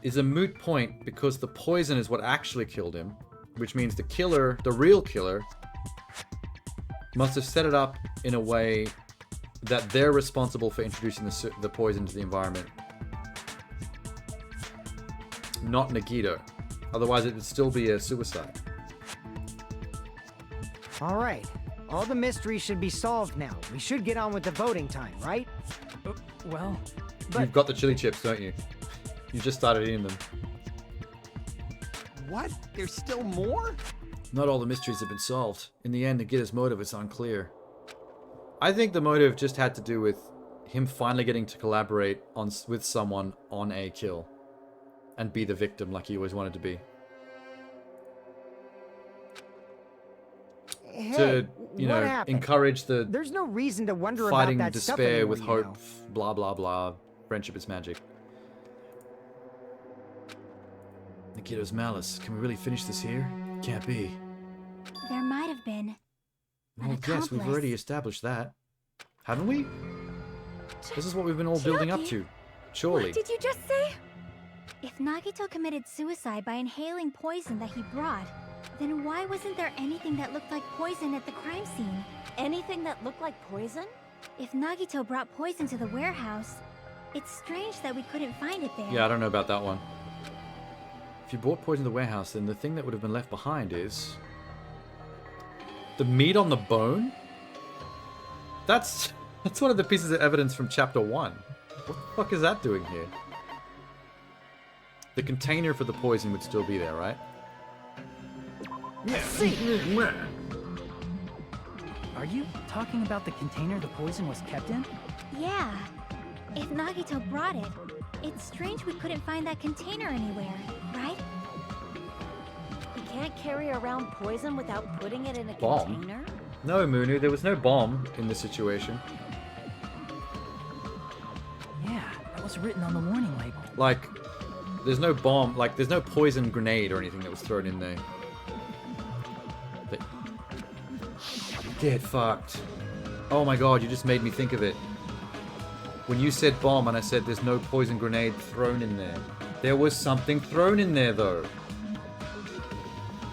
is a moot point because the poison is what actually killed him, which means the killer, the real killer, must have set it up in a way that they're responsible for introducing the poison to the environment. Not Nagito. Otherwise it would still be a suicide. All right. All the mysteries should be solved now. We should get on with the voting time, right? Well, You've got the chili chips, don't you? You just started eating them. What? There's still more? Not all the mysteries have been solved. In the end, Nagito's motive is unclear. I think the motive just had to do with him finally getting to collaborate with someone on a kill. And be the victim like he always wanted to be. Hey, to, you what know, happened? encourage the There's no reason to wonder fighting about that stuff despair anymore, with you hope, know. blah blah blah. Friendship is magic. Nikito's malice. Can we really finish this here? Can't be. There might have been. Well, An yes, we've accomplice. already established that. Haven't we? This is what we've been all building up to. Surely. What did you just say? If Nagito committed suicide by inhaling poison that he brought, then why wasn't there anything that looked like poison at the crime scene? Anything that looked like poison? If Nagito brought poison to the warehouse, it's strange that we couldn't find it there. Yeah, I don't know about that one. If you brought poison to the warehouse, then the thing that would have been left behind is... The meat on the bone? That's one of the pieces of evidence from chapter 1. What the fuck is that doing here? The container for the poison would still be there, right? Yeah. Are you talking about the container the poison was kept in? Yeah. If Nagito brought it, it's strange we couldn't find that container anywhere, right? He can't carry around poison without putting it in a Bomb? container? No, Munu, there was no bomb in this situation. Yeah, that was written on the warning label. Like, there's no bomb, like, there's no poison grenade or anything that was thrown in there. But... Get fucked. Oh my god, you just made me think of it. When you said bomb and I said there's no poison grenade thrown in there. There was something thrown in there, though.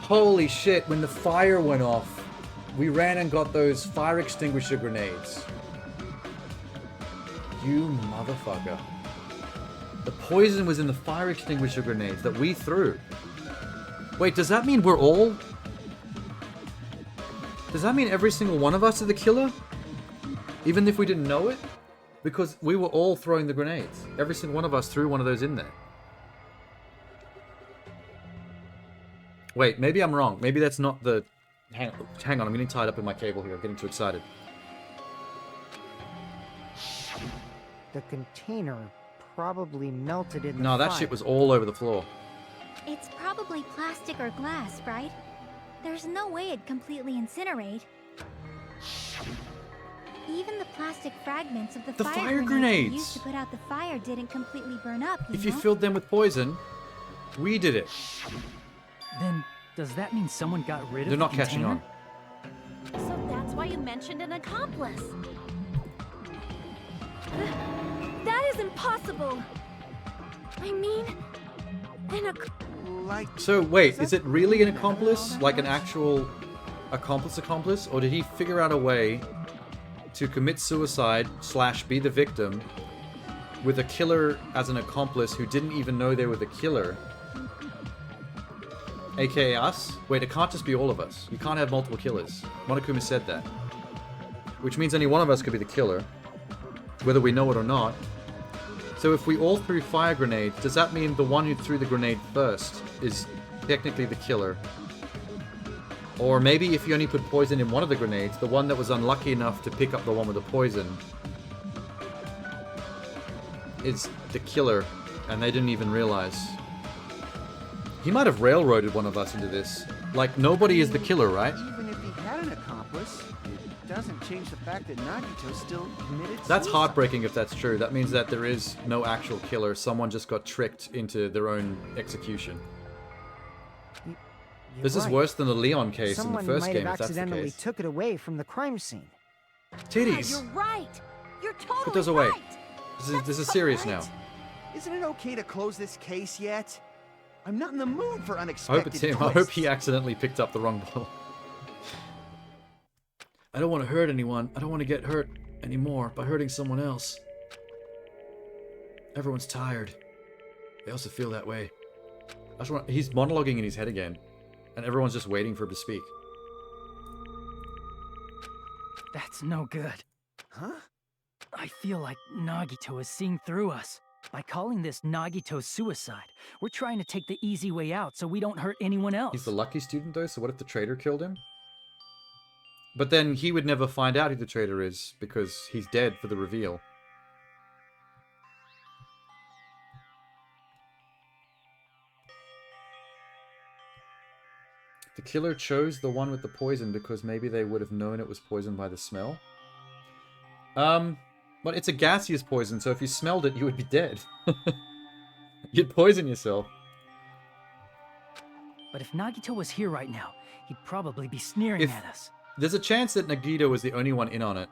Holy shit, when the fire went off, we ran and got those fire extinguisher grenades. You motherfucker. The poison was in the fire extinguisher grenades that we threw. Wait, does that mean we're all... Does that mean every single one of us are the killer? Even if we didn't know it? Because we were all throwing the grenades. Every single one of us threw one of those in there. Wait, maybe I'm wrong. Maybe that's not the... Hang on, I'm getting tied up in my cable here. I'm getting too excited. The container probably melted in the No, that fire. shit was all over the floor. It's probably plastic or glass, right? There's no way it'd completely incinerate. Even the plastic fragments of the fire we grenades! used to put out the fire didn't completely burn up, If you you know? filled them with poison, we did it. Then, does that mean someone got rid of They're the not catching container? on. So that's why you mentioned an accomplice. That is impossible. I mean, Like... So wait, is it really an accomplice? Like an actual accomplice? Or did he figure out a way to commit suicide / be the victim with a killer as an accomplice who didn't even know they were the killer? AKA us? Wait, it can't just be all of us. You can't have multiple killers. Monokuma said that. Which means only one of us could be the killer, whether we know it or not. So if we all threw fire grenades, does that mean the one who threw the grenade first is technically the killer? Or maybe if you only put poison in one of the grenades, the one that was unlucky enough to pick up the one with the poison is the killer, and they didn't even realize. He might have railroaded one of us into this. Like, nobody is the killer, right? Even if he had an accomplice, it doesn't change the fact that Nagito still committed That's suicide. heartbreaking if that's true. That means that there is no actual killer. Someone just got tricked into their own execution. You're This is right. worse than the Leon case Someone in the first might game, have if that's the accidentally case. took it away from the crime scene. Titties! You're right. You're totally Put those away. right. This is serious now. Isn't it okay to close this case yet? I'm not in the mood for I unexpected hope it's him. I hope twists. he accidentally picked up the wrong bottle. I don't want to hurt anyone. I don't want to get hurt anymore by hurting someone else. Everyone's tired. They also feel that way. He's monologuing in his head again. And everyone's just waiting for him to speak. That's no good. Huh? I feel like Nagito is seeing through us. By calling this Nagito's suicide, we're trying to take the easy way out so we don't hurt anyone else. He's the lucky student, though, so what if the traitor killed him? But then he would never find out who the traitor is, because he's dead for the reveal. The killer chose the one with the poison because maybe they would have known it was poisoned by the smell. But it's a gaseous poison, so if you smelled it, you would be dead. You'd poison yourself. But if Nagito was here right now, he'd probably be sneering at us. There's a chance that Nagito was the only one in on it,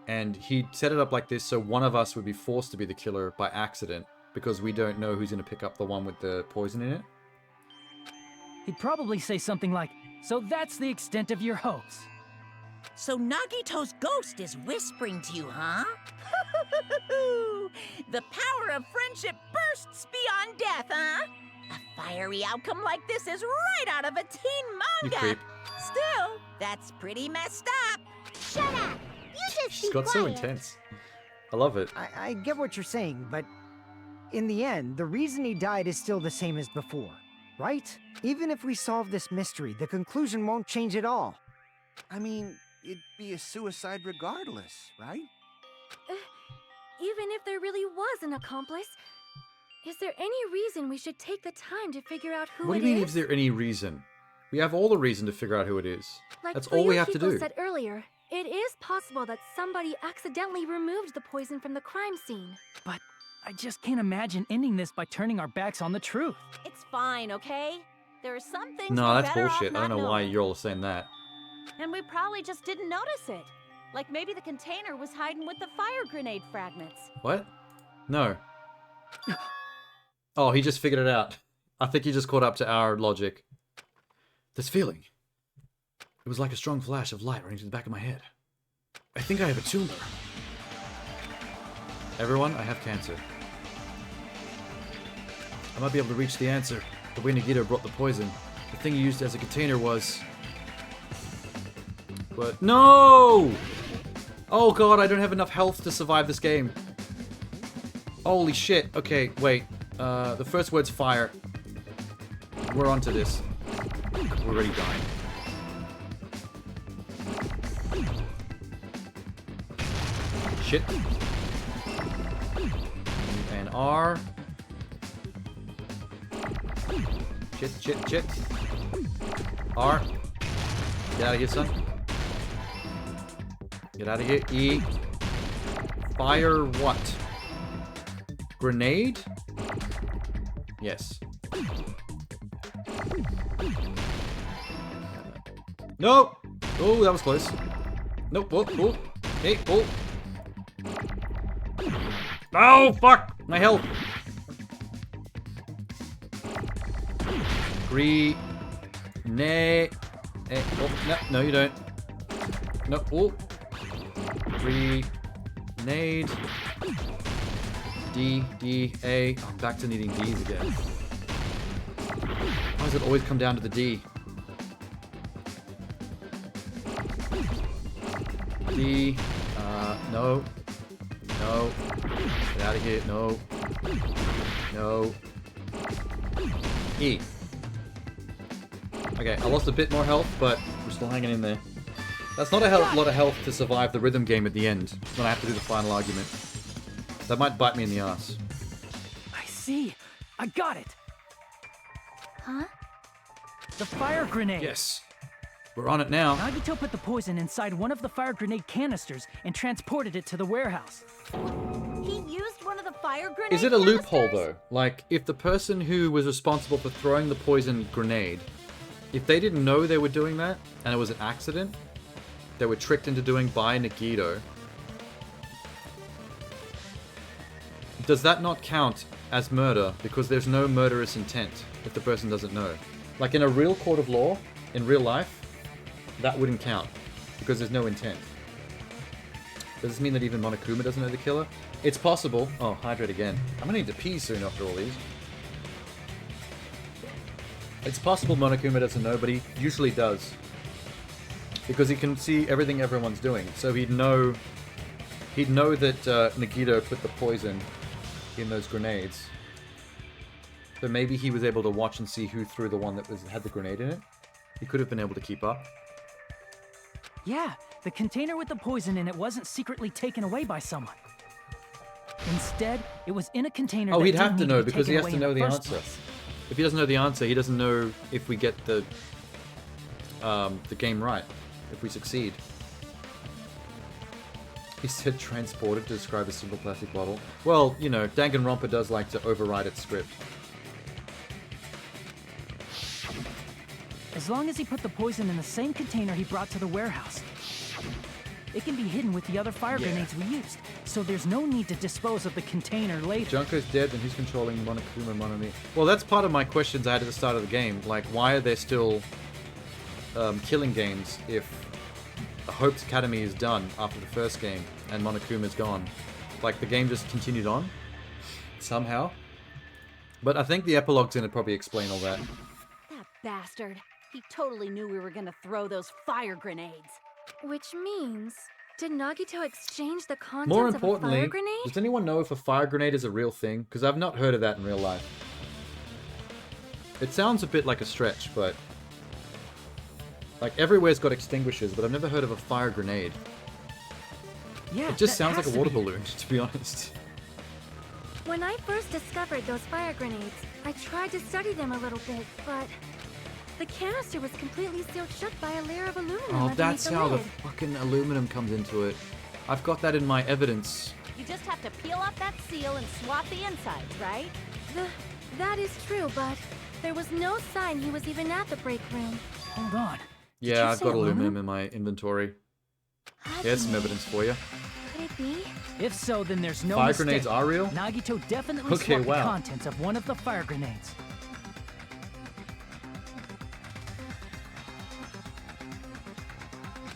and he set it up like this so one of us would be forced to be the killer by accident, because we don't know who's going to pick up the one with the poison in it. He'd probably say something like, "So that's the extent of your hopes." So Nagito's ghost is whispering to you, huh? The power of friendship bursts beyond death, huh? A fiery outcome like this is right out of a teen manga. You creep. Still, that's pretty messed up. Shut up! You just She's be got so quiet. intense. I love it. I get what you're saying, but in the end, the reason he died is still the same as before, right? Even if we solve this mystery, the conclusion won't change at all. I mean, it'd be a suicide regardless, right? Even if there really was an accomplice, is there any reason we should take the time to figure out who What it do you mean, is? is there any reason? We have all the reason to figure out who it is. Like That's all we have to Fuyuhiko do. said earlier, it is possible that somebody accidentally removed the poison from the crime scene. But I just can't imagine ending this by turning our backs on the truth. It's fine, okay? There are some things No, we're that's better off bullshit. I don't not know why knowing. you're all saying that. And we probably just didn't notice it. Like maybe the container was hiding with the fire grenade fragments. What? No. Oh, he just figured it out. I think he just caught up to our logic. This feeling. It was like a strong flash of light running to the back of my head. I think I have a tumor. Everyone, I have cancer. I might be able to reach the answer. The way Nagito brought the poison. The thing he used as a container was... But no! Oh god, I don't have enough health to survive this game. Holy shit. Okay, wait. The first word's fire. We're onto this. We're already dying. Shit. And R. Shit. R. Get out of here, son. Get out of here. E. Fire what? Grenade? Yes. Nope! Oh, that was close. Nope. Oh. Hey, oh. Oh, fuck! My health! Grenade. Oh, no, you don't. No, oh. Grenade. D, A. I'm back to needing D's again. Why does it always come down to the D? D. No. No. Get out of here. No. No. E. Okay, I lost a bit more health, but we're still hanging in there. That's not a lot of health to survive the rhythm game at the end, when I have to do the final argument. That might bite me in the ass. I see. I got it. Huh? The fire grenade. Yes. We're on it now. Nagito put the poison inside one of the fire grenade canisters and transported it to the warehouse. He used one of the fire grenade Is it a loophole, though? Like, if the person who was responsible for throwing the poison grenade, if they didn't know they were doing that, and it was an accident, they were tricked into doing by Nagito, does that not count as murder because there's no murderous intent if the person doesn't know? Like in a real court of law, in real life, that wouldn't count because there's no intent. Does this mean that even Monokuma doesn't know the killer? It's possible. Oh, hydrate again. I'm gonna need to pee soon after all these. It's possible Monokuma doesn't know, but he usually does. Because he can see everything everyone's doing. So he'd know that Nagito put the poison in those grenades. So maybe he was able to watch and see who threw the one that had the grenade in it. He could have been able to keep up. Yeah, the container with the poison in it wasn't secretly taken away by someone. Instead, it was in a container. Oh, that he'd have didn't to need know be because he taken has to away know in the first answer. place. If he doesn't know the answer, he doesn't know if we get the the game right, if we succeed. He said transported to describe a simple plastic bottle. Well, you know, Danganronpa does like to override its script. As long as he put the poison in the same container he brought to the warehouse. It can be hidden with the other fire grenades we used, so there's no need to dispose of the container later. Junko's dead, and who's controlling Monokuma Monomi? Well, that's part of my questions I had at the start of the game. Like, why are there still killing games if Hope's Academy is done after the first game and Monokuma's gone? Like, the game just continued on somehow. But I think the epilogue's gonna probably explain all that. That bastard. He totally knew we were gonna throw those fire grenades. Which means, did Nagito exchange the contents More of a importantly, fire grenade? does anyone know if a fire grenade is a real thing? Because I've not heard of that in real life. It sounds a bit like a stretch, but... Like, everywhere's got extinguishers, but I've never heard of a fire grenade. Yeah, it just sounds like a water balloon, to be honest. When I first discovered those fire grenades, I tried to study them a little bit, but... the canister was completely sealed shut by a layer of aluminum Oh, underneath that's the how the lid. fucking aluminum comes into it. I've got that in my evidence. You just have to peel off that seal and swap the insides, right? That is true, but there was no sign he was even at the break room. Hold on. Yeah, I've got aluminum in my inventory. Here's some evidence for you. Could it be? If so, then there's no Fire mistake. grenades are real? Nagito definitely Okay, swapped wow. the contents of one of the fire grenades.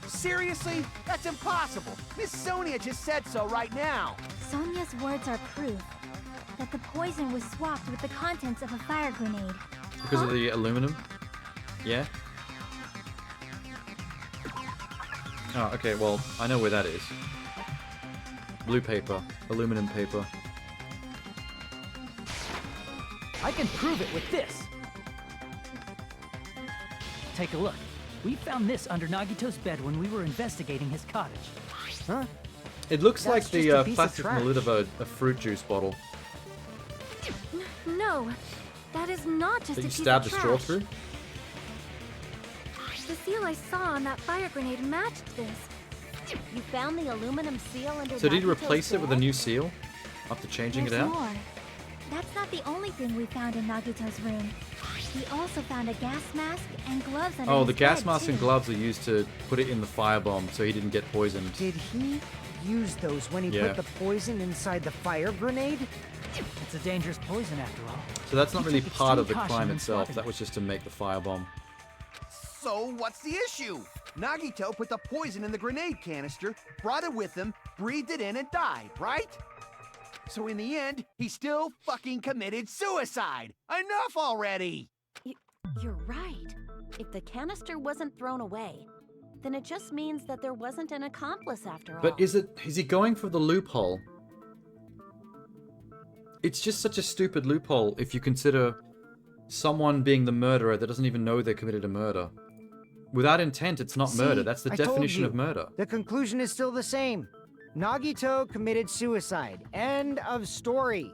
Seriously? That's impossible. Miss Sonia just said so right now. Sonia's words are proof that the poison was swapped with the contents of a fire grenade. Because of the aluminum? Yeah? Oh, okay, well, I know where that is. Blue paper. Aluminum paper. I can prove it with this. Take a look. We found this under Nagito's bed when we were investigating his cottage. Huh? It looks That's like just the a piece of plastic from the lid of trash. a fruit juice bottle No, that is not just that a you piece stabbed of the straw trash. through. The seal I saw on that fire grenade matched this. You found the aluminum seal under So did he Nagito's replace it with a bed? new seal? After changing There's it out? more. That's not the only thing we found in Nagito's room. We also found a gas mask and gloves under Oh, his the gas bed, mask and too. gloves are used to put it in the firebomb so he didn't get poisoned. Did he use those when he Yeah. put the poison inside the fire grenade? It's a dangerous poison after all. So that's not He really took part of the extreme caution crime when itself. swapping That was just to make the firebomb. So what's the issue? Nagito put the poison in the grenade canister, brought it with him, breathed it in, and died, right? So in the end, he still fucking committed suicide. Enough already! You're right. If the canister wasn't thrown away, then it just means that there wasn't an accomplice after all. But is he going for the loophole? It's just such a stupid loophole if you consider someone being the murderer that doesn't even know they committed a murder. Without intent, it's not murder. That's the I told definition you. of murder. The conclusion is still the same. Nagito committed suicide. End of story.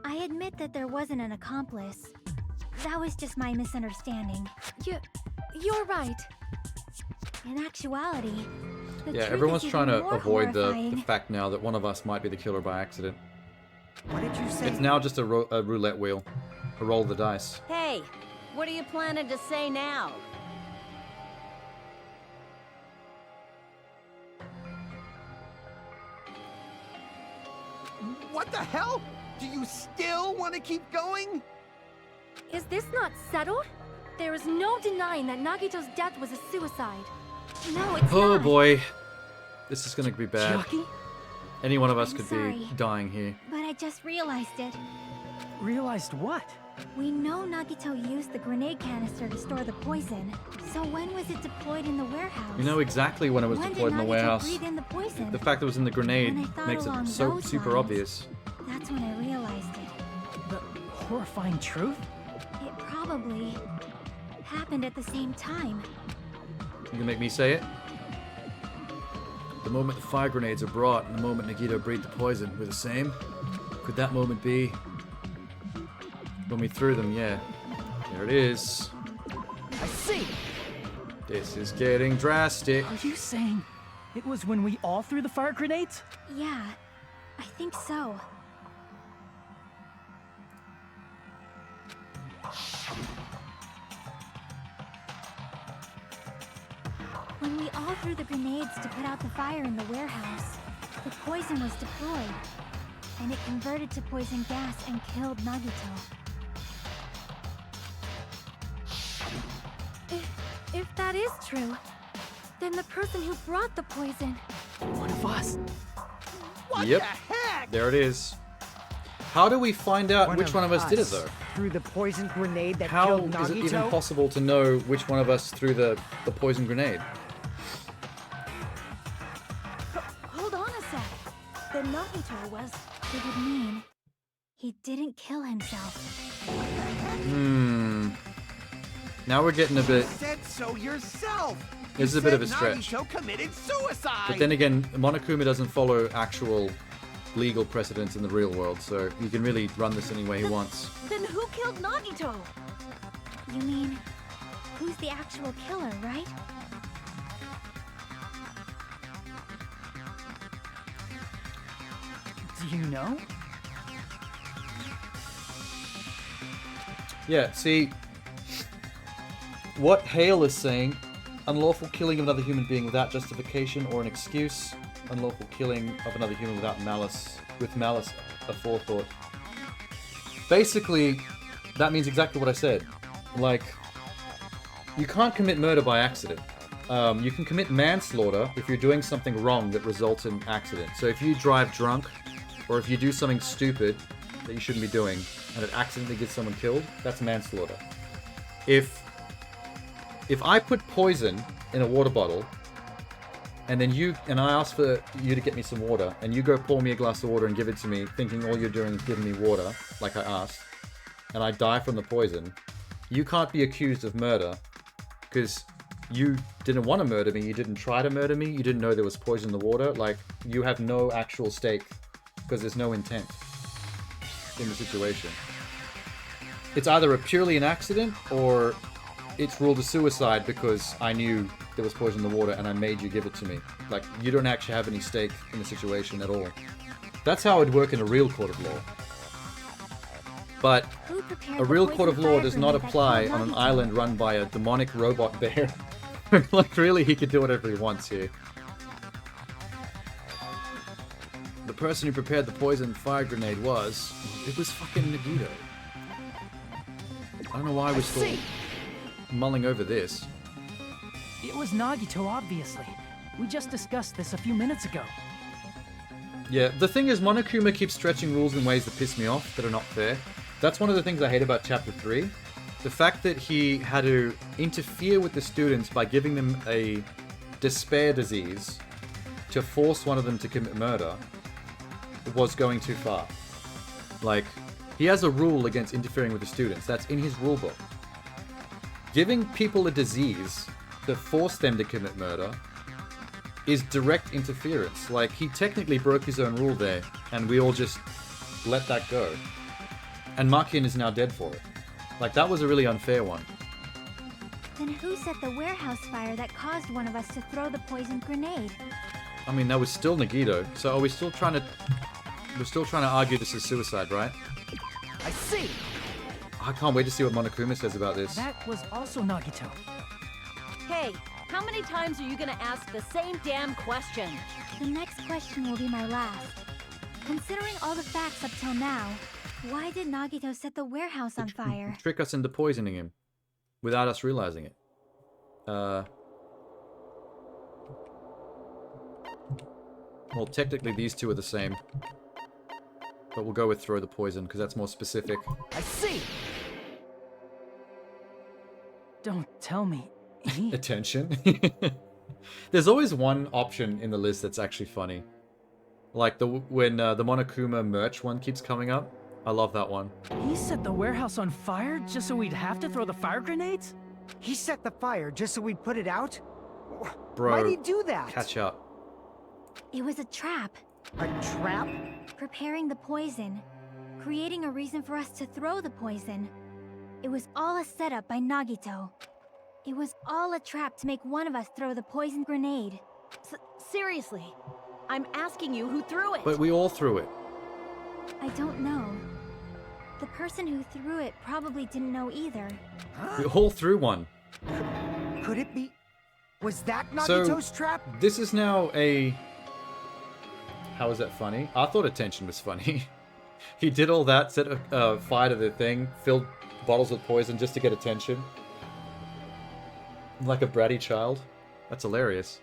I admit that there wasn't an accomplice. That was just my misunderstanding. You're right. In actuality, the Yeah, truth everyone's is trying even to more avoid the horrifying. fact now that one of us might be the killer by accident. What did you say? It's now just a roulette wheel. A roll of the dice. Hey, what are you planning to say now? What the hell? Do you still want to keep going? Is this not settled? There is no denying that Nagito's death was a suicide. No, it's Oh not. boy. This is gonna be bad. Chucky? Any one of us I'm could sorry. be dying here. But I just realized it. Realized what? We know Nagito used the grenade canister to store the poison. So when was it deployed in the warehouse? You know exactly when it was When did deployed in the Nagito warehouse. breathe in the poison? The fact that it was in the grenade When I thought makes it along so those super lines. obvious. That's when I realized it. The horrifying truth? It probably happened at the same time. You can make me say it? The moment the fire grenades are brought and the moment Nagito breathed the poison were the same? Could that moment be when we threw them? Yeah. There it is. I see. This is getting drastic. Are you saying it was when we all threw the fire grenades? Yeah, I think so. When we all threw the grenades to put out the fire in the warehouse, the poison was deployed, and it converted to poison gas and killed Nagito. If that is true, then the person who brought the poison... One of us. What Yep. the heck? There it is. How do we find out which one of us did it, though? Threw the poison grenade that How killed Nagito? is it even possible to know which one of us threw the poison grenade? Hold on a sec. Then Nagito was... It would mean he didn't kill himself. Now we're getting a bit... You said so yourself. This is You a bit of a said stretch. Nagito committed suicide. But then again, Monokuma doesn't follow actual legal precedents in the real world, so he can really run this any way he wants. Then who killed Nagito? You mean, who's the actual killer, right? Do you know? Yeah, see, what Hale is saying, unlawful killing of another human being without justification or an excuse, unlawful killing of another human without malice, with malice aforethought. Basically, that means exactly what I said. Like, you can't commit murder by accident. You can commit manslaughter if you're doing something wrong that results in accident. So if you drive drunk, or if you do something stupid that you shouldn't be doing, and it accidentally gets someone killed, that's manslaughter. If I put poison in a water bottle, and then I ask for you to get me some water, and you go pour me a glass of water and give it to me, thinking all you're doing is giving me water, like I asked, and I die from the poison, you can't be accused of murder, because you didn't want to murder me, you didn't try to murder me, you didn't know there was poison in the water, like, you have no actual stake, because there's no intent in the situation. It's either purely an accident, or it's ruled a suicide because I knew there was poison in the water and I made you give it to me. Like, you don't actually have any stake in the situation at all. That's how it would work in a real court of law. But a real court of law does not apply on an island run by a demonic robot bear. Like, really, he could do whatever he wants here. The person who prepared the poison fire grenade was... It was fucking Nagito. I don't know why we're still mulling over this. It was Nagito, obviously. We just discussed this a few minutes ago. Yeah, the thing is, Monokuma keeps stretching rules in ways that piss me off, that are not fair. That's one of the things I hate about Chapter 3. The fact that he had to interfere with the students by giving them a despair disease to force one of them to commit murder was going too far. Like, he has a rule against interfering with the students. That's in his rulebook. Giving people a disease to force them to commit murder is direct interference. Like, he technically broke his own rule there, and we all just let that go. And Makin is now dead for it. Like, that was a really unfair one. Then who set the warehouse fire that caused one of us to throw the poisoned grenade? I mean, that was still Nagito, so are we still trying to... We're still trying to argue this is suicide, right? I see. I can't wait to see what Monokuma says about this. That was also Nagito. Hey, how many times are you gonna ask the same damn question? The next question will be my last. Considering all the facts up till now, why did Nagito set the warehouse on fire? Trick us into poisoning him without us realizing it. Well, technically these two are the same. But we'll go with throw the poison, because that's more specific. I see. Don't tell me. Attention. There's always one option in the list that's actually funny. Like when the Monokuma merch one keeps coming up. I love that one. He set the warehouse on fire just so we'd have to throw the fire grenades? He set the fire just so we'd put it out? Bro, why'd he do that? Catch up. It was a trap. A trap? Preparing the poison. Creating a reason for us to throw the poison. It was all a setup by Nagito. It was all a trap to make one of us throw the poison grenade. Seriously, I'm asking you who threw it. But we all threw it. I don't know. The person who threw it probably didn't know either. We all threw one. Could it be? Was that Nagito's trap? This is now a... How is that funny? I thought attention was funny. He did all that, set a fire to the thing, filled bottles with poison just to get attention. Like a bratty child. That's hilarious.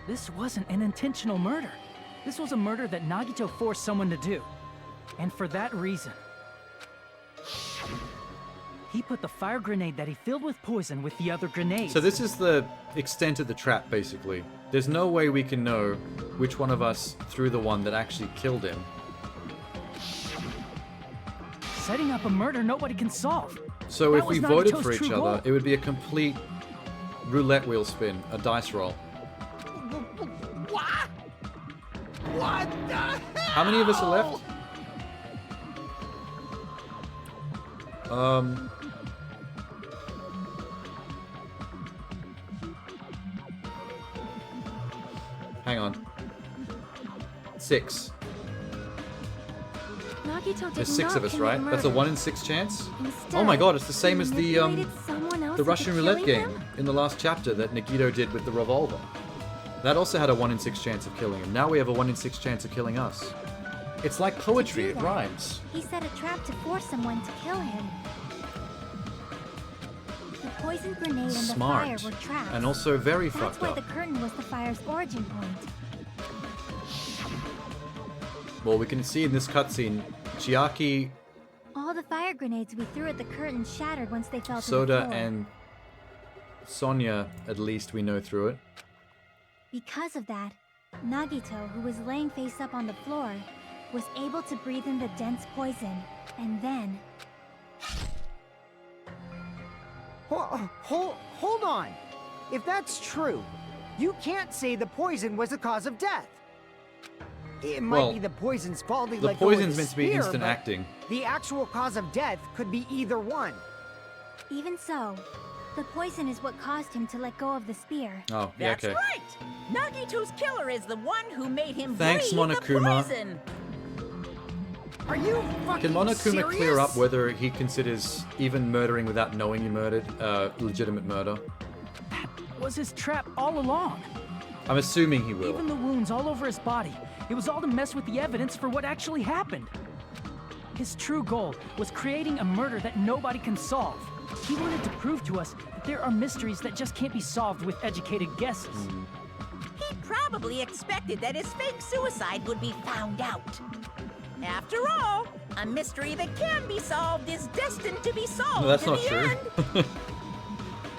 This wasn't an intentional murder. This was a murder that Nagito forced someone to do. And for that reason, he put the fire grenade that he filled with poison with the other grenades. So this is the extent of the trap, basically. There's no way we can know which one of us threw the one that actually killed him. Setting up a murder nobody can solve. So That if we was voted Nagito's for each true other, goal. it would be a complete roulette wheel spin, a dice roll. What? What the hell? How many of us are left? Hang on. 6. Nagito did There's 6 not of us, commit right? murder. That's a 1 in 6 chance? Instead, Oh my god, it's the same he as manipulated someone else the into Russian roulette killing game him? in the last chapter that Nagito did with the revolver. That also had a 1 in 6 chance of killing him. Now we have a 1 in 6 chance of killing us. It's like poetry, To it do that, rhymes. He set a trap to force someone to kill him. The poison grenade and Smart. the fire were traps. And also very That's fucked why up. the curtain was the fire's origin point. Well, we can see in this cutscene, Chiaki, All the fire grenades we threw at the curtain shattered once they fell to the Soda, floor. and Sonia, at least we know through it. Because of that, Nagito, who was laying face up on the floor, was able to breathe in the dense poison, and then... Hold on. If that's true, you can't say the poison was the cause of death. It might Well, be the poison's fault he the let go of poison's the meant to be spear, instant but acting. The actual cause of death could be either one. Even so, the poison is what caused him to let go of the spear. Oh, yeah, That's okay. right. Nagito's killer is the one who made him Thanks, breathe the Monokuma. poison. Are you fucking Can Monokuma serious? clear up whether he considers even murdering without knowing you murdered legitimate murder? Was his trap all along. I'm assuming he will. Even the wounds all over his body. It was all to mess with the evidence for what actually happened. His true goal was creating a murder that nobody can solve. He wanted to prove to us that there are mysteries that just can't be solved with educated guesses. He probably expected that his fake suicide would be found out. After all, a mystery that can be solved is destined to be solved. No, that's in not the true. end.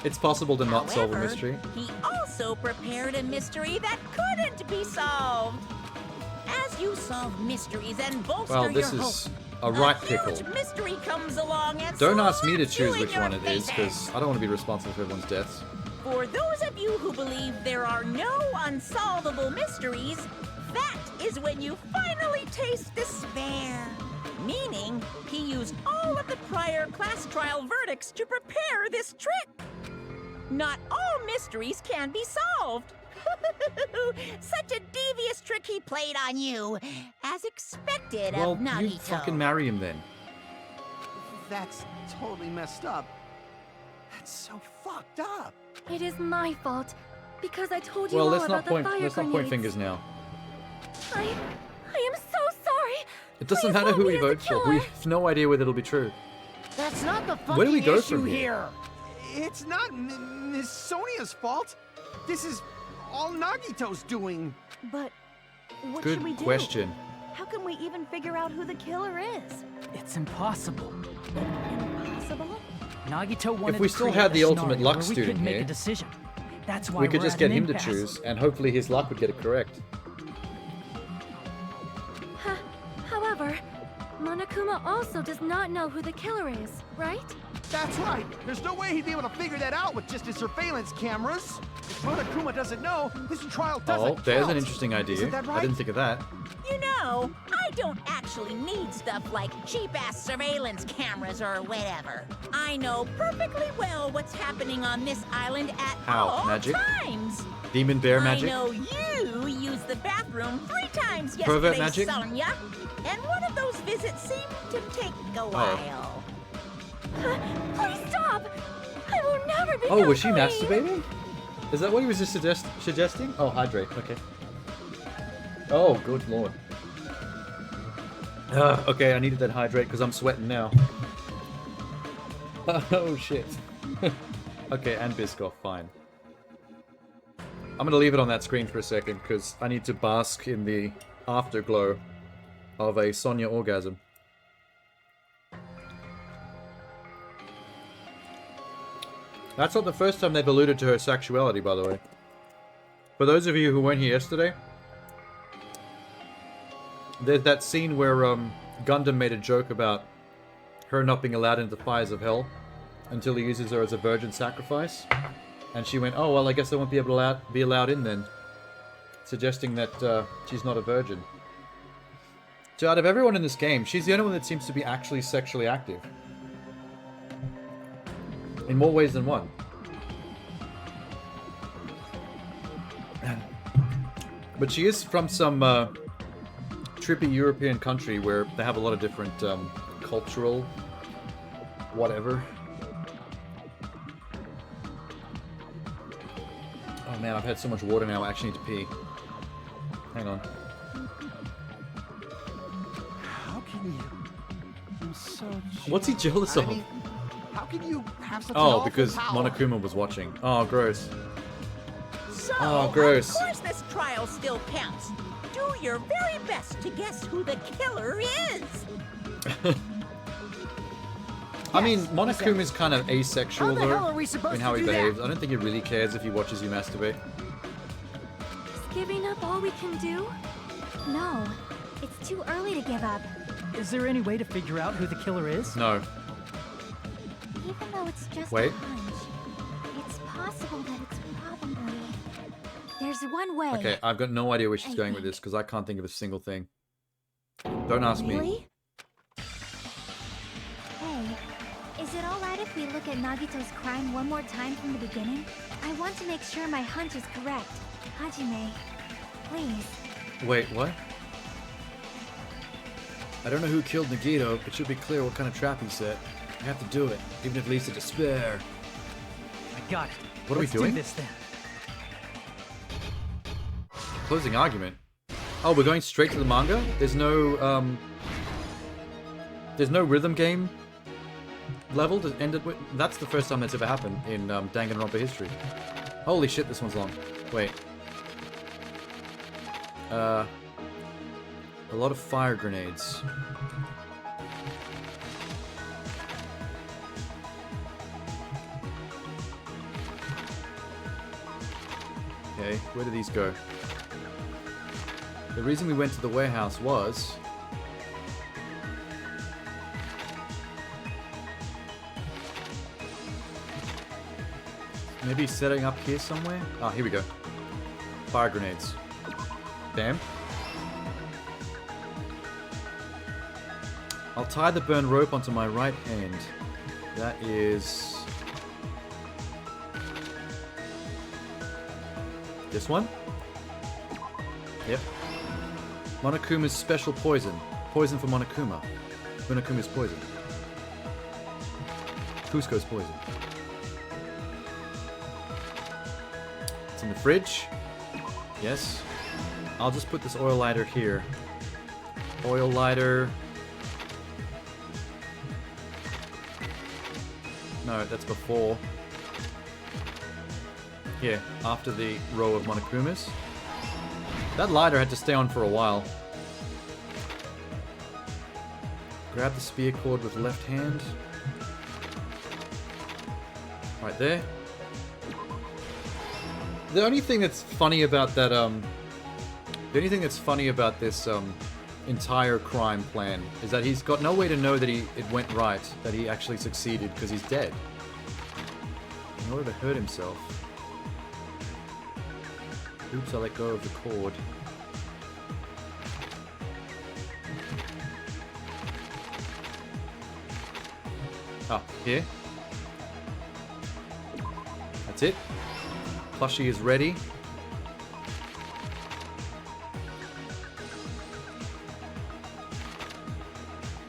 It's possible to not solve a However, mystery. He also prepared a mystery that couldn't be solved. As you solve mysteries and bolster Well, this your is hope, a right huge pickle. mystery comes along and Don't ask me to slaps you choose in which your one it is, faces. because I don't want to be responsible for everyone's deaths. For those of you who believe there are no unsolvable mysteries, that is when you finally taste despair. Meaning, he used all of the prior class trial verdicts to prepare this trick. Not all mysteries can be solved. Such a devious trick he played on you, as expected Well, of Nagito. you fucking marry him then. That's totally messed up. That's so fucked up. It is my fault, because I told you Well, all let's about not the point. fire Let's not point grenades. fingers now. I am so sorry. It doesn't Please matter hold who me he as the votes for. killer. We have no idea whether it'll be true. That's not the fucking Where do we go issue from here? It's not Miss Sonia's fault. This is all Nagito's doing. But what Good should we do? question. How can we even figure out who the killer is? It's impossible. Impossible? Nagito wanted If we to still create had a the ultimate scenario luck where we student couldn't make here, a decision. That's why We could we're just at get an him to impasse. choose, and hopefully his luck would get it correct. However, Monokuma also does not know who the killer is, right? That's right. There's no way he'd be able to figure that out with just his surveillance cameras. If Monokuma doesn't know, this trial doesn't Oh, there's an count. interesting idea. Isn't that right? I didn't think of that. You know, I I don't actually need stuff like cheap-ass surveillance cameras or whatever. I know perfectly well what's happening on this island at all Magic? times. Demon bear magic? I know you used the bathroom 3 times Pervert yesterday, magic? Sonya. And one of those visits seemed to take a while. Please stop! I will never be. Oh, was she masturbating? Is that what he was just suggesting? Oh, hydrate. Okay. Oh, good lord. Okay, I needed that hydrate because I'm sweating now. Oh shit. Okay, and Biscoff, fine. I'm gonna leave it on that screen for a second because I need to bask in the afterglow of a Sonya orgasm. That's not the first time they've alluded to her sexuality, by the way. For those of you who weren't here yesterday, there's that scene where Gundam made a joke about her not being allowed into the fires of hell until he uses her as a virgin sacrifice. And she went, oh, well, I guess I won't be able to be allowed in then. Suggesting that she's not a virgin. So out of everyone in this game, she's the only one that seems to be actually sexually active. In more ways than one. But she is from some trippy European country where they have a lot of different cultural whatever. Oh man, I've had so much water now, I actually need to pee. Hang on. How can you? I'm so What's he jealous of? How can you have such an Oh, awful because power? Monokuma was watching. Oh, gross. So, Oh, gross. of course this trial still counts. Do your very best to guess who the killer is. I mean, Monokuma is kind of asexual, How the though, hell are we supposed in how to he do that? behaves. I don't think he really cares if he watches you masturbate. Is giving up all we can do? No, it's too early to give up. Is there any way to figure out who the killer is? No. Even though it's just Wait. a hunch, it's possible that it's probably... There's one way. Okay, I've got no idea where she's I going with this, because I can't think of a single thing. Don't ask me. Really? Hey, is it alright if we look at Nagito's crime one more time from the beginning? I want to make sure my hunch is correct. Hajime, please. Wait, what? I don't know who killed Nagito. It should be clear what kind of trap he set. I have to do it, even if it leads to despair. I got it. What are we Let's doing? do this then. Closing argument. Oh, we're going straight to the manga? There's no rhythm game level to end it with? That's the first time that's ever happened in Danganronpa history. Holy shit, this one's long. Wait. A lot of fire grenades. Okay, where do these go? The reason we went to the warehouse was... maybe setting up here somewhere? Ah, here we go. Fire grenades. Damn. I'll tie the burn rope onto my right hand. That is... this one? Yep. Monokuma's special poison. Poison for Monokuma. Monokuma's poison. Cusco's poison. It's in the fridge. Yes. I'll just put this oil lighter here. Oil lighter. No, that's before. Here, after the row of Monokumas. That lighter had to stay on for a while. Grab the spear cord with left hand. Right there. The only thing that's funny about that, the only thing that's funny about this, entire crime plan is that he's got no way to know that it went right, that he actually succeeded, because he's dead. In order to hurt himself. Oops, I let go of the cord. Oh, here. That's it. Plushie is ready.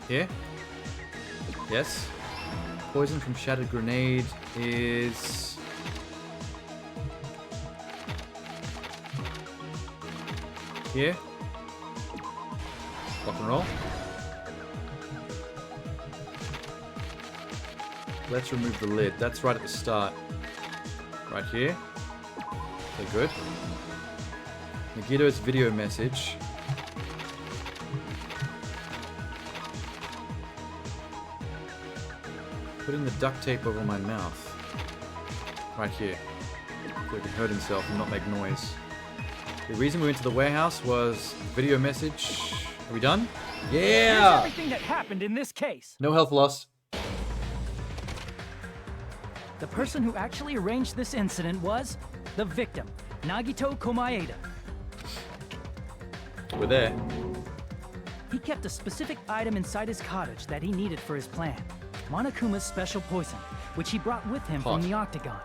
Here. Yes. Poison from Shattered Grenade is... here. Rock and roll. Let's remove the lid. That's right at the start. Right here. Okay, good. Nagito's video message. Putting the duct tape over my mouth. Right here. So he can hurt himself and not make noise. The reason we went to the warehouse was video message. Are we done? Yeah! Here's everything that happened in this case. No health loss. The person who actually arranged this incident was the victim, Nagito Komaeda. We're there. He kept a specific item inside his cottage that he needed for his plan. Monokuma's special poison, which he brought with him from the Octagon.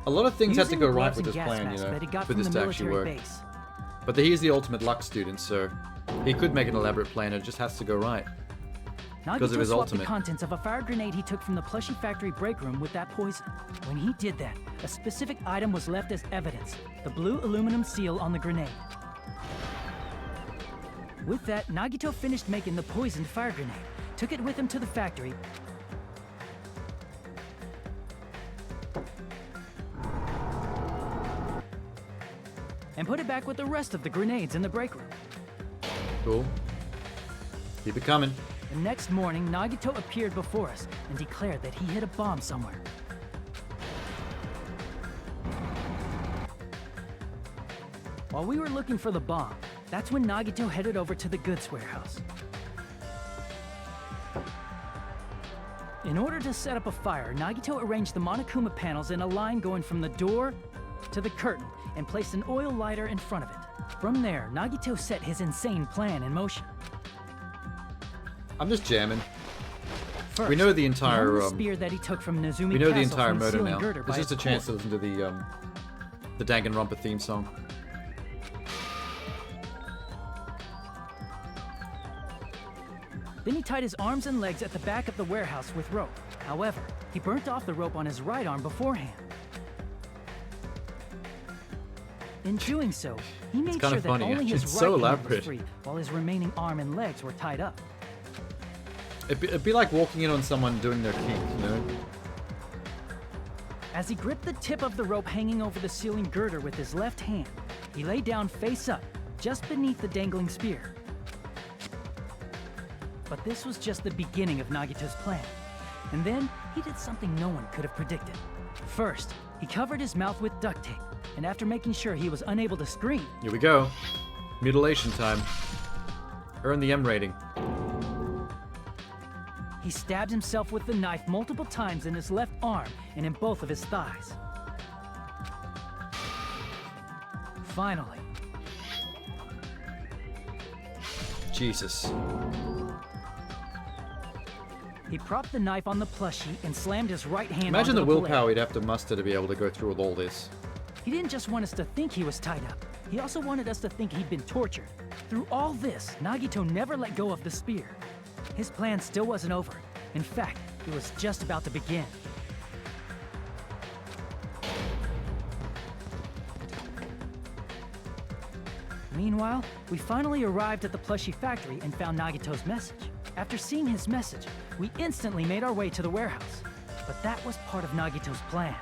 A lot of things had to Using go the right gloves with and this gas plan, you mask know, that he got for from this the to actually work. military base. But he is the ultimate luck student, so he could make an elaborate plan. It just has to go right. Because of Nagito his swapped ultimate. the contents of a fire grenade he took from the plushie factory break room with that poison. When he did that, a specific item was left as evidence, the blue aluminum seal on the grenade. With that, Nagito finished making the poisoned fire grenade, took it with him to the factory, and put it back with the rest of the grenades in the break room. Cool. Keep it coming. The next morning, Nagito appeared before us and declared that he hid a bomb somewhere. While we were looking for the bomb, that's when Nagito headed over to the goods warehouse. In order to set up a fire, Nagito arranged the Monokuma panels in a line going from the door to the curtain and placed an oil lighter in front of it. From there, Nagito set his insane plan in motion. I'm just jamming. First, we know the he entire. hung the spear that he took from Nezumi we know the Castle entire from the moto ceiling now. girder by It's just a its chance cord. to listen to the Danganronpa theme song. Then he tied his arms and legs at the back of the warehouse with rope. However, he burnt off the rope on his right arm beforehand. In doing so, he made kinda sure that funny, only actually. his It's right so hand elaborate. was free, while his remaining arm and legs were tied up. It'd be like walking in on someone doing their kink, you know? As he gripped the tip of the rope hanging over the ceiling girder with his left hand, he lay down face up, just beneath the dangling spear. But this was just the beginning of Nagito's plan. And then, he did something no one could have predicted. First, he covered his mouth with duct tape, and after making sure he was unable to scream, Here we go. Mutilation time. Earn the M rating. he stabbed himself with the knife multiple times in his left arm and in both of his thighs. Finally, Jesus. he propped the knife on the plushie and slammed his right hand Imagine the onto the willpower blade. he'd have to muster to be able to go through with all this. He didn't just want us to think he was tied up. He also wanted us to think he'd been tortured. Through all this, Nagito never let go of the spear. His plan still wasn't over. In fact, it was just about to begin. Meanwhile, we finally arrived at the plushie factory and found Nagito's message. After seeing his message, we instantly made our way to the warehouse. But that was part of Nagito's plan.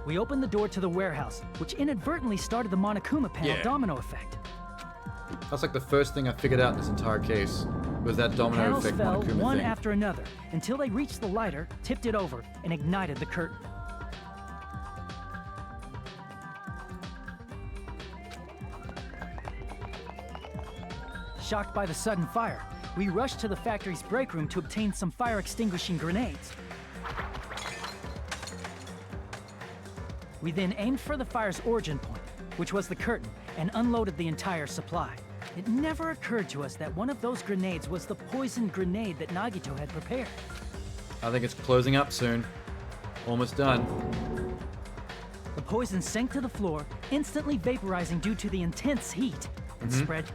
We opened the door to the warehouse, which inadvertently started the Monokuma panel domino effect. That's like the first thing I figured out in this entire case. Was that domino Panels effect fell Monokuma one thing. after another until they reached the lighter, tipped it over, and ignited the curtain. Shocked by the sudden fire, we rushed to the factory's break room to obtain some fire-extinguishing grenades. We then aimed for the fire's origin point, which was the curtain, and unloaded the entire supply. It never occurred to us that one of those grenades was the poisoned grenade that Nagito had prepared. I think it's closing up soon. Almost done. The poison sank to the floor, instantly vaporizing due to the intense heat, and spread.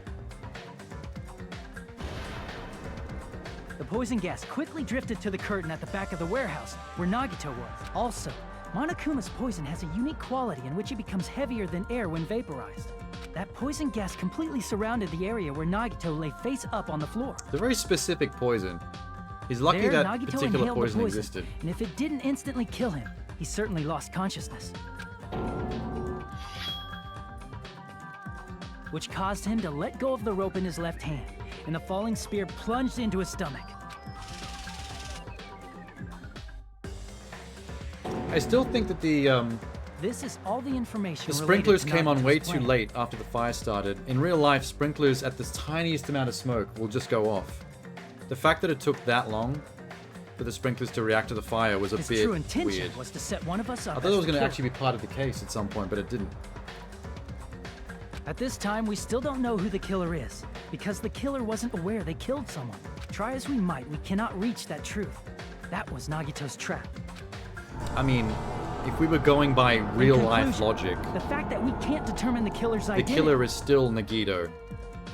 The poison gas quickly drifted to the curtain at the back of the warehouse, where Nagito was. Also, Monokuma's poison has a unique quality in which it becomes heavier than air when vaporized. That poison gas completely surrounded the area where Nagito lay face up on the floor. It's a very specific poison. He's lucky There, that Nagito particular inhaled the poison poison, existed. and if it didn't instantly kill him, he certainly lost consciousness. Which caused him to let go of the rope in his left hand, and the falling spear plunged into his stomach. I still think that This is all the information. the related sprinklers to came on Nagito's way too plan. late after the fire started. In real life, sprinklers at the tiniest amount of smoke will just go off. The fact that it took that long for the sprinklers to react to the fire was a His bit true intention weird. was to set one of us up. I thought it as was the going to killer. actually be part of the case at some point, but it didn't. At this time, we still don't know who the killer is, because the killer wasn't aware they killed someone. Try as we might, we cannot reach that truth. That was Nagito's trap. I mean, if we were going by real-life conclusion, logic, The fact that we can't determine the killer's the identity. killer is still Nagito,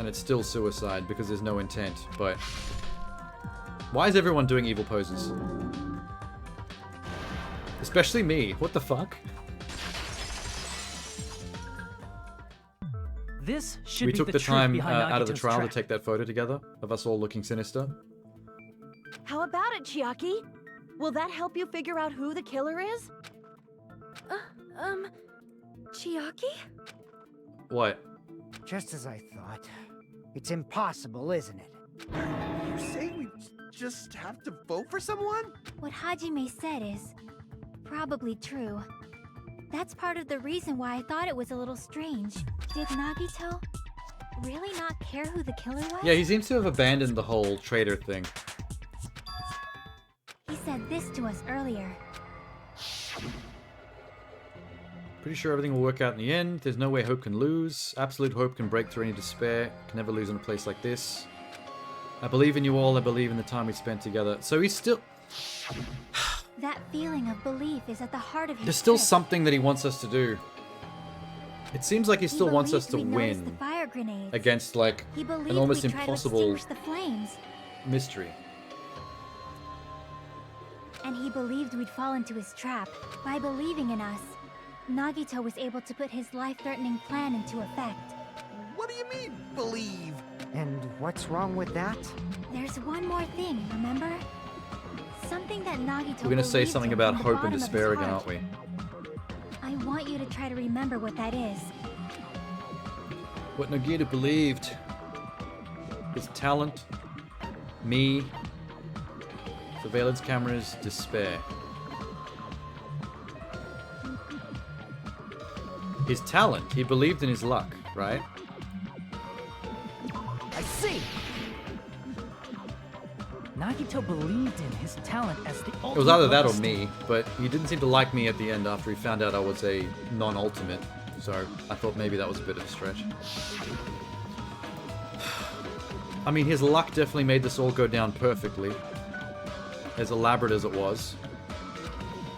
and it's still suicide because there's no intent, but... Why is everyone doing evil poses? Especially me. What the fuck? This should We be took the the truth time behind out of the Nagito's trial trap. to take that photo together of us all looking sinister. How about it, Chiaki? Will that help you figure out who the killer is? Chiaki? What? Just as I thought. It's impossible, isn't it? You're saying we just have to vote for someone? What Hajime said is probably true. That's part of the reason why I thought it was a little strange. Did Nagito really not care who the killer was? Yeah, he seems to have abandoned the whole traitor thing. He said this to us earlier. Pretty sure everything will work out in the end. There's no way hope can lose. Absolute hope can break through any despair. Can never lose in a place like this. I believe in you all. I believe in the time we spent together. So he's still... That feeling of belief is at the heart of his There's still trick. something that he wants us to do. It seems like he still wants us to believed we'd notice the win fire grenades. against, like, He believed an almost we'd try to impossible extinguish the flames. mystery. And he believed we'd fall into his trap. By believing in us, Nagito was able to put his life-threatening plan into effect. What do you mean, believe? And what's wrong with that? There's one more thing, remember? Something that Nagito We're gonna say believed something in about from the hope and bottom of his despair again, heart. aren't we? I want you to try to remember what that is. What Nagito believed. His talent. Me. Surveillance cameras. Despair. His talent. He believed in his luck, right? I see! Nagito believed in his talent as the ultimate. It was either that or lowest- me, but he didn't seem to like me at the end after he found out I was a non-ultimate. So I thought maybe that was a bit of a stretch. I mean, his luck definitely made this all go down perfectly. As elaborate as it was.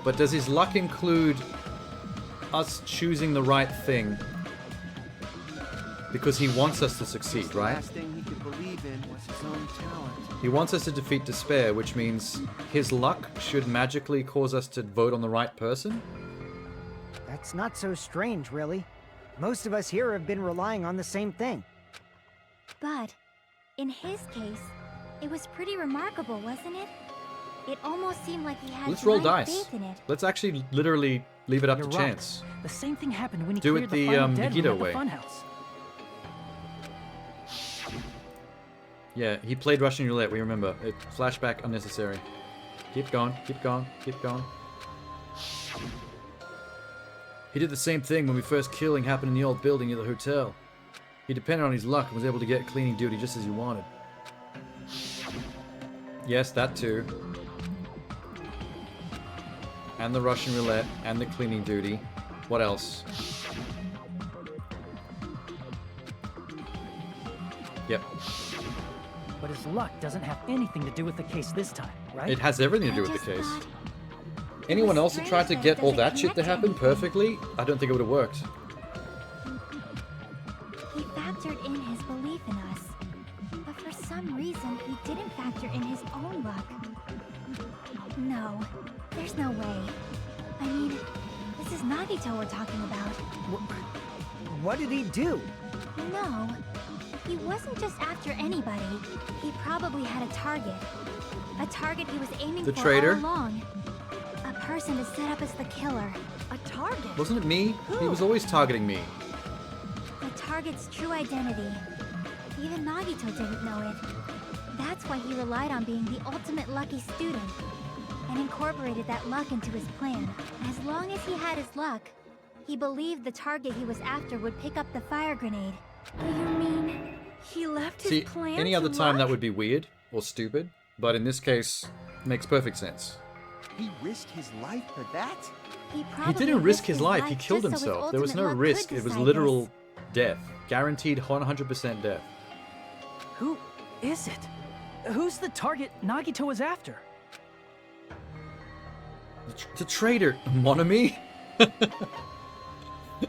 But does his luck include us choosing the right thing? Because he wants us to succeed, The right? last thing he could believe in was his own talent. He wants us to defeat despair, which means his luck should magically cause us to vote on the right person? That's not so strange, really. Most of us here have been relying on the same thing. But, in his case, it was pretty remarkable, wasn't it? It almost seemed like he had Let's roll blind dice. faith in it. Let's actually literally leave it up You're to right. chance. The same thing happened when he Do cleared it the the, final dead room Nagito at the way. funhouse. Yeah, he played Russian roulette, we remember. Flashback unnecessary. Keep going, keep going, keep going. He did the same thing when we first killing happened in the old building near the hotel. He depended on his luck and was able to get cleaning duty just as he wanted. Yes, that too. And the Russian roulette, and the cleaning duty. What else? Yep. But his luck doesn't have anything to do with the case this time, right? It has everything to do with the case. Anyone else that tried to get all that shit to happen perfectly, I don't think it would have worked. He factored in his belief in us. But for some reason, he didn't factor in his own luck. No, there's no way. I mean, this is Nagito we're talking about. What did he do? No, he wasn't just after anybody. He probably had a target. A target he was aiming The for traitor? all along. A person to set up as the killer. A target? Wasn't it me? He was always targeting me. The target's true identity. Even Nagito didn't know it. That's why he relied on being the ultimate lucky student and incorporated that luck into his plan. As long as he had his luck, he believed the target he was after would pick up the fire grenade. Do you mean he left his See, plan any to other time luck? that would be weird or stupid, but in this case, makes perfect sense. He risked his life for that? He didn't risk his life, he killed himself. There was no risk, it was literal death. Guaranteed 100% death. Who is it? Who's the target Nagito was after? The traitor, Monami?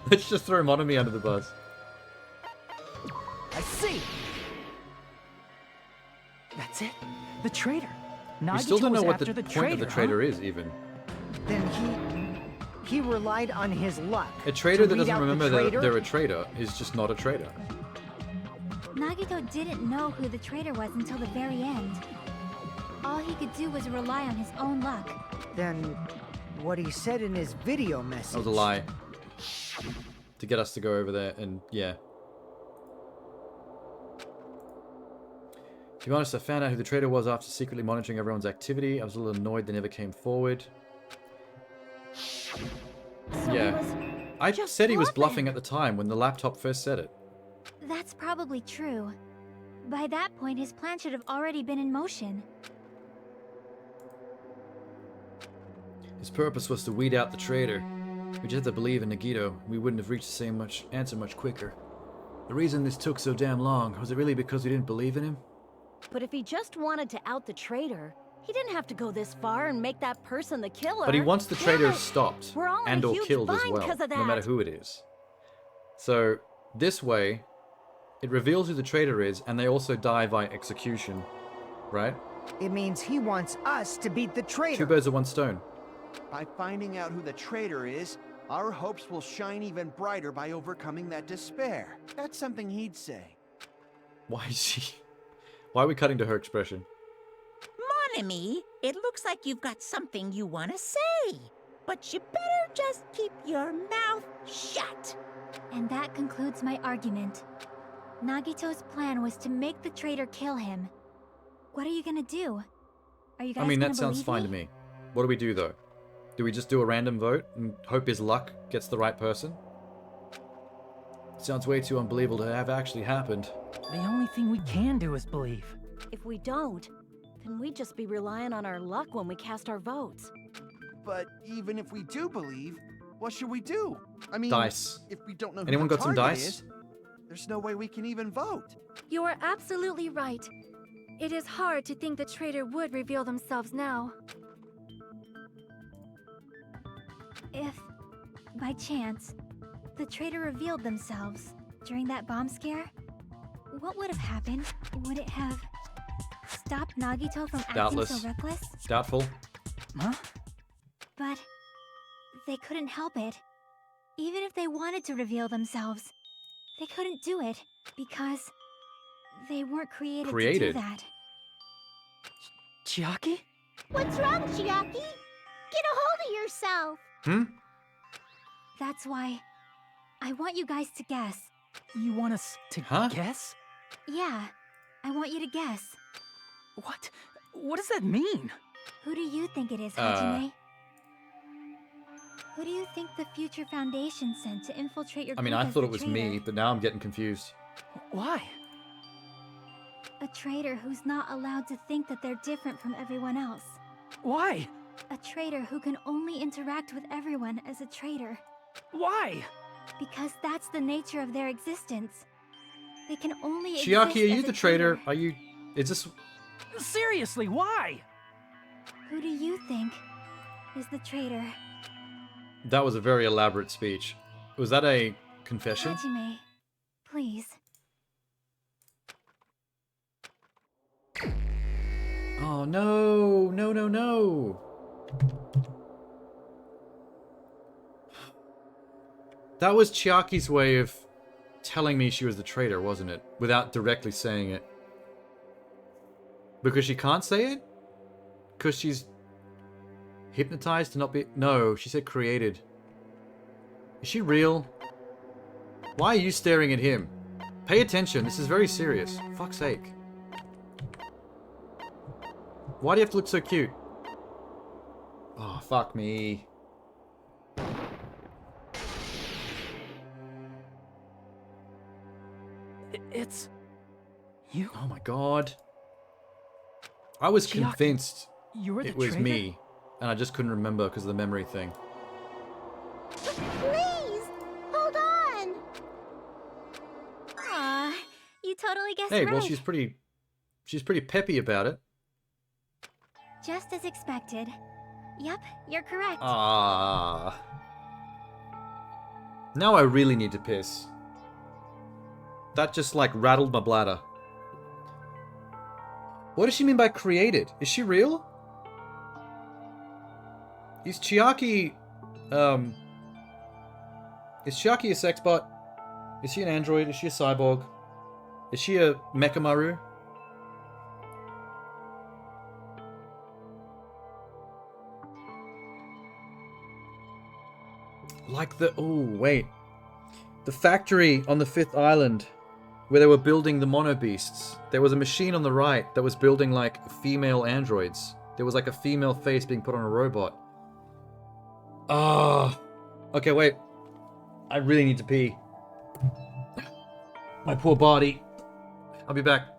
Let's just throw Monami under the bus. I see. That's it. The traitor. Nagito We still don't know was what the after the point traitor, of the traitor is, even. Then he relied on his luck. A traitor to that weed doesn't out the remember that traitor? they're a traitor is just not a traitor. Nagito didn't know who the traitor was until the very end. All he could do was rely on his own luck. Then what he said in his video That message. was a lie. To get us to go over there, and yeah. To be honest, I found out who the traitor was after secretly monitoring everyone's activity. I was a little annoyed they never came forward. So Yeah. I just said he was bluffing. bluffing at the time when the laptop first said it. That's probably true. By that point, his plan should have already been in motion. His purpose was to weed out the traitor. We just had to believe in Nagito. We wouldn't have reached the same answer much quicker. The reason this took so damn long, was it really because we didn't believe in him? But if he just wanted to out the traitor, he didn't have to go this far and make that person the killer. But he wants the traitor stopped We're all in a and or huge killed as bind well, 'cause of no matter that. who it is. So, this way, it reveals who the traitor is, and they also die by execution. Right? It means he wants us to beat the traitor. Two birds with one stone. By finding out who the traitor is, our hopes will shine even brighter by overcoming that despair. That's something he'd say. Why is she... Why are we cutting to her expression? Monami, it looks like you've got something you want to say. But you better just keep your mouth shut. And that concludes my argument. Nagito's plan was to make the traitor kill him. What are you gonna do? Are you guys I mean, gonna that sounds believe fine to me. What do we do, though? Do we just do a random vote and hope his luck gets the right person? Sounds way too unbelievable to have actually happened. The only thing we can do is believe. If we don't, then we'd just be relying on our luck when we cast our votes. But even if we do believe, what should we do? I mean, Dice. if we don't know who Anyone the got some target dice? is, there's no way we can even vote. You are absolutely right. It is hard to think the traitor would reveal themselves now. If, by chance, the traitor revealed themselves during that bomb scare, what would have happened? Would it have stopped Nagito from acting Doubtless. so reckless? Doubtful. Huh? But they couldn't help it. Even if they wanted to reveal themselves, they couldn't do it because they weren't created to do that. Chiaki? What's wrong, Chiaki? Get a hold of yourself. That's why I want you guys to guess. You want us to guess? Yeah, I want you to guess. What? What does that mean? Who do you think it is, Hajime? Who do you think the Future Foundation sent to infiltrate your I mean, group I as thought the it was traitor? me, but now I'm getting confused. Why? A traitor who's not allowed to think that they're different from everyone else. Why? A traitor who can only interact with everyone as a traitor. Why? Because that's the nature of their existence. They can only Chiaki, exist are you as a the traitor? Are you... Is this... Seriously, why? Who do you think is the traitor? That was a very elaborate speech. Was that a confession? Hajime, please. Oh, no. No, no, no. That was Chiaki's way of telling me she was the traitor, wasn't it? Without directly saying it. Because she can't say it? Because she's hypnotized to not be... No, she said created. Is she real? Why are you staring at him? Pay attention, this is very serious. Fuck's sake. Why do you have to look so cute? Oh, fuck me. It's... you? Oh my god. I was Chiaki, convinced you're the it was traitor? me. And I just couldn't remember because of the memory thing. Please, hold on. Aw, you totally guessed Hey, right. well, she's pretty peppy about it. Just as expected. Yep, you're correct. Ah. Now I really need to piss. That just like rattled my bladder. What does she mean by created? Is she real? Is Chiaki a sex bot? Is she an android? Is she a cyborg? Is she a Mechamaru? Like the... Oh, wait. The factory on the 5th island where they were building the Mono Beasts. There was a machine on the right that was building, like, female androids. There was, like, a female face being put on a robot. Ah. Okay, wait. I really need to pee. My poor body. I'll be back.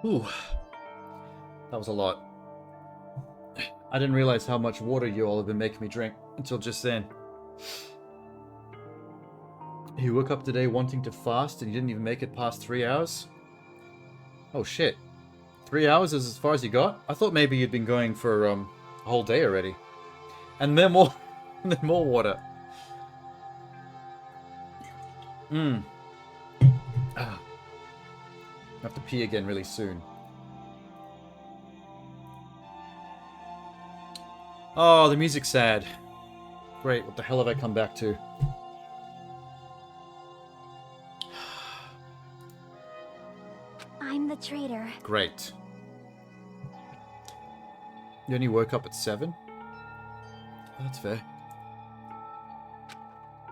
Ooh. That was a lot. I didn't realize how much water you all have been making me drink until just then. You woke up today wanting to fast and you didn't even make it past 3 hours? Oh shit. 3 hours is as far as you got? I thought maybe you'd been going for a whole day already. And then more and then more water. I have to pee again really soon. Oh, the music's sad. Great, what the hell have I come back to? I'm the traitor. Great. You only woke up at 7? That's fair.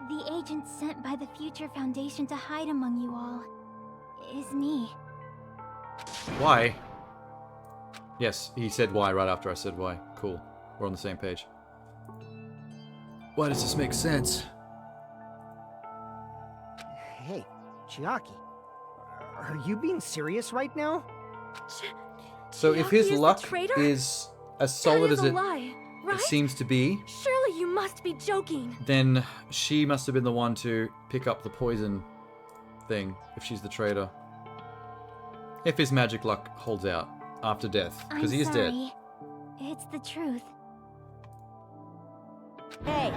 The agent sent by the Future Foundation to hide among you all is me. Why? Yes, he said why right after I said why. Cool. We're on the same page. Why does this make sense? Hey, Chiaki. Are you being serious right now? So if his Chiaki is the luck traitor? is as solid That is as a it lie, right? seems to be, Surely you must be joking. then she must have been the one to pick up the poison thing, if she's the traitor. If his magic luck holds out after death, because he is dead. Sorry. It's the truth. Hey,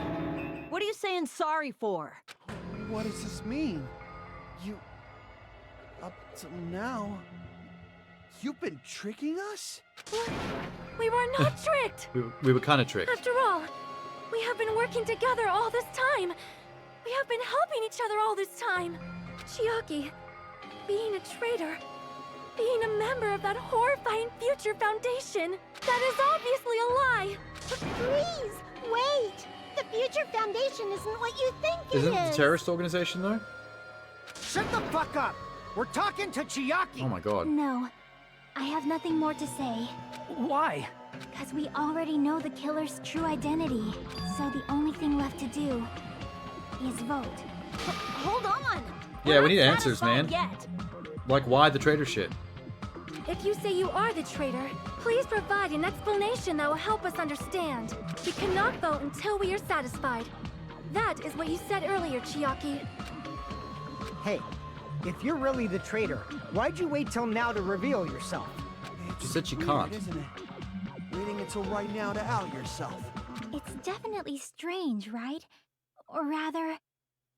what are you saying sorry for? What does this mean? You... Up till now... You've been tricking us? What? We were not tricked. We were kind of tricked. After all, we have been working together all this time. We have been helping each other all this time. Chiaki, being a traitor, being a member of that horrifying Future Foundation, that is obviously a lie. Please, wait! The Future Foundation isn't what you think it Isn't is. it a terrorist organization, though? Shut the fuck up! We're talking to Chiaki! Oh my god. No. I have nothing more to say. Why? Because we already know the killer's true identity. So the only thing left to do is vote. Hold on! Yeah, we need answers, man. Yet. Like, why the traitor shit? If you say you are the traitor, please provide an explanation that will help us understand. We cannot vote until we are satisfied. That is what you said earlier, Chiaki. Hey, if you're really the traitor, why'd you wait till now to reveal yourself? She said she Weird, can't. isn't it? Waiting until right now to out yourself. It's definitely strange, right? Or rather,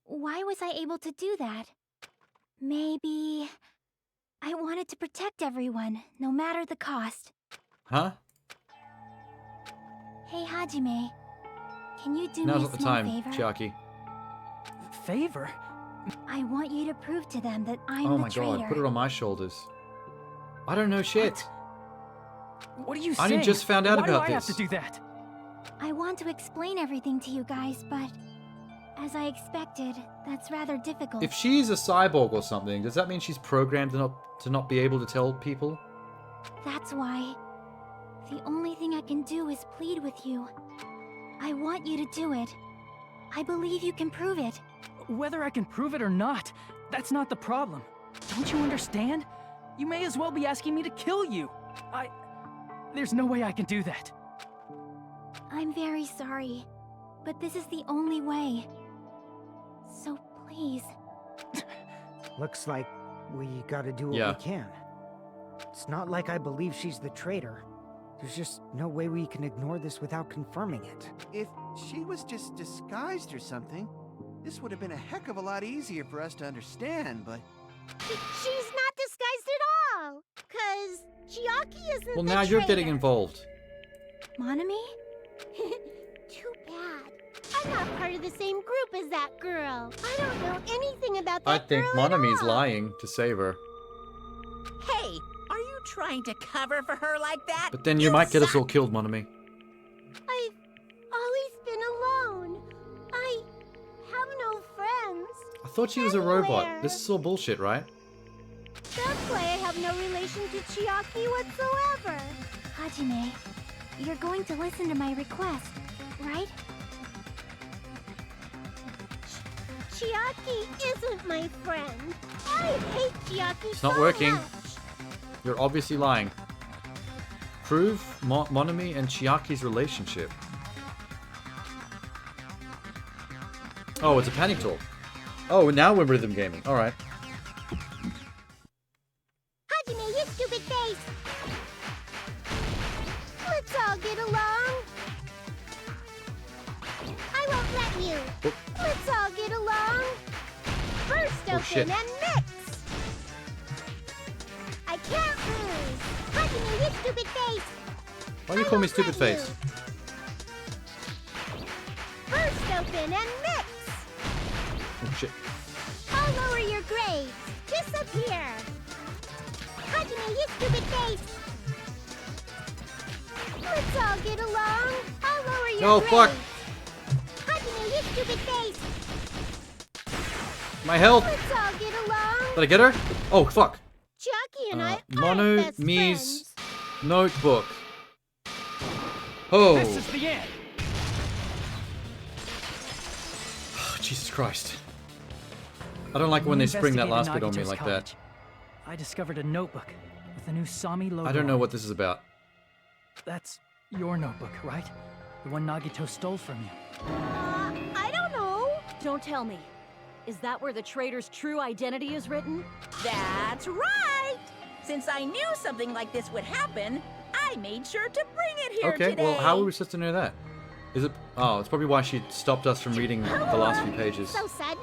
why was I able to do that? Maybe... I wanted to protect everyone, no matter the cost. Huh? Hey, Hajime. Can you do Now's me not a the small time, favor? Chiaki. Favor? I want you to prove to them that I'm Oh the my traitor. god, put it on my shoulders. I don't know shit. What are you I saying? only just found out Why about do I have this. to do that? I want to explain everything to you guys, but... As I expected, that's rather difficult. If she's a cyborg or something, does that mean she's programmed to not be able to tell people? That's why... The only thing I can do is plead with you. I want you to do it. I believe you can prove it. Whether I can prove it or not, that's not the problem. Don't you understand? You may as well be asking me to kill you. There's no way I can do that. I'm very sorry, but this is the only way. So please. Looks like we gotta do what Yeah. we can. It's not like I believe she's the traitor. There's just no way we can ignore this without confirming it. If she was just disguised or something, this would have been a heck of a lot easier for us to understand, but... She's not disguised at all! 'Cause Chiaki isn't Well, the now you're getting traitor. involved. Monami? Too bad. I'm not part of the same group as that girl. I don't know anything about that I think girl at Monami's all. lying to save her. Hey, are you trying to cover for her like that? But then you might get us all killed, Monami. I've always been alone. I have no friends. I thought she was a robot. This is all bullshit, right? That's why I have no relation to Chiaki whatsoever. Hajime, you're going to listen to my request, right? Chiaki isn't my friend. I hate Chiaki It's not so working. much. You're obviously lying. Prove Monami and Chiaki's relationship. Oh, it's a panic talk. Oh, now we're rhythm gaming. Alright. Hajime, you stupid face! Let's all get along. I won't let you. Oop. Let's all get along. First open shit. and mix. I can't lose. Hajime, you stupid face! Why do you call me stupid face? First open and mix. Oh shit. I'll lower your grades. Disappear. Hajime, you stupid face! Let's all get along. I'll lower your No, grades. fuck. Hajime, you stupid face! My health! Let's all get along. Did I get her? Oh, fuck. Jackie and I are Mono best Mi's friends. notebook. Oh. This is the end. Jesus Christ. I don't like when they spring that last bit on me like that. I discovered a notebook with a new Sami logo. I don't know what this is about. That's your notebook, right? The one Nagito stole from you. I don't know. Don't tell me. Is that where the traitor's true identity is written? That's right! Since I knew something like this would happen, I made sure to bring it here Okay, today. well, how were we supposed to know that? Is it... Oh, it's probably why she stopped us from reading the last few pages. So sudden?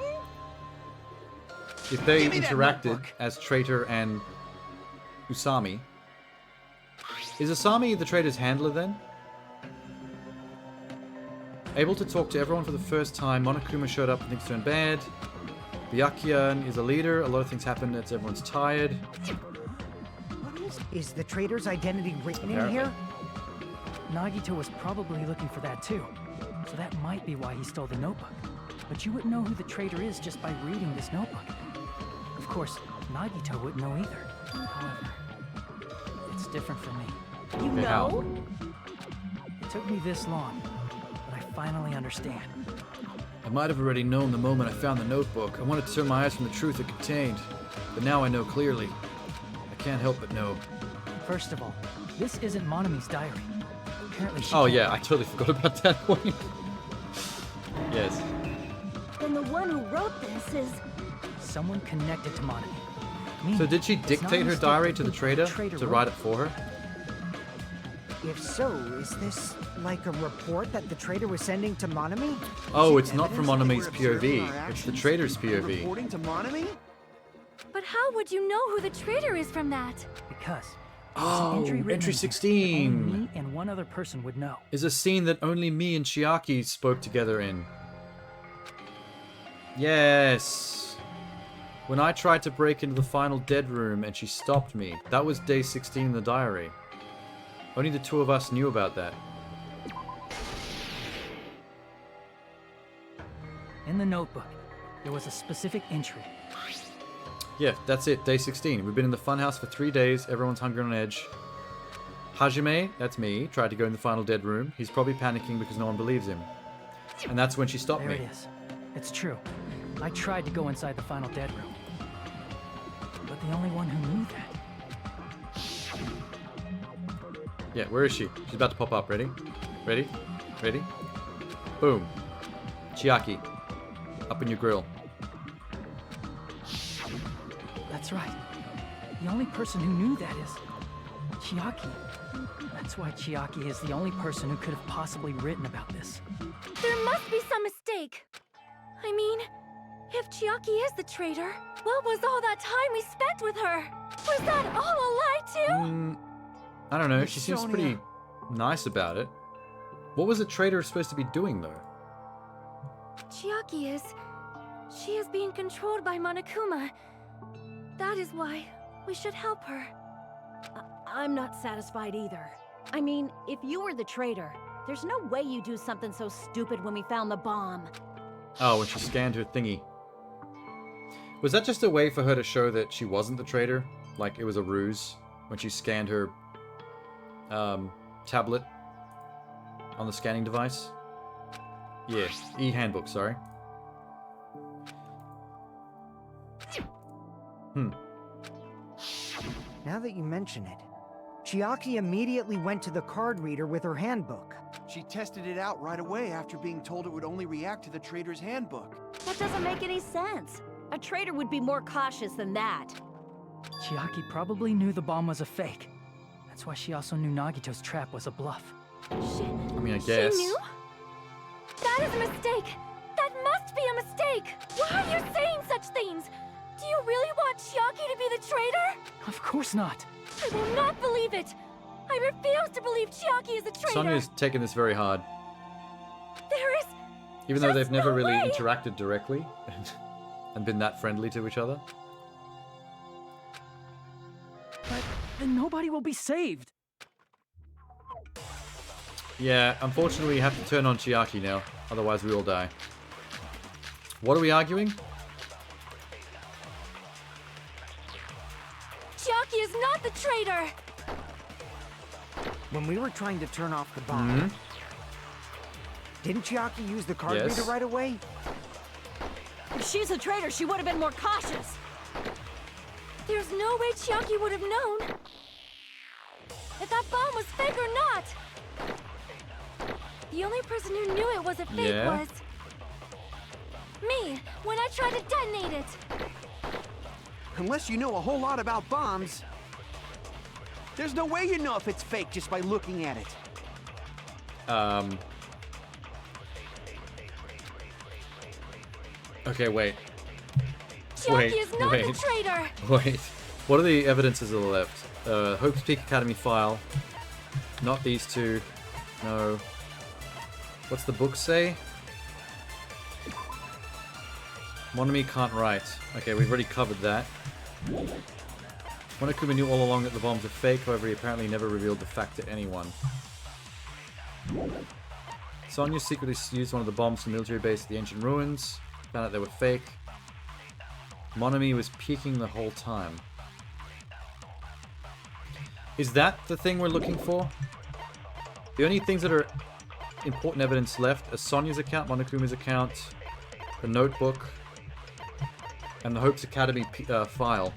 If they Give me that interacted notebook. as Traitor and Usami... Is Usami the Traitor's handler then? Able to talk to everyone for the first time, Monokuma showed up and things turned bad. Byakuya is a leader, a lot of things happen as everyone's tired. Is the traitor's identity written in Apparently. here? Nagito was probably looking for that too. So that might be why he stole the notebook. But you wouldn't know who the traitor is just by reading this notebook. Of course, Nagito wouldn't know either. However, it's different for me. You Okay, how? know? It took me this long, but I finally understand. I might have already known the moment I found the notebook. I wanted to turn my eyes from the truth it contained. But now I know clearly. I can't help but know. First of all, this isn't Monami's diary. Apparently she Oh can't yeah, I write. totally forgot about that point. Yes. Then the one who wrote this is... Someone connected to Monami. So Meaning, did she it's not dictate a her mistake diary to to the think that traitor to wrote write it. it for her? If so, is this like a report that the traitor was sending to Monami? Oh, Is it's it not from evidence Monami's that we're observing POV. our It's the actions traitor's and POV. Reporting to Monami? But how would you know who the traitor is from that? Because Oh, there's an entry written entry in here that 16. only me and one other person would know. Is a scene that only me and Chiaki spoke together in. Yes. When I tried to break into the final dead room and she stopped me. That was day 16 in the diary. Only the two of us knew about that. In the notebook, there was a specific entry. Yeah, that's it. Day 16. We've been in the funhouse for 3 days. Everyone's hungry on edge. Hajime, that's me, tried to go in the final dead room. He's probably panicking because no one believes him. And that's when she stopped There me. it is. It's true. I tried to go inside the final dead room. But the only one who knew that... Yeah, where is she? She's about to pop up. Ready? Ready? Ready? Boom. Chiaki. Up in your grill. That's right. The only person who knew that is... Chiaki. That's why Chiaki is the only person who could have possibly written about this. There must be some mistake. I mean, if Chiaki is the traitor, what was all that time we spent with her? Was that all a lie too? I don't know. Miss She seems Sonia. pretty nice about it. What was the traitor supposed to be doing, though? Chiaki is... She is being controlled by Monokuma. That is why we should help her. I'm not satisfied either. I mean, if you were the traitor, there's no way you do something so stupid when we found the bomb. Oh, when she scanned her thingy. Was that just a way for her to show that she wasn't the traitor? Like it was a ruse when she scanned her tablet on the scanning device? Yeah, e-handbook, sorry. Now that you mention it, Chiaki immediately went to the card reader with her handbook. She tested it out right away after being told it would only react to the trader's handbook. That doesn't make any sense. A traitor would be more cautious than that. Chiaki probably knew the bomb was a fake. That's why she also knew Nagito's trap was a bluff. I mean, I guess. She knew? That is a mistake! That must be a mistake! Why are you saying such things? Do you really want Chiaki to be the traitor? Of course not. I will not believe it! I refuse to believe Chiaki is a traitor! Sonya's taken this very hard. There is... Even though they've never no really way. interacted directly and been that friendly to each other. But then nobody will be saved. Yeah, unfortunately we have to turn on Chiaki now, otherwise we all die. What are we arguing? Chiaki is not the traitor! When we were trying to turn off the bomb, didn't Chiaki use the card Yes. reader right away? If she's a traitor, she would have been more cautious. There's no way Chiaki would have known if that bomb was fake or not. The only person who knew it was a fake Yeah. was me, when I tried to detonate it. Unless you know a whole lot about bombs, there's no way you know if it's fake just by looking at it. Okay, wait. Chiaki is not the traitor! Wait. What are the evidences that are left? Hope's Peak Academy file. Not these two. No. What's the book say? Monami can't write. Okay, we've already covered that. Monokuma knew all along that the bombs are fake, however he apparently never revealed the fact to anyone. Sonya secretly used one of the bombs from the military base at the ancient ruins. Found out they were fake. Monami was peeking the whole time. Is that the thing we're looking for? The only things that are important evidence left are Sonya's account, Monokuma's account, the notebook, and the Hope's Academy file.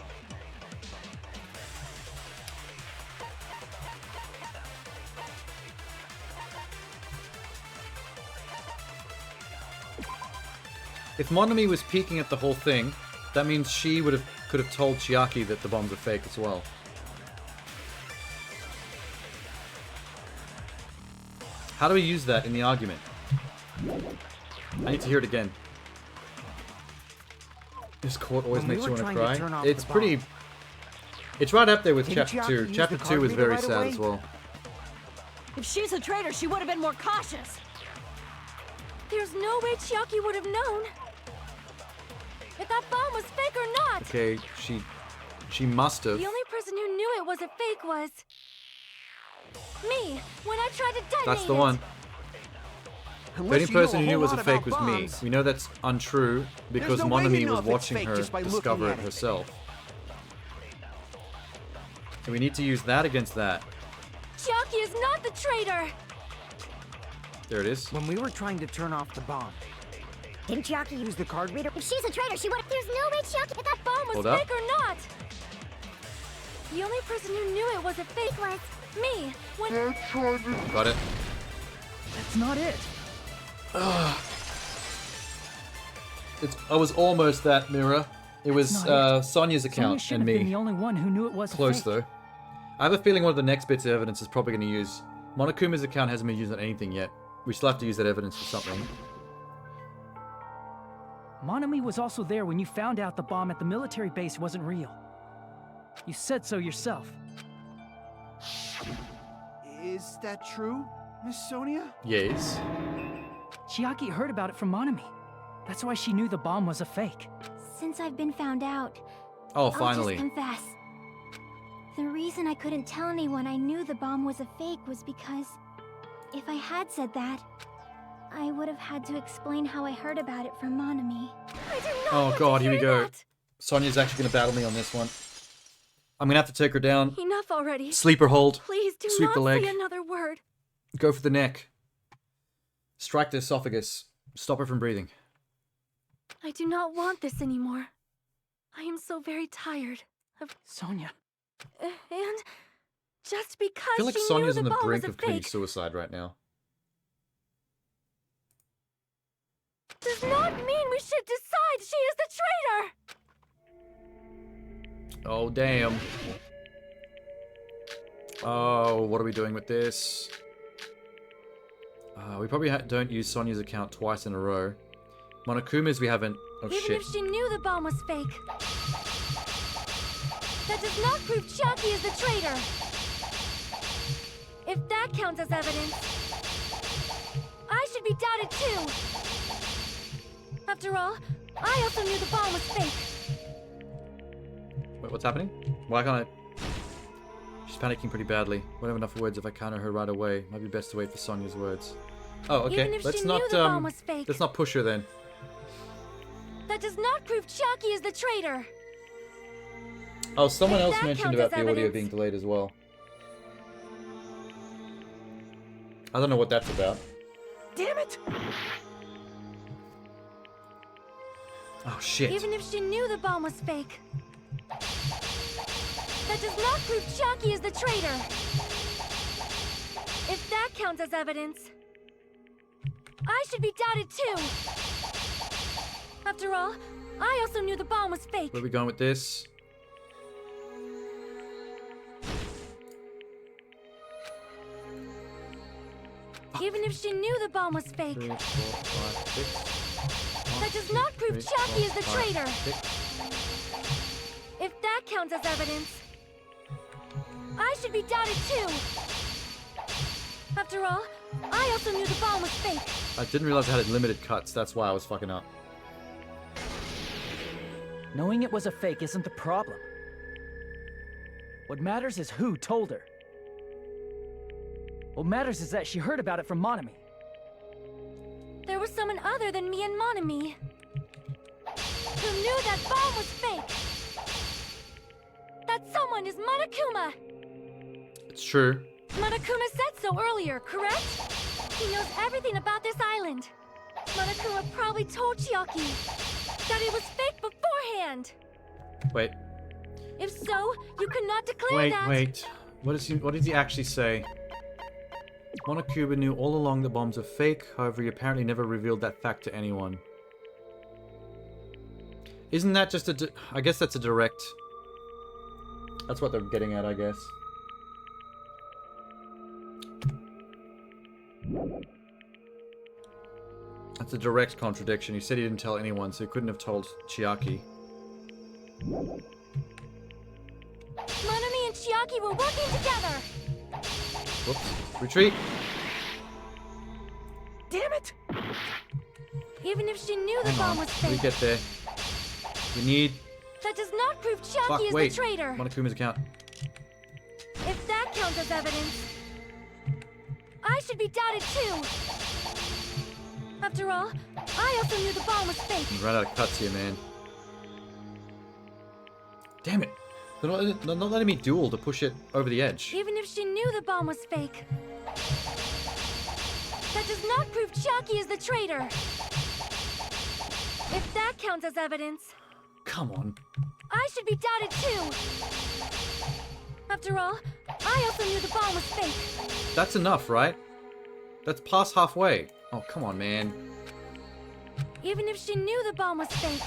If Monami was peeking at the whole thing, that means she could have told Chiaki that the bombs are fake as well. How do we use that in the argument? I need to hear it again. This quote always makes you want to cry. It's pretty... It's right up there with Chapter 2. Chapter 2 is very sad as well. If she's a traitor, she would have been more cautious. There's no way Chiaki would have known if that bomb was fake or not. Okay, she must have. The only person who knew it was a fake was me, when I tried to detonate That's the one. The only person who knew it was a fake was me. We know that's untrue because Monami was watching her discover it herself. So we need to use that against that. Chiaki is not the traitor! There it is. When we were trying to turn off the bomb, Didn't Chiaki use the card reader? If she's a traitor, she would. There's no way Chiaki. If that bomb was Hold up. fake or not! The only person who knew it was a fake was me, when I tried to... Got it. That's not it. I was almost that, Mira. It was Sonya's Sonya account should and have been me. the only one who knew it was Close fake. though. I have a feeling one of the next bits of evidence is probably going to use... Monokuma's account hasn't been used on anything yet. We still have to use that evidence for something. Monami was also there when you found out the bomb at the military base wasn't real. You said so yourself. Is that true, Miss Sonia? Yes. Chiaki heard about it from Monami. That's why she knew the bomb was a fake. Since I've been found out, Oh, finally. I'll just confess. The reason I couldn't tell anyone I knew the bomb was a fake was because if I had said that, I would have had to explain how I heard about it from Monami. I do not Oh want to god, here we hear go. that. Sonya's actually going to battle me on this one. I'm going to have to take her down. Enough already. Sleeper hold. Please do Sweep not the leg. say another word. Go for the neck. Strike the esophagus. Stop her from breathing. I do not want this anymore. I am so very tired of... Sonya, And just because I feel like she Sonya's knew on the the bomb brink was a of committing fake suicide right now. does not mean we should decide she is the traitor! Oh, damn. Oh, what are we doing with this? We probably don't use Sonya's account twice in a row. Monokuma's we haven't... Oh, Even shit. if she knew the bomb was fake, that does not prove Chiaki is the traitor. If that counts as evidence, I should be doubted too. After all, I also knew the bomb was fake. Wait, what's happening? Why can't I... She's panicking pretty badly. Won't have enough words if I counter her right away. Might be best to wait for Sonya's words. Oh, okay. Even if Let's she not, knew the bomb was fake, let's not push her then. that does not prove Chiaki is the traitor. Oh, someone If else that mentioned counts about as the audio evidence- being delayed as well. I don't know what that's about. Damn it! Oh, shit. Even if she knew the bomb was fake, that does not prove Chiaki is the traitor. If that counts as evidence, I should be doubted too. After all, I also knew the bomb was fake. Where are we going with this? Even if she knew the bomb was fake, 3, 4, 5, 6. that does not prove 3, Chiaki is the 4, 5, traitor. 6. If that counts as evidence, I should be doubted too. After all, I also knew the bomb was fake. I didn't realize I had limited cuts. That's why I was fucking up. Knowing it was a fake isn't the problem. What matters is who told her. What matters is that she heard about it from Monami. There was someone other than me and Monami who knew that bomb was fake. That someone is Monokuma. It's true. Monokuma said so earlier, correct? He knows everything about this island. Monokuma probably told Chiaki that it was fake beforehand. Wait. If so, you could not declare that. Wait. What did he actually say? Monokuma knew all along the bombs are fake, however he apparently never revealed that fact to anyone. Isn't that just I guess that's a direct... That's what they're getting at, I guess. That's a direct contradiction. He said he didn't tell anyone, so he couldn't have told Chiaki. Monami and Chiaki were working together. Whoops. Retreat! Damn it! Even if she knew the Hang bomb on. was We fake, get there. We need... that does not prove Chiaki Fuck, is wait. the traitor. Monokuma's account. If that counts as evidence, I should be doubted too. After all, I also knew the bomb was fake. We ran out of cuts here, man. Damn it. They're not letting me duel to push it over the edge. Even if she knew the bomb was fake, that does not prove Chiaki is the traitor. If that counts as evidence, Come on. I should be doubted too. After all, I also knew the bomb was fake. That's enough, right? That's past halfway. Oh, come on, man. Even if she knew the bomb was fake,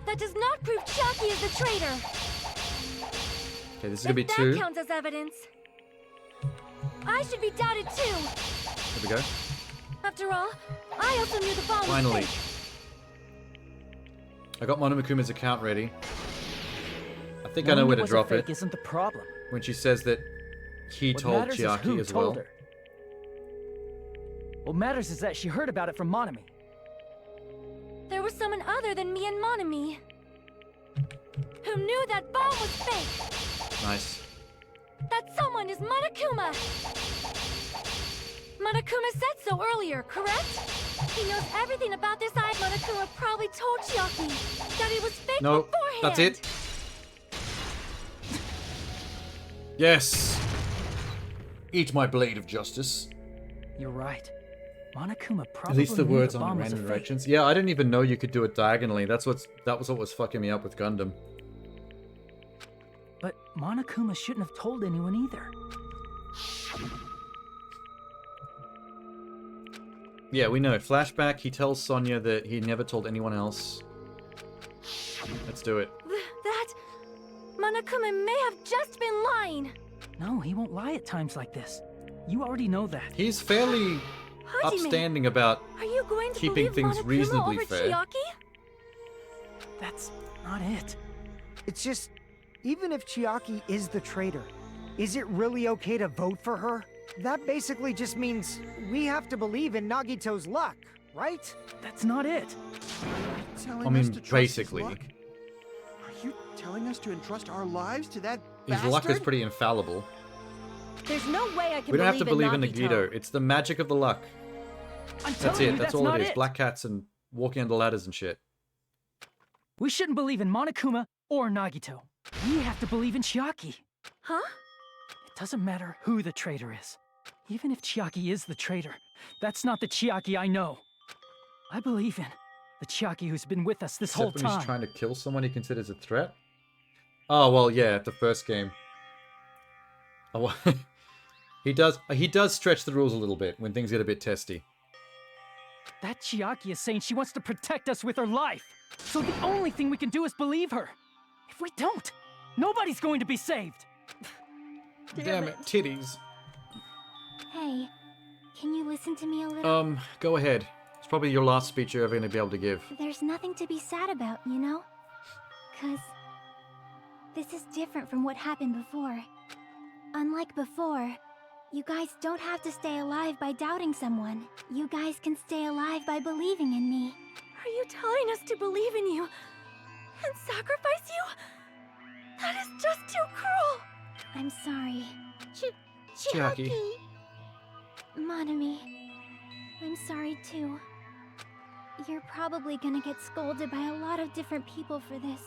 that does not prove Chiaki is the traitor. Okay, this is gonna be If that 2. counts as evidence, I should be doubted too. There we go. After all, I also knew the bomb Finally. was fake. I got Monokuma's account ready. I think I Knowing know where it to was a drop fake it. isn't the problem. When she says that he What told matters is who Chiaki as told well. her. What matters is that she heard about it from Monami. There was someone other than me and Monami who knew that bomb was fake. Nice. That someone is Monokuma. Monokuma said so earlier, correct? He knows everything about this island. Monokuma probably told Chiaki that it was fake No, beforehand. that's it. Yes. Eat my blade of justice. You're right. Monokuma probably At least the knew words the on bomb the was a random fake. directions. Yeah, I didn't even know you could do it diagonally. That was what was fucking me up with Gundam. Monokuma shouldn't have told anyone either. Yeah, we know. Flashback, he tells Sonia that he never told anyone else. Let's do it. That... Monokuma may have just been lying. No, he won't lie at times like this. You already know that. He's fairly upstanding about Are you going to keeping believe things Monokuma reasonably over fair. Chiaki? That's not it. It's just, even if Chiaki is the traitor, is it really okay to vote for her? That basically just means we have to believe in Nagito's luck, right? That's not it. Telling I mean, us to trust his basically. luck? Are you telling us to entrust our lives to that His bastard? luck is pretty infallible. There's no way I can We don't have to believe in Nagito. Nagito. It's the magic of the luck. I'm That's telling it. you, That's all not it is. Black cats and walking under ladders and shit. We shouldn't believe in Monokuma or Nagito. We have to believe in Chiaki. Huh? It doesn't matter who the traitor is. Even if Chiaki is the traitor, that's not the Chiaki I know. I believe in the Chiaki who's been with us this whole Except when time. he's trying to kill someone he considers a threat? Oh, well, yeah, the first game. Oh, well, he does stretch the rules a little bit when things get a bit testy. That Chiaki is saying she wants to protect us with her life. So the only thing we can do is believe her. If we don't, nobody's going to be saved. Damn it, titties. Hey, can you listen to me a little? Go ahead. It's probably your last speech you're ever going to be able to give. There's nothing to be sad about, you know? 'Cause this is different from what happened before. Unlike before, you guys don't have to stay alive by doubting someone. You guys can stay alive by believing in me. Are you telling us to believe in you and sacrifice you? That is just too cruel. I'm sorry. Chiaki. Monami, I'm sorry too. You're probably gonna get scolded by a lot of different people for this.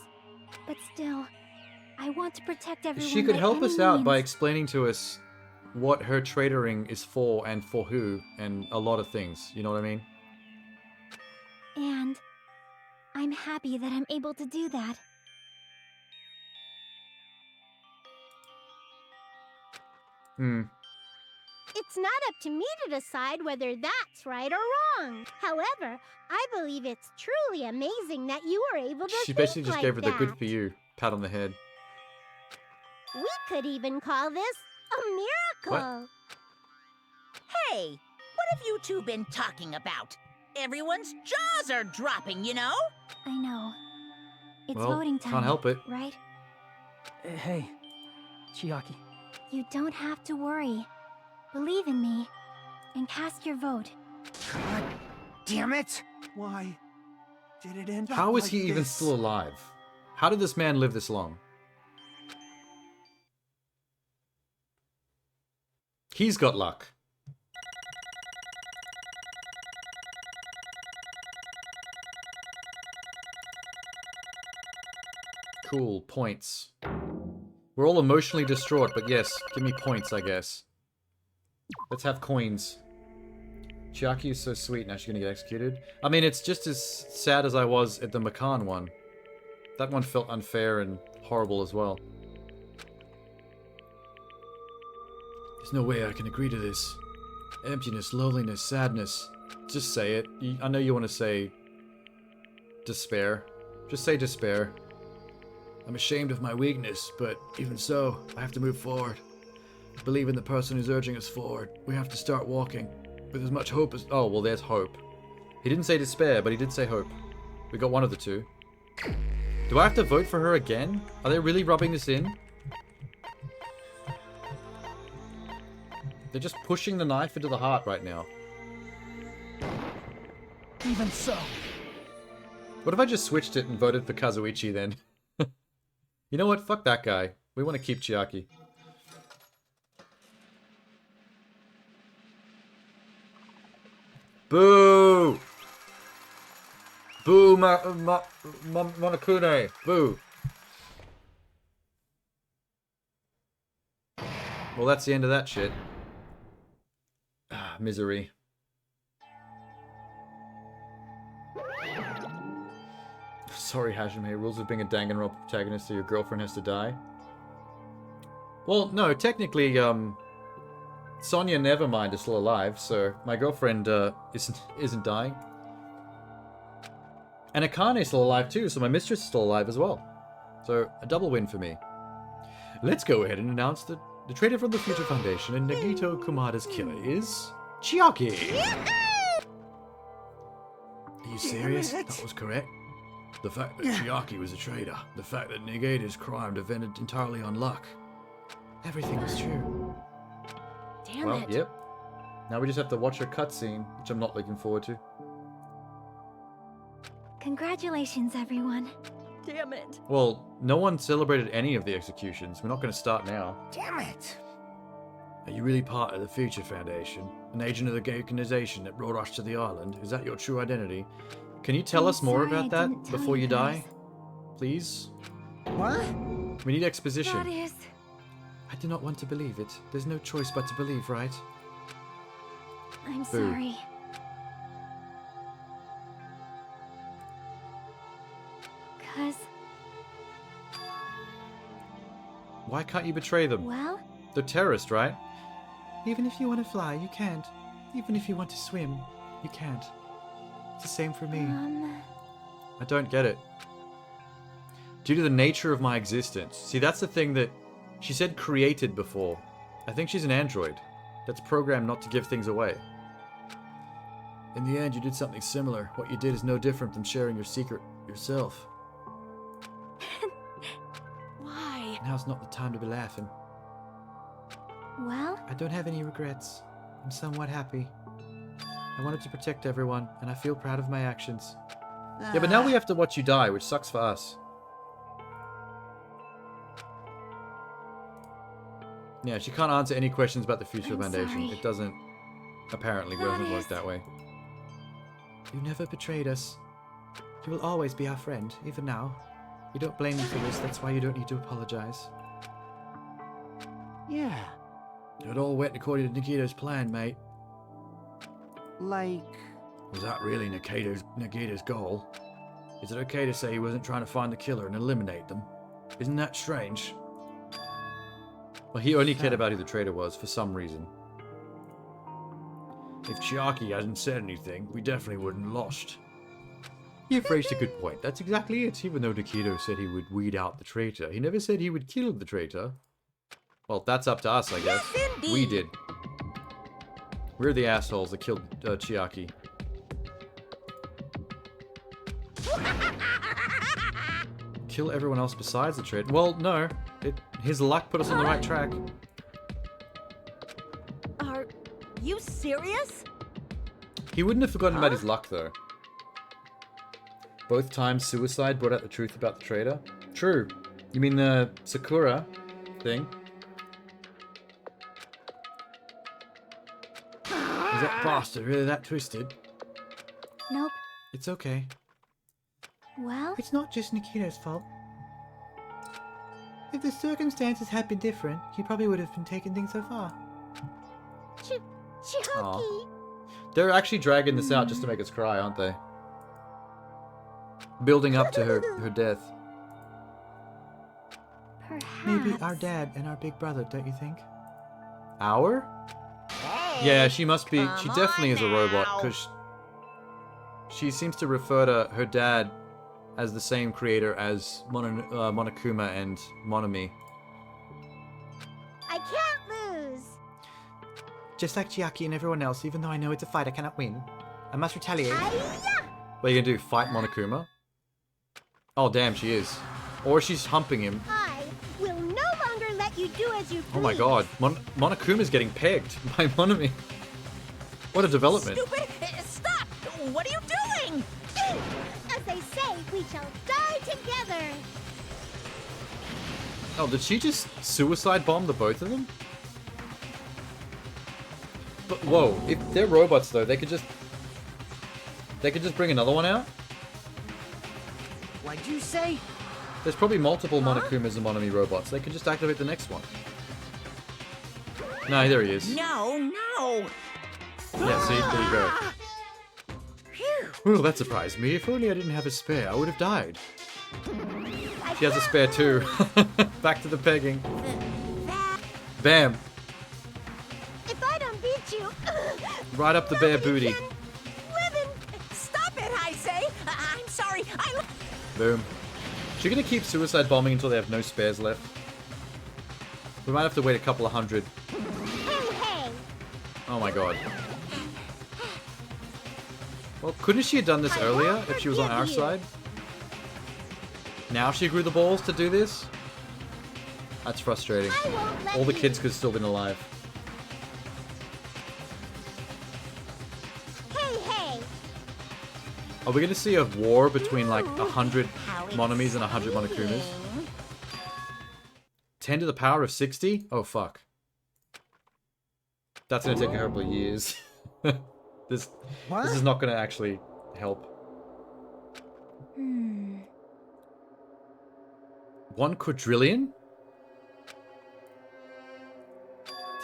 But still, I want to protect everyone. She could by help any us out by means. explaining to us what her traitoring is for and for who and a lot of things. You know what I mean? And I'm happy that I'm able to do that. It's not up to me to decide whether that's right or wrong. However, I believe it's truly amazing that you were able to She think basically just like gave her the that. good for you pat on the head. We could even call this a miracle. Hey, what have you two been talking about? Everyone's jaws are dropping, you know? I know. It's Well, voting time. can't help it. Right? Hey, Chiaki. You don't have to worry. Believe in me and cast your vote. God damn it! Why did it end up How is like he even this? still alive? How did this man live this long? He's got luck. Cool, points. We're all emotionally distraught, but yes, give me points, I guess. Let's have coins. Chiaki is so sweet, now she's gonna get executed. I mean, it's just as sad as I was at the Makan one. That one felt unfair and horrible as well. There's no way I can agree to this. Emptiness, loneliness, sadness. Just say it. I know you want to say despair. Just say despair. I'm ashamed of my weakness, but even so, I have to move forward. Believe in the person who's urging us forward. We have to start walking with as much hope as... Oh, well, there's hope. He didn't say despair, but he did say hope. We got one of the two. Do I have to vote for her again? Are they really rubbing this in? They're just pushing the knife into the heart right now. Even so. What if I just switched it and voted for Kazuichi then? You know what? Fuck that guy. We want to keep Chiaki. Boo! Boo, Monokune! Boo! Well, that's the end of that shit. Ah, misery. Sorry, Hajime. Rules of being a Danganronpa protagonist so your girlfriend has to die. Well, no, technically, Sonia Nevermind is still alive, so my girlfriend isn't dying. And Akane's still alive too, so my mistress is still alive as well. So, a double win for me. Let's go ahead and announce that the traitor from the Future Foundation and Nagito Kumada's killer is... Chiaki! Are you serious? That was correct. The fact that Chiaki was a traitor, the fact that Nagita's crime depended entirely on luck. Everything was true. Damn Well, it. yep. Now we just have to watch her cutscene, which I'm not looking forward to. Congratulations, everyone. Damn it. Well, no one celebrated any of the executions. We're not going to start now. Damn it! Are you really part of the Future Foundation? An agent of the organization that brought us to the island? Is that your true identity? Can you tell us more sorry about I that didn't tell before you you die? guys. Please? What? We need exposition. That is... I do not want to believe it. There's no choice but to believe, right? I'm Boo. sorry. Cause... Why can't you betray them? Well... They're terrorists, right? Even if you want to fly, you can't. Even if you want to swim, you can't. It's the same for me. I don't get it. Due to the nature of my existence. See, that's the thing that... She said created before. I think she's an android. That's programmed not to give things away. In the end, you did something similar. What you did is no different than sharing your secret yourself. Why? Now's not the time to be laughing. Well... I don't have any regrets. I'm somewhat happy. I wanted to protect everyone, and I feel proud of my actions. Yeah, but now we have to watch you die, which sucks for us. Yeah, she can't answer any questions about the Future I'm Foundation. sorry. It doesn't... Apparently, doesn't work that way. You never betrayed us. You will always be our friend, even now. You don't blame me for this, that's why you don't need to apologize. Yeah, It all went according to Nikita's plan, mate. like... Was that really Nikita's goal? Is it okay to say he wasn't trying to find the killer and eliminate them? Isn't that strange? Well, he only cared about who the traitor was, for some reason. If Chiaki hadn't said anything, we definitely wouldn't have lost. You've raised a good point. That's exactly it. Even though Nikito said he would weed out the traitor, he never said he would kill the traitor. Well, that's up to us, I guess. Yes, We indeed. did. We're the assholes that killed Chiaki. Kill everyone else besides the traitor? Well, no. His luck put us on the right track. Are you serious? He wouldn't have forgotten about his luck, though. Both times suicide brought out the truth about the traitor? True. You mean the Sakura thing? Is that bastard really that twisted? Nope. It's okay. Well... It's not just Nikita's fault. If the circumstances had been different, he probably would have been taking things so far. Chiaki! They're actually dragging this out just to make us cry, aren't they? Building up to her death. Perhaps... Maybe our dad and our big brother, don't you think? Our? Yeah, she must be. She definitely is a robot, because she seems to refer to her dad as the same creator as Monokuma and Monomi. I can't lose! Just like Chiaki and everyone else, even though I know it's a fight I cannot win. I must retaliate. What are you gonna do? Fight Monokuma? Oh, damn, she is. Or she's humping him. I will no longer let you do as you please. Oh my god. Monokuma's getting pegged by Monomi. What a development. Stupid! Stop! What are you doing? As they say, we shall die together. Oh, did she just suicide bomb the both of them? But whoa, if they're robots though, they could just bring another one out? What'd you say? There's probably multiple Monokumas and Monomi robots. They could just activate the next one. No, there he is. No, no! Yeah, see? There you go. Well, that surprised me. If only I didn't have a spare, I would have died. She has a spare too. Back to the pegging. Bam. If I don't beat you, Right up the bare booty. Stop it, I say! I'm sorry, Boom. She's gonna keep suicide bombing until they have no spares left. We might have to wait a couple of hundred. hey! Oh my god. Well, couldn't she have done this earlier if she was on our side? Now she grew the balls to do this? That's frustrating. All the kids could have still been alive. Hey! Are we gonna see a war between like 100 Monomis and 100 Monokumas? 10 to the power of 60? Oh fuck. That's gonna take a couple of years. This is not gonna actually help. 1 quadrillion?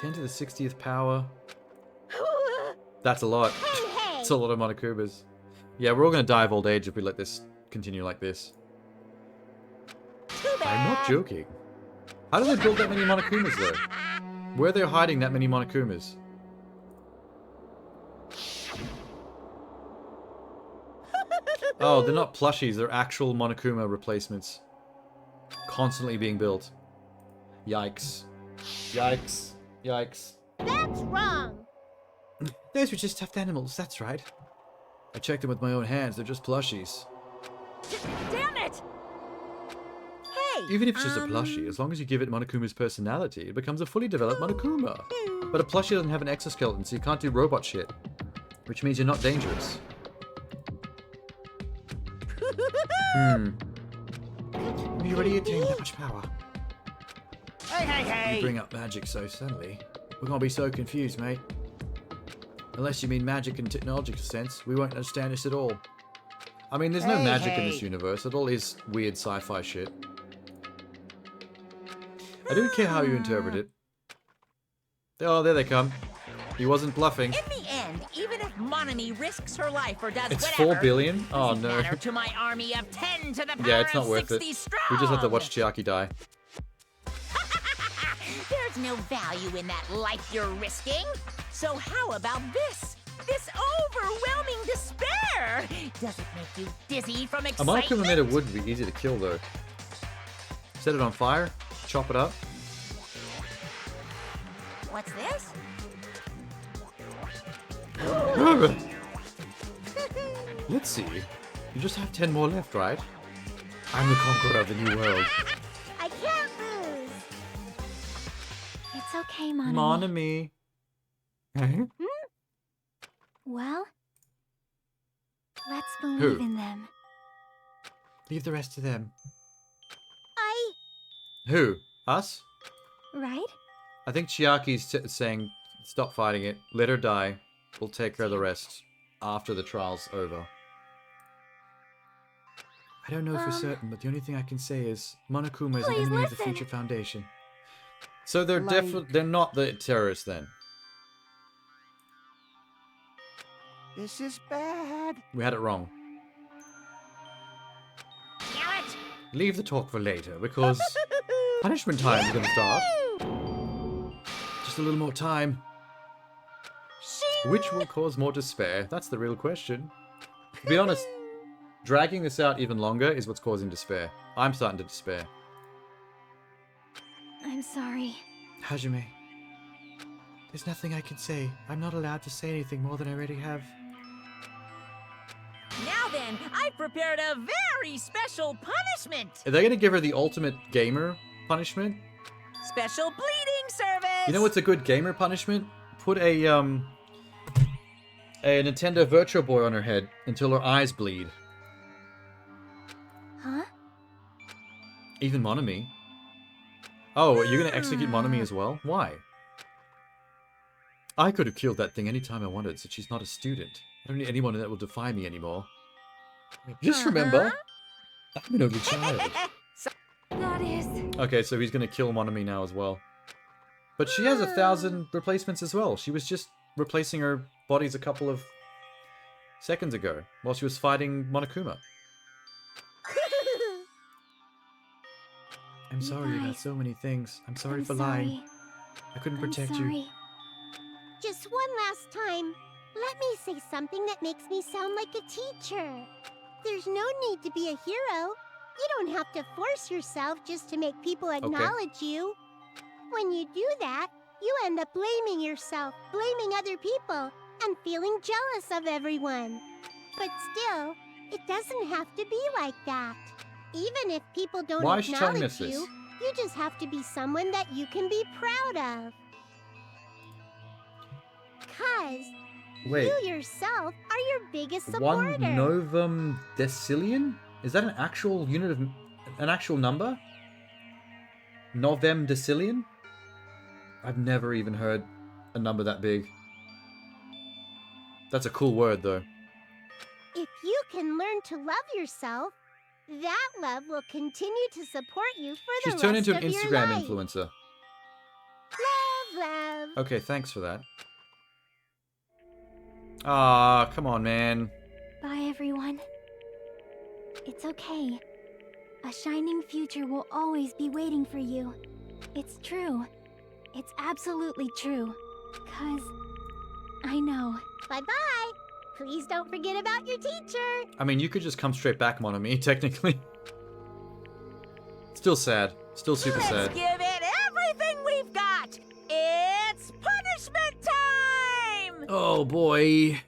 10 to the 60th power. That's a lot. It's a lot of Monokumas. Yeah, we're all gonna die of old age if we let this continue like this. I'm not joking. How do they build that many Monokumas though? Where are they hiding that many Monokumas? Oh, they're not plushies, they're actual Monokuma replacements. Constantly being built. Yikes. Yikes. Yikes. That's wrong. Those were just stuffed animals, that's right. I checked them with my own hands, they're just plushies. Damn it! Hey! Even if it's just a plushie, as long as you give it Monokuma's personality, it becomes a fully developed Monokuma. But a plushie doesn't have an exoskeleton, so you can't do robot shit. Which means you're not dangerous. Have you already attained that much power? Hey! You bring up magic so suddenly. We're gonna be so confused, mate. Unless you mean magic in technological sense, we won't understand this at all. I mean, there's no magic in this universe. It all is weird sci-fi shit. I don't care how you interpret it. Oh, there they come. He wasn't bluffing. In the end, even if Monomi risks her life or does It's whatever, 4 billion? Oh no. matter to my army of 10 to the power Yeah, it's not of worth 60 it. strong. We just have to watch Chiaki die. There's no value in that life you're risking. So how about this? This overwhelming despair! Does it make you dizzy from A excitement? Monokuma made of wood would be easy to kill though. Set it on fire, chop it up. What's this? Let's see. You just have 10 more left, right? I'm the conqueror of the new world. I can't lose. It's okay, Monomi. Monomi. Well, let's believe Who? in them. Leave the rest to them. Who? Us? Right? I think Chiaki's saying, stop fighting it, let her die. We'll take care of the rest after the trial's over. I don't know for certain, but the only thing I can say is Monokuma is an enemy of the future foundation. So they're they're not the terrorists then. This is bad. We had it wrong. Leave the talk for later, because punishment time is going to start. Just a little more time. Which will cause more despair? That's the real question. To be honest, dragging this out even longer is what's causing despair. I'm starting to despair. I'm sorry. Hajime, there's nothing I can say. I'm not allowed to say anything more than I already have. Now then, I've prepared a very special punishment. Are they going to give her the ultimate gamer punishment? Special bleeding service. You know what's a good gamer punishment? Put a Nintendo Virtual Boy on her head until her eyes bleed. Huh? Even Monomi. Oh, you're going to execute Monomi as well? Why? I could have killed that thing anytime I wanted, so she's not a student. I don't need anyone that will defy me anymore. Just remember, I'm an ugly child. That is... Okay, so he's going to kill Monomi now as well. But she has 1,000 replacements as well. She was just replacing her bodies a couple of seconds ago while she was fighting Monokuma. I'm sorry about so many things. I'm sorry for lying. I couldn't I'm protect sorry. you. Just one last time, let me say something that makes me sound like a teacher. There's no need to be a hero. You don't have to force yourself just to make people acknowledge you. When you do that, you end up blaming yourself, blaming other people, and feeling jealous of everyone. But still, it doesn't have to be like that. Even if people don't Why is she telling us acknowledge this? you just have to be someone that you can be proud of. 'Cause Wait. you yourself are your biggest One supporter. novum decillion? Is that an actual unit of... an actual number? Novem decillion? I've never even heard a number that big. That's a cool word, though. If you can learn to love yourself, that love will continue to support you for the She's rest turned into an of your Instagram life. influencer. Love, love. Okay, thanks for that. Ah, come on, man. Bye, everyone. It's okay. A shining future will always be waiting for you. It's true. It's absolutely true. 'Cause I know. Bye-bye. Please don't forget about your teacher. I mean, you could just come straight back, mon ami, technically. Still sad. Still super Let's sad. give it everything we've got. It's punishment time! Oh, boy.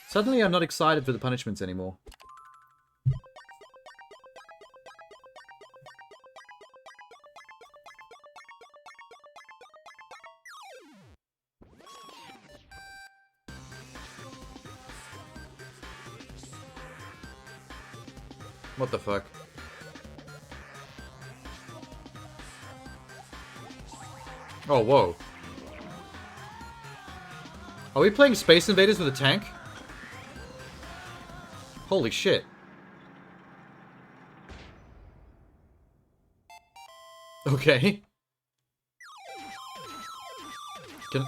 Suddenly, I'm not excited for the punishments anymore. What the fuck? Oh, whoa. Are we playing Space Invaders with a tank? Holy shit. Okay.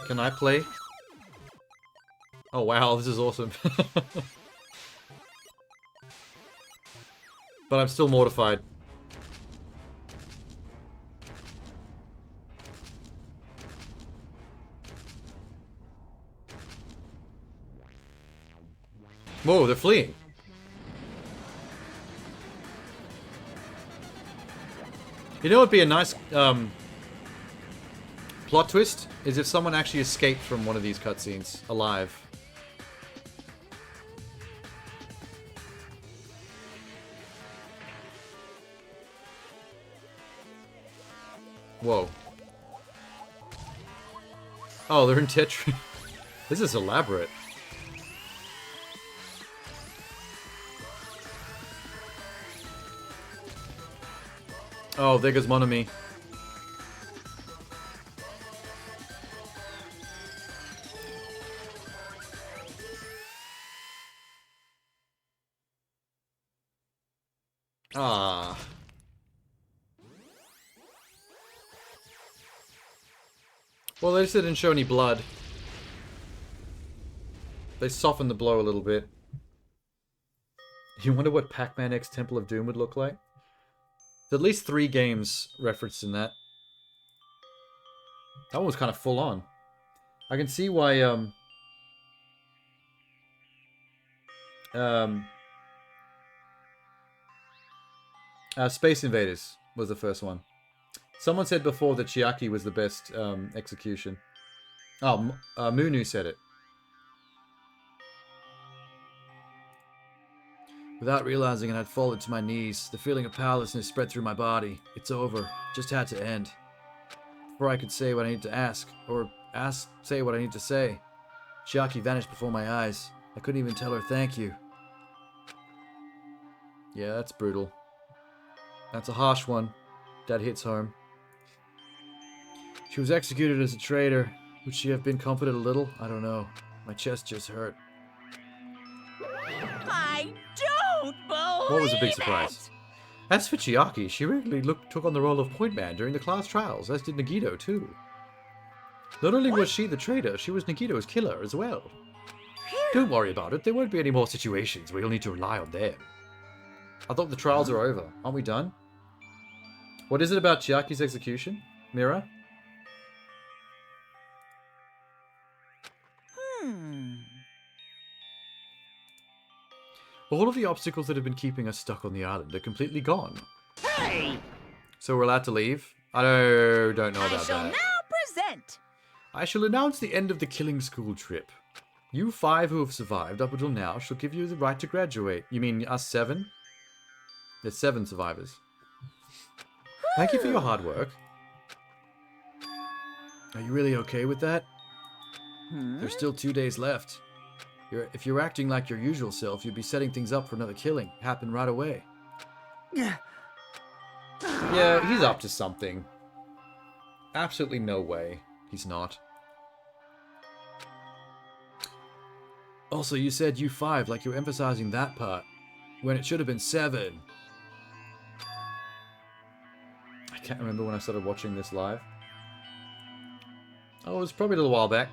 Can I play? Oh wow, this is awesome. But I'm still mortified. Whoa, they're fleeing. You know what would be a nice plot twist? Is if someone actually escaped from one of these cutscenes alive. Whoa. Oh, they're in Tetris. This is elaborate. Oh, there goes mon ami. Ah. Well, they just didn't show any blood. They softened the blow a little bit. You wonder what Pac-Man X Temple of Doom would look like? There's at least 3 games referenced in that. That one was kind of full on. I can see why, Space Invaders was the first one. Someone said before that Chiaki was the best execution. Oh, Munu said it. Without realizing it, I'd fallen to my knees. The feeling of powerlessness spread through my body. It's over. Just had to end. Before I could say what I need to ask, or say what I need to say, Chiaki vanished before my eyes. I couldn't even tell her thank you. Yeah, that's brutal. That's a harsh one. That hits home. She was executed as a traitor. Would she have been comforted a little? I don't know. My chest just hurt. I don't believe What was a big surprise? As for Chiaki, she regularly took on the role of point man during the class trials, as did Nagito too. Not only was she the traitor, she was Nagito's killer as well. Don't worry about it, there won't be any more situations where you'll need to rely on them. I thought the trials are over. Aren't we done? What is it about Chiaki's execution? Mira? All of the obstacles that have been keeping us stuck on the island are completely gone. Hey! So we're allowed to leave? I don't know about I shall that. now present. I shall announce the end of the killing school trip. You 5 who have survived up until now shall give you the right to graduate. You mean us 7? There's 7 survivors. Thank you for your hard work. Are you really okay with that? There's still 2 days left. If you're acting like your usual self, you'd be setting things up for another killing. Happen right away. Yeah, he's up to something. Absolutely no way he's not. Also, you said you 5, like you're emphasizing that part, when it should have been 7. I can't remember when I started watching this live. Oh, it was probably a little while back.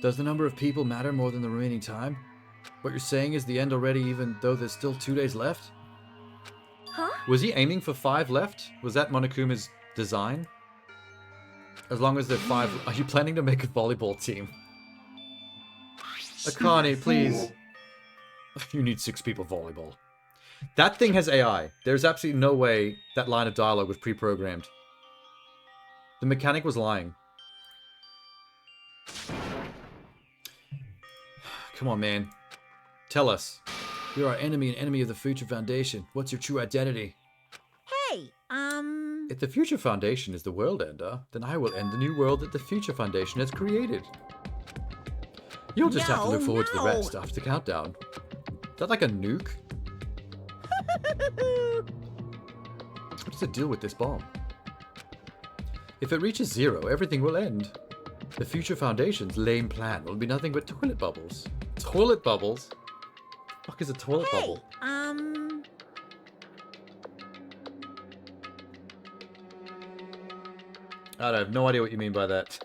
Does the number of people matter more than the remaining time? What you're saying is the end already, even though there's still 2 days left? Huh? Was he aiming for 5 left? Was that Monokuma's design? As long as there are 5... Are you planning to make a volleyball team? Akane, please. You need 6 people volleyball. That thing has AI. There's absolutely no way that line of dialogue was pre-programmed. The mechanic was lying. Come on, man. Tell us. You're our enemy and enemy of the Future Foundation. What's your true identity? Hey, If the Future Foundation is the world ender, then I will end the new world that the Future Foundation has created. You'll just have to look forward to the rest after the countdown. Is that like a nuke? What's the deal with this bomb? If it reaches 0, everything will end. The Future Foundation's lame plan will be nothing but toilet bubbles. Toilet bubbles? What the fuck is a toilet bubble? I have no idea what you mean by that.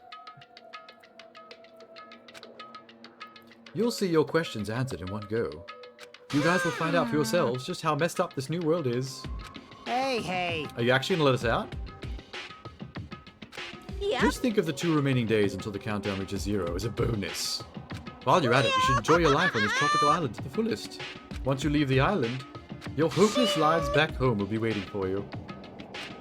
You'll see your questions answered in one go. You guys will find out for yourselves just how messed up this new world is. Hey. Are you actually gonna let us out? Yeah. Just think of the 2 remaining days until the countdown reaches 0 as a bonus. While you're at it, you should enjoy your life on this tropical island to the fullest. Once you leave the island, your hopeless lives back home will be waiting for you.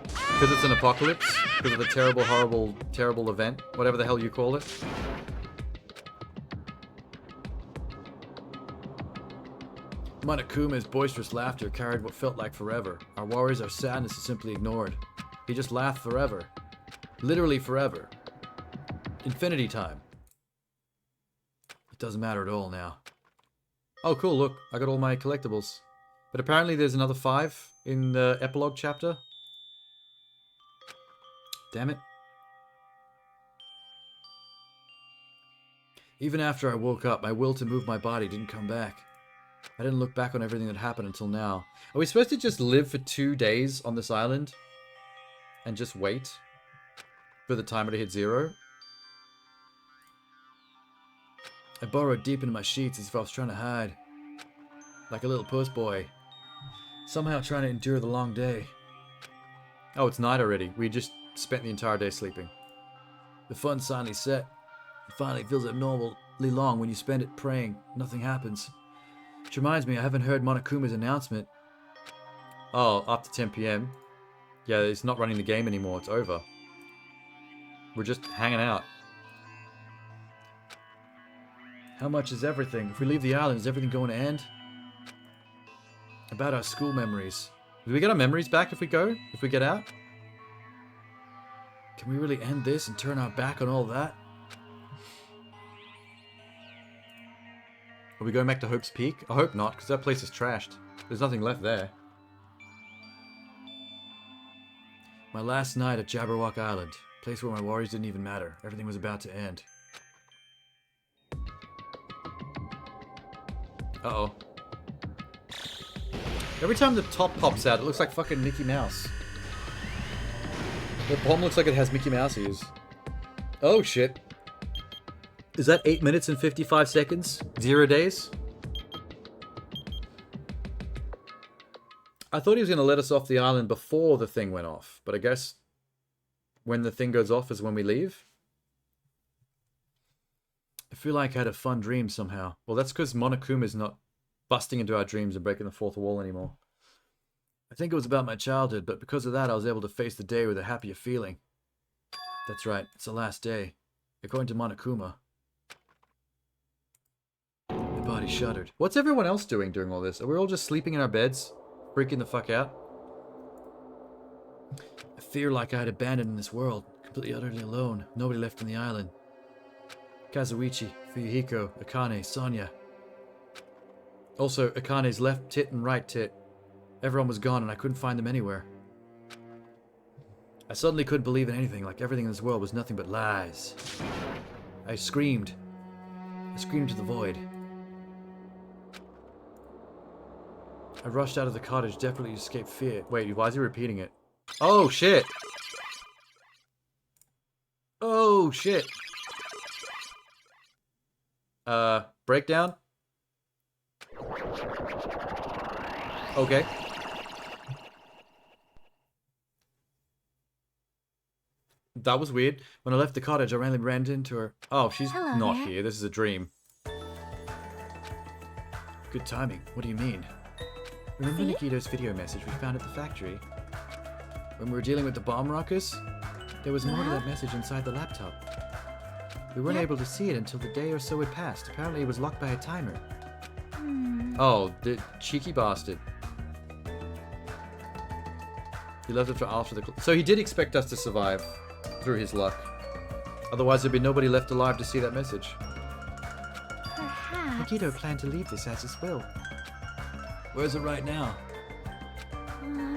Because it's an apocalypse? Because of the terrible, horrible, terrible event? Whatever the hell you call it? Monokuma's boisterous laughter carried what felt like forever. Our worries, our sadness is simply ignored. He just laughed forever. Literally forever. Infinity time. It doesn't matter at all now. Oh, cool, look. I got all my collectibles. But apparently there's another 5 in the epilogue chapter. Damn it. Even after I woke up, my will to move my body didn't come back. I didn't look back on everything that happened until now. Are we supposed to just live for 2 days on this island? And just wait for the timer to hit 0? I burrowed deep into my sheets as if I was trying to hide. Like a little puss boy. Somehow trying to endure the long day. Oh, it's night already. We just spent the entire day sleeping. The fun finally set. It finally feels abnormally long when you spend it praying. Nothing happens. Which reminds me, I haven't heard Monokuma's announcement. Oh, after 10 PM. Yeah, it's not running the game anymore. It's over. We're just hanging out. How much is everything? If we leave the island, is everything going to end? About our school memories. Do we get our memories back if we go? If we get out? Can we really end this and turn our back on all that? Are we going back to Hope's Peak? I hope not, because that place is trashed. There's nothing left there. My last night at Jabberwock Island. Place where my worries didn't even matter. Everything was about to end. Uh-oh. Every time the top pops out, it looks like fucking Mickey Mouse. The bomb looks like it has Mickey Mouse ears. Oh, shit. Is that 8 minutes and 55 seconds? 0 days? I thought he was going to let us off the island before the thing went off, but I guess when the thing goes off is when we leave? I feel like I had a fun dream somehow. Well, that's because Monokuma's not busting into our dreams and breaking the fourth wall anymore. I think it was about my childhood, but because of that, I was able to face the day with a happier feeling. That's right, it's the last day. According to Monokuma. My body shuddered. What's everyone else doing during all this? Are we all just sleeping in our beds? Freaking the fuck out? I fear like I had abandoned in this world. Completely utterly alone. Nobody left on the island. Kazuichi, Fuyuhiko, Akane, Sonya. Also, Akane's left tit and right tit. Everyone was gone and I couldn't find them anywhere. I suddenly couldn't believe in anything, like everything in this world was nothing but lies. I screamed. I screamed to the void. I rushed out of the cottage, desperately to escape fear. Wait, why is he repeating it? Oh, shit! Oh, shit! Breakdown? Okay. That was weird. When I left the cottage, I randomly ran into her. Oh, she's Hello not there. here. This is a dream. Good timing. What do you mean? Remember Nikito's video message we found at the factory? When we were dealing with the bomb ruckus? There was more to that message inside the laptop. We weren't able to see it until the day or so had passed. Apparently it was locked by a timer. Oh, the cheeky bastard. He left it for after the... So he did expect us to survive through his luck. Otherwise there'd be nobody left alive to see that message. Perhaps. Nikito planned to leave this as his will. Where's it right now?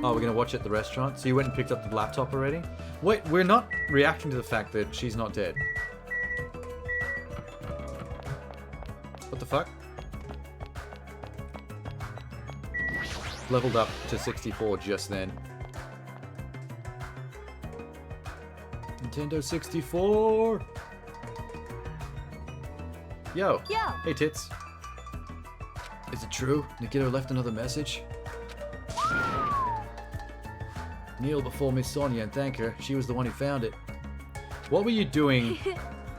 Oh, we're gonna watch it at the restaurant? So you went and picked up the laptop already? Wait, we're not reacting to the fact that she's not dead. What the fuck? Leveled up to 64 just then. Nintendo 64! Yo! Yo! Hey, tits. Is it true? Nikito left another message? Kneel before Miss Sonya and thank her. She was the one who found it. What were you doing?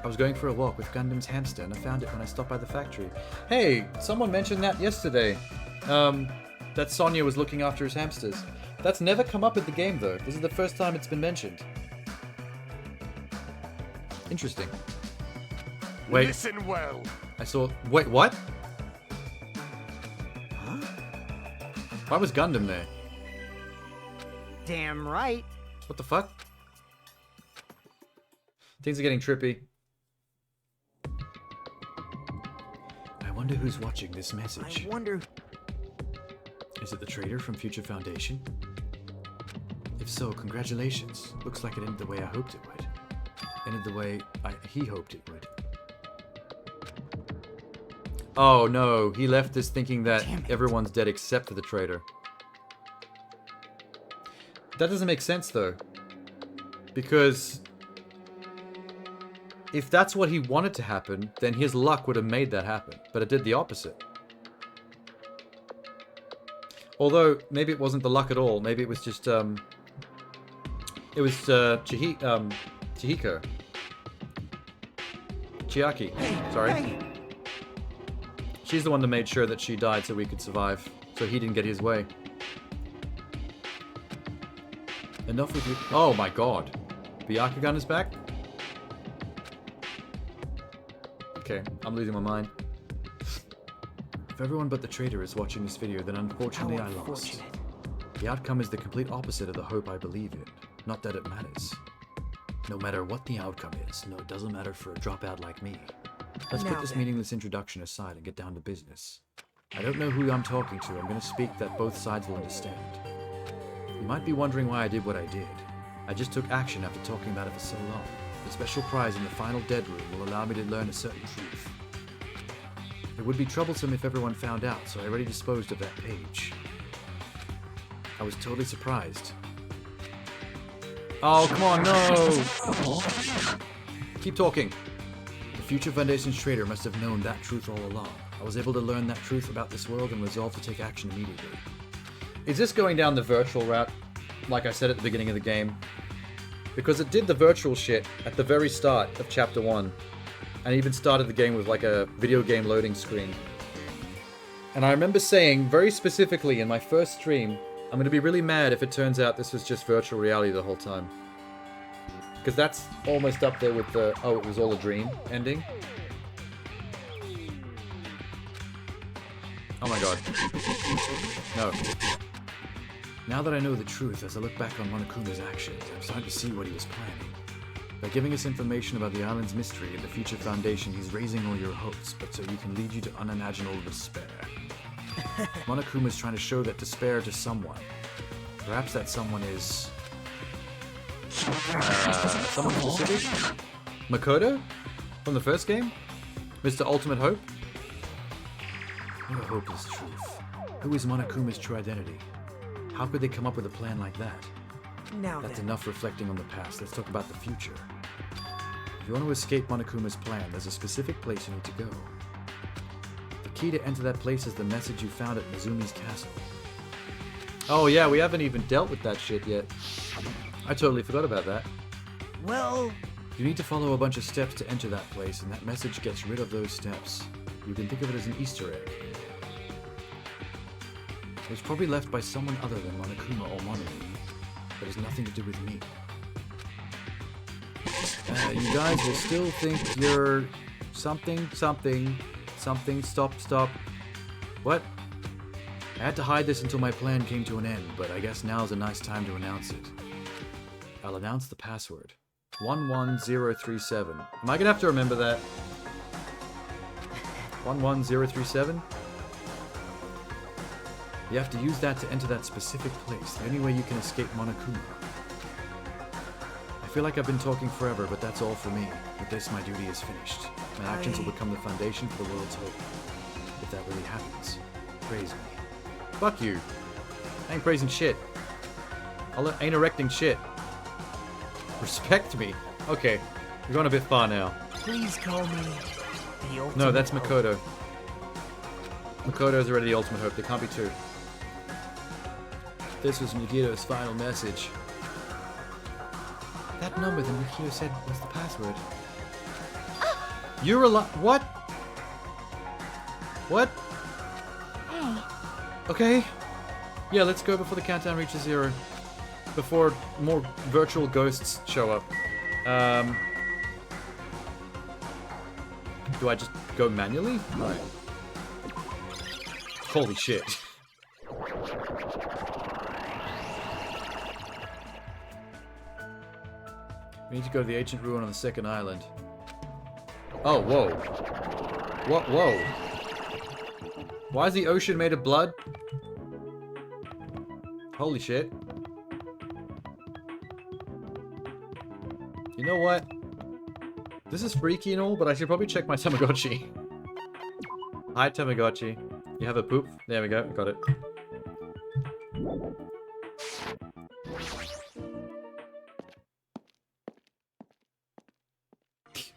I was going for a walk with Gundam's hamster and I found it when I stopped by the factory. Hey, someone mentioned that yesterday. That Sonya was looking after his hamsters. That's never come up in the game though. This is the first time it's been mentioned. Interesting. Wait. Listen well. I saw... Wait, what? Huh? Why was Gundam there? Damn right. What the fuck? Things are getting trippy. I wonder who's watching this message. I wonder... Is it the trader from Future Foundation? If so, congratulations. Looks like it ended the way I hoped it would. Ended the way he hoped it would. Oh no, he left this thinking that everyone's dead except for the trader. That doesn't make sense though. Because if that's what he wanted to happen, then his luck would have made that happen. But it did the opposite. Although, maybe it wasn't the luck at all. Maybe it was just, it was, Chihiko. Chiaki. Sorry. Hey. She's the one that made sure that she died so we could survive. So he didn't get his way. Enough with you. Oh my god. Byakugan is back? Okay, I'm losing my mind. If everyone but the trader is watching this video, then unfortunately I lost. The outcome is the complete opposite of the hope I believe in. Not that it matters. No matter what the outcome is, no, it doesn't matter for a dropout like me. Let's put this meaningless introduction aside and get down to business. I don't know who I'm talking to. I'm going to speak that both sides will understand. You might be wondering why I did what I did. I just took action after talking about it for so long. The special prize in the final dead room will allow me to learn a certain truth. It would be troublesome if everyone found out, so I already disposed of that page. I was totally surprised. Oh, come on, no! Keep talking. The Future Foundation's trader must have known that truth all along. I was able to learn that truth about this world and resolved to take action immediately. Is this going down the virtual route, like I said at the beginning of the game? Because it did the virtual shit at the very start of Chapter 1. And even started the game with like a video game loading screen. And I remember saying very specifically in my first stream, I'm going to be really mad if it turns out this was just virtual reality the whole time. Because that's almost up there with the, oh, it was all a dream ending. Oh my god. No. Now that I know the truth, as I look back on Monokuma's actions, I'm starting to see what he was planning. By giving us information about the island's mystery and the future foundation, he's raising all your hopes, but so he can lead you to unimaginable despair. Monokuma's trying to show that despair to someone. Perhaps that someone is... someone specific? Makoto? From the first game? Mr. Ultimate Hope? What a hopeless truth. Who is Monokuma's true identity? How could they come up with a plan like that? Now That's then. enough reflecting on the past. Let's talk about the future. If you want to escape Monokuma's plan, there's a specific place you need to go. The key to enter that place is the message you found at Mizumi's castle. Oh yeah, we haven't even dealt with that shit yet. I totally forgot about that. Well... You need to follow a bunch of steps to enter that place, and that message gets rid of those steps. You can think of it as an Easter egg. It was probably left by someone other than Monokuma or Monomi. But it has nothing to do with me. You guys will still think you're something, stop. What? I had to hide this until my plan came to an end, but I guess now's a nice time to announce it. I'll announce the password. 11037. Am I gonna have to remember that? 11037? You have to use that to enter that specific place, the only way you can escape Monokuma. I feel like I've been talking forever, but that's all for me. With this, my duty is finished. My actions will become the foundation for the world's hope. If that really happens, praise me. Fuck you. I ain't praising shit. I ain't erecting shit. Respect me. Okay, we're going a bit far now. Please call me the ultimate No, that's hope. Makoto. Makoto's already the ultimate hope. There can't be two. This was Mikito's final message. That number that Mikito said was the password. You're alive. What? What? Hey. Okay. Yeah, let's go before the countdown reaches 0. Before more virtual ghosts show up. Do I just go manually? No. Holy shit. We need to go to the ancient ruin on the second island. Oh, whoa. What? Whoa. Why is the ocean made of blood? Holy shit. You know what? This is freaky and all, but I should probably check my Tamagotchi. Hi, Tamagotchi. You have a poop? There we go. Got it.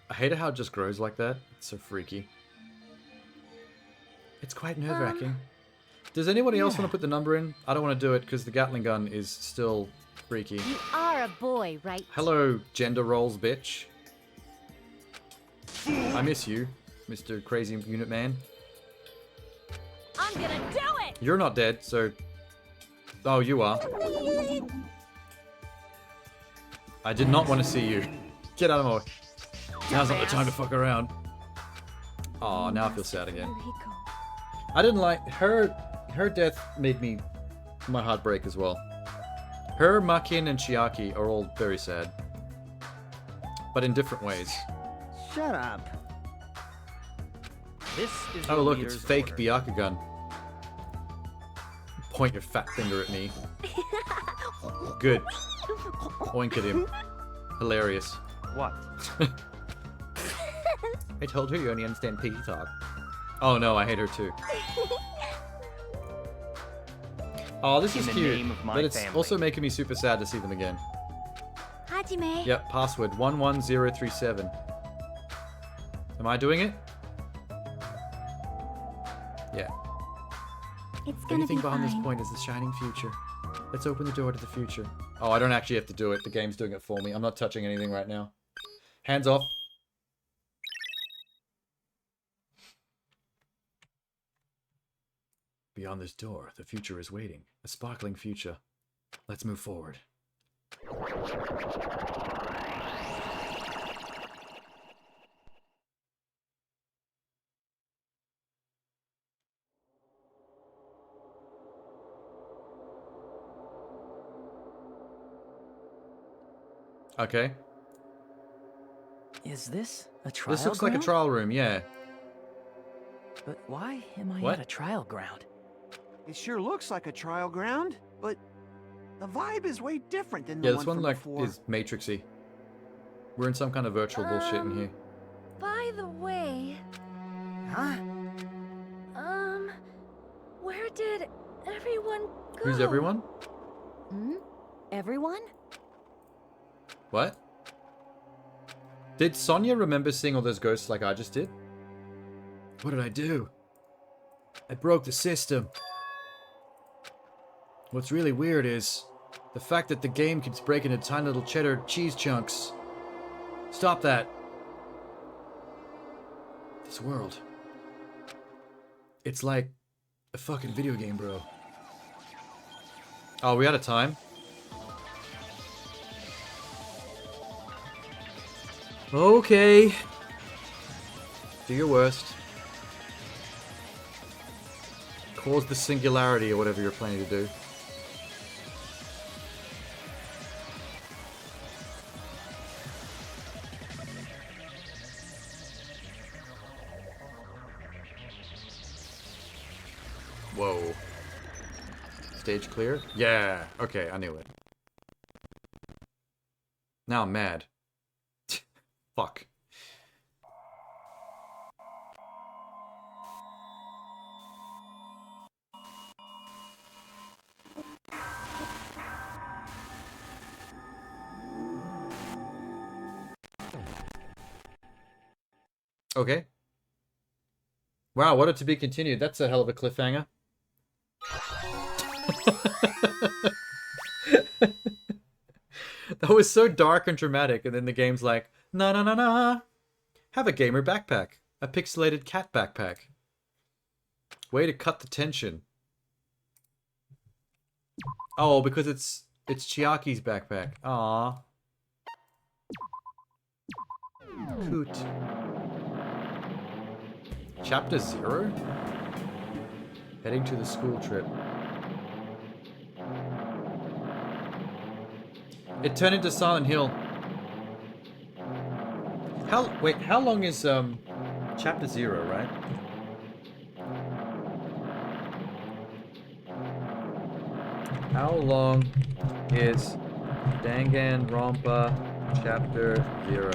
I hate how it just grows like that. It's so freaky. It's quite nerve-wracking. Does anybody else want to put the number in? I don't want to do it because the Gatling gun is still freaky. You are a boy, right? Hello, gender roles, bitch. I miss you, Mr. Crazy Unit Man. I'm gonna do it! You're not dead, so... Oh, you are. I did not want to see you. Get out of my way. Now's not the time to fuck around. Aw, now I feel sad again. I didn't like... Her death made my heart break as well. Her, Makin, and Chiaki are all very sad. But in different ways. Shut up. This is Oh the look, it's leader's fake order. Byakugan. Point your fat finger at me. Good. Oink at him. Hilarious. What? I told her you only understand piggy talk. Oh no, I hate her too. Oh, this is In the cute. name of my But it's family. also making me super sad to see them again. Hajime. Yep, password 11037. Am I doing it? Yeah. It's gonna Anything be behind fine. this point is the shining future. Let's open the door to the future. Oh, I don't actually have to do it. The game's doing it for me. I'm not touching anything right now. Hands off. Beyond this door, the future is waiting. A sparkling future. Let's move forward. Okay. Is this a trial This looks like a ground? trial room, yeah. But why am I What? at a trial ground? It sure looks like a trial ground, but the vibe is way different than Yeah, the this one one from like before. is Matrixy. We're in some kind of virtual bullshit in here. By the way, Huh? where did everyone go? Who's everyone? Hmm? Everyone? What? Did Sonia remember seeing all those ghosts like I just did? What did I do? I broke the system. What's really weird is the fact that the game keeps breaking into tiny little cheddar cheese chunks. Stop that. This world. It's like a fucking video game, bro. Oh, we out of time? Okay. Do your worst. Cause the singularity or whatever you're planning to do. Whoa. Stage clear? Yeah. Okay, I knew it. Now I'm mad. Fuck. Okay. Wow, what a to be continued. That's a hell of a cliffhanger. That was so dark and dramatic, and then the game's like, na na na na. Have a gamer backpack. A pixelated cat backpack. Way to cut the tension. Oh, because it's Chiaki's backpack. Aww. Coot. Chapter 0? Heading to the school trip. It turned into Silent Hill. How long is chapter 0, right? How long is Danganronpa chapter 0?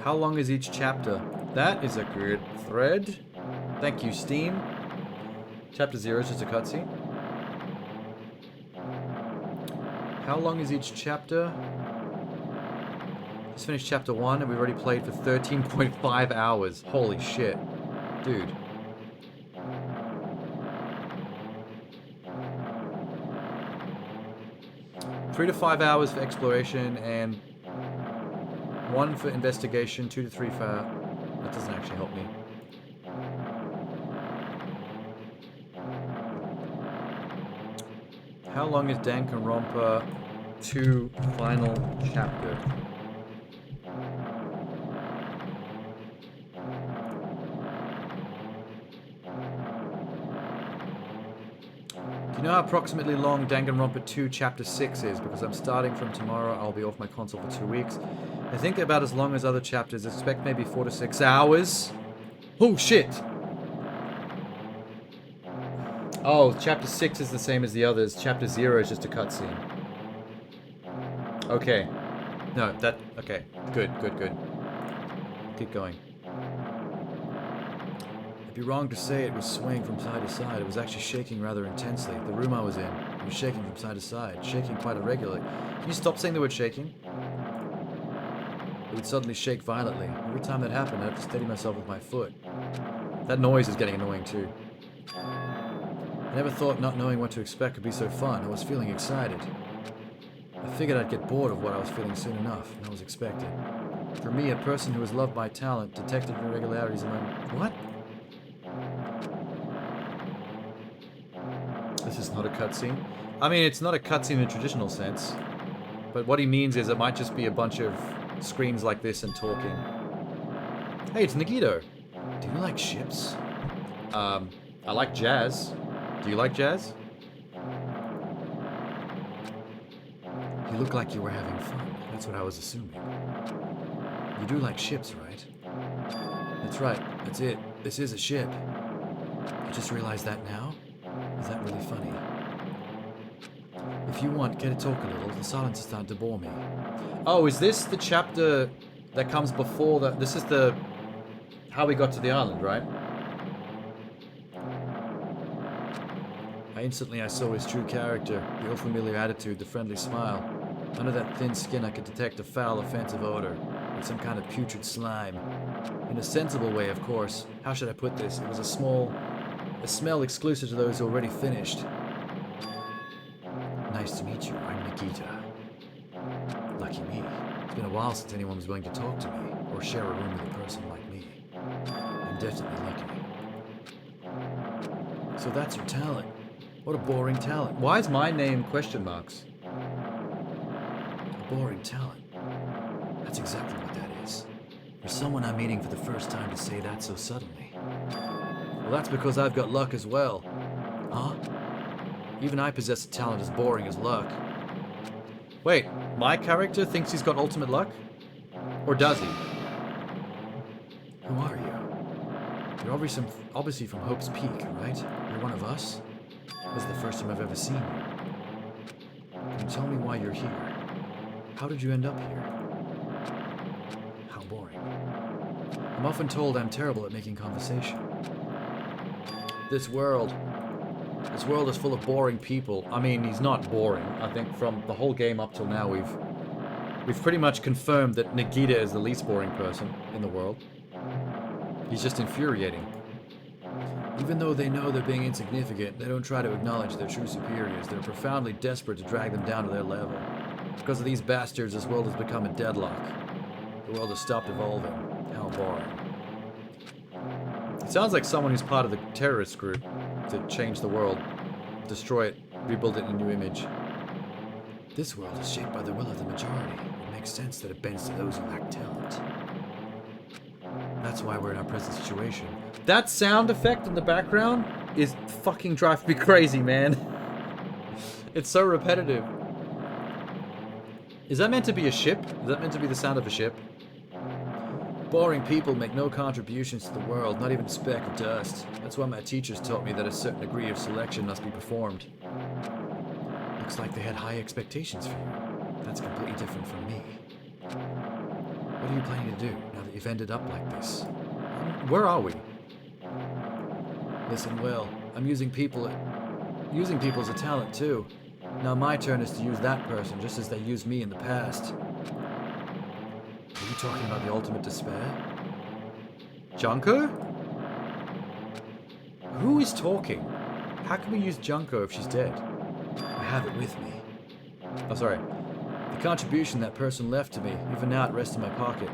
How long is each chapter? That is a good thread. Thank you, Steam. Chapter 0 is just a cutscene. How long is each chapter? Just finished chapter 1 and we've already played for 13.5 hours. Holy shit. Dude. Three to 5 hours for exploration and 1 for investigation, 2 to 3 for... That doesn't actually help me. How long is Danganronpa 2 final chapter? Do you know how approximately long Danganronpa 2 chapter 6 is? Because I'm starting from tomorrow, I'll be off my console for 2 weeks. I think about as long as other chapters. Expect maybe 4 to 6 hours. Oh shit! Oh, chapter 6 is the same as the others. Chapter 0 is just a cutscene. Okay. No, that... Okay. Good, good, good. Keep going. It'd be wrong to say it was swaying from side to side. It was actually shaking rather intensely. The room I was in, it was shaking from side to side, shaking quite irregularly. Can you stop saying the word shaking? It would suddenly shake violently. Every time that happened, I'd have to steady myself with my foot. That noise is getting annoying too. I never thought not knowing what to expect could be so fun. I was feeling excited. I figured I'd get bored of what I was feeling soon enough, and I was expected. For me, a person who was loved by talent detected irregularities among... What? This is not a cutscene. I mean, it's not a cutscene in a traditional sense. But what he means is it might just be a bunch of screams like this and talking. Hey, it's Nagito. Do you like ships? I like jazz. Do you like jazz? You look like you were having fun. That's what I was assuming. You do like ships, right? That's right. That's it. This is a ship. You just realized that now? Is that really funny? If you want, get to talk a little. The silence is starting to bore me. Oh, is this the chapter that comes before that? This is the... how we got to the island, right? Instantly I saw his true character, the old familiar attitude, the friendly smile. Under that thin skin I could detect a foul, offensive odor, like some kind of putrid slime. In a sensible way, of course. How should I put this? It was a smell exclusive to those who already finished. Nice to meet you, I'm Nikita. Lucky me. It's been a while since anyone was willing to talk to me, or share a room with a person like me. I'm definitely lucky. So that's your talent. What a boring talent. Why is my name question marks? A boring talent. That's exactly what that is. For someone I'm meeting for the first time to say that so suddenly. Well, that's because I've got luck as well. Huh? Even I possess a talent as boring as luck. Wait, my character thinks he's got ultimate luck? Or does he? Who are you? You're obviously from Hope's Peak, right? You're one of us? This is the first time I've ever seen you. Can you tell me why you're here? How did you end up here? How boring. I'm often told I'm terrible at making conversation. This world is full of boring people. I mean, he's not boring. I think from the whole game up till now, we've pretty much confirmed that Nagita is the least boring person in the world. He's just infuriating. Even though they know they're being insignificant, they don't try to acknowledge their true superiors. They're profoundly desperate to drag them down to their level. Because of these bastards, this world has become a deadlock. The world has stopped evolving. How boring. It sounds like someone who's part of the terrorist group to change the world, destroy it, rebuild it in a new image. This world is shaped by the will of the majority. It makes sense that it bends to those who lack talent. That's why we're in our present situation. That sound effect in the background is fucking driving me crazy, man. It's so repetitive. Is that meant to be a ship? Is that meant to be the sound of a ship? Boring people make no contributions to the world, not even a speck of dust. That's why my teachers taught me that a certain degree of selection must be performed. Looks like they had high expectations for you. That's completely different from me. What are you planning to do now that you've ended up like this? Where are we? Listen well, I'm using people as a talent too. Now my turn is to use that person just as they used me in the past. Are you talking about the ultimate despair? Junko? Who is talking? How can we use Junko if she's dead? I have it with me. Oh, sorry. The contribution that person left to me, even now it rests in my pocket.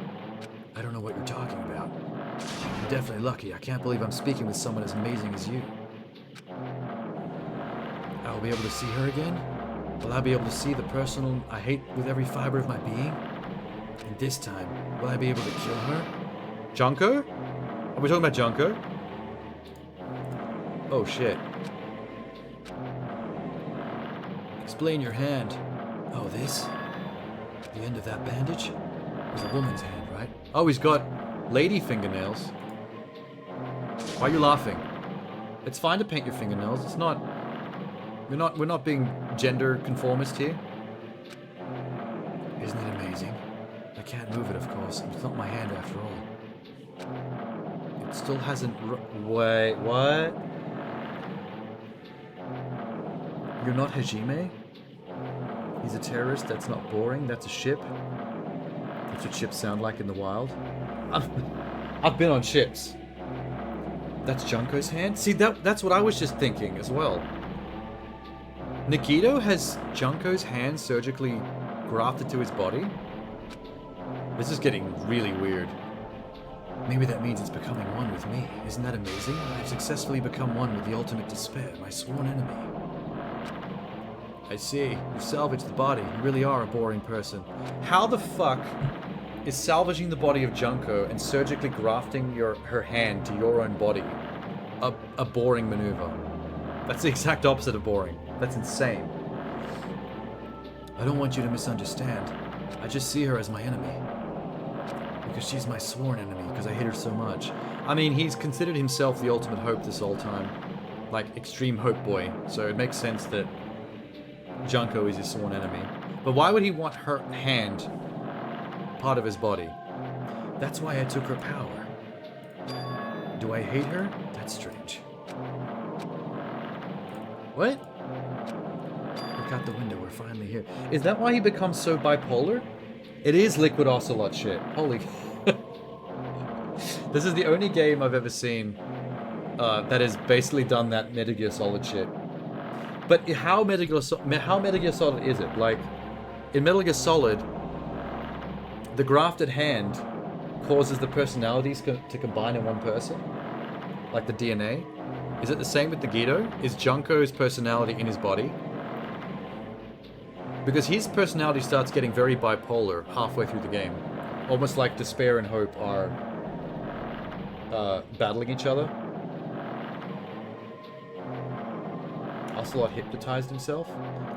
I don't know what you're talking about. I'm definitely lucky. I can't believe I'm speaking with someone as amazing as you. I'll be able to see her again? Will I be able to see the person I hate with every fiber of my being? And this time, will I be able to kill her? Junko? Are we talking about Junko? Oh shit. Explain your hand. Oh, this? The end of that bandage? Was a woman's hand, right? Oh, he's got lady fingernails. Why are you laughing? It's fine to paint your fingernails. It's not... We're not being gender conformist here. Isn't it amazing? I can't move it, of course. It's not my hand after all. It still hasn't... Wait, what? You're not Hajime? He's a terrorist, that's not boring, that's a ship. That's what ships sound like in the wild. I've been on ships. That's Junko's hand? See, that's what I was just thinking as well. Nagito has Junko's hand surgically grafted to his body? This is getting really weird. Maybe that means it's becoming one with me. Isn't that amazing? I've successfully become one with the ultimate despair, my sworn enemy. I see. You've salvaged the body. You really are a boring person. How the fuck is salvaging the body of Junko and surgically grafting her hand to your own body a boring maneuver? That's the exact opposite of boring. That's insane. I don't want you to misunderstand. I just see her as my enemy. Because she's my sworn enemy, because I hate her so much. I mean, he's considered himself the ultimate hope this whole time. Like, extreme hope boy. So it makes sense that Junko is his sworn enemy. But why would he want her hand part of his body? That's why I took her power. Do I hate her? That's strange. What? Look out the window, we're finally here. Is that why he becomes so bipolar? It is Liquid Ocelot shit. Holy... This is the only game I've ever seen that has basically done that Metal Gear Solid shit. But how Metal Gear Solid is it? Like, in Metal Gear Solid, the grafted hand causes the personalities to combine in one person? Like the DNA? Is it the same with the Gedo? Is Junko's personality in his body? Because his personality starts getting very bipolar halfway through the game. Almost like despair and hope are battling each other. Ocelot hypnotized himself?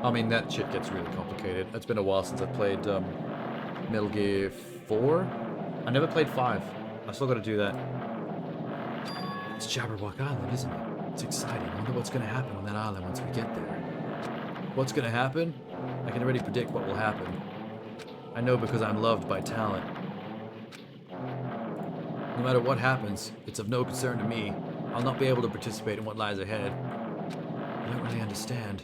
I mean, that shit gets really complicated. It's been a while since I played Metal Gear 4. I never played 5. I still gotta do that. It's Jabberwock Island, isn't it? It's exciting. I wonder what's gonna happen on that island once we get there. What's gonna happen? I can already predict what will happen. I know because I'm loved by talent. No matter what happens, it's of no concern to me. I'll not be able to participate in what lies ahead. I don't really understand.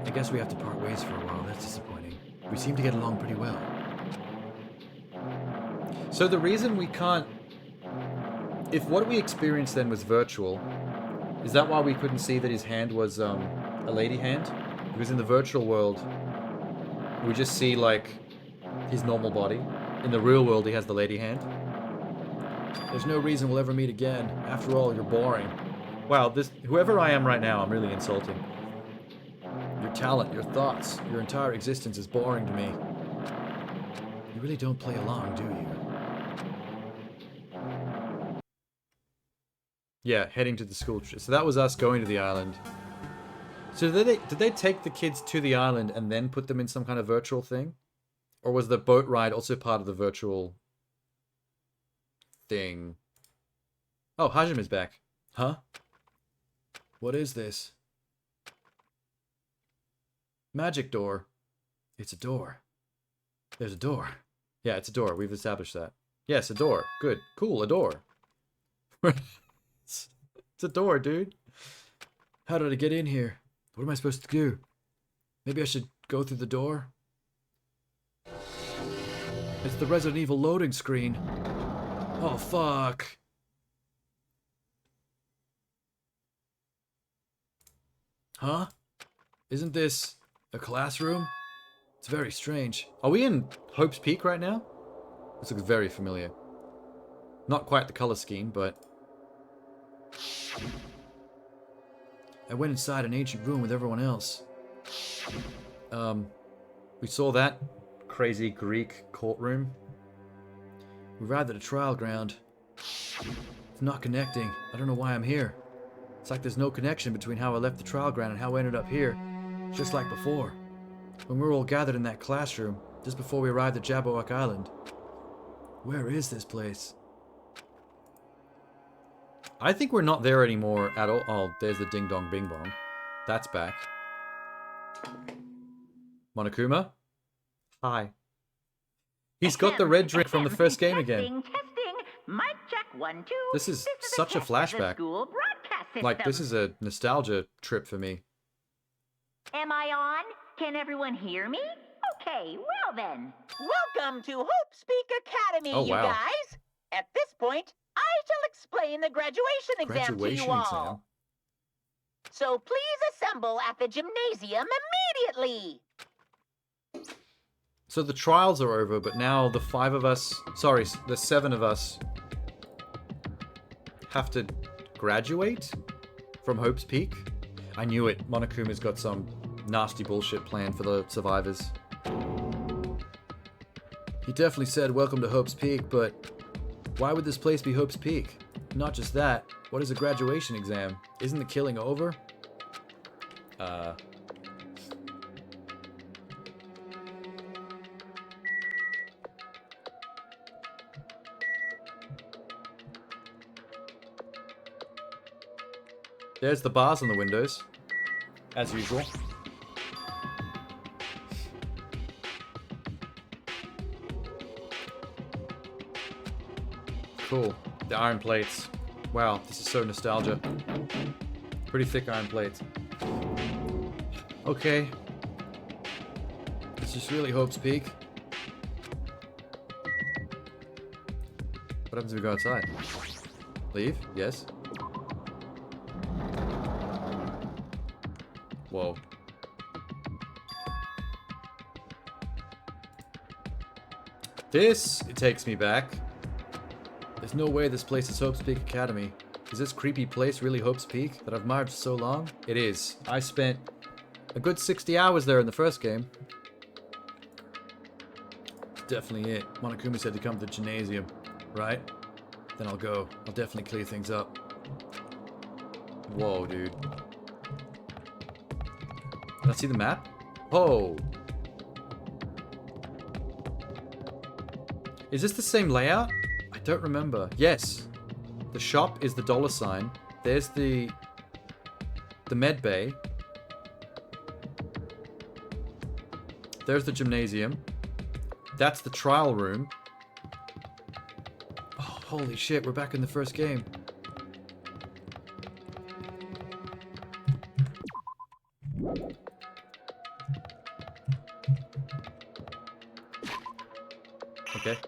I guess we have to part ways for a while. That's disappointing. We seem to get along pretty well. So the reason we can't... If what we experienced then was virtual, is that why we couldn't see that his hand was a lady hand? Because in the virtual world, we just see, like, his normal body. In the real world, he has the lady hand. There's no reason we'll ever meet again. After all, you're boring. Wow, whoever I am right now, I'm really insulting. Your talent, your thoughts, your entire existence is boring to me. You really don't play along, do you? Yeah, heading to the school trip. So that was us going to the island. So did they take the kids to the island and then put them in some kind of virtual thing? Or was the boat ride also part of the virtual thing? Oh, Hajime's back. Huh? What is this? Magic door. It's a door. There's a door. Yeah, it's a door. We've established that. Yes, a door. Good. Cool, a door. It's a door, dude. How did I get in here? What am I supposed to do? Maybe I should go through the door? It's the Resident Evil loading screen. Oh, fuck. Huh? Isn't this a classroom? It's very strange. Are we in Hope's Peak right now? This looks very familiar. Not quite the color scheme, but... I went inside an ancient room with everyone else. We saw that crazy Greek courtroom. We arrived at a trial ground. It's not connecting. I don't know why I'm here. It's like there's no connection between how I left the trial ground and how I ended up here. Just like before. When we were all gathered in that classroom, just before we arrived at Jabberwock Island. Where is this place? I think we're not there anymore at all. Oh, there's the Ding Dong Bing Bong. That's back. Monokuma? Hi. He's got the red drink from the first game again. Testing. Mic check 1, 2. This is such a flashback. School broadcast system. Like, this is a nostalgia trip for me. Am I on? Can everyone hear me? Okay, well then. Welcome to Hope's Peak Academy, Oh, wow. you guys. At this point, I shall explain the graduation exam to you all. So please assemble at the gymnasium immediately. So the trials are over, but now the 5 of us, sorry, the 7 of us have to graduate from Hope's Peak? I knew it. Monokuma's got some nasty bullshit plan for the survivors. He definitely said welcome to Hope's Peak, but why would this place be Hope's Peak? Not just that, what is a graduation exam? Isn't the killing over? There's the bars on the windows, as usual. Cool. The iron plates. Wow, this is so nostalgia. Pretty thick iron plates. Okay. It's just really Hope's Peak. What happens if we go outside? Leave? Yes. Whoa. This, it takes me back. There's no way this place is Hope's Peak Academy. Is this creepy place really Hope's Peak that I've admired for so long? It is. I spent a good 60 hours there in the first game. It's definitely it. Monokuma said to come to the gymnasium, right? Then I'll go. I'll definitely clear things up. Whoa, dude. Did I see the map? Oh. Is this the same layout? I don't remember. Yes. The shop is the $sign. There's the med bay. There's the gymnasium. That's the trial room. Oh, holy shit, we're back in the first game. Okay.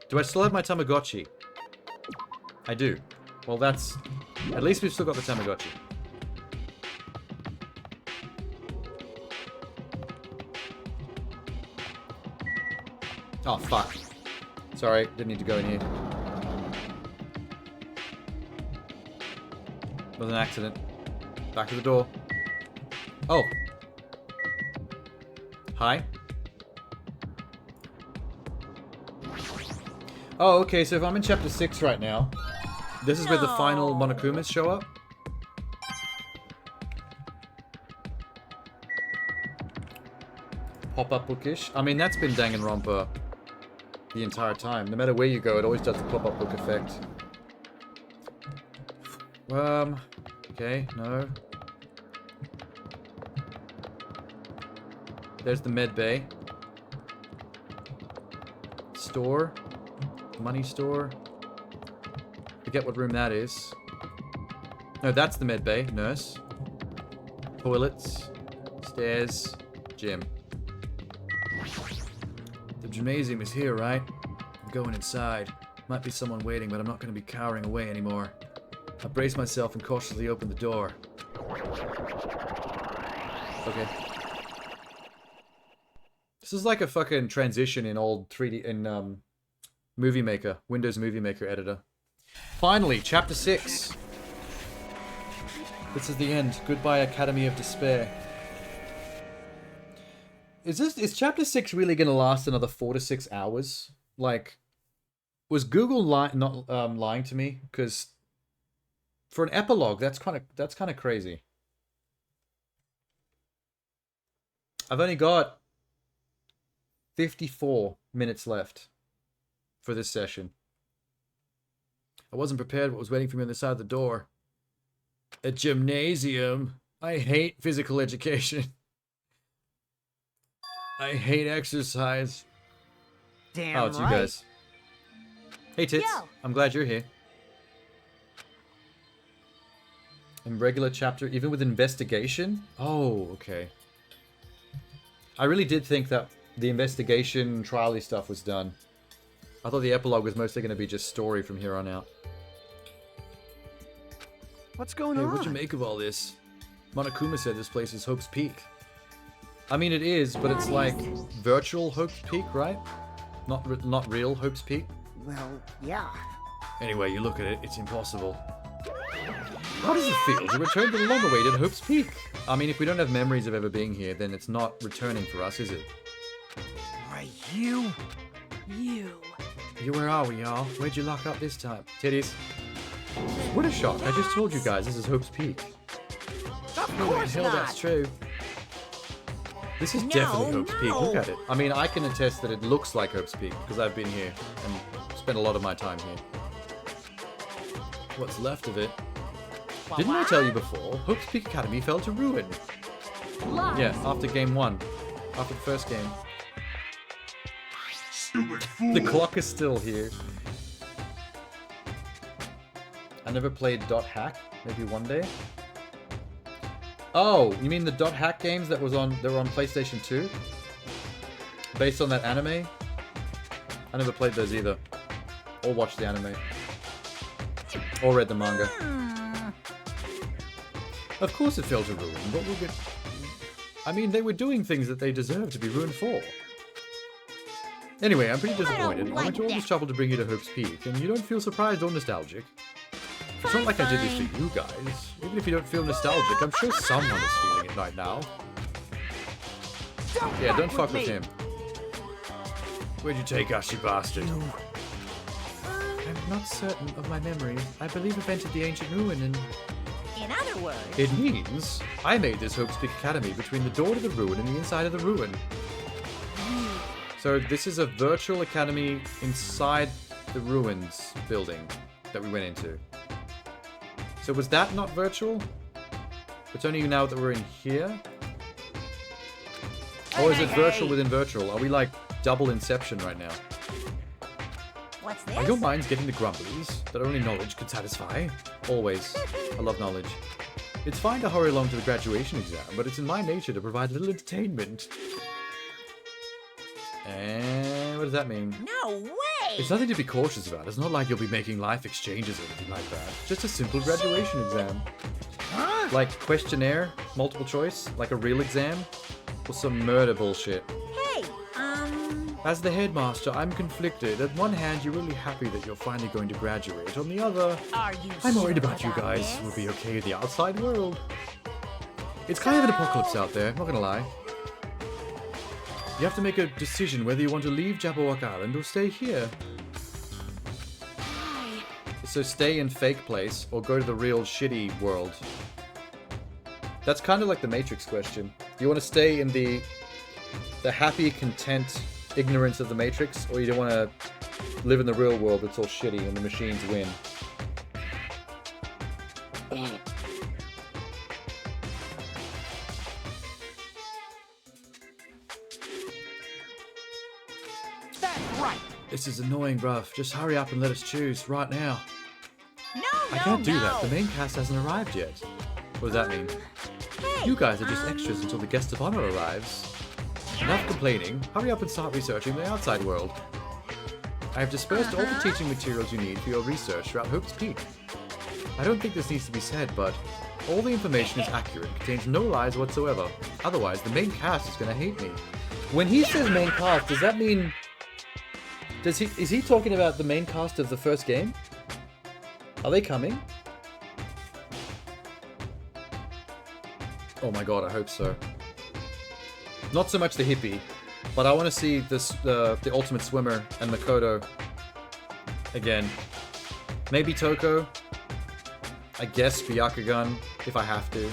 Do I still have my Tamagotchi? I do. Well, that's... At least we've still got the Tamagotchi. Oh, fuck. Sorry, didn't need to go in here. Was an accident. Back to the door. Oh. Hi. Oh, okay, so if I'm in chapter 6 right now, this is where the final Monokumas show up? Pop-up bookish? I mean, that's been Danganronpa the entire time. No matter where you go, it always does the pop-up book effect. Okay, no. There's the med bay. Store. Money store. Forget what room that is. No, that's the med bay. Nurse. Toilets. Stairs. Gym. The gymnasium is here, right? I'm going inside. Might be someone waiting, but I'm not going to be cowering away anymore. I brace myself and cautiously open the door. Okay. This is like a fucking transition in old 3D... in, Movie Maker. Windows Movie Maker editor. Finally, chapter 6. This is the end. Goodbye, Academy of Despair. Is chapter 6 really going to last another 4 to 6 hours? Like, was Google not lying to me? Because for an epilogue, that's kind of crazy. I've only got 54 minutes left for this session. I wasn't prepared what was waiting for me on the side of the door. A gymnasium. I hate physical education. I hate exercise. Damn oh, it's right. you guys. Hey, Tits. Yo. I'm glad you're here. In regular chapter, even with investigation? Oh, okay. I really did think that the investigation, trial-y stuff was done. I thought the epilogue was mostly going to be just story from here on out. What's going Hey, on? what'd you make of all this? Monokuma said this place is Hope's Peak. I mean, it is, but it's like virtual Hope's Peak, right? Not real Hope's Peak. Well, yeah. Anyway, you look at it, it's impossible. How does it feel to return to the long-awaited Hope's Peak? I mean, if we don't have memories of ever being here, then it's not returning for us, is it? Why, you. Where are we, y'all? Where'd you lock up this time? Titties. What a shock. I just told you guys this is Hope's Peak. Of No way in course hell not. that's true. This is definitely Hope's Peak. Look at it. I mean, I can attest that it looks like Hope's Peak because I've been here and spent a lot of my time here. What's left of it? Didn't I tell you before? Hope's Peak Academy fell to ruin. Yeah, after game 1. After the first game. Stupid fool! The clock is still here. I never played Dot Hack. Maybe one day. Oh, you mean the Dot Hack games that were on PlayStation 2? Based on that anime? I never played those either. Or watched the anime. Or read the manga. Of course it fell to ruin, but we'll get... I mean, they were doing things that they deserved to be ruined for. Anyway, I'm pretty disappointed. I went to all this trouble to bring you to Hope's Peak, and you don't feel surprised or nostalgic. It's not like I did this for you guys. Even if you don't feel nostalgic, I'm sure someone is feeling it right now. Yeah, don't fuck with him. Where'd you take us, you bastard? I'm not certain of my memories. I believe I've entered the ancient ruin and... In other words, It means I made this Hope's Peak Academy between the door to the ruin and the inside of the ruin. So this is a virtual academy inside the ruins building that we went into. So was that not virtual? It's only now that we're in here? Or is it virtual within virtual? Are we like double Inception right now? what's this? Are your minds getting the grumblies that only knowledge could satisfy? Always. I love knowledge. It's fine to hurry along to the graduation exam, but it's in my nature to provide a little entertainment. And what does that mean? No way! It's nothing to be cautious about. It's not like you'll be making life exchanges or anything like that. Just a simple graduation exam. Like questionnaire, multiple choice, like a real exam, or some murder bullshit. Hey, As the headmaster, I'm conflicted. At one hand, you're really happy that you're finally going to graduate. On the other, are you I'm sure worried about you guys this? will be okay in the outside world. It's kind of an apocalypse out there, not gonna lie. You have to make a decision whether you want to leave Jabberwock Island or stay here. So stay in fake place or go to the real shitty world. That's kind of like the Matrix question. Do you want to stay in the happy, content ignorance of the Matrix, or you don't want to live in the real world that's all shitty and the machines win? That's right. This is annoying, bruv. Just hurry up and let us choose, right now. No, I can't do that. The main cast hasn't arrived yet. What does that mean? You guys are just extras until the guest of honor arrives. Enough complaining. Hurry up and start researching the outside world. I have dispersed all the teaching materials you need for your research throughout Hope's Peak. I don't think this needs to be said, but all the information is accurate and contains no lies whatsoever. Otherwise, the main cast is going to hate me. When he says main cast, does that mean... is he talking about the main cast of the first game? Are they coming? Oh my god, I hope so. Not so much the hippie, but I want to see this the ultimate swimmer and Makoto again. Maybe Toko. I guess Byakugan, if I have to.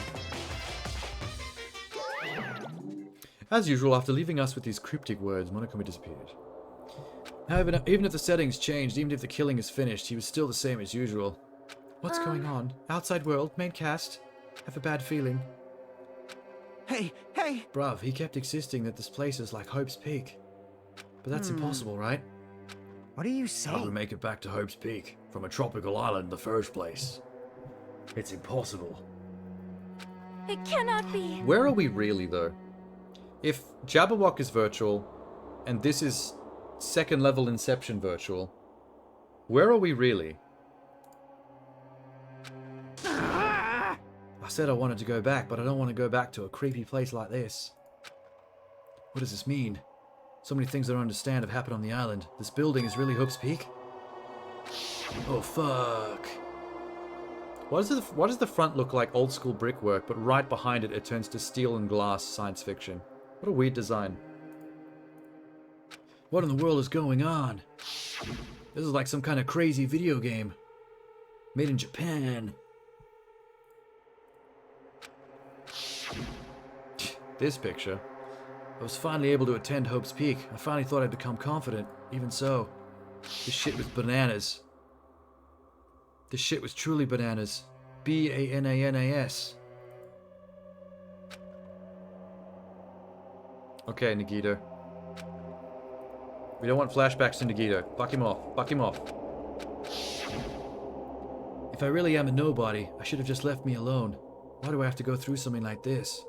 As usual, after leaving us with these cryptic words, Monokuma disappeared. However, even if the settings changed, even if the killing is finished, he was still the same as usual. What's going on? Outside world, main cast. Have a bad feeling. Hey! Bruv, he kept insisting that this place is like Hope's Peak. But that's impossible, right? What are you How do we saying? make it back to Hope's Peak from a tropical island in the first place? It's impossible. It cannot be. Where are we really, though? If Jabberwock is virtual, And this is second level Inception virtual. Where are we really? I said I wanted to go back, but I don't want to go back to a creepy place like this. What does this mean? So many things I don't understand have happened on the island. This building is really Hope's Peak? Oh, fuck. Why does the front look like old school brickwork, but right behind it, it turns to steel and glass science fiction? What a weird design. What in the world is going on? This is like some kind of crazy video game. Made in Japan. This picture. I was finally able to attend Hope's Peak. I finally thought I'd become confident. Even so, this shit was bananas. This shit was truly bananas. B-A-N-A-N-A-S. Okay, Nagito. We don't want flashbacks to Nagito. Fuck him off. Fuck him off. If I really am a nobody, I should have just left me alone. Why do I have to go through something like this?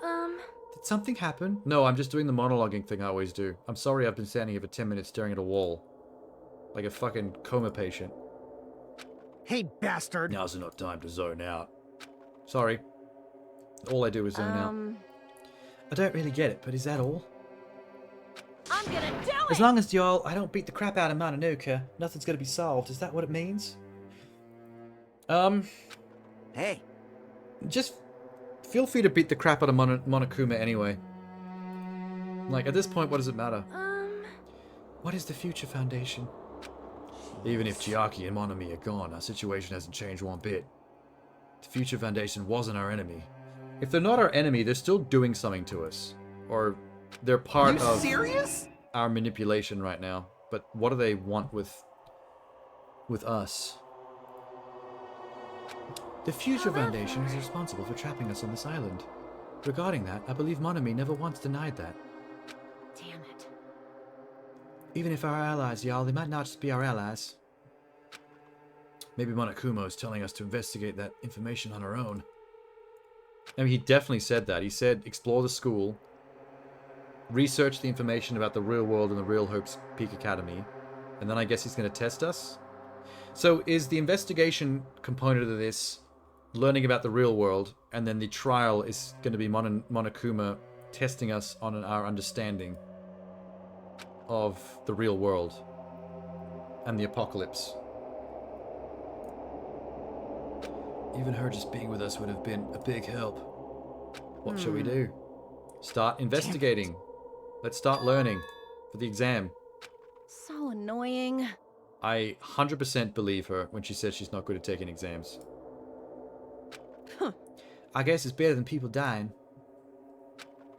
Did something happen? No, I'm just doing the monologuing thing I always do. I'm sorry I've been standing here for 10 minutes staring at a wall. Like a fucking coma patient. Hey, bastard! Now's enough time to zone out. Sorry. All I do is zone out. I don't really get it, but is that all? I'm gonna do it! As long as I don't beat the crap out of Mononoke, nothing's gonna be solved. Is that what it means? Hey. Just feel free to beat the crap out of Monokuma anyway. Like, at this point, what does it matter? What is the Future Foundation? Even if Chiaki and Monomi are gone, our situation hasn't changed one bit. The Future Foundation wasn't our enemy. If they're not our enemy, they're still doing something to us. Or they're part of serious? Our manipulation right now. But what do they want with us? The Future Foundation is responsible for trapping us on this island. Regarding that, I believe Monomi never once denied that. Damn it. Even if our allies, y'all, they might not just be our allies. Maybe Monokuma is telling us to investigate that information on our own. I mean, he definitely said that. He said, explore the school, research the information about the real world and the real Hope's Peak Academy, and then I guess he's going to test us? So is the investigation component of this learning about the real world, and then the trial is going to be Monokuma testing us on our understanding of the real world and the apocalypse? Even her just being with us would have been a big help. What shall we do? Start investigating. Let's start learning for the exam. So annoying. I 100% believe her when she says she's not good at taking exams. I guess it's better than people dying.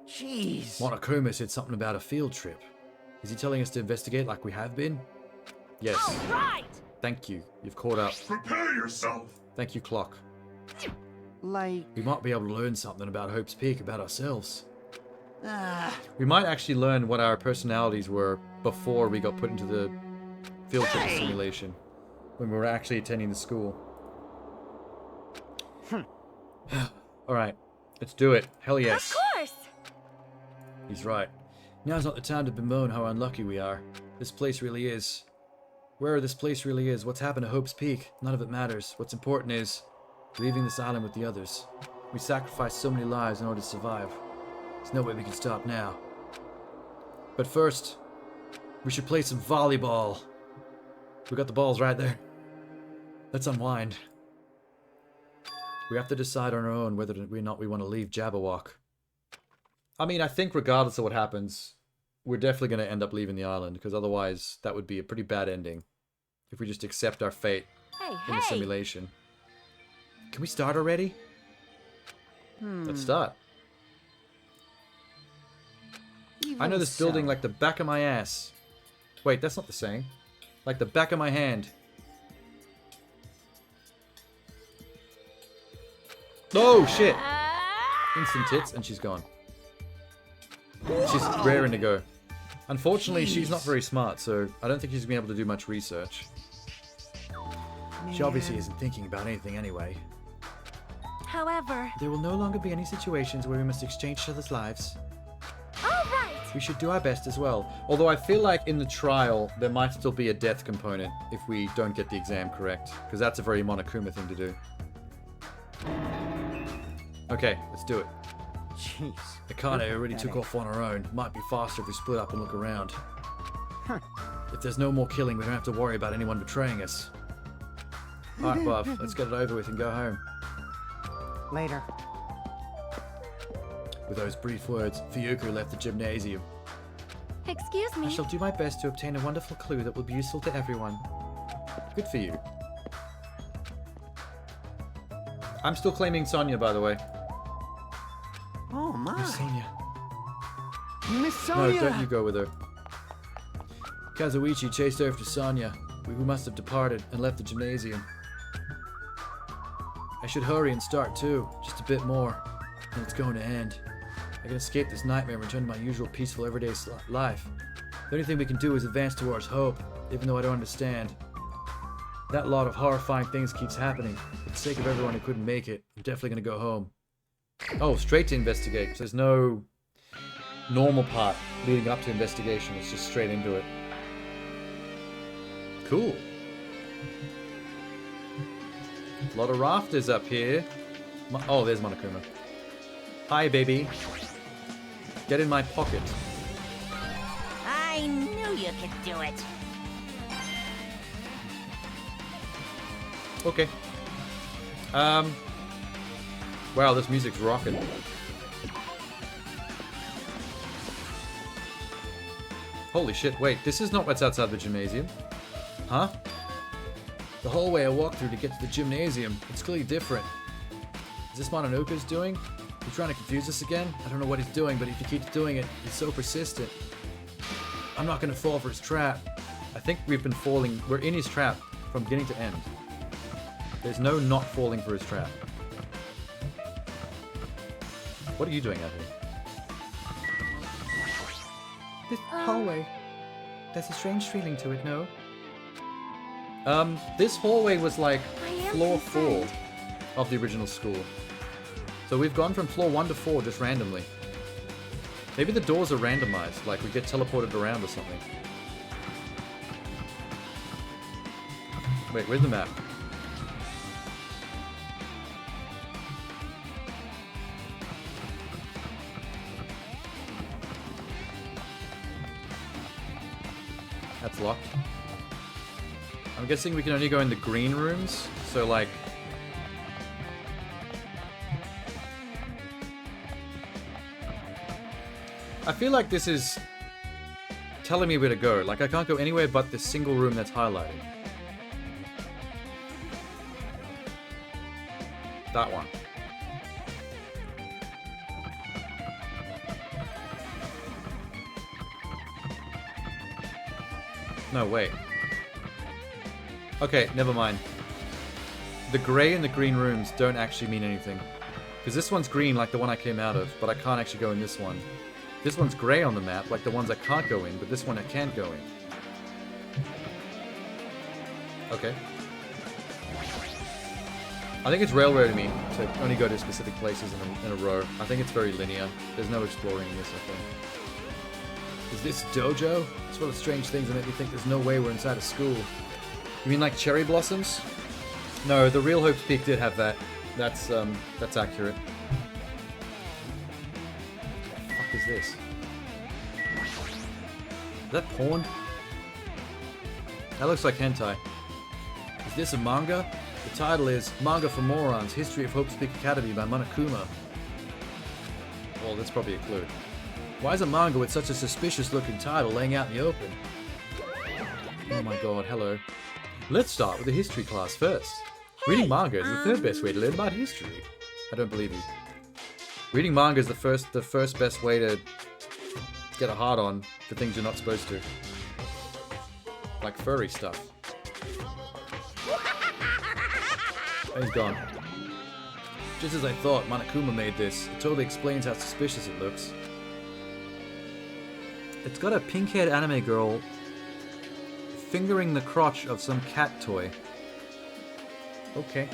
Jeez. Monokuma said something about a field trip. Is he telling us to investigate like we have been? Yes. All right. Thank you. You've caught up. Prepare yourself. Thank you, Clock. Like... We might be able to learn something about Hope's Peak about ourselves. We might actually learn what our personalities were before we got put into the field trip simulation. When we were actually attending the school. Alright. Let's do it. Hell yes. Of course! He's right. Now's not the time to bemoan how unlucky we are. This place really is. Where this place really is, what's happened to Hope's Peak, none of it matters. What's important is leaving this island with the others. We sacrificed so many lives in order to survive. There's no way we can stop now. But first, we should play some volleyball. We got the balls right there. Let's unwind. We have to decide on our own whether or not we want to leave Jabberwock. I mean, I think regardless of what happens, we're definitely going to end up leaving the island, because otherwise that would be a pretty bad ending. If we just accept our fate in the simulation. Can we start already? Let's start. I know this building like the back of my ass. Wait, that's not the saying. Like the back of my hand. Oh, shit! Instant tits, and she's gone. She's raring to go. Unfortunately, she's not very smart, so I don't think she's going to be able to do much research. She obviously isn't thinking about anything anyway. However, there will no longer be any situations where we must exchange each other's lives. All right! we should do our best as well. Although I feel like in the trial, there might still be a death component if we don't get the exam correct. Because that's a very Monokuma thing to do. Okay, let's do it. Jeez. Akane already took off on her own. Might be faster if we split up and look around. If there's no more killing, we don't have to worry about anyone betraying us. Alright, Buff, let's get it over with and go home. Later. With those brief words, Fuyuku left the gymnasium. Excuse I me. shall do my best to obtain a wonderful clue that will be useful to everyone. Good for you. I'm still claiming Sonya, by the way. Oh my. Miss Sonya. Miss Sonya! No, don't you go with her. Kazuichi chased after Sonya, who must have departed and left the gymnasium. I should hurry and start too, just a bit more, and it's going to end. I can escape this nightmare and return to my usual peaceful everyday life. The only thing we can do is advance towards hope, even though I don't understand. That lot of horrifying things keeps happening. For the sake of everyone who couldn't make it, I'm definitely going to go home. Oh, straight to investigate. So there's no normal part leading up to investigation. It's just straight into it. Cool. A lot of rafters up here. Oh, there's Monokuma. Hi, baby. Get in my pocket. I knew you could do it. Okay. Wow, this music's rocking. Holy shit, wait, this is not what's outside the gymnasium. Huh? The hallway I walked through to get to the gymnasium, it's clearly different. Is this Mononoke's doing? He's trying to confuse us again? I don't know what he's doing, but if he keeps doing it, he's so persistent. I'm not gonna fall for his trap. I think we've been falling. We're in his trap from beginning to end. There's no not falling for his trap. What are you doing out here? This hallway. There's a strange feeling to it, no? This hallway was like I am floor concerned. 4 of the original school. So we've gone from floor 1 to 4 just randomly. Maybe the doors are randomized, like we get teleported around or something. Wait, where's the map? That's locked. I'm guessing we can only go in the green rooms, so like... I feel like this is telling me where to go. Like, I can't go anywhere but the single room that's highlighted. That one. No, wait. Okay, never mind. The grey and the green rooms don't actually mean anything. Because this one's green like the one I came out of, but I can't actually go in this one. This one's grey on the map like the ones I can't go in, but this one I can go in. Okay. I think it's railroading me to only go to specific places in a row. I think it's very linear. There's no exploring in this, I think. Is this dojo? It's full of strange things that make me think there's no way we're inside a school. You mean like cherry blossoms? No, the real Hope's Peak did have that. That's accurate. What the fuck is this? Is that porn? That looks like hentai. Is this a manga? The title is Manga for Morons, History of Hope's Peak Academy by Monokuma. Well, that's probably a clue. Why is a manga with such a suspicious looking title laying out in the open? Oh my god, hello. Let's start with the history class first. Reading manga is the third best way to learn about history. I don't believe you. Reading manga is the first best way to get a hard on for things you're not supposed to. Like furry stuff. Oh, he's gone. Just as I thought, Monokuma made this. It totally explains how suspicious it looks. It's got a pink-haired anime girl fingering the crotch of some cat toy. Okay.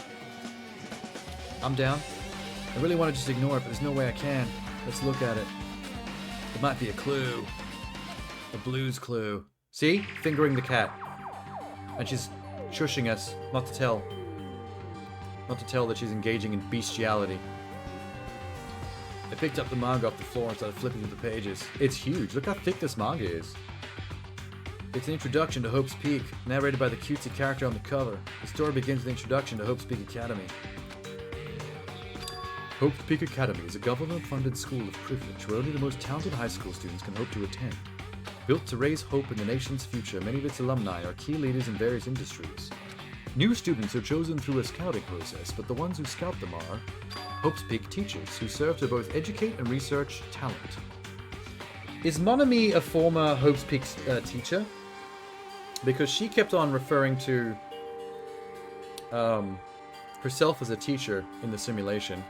I'm down. I really want to just ignore it, but there's no way I can. Let's look at it. It might be a clue. A blues clue. See? Fingering the cat. And she's shushing us not to tell. Not to tell that she's engaging in bestiality. I picked up the manga off the floor and started flipping through the pages. It's huge. Look how thick this manga is. It's an introduction to Hope's Peak, narrated by the cutesy character on the cover. The story begins with the introduction to Hope's Peak Academy. Hope's Peak Academy is a government-funded school of privilege where only the most talented high school students can hope to attend. Built to raise hope in the nation's future, many of its alumni are key leaders in various industries. New students are chosen through a scouting process, but the ones who scout them are Hope's Peak teachers, who serve to both educate and research talent. Is Monami a former Hope's Peak teacher? Because she kept on referring to herself as a teacher in the simulation.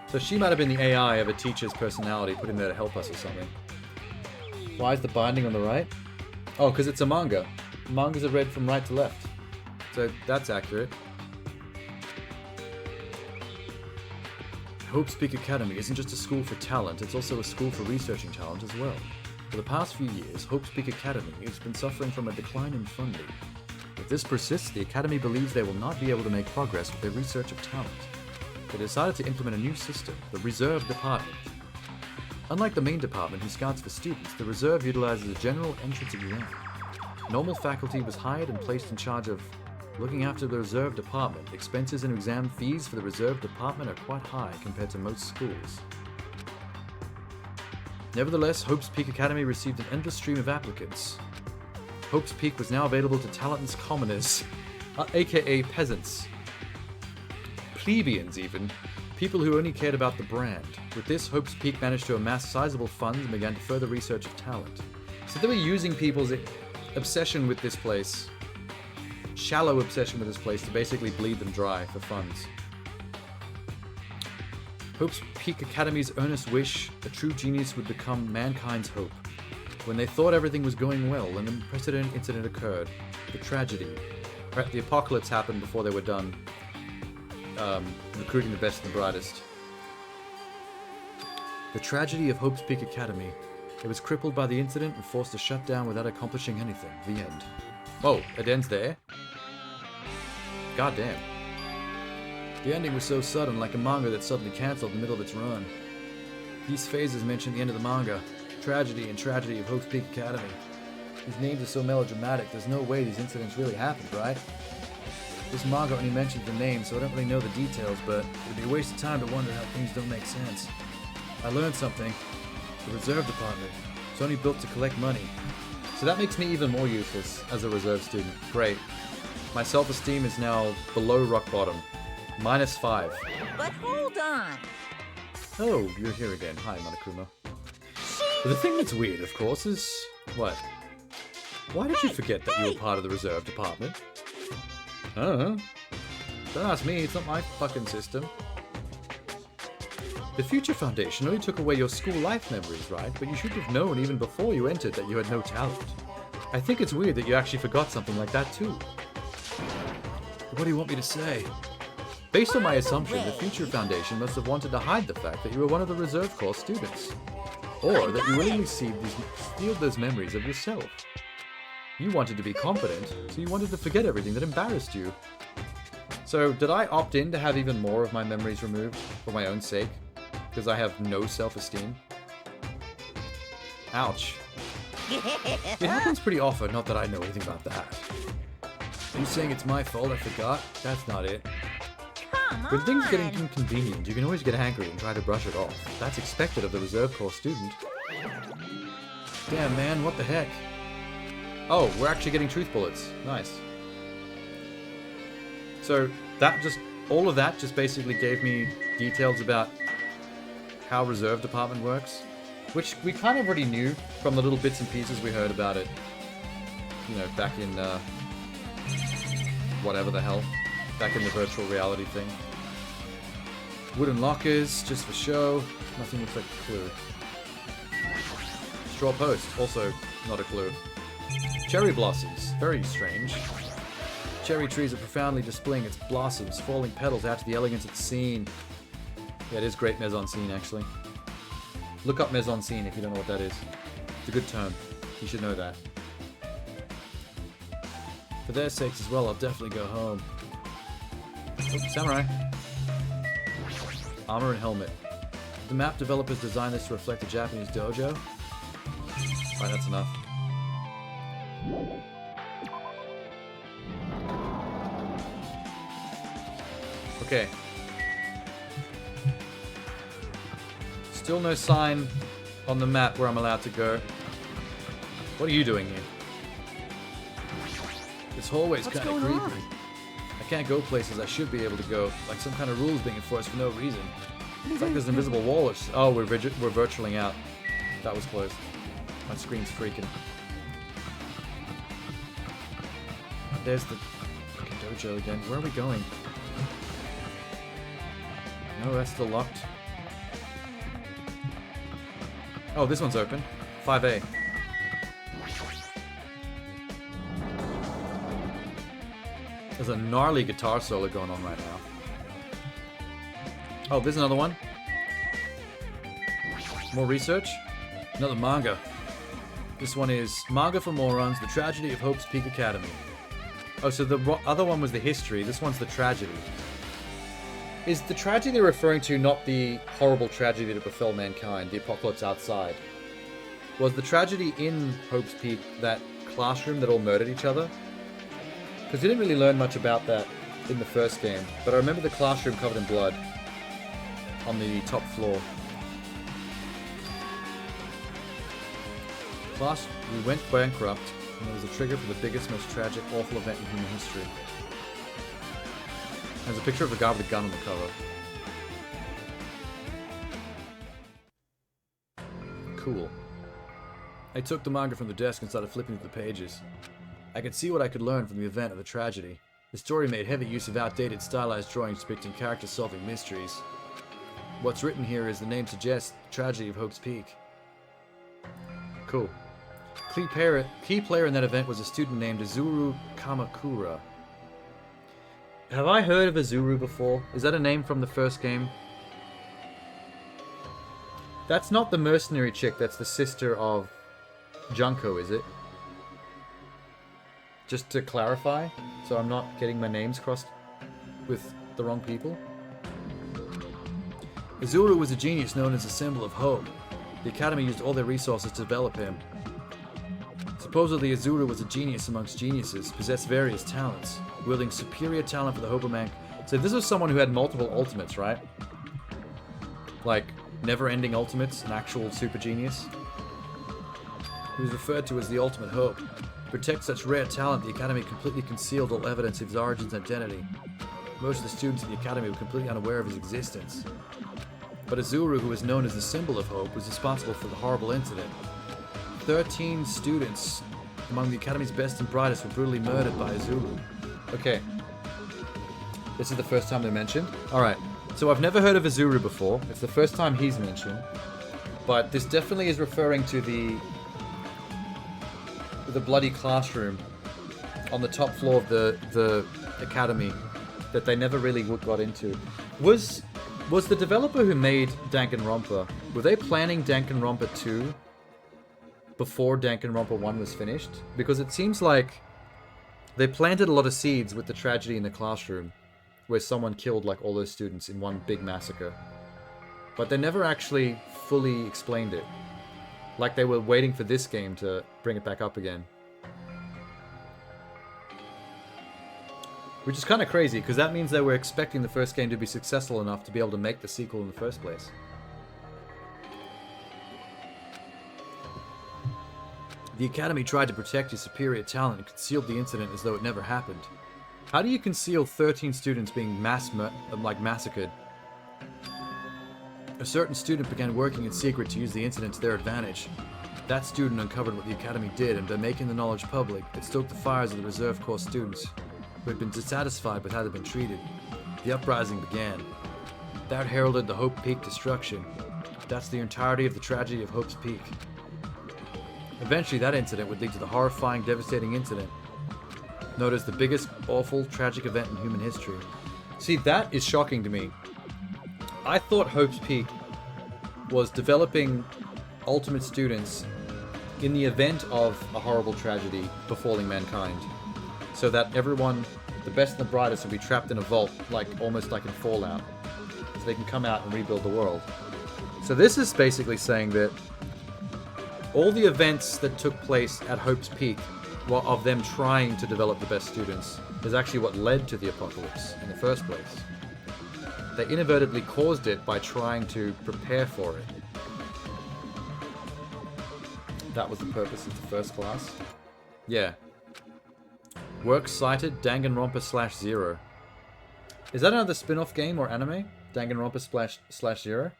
So she might have been the AI of a teacher's personality put in there to help us or something. Why is the binding on the right? Oh, because it's a manga. Mangas are read from right to left. So that's accurate. Hope's Peak Academy isn't just a school for talent, it's also a school for researching talent as well. For the past few years, Hope's Peak Academy has been suffering from a decline in funding. If this persists, the Academy believes they will not be able to make progress with their research of talent. They decided to implement a new system, the Reserve Department. Unlike the main department who scouts for students, the Reserve utilizes a general entrance exam. Normal faculty was hired and placed in charge of looking after the Reserve Department. Expenses and exam fees for the Reserve Department are quite high compared to most schools. Nevertheless, Hope's Peak Academy received an endless stream of applicants. Hope's Peak was now available to talentless commoners, aka peasants. Plebeians even, people who only cared about the brand. With this, Hope's Peak managed to amass sizable funds and began to further research of talent. So they were using people's obsession with this place, shallow obsession with this place, to basically bleed them dry for funds. Hope's Peak Academy's earnest wish, a true genius would become mankind's hope. When they thought everything was going well, an unprecedented incident occurred. The tragedy. The apocalypse happened before they were done recruiting the best and the brightest. The tragedy of Hope's Peak Academy. It was crippled by the incident and forced to shut down without accomplishing anything. The end. Oh, it ends there? God damn. The ending was so sudden, like a manga that suddenly cancelled in the middle of its run. These phases mention the end of the manga. Tragedy and tragedy of Hope's Peak Academy. These names are so melodramatic, there's no way these incidents really happened, right? This manga only mentions the names, so I don't really know the details, but it would be a waste of time to wonder how things don't make sense. I learned something. The Reserve Department. It's only built to collect money. So that makes me even more useless as a reserve student. Great. My self-esteem is now below rock bottom. -5. But hold on. Oh, you're here again. Hi, Monokuma. But the thing that's weird, of course, is... What? Why did you forget that you were part of the Reserve Department? I don't know. Don't ask me, it's not my fucking system. The Future Foundation only took away your school life memories, right? But you should have known even before you entered that you had no talent. I think it's weird that you actually forgot something like that too. What do you want me to say? Based on my assumption, the Future Foundation must have wanted to hide the fact that you were one of the Reserve Corps students. Or that you willingly sealed those memories of yourself. You wanted to be confident, so you wanted to forget everything that embarrassed you. So, did I opt in to have even more of my memories removed for my own sake? Because I have no self-esteem? Ouch. It happens pretty often, not that I know anything about that. You saying it's my fault I forgot? That's not it. When things get inconvenient, you can always get angry and try to brush it off. That's expected of the Reserve Corps student. Damn, man, what the heck? Oh, we're actually getting truth bullets. Nice. So, all of that just basically gave me details about how Reserve Department works, which we kind of already knew from the little bits and pieces we heard about it, you know, back in, whatever the hell. Back in the virtual reality thing. Wooden lockers, just for show. Nothing looks like a clue. Straw post, also not a clue. Cherry blossoms, very strange. Cherry trees are profoundly displaying its blossoms, falling petals out to the elegance of the scene. Yeah, it is great mise-en-scene, actually. Look up mise en scene if you don't know what that is. It's a good term. You should know that. For their sakes as well, I'll definitely go home. Oh, samurai. Armor and helmet. The map developers designed this to reflect the Japanese dojo. Right, that's enough. Okay. Still no sign on the map where I'm allowed to go. What are you doing here? This hallway's What's kind of going creepy. on? I can't go places I should be able to go, like some kind of rules being enforced for no reason. It's like there's an invisible wall. Oh, we're virtualing out. That was close. My screen's freaking. There's the fucking dojo again. Where are we going? No, that's still locked. Oh, this one's open. 5A. There's a gnarly guitar solo going on right now. Oh, there's another one. More research. Another manga. This one is Manga for Morons, The Tragedy of Hope's Peak Academy. Oh, so the other one was the history. This one's the tragedy. Is the tragedy they're referring to not the horrible tragedy that befell mankind, the apocalypse outside? Was the tragedy in Hope's Peak that classroom that all murdered each other? Because we didn't really learn much about that in the first game, but I remember the classroom covered in blood on the top floor. We went bankrupt, and there was a trigger for the biggest, most tragic, awful event in human history. There's a picture of a guy with a gun on the cover. Cool. I took the manga from the desk and started flipping through the pages. I could see what I could learn from the event of the tragedy. The story made heavy use of outdated stylized drawings depicting characters solving mysteries. What's written here, as the name suggests, Tragedy of Hope's Peak. Cool. Key player in that event was a student named Azuru Kamakura. Have I heard of Azuru before? Is that a name from the first game? That's not the mercenary chick, that's the sister of Junko, is it? Just to clarify, so I'm not getting my names crossed with the wrong people. Azuru was a genius known as a symbol of hope. The Academy used all their resources to develop him. Supposedly, Azuru was a genius amongst geniuses, possessed various talents, wielding superior talent for the Hoboman. So this was someone who had multiple ultimates, right? Like, never-ending ultimates, an actual super genius? He was referred to as the Ultimate Hope. To protect such rare talent, the Academy completely concealed all evidence of his origins and identity. Most of the students at the Academy were completely unaware of his existence. But Azuru, who was known as the symbol of hope, was responsible for the horrible incident. 13 students among the Academy's best and brightest were brutally murdered by Azuru. Okay. This is the first time they're mentioned? Alright. So I've never heard of Azuru before. It's the first time he's mentioned. But this definitely is referring to the bloody classroom on the top floor of the Academy that they never really got into. Was the developer who made Danganronpa, were they planning Danganronpa 2 before Danganronpa 1 was finished? Because it seems like they planted a lot of seeds with the tragedy in the classroom, where someone killed like all those students in one big massacre. But they never actually fully explained it. Like they were waiting for this game to bring it back up again. Which is kind of crazy, because that means they were expecting the first game to be successful enough to be able to make the sequel in the first place. The Academy tried to protect his superior talent and concealed the incident as though it never happened. How do you conceal 13 students being massacred? A certain student began working in secret to use the incident to their advantage. That student uncovered what the Academy did, and by making the knowledge public, it stoked the fires of the reserve corps students, who had been dissatisfied with how they'd been treated. The uprising began. That heralded the Hope Peak destruction. That's the entirety of the tragedy of Hope's Peak. Eventually, that incident would lead to the horrifying, devastating incident known as the biggest, awful, tragic event in human history. See, that is shocking to me. I thought Hope's Peak was developing ultimate students in the event of a horrible tragedy befalling mankind, so that everyone, the best and the brightest, will be trapped in a vault, like almost like in Fallout, so they can come out and rebuild the world. So this is basically saying that all the events that took place at Hope's Peak, of them trying to develop the best students, is actually what led to the apocalypse in the first place. They inadvertently caused it by trying to prepare for it. That was the purpose of the first class. Yeah. Works cited Danganronpa /Zero. Is that another spin-off game or anime? Danganronpa /Zero?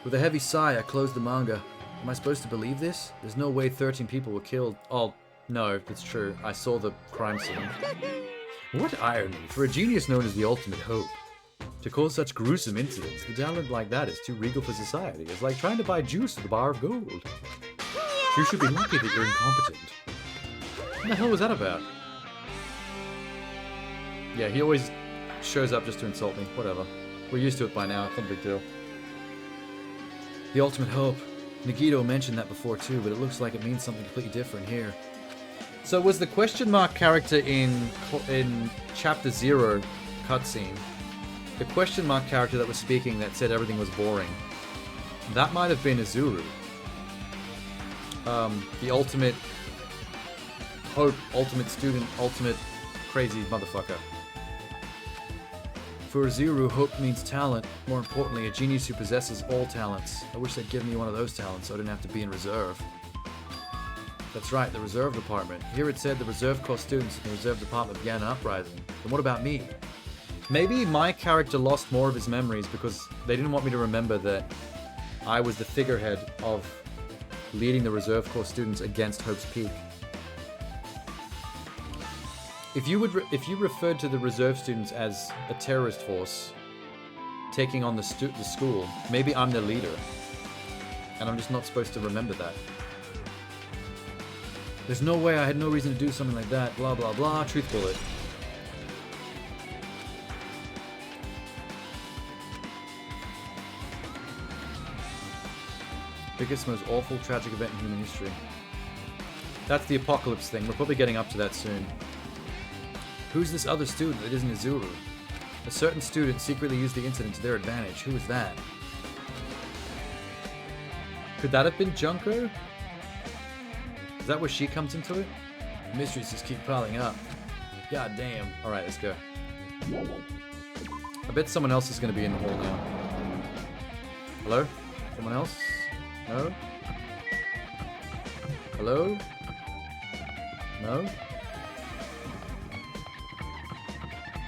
With a heavy sigh, I closed the manga. Am I supposed to believe this? There's no way 13 people were killed. Oh, no, it's true. I saw the crime scene. What irony, for a genius known as the Ultimate Hope. To cause such gruesome incidents, the talent like that is too regal for society. It's like trying to buy juice with a bar of gold. You should be lucky that you're incompetent. What the hell was that about? Yeah, he always shows up just to insult me. Whatever. We're used to it by now. It's not a big deal. The Ultimate Hope. Nagito mentioned that before too, but it looks like it means something completely different here. So was the question mark character in Chapter 0 cutscene, the question mark character that was speaking that said everything was boring, that might have been Izuru. The ultimate hope, ultimate student, ultimate crazy motherfucker. For Izuru, hope means talent. More importantly, a genius who possesses all talents. I wish they'd given me one of those talents so I didn't have to be in reserve. That's right, the reserve department. Here it said the reserve corps students in the reserve department began an uprising. Then what about me? Maybe my character lost more of his memories because they didn't want me to remember that I was the figurehead of leading the reserve corps students against Hope's Peak. If you referred to the reserve students as a terrorist force taking on the school, maybe I'm the leader, and I'm just not supposed to remember that. There's no way, I had no reason to do something like that, blah blah blah, truth bullet. Biggest, most awful, tragic event in human history. That's the apocalypse thing. We're probably getting up to that soon. Who's this other student that isn't Izuru? A certain student secretly used the incident to their advantage. Who is that? Could that have been Junko? Is that where she comes into it? The mysteries just keep piling up. God damn. Alright, let's go. I bet someone else is going to be in the hall now. Hello? Someone else? No? Hello? No?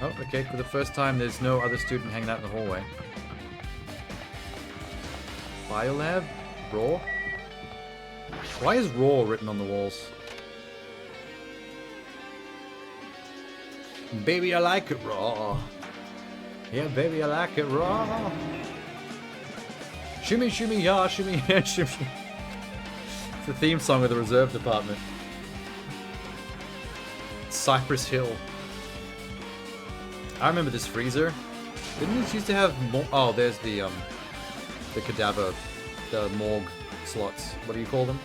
Oh, okay, for the first time there's no other student hanging out in the hallway. Biolab? Raw? Why is Raw written on the walls? Baby, I like it raw. Yeah, baby, I like it raw. Shimmy, shimmy, ya, shimmy, yeah, shimmy. It's the theme song of the reserve department. Cypress Hill. I remember this freezer. Didn't it used to have more? Oh, there's the cadaver, the morgue slots. What do you call them?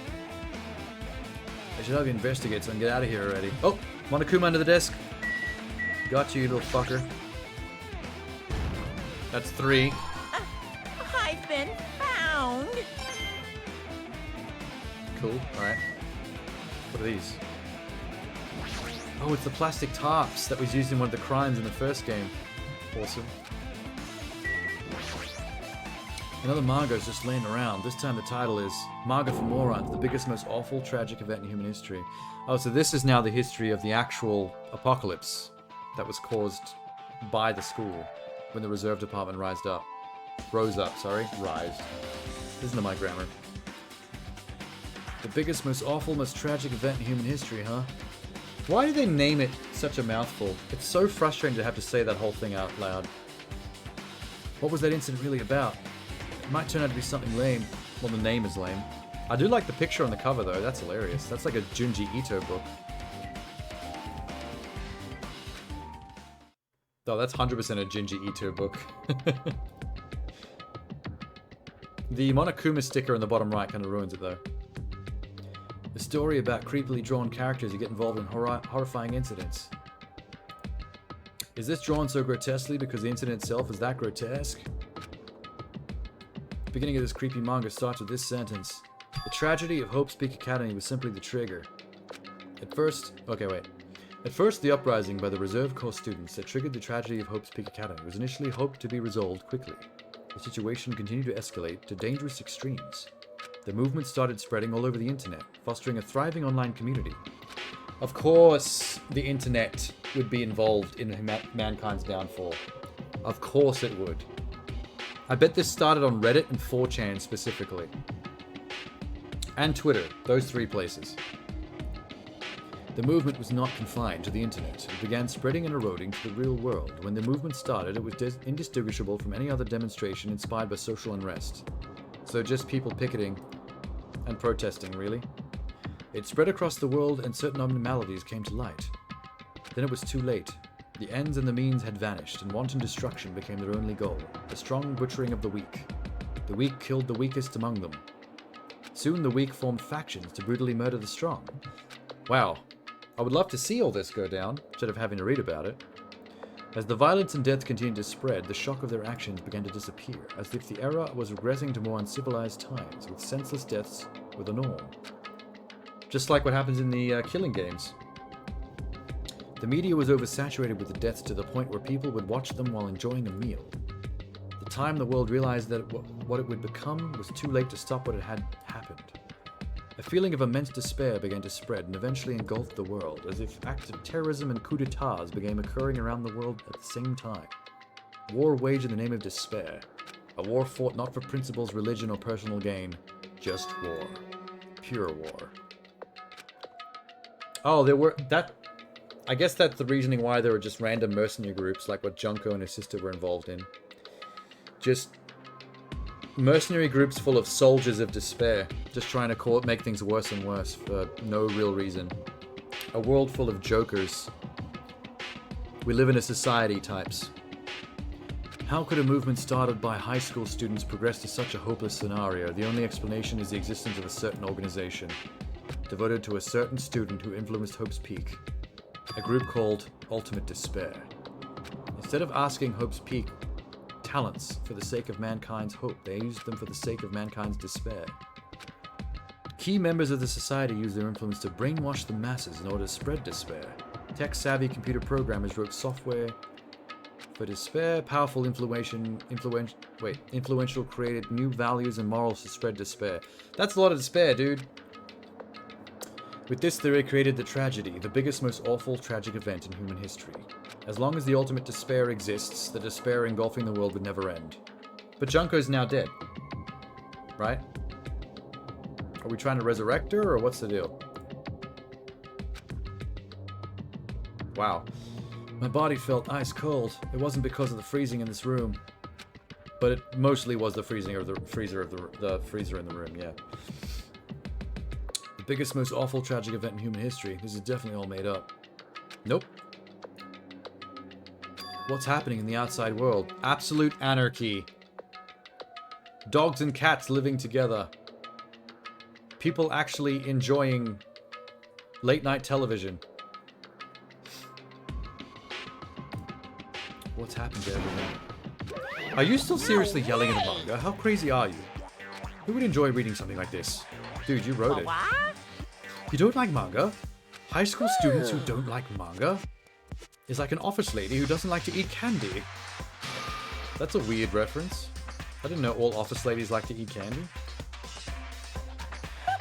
I should have you investigate so I can get out of here already. Oh, Monokuma under the desk. Got you, little fucker. That's 3. I've been found. Cool. All right. What are these? Oh, it's the plastic tarps that was used in one of the crimes in the first game. Awesome. Another manga is just laying around. This time the title is Manga for Morons, the biggest, most awful, tragic event in human history. Oh, so this is now the history of the actual apocalypse that was caused by the school when the reserve department rose up. Rised. Listen to my grammar. The biggest, most awful, most tragic event in human history, huh? Why do they name it such a mouthful? It's so frustrating to have to say that whole thing out loud. What was that incident really about? It might turn out to be something lame. Well, the name is lame. I do like the picture on the cover, though. That's hilarious. That's like a Junji Ito book. Oh, that's 100% a Jinji Ito book. The Monokuma sticker on the bottom right kind of ruins it, though. A story about creepily drawn characters who get involved in horrifying incidents. Is this drawn so grotesquely because the incident itself is that grotesque? The beginning of this creepy manga starts with this sentence. The tragedy of Hope's Peak Academy was simply the trigger. At first, the uprising by the reserve corps students that triggered the tragedy of Hope's Peak Academy was initially hoped to be resolved quickly. The situation continued to escalate to dangerous extremes. The movement started spreading all over the internet, fostering a thriving online community. Of course, the internet would be involved in mankind's downfall. Of course it would. I bet this started on Reddit and 4chan specifically. And Twitter, those 3 places. The movement was not confined to the internet. It began spreading and eroding to the real world. When the movement started, it was indistinguishable from any other demonstration inspired by social unrest. So just people picketing and protesting, really? It spread across the world and certain abnormalities came to light. Then it was too late. The ends and the means had vanished, and wanton destruction became their only goal. The strong butchering of the weak. The weak killed the weakest among them. Soon the weak formed factions to brutally murder the strong. Wow. I would love to see all this go down, instead of having to read about it. As the violence and death continued to spread, the shock of their actions began to disappear, as if the era was regressing to more uncivilized times, with senseless deaths were the norm. Just like what happens in the killing games. The media was oversaturated with the deaths to the point where people would watch them while enjoying a meal. The time the world realized that what it would become was too late to stop what had happened. A feeling of immense despair began to spread and eventually engulfed the world, as if acts of terrorism and coups d'etats began occurring around the world at the same time. War waged in the name of despair. A war fought not for principles, religion, or personal gain. Just war. Pure war. Oh, I guess that's the reasoning why there were just random mercenary groups, like what Junko and his sister were involved in. Just mercenary groups full of soldiers of despair, just trying to make things worse and worse for no real reason. A world full of jokers. We live in a society types. How could a movement started by high school students progress to such a hopeless scenario? The only explanation is the existence of a certain organization, devoted to a certain student who influenced Hope's Peak. A group called Ultimate Despair. Instead of asking Hope's Peak talents for the sake of mankind's hope, they used them for the sake of mankind's despair. Key members of the society used their influence to brainwash the masses in order to spread despair. Tech-savvy computer programmers wrote software for despair. Powerful influential created new values and morals to spread despair. That's a lot of despair, dude. With this theory created the tragedy, the biggest, most awful, tragic event in human history. As long as the ultimate despair exists, the despair engulfing the world would never end. But Junko's now dead. Right? Are we trying to resurrect her, or what's the deal? Wow. My body felt ice cold. It wasn't because of the freezing in this room. But it mostly was the freezing of the freezer in the room, yeah. The biggest, most awful, tragic event in human history. This is definitely all made up. Nope. What's happening in the outside world? Absolute anarchy. Dogs and cats living together. People actually enjoying late-night television. What's happened to everyone? Are you still seriously yelling at a manga? How crazy are you? Who would enjoy reading something like this? Dude, you wrote it. You don't like manga? High school students who don't like manga? Is like an office lady who doesn't like to eat candy. That's a weird reference. I didn't know all office ladies like to eat candy.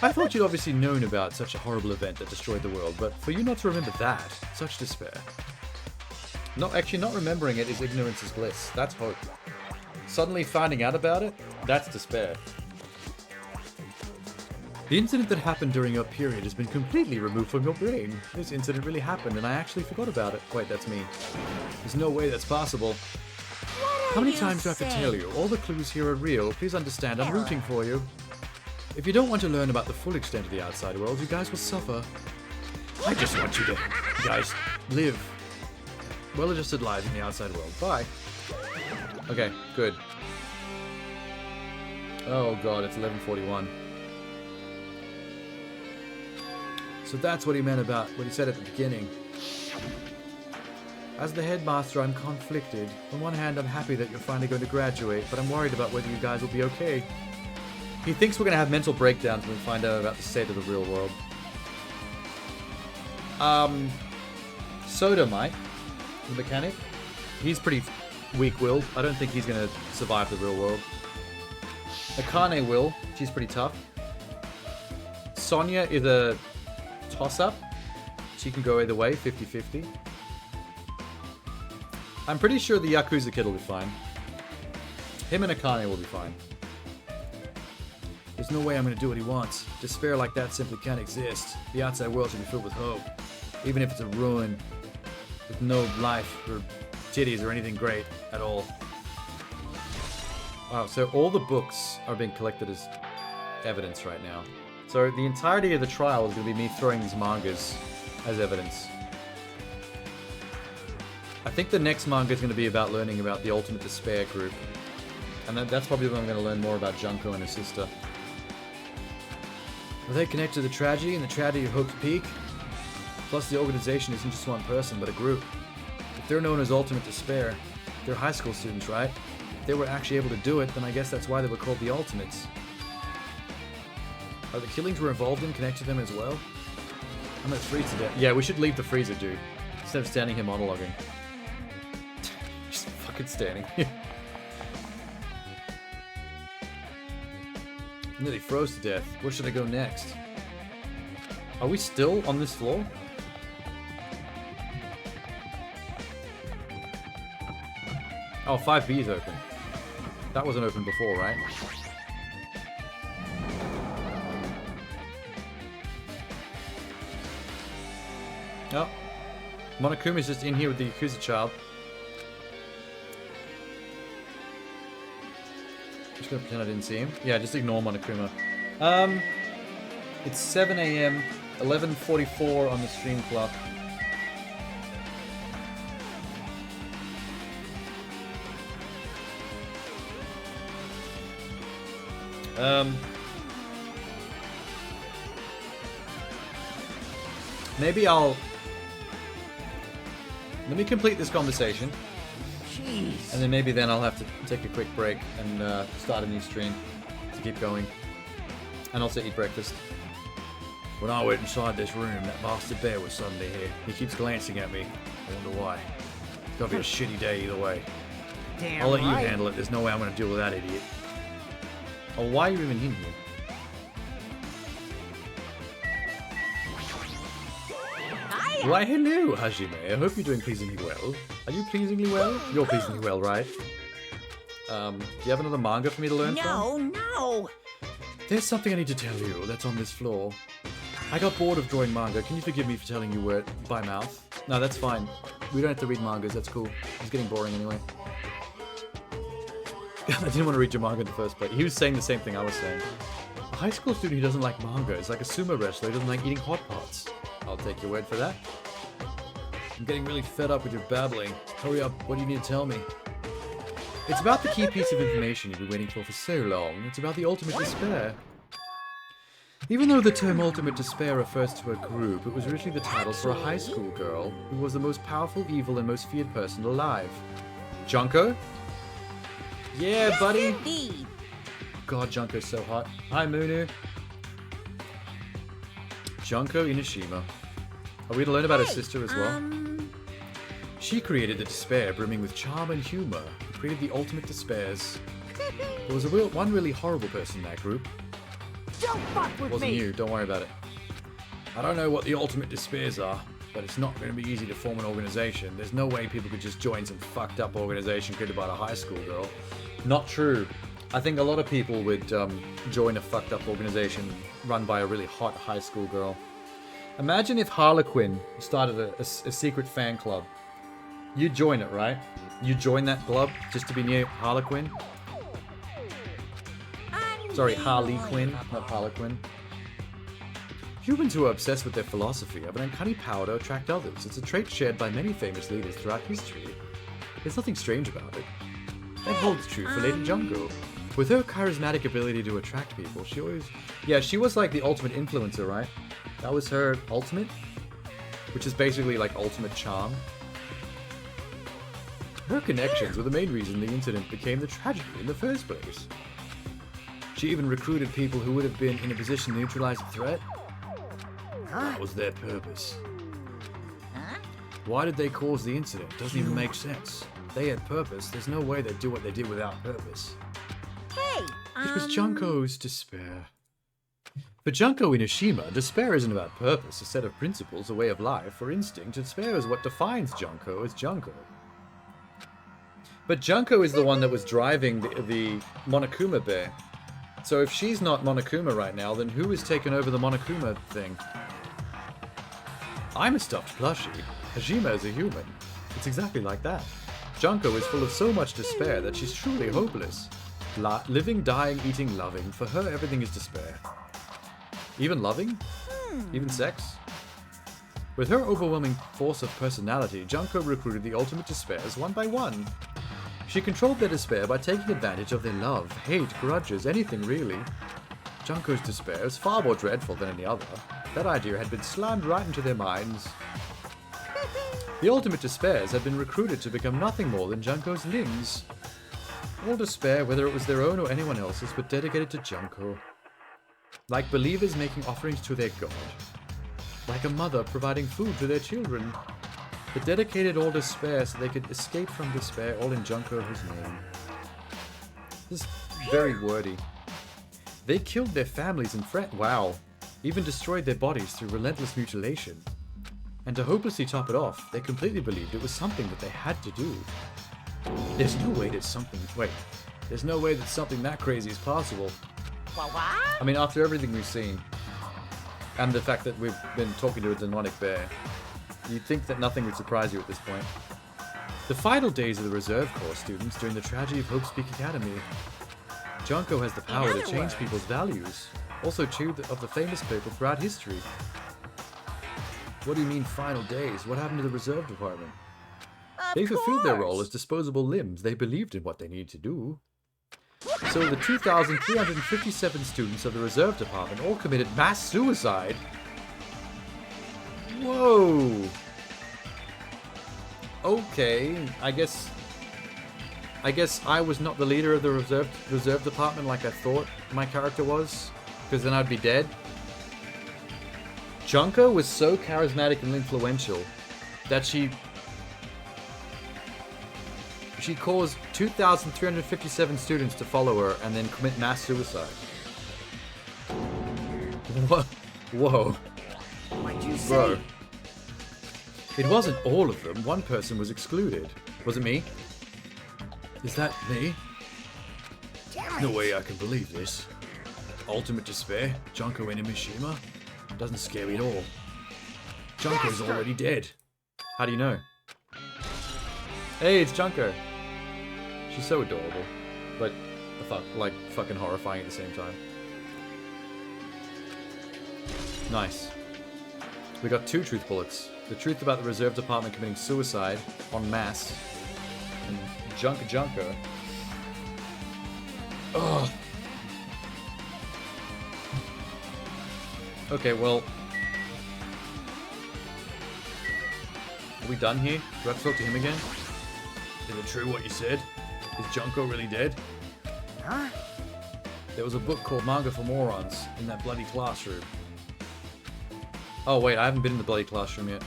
I thought you'd obviously known about such a horrible event that destroyed the world, but for you not to remember that, such despair. Not remembering it is ignorance is bliss. That's hope. Suddenly finding out about it, that's despair. The incident that happened during your period has been completely removed from your brain. This incident really happened and I actually forgot about it. Wait, that's me. There's no way that's possible. How many times do I have to tell you? All the clues here are real. Please understand, I'm rooting for you. If you don't want to learn about the full extent of the outside world, you guys will suffer. I just want you to guys live. Well-adjusted lives in the outside world. Bye. Okay, good. Oh god, it's 11:41. So that's what he meant about what he said at the beginning. As the headmaster, I'm conflicted. On one hand, I'm happy that you're finally going to graduate, but I'm worried about whether you guys will be okay. He thinks we're going to have mental breakdowns when we find out about the state of the real world. Soda Mike, the mechanic, he's pretty weak-willed. I don't think he's going to survive the real world. Akane will. She's pretty tough. Sonya is a toss-up. She can go either way, 50-50. I'm pretty sure the Yakuza kid will be fine. Him and Akane will be fine. There's no way I'm going to do what he wants. Despair like that simply can't exist. The outside world should be filled with hope. Even if it's a ruin with no life or titties or anything great at all. Wow, so all the books are being collected as evidence right now. So the entirety of the trial is going to be me throwing these mangas as evidence. I think the next manga is going to be about learning about the Ultimate Despair group. And that's probably when I'm going to learn more about Junko and his sister. Are they connected to the tragedy and the tragedy of Hope's Peak? Plus the organization isn't just one person, but a group. If they're known as Ultimate Despair, they're high school students, right? If they were actually able to do it, then I guess that's why they were called the Ultimates. Are the killings we're involved in connected to them as well? I'm gonna freeze to death. Yeah, we should leave the freezer, dude. Instead of standing here monologuing. Just fucking standing here. Nearly froze to death. Where should I go next? Are we still on this floor? Oh, 5B is open. That wasn't open before, right? Oh. Monokuma's just in here with the Yakuza child. Just gonna pretend I didn't see him. Yeah, just ignore Monokuma. It's 7 AM, 11:44 on the stream clock. Maybe I'll... Let me complete this conversation. Jeez. And then maybe then I'll have to take a quick break and start a new stream to keep going. And also eat breakfast. When I went inside this room, that bastard bear was suddenly here. He keeps glancing at me. I wonder why. It's gotta be a shitty day either way. Damn I'll let right. you handle it. There's no way I'm gonna deal with that idiot. Oh, why are you even in here? Why, hello, Hajime. I hope you're doing pleasingly well. Are you pleasingly well? You're pleasingly well, right? Do you have another manga for me to learn from? No. There's something I need to tell you that's on this floor. I got bored of drawing manga. Can you forgive me for telling you it by mouth? No, that's fine. We don't have to read mangas. That's cool. It's getting boring anyway. I didn't want to read your manga in the first place. He was saying the same thing I was saying. A high school student who doesn't like manga is like a sumo wrestler who doesn't like eating hot pots. I'll take your word for that. I'm getting really fed up with your babbling. Hurry up, what do you need to tell me? It's about the key piece of information you've been waiting for so long. It's about the Ultimate Despair. Even though the term Ultimate Despair refers to a group, it was originally the title for a high school girl who was the most powerful, evil, and most feared person alive. Junko? Yeah, Yes, buddy! indeed. God, Junko's so hot. Hi, Munu. Junko Inashima. Are we to learn about her sister as well? She created the Despair, brimming with charm and humor. Who created the Ultimate Despairs. There was one really horrible person in that group. Don't fuck with Wasn't me. you, don't worry about it. I don't know what the Ultimate Despairs are, but it's not going to be easy to form an organization. There's no way people could just join some fucked up organization created by a high school girl. Not true. I think a lot of people would join a fucked up organization run by a really hot high school girl. Imagine if Harlequin started a secret fan club. You'd join it, right? You join that club just to be near Harlequin? Sorry, Harley Quinn, not Harlequin. Humans who are obsessed with their philosophy have an uncanny power to attract others. It's a trait shared by many famous leaders throughout history. There's nothing strange about it. That holds true for Lady Junko. With her charismatic ability to attract people, she always... Yeah, she was like the ultimate influencer, right? That was her ultimate? Which is basically like ultimate charm. Her connections were the main reason the incident became the tragedy in the first place. She even recruited people who would have been in a position to neutralize the threat. That was their purpose. Why did they cause the incident? Doesn't even make sense. If they had purpose, there's no way they'd do what they did without purpose. Hey, It was Junko's despair. For Junko Inoshima, despair isn't about purpose, a set of principles, a way of life, or instinct. Despair is what defines Junko as Junko. But Junko is the one that was driving the Monokuma bear. So if she's not Monokuma right now, then who is taking over the Monokuma thing? I'm a stuffed plushie. Hajime is a human. It's exactly like that. Junko is full of so much despair that she's truly hopeless. Living, dying, eating, loving. For her, everything is despair. Even loving? Even sex? With her overwhelming force of personality, Junko recruited the ultimate despairs one by one. She controlled their despair by taking advantage of their love, hate, grudges, anything really. Junko's despair is far more dreadful than any other. That idea had been slammed right into their minds. The ultimate despairs had been recruited to become nothing more than Junko's limbs. All despair, whether it was their own or anyone else's, but dedicated to Junko. Like believers making offerings to their god. Like a mother providing food to their children. They dedicated all despair so they could escape from despair, all in Junko's name. This is very wordy. They killed their families and friends. Wow. Even destroyed their bodies through relentless mutilation. And to hopelessly top it off, they completely believed it was something that they had to do. There's no way that something... Wait. There's no way that something that crazy is possible. I mean, after everything we've seen, and the fact that we've been talking to a demonic bear, you'd think that nothing would surprise you at this point. The final days of the Reserve Corps students during the tragedy of Hope's Peak Academy. Junko has the power to change people's values. Also true of the famous people throughout history. What do you mean final days? What happened to the Reserve Department? They fulfilled their role as disposable limbs. They believed in what they needed to do. So the 2,357 students of the Reserve Department all committed mass suicide. Whoa. Okay, I guess I was not the leader of the reserve department like I thought my character was, because then I'd be dead. Junko was so charismatic and influential that she caused 2,357 students to follow her and then commit mass suicide. What? Whoa. What'd you say? Bro. It wasn't all of them. One person was excluded. Was it me? Is that me? Damn it. No way I can believe this. Ultimate despair? Junko Inoshima? Doesn't scare me at all. Junko's already dead. How do you know? Hey, it's Junko. She's so adorable, but like fucking horrifying at the same time. Nice. We got 2 truth bullets. The truth about the Reserve Department committing suicide en masse. And Junko. Ugh. Okay, well... Are we done here? Do I have to talk to him again? Is it true what you said? Is Junko really dead? Huh? There was a book called Manga for Morons in that bloody classroom. Oh wait, I haven't been in the bloody classroom yet.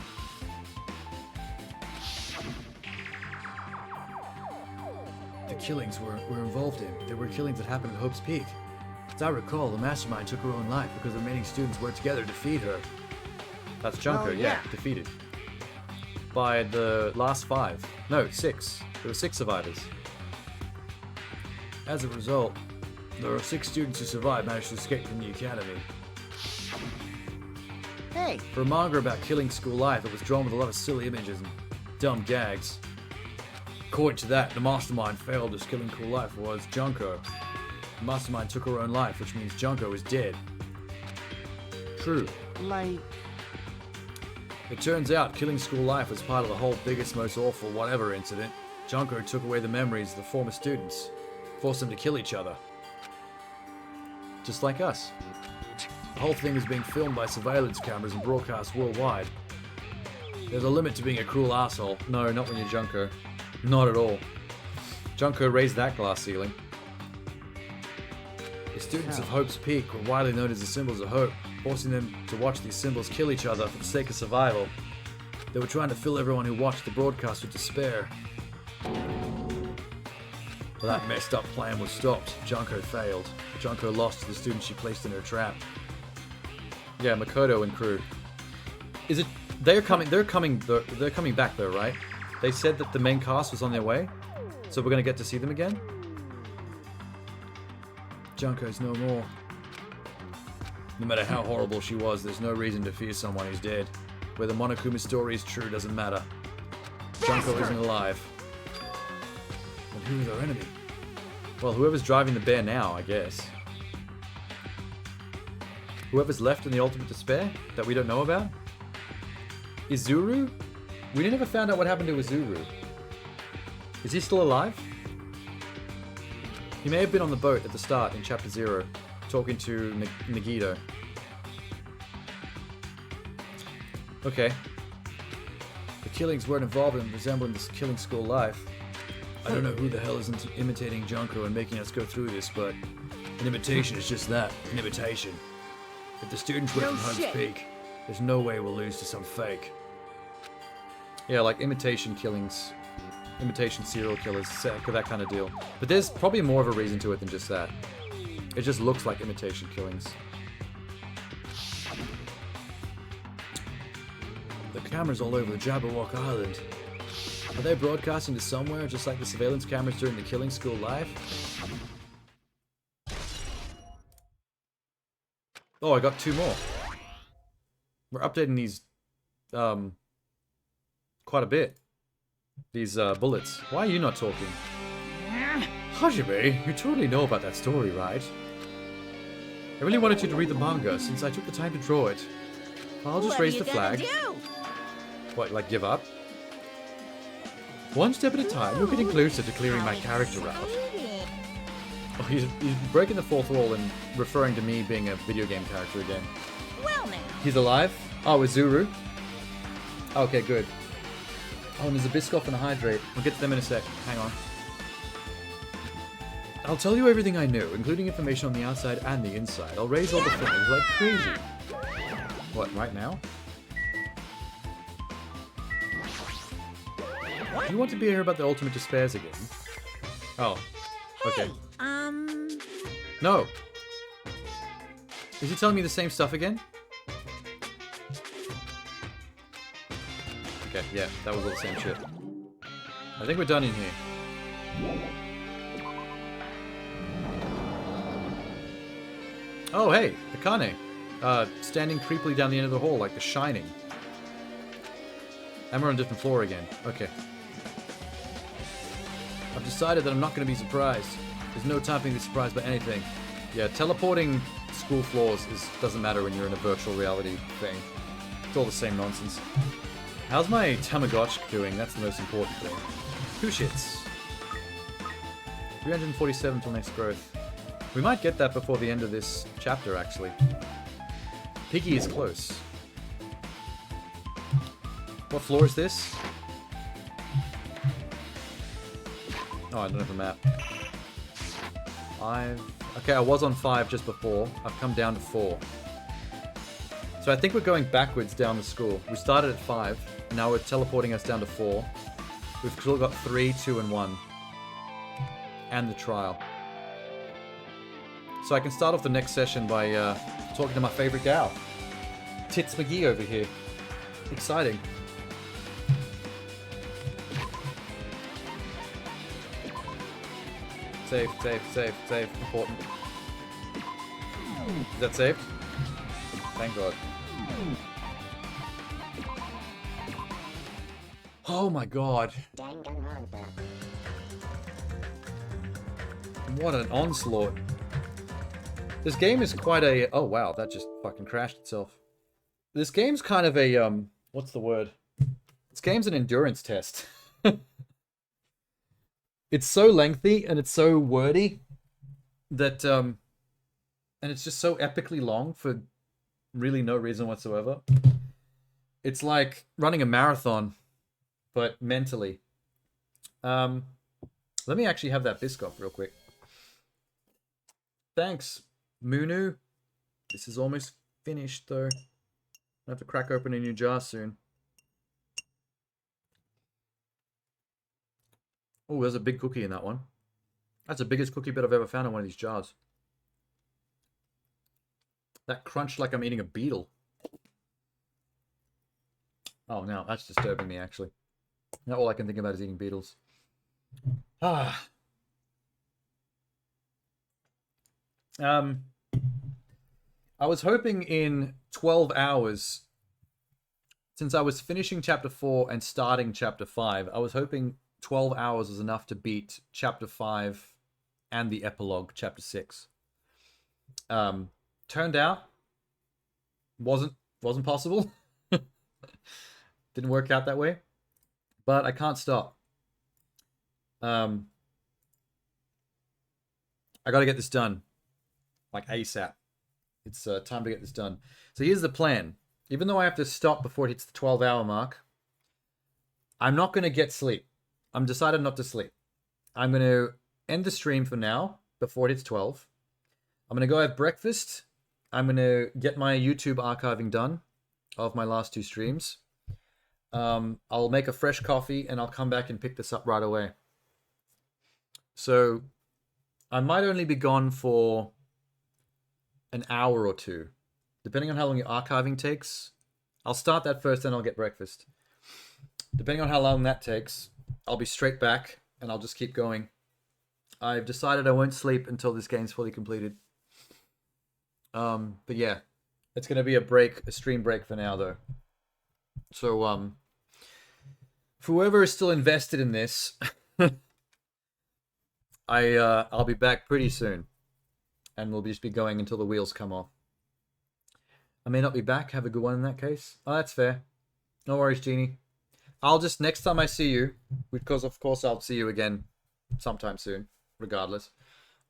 The killings we're involved in. There were killings that happened at Hope's Peak. As I recall, the mastermind took her own life because the remaining students worked together to defeat her. That's Junko, yeah, defeated. By the last 5. No, 6. There were 6 survivors. As a result, there are 6 students who survived managed to escape from the academy. Hey. For a manga about killing school life, it was drawn with a lot of silly images and dumb gags. According to that, the mastermind failed as killing cool life was Junko. The mastermind took her own life, which means Junko is dead. true. Like... It turns out killing school life was part of the whole biggest, most awful whatever incident. Junko took away the memories of the former students, forced them to kill each other. Just like us. The whole thing is being filmed by surveillance cameras and broadcast worldwide. There's a limit to being a cruel asshole. No, not when you're Junko. Not at all. Junko raised that glass ceiling. The students of Hope's Peak were widely known as the Symbols of Hope, forcing them to watch these symbols kill each other for the sake of survival. They were trying to fill everyone who watched the broadcast with despair. Well, that messed up plan was stopped. Junko failed. Junko lost to the students she placed in her trap. Yeah, Makoto and crew. Is it? They're coming back though, right? They said that the main cast was on their way, so we're gonna get to see them again. Junko's no more. No matter how horrible she was, there's no reason to fear someone who's dead. Whether Monokuma's story is true doesn't matter. Junko isn't alive. And who is our enemy? Well, whoever's driving the bear now, I guess. Whoever's left in the ultimate despair that we don't know about? Izuru? We never found out what happened to Izuru. Is he still alive? He may have been on the boat at the start in Chapter 0, talking to Nagito. Okay. The killings weren't involved in resembling this killing school life. I don't know who the hell is imitating Junko and making us go through this, but an imitation is just that, an imitation. If the students went from Hope's Peak, there's no way we'll lose to some fake. Yeah, like imitation killings. Imitation serial killers, that kind of deal. But there's probably more of a reason to it than just that. It just looks like imitation killings. The cameras all over the Jabberwock Island. Are they broadcasting to somewhere just like the surveillance cameras during the killing school live? Oh, I got 2 more. We're updating these, quite a bit. These, bullets. Why are you not talking? Hajime, you totally know about that story, right? I really wanted you to read the manga since I took the time to draw it. I'll just raise the flag. What, like give up? One step at a time, you're getting closer to clearing my character out. Oh, he's breaking the fourth wall and referring to me being a video game character again. Well now. He's alive? Oh, Izuru? Okay, good. Oh, and there's a Biscoff and a Hydrate. We'll get to them in a sec. Hang on. I'll tell you everything I know, including information on the outside and the inside. I'll raise all the flags like crazy. What, right now? Do you want to be here about the Ultimate Despairs again? Oh, okay. No! Is he telling me the same stuff again? Okay, yeah, that was all the same shit. I think we're done in here. Oh, hey, Akane. Standing creepily down the end of the hall like The Shining. And we're on a different floor again. Okay. I've decided that I'm not going to be surprised. There's no time for me to be surprised by anything. Yeah, teleporting school floors doesn't matter when you're in a virtual reality thing. It's all the same nonsense. How's my Tamagotchi doing? That's the most important thing. 2 shits. 347 till next growth. We might get that before the end of this chapter, actually. Piggy is close. What floor is this? Oh, I don't have a map. 5. Okay, I was on 5 just before. I've come down to 4. So I think we're going backwards down the school. We started at 5, and now we're teleporting us down to 4. We've still got 3, 2, and 1. And the trial. So I can start off the next session by talking to my favorite gal. Tits McGee over here. Exciting. Save, save, save, save. Important. Is that saved? Thank God. Oh my God. What an onslaught. This game is quite a... Oh, wow, that just fucking crashed itself. This game's kind of a, what's the word? This game's an endurance test. It's so lengthy and it's so wordy that, and it's just so epically long for really no reason whatsoever. It's like running a marathon, but mentally. Let me actually have that Biscoff real quick. Thanks, Munu. This is almost finished, though. I have to crack open a new jar soon. Oh, there's a big cookie in that one. That's the biggest cookie bit I've ever found in one of these jars. That crunched like I'm eating a beetle. Oh, no, that's disturbing me, actually. Now all I can think about is eating beetles. Ah. I was hoping in 12 hours, since I was finishing Chapter 4 and starting Chapter 5, I was hoping 12 hours was enough to beat Chapter 5 and the epilogue, Chapter 6. Turned out, wasn't possible. Didn't work out that way. But I can't stop. I gotta get this done. Like ASAP. It's time to get this done. So here's the plan. Even though I have to stop before it hits the 12-hour mark, I'm not going to get sleep. I'm decided not to sleep. I'm going to end the stream for now, before it hits 12. I'm going to go have breakfast. I'm going to get my YouTube archiving done of my last 2 streams. I'll make a fresh coffee, and I'll come back and pick this up right away. So, I might only be gone for an hour or 2, depending on how long your archiving takes. I'll start that first, then I'll get breakfast. Depending on how long that takes, I'll be straight back, and I'll just keep going. I've decided I won't sleep until this game's fully completed. But yeah, it's going to be a stream break for now, though. So, for whoever is still invested in this, I'll be back pretty soon. And we'll just be going until the wheels come off. I may not be back. Have a good one in that case. Oh, that's fair. No worries, Jeannie. I'll just, next time I see you, because of course I'll see you again sometime soon, regardless.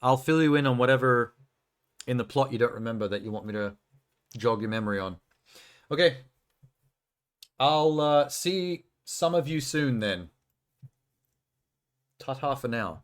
I'll fill you in on whatever in the plot you don't remember that you want me to jog your memory on. Okay. I'll see some of you soon then. Ta-ta for now.